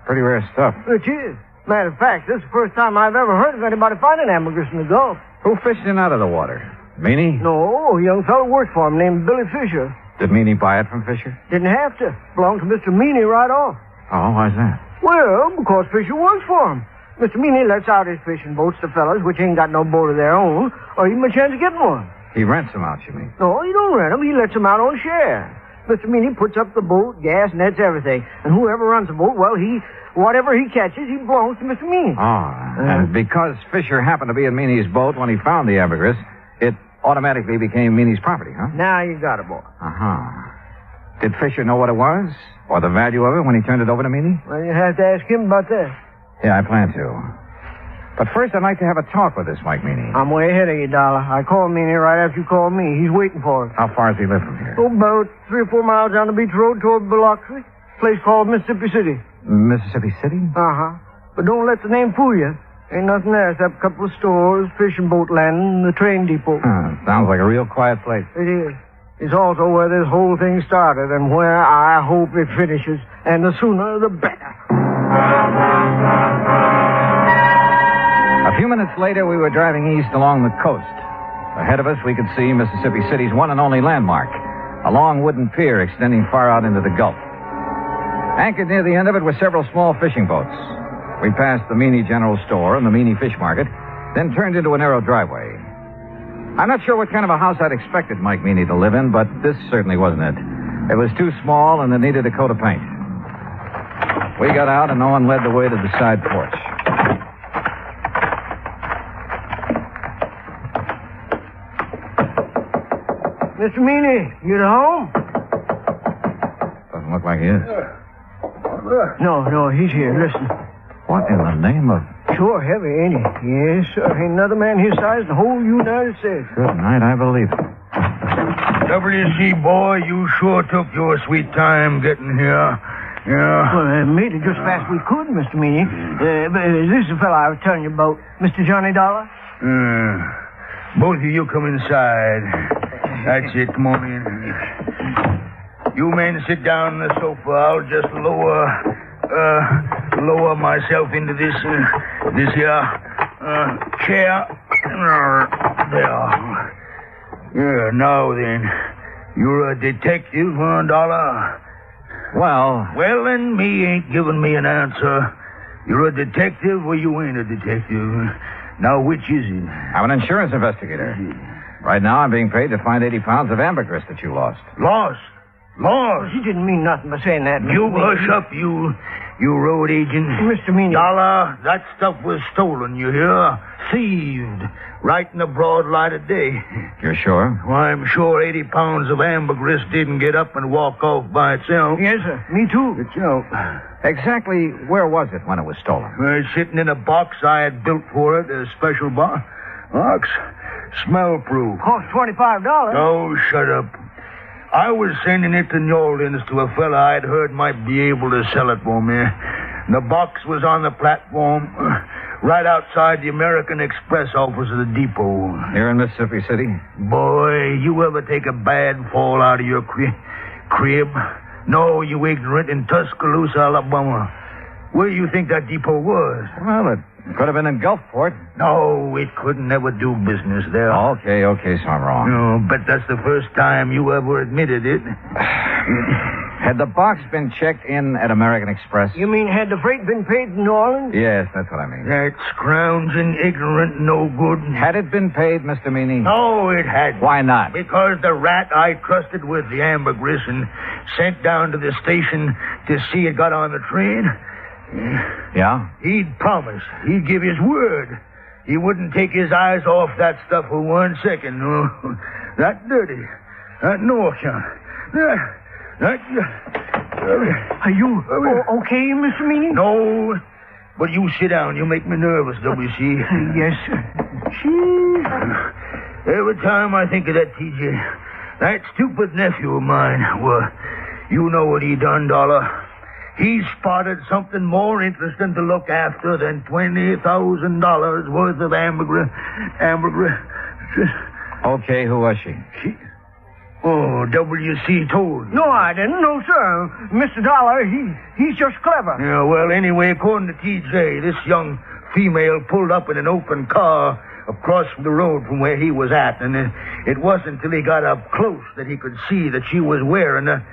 Pretty rare stuff. It is. Matter of fact, this is the first time I've ever heard of anybody finding ambergris in the Gulf. Who fished in out of the water? Meany? No, a young fellow worked for him named Billy Fisher. Did Meany buy it from Fisher? Didn't have to. Belonged to Mr. Meany right off. Oh, why's that? Well, because Fisher works for him. Mr. Meany lets out his fishing boats to fellas which ain't got no boat of their own, or even a chance of getting one. He rents them out, you mean? No, he don't rent them. He lets them out on share. Mr. Meany puts up the boat, gas, nets, everything. And whoever runs the boat, well, whatever he catches, he belongs to Mr. Meany. Oh, and because Fisher happened to be in Meany's boat when he found the ambergris, it automatically became Meany's property, huh? Now you got it, boy. Uh-huh. Did Fisher know what it was? Or the value of it when he turned it over to Meany? Well, you have to ask him about that. Yeah, I plan to. But first, I'd like to have a talk with this Mike Meany. I'm way ahead of you, Dollar. I called Meany right after you called me. He's waiting for us. How far does he live from here? Oh, about 3 or 4 miles down the beach road toward Biloxi. Place called Mississippi City. Mississippi City? Uh-huh. But don't let the name fool you. Ain't nothing there except a couple of stores, fishing boat landing, and the train depot. Sounds like a real quiet place. It is. It's also where this whole thing started and where I hope it finishes. And the sooner, the better. A few minutes later, we were driving east along the coast. Ahead of us, we could see Mississippi City's one and only landmark, a long wooden pier extending far out into the Gulf. Anchored near the end of it were several small fishing boats. We passed the Meany General Store and the Meany Fish Market, then turned into a narrow driveway. I'm not sure what kind of a house I'd expected Mike Meany to live in, but this certainly wasn't it. It was too small and it needed a coat of paint. We got out and Owen led the way to the side porch. Mr. Meany, you at home? Doesn't look like he is. No, he's here. Listen. What in the name of... Sure heavy, ain't he? Yes, sir. Ain't another man his size in the whole United States. Good night, I believe it. WC boy, you sure took your sweet time getting here. Yeah. Well, made it just fast we could, Mr. Meany. This is the fellow I was telling you about, Mr. Johnny Dollar. Both of you come inside. That's it. Come on in. You men sit down on the sofa. I'll just lower myself into this here chair. There. Yeah, now then. You're a detective, huh, Dollar? Well, then me ain't giving me an answer. You're a detective or you ain't a detective. Now, which is it? I'm an insurance investigator. Right now, I'm being paid to find 80 pounds of ambergris that you lost. Lost? He didn't mean nothing by saying that. You hush up, you road agent. Mr. Meany. Dollar, that stuff was stolen, you hear? Thieved. Right in the broad light of day. You're sure? Why, I'm sure 80 pounds of ambergris didn't get up and walk off by itself. Yes, sir. Me too. Itself. Exactly where was it when it was stolen? Sitting in a box I had built for it, a special box. Smell-proof. Cost $25. Oh, shut up. I was sending it to New Orleans to a fella I'd heard might be able to sell it for me. The box was on the platform right outside the American Express office of the depot. Here in Mississippi City? Boy, you ever take a bad fall out of your crib? No, you ignorant, in Tuscaloosa, Alabama. Where do you think that depot was? Well, it could have been in Gulfport. No, it couldn't never do business there. Okay, so I'm wrong. No, but that's the first time you ever admitted it. Had the box been checked in at American Express? You mean had the freight been paid in New Orleans? Yes, that's what I mean. That scrounging, ignorant, no good. Had it been paid, Mr. Meany? No, it hadn't. Why not? Because the rat I trusted with the ambergris and sent down to the station to see it got on the train. Yeah? He'd promised. He'd give his word. He wouldn't take his eyes off that stuff for 1 second. No. That dirty. That no account. Are you okay, Mr. Meany? No. But you sit down. You make me nervous, W.C. Yes, sir. Every time I think of that, T.J., that stupid nephew of mine, well, you know what he done, Dollar. He spotted something more interesting to look after than $20,000 worth of ambergris. Okay, who was she? Oh, W.C. told you. No, I didn't. No, sir. Mr. Dollar, he's just clever. Yeah, well, anyway, according to T.J., this young female pulled up in an open car across the road from where he was at, and it wasn't until he got up close that he could see that she was wearing a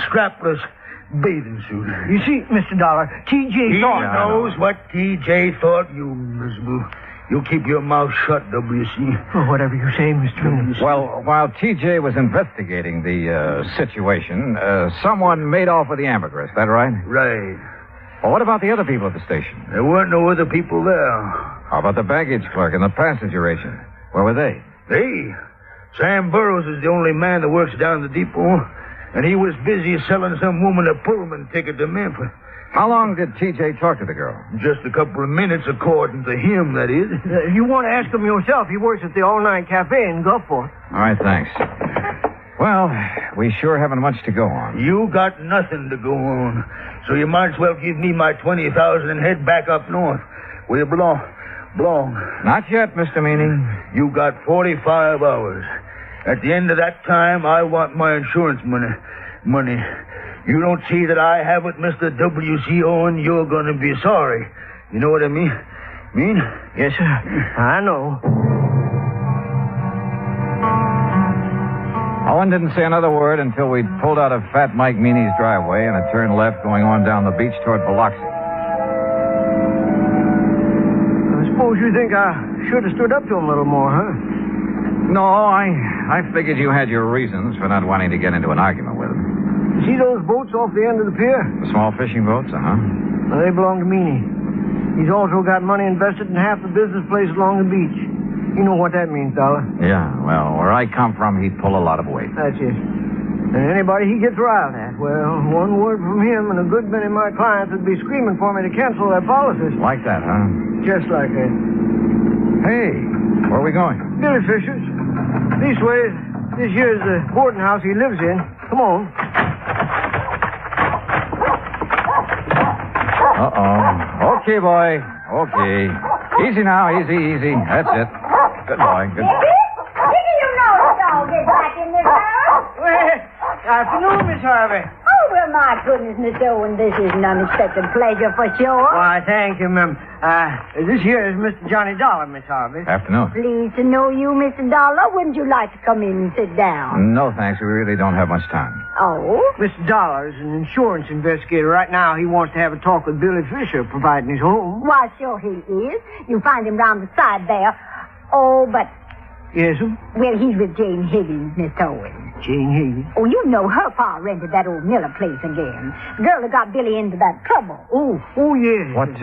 strapless bathing suit. You see, Mr. Dollar, T.J. thought... He knows what T.J. thought, you miserable. You keep your mouth shut, W.C. Well, whatever you say, Mr. Meany. Well, while T.J. was investigating the situation, someone made off with the ambergris, that right? Right. Well, what about the other people at the station? There weren't no other people there. How about the baggage clerk and the passenger agent? Where were they? Sam Burroughs is the only man that works down the depot. and he was busy selling some woman a Pullman ticket to Memphis. How long did TJ talk to the girl? Just a couple of minutes, according to him, that is. If you want to ask him yourself, he works at the all-night cafe in Gulfport. All right, thanks. Well, we sure haven't much to go on. You got nothing to go on. So you might as well give me my $20,000 and head back up north, where you belong. Not yet, Mr. Meany. You got 45 hours. At the end of that time, I want my insurance money. You don't see that I have it, Mr. W.C. Owen, you're going to be sorry. You know what I mean? Yes, sir. I know. Owen didn't say another word until we'd pulled out of Fat Mike Meany's driveway and had turned left going on down the beach toward Biloxi. I suppose you think I should have stood up to him a little more, huh? No, I figured you had your reasons for not wanting to get into an argument with him. You see those boats off the end of the pier? The small fishing boats, uh-huh. Well, they belong to Meany. He's also got money invested in half the business place along the beach. You know what that means, Dollar. Yeah, well, where I come from, he'd pull a lot of weight. That's it. And anybody he gets riled at, well, one word from him and a good many of my clients would be screaming for me to cancel their policies. Like that, huh? Just like that. Hey, where are we going? Billy Fisher's. This way, this here's the boarding house he lives in. Come on. Uh-oh. Okay, boy. Okay. Easy now, easy. That's it. Good boy, good boy. Did you know the dog is back in this house? Well, afternoon, Miss Harvey. Oh, well, my goodness, Miss Owen, this is an unexpected pleasure for sure. Why, thank you, ma'am. This here is Mr. Johnny Dollar, Miss Harvey. Afternoon. Pleased to know you, Mr. Dollar. Wouldn't you like to come in and sit down? No, thanks. We really don't have much time. Oh? Mr. Dollar is an insurance investigator. Right now, he wants to have a talk with Billy Fisher, providing his home. Why, sure he is. You find him round the side there. Oh, but... Yes, sir? Well, he's with Jane Higgins, Miss Owen. Jane Higgins? Oh, you know her pa rented that old Miller place again. The girl that got Billy into that trouble. Oh, yes. What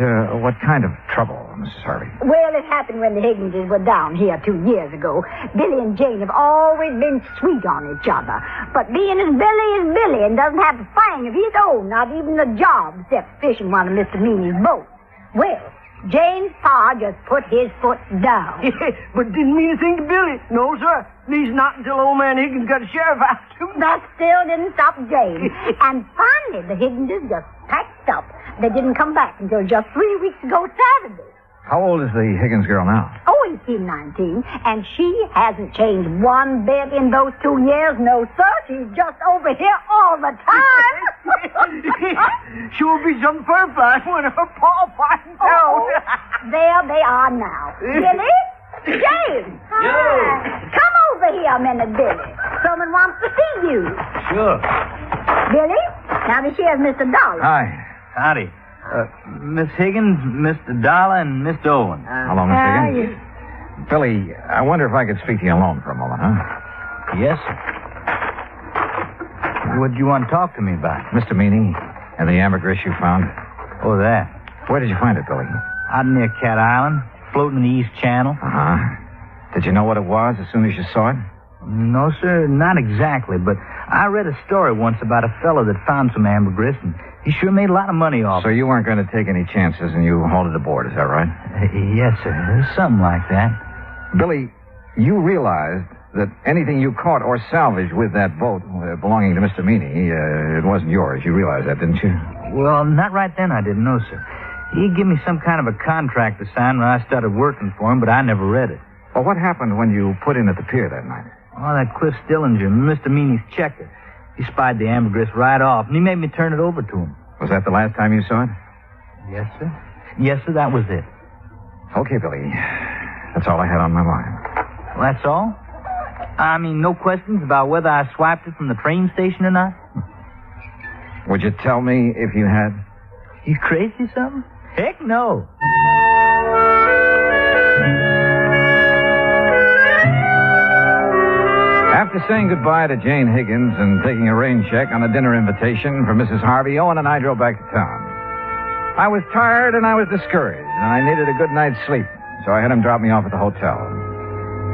kind of trouble, Mrs. Harvey? Well, it happened when the Higginses were down here 2 years ago. Billy and Jane have always been sweet on each other. But being as Billy is Billy and doesn't have a thing of his own, not even a job, except fishing one of Mr. Meany's boats. Well, Jane's pa just put his foot down. But didn't mean a thing to Billy. No, sir. At least not until old man Higgins got a sheriff after him. That still didn't stop Jane. And finally, the Higginses just packed up. They didn't come back until just 3 weeks ago Saturday. How old is the Higgins girl now? Oh, 18, 19. And she hasn't changed one bit in those 2 years. No, sir. She's just over here all the time. Sure be some fur flies when her paw finds out. There they are now. Billy? James! Hi. Come over here a minute, Billy. Someone wants to see you. Sure. Billy? Now this here's Mr. Dollar. Hi. Howdy. Miss Higgins, Mr. Dollar, and Mr. Owen. Hello, Miss Higgins. Billy, I wonder if I could speak to you alone for a moment, huh? Yes, sir. What do you want to talk to me about? Mr. Meany and the ambergris you found. Oh, that. Where did you find it, Billy? Out near Cat Island, floating in the East Channel. Uh-huh. Did you know what it was as soon as you saw it? No, sir, not exactly, but I read a story once about a fellow that found some ambergris, and he sure made a lot of money off it. So you weren't going to take any chances and you hauled it aboard, is that right? Yes, sir. Something like that. Billy, you realized that anything you caught or salvaged with that boat belonging to Mr. Meany, it wasn't yours. You realized that, didn't you? Well, not right then, I didn't know, sir. He gave me some kind of a contract to sign when I started working for him, but I never read it. Well, what happened when you put in at the pier that night? Oh, that Cliff Stillinger, Mr. Meany's checker. He spied the ambergris right off, and he made me turn it over to him. Was that the last time you saw it? Yes, sir. Yes, sir, that was it. Okay, Billy. That's all I had on my mind. Well, that's all? I mean, no questions about whether I swiped it from the train station or not? Would you tell me if you had? You crazy or something? Heck no. After saying goodbye to Jane Higgins and taking a rain check on a dinner invitation for Mrs. Harvey, Owen and I drove back to town. I was tired and I was discouraged, and I needed a good night's sleep, so I had him drop me off at the hotel.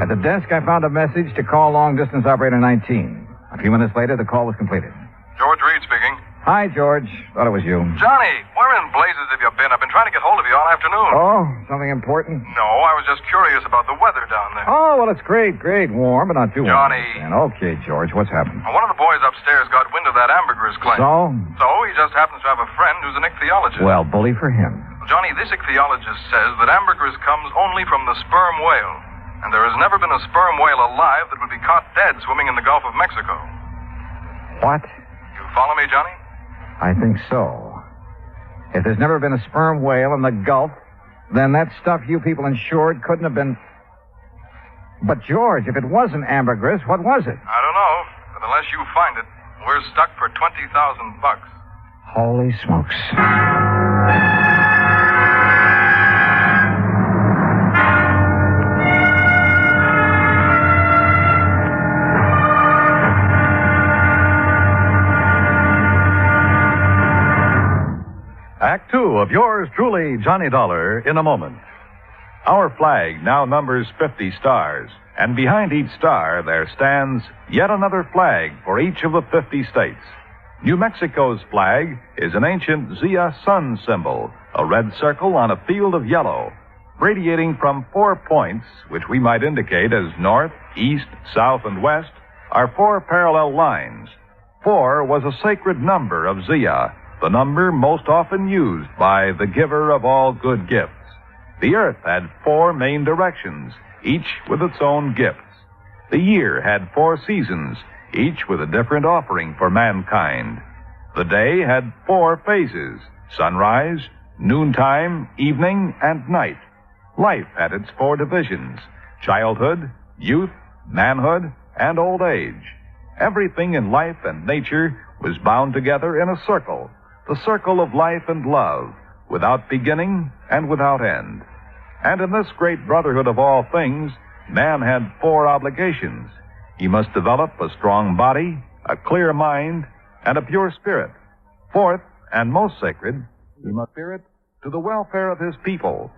At the desk, I found a message to call long-distance operator 19. A few minutes later, the call was completed. George Reed speaking. Hi, George. Thought it was you. Johnny, where in blazes have you been? I've been trying to get hold of you all afternoon. Oh, something important? No, I was just curious about the weather down there. Oh, well, it's great. Warm, but not too warm. Johnny. Okay, George, what's happened? One of the boys upstairs got wind of that ambergris claim. So? So he just happens to have a friend who's an ichthyologist. Well, bully for him. Johnny, this ichthyologist says that ambergris comes only from the sperm whale. And there has never been a sperm whale alive that would be caught dead swimming in the Gulf of Mexico. What? You follow me, Johnny? I think so. If there's never been a sperm whale in the Gulf, then that stuff you people insured couldn't have been... But, George, if it wasn't ambergris, what was it? I don't know, but unless you find it, we're stuck for $20,000. Holy smokes. Act two of yours truly, Johnny Dollar, in a moment. Our flag now numbers 50 stars, and behind each star there stands yet another flag for each of the 50 states. New Mexico's flag is an ancient Zia sun symbol, a red circle on a field of yellow, radiating from 4 points, which we might indicate as north, east, south, and west, are 4 parallel lines. 4 was a sacred number of Zia, the number most often used by the giver of all good gifts. The earth had 4 main directions, each with its own gifts. The year had 4 seasons, each with a different offering for mankind. The day had 4 phases: sunrise, noontime, evening, and night. Life had its 4 divisions: childhood, youth, manhood, and old age. Everything in life and nature was bound together in a circle, the circle of life and love, without beginning and without end. And in this great brotherhood of all things, man had 4 obligations. He must develop a strong body, a clear mind, and a pure spirit. 4th, and most sacred, he must spirit to the welfare of his people.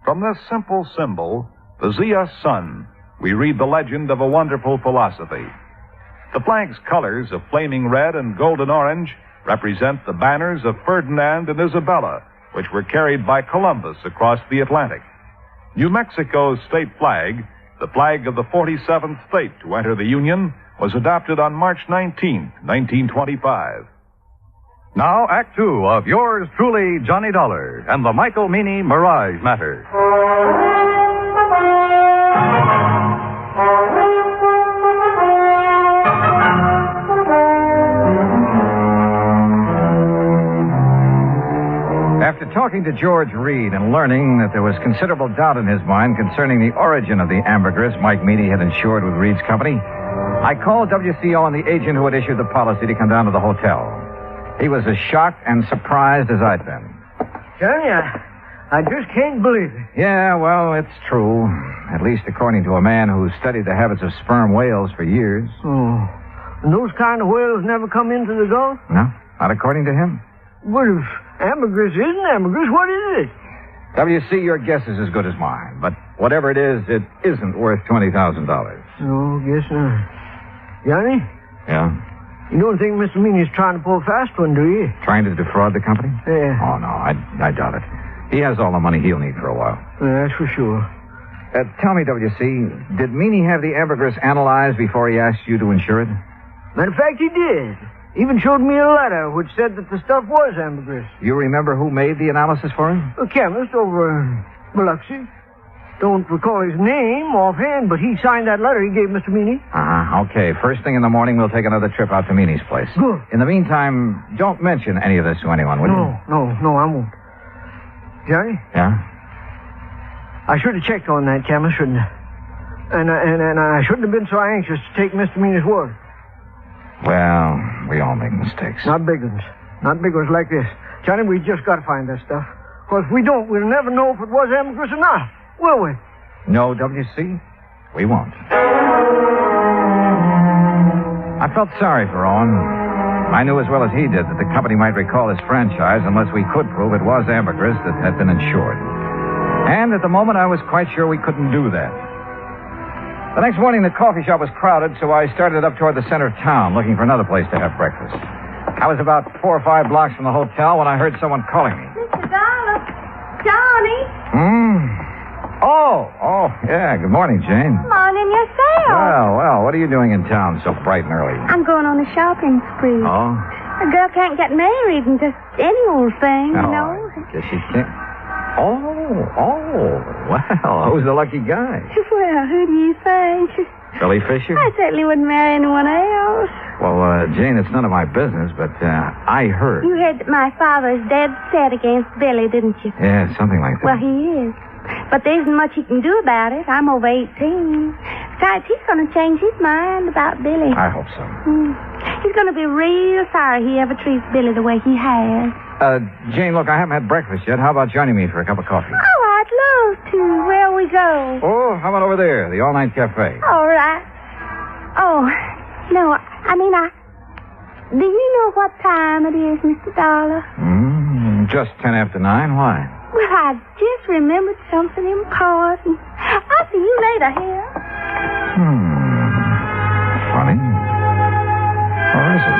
From this simple symbol, the Zia sun, we read the legend of a wonderful philosophy. The flag's colors of flaming red and golden orange represent the banners of Ferdinand and Isabella, which were carried by Columbus across the Atlantic. New Mexico's state flag, the flag of the 47th state to enter the Union, was adopted on March 19, 1925. Now, Act Two of yours truly, Johnny Dollar, and the Michael Meany Mirage Matter. After talking to George Reed and learning that there was considerable doubt in his mind concerning the origin of the ambergris Mike Meany had insured with Reed's company, I called WCO and the agent who had issued the policy to come down to the hotel. He was as shocked and surprised as I'd been. Johnny, I just can't believe it. Yeah, well, it's true. At least according to a man who studied the habits of sperm whales for years. Oh. And those kind of whales never come into the Gulf? No, not according to him. What if ambergris isn't ambergris? What is it? WC, your guess is as good as mine. But whatever it isn't worth $20,000. No, guess not. Johnny? Yeah? You don't think Mr. Meany's trying to pull a fast one, do you? Trying to defraud the company? Yeah. Oh, no, I doubt it. He has all the money he'll need for a while. Yeah, that's for sure. Tell me, WC, did Meany have the ambergris analyzed before he asked you to insure it? Matter of fact, he did. Even showed me a letter which said that the stuff was ambergris. You remember who made the analysis for him? A chemist over in Biloxi. Don't recall his name offhand, but he signed that letter he gave Mr. Meany. Okay. First thing in the morning, we'll take another trip out to Meany's place. Good. In the meantime, don't mention any of this to anyone, will you? No, I won't. Johnny? Yeah? I should have checked on that chemist, shouldn't I? And I shouldn't have been so anxious to take Mr. Meany's word. Well, we all make mistakes. Not big ones. Not big ones like this. Johnny, we just got to find that stuff. Because if we don't, we'll never know if it was ambergris or not. Will we? No, WC, we won't. I felt sorry for Owen. I knew as well as he did that the company might recall his franchise unless we could prove it was ambergris that had been insured. And at the moment, I was quite sure we couldn't do that. The next morning, the coffee shop was crowded, so I started up toward the center of town, looking for another place to have breakfast. I was about 4 or 5 blocks from the hotel when I heard someone calling me. Mr. Dollar. Johnny. Oh, yeah. Good morning, Jane. Morning yourself. Well, what are you doing in town so bright and early? I'm going on a shopping spree. Oh? A girl can't get married in just any old thing, you know. I guess she can't. Well, who's the lucky guy? Well, who do you think? Billy Fisher? I certainly wouldn't marry anyone else. Well, Jane, it's none of my business, but I heard. You heard that my father's dead set against Billy, didn't you? Yeah, something like that. Well, he is. But there isn't much he can do about it. I'm over 18. Besides, he's going to change his mind about Billy. I hope so. He's going to be real sorry he ever treats Billy the way he has. Jane, look, I haven't had breakfast yet. How about joining me for a cup of coffee? Oh, I'd love to. Where we go? Oh, how about over there, the all-night cafe? All right. Oh, no, do you know what time it is, Mr. Dollar? Just 10 after 9. Why? Well, I just remembered something important. I'll see you later here. Funny. Or is it?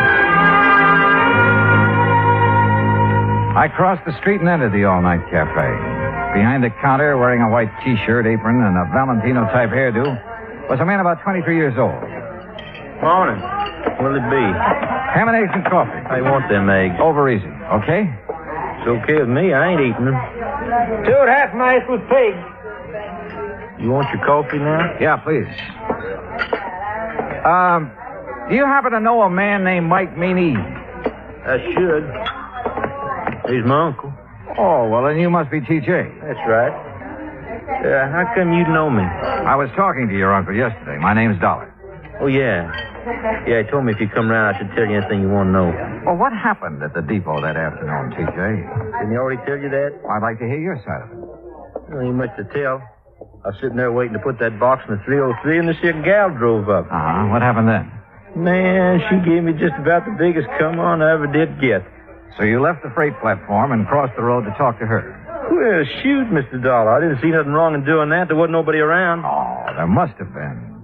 I crossed the street and entered the all-night cafe. Behind the counter, wearing a white T-shirt, apron, and a Valentino-type hairdo, was a man about 23 years old. Morning. What'll it be? Ham and eggs and coffee. I want them eggs. Over easy, okay? It's okay with me. I ain't eating them. 2 half-nice with pig. You want your coffee now? Yeah, please. Do you happen to know a man named Mike Meany? I should. He's my uncle. Oh, well, then you must be TJ. That's right. How come you know me? I was talking to your uncle yesterday. My name's Dollar. Oh, yeah. Yeah, he told me if you come round, I should tell you anything you want to know. Well, what happened at the depot that afternoon, TJ? Didn't he already tell you that? I'd like to hear your side of it. Well, ain't much to tell. I was sitting there waiting to put that box in the 303, and this here gal drove up. What happened then? Man, she gave me just about the biggest come on I ever did get. So you left the freight platform and crossed the road to talk to her? Well, shoot, Mr. Dollar. I didn't see nothing wrong in doing that. There wasn't nobody around. Oh, there must have been.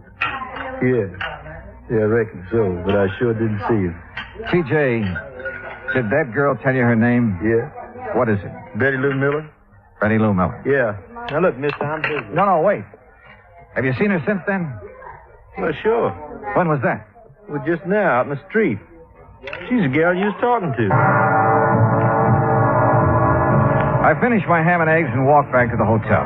Yeah, I reckon so, but I sure didn't see you. TJ, did that girl tell you her name? Yeah. What is it? Betty Lou Miller? Betty Lou Miller. Yeah. Now, look, mister, I'm busy. No, wait. Have you seen her since then? Well, sure. When was that? Well, just now, out in the street. She's the girl you was talking to. I finished my ham and eggs and walked back to the hotel.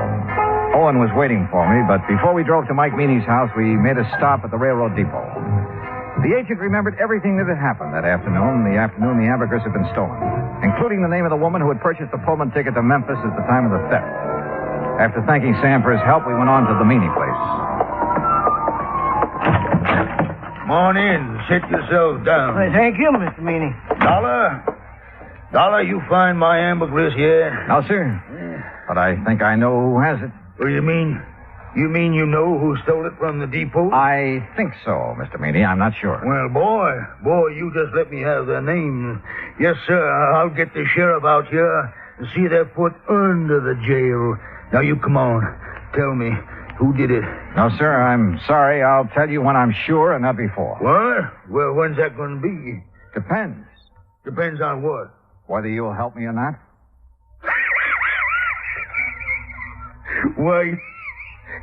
Owen was waiting for me, but before we drove to Mike Meany's house, we made a stop at the railroad depot. The agent remembered everything that had happened that afternoon, the ambergris had been stolen, including the name of the woman who had purchased the Pullman ticket to Memphis at the time of the theft. After thanking Sam for his help, we went on to the Meany place. Come on in. Sit yourself down. Well, thank you, Mr. Meany. Dollar, you find my ambergris yet? No, sir. But I think I know who has it. What do you mean? You mean you know who stole it from the depot? I think so, Mr. Meany. I'm not sure. Well, boy, you just let me have their name. Yes, sir, I'll get the sheriff out here and see their foot under the jail. Now, you come on. Tell me, who did it? No, sir, I'm sorry. I'll tell you when I'm sure and not before. What? Well, when's that going to be? Depends. Depends on what? Whether you'll help me or not. Why,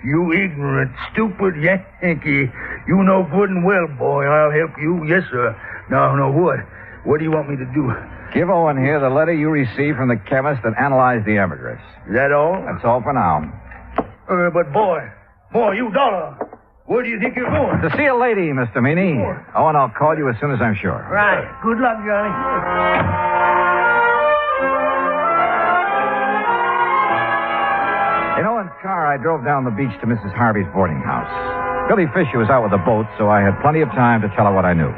you ignorant, stupid Yankee. You know good and well, boy, I'll help you. Yes, sir. Now, what? What do you want me to do? Give Owen here the letter you received from the chemist that analyzed the ambergris. Is that all? That's all for now. But, boy, you Dollar, where do you think you're going? To see a lady, Mr. Meany. Owen, I'll call you as soon as I'm sure. Right. Good luck, Johnny. In Owen's car, I drove down the beach to Mrs. Harvey's boarding house. Billy Fisher was out with the boat, so I had plenty of time to tell her what I knew.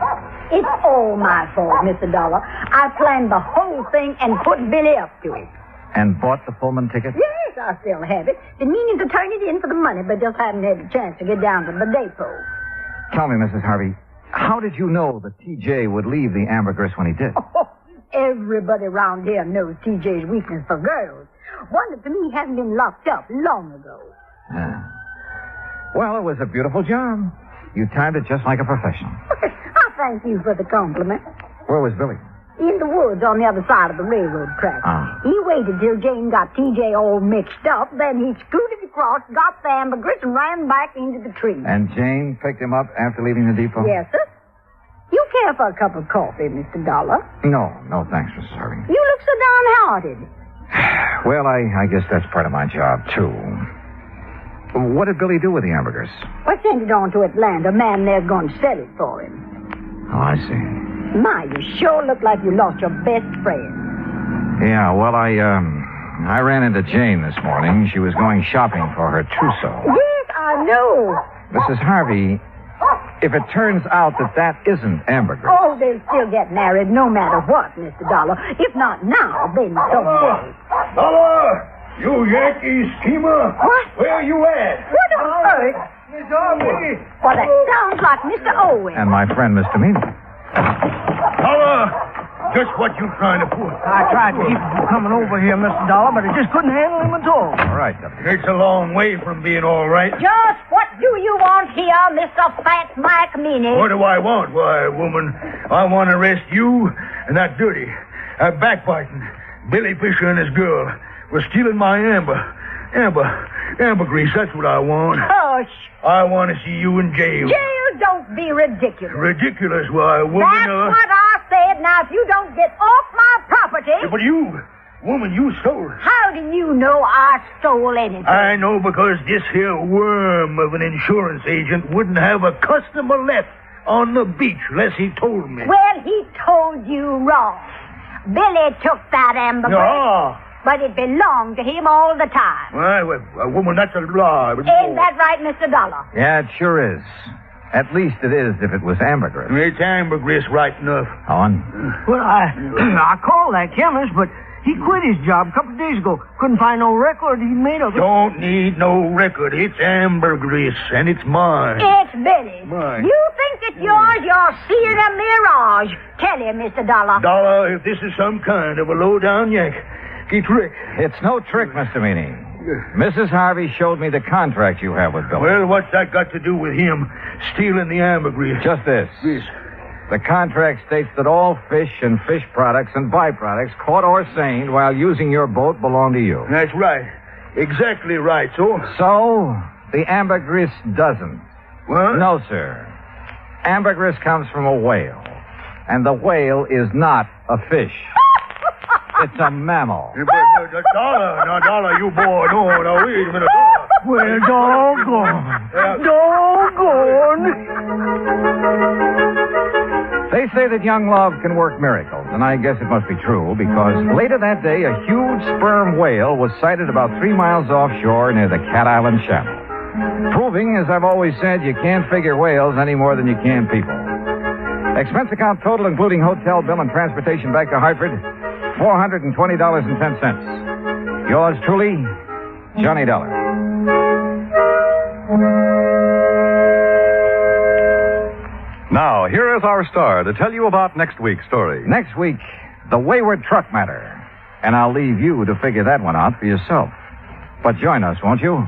It's all my fault, Mr. Dollar. I planned the whole thing and put Billy up to it. And bought the Pullman ticket? Yes, I still have it. Been meaning to turn it in for the money, but just hadn't had a chance to get down to the depot. Tell me, Mrs. Harvey, how did you know that T.J. would leave the ambergris when he did? Oh, everybody around here knows T.J.'s weakness for girls. Wonder to me he hasn't been locked up long ago. Yeah. Well, it was a beautiful job. You timed it just like a professional. I thank you for the compliment. Where was Billy? In the woods on the other side of the railroad track. He waited till Jane got TJ all mixed up, then he scooted across, got the ambergris, and ran back into the tree. And Jane picked him up after leaving the depot? Yes, sir. You care for a cup of coffee, Mr. Dollar? No, thanks, Mrs. Harvey. You look so downhearted. Well, I guess that's part of my job, too. What did Billy do with the ambergris? I sent it on to Atlanta. A man there's going to sell it for him. Oh, I see. My, you sure look like you lost your best friend. Yeah, well, I ran into Jane this morning. She was going shopping for her trousseau. Yes, I know. Mrs. Harvey, if it turns out that isn't ambergris... Oh, they'll still get married no matter what, Mr. Dollar. If not now, then someday. Dollar! You Yankee schemer! What? Where you at? What on earth? Miss Harvey! Well, that sounds like Mr. Owen. And my friend, Mr. Meany. Dollar! Just what you trying to pull? I tried to keep him from coming over here, Mr. Dollar, but I just couldn't handle him at all. All right, It's a long way from being all right. Just what do you want here, Mr. Fat Mike Meany? What do I want? Why, woman, I want to arrest you and that dirty, that backbiting Billy Fisher and his girl was stealing my ambergris. That's what I want. Hush. I want to see you in jail. Jail, don't be ridiculous. Ridiculous, why, woman? That's what I said. Now, if you don't get off my property... Yeah, but you, woman, you stole it. How do you know I stole anything? I know because this here worm of an insurance agent wouldn't have a customer left on the beach unless he told me. Well, he told you wrong. Billy took that ambergris. No. But it belonged to him all the time. Well, woman, that's a lie. Ain't that right, Mr. Dollar? Yeah, it sure is. At least it is if it was ambergris. It's ambergris right enough. On? Well, I called that chemist, but he quit his job a couple of days ago. Couldn't find no record he made of it. Don't need no record. It's ambergris, and it's mine. It's Billy's. Mine. You think it's yours? You're seeing a mirage. Tell him, Mr. Dollar. Dollar, if this is some kind of a low-down yank, trick. It's no trick, Mr. Meany. Mrs. Harvey showed me the contract you have with Billy. Well, what's that got to do with him stealing the ambergris? Just this. This. The contract states that all fish and fish products and byproducts caught or seined while using your boat belong to you. That's right. Exactly right, so? So, the ambergris doesn't. What? No, sir. Ambergris comes from a whale. And the whale is not a fish. It's a mammal. But Dollar, now, Dollar, you boy, no, wait a minute, Dollar. Well, doggone. Doggone. They say that young love can work miracles, and I guess it must be true, because later that day, a huge sperm whale was sighted about 3 miles offshore near the Cat Island Channel. Proving, as I've always said, you can't figure whales any more than you can people. Expense account total, including hotel bill and transportation back to Hartford, $420.10. Yours truly, Johnny Dollar. Now, here is our star to tell you about next week's story. Next week, the Wayward truck matter. And I'll leave you to figure that one out for yourself. But join us, won't you?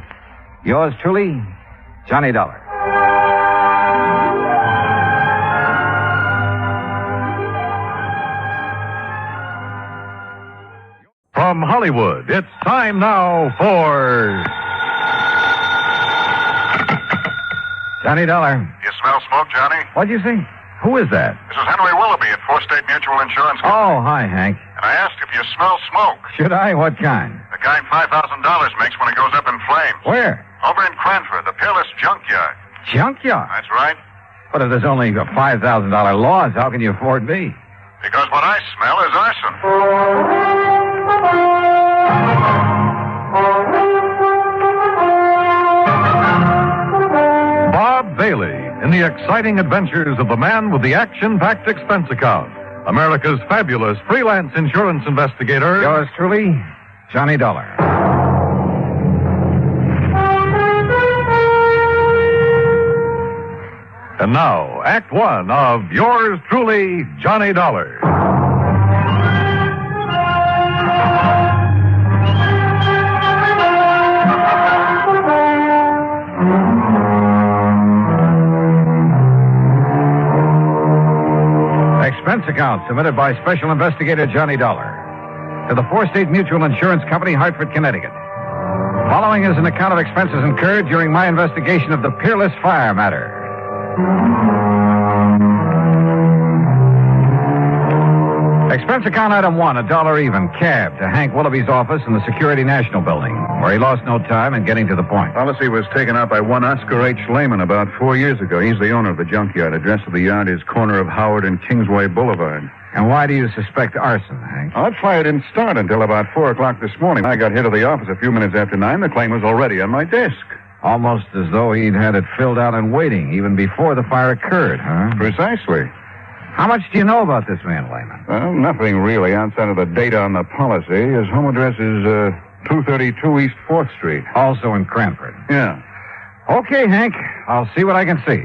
Yours truly, Johnny Dollar. From Hollywood, it's time now for... Johnny Dollar. You smell smoke, Johnny? What'd you say? Who is that? This is Henry Willoughby at Four State Mutual Insurance Company. Oh, hi, Hank. And I asked if you smell smoke. Should I? What kind? The kind $5,000 makes when it goes up in flames. Where? Over in Cranford, the Peerless Junkyard. Junkyard? That's right. But if there's only a $5,000 loss, how can you afford me? Because what I smell is arson. Bob Bailey in the exciting adventures of the man with the action-packed expense account. America's fabulous freelance insurance investigator. Yours truly, Johnny Dollar. And now, Act One of Yours Truly, Johnny Dollar. Expense account submitted by Special Investigator Johnny Dollar to the Four-State Mutual Insurance Company, Hartford, Connecticut. Following is an account of expenses incurred during my investigation of the Peerless fire matter. Expense account item 1, $1 even, cab to Hank Willoughby's office in the Security National Building, where he lost no time in getting to the point. Policy was taken out by one Oscar H. Lehman about 4 years ago. He's the owner of the junkyard. Address of the yard is corner of Howard and Kingsway Boulevard. And why do you suspect arson, Hank? That fire didn't start until about 4 o'clock this morning. I got here to the office a few minutes after 9. The claim was already on my desk. Almost as though he'd had it filled out and waiting even before the fire occurred, huh? Precisely. How much do you know about this man, Lehman? Well, nothing really outside of the data on the policy. His home address is 232 East 4th Street. Also in Cranford. Yeah. Okay, Hank. I'll see what I can see.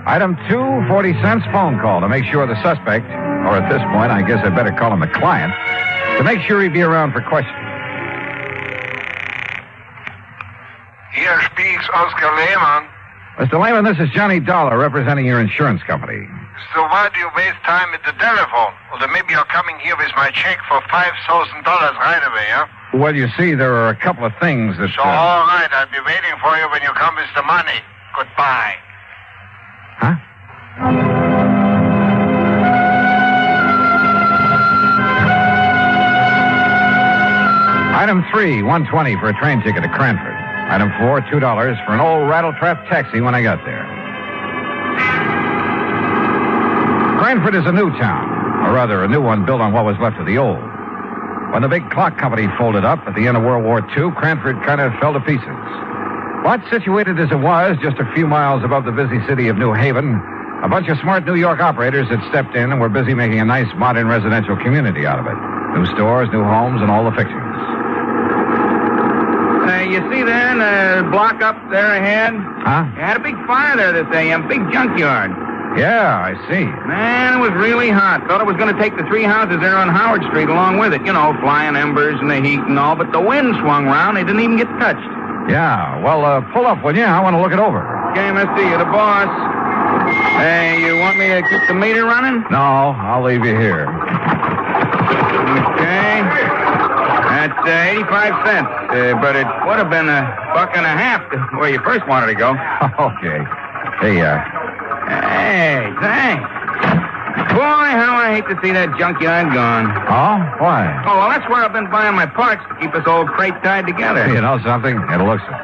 Item 2, 40 cents phone call to make sure the suspect, or at this point, I guess I better call him the client, to make sure he'd be around for questioning. Here speaks Oscar Lehman. Mr. Lehman, this is Johnny Dollar representing your insurance company. So why do you waste time at the telephone? Or then maybe you're coming here with my check for $5,000 right away, huh? Well, you see, there are a couple of things that... So, all right, I'll be waiting for you when you come with the money. Goodbye. Huh? Item 3, $1.20 for a train ticket to Cranford. Item 4, $2 for an old rattletrap taxi when I got there. Cranford is a new town, or rather a new one built on what was left of the old. When the big clock company folded up at the end of World War II, Cranford kind of fell to pieces. But situated as it was, just a few miles above the busy city of New Haven, a bunch of smart New York operators had stepped in and were busy making a nice modern residential community out of it. New stores, new homes, and all the fixings. You see there in the block up there ahead? Huh? You had a big fire there this AM, big junkyard. Yeah, I see. Man, it was really hot. Thought it was going to take the 3 houses there on Howard Street along with it. You know, flying embers and the heat and all. But the wind swung around. They didn't even get touched. Yeah, well, pull up, will you? I want to look it over. Okay, mister, you're the boss. Hey, you want me to keep the meter running? No, I'll leave you here. Okay. That's 85 cents. But it would have been $1.50 to where you first wanted to go. Okay. Hey, Hey, thanks. Boy, how I hate to see that junkyard gone. Oh? Why? Oh, well, that's where I've been buying my parts to keep this old crate tied together. You know something? It looks it.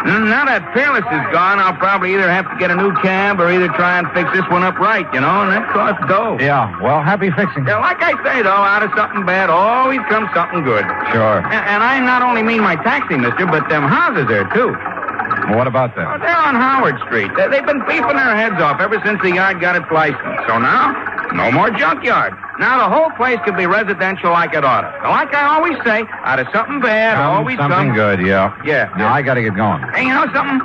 Now that Peerless is gone, I'll probably either have to get a new cab or either try and fix this one up right, you know, and that costs dough. Yeah, well, happy fixing. Yeah, like I say, though, out of something bad always comes something good. Sure. And I not only mean my taxi, mister, but them houses there, too. Well, what about them? Oh, they're on Howard Street. They've been beefing their heads off ever since the yard got its license. So now, no more junkyard. Now the whole place could be residential like it ought to. Like I always say, out of something bad, always something good, yeah. Yeah. Now, I got to get going. Hey, you know something?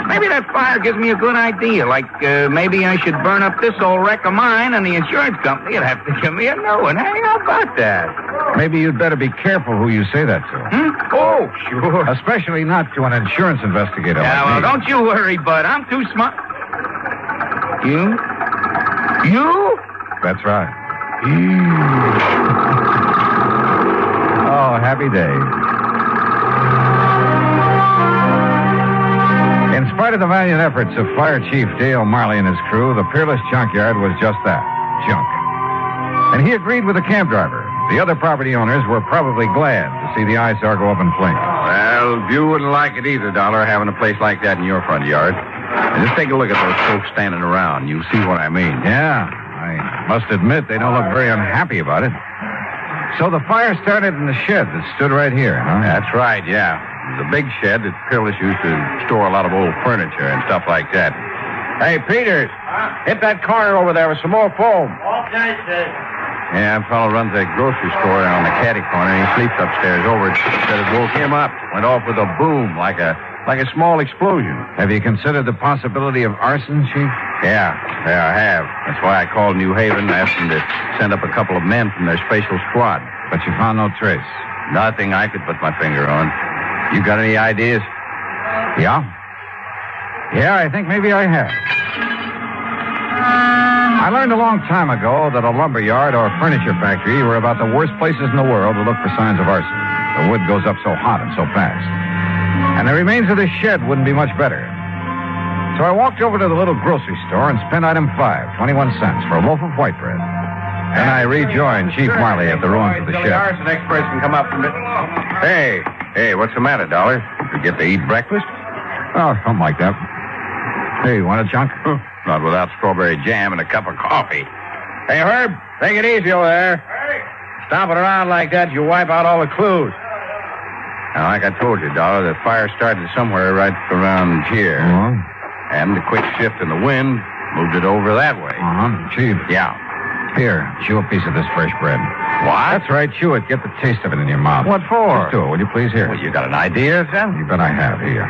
Maybe that fire gives me a good idea. Like, maybe I should burn up this old wreck of mine and the insurance company would have to give me a new one. Hey, how about that? Maybe you'd better be careful who you say that to. Oh, sure. Especially not to an insurance investigator Yeah, like well, me. don't you worry, bud. I'm too smart. You? You? That's right. Oh, happy day. In spite of the valiant efforts of Fire Chief Dale Marley and his crew, the Peerless junkyard was just that, junk. And he agreed with the cab driver. The other property owners were probably glad to see the eyesore go up in flames. Well, you wouldn't like it either, Dollar, having a place like that in your front yard. And just take a look at those folks standing around. You see what I mean. Yeah, I must admit they don't look very unhappy about it. So the fire started in the shed that stood right here, huh? That's right, yeah. The big shed that Peerless used to store a lot of old furniture and stuff like that. Hey, Peters, hit that corner over there with some more foam. Okay, sir. Yeah, a fellow runs a grocery store on the caddy corner, and he sleeps upstairs over it. Said it woke him up. Went off with a boom, like a small explosion. Have you considered the possibility of arson, Chief? Yeah, I have. That's why I called New Haven and asked them to send up a couple of men from their special squad. But you found no trace? Nothing I could put my finger on. You got any ideas? Yeah. Yeah, I think maybe I have. I learned a long time ago that a lumber yard or furniture factory were about the worst places in the world to look for signs of arson. The wood goes up so hot and so fast. And the remains of this shed wouldn't be much better. So I walked over to the little grocery store and spent item 5, 21 cents, for a loaf of white bread. Then I rejoined Chief Marley at the ruins of the shed. The arson experts can come up from it. Hey, what's the matter, Dollar? You get to eat breakfast? Oh, something like that. Hey, you want a chunk? Not without strawberry jam and a cup of coffee. Hey, Herb, take it easy over there. Stomping around like that, you wipe out all the clues. Now, like I told you, Dollar, the fire started somewhere right around here. Uh-huh. And the quick shift in the wind moved it over that way. Chief. Yeah. Here, chew a piece of this fresh bread. What? That's right, chew it. Get the taste of it in your mouth. What for? Just do it, will you please? Here. Well, you got an idea, son? You bet I have. Here.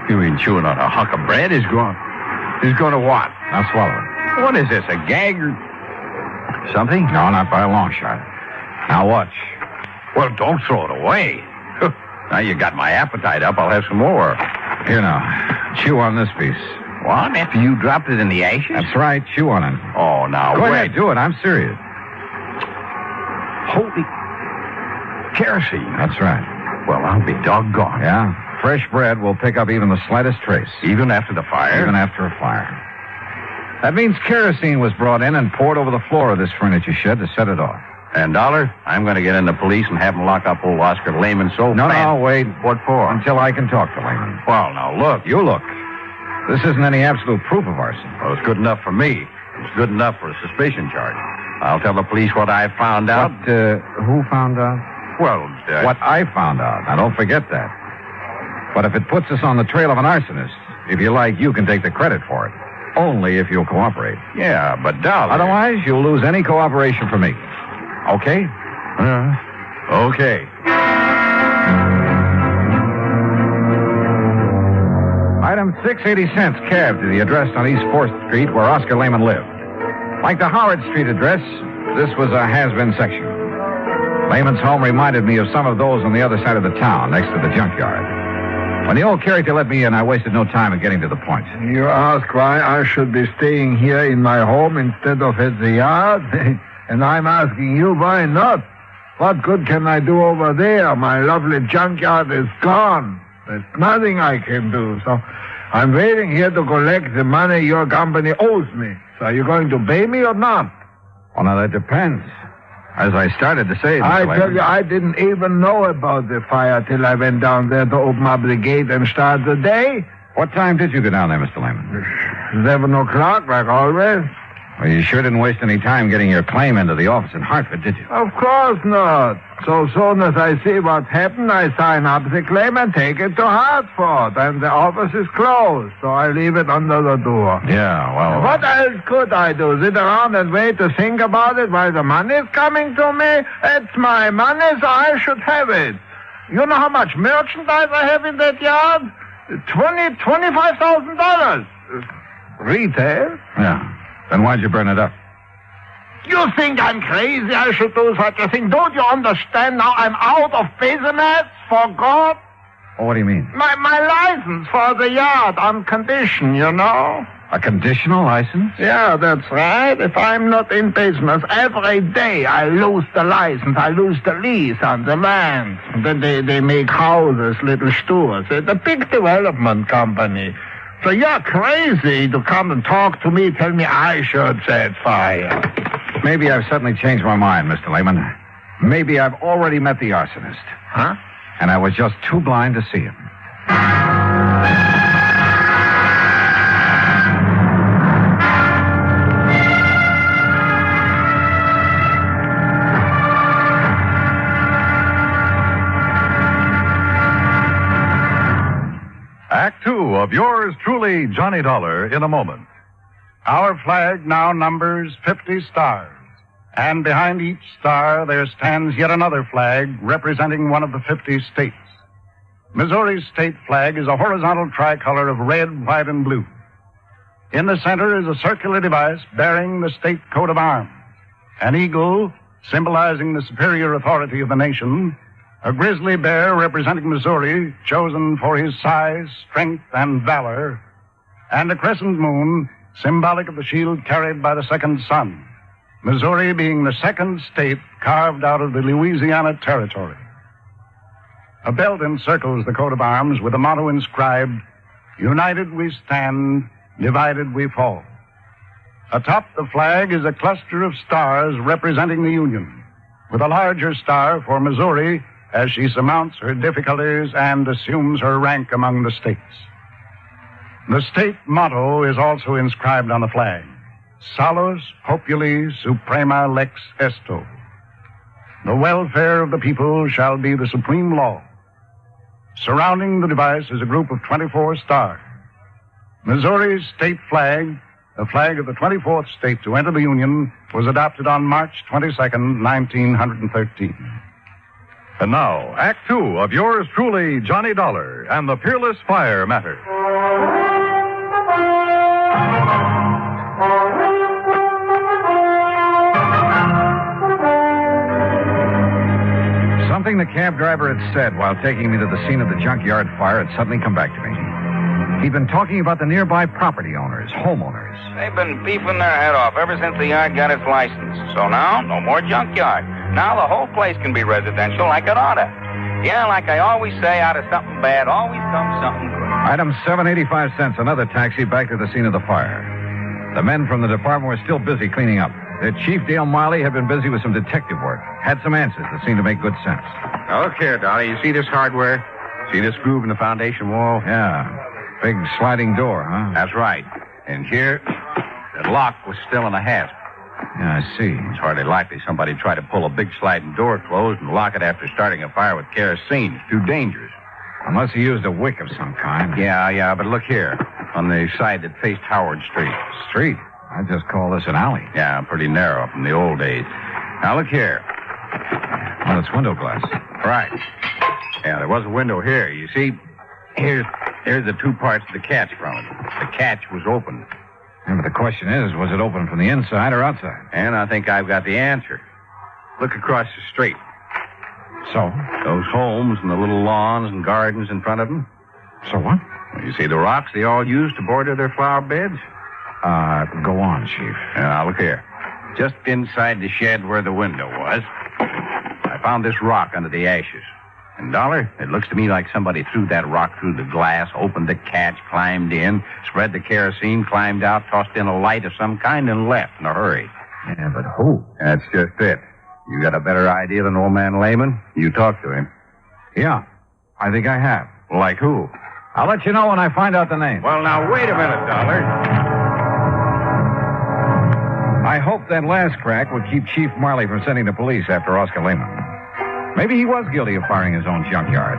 You mean chewing on a hunk of bread is going... Is going to what? Now swallow it. What is this, a gag or something? No, not by a long shot. Now watch. Well, don't throw it away. Now you got my appetite up. I'll have some more. Here now. Chew on this piece. What? After you dropped it in the ashes? That's right. Chew on it. Oh, now, Go wait. ahead, do it. I'm serious. Holy kerosene. That's right. Well, I'll be doggone. Yeah? Fresh bread will pick up even the slightest trace. Even after the fire? Even after a fire. That means kerosene was brought in and poured over the floor of this furniture shed to set it off. And, Dollar, I'm going to get in the police and have them lock up old Oscar Lehman so No, fast. no, wait. What for? Until I can talk to Lehman. Well, now, look. You look. This isn't any absolute proof of arson. Well, it's good enough for me. It's good enough for a suspicion charge. I'll tell the police what I found out. Who found out? Well, What I found out. Now, don't forget that. But if it puts us on the trail of an arsonist, if you like, you can take the credit for it. Only if you'll cooperate. Yeah, but Dollar... Otherwise, you'll lose any cooperation from me. Okay? Okay. Item 6, 80 cents, cab to the address on East 4th Street where Oscar Lehman lived. Like the Howard Street address, this was a has-been section. Lehman's home reminded me of some of those on the other side of the town, next to the junkyard. When the old character let me in, I wasted no time in getting to the point. You ask why I should be staying here in my home instead of at the yard? And I'm asking you why not? What good can I do over there? My lovely junkyard is gone. There's nothing I can do. So I'm waiting here to collect the money your company owes me. So are you going to pay me or not? Well, now, that depends. As I started to say... I tell you, I didn't even know about the fire till I went down there to open up the gate and start the day. What time did you go down there, Mr. Lehman? 11 o'clock, like always. Well, you sure didn't waste any time getting your claim into the office in Hartford, did you? Of course not. So soon as I see what happened, I sign up the claim and take it to Hartford. And the office is closed, so I leave it under the door. Yeah, well... What else could I do? Sit around and wait to think about it while the money's coming to me? It's my money, so I should have it. You know how much merchandise I have in that yard? $25,000. Retail? Yeah. Then why'd you burn it up? You think I'm crazy I should do such a thing? Don't you understand now I'm out of business for God? Oh, what do you mean? My license for the yard on condition, you know? A conditional license? Yeah, that's right. If I'm not in business, every day I lose the license. I lose the lease on the land. And then they make houses, little stores. It's a big development company. So you're crazy to come and talk to me, tell me I should set fire. Maybe I've suddenly changed my mind, Mr. Lehman. Maybe I've already met the arsonist. Huh? And I was just too blind to see him. Act 2 of yours truly, Johnny Dollar, in a moment. Our flag now numbers 50 stars. And behind each star there stands yet another flag representing one of the 50 states. Missouri's state flag is a horizontal tricolor of red, white, and blue. In the center is a circular device bearing the state coat of arms. An eagle, symbolizing the superior authority of the nation, A grizzly bear representing Missouri, chosen for his size, strength, and valor, and a crescent moon, symbolic of the shield carried by the second sun, Missouri being the second state carved out of the Louisiana Territory. A belt encircles the coat of arms with a motto inscribed, "United we stand, divided we fall." Atop the flag is a cluster of stars representing the Union, with a larger star for Missouri as she surmounts her difficulties and assumes her rank among the states. The state motto is also inscribed on the flag, Salus Populi Suprema Lex Esto. The welfare of the people shall be the supreme law. Surrounding the device is a group of 24 stars. Missouri's state flag, the flag of the 24th state to enter the Union, was adopted on March 22nd, 1913. And now, Act Two of yours truly, Johnny Dollar and the Peerless Fire Matter. Something the cab driver had said while taking me to the scene of the junkyard fire had suddenly come back to me. He'd been talking about the nearby property owners, homeowners. They've been beefing their head off ever since the yard got its license. So now, no more junkyard. Now the whole place can be residential like it oughta. Yeah, like I always say, out of something bad always comes something good. Item 785 cents, another taxi back to the scene of the fire. The men from the department were still busy cleaning up. Their chief, Dale Miley, had been busy with some detective work. Had some answers that seemed to make good sense. Now, look here, Dolly. You see this hardware? See this groove in the foundation wall? Yeah. Big sliding door, huh? That's right. And here, the lock was still in the hasp. Yeah, I see. It's hardly likely somebody tried to pull a big sliding door closed and lock it after starting a fire with kerosene. It's too dangerous. Unless he used a wick of some kind. Yeah, but look here. On the side that faced Howard Street. Street? I just call this an alley. Yeah, pretty narrow from the old days. Now, look here. Well, it's window glass. Right. Yeah, there was a window here. You see, here's the two parts of the catch from it. The catch was open. Yeah, but the question is, was it open from the inside or outside? And I think I've got the answer. Look across the street. So? Those homes and the little lawns and gardens in front of them. So what? You see the rocks they all use to border their flower beds? Go on, Chief. Now, look here. Just inside the shed where the window was, I found this rock under the ashes. And, Dollar, it looks to me like somebody threw that rock through the glass, opened the catch, climbed in, spread the kerosene, climbed out, tossed in a light of some kind, and left in a hurry. Yeah, but who? That's just it. You got a better idea than old man Layman? You talk to him. Yeah, I think I have. Like who? I'll let you know when I find out the name. Well, now, wait a minute, Dollar. I hoped that last crack would keep Chief Marley from sending the police after Oscar Lehman. Maybe he was guilty of firing his own junkyard.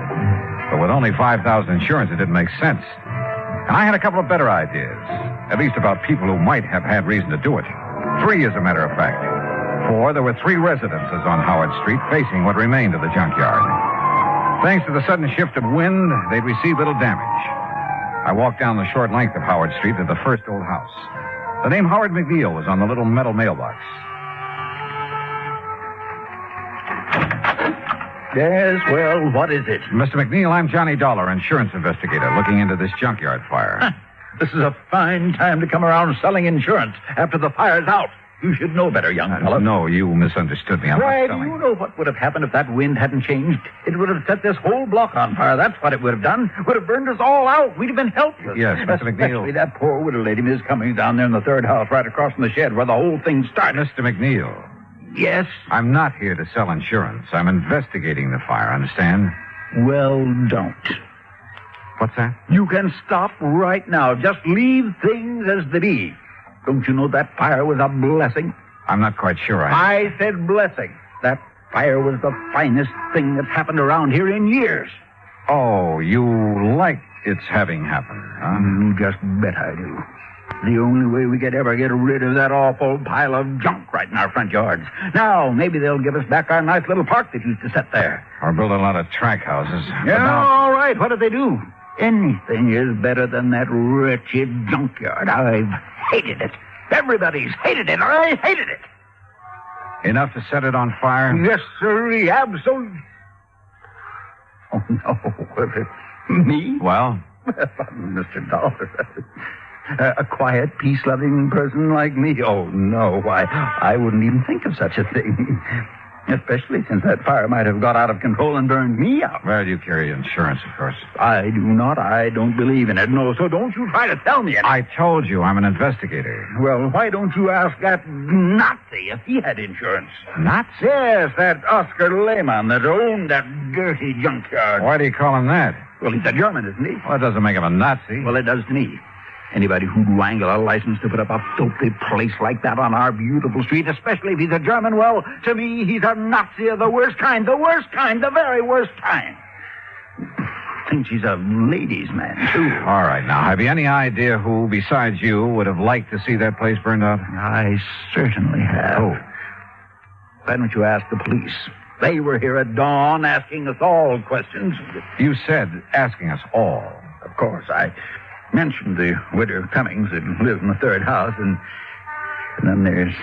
But with only $5,000 insurance, it didn't make sense. And I had a couple of better ideas. At least about people who might have had reason to do it. 3, as a matter of fact. 4, there were 3 residences on Howard Street facing what remained of the junkyard. Thanks to the sudden shift of wind, they'd received little damage. I walked down the short length of Howard Street to the first old house. The name Howard McNeil was on the little metal mailbox. Yes, well, what is it? Mr. McNeil, I'm Johnny Dollar, insurance investigator, looking into this junkyard fire. This is a fine time to come around selling insurance after the fire's out. You should know better, young fellow. No, you misunderstood me. I'm Why, not do selling. you know what would have happened if that wind hadn't changed? It would have set this whole block on fire. That's what it would have done. Would have burned us all out. We'd have been helpless. Yes, Mr. McNeil. Especially that poor widow lady is coming down there in the third house right across from the shed where the whole thing started. Mr. McNeil. Yes? I'm not here to sell insurance. I'm investigating the fire, understand? Well, don't. What's that? You can stop right now. Just leave things as they be. Don't you know that fire was a blessing? I'm not quite sure I said blessing. That fire was the finest thing that's happened around here in years. Oh, you like its having happened, huh? You just bet I do. The only way we could ever get rid of that awful pile of junk right in our front yards. Now, maybe they'll give us back our nice little park that used to sit there. Or build a lot of track houses. Yeah, all right. What did they do? Anything is better than that wretched junkyard. I've hated it. Everybody's hated it. I hated it. Enough to set it on fire? Yes, sir. Absolutely. Oh, no. Was it me? Well? Mr. Dollar. A quiet, peace-loving person like me? Oh, no. Why, I wouldn't even think of such a thing. Especially since that fire might have got out of control and burned me out. Well, you carry insurance, of course. I do not. I don't believe in it. No, so don't you try to tell me anything. I told you I'm an investigator. Well, why don't you ask that Nazi if he had insurance? Nazi? Yes, that Oscar Lehmann that owned that dirty junkyard. Why do you call him that? Well, he's a German, isn't he? Well, that doesn't make him a Nazi. Well, it does to me. Anybody who'd wangle a license to put up a filthy place like that on our beautiful street, especially if he's a German, well, to me, he's a Nazi of the worst kind, the very worst kind. Thinks he's a ladies' man, too. All right, now, have you any idea who, besides you, would have liked to see that place burned out? I certainly have. Oh. Why don't you ask the police? They were here at dawn asking us all questions. You said asking us all. Of course, I mentioned the widow Cummings that lives in the third house, and then there's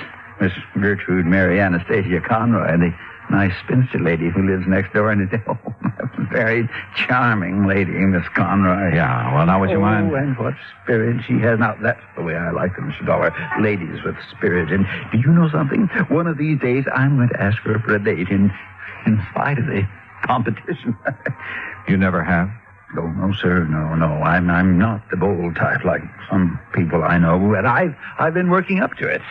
Miss Gertrude Mary Anastasia Conroy, the nice spinster lady who lives next door, and it's a very charming lady, Miss Conroy. Yeah, well, now would you mind? Oh, and what spirit she has. Now, that's the way I like them, Mr. Dollar. Ladies with spirit. And do you know something? One of these days, I'm going to ask her for a date in spite of the competition. You never have? Oh, no, sir. No. I'm not the bold type like some people I know, but I've been working up to it.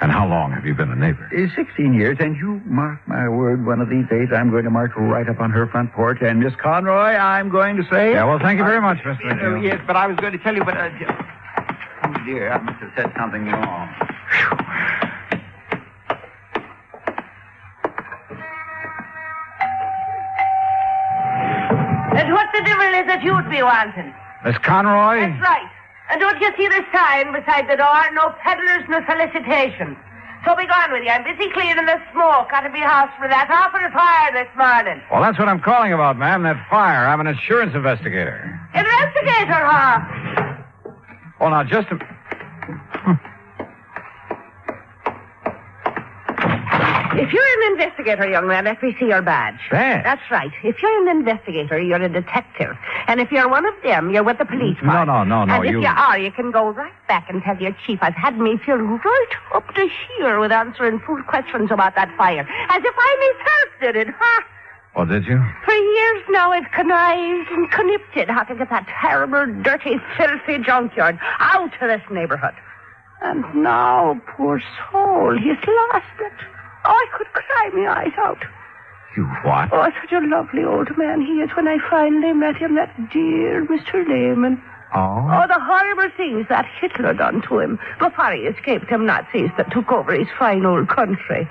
And how long have you been a neighbor? 16 years, and you mark my word, one of these days I'm going to march right up on her front porch, and Miss Conroy, I'm going to say... Yeah, well, thank you very much, Mr. McNeil. Yes, but I was going to tell you, but... oh, dear, I must have said something wrong. And what the devil is it you'd be wanting? Miss Conroy? That's right. And don't you see the sign beside the door? No peddlers, no felicitations. So be gone with you. I'm busy clearing the smoke out of your house for that awful fire this morning. Well, that's what I'm calling about, ma'am, that fire. I'm an insurance investigator. Investigator, huh? Oh, now, just a... If you're an investigator, young man, let me see your badge. Badge? That's right. If you're an investigator, you're a detective. And if you're one of them, you're with the police force. No, And if you are, you can go right back and tell your chief I've had me filled right up to here with answering fool questions about that fire. As if I myself did it, huh? Oh, did you? For years now, I've connived and connipted how to get that terrible, dirty, filthy junkyard out of this neighborhood. And now, poor soul, he's lost it. Oh, I could cry my eyes out. You what? Oh, such a lovely old man he is when I finally met him, that dear Mr. Lehman. Oh? Oh, the horrible things that Hitler done to him before he escaped them Nazis that took over his fine old country.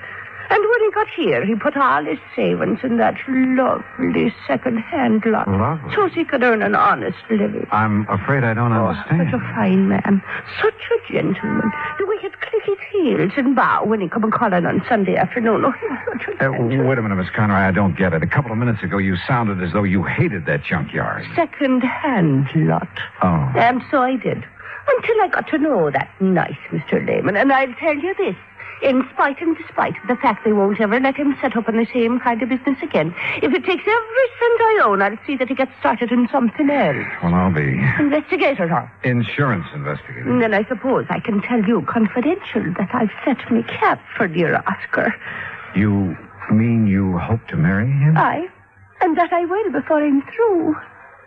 And when he got here, he put all his savings in that lovely second-hand lot. Lovely. So he could earn an honest living. I'm afraid I don't understand. Such a fine man. Such a gentleman. The way he'd click his heels and bow when he come and call in on Sunday afternoon. Oh, he was such a gentleman. Wait a minute, Miss Conroy. I don't get it. A couple of minutes ago, you sounded as though you hated that junkyard. Second-hand lot. Oh. And so I did. Until I got to know that nice Mr. Lehman. And I'll tell you this. In spite and despite of the fact they won't ever let him set up in the same kind of business again. If it takes every cent I own, I'll see that he gets started in something else. Well, I'll be... Investigator, huh? Insurance investigator. And then I suppose I can tell you confidential that I've set me cap for dear Oscar. You mean you hope to marry him? Aye. And that I will before I'm through.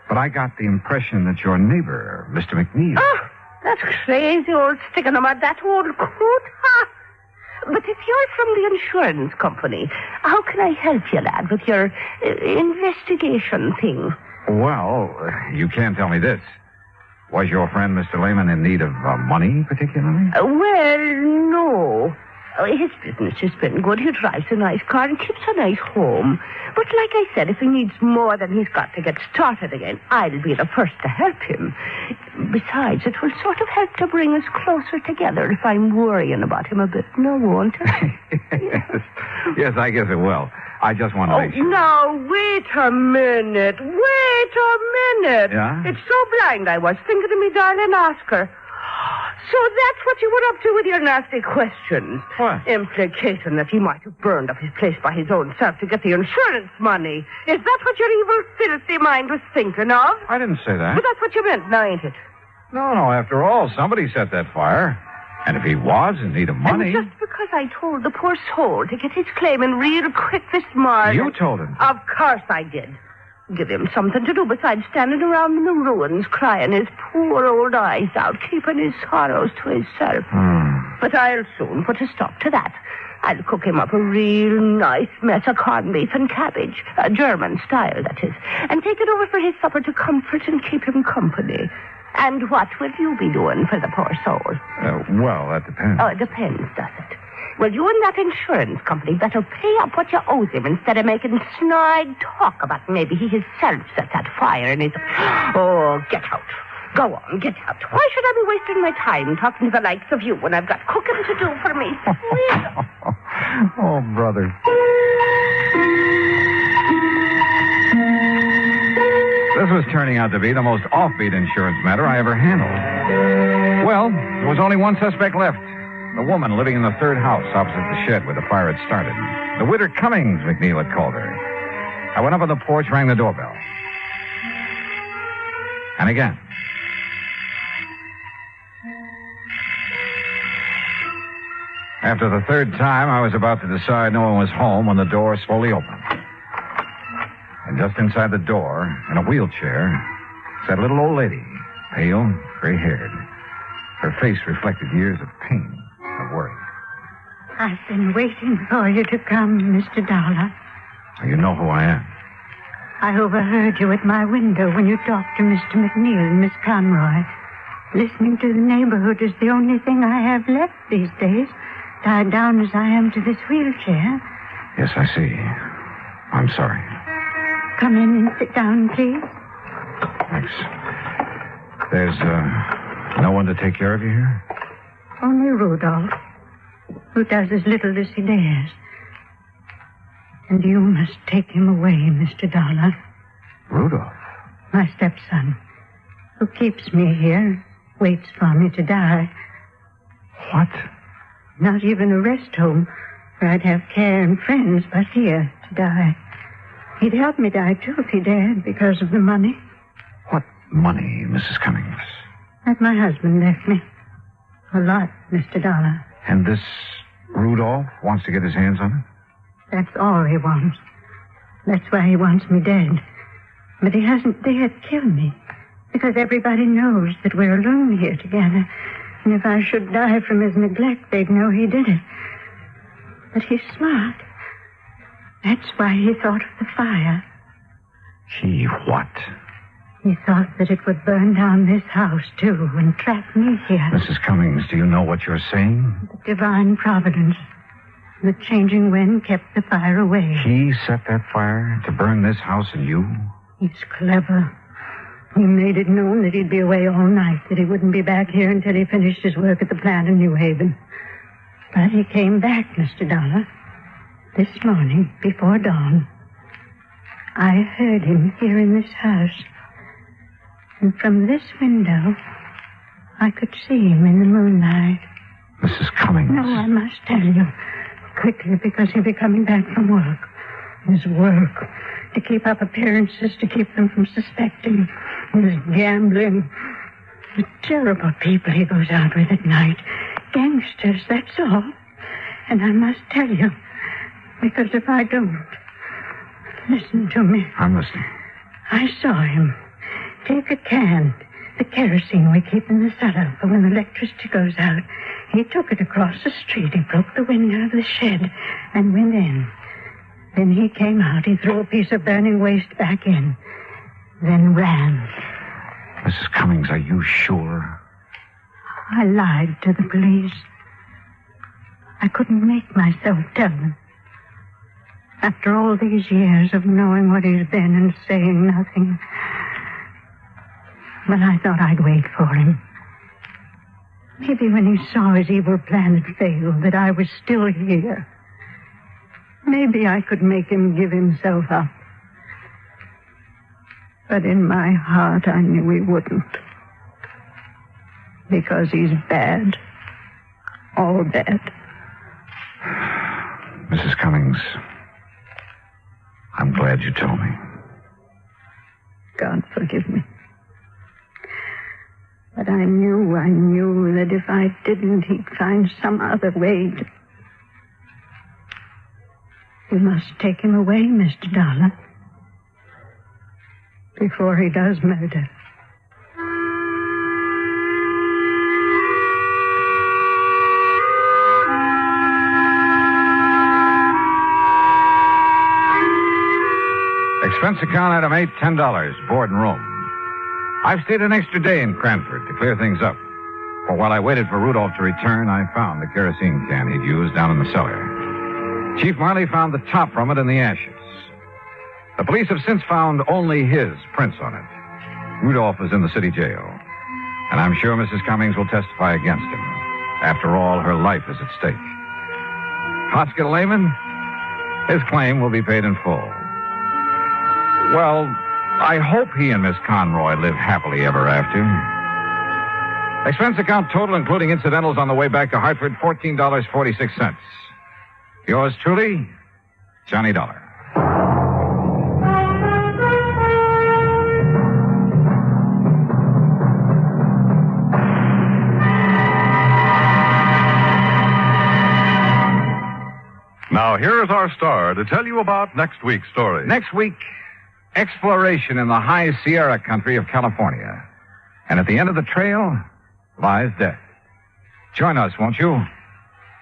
But I got the impression that your neighbor, Mr. McNeil... Oh, that crazy old stick-in-the-mud, that old coot, huh? But if you're from the insurance company, how can I help you, lad, with your investigation thing? Well, you can't tell me this. Was your friend, Mr. Lehman, in need of money, particularly? Well, no. His business has been good. He drives a nice car and keeps a nice home. But like I said, if he needs more than he's got to get started again, I'll be the first to help him. Besides, it will sort of help to bring us closer together if I'm worrying about him a bit. No, won't it? Yes, I guess it will. I just want to make sure. Now, wait a minute. Wait a minute. Yeah? It's so blind I was thinking of me darling Oscar. So that's what you were up to with your nasty questions. What? Implication that he might have burned up his place by his own self to get the insurance money. Is that what your evil, filthy mind was thinking of? I didn't say that. But that's what you meant, now ain't it? No, after all, somebody set that fire. And if he was in need of money... And just because I told the poor soul to get his claim in real quick this morning... You told him. Of course I did. Give him something to do besides standing around in the ruins crying his poor old eyes out, keeping his sorrows to himself. But I'll soon put a stop to that. I'll cook him up a real nice mess of corned beef and cabbage, German style, that is, and take it over for his supper to comfort and keep him company. And what will you be doing for the poor soul? Well, that depends. Oh, it depends, does it? Well, you and that insurance company better pay up what you owe him instead of making snide talk about maybe he himself set that fire in his... Oh, get out. Go on, get out. Why should I be wasting my time talking to the likes of you when I've got cooking to do for me? Oh, brother. This was turning out to be the most offbeat insurance matter I ever handled. Well, there was only one suspect left. The woman living in the third house opposite the shed where the fire had started. The widow Cummings, McNeil had called her. I went up on the porch, rang the doorbell. And again. After the third time, I was about to decide no one was home when the door slowly opened. And just inside the door, in a wheelchair, sat a little old lady, pale, gray-haired. Her face reflected years of pain, of worry. I've been waiting for you to come, Mr. Dollar. You know who I am. I overheard you at my window when you talked to Mr. McNeil and Miss Conroy. Listening to the neighborhood is the only thing I have left these days, tied down as I am to this wheelchair. Yes, I see. I'm sorry. Come in and sit down, please. Thanks. There's, no one to take care of you here? Only Rudolph, who does as little as he dares. And you must take him away, Mr. Dollar. Rudolph? My stepson, who keeps me here, waits for me to die. What? Not even a rest home where I'd have care and friends, but here to die. He'd help me die, too, if he dared, because of the money. What money, Mrs. Cummings? That my husband left me. A lot, Mr. Dollar. And this Rudolph wants to get his hands on it? That's all he wants. That's why he wants me dead. But he hasn't dared kill me, because everybody knows that we're alone here together. And if I should die from his neglect, they'd know he did it. But he's smart. That's why he thought of the fire. He what? He thought that it would burn down this house, too, and trap me here. Mrs. Cummings, do you know what you're saying? The divine providence. The changing wind kept the fire away. He set that fire to burn this house and you? He's clever. He made it known that he'd be away all night, that he wouldn't be back here until he finished his work at the plant in New Haven. But he came back, Mr. Dollar. This morning, before dawn, I heard him here in this house. And from this window, I could see him in the moonlight. Mrs. Cummings. No, I must tell you. Quickly, because he'll be coming back from work. His work. To keep up appearances, to keep them from suspecting. His gambling. The terrible people he goes out with at night. Gangsters, that's all. And I must tell you, because if I don't, listen to me. I'm listening. I saw him take a can, the kerosene we keep in the cellar for when the electricity goes out. He took it across the street. He broke the window of the shed and went in. Then he came out. He threw a piece of burning waste back in. Then ran. Mrs. Cummings, are you sure? I lied to the police. I couldn't make myself tell them. After all these years of knowing what he's been and saying nothing. But I thought I'd wait for him. Maybe when he saw his evil plan had failed, that I was still here. Maybe I could make him give himself up. But in my heart, I knew he wouldn't. Because he's bad. All bad. Mrs. Cummings, I'm glad you told me. God forgive me. But I knew that if I didn't, he'd find some other way to... You must take him away, Mr. Dollar. Before he does murder. Expense account item 8, $10, board and room. I've stayed an extra day in Cranford to clear things up. For while I waited for Rudolph to return, I found the kerosene can he'd used down in the cellar. Chief Marley found the top from it in the ashes. The police have since found only his prints on it. Rudolph is in the city jail. And I'm sure Mrs. Cummings will testify against him. After all, her life is at stake. Hospital layman, his claim will be paid in full. Well, I hope he and Miss Conroy live happily ever after. Expense account total, including incidentals on the way back to Hartford, $14.46. Yours truly, Johnny Dollar. Now, here's our star to tell you about next week's story. Next week, exploration in the high Sierra country of California. And at the end of the trail lies death. Join us, won't you?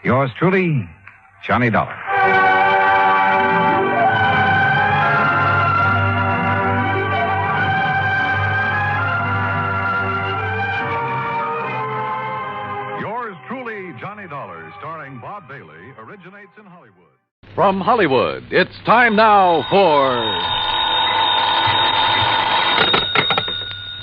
Yours truly, Johnny Dollar. Yours truly, Johnny Dollar, starring Bob Bailey, originates in Hollywood. From Hollywood, it's time now for...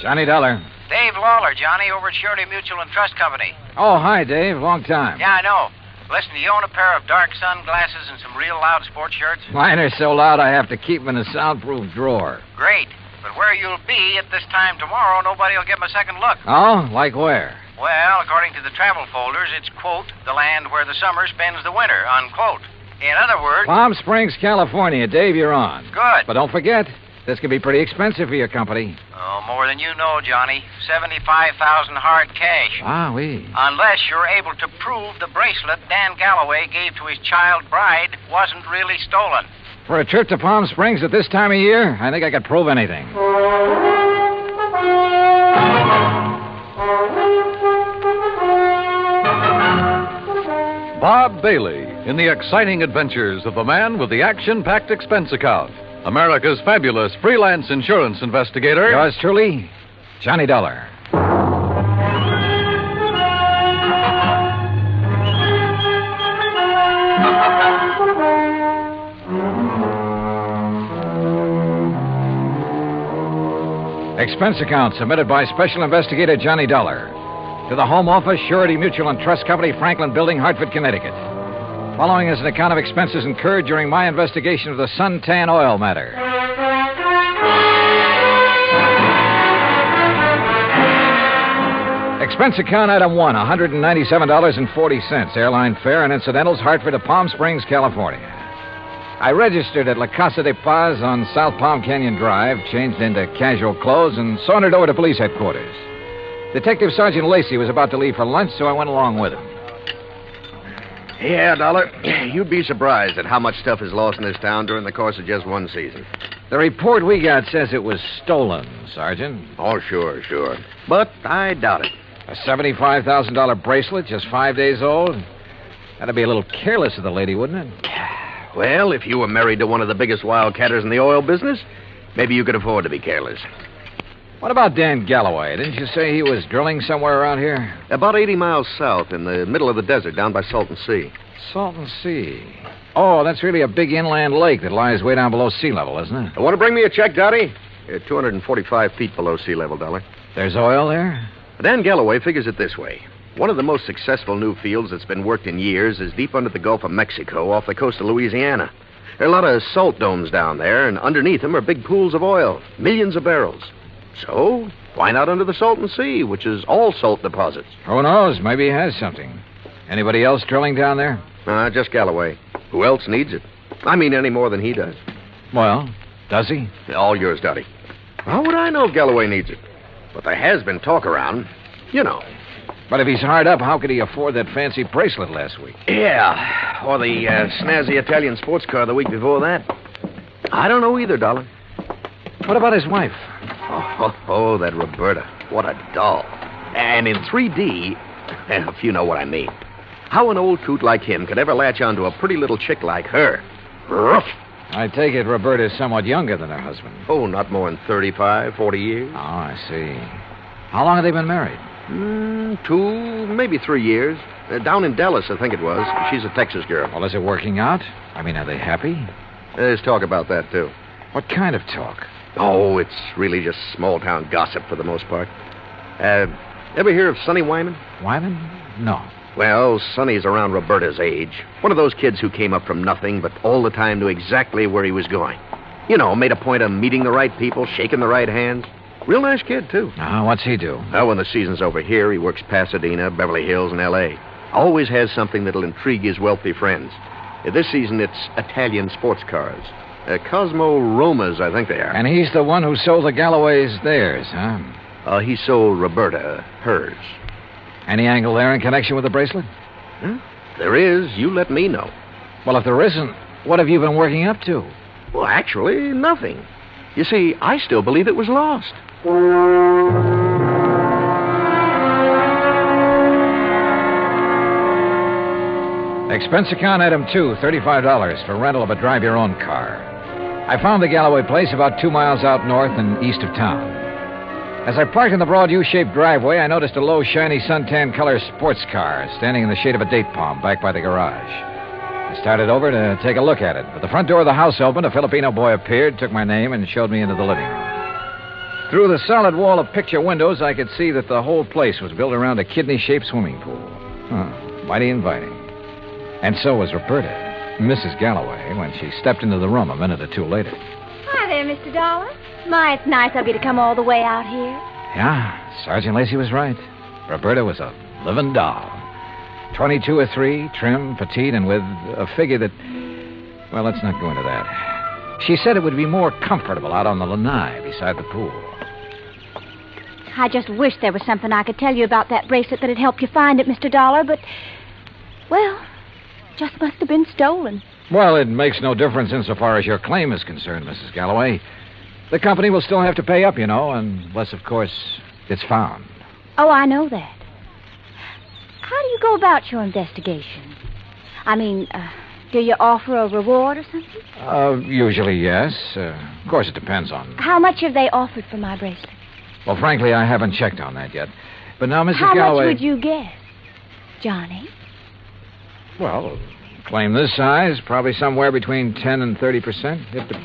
Johnny Dollar. Dave Lawler, Johnny, over at Surety Mutual and Trust Company. Oh, hi, Dave. Long time. Yeah, I know. Listen, do you own a pair of dark sunglasses and some real loud sports shirts? Mine are so loud I have to keep them in a soundproof drawer. Great. But where you'll be at this time tomorrow, nobody will get them a second look. Oh? Like where? Well, according to the travel folders, it's, quote, the land where the summer spends the winter, unquote. In other words... Palm Springs, California. Dave, you're on. Good. But don't forget, this could be pretty expensive for your company. Oh, more than you know, Johnny. $75,000 hard cash. Ah, oui. Unless you're able to prove the bracelet Dan Galloway gave to his child bride wasn't really stolen. For a trip to Palm Springs at this time of year, I think I could prove anything. Bob Bailey in the exciting adventures of the man with the action-packed expense account. America's fabulous freelance insurance investigator. Yours truly, Johnny Dollar. Expense account submitted by Special Investigator Johnny Dollar to the Home Office, Surety Mutual and Trust Company, Franklin Building, Hartford, Connecticut. Following is an account of expenses incurred during my investigation of the Suntan oil matter. Expense account item 1, $197.40. Airline fare and incidentals, Hartford to Palm Springs, California. I registered at La Casa de Paz on South Palm Canyon Drive, changed into casual clothes, and sauntered over to police headquarters. Detective Sergeant Lacey was about to leave for lunch, so I went along with him. Yeah, Dollar. You'd be surprised at how much stuff is lost in this town during the course of just one season. The report we got says it was stolen, Sergeant. Oh, sure. But I doubt it. A $75,000 bracelet, just 5 days old? That'd be a little careless of the lady, wouldn't it? Well, if you were married to one of the biggest wildcatters in the oil business, maybe you could afford to be careless. What about Dan Galloway? Didn't you say he was drilling somewhere around here? About 80 miles south, in the middle of the desert, down by Salton Sea. Salton Sea. Oh, that's really a big inland lake that lies way down below sea level, isn't it? Want to bring me a check, Dottie? 245 feet below sea level, Dollar. There's oil there? Dan Galloway figures it this way. One of the most successful new fields that's been worked in years is deep under the Gulf of Mexico off the coast of Louisiana. There are a lot of salt domes down there, and underneath them are big pools of oil, millions of barrels. So, why not under the Salton Sea, which is all salt deposits? Who knows? Maybe he has something. Anybody else drilling down there? Just Galloway. Who else needs it? I mean, any more than he does. Well, does he? All yours, Dottie. How would I know if Galloway needs it? But there has been talk around. You know. But if he's hard up, how could he afford that fancy bracelet last week? Yeah, or the snazzy Italian sports car the week before that. I don't know either, Dollar. What about his wife? Oh, that Roberta. What a doll. And in 3D, if you know what I mean. How an old coot like him could ever latch onto a pretty little chick like her? Ruff. I take it Roberta is somewhat younger than her husband. Oh, not more than 35, 40 years. Oh, I see. How long have they been married? 2, maybe 3 years. Down in Dallas, I think it was. She's a Texas girl. Well, is it working out? I mean, are they happy? There's talk about that, too. What kind of talk? Oh, it's really just small-town gossip for the most part. Ever hear of Sonny Wyman? Wyman? No. Well, Sonny's around Roberta's age. One of those kids who came up from nothing, but all the time knew exactly where he was going. You know, made a point of meeting the right people, shaking the right hands. Real nice kid, too. What's he do? Well, when the season's over here, he works Pasadena, Beverly Hills, and L.A. Always has something that'll intrigue his wealthy friends. This season, it's Italian sports cars. Cosmo Romas, I think they are. And he's the one who sold the Galloways theirs, huh? He sold Roberta hers. Any angle there in connection with the bracelet? There is. You let me know. Well, if there isn't, what have you been working up to? Well, actually, nothing. You see, I still believe it was lost. Expense account item 2, $35 for rental of a drive-your-own car. I found the Galloway place about 2 miles out north and east of town. As I parked in the broad U-shaped driveway, I noticed a low, shiny suntan color sports car standing in the shade of a date palm back by the garage. I started over to take a look at it. But the front door of the house opened, a Filipino boy appeared, took my name, and showed me into the living room. Through the solid wall of picture windows, I could see that the whole place was built around a kidney-shaped swimming pool. Mighty inviting. And so was Roberta, Mrs. Galloway, when she stepped into the room a minute or two later. Hi there, Mr. Dollar. My, it's nice of you to come all the way out here. Yeah, Sergeant Lacey was right. Roberta was a living doll. 22 or 3, trim, petite, and with a figure that... Well, let's not go into that. She said it would be more comfortable out on the lanai beside the pool. I just wish there was something I could tell you about that bracelet that'd help you find it, Mr. Dollar, but... Well, just must have been stolen. Well, it makes no difference insofar as your claim is concerned, Mrs. Galloway. The company will still have to pay up, you know, unless, of course, it's found. Oh, I know that. How do you go about your investigation? I mean, do you offer a reward or something? Usually, yes. Of course, it depends on... How much have they offered for my bracelet? Well, frankly, I haven't checked on that yet. But now, Mrs. How Galloway... much would you guess, Johnny? Well, claim this size, probably somewhere between 10 and 30%.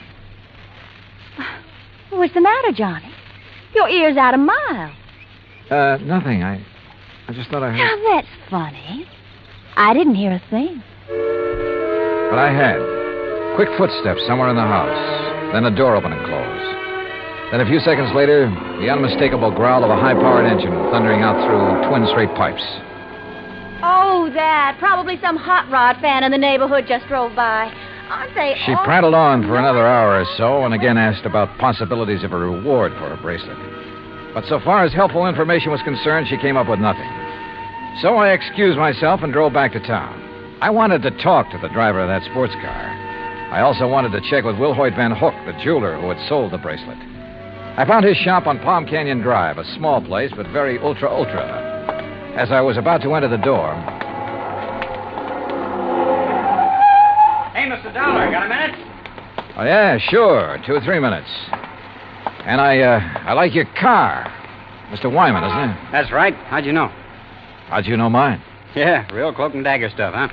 What's the matter, Johnny? Your ear's out a mile. Nothing. I just thought I heard... Now, that's funny. I didn't hear a thing. But I had. Quick footsteps somewhere in the house. Then a door open and close. Then a few seconds later, the unmistakable growl of a high-powered engine thundering out through twin straight pipes. Oh, that. Probably some hot rod fan in the neighborhood just drove by. Aren't they She prattled on for another hour or so and again asked about possibilities of a reward for her bracelet. But so far as helpful information was concerned, she came up with nothing. So I excused myself and drove back to town. I wanted to talk to the driver of that sports car. I also wanted to check with Wilhoit Van Hook, the jeweler who had sold the bracelet. I found his shop on Palm Canyon Drive, a small place, but very ultra. As I was about to enter the door... Hey, Mr. Dollar, got a minute? Oh, yeah, sure. 2 or 3 minutes. And I like your car. Mr. Wyman, isn't it? That's right. How'd you know? How'd you know mine? Yeah, real cloak and dagger stuff, huh?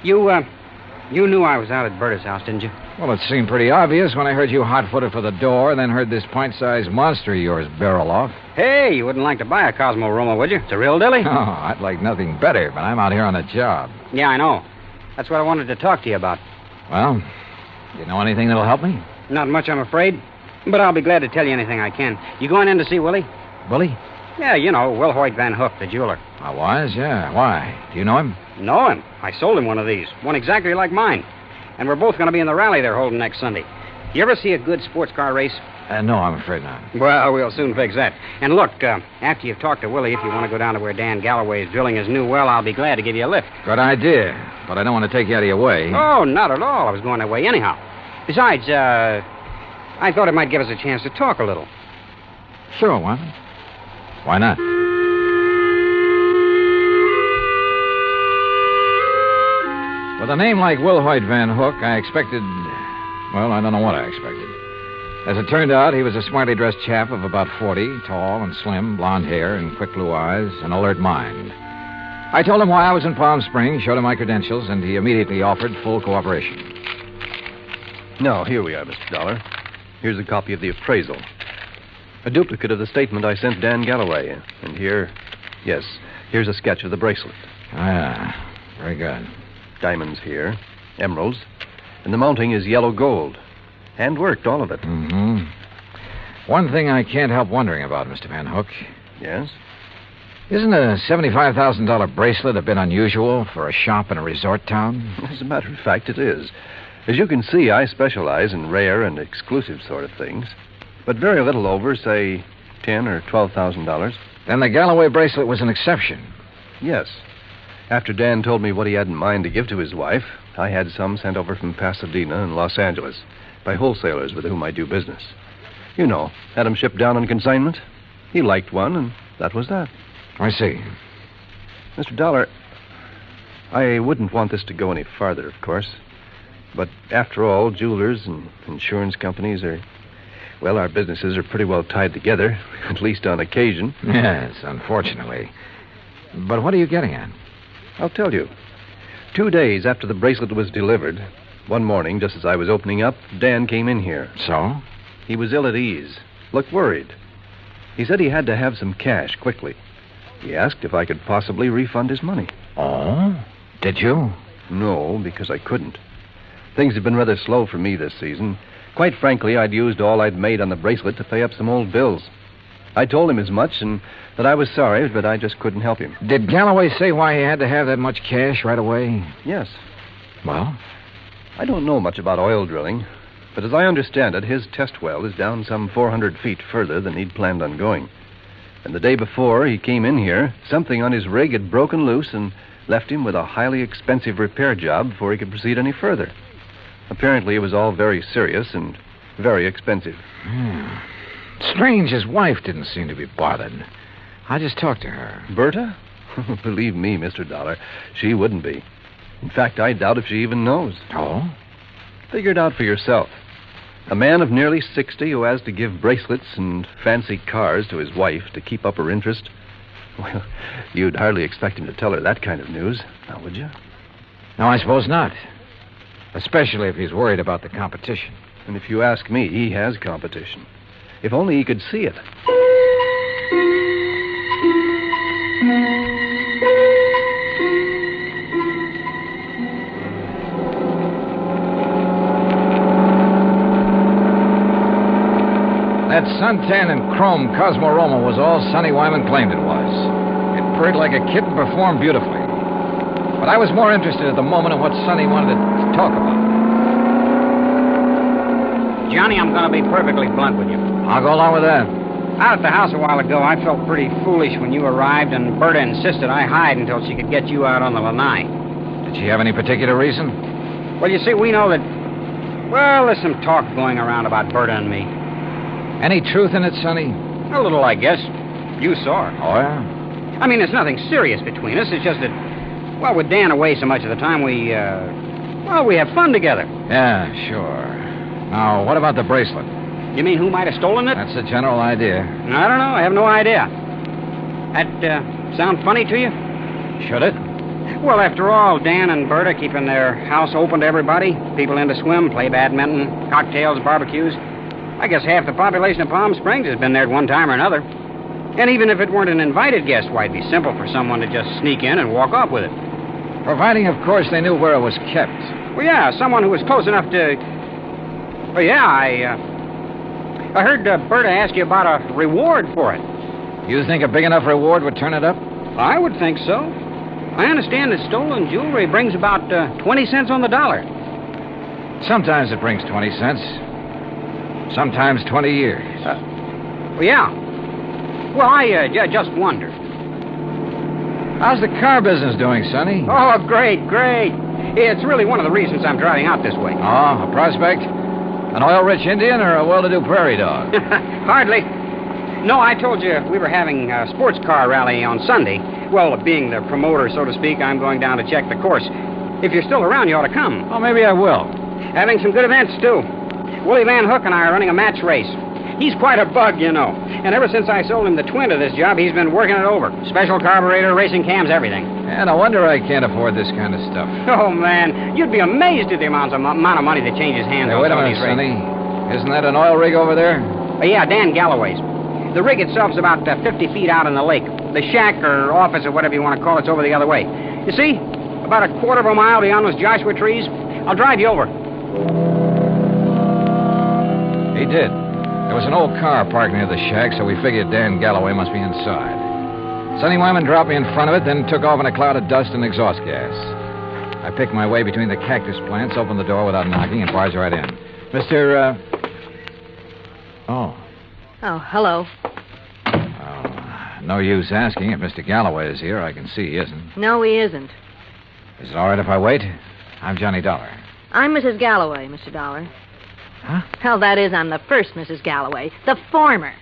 You knew I was out at Berta's house, didn't you? Well, it seemed pretty obvious when I heard you hot-footed for the door, then heard this pint-sized monster of yours barrel off. Hey, you wouldn't like to buy a Cosmo Roma, would you? It's a real dilly. Oh, I'd like nothing better, but I'm out here on a job. Yeah, I know. That's what I wanted to talk to you about. Well, you know anything that'll help me? Not much, I'm afraid. But I'll be glad to tell you anything I can. You going in to see Willie? Willie? Yeah, you know, Will Hoyt Van Hook, the jeweler. I was, yeah. Why? Do you know him? Know him. I sold him one of these. One exactly like mine. And we're both going to be in the rally they're holding next Sunday. You ever see a good sports car race? No, I'm afraid not. Well, we'll soon fix that. And look, after you've talked to Willie, if you want to go down to where Dan Galloway is drilling his new well, I'll be glad to give you a lift. Good idea. But I don't want to take you out of your way. Oh, not at all. I was going that way anyhow. Besides, I thought it might give us a chance to talk a little. Sure, why not? Why not? With a name like Will Hoyt Van Hook, I expected... Well, I don't know what I expected. As it turned out, he was a smartly dressed chap of about 40, tall and slim, blonde hair and quick blue eyes, an alert mind. I told him why I was in Palm Springs, showed him my credentials, and he immediately offered full cooperation. Now, here we are, Mr. Dollar. Here's a copy of the appraisal. A duplicate of the statement I sent Dan Galloway. And here, yes, here's a sketch of the bracelet. Ah, very good. Diamonds here, emeralds, and the mounting is yellow gold. Hand-worked, all of it. Mm-hmm. One thing I can't help wondering about, Mr. Van Hook. Yes? Isn't a $75,000 bracelet a bit unusual for a shop in a resort town? As a matter of fact, it is. As you can see, I specialize in rare and exclusive sort of things. But very little over, say, $10,000 or $12,000. Then the Galloway bracelet was an exception. Yes. After Dan told me what he had in mind to give to his wife, I had some sent over from Pasadena and Los Angeles by wholesalers with whom I do business. You know, had them shipped down on consignment. He liked one, and that was that. I see. Mr. Dollar, I wouldn't want this to go any farther, of course. But after all, jewelers and insurance companies are... Well, our businesses are pretty well tied together, at least on occasion. Yes, unfortunately. But what are you getting at? I'll tell you. 2 days after the bracelet was delivered, one morning, just as I was opening up, Dan came in here. So? He was ill at ease, looked worried. He said he had to have some cash quickly. He asked if I could possibly refund his money. Oh? Did you? No, because I couldn't. Things have been rather slow for me this season. Quite frankly, I'd used all I'd made on the bracelet to pay up some old bills. I told him as much and that I was sorry, but I just couldn't help him. Did Galloway say why he had to have that much cash right away? Yes. Well? I don't know much about oil drilling, but as I understand it, his test well is down some 400 feet further than he'd planned on going. And the day before he came in here, something on his rig had broken loose and left him with a highly expensive repair job before he could proceed any further. Apparently, it was all very serious and very expensive. Strange, his wife didn't seem to be bothered. I just talked to her. Berta? Believe me, Mr. Dollar, she wouldn't be. In fact, I doubt if she even knows. Oh? Figure it out for yourself. A man of nearly 60 who has to give bracelets and fancy cars to his wife to keep up her interest. Well, you'd hardly expect him to tell her that kind of news, now would you? No, I suppose not. Especially if he's worried about the competition. And if you ask me, he has competition. If only he could see it. That suntan and chrome Cosmorama was all Sonny Wyman claimed it was. It purred like a kitten, performed beautifully. But I was more interested at the moment in what Sonny wanted to talk about. Johnny, I'm going to be perfectly blunt with you. I'll go along with that. Out at the house a while ago, I felt pretty foolish when you arrived, and Berta insisted I hide until she could get you out on the lanai. Did she have any particular reason? Well, you see, we know that... Well, there's some talk going around about Berta and me. Any truth in it, Sonny? A little, I guess. You saw her. Oh, yeah? I mean, there's nothing serious between us. It's just that, well, with Dan away so much of the time, we have fun together. Yeah, sure. Now, what about the bracelet? You mean who might have stolen it? That's the general idea. I don't know. I have no idea. That sound funny to you? Should it? Well, after all, Dan and Berta keeping their house open to everybody, people in to swim, play badminton, cocktails, barbecues. I guess half the population of Palm Springs has been there at one time or another. And even if it weren't an invited guest, why, it'd be simple for someone to just sneak in and walk off with it. Providing, of course, they knew where it was kept. Well, yeah, someone who was close enough to... Oh, yeah, I heard Berta ask you about a reward for it. You think a big enough reward would turn it up? I would think so. I understand that stolen jewelry brings about 20 cents on the dollar. Sometimes it brings 20 cents. Sometimes 20 years. Yeah. Well, I just wondered. How's the car business doing, Sonny? Oh, great. It's really one of the reasons I'm driving out this way. Oh, a prospect? An oil-rich Indian or a well-to-do prairie dog? Hardly. No, I told you we were having a sports car rally on Sunday. Well, being the promoter, so to speak, I'm going down to check the course. If you're still around, you ought to come. Oh, maybe I will. Having some good events, too. Willie Van Hook and I are running a match race. He's quite a bug, you know. And ever since I sold him the twin to this job, he's been working it over. Special carburetor, racing cams, everything. Yeah, no wonder I can't afford this kind of stuff. Oh, man. You'd be amazed at the amount of money that changes hands on wait a some of minute, these races. Sonny. Isn't that an oil rig over there? Yeah, Dan Galloway's. The rig itself's about 50 feet out in the lake. The shack or office or whatever you want to call it's over the other way. You see? About a quarter of a mile beyond those Joshua trees. I'll drive you over. He did. There was an old car parked near the shack, so we figured Dan Galloway must be inside. Sonny Wyman dropped me in front of it, then took off in a cloud of dust and exhaust gas. I picked my way between the cactus plants, opened the door without knocking, and barged right in. Mr. Oh, hello. No use asking if Mr. Galloway is here. I can see he isn't. No, he isn't. Is it all right if I wait? I'm Johnny Dollar. I'm Mrs. Galloway, Mr. Dollar. Huh? Hell, that is, I'm the first Mrs. Galloway. The former.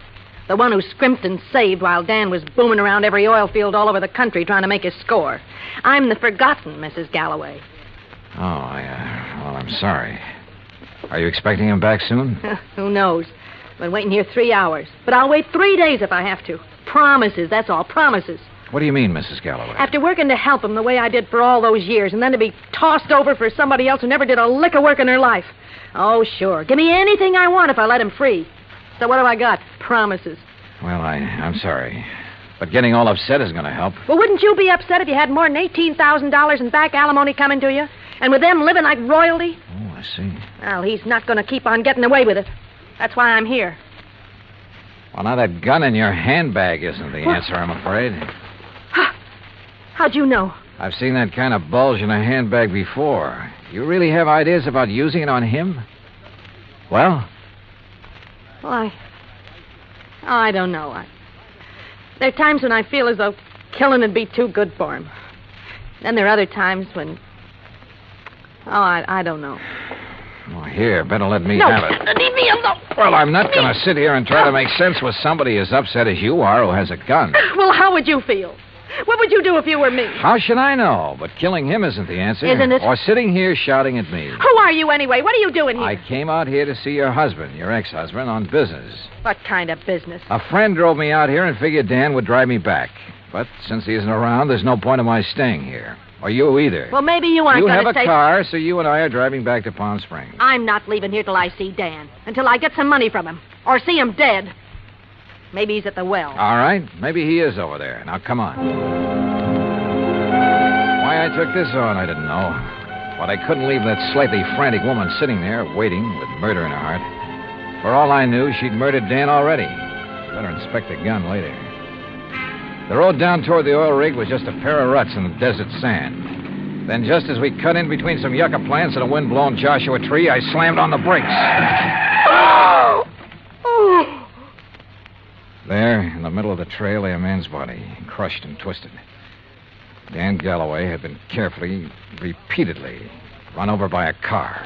The one who scrimped and saved while Dan was booming around every oil field all over the country trying to make his score. I'm the forgotten Mrs. Galloway. Oh, well, I'm sorry. Are you expecting him back soon? Who knows? I've been waiting here 3 hours. But I'll wait 3 days if I have to. Promises, that's all, promises. What do you mean, Mrs. Galloway? After working to help him the way I did for all those years, and then to be tossed over for somebody else who never did a lick of work in her life. Oh, sure. Give me anything I want if I let him free. So what have I got? Promises. Well, I'm sorry. But getting all upset is going to help. Well, wouldn't you be upset if you had more than $18,000 in back alimony coming to you? And with them living like royalty? Oh, I see. Well, he's not going to keep on getting away with it. That's why I'm here. Well, now that gun in your handbag isn't the answer, I'm afraid. How'd you know? I've seen that kind of bulge in a handbag before. You really have ideas about using it on him? Well? Well, I don't know. There are times when I feel as though killing would be too good for him. Then there are other times when... I don't know. Well, here, better let me No, have it. leave me alone. Well, I'm not going to sit here and try to make sense with somebody as upset as you are who has a gun. Well, how would you feel? What would you do if you were me? How should I know? But killing him isn't the answer. Isn't it? Or sitting here shouting at me. Who are you anyway? What are you doing here? I came out here to see your husband, your ex-husband, on business. What kind of business? A friend drove me out here and figured Dan would drive me back. But since he isn't around, there's no point in my staying here. Or you either. Well, maybe you aren't You going have to a car, so you and I are driving back to Palm Springs. I'm not leaving here till I see Dan. Until I get some money from him. Or see him dead. Maybe he's at the well. All right. Maybe he is over there. Now, come on. Why I took this on, I didn't know. But I couldn't leave that slightly frantic woman sitting there, waiting, with murder in her heart. For all I knew, she'd murdered Dan already. Better inspect the gun later. The road down toward the oil rig was just a pair of ruts in the desert sand. Then just as we cut in between some yucca plants and a wind-blown Joshua tree, I slammed on the brakes. There, in the middle of the trail, lay a man's body, crushed and twisted. Dan Galloway had been carefully, repeatedly, run over by a car.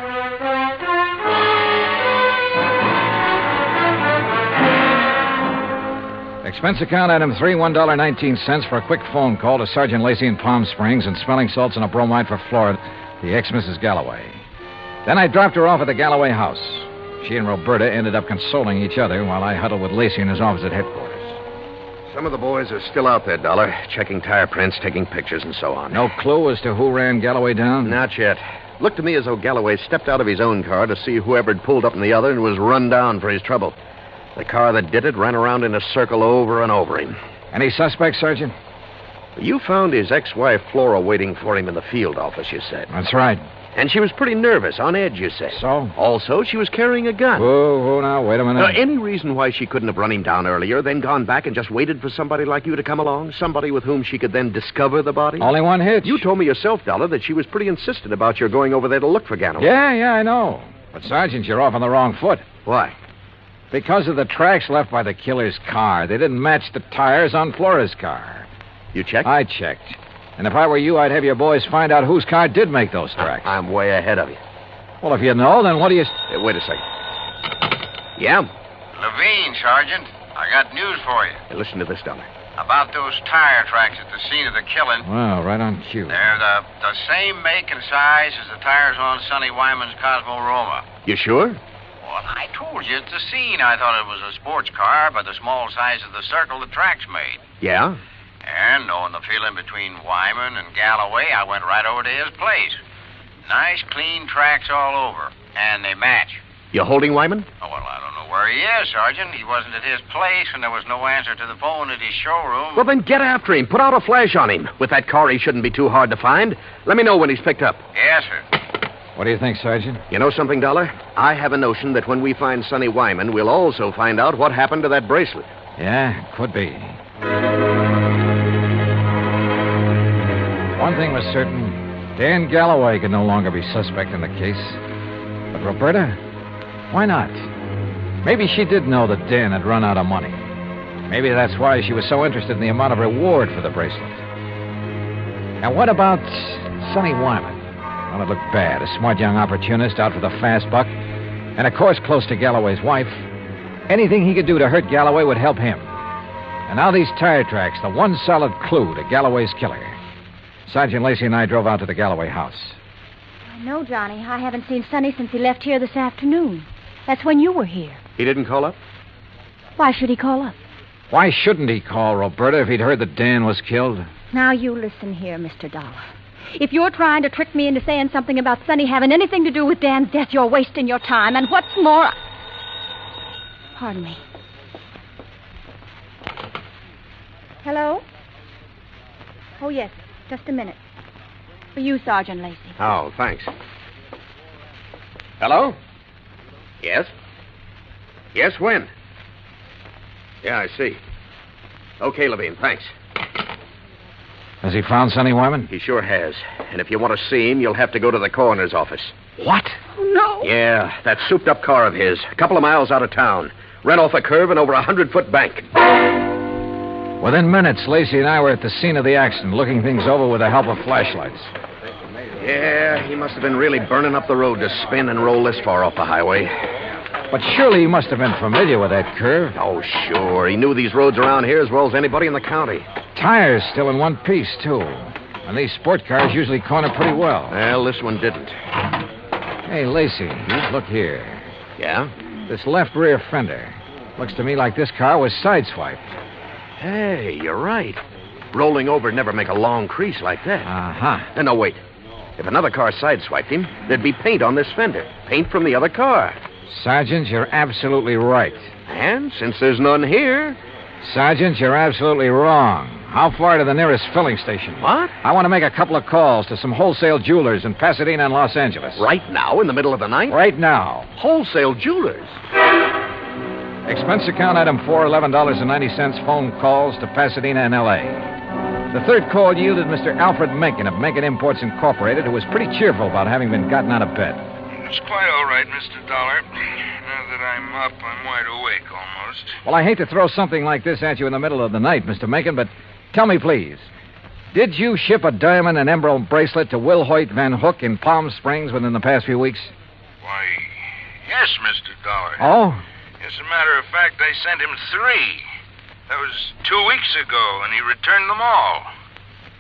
Expense account item 3, $1.19 for a quick phone call to Sergeant Lacey in Palm Springs and smelling salts and a bromide for Florida, the ex-Mrs. Galloway. Then I dropped her off at the Galloway house. She and Roberta ended up consoling each other while I huddled with Lacey in his office at headquarters. Some of the boys are still out there, Dollar, checking tire prints, taking pictures, and so on. No clue as to who ran Galloway down? Not yet. Looked to me as though Galloway stepped out of his own car to see whoever had pulled up in the other and was run down for his trouble. The car that did it ran around in a circle over and over him. Any suspects, Sergeant? You found his ex-wife, Flora, waiting for him in the field office, you said. That's right. And she was pretty nervous, on edge, you said. So? Also, she was carrying a gun. Whoa, now, wait a minute. Any reason why she couldn't have run him down earlier, then gone back and just waited for somebody like you to come along? Somebody with whom she could then discover the body? Only one hitch. You told me yourself, Dollar, that she was pretty insistent about your going over there to look for Galloway. Yeah, I know. But, Sergeant, you're off on the wrong foot. Why? Because of the tracks left by the killer's car. They didn't match the tires on Flora's car. You checked? I checked. And if I were you, I'd have your boys find out whose car did make those tracks. I'm way ahead of you. Well, if you know, then what do you... Hey, wait a second. Yeah? Levine, Sergeant. I got news for you. Hey, listen to this, Dollar. About those tire tracks at the scene of the killing. Well, right on cue. They're the same make and size as the tires on Sonny Wyman's Cosmo Roma. You sure? Well, I told you at the scene I thought it was a sports car by the small size of the circle the tracks made. Yeah? And knowing the feeling between Wyman and Galloway, I went right over to his place. Nice, clean tracks all over. And they match. You holding Wyman? Oh, well, I don't know where he is, Sergeant. He wasn't at his place, and there was no answer to the phone at his showroom. Well, then get after him. Put out a flash on him. With that car, he shouldn't be too hard to find. Let me know when he's picked up. Yes, sir. What do you think, Sergeant? You know something, Dollar? I have a notion that when we find Sonny Wyman, we'll also find out what happened to that bracelet. Yeah, could be. One thing was certain. Dan Galloway could no longer be suspect in the case. But Roberta? Why not? Maybe she did know that Dan had run out of money. Maybe that's why she was so interested in the amount of reward for the bracelet. Now, what about Sonny Wyman? Well, it looked bad. A smart young opportunist out for the fast buck. And, of course, close to Galloway's wife. Anything he could do to hurt Galloway would help him. And now these tire tracks, the one solid clue to Galloway's killer. Sergeant Lacey and I drove out to the Galloway house. No, Johnny. I haven't seen Sonny since he left here this afternoon. That's when you were here. He didn't call up? Why should he call up? Why shouldn't he call, Roberta, if he'd heard that Dan was killed? Now, you listen here, Mr. Dollar. If you're trying to trick me into saying something about Sonny having anything to do with Dan's death, you're wasting your time. And what's more... Pardon me. Hello? Oh, yes. Just a minute. For you, Sergeant Lacey. Oh, thanks. Hello? Yes? Yes, when? Yeah, I see. Okay, Levine, thanks. Has he found Sonny Wyman? He sure has. And if you want to see him, you'll have to go to the coroner's office. What? No. Yeah, that souped-up car of his. A couple of miles out of town. Ran off a curve and over a 100-foot bank. Within minutes, Lacey and I were at the scene of the accident, looking things over with the help of flashlights. Yeah, he must have been really burning up the road to spin and roll this far off the highway. But surely he must have been familiar with that curve. Oh, sure. He knew these roads around here as well as anybody in the county. Tires still in one piece, too. And these sport cars usually corner pretty well. Well, this one didn't. Hey, Lacey, look here. Yeah? This left rear fender. Looks to me like this car was sideswiped. Hey, you're right. Rolling over'd never make a long crease like that. Uh-huh. No, wait. If another car sideswiped him, there'd be paint on this fender. Paint from the other car. Sergeant, you're absolutely right. And since there's none here... Sergeant, you're absolutely wrong. How far to the nearest filling station? What? I want to make a couple of calls to some wholesale jewelers in Pasadena and Los Angeles. Right now, in the middle of the night? Right now. Wholesale jewelers? Expense account item 4, $11.90, phone calls to Pasadena and L.A. The third call yielded Mr. Alfred Mencken of Mencken Imports Incorporated, who was pretty cheerful about having been gotten out of bed. It's quite all right, Mr. Dollar. Now that I'm up, I'm wide awake almost. Well, I hate to throw something like this at you in the middle of the night, Mr. Mencken, but tell me, please, did you ship a diamond and emerald bracelet to Will Hoyt Van Hook in Palm Springs within the past few weeks? Why, yes, Mr. Dollar. Oh? As a matter of fact, I sent him 3. That was 2 weeks ago, and he returned them all.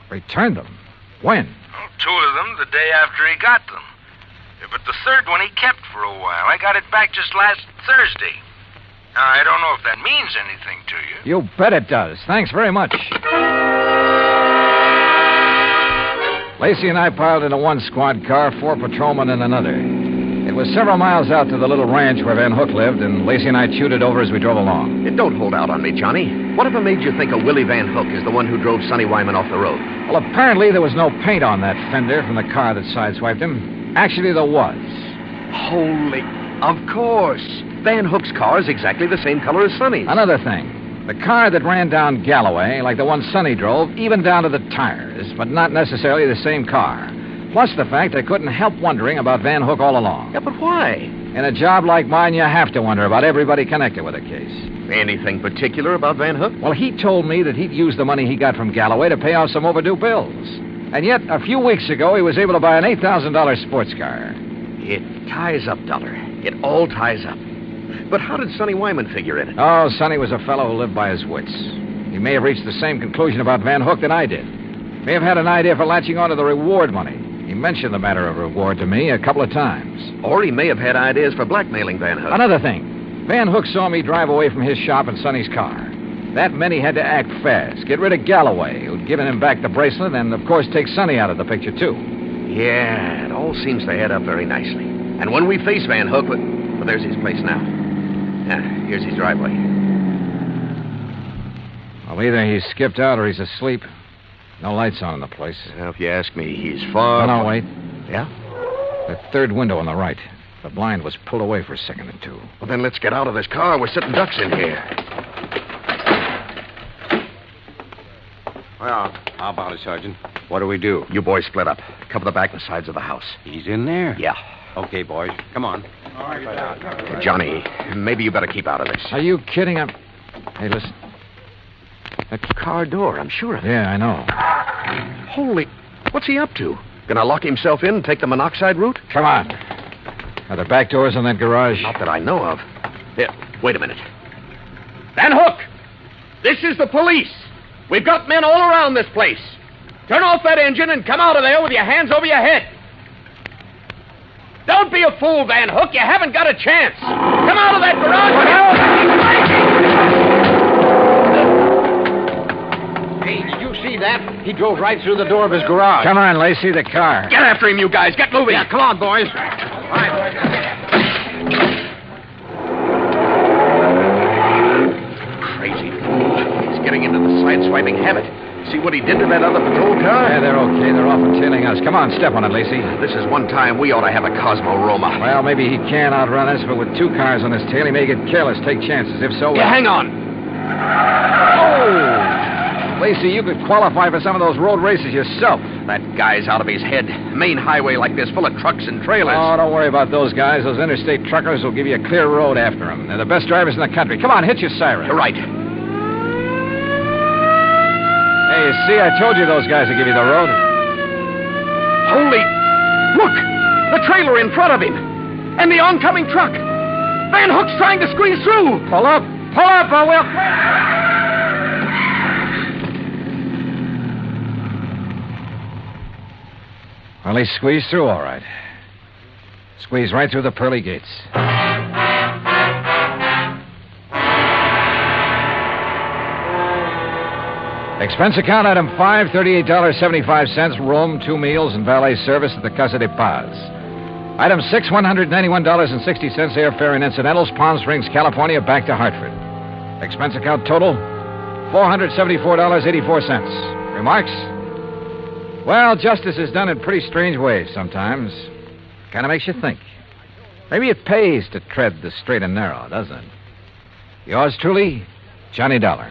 Returned them? When? Well, 2 of them the day after he got them. But the third one he kept for a while. I got it back just last Thursday. Now, I don't know if that means anything to you. You bet it does. Thanks very much. Lacey and I piled into one squad car, 4 patrolmen in another. It was several miles out to the little ranch where Van Hook lived, and Lacey and I chewed it over as we drove along. Don't hold out on me, Johnny. Whatever made you think of Willie Van Hook is the one who drove Sonny Wyman off the road? Well, apparently there was no paint on that fender from the car that sideswiped him. Actually, there was. Holy... Of course. Van Hook's car is exactly the same color as Sonny's. Another thing. The car that ran down Galloway, like the one Sonny drove, even down to the tires, but not necessarily the same car. Plus the fact I couldn't help wondering about Van Hook all along. Yeah, but why? In a job like mine, you have to wonder about everybody connected with a case. Anything particular about Van Hook? Well, he told me that he'd used the money he got from Galloway to pay off some overdue bills. And yet, a few weeks ago, he was able to buy an $8,000 sports car. It ties up, Dollar. It all ties up. But how did Sonny Wyman figure in it? Oh, Sonny was a fellow who lived by his wits. He may have reached the same conclusion about Van Hook that I did. May have had an idea for latching onto the reward money. He mentioned the matter of reward to me a couple of times. Or he may have had ideas for blackmailing Van Hook. Another thing. Van Hook saw me drive away from his shop in Sonny's car. That meant he had to act fast, get rid of Galloway, who'd given him back the bracelet, and, of course, take Sonny out of the picture, too. Yeah, it all seems to add up very nicely. And when we face Van Hook... Well, there's his place now. Yeah, here's his driveway. Well, either he's skipped out or he's asleep. No lights on in the place. Well, if you ask me, he's far... No, wait. Yeah? The third window on the right. The blind was pulled away for a second or two. Well, then let's get out of this car. We're sitting ducks in here. Well, how about it, Sergeant? What do we do? You boys split up. Cover the back and sides of the house. He's in there? Yeah. Okay, boys. Come on. Johnny, maybe you better keep out of this. Are you kidding? Hey, listen. That car door, I'm sure of it. Yeah, I know. Holy... What's he up to? Gonna lock himself in and take the monoxide route? Come on. Are there back doors in that garage? Not that I know of. Here, wait a minute. Van Hook! This is the police. We've got men all around this place. Turn off that engine and come out of there with your hands over your head. Don't be a fool, Van Hook. You haven't got a chance. Come out of that garage. Hey, did you see that? He drove right through the door of his garage. Come on, Lacey, the car. Get after him, you guys. Get moving. Yeah, come on, boys. Crazy fool. He's getting into the side-swiping habit. See what he did to that other patrol car? Yeah, they're okay. They're often tailing us. Come on, step on it, Lacey. This is one time we ought to have a Cosmo Roma. Well, maybe he can outrun us, but with two cars on his tail, he may get careless, take chances. If so... Yeah, hang on. Oh! Lacey, you could qualify for some of those road races yourself. That guy's out of his head. Main highway like this, full of trucks and trailers. Oh, don't worry about those guys. Those interstate truckers will give you a clear road after them. They're the best drivers in the country. Come on, hit your siren. You're right. Hey, you see, I told you those guys would give you the road. Holy... Look! The trailer in front of him. And the oncoming truck. Van Hook's trying to squeeze through. Pull up. Pull up, or we'll... Well, he squeezed through all right. Squeezed right through the pearly gates. Expense account item 5, $38.75, room, 2 meals, and valet service at the Casa de Paz. Item 6, $191.60, airfare and incidentals, Palm Springs, California, back to Hartford. Expense account total, $474.84. Remarks? Well, justice is done in pretty strange ways sometimes. Kind of makes you think. Maybe it pays to tread the straight and narrow, doesn't it? Yours truly, Johnny Dollar.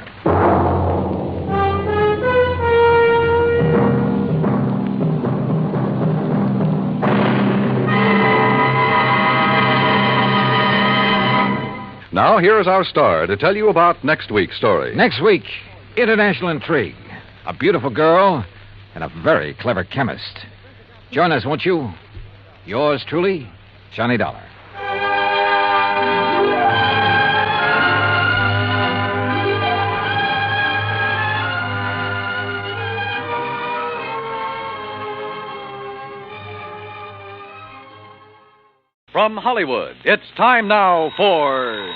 Now, here is our star to tell you about next week's story. Next week, international intrigue. A beautiful girl and a very clever chemist. Join us, won't you? Yours truly, Johnny Dollar. From Hollywood, it's time now for...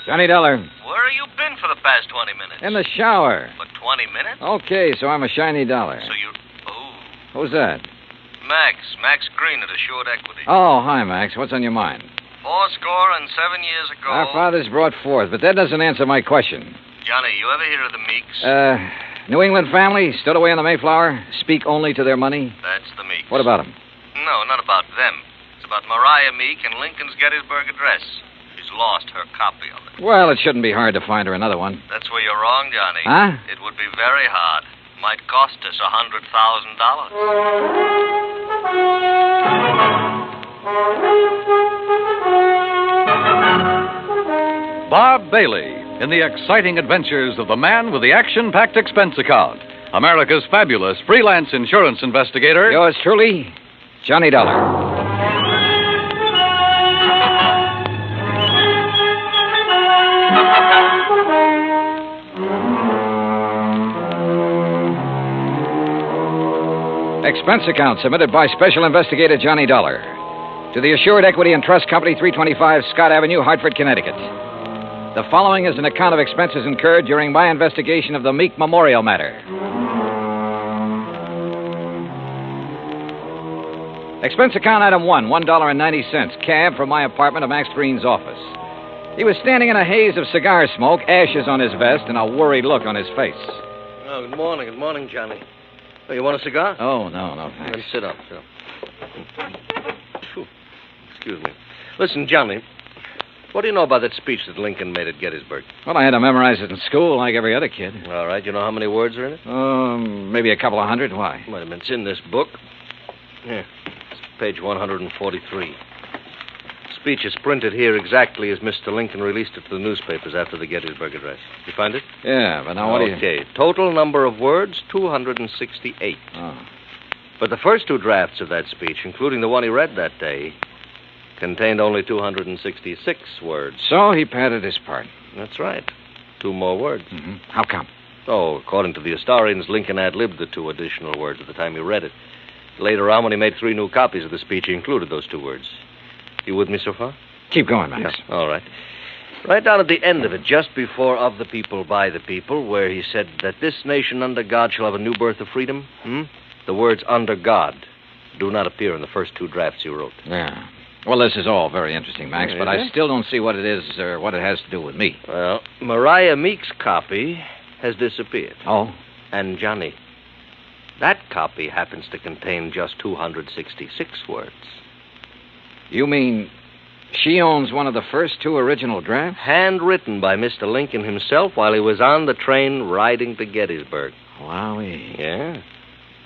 Johnny Dollar. Where have you been for the past 20 minutes? In the shower. For 20 minutes? Okay, so I'm a shiny dollar. So you're... Oh. Who's that? Max Green at Assured Equity. Oh, hi, Max. What's on your mind? 7 years ago. Our fathers brought forth, but that doesn't answer my question. Johnny, you ever hear of the Meeks? New England family, stowed away on the Mayflower, speak only to their money. That's the Meeks. What about them? No, not about them. It's about Mariah Meek and Lincoln's Gettysburg Address. She's lost her copy of it. Well, it shouldn't be hard to find her another one. That's where you're wrong, Johnny. Huh? It would be very hard. Might cost us $100,000. Bob Bailey in the exciting adventures of the man with the action-packed expense account. America's fabulous freelance insurance investigator. Yours truly, Johnny Dollar. Expense account submitted by Special Investigator Johnny Dollar to the Assured Equity and Trust Company, 325 Scott Avenue, Hartford, Connecticut. The following is an account of expenses incurred during my investigation of the Meek Memorial matter. Expense account item 1, $1.90, cab from my apartment to Max Green's office. He was standing in a haze of cigar smoke, ashes on his vest, and a worried look on his face. Oh, good morning, Johnny. Oh, you want a cigar? Oh, no, thanks. Then sit up. Excuse me. Listen, Johnny, what do you know about that speech that Lincoln made at Gettysburg? Well, I had to memorize it in school like every other kid. All right. You know how many words are in it? Maybe a couple of hundred. Why? Wait a minute. It's in this book. Here. It's page 143. Speech is printed here exactly as Mr. Lincoln released it to the newspapers after the Gettysburg Address. You find it? Yeah, but now what do you... Okay. Total number of words, 268. Oh. But the first two drafts of that speech, including the one he read that day, contained only 266 words. So he padded his part. That's right. 2 more words. Mm-hmm. How come? Oh, according to the historians, Lincoln ad-libbed the 2 additional words at the time he read it. Later on, when he made 3 new copies of the speech, he included those 2 words. You with me so far? Keep going, Max. Yeah. All right. Right down at the end of it, just before of the people, by the people, where he said that this nation under God shall have a new birth of freedom, the words under God do not appear in the first 2 drafts you wrote. Yeah. Well, this is all very interesting, Max, but I still don't see what it is or what it has to do with me. Well, Mariah Meek's copy has disappeared. Oh? And, Johnny, that copy happens to contain just 266 words. You mean she owns one of the first 2 original drafts? Handwritten by Mr. Lincoln himself while he was on the train riding to Gettysburg. Wowee. Yeah.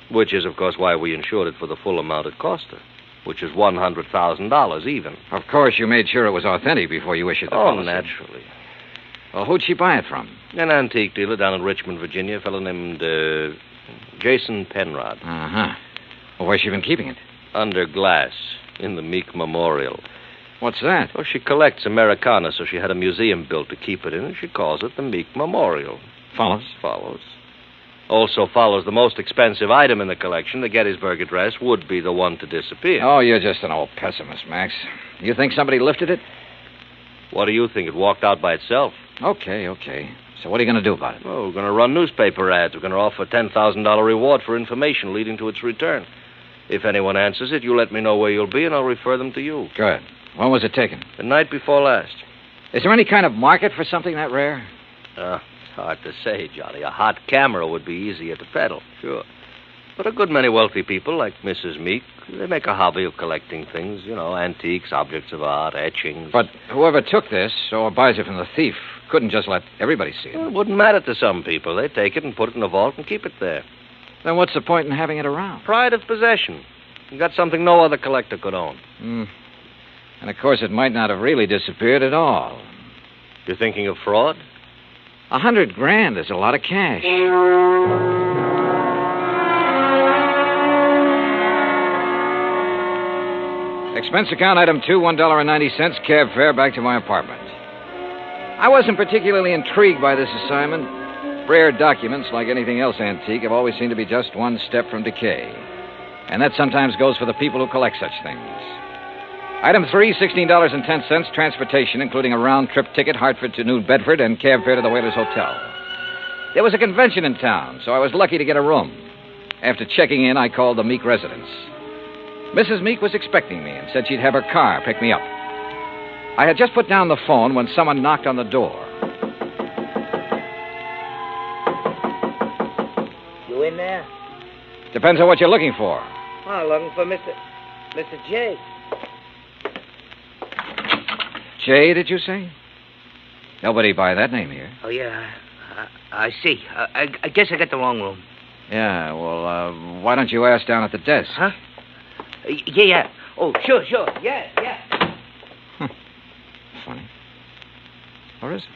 Which is, of course, why we insured it for the full amount it cost her, which is $100,000 even. Of course, you made sure it was authentic before you issued the policy. Oh, naturally. Well, who'd she buy it from? An antique dealer down in Richmond, Virginia, a fellow named Jason Penrod. Uh-huh. Well, where's she been keeping it? Under glass. In the Meek Memorial. What's that? Well, she collects Americana, so she had a museum built to keep it in, and she calls it the Meek Memorial. Follows? Follows. Also follows the most expensive item in the collection, the Gettysburg Address, would be the one to disappear. Oh, you're just an old pessimist, Max. You think somebody lifted it? What do you think? It walked out by itself. Okay. So what are you going to do about it? Well, we're going to run newspaper ads. We're going to offer a $10,000 reward for information leading to its return. If anyone answers it, you let me know where you'll be, and I'll refer them to you. Good. When was it taken? The night before last. Is there any kind of market for something that rare? It's hard to say, Johnny. A hot camera would be easier to peddle, sure. But a good many wealthy people, like Mrs. Meek, they make a hobby of collecting things, antiques, objects of art, etchings. But whoever took this, or buys it from the thief, couldn't just let everybody see it. Well, it wouldn't matter to some people. They take it and put it in a vault and keep it there. Then what's the point in having it around? Pride of possession. You got something no other collector could own. And, of course, it might not have really disappeared at all. You're thinking of fraud? $100,000 is a lot of cash. Expense account item 2, $1.90, cab fare back to my apartment. I wasn't particularly intrigued by this assignment. Rare documents, like anything else antique, have always seemed to be just one step from decay. And that sometimes goes for the people who collect such things. Item 3, $16.10, transportation, including a round-trip ticket, Hartford to New Bedford, and cab fare to the Whalers Hotel. There was a convention in town, so I was lucky to get a room. After checking in, I called the Meek residence. Mrs. Meek was expecting me and said she'd have her car pick me up. I had just put down the phone when someone knocked on the door. You in there? Depends on what you're looking for. Oh, looking for Mr. J. Jay, did you say? Nobody by that name here. Oh, yeah. I see. I guess I got the wrong room. Yeah, well, why don't you ask down at the desk? Huh? Yeah. Oh, sure. Yeah. Funny. Or is it?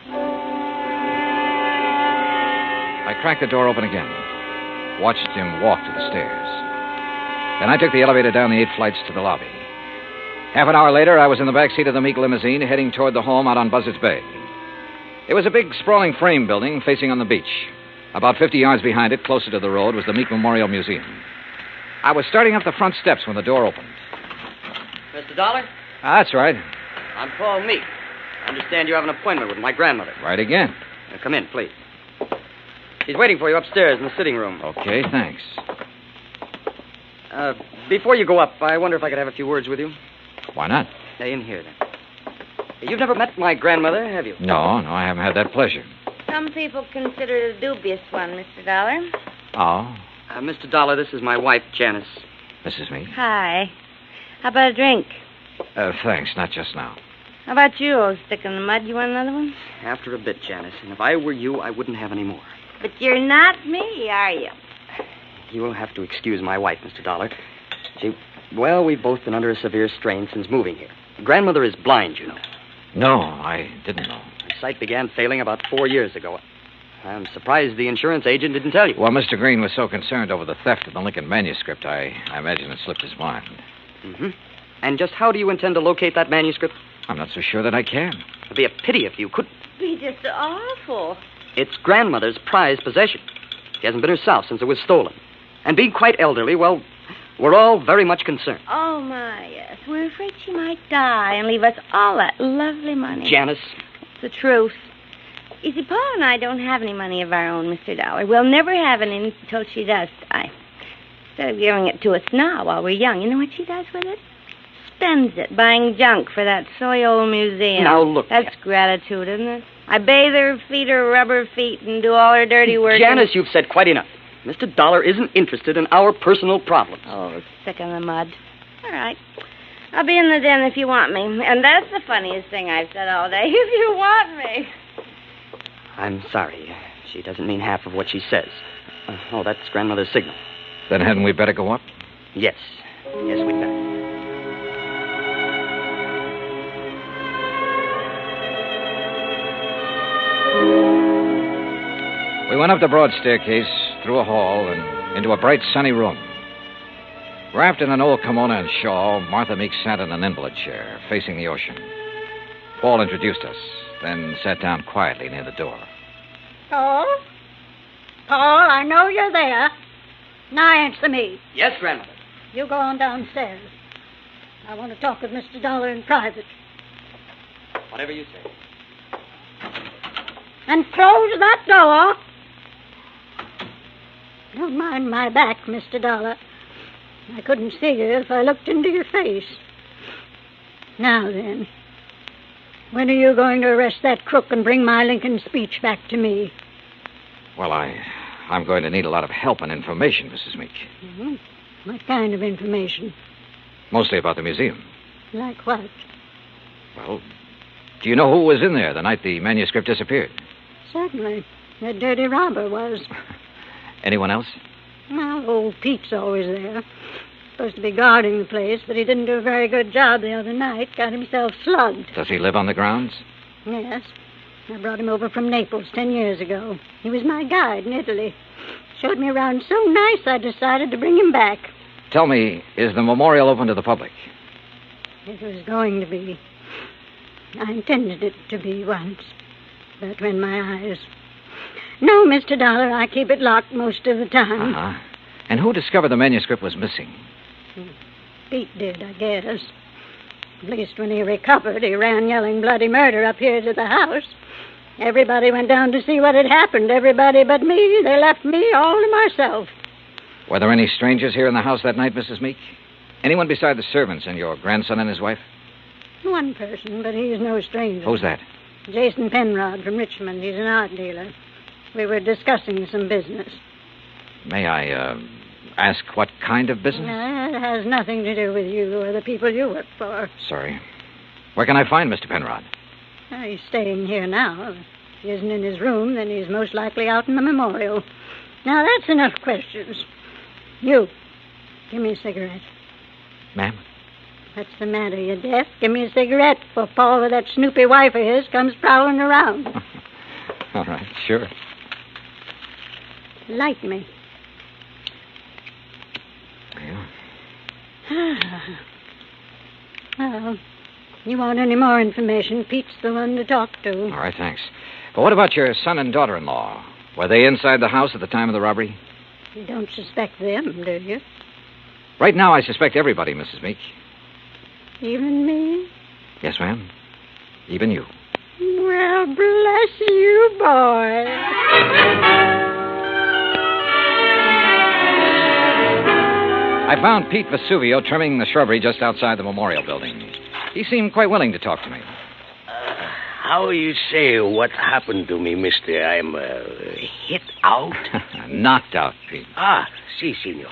I cracked the door open again. Watched him walk to the stairs. Then I took the elevator down the 8 flights to the lobby. Half an hour later, I was in the back seat of the Meek limousine heading toward the home out on Buzzards Bay. It was a big, sprawling frame building facing on the beach. About 50 yards behind it, closer to the road, was the Meek Memorial Museum. I was starting up the front steps when the door opened. Mr. Dollar? That's right. I'm Paul Meek. I understand you have an appointment with my grandmother. Right again. Come in, please. She's waiting for you upstairs in the sitting room. Okay, thanks. Before you go up, I wonder if I could have a few words with you. Why not? In here, then. You've never met my grandmother, have you? No, I haven't had that pleasure. Some people consider it a dubious one, Mr. Dollar. Oh? Mr. Dollar, this is my wife, Janice. Mrs. Meek? Hi. How about a drink? Thanks, not just now. How about you, old stick in the mud? You want another one? After a bit, Janice. And if I were you, I wouldn't have any more. But you're not me, are you? You'll have to excuse my wife, Mr. Dollar. We've both been under a severe strain since moving here. Grandmother is blind, you know. No, I didn't know. Her sight began failing about 4 years ago. I'm surprised the insurance agent didn't tell you. Well, Mr. Green was so concerned over the theft of the Lincoln manuscript, I imagine it slipped his mind. Mm-hmm. And just how do you intend to locate that manuscript? I'm not so sure that I can. It'd be a pity if you couldn't. It'd be just awful. It's grandmother's prized possession. She hasn't been herself since it was stolen. And being quite elderly, well, we're all very much concerned. Oh, my, yes. We're afraid she might die and leave us all that lovely money. Janice. It's the truth. You see, Paul and I don't have any money of our own, Mr. Dollar. We'll never have any until she does die. Instead of giving it to us now while we're young, you know what she does with it? Spends it buying junk for that silly old museum. Now, look. That's gratitude, isn't it? I bathe her, feed her rubber feet, and do all her dirty work. Janice, you've said quite enough. Mr. Dollar isn't interested in our personal problems. Oh, stick in the mud. All right. I'll be in the den if you want me. And that's the funniest thing I've said all day. If you want me. I'm sorry. She doesn't mean half of what she says. That's grandmother's signal. Then hadn't we better go up? Yes. Yes, we'd better. We went up the broad staircase, through a hall, and into a bright, sunny room. Wrapped in an old kimono and shawl, Martha Meek sat in an invalid chair, facing the ocean. Paul introduced us, then sat down quietly near the door. Paul? Paul, I know you're there. Now answer me. Yes, Grandmother. You go on downstairs. I want to talk with Mr. Dollar in private. Whatever you say. And close that door. Don't mind my back, Mr. Dollar. I couldn't see you if I looked into your face. Now then, when are you going to arrest that crook and bring my Lincoln speech back to me? Well, I'm going to need a lot of help and information, Mrs. Meek. Mm-hmm. What kind of information? Mostly about the museum. Like what? Well, do you know who was in there the night the manuscript disappeared? Certainly. That dirty robber was. Anyone else? Well, old Pete's always there. Supposed to be guarding the place, but he didn't do a very good job the other night. Got himself slugged. Does he live on the grounds? Yes. I brought him over from Naples 10 years ago. He was my guide in Italy. Showed me around so nice I decided to bring him back. Tell me, is the memorial open to the public? It was going to be. I intended it to be once. But when my eyes... No, Mr. Dollar, I keep it locked most of the time. Uh-huh. And who discovered the manuscript was missing? Pete did, I guess. At least when he recovered, he ran yelling bloody murder up here to the house. Everybody went down to see what had happened. Everybody but me. They left me all to myself. Were there any strangers here in the house that night, Mrs. Meek? Anyone beside the servants and your grandson and his wife? One person, but he's no stranger. Who's that? Jason Penrod from Richmond. He's an art dealer. We were discussing some business. May I, ask what kind of business? It has nothing to do with you or the people you work for. Sorry. Where can I find Mr. Penrod? He's staying here now. If he isn't in his room, then he's most likely out in the memorial. Now, that's enough questions. You, give me a cigarette. Ma'am? What's the matter? You deaf? Give me a cigarette before Paul with that snoopy wife of his comes prowling around. All right, sure. Light me. Well, you want any more information, Pete's the one to talk to. All right, thanks. But what about your son and daughter-in-law? Were they inside the house at the time of the robbery? You don't suspect them, do you? Right now, I suspect everybody, Mrs. Meek. Even me? Yes, ma'am. Even you. Well, bless you, boy. I found Pete Vesuvio trimming the shrubbery just outside the memorial building. He seemed quite willing to talk to me. How you say what happened to me, mister? I'm hit out? Knocked out, Pete. Ah, si, senor.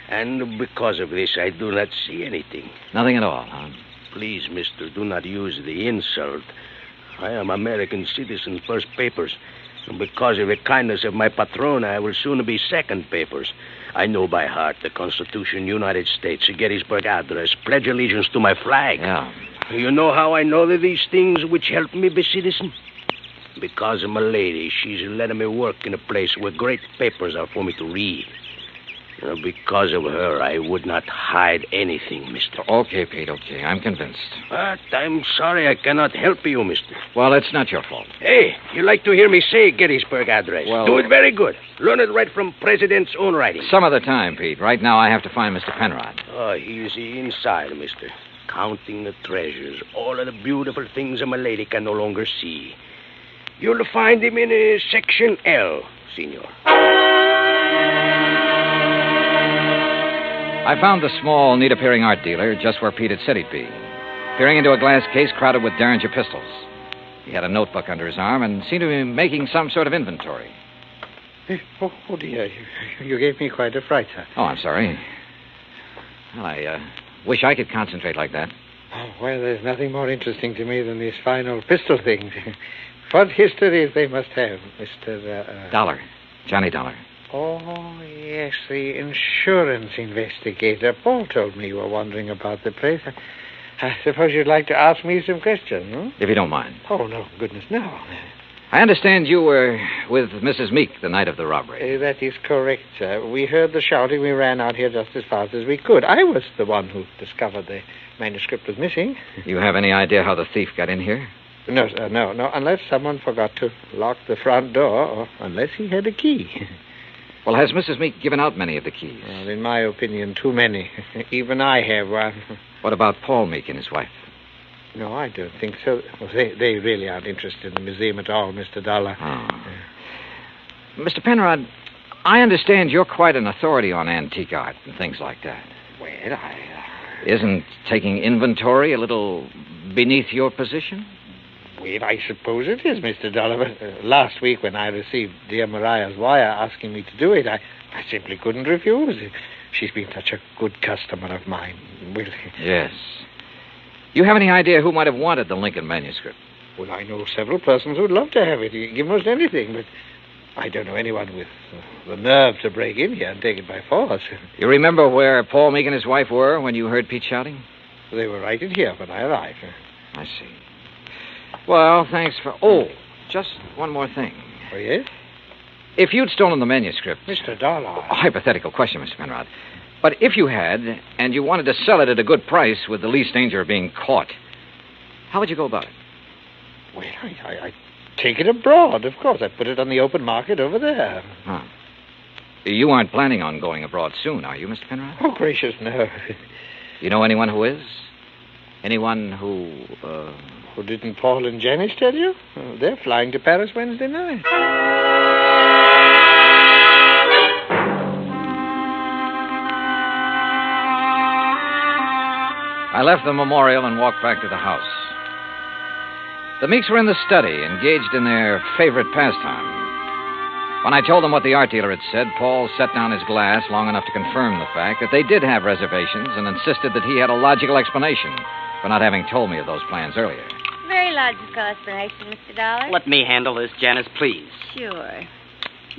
And because of this, I do not see anything. Nothing at all, huh? Please, mister, do not use the insult. I am American citizen, first papers. And because of the kindness of my patron, I will soon be second papers. I know by heart the Constitution, United States, Gettysburg Address, pledge allegiance to my flag. Yeah. You know how I know that these things which help me be citizen? Because of my lady. She's letting me work in a place where great papers are for me to read. Because of her, I would not hide anything, mister. Okay, Pete, okay. I'm convinced. But I'm sorry I cannot help you, mister. Well, it's not your fault. Hey, you like to hear me say Gettysburg Address? Well, do it very good. Learn it right from President's own writing. Some other time, Pete. Right now, I have to find Mr. Penrod. Oh, he's inside, mister. Counting the treasures. All of the beautiful things a lady can no longer see. You'll find him in Section L, senor. I found the small, neat-appearing art dealer just where Pete had said he'd be, peering into a glass case crowded with Derringer pistols. He had a notebook under his arm and seemed to be making some sort of inventory. Oh, dear. You gave me quite a fright, sir. Oh, I'm sorry. Well, I wish I could concentrate like that. Oh, well, there's nothing more interesting to me than these fine old pistol things. What histories they must have, Mr. Dollar. Johnny Dollar. Oh, yes, the insurance investigator. Paul told me you were wandering about the place. I suppose you'd like to ask me some questions, hmm? If you don't mind. Oh, no, goodness, no. I understand you were with Mrs. Meek the night of the robbery. That is correct, sir. We heard the shouting. We ran out here just as fast as we could. I was the one who discovered the manuscript was missing. You have any idea how the thief got in here? No, sir, no. Unless someone forgot to lock the front door, or unless he had a key. Well, has Mrs. Meek given out many of the keys? Well, in my opinion, too many. Even I have one. What about Paul Meek and his wife? No, I don't think so. Well, they really aren't interested in the museum at all, Mr. Dollar. Oh. Mr. Penrod, I understand you're quite an authority on antique art and things like that. Well, Isn't taking inventory a little beneath your position? Well, I suppose it is, Mr. Dollar. Last week when I received dear Mariah's wire asking me to do it, I simply couldn't refuse. She's been such a good customer of mine. Well, yes. You have any idea who might have wanted the Lincoln manuscript? Well, I know several persons who'd love to have it. Give most anything, but I don't know anyone with the nerve to break in here and take it by force. You remember where Paul Meek and his wife were when you heard Pete shouting? They were right in here when I arrived. I see. Well, thanks for... Oh, just one more thing. Oh, yes? If you'd stolen the manuscript... Mr. Dollar. A hypothetical question, Mr. Penrod. But if you had, and you wanted to sell it at a good price with the least danger of being caught, how would you go about it? Well, I'd take it abroad, of course. I'd put it on the open market over there. Huh. You aren't planning on going abroad soon, are you, Mr. Penrod? Oh, gracious, no. You know anyone who is? Anyone who, Who didn't Paul and Janice tell you? Oh, they're flying to Paris Wednesday night. I left the memorial and walked back to the house. The Meeks were in the study, engaged in their favorite pastime. When I told them what the art dealer had said, Paul set down his glass long enough to confirm the fact that they did have reservations and insisted that he had a logical explanation for not having told me of those plans earlier. Very logical explanation, Mr. Dollar. Let me handle this, Janice, please. Sure.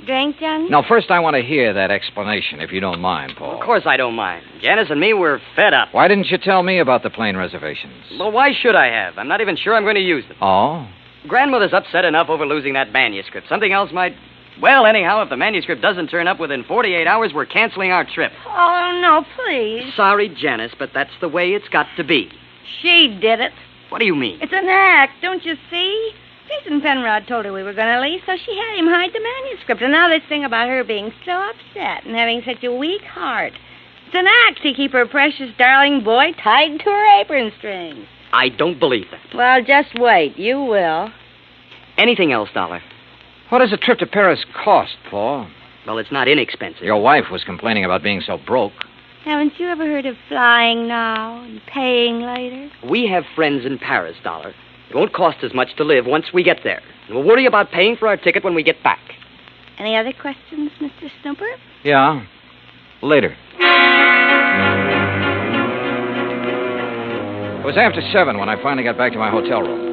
Drink, Johnny? Now, first I want to hear that explanation, if you don't mind, Paul. Of course I don't mind. Janice and me were fed up. Why didn't you tell me about the plane reservations? Well, why should I have? I'm not even sure I'm going to use them. Oh? Grandmother's upset enough over losing that manuscript. Something else might... Well, anyhow, if the manuscript doesn't turn up within 48 hours, we're canceling our trip. Oh, no, please. Sorry, Janice, but that's the way it's got to be. She did it. What do you mean? It's an act, don't you see? Jason Penrod told her we were going to leave, so she had him hide the manuscript. And now this thing about her being so upset and having such a weak heart. It's an act to keep her precious darling boy tied to her apron strings. I don't believe that. Well, just wait. You will. Anything else, Dollar? What does a trip to Paris cost, Paul? Well, it's not inexpensive. Your wife was complaining about being so broke. Haven't you ever heard of flying now and paying later? We have friends in Paris, Dollar. It won't cost as much to live once we get there. And we'll worry about paying for our ticket when we get back. Any other questions, Mr. Snooper? Yeah. Later. It was after 7 when I finally got back to my hotel room.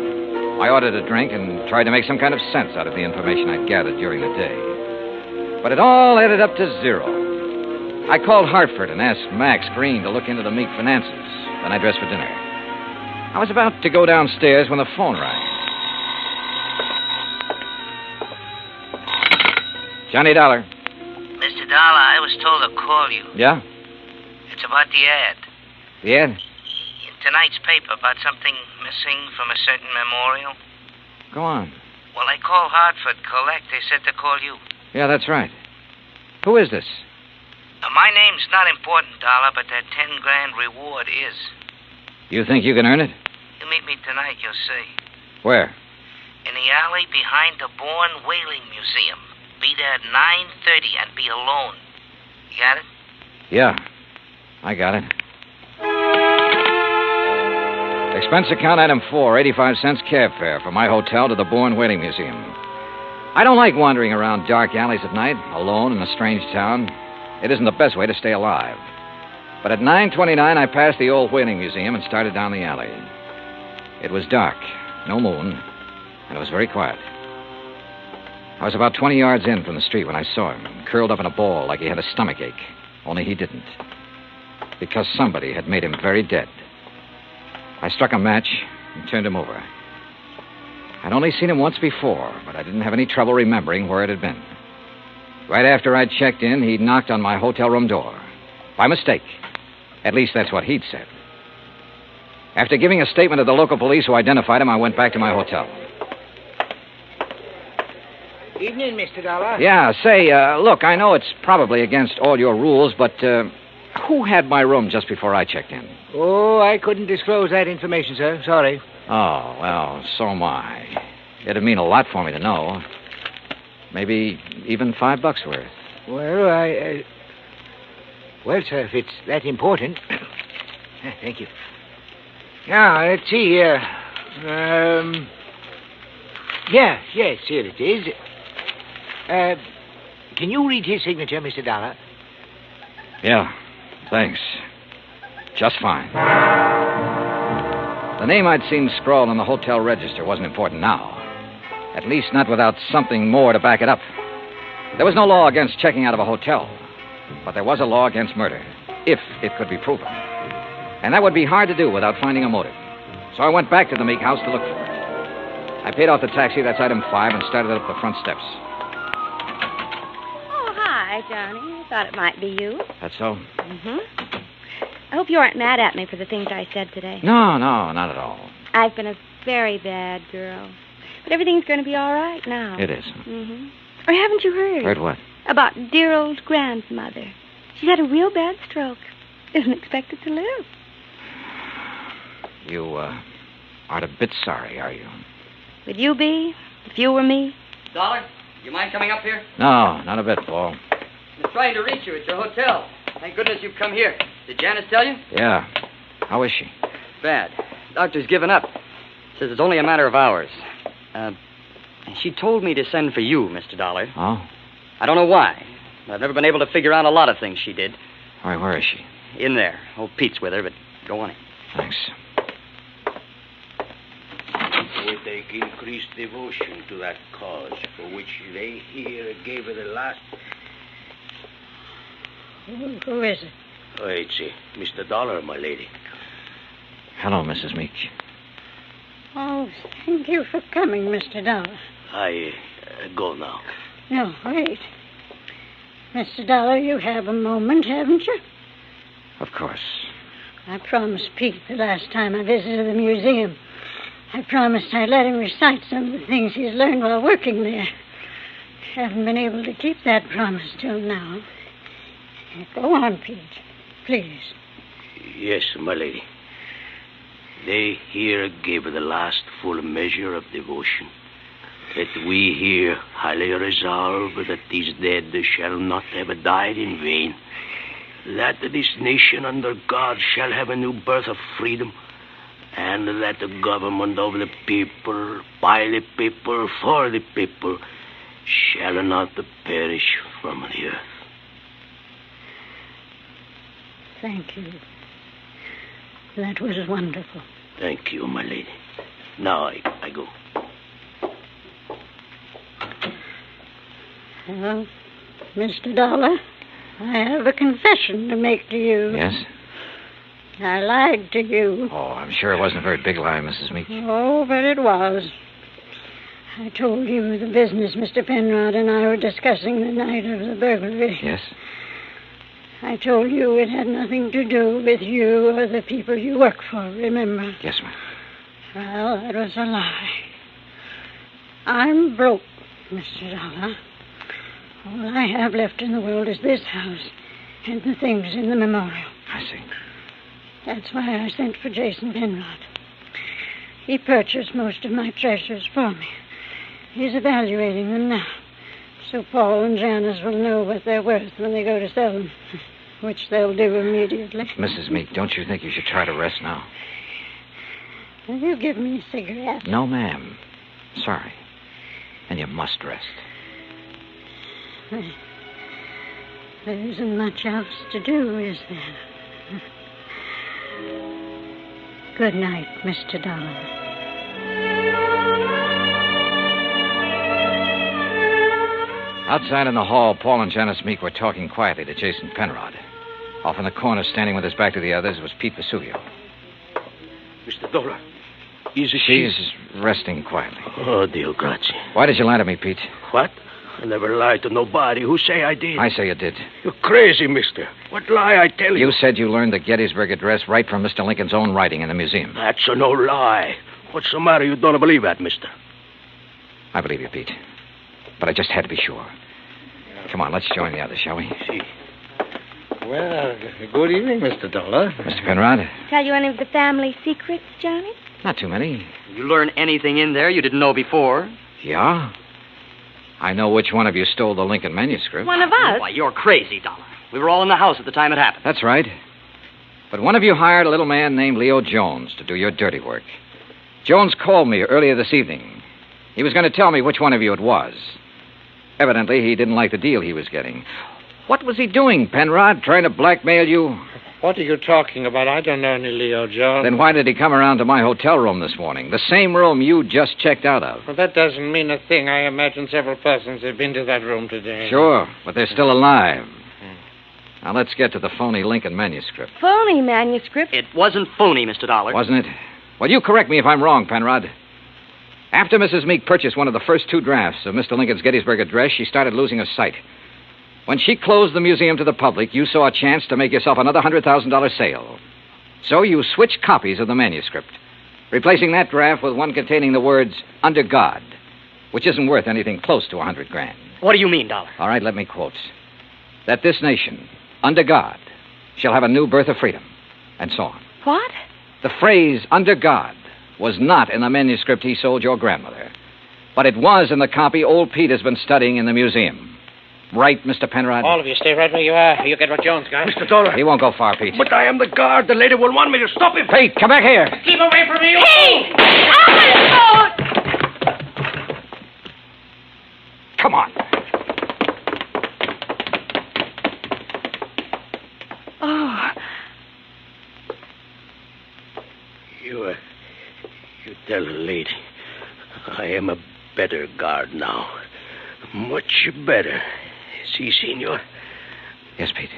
I ordered a drink and tried to make some kind of sense out of the information I'd gathered during the day. But it all added up to 0. I called Hartford and asked Max Green to look into the Meek finances. Then I dressed for dinner. I was about to go downstairs when the phone rang. Johnny Dollar. Mr. Dollar, I was told to call you. Yeah? It's about the ad. The ad? In tonight's paper about something missing from a certain memorial. Go on. Well, I called Hartford Collect. They said to call you. Yeah, that's right. Who is this? My name's not important, Dollar, but that 10 grand reward is. You think you can earn it? You meet me tonight, you'll see. Where? In the alley behind the Boron Whaling Museum. Be there at 9:30 and be alone. You got it? Yeah, I got it. Expense account item 4, 85 cents cab fare from my hotel to the Boron Whaling Museum. I don't like wandering around dark alleys at night, alone in a strange town. It isn't the best way to stay alive. But at 9:29, I passed the old whaling museum and started down the alley. It was dark, no moon, and it was very quiet. I was about 20 yards in from the street when I saw him, curled up in a ball like he had a stomachache. Only he didn't. Because somebody had made him very dead. I struck a match and turned him over. I'd only seen him once before, but I didn't have any trouble remembering where it had been. Right after I'd checked in, he'd knocked on my hotel room door. By mistake. At least that's what he'd said. After giving a statement to the local police who identified him, I went back to my hotel. Evening, Mr. Dollar. Yeah, say, look, I know it's probably against all your rules, but who had my room just before I checked in? Oh, I couldn't disclose that information, sir. Sorry. Oh, well, so am I. It'd mean a lot for me to know. Maybe even $5 worth. Well, well, sir, if it's that important. Thank you. Now, let's see here. Yes, here it is. Can you read his signature, Mr. Dollar? Yeah, thanks. Just fine. The name I'd seen scrawled on the hotel register wasn't important now. At least not without something more to back it up. There was no law against checking out of a hotel, but there was a law against murder, if it could be proven. And that would be hard to do without finding a motive. So I went back to the Meek house to look for it. I paid off the taxi, that's item 5, and started up the front steps. Oh, hi, Johnny. I thought it might be you. That's so? Mm-hmm. I hope you aren't mad at me for the things I said today. No, not at all. I've been a very bad girl. But everything's going to be all right now. It is. Mm-hmm. Or haven't you heard? Heard what? About dear old grandmother. She's had a real bad stroke. Isn't expected to live. You, aren't a bit sorry, are you? Would you be, if you were me? Dollar, you mind coming up here? No, not a bit, Paul. I'm trying to reach you at your hotel. Thank goodness you've come here. Did Janice tell you? Yeah. How is she? Bad. Doctor's given up. Says it's only a matter of hours. She told me to send for you, Mr. Dollar. Oh? I don't know why. I've never been able to figure out a lot of things she did. All right, where is she? In there. Old Pete's with her, but go on in. Thanks. With a increased devotion to that cause for which they here gave her the last... Who is it? Oh, it's Mr. Dollar, my lady. Hello, Mrs. Meek. Oh, thank you for coming, Mr. Dollar. I go now. No, wait. Mr. Dollar, you have a moment, haven't you? Of course. I promised Pete the last time I visited the museum. I promised I'd let him recite some of the things he's learned while working there. Haven't been able to keep that promise till now. Go on, Pete. Please. Yes, my lady. They here gave her the last full measure of devotion. That we here highly resolve that these dead shall not have died in vain. That this nation under God shall have a new birth of freedom. And that the government of the people, by the people, for the people, shall not perish from the earth. Thank you. That was wonderful. Thank you, my lady. Now I go. Well, Mr. Dollar, I have a confession to make to you. Yes? I lied to you. Oh, I'm sure it wasn't a very big lie, Mrs. Meek. Oh, but it was. I told you the business Mr. Penrod and I were discussing the night of the burglary. Yes? I told you it had nothing to do with you or the people you work for, remember? Yes, ma'am. Well, that was a lie. I'm broke, Mr. Dollar. All I have left in the world is this house and the things in the memorial. I see. That's why I sent for Jason Penrod. He purchased most of my treasures for me. He's evaluating them now, so Paul and Janice will know what they're worth when they go to sell them, which they'll do immediately. Mrs. Meek, don't you think you should try to rest now? Will you give me a cigarette? No, ma'am. Sorry. And you must rest. There isn't much else to do, is there? Good night, Mr. Dollar. Outside in the hall, Paul and Janice Meek were talking quietly to Jason Penrod. Off in the corner, standing with his back to the others, was Pete Vesuvio. Mr. Dollar, is She's resting quietly. Oh, Dio grazie. Why did you lie to me, Pete? What? I never lied to nobody. Who say I did? I say you did. You're crazy, mister. What lie I tell you? You said you learned the Gettysburg Address right from Mr. Lincoln's own writing in the museum. That's no lie. What's the matter? You don't believe that, mister? I believe you, Pete. But I just had to be sure. Come on, let's join the others, shall we? See. Well, good evening, Mr. Dollar. Mr. Penrod? Tell you any of the family secrets, Johnny? Not too many. You learn anything in there you didn't know before? Yeah? I know which one of you stole the Lincoln manuscript. One of us? Why, you're crazy, Dollar. We were all in the house at the time it happened. That's right. But one of you hired a little man named Leo Jones to do your dirty work. Jones called me earlier this evening. He was going to tell me which one of you it was. Evidently, he didn't like the deal he was getting. What was he doing, Penrod? Trying to blackmail you? What are you talking about? I don't know any Leo Jones. Then why did he come around to my hotel room this morning? The same room you just checked out of. Well, that doesn't mean a thing. I imagine several persons have been to that room today. Sure, but they're still alive. Now, let's get to the phony Lincoln manuscript. Phony manuscript? It wasn't phony, Mr. Dollar. Wasn't it? Well, you correct me if I'm wrong, Penrod. After Mrs. Meek purchased one of the first two drafts of Mr. Lincoln's Gettysburg Address, she started losing her sight. When she closed the museum to the public, you saw a chance to make yourself another $100,000 sale. So you switched copies of the manuscript, replacing that draft with one containing the words, "Under God," which isn't worth anything close to $100,000. What do you mean, Dollar? All right, let me quote. That this nation, under God, shall have a new birth of freedom, and so on. What? The phrase, "under God," was not in the manuscript he sold your grandmother, but it was in the copy old Pete has been studying in the museum. Right, Mr. Penrod? All of you stay right where you are. You get what Jones got. Mr. Dollar. He won't go far, Pete. But I am the guard. The lady will want me to stop him. Pete, come back here. Keep away from me. Hey! Come on. Oh. You tell the lady I am a better guard now. Much better. Si, senor. Yes, Pete.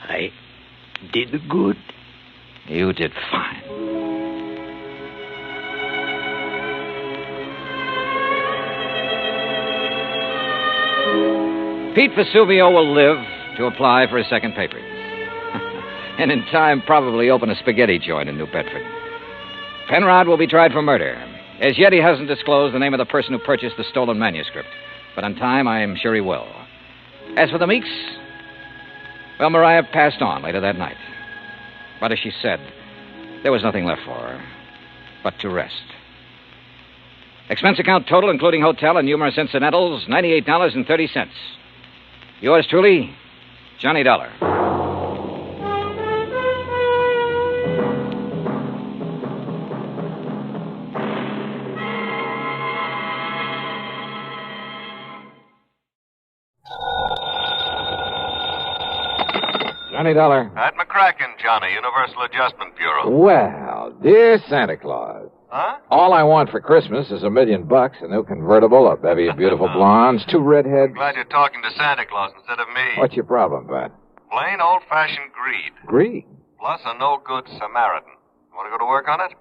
I did good. You did fine. Pete Vesuvio will live to apply for his second papers. And in time, probably open a spaghetti joint in New Bedford. Penrod will be tried for murder. As yet, he hasn't disclosed the name of the person who purchased the stolen manuscript. But in time, I'm sure he will. As for the Meeks, well, Mariah passed on later that night. But as she said, there was nothing left for her but to rest. Expense account total, including hotel and numerous incidentals, $98.30. Yours truly, Johnny Dollar. Johnny Dollar. At McCracken, Johnny, Universal Adjustment Bureau. Well, dear Santa Claus. Huh? All I want for Christmas is $1 million, a new convertible, a bevy of beautiful blondes, 2 redheads. Glad you're talking to Santa Claus instead of me. What's your problem, Pat? Plain old-fashioned greed. Greed? Plus a no-good Samaritan. Want to go to work on it?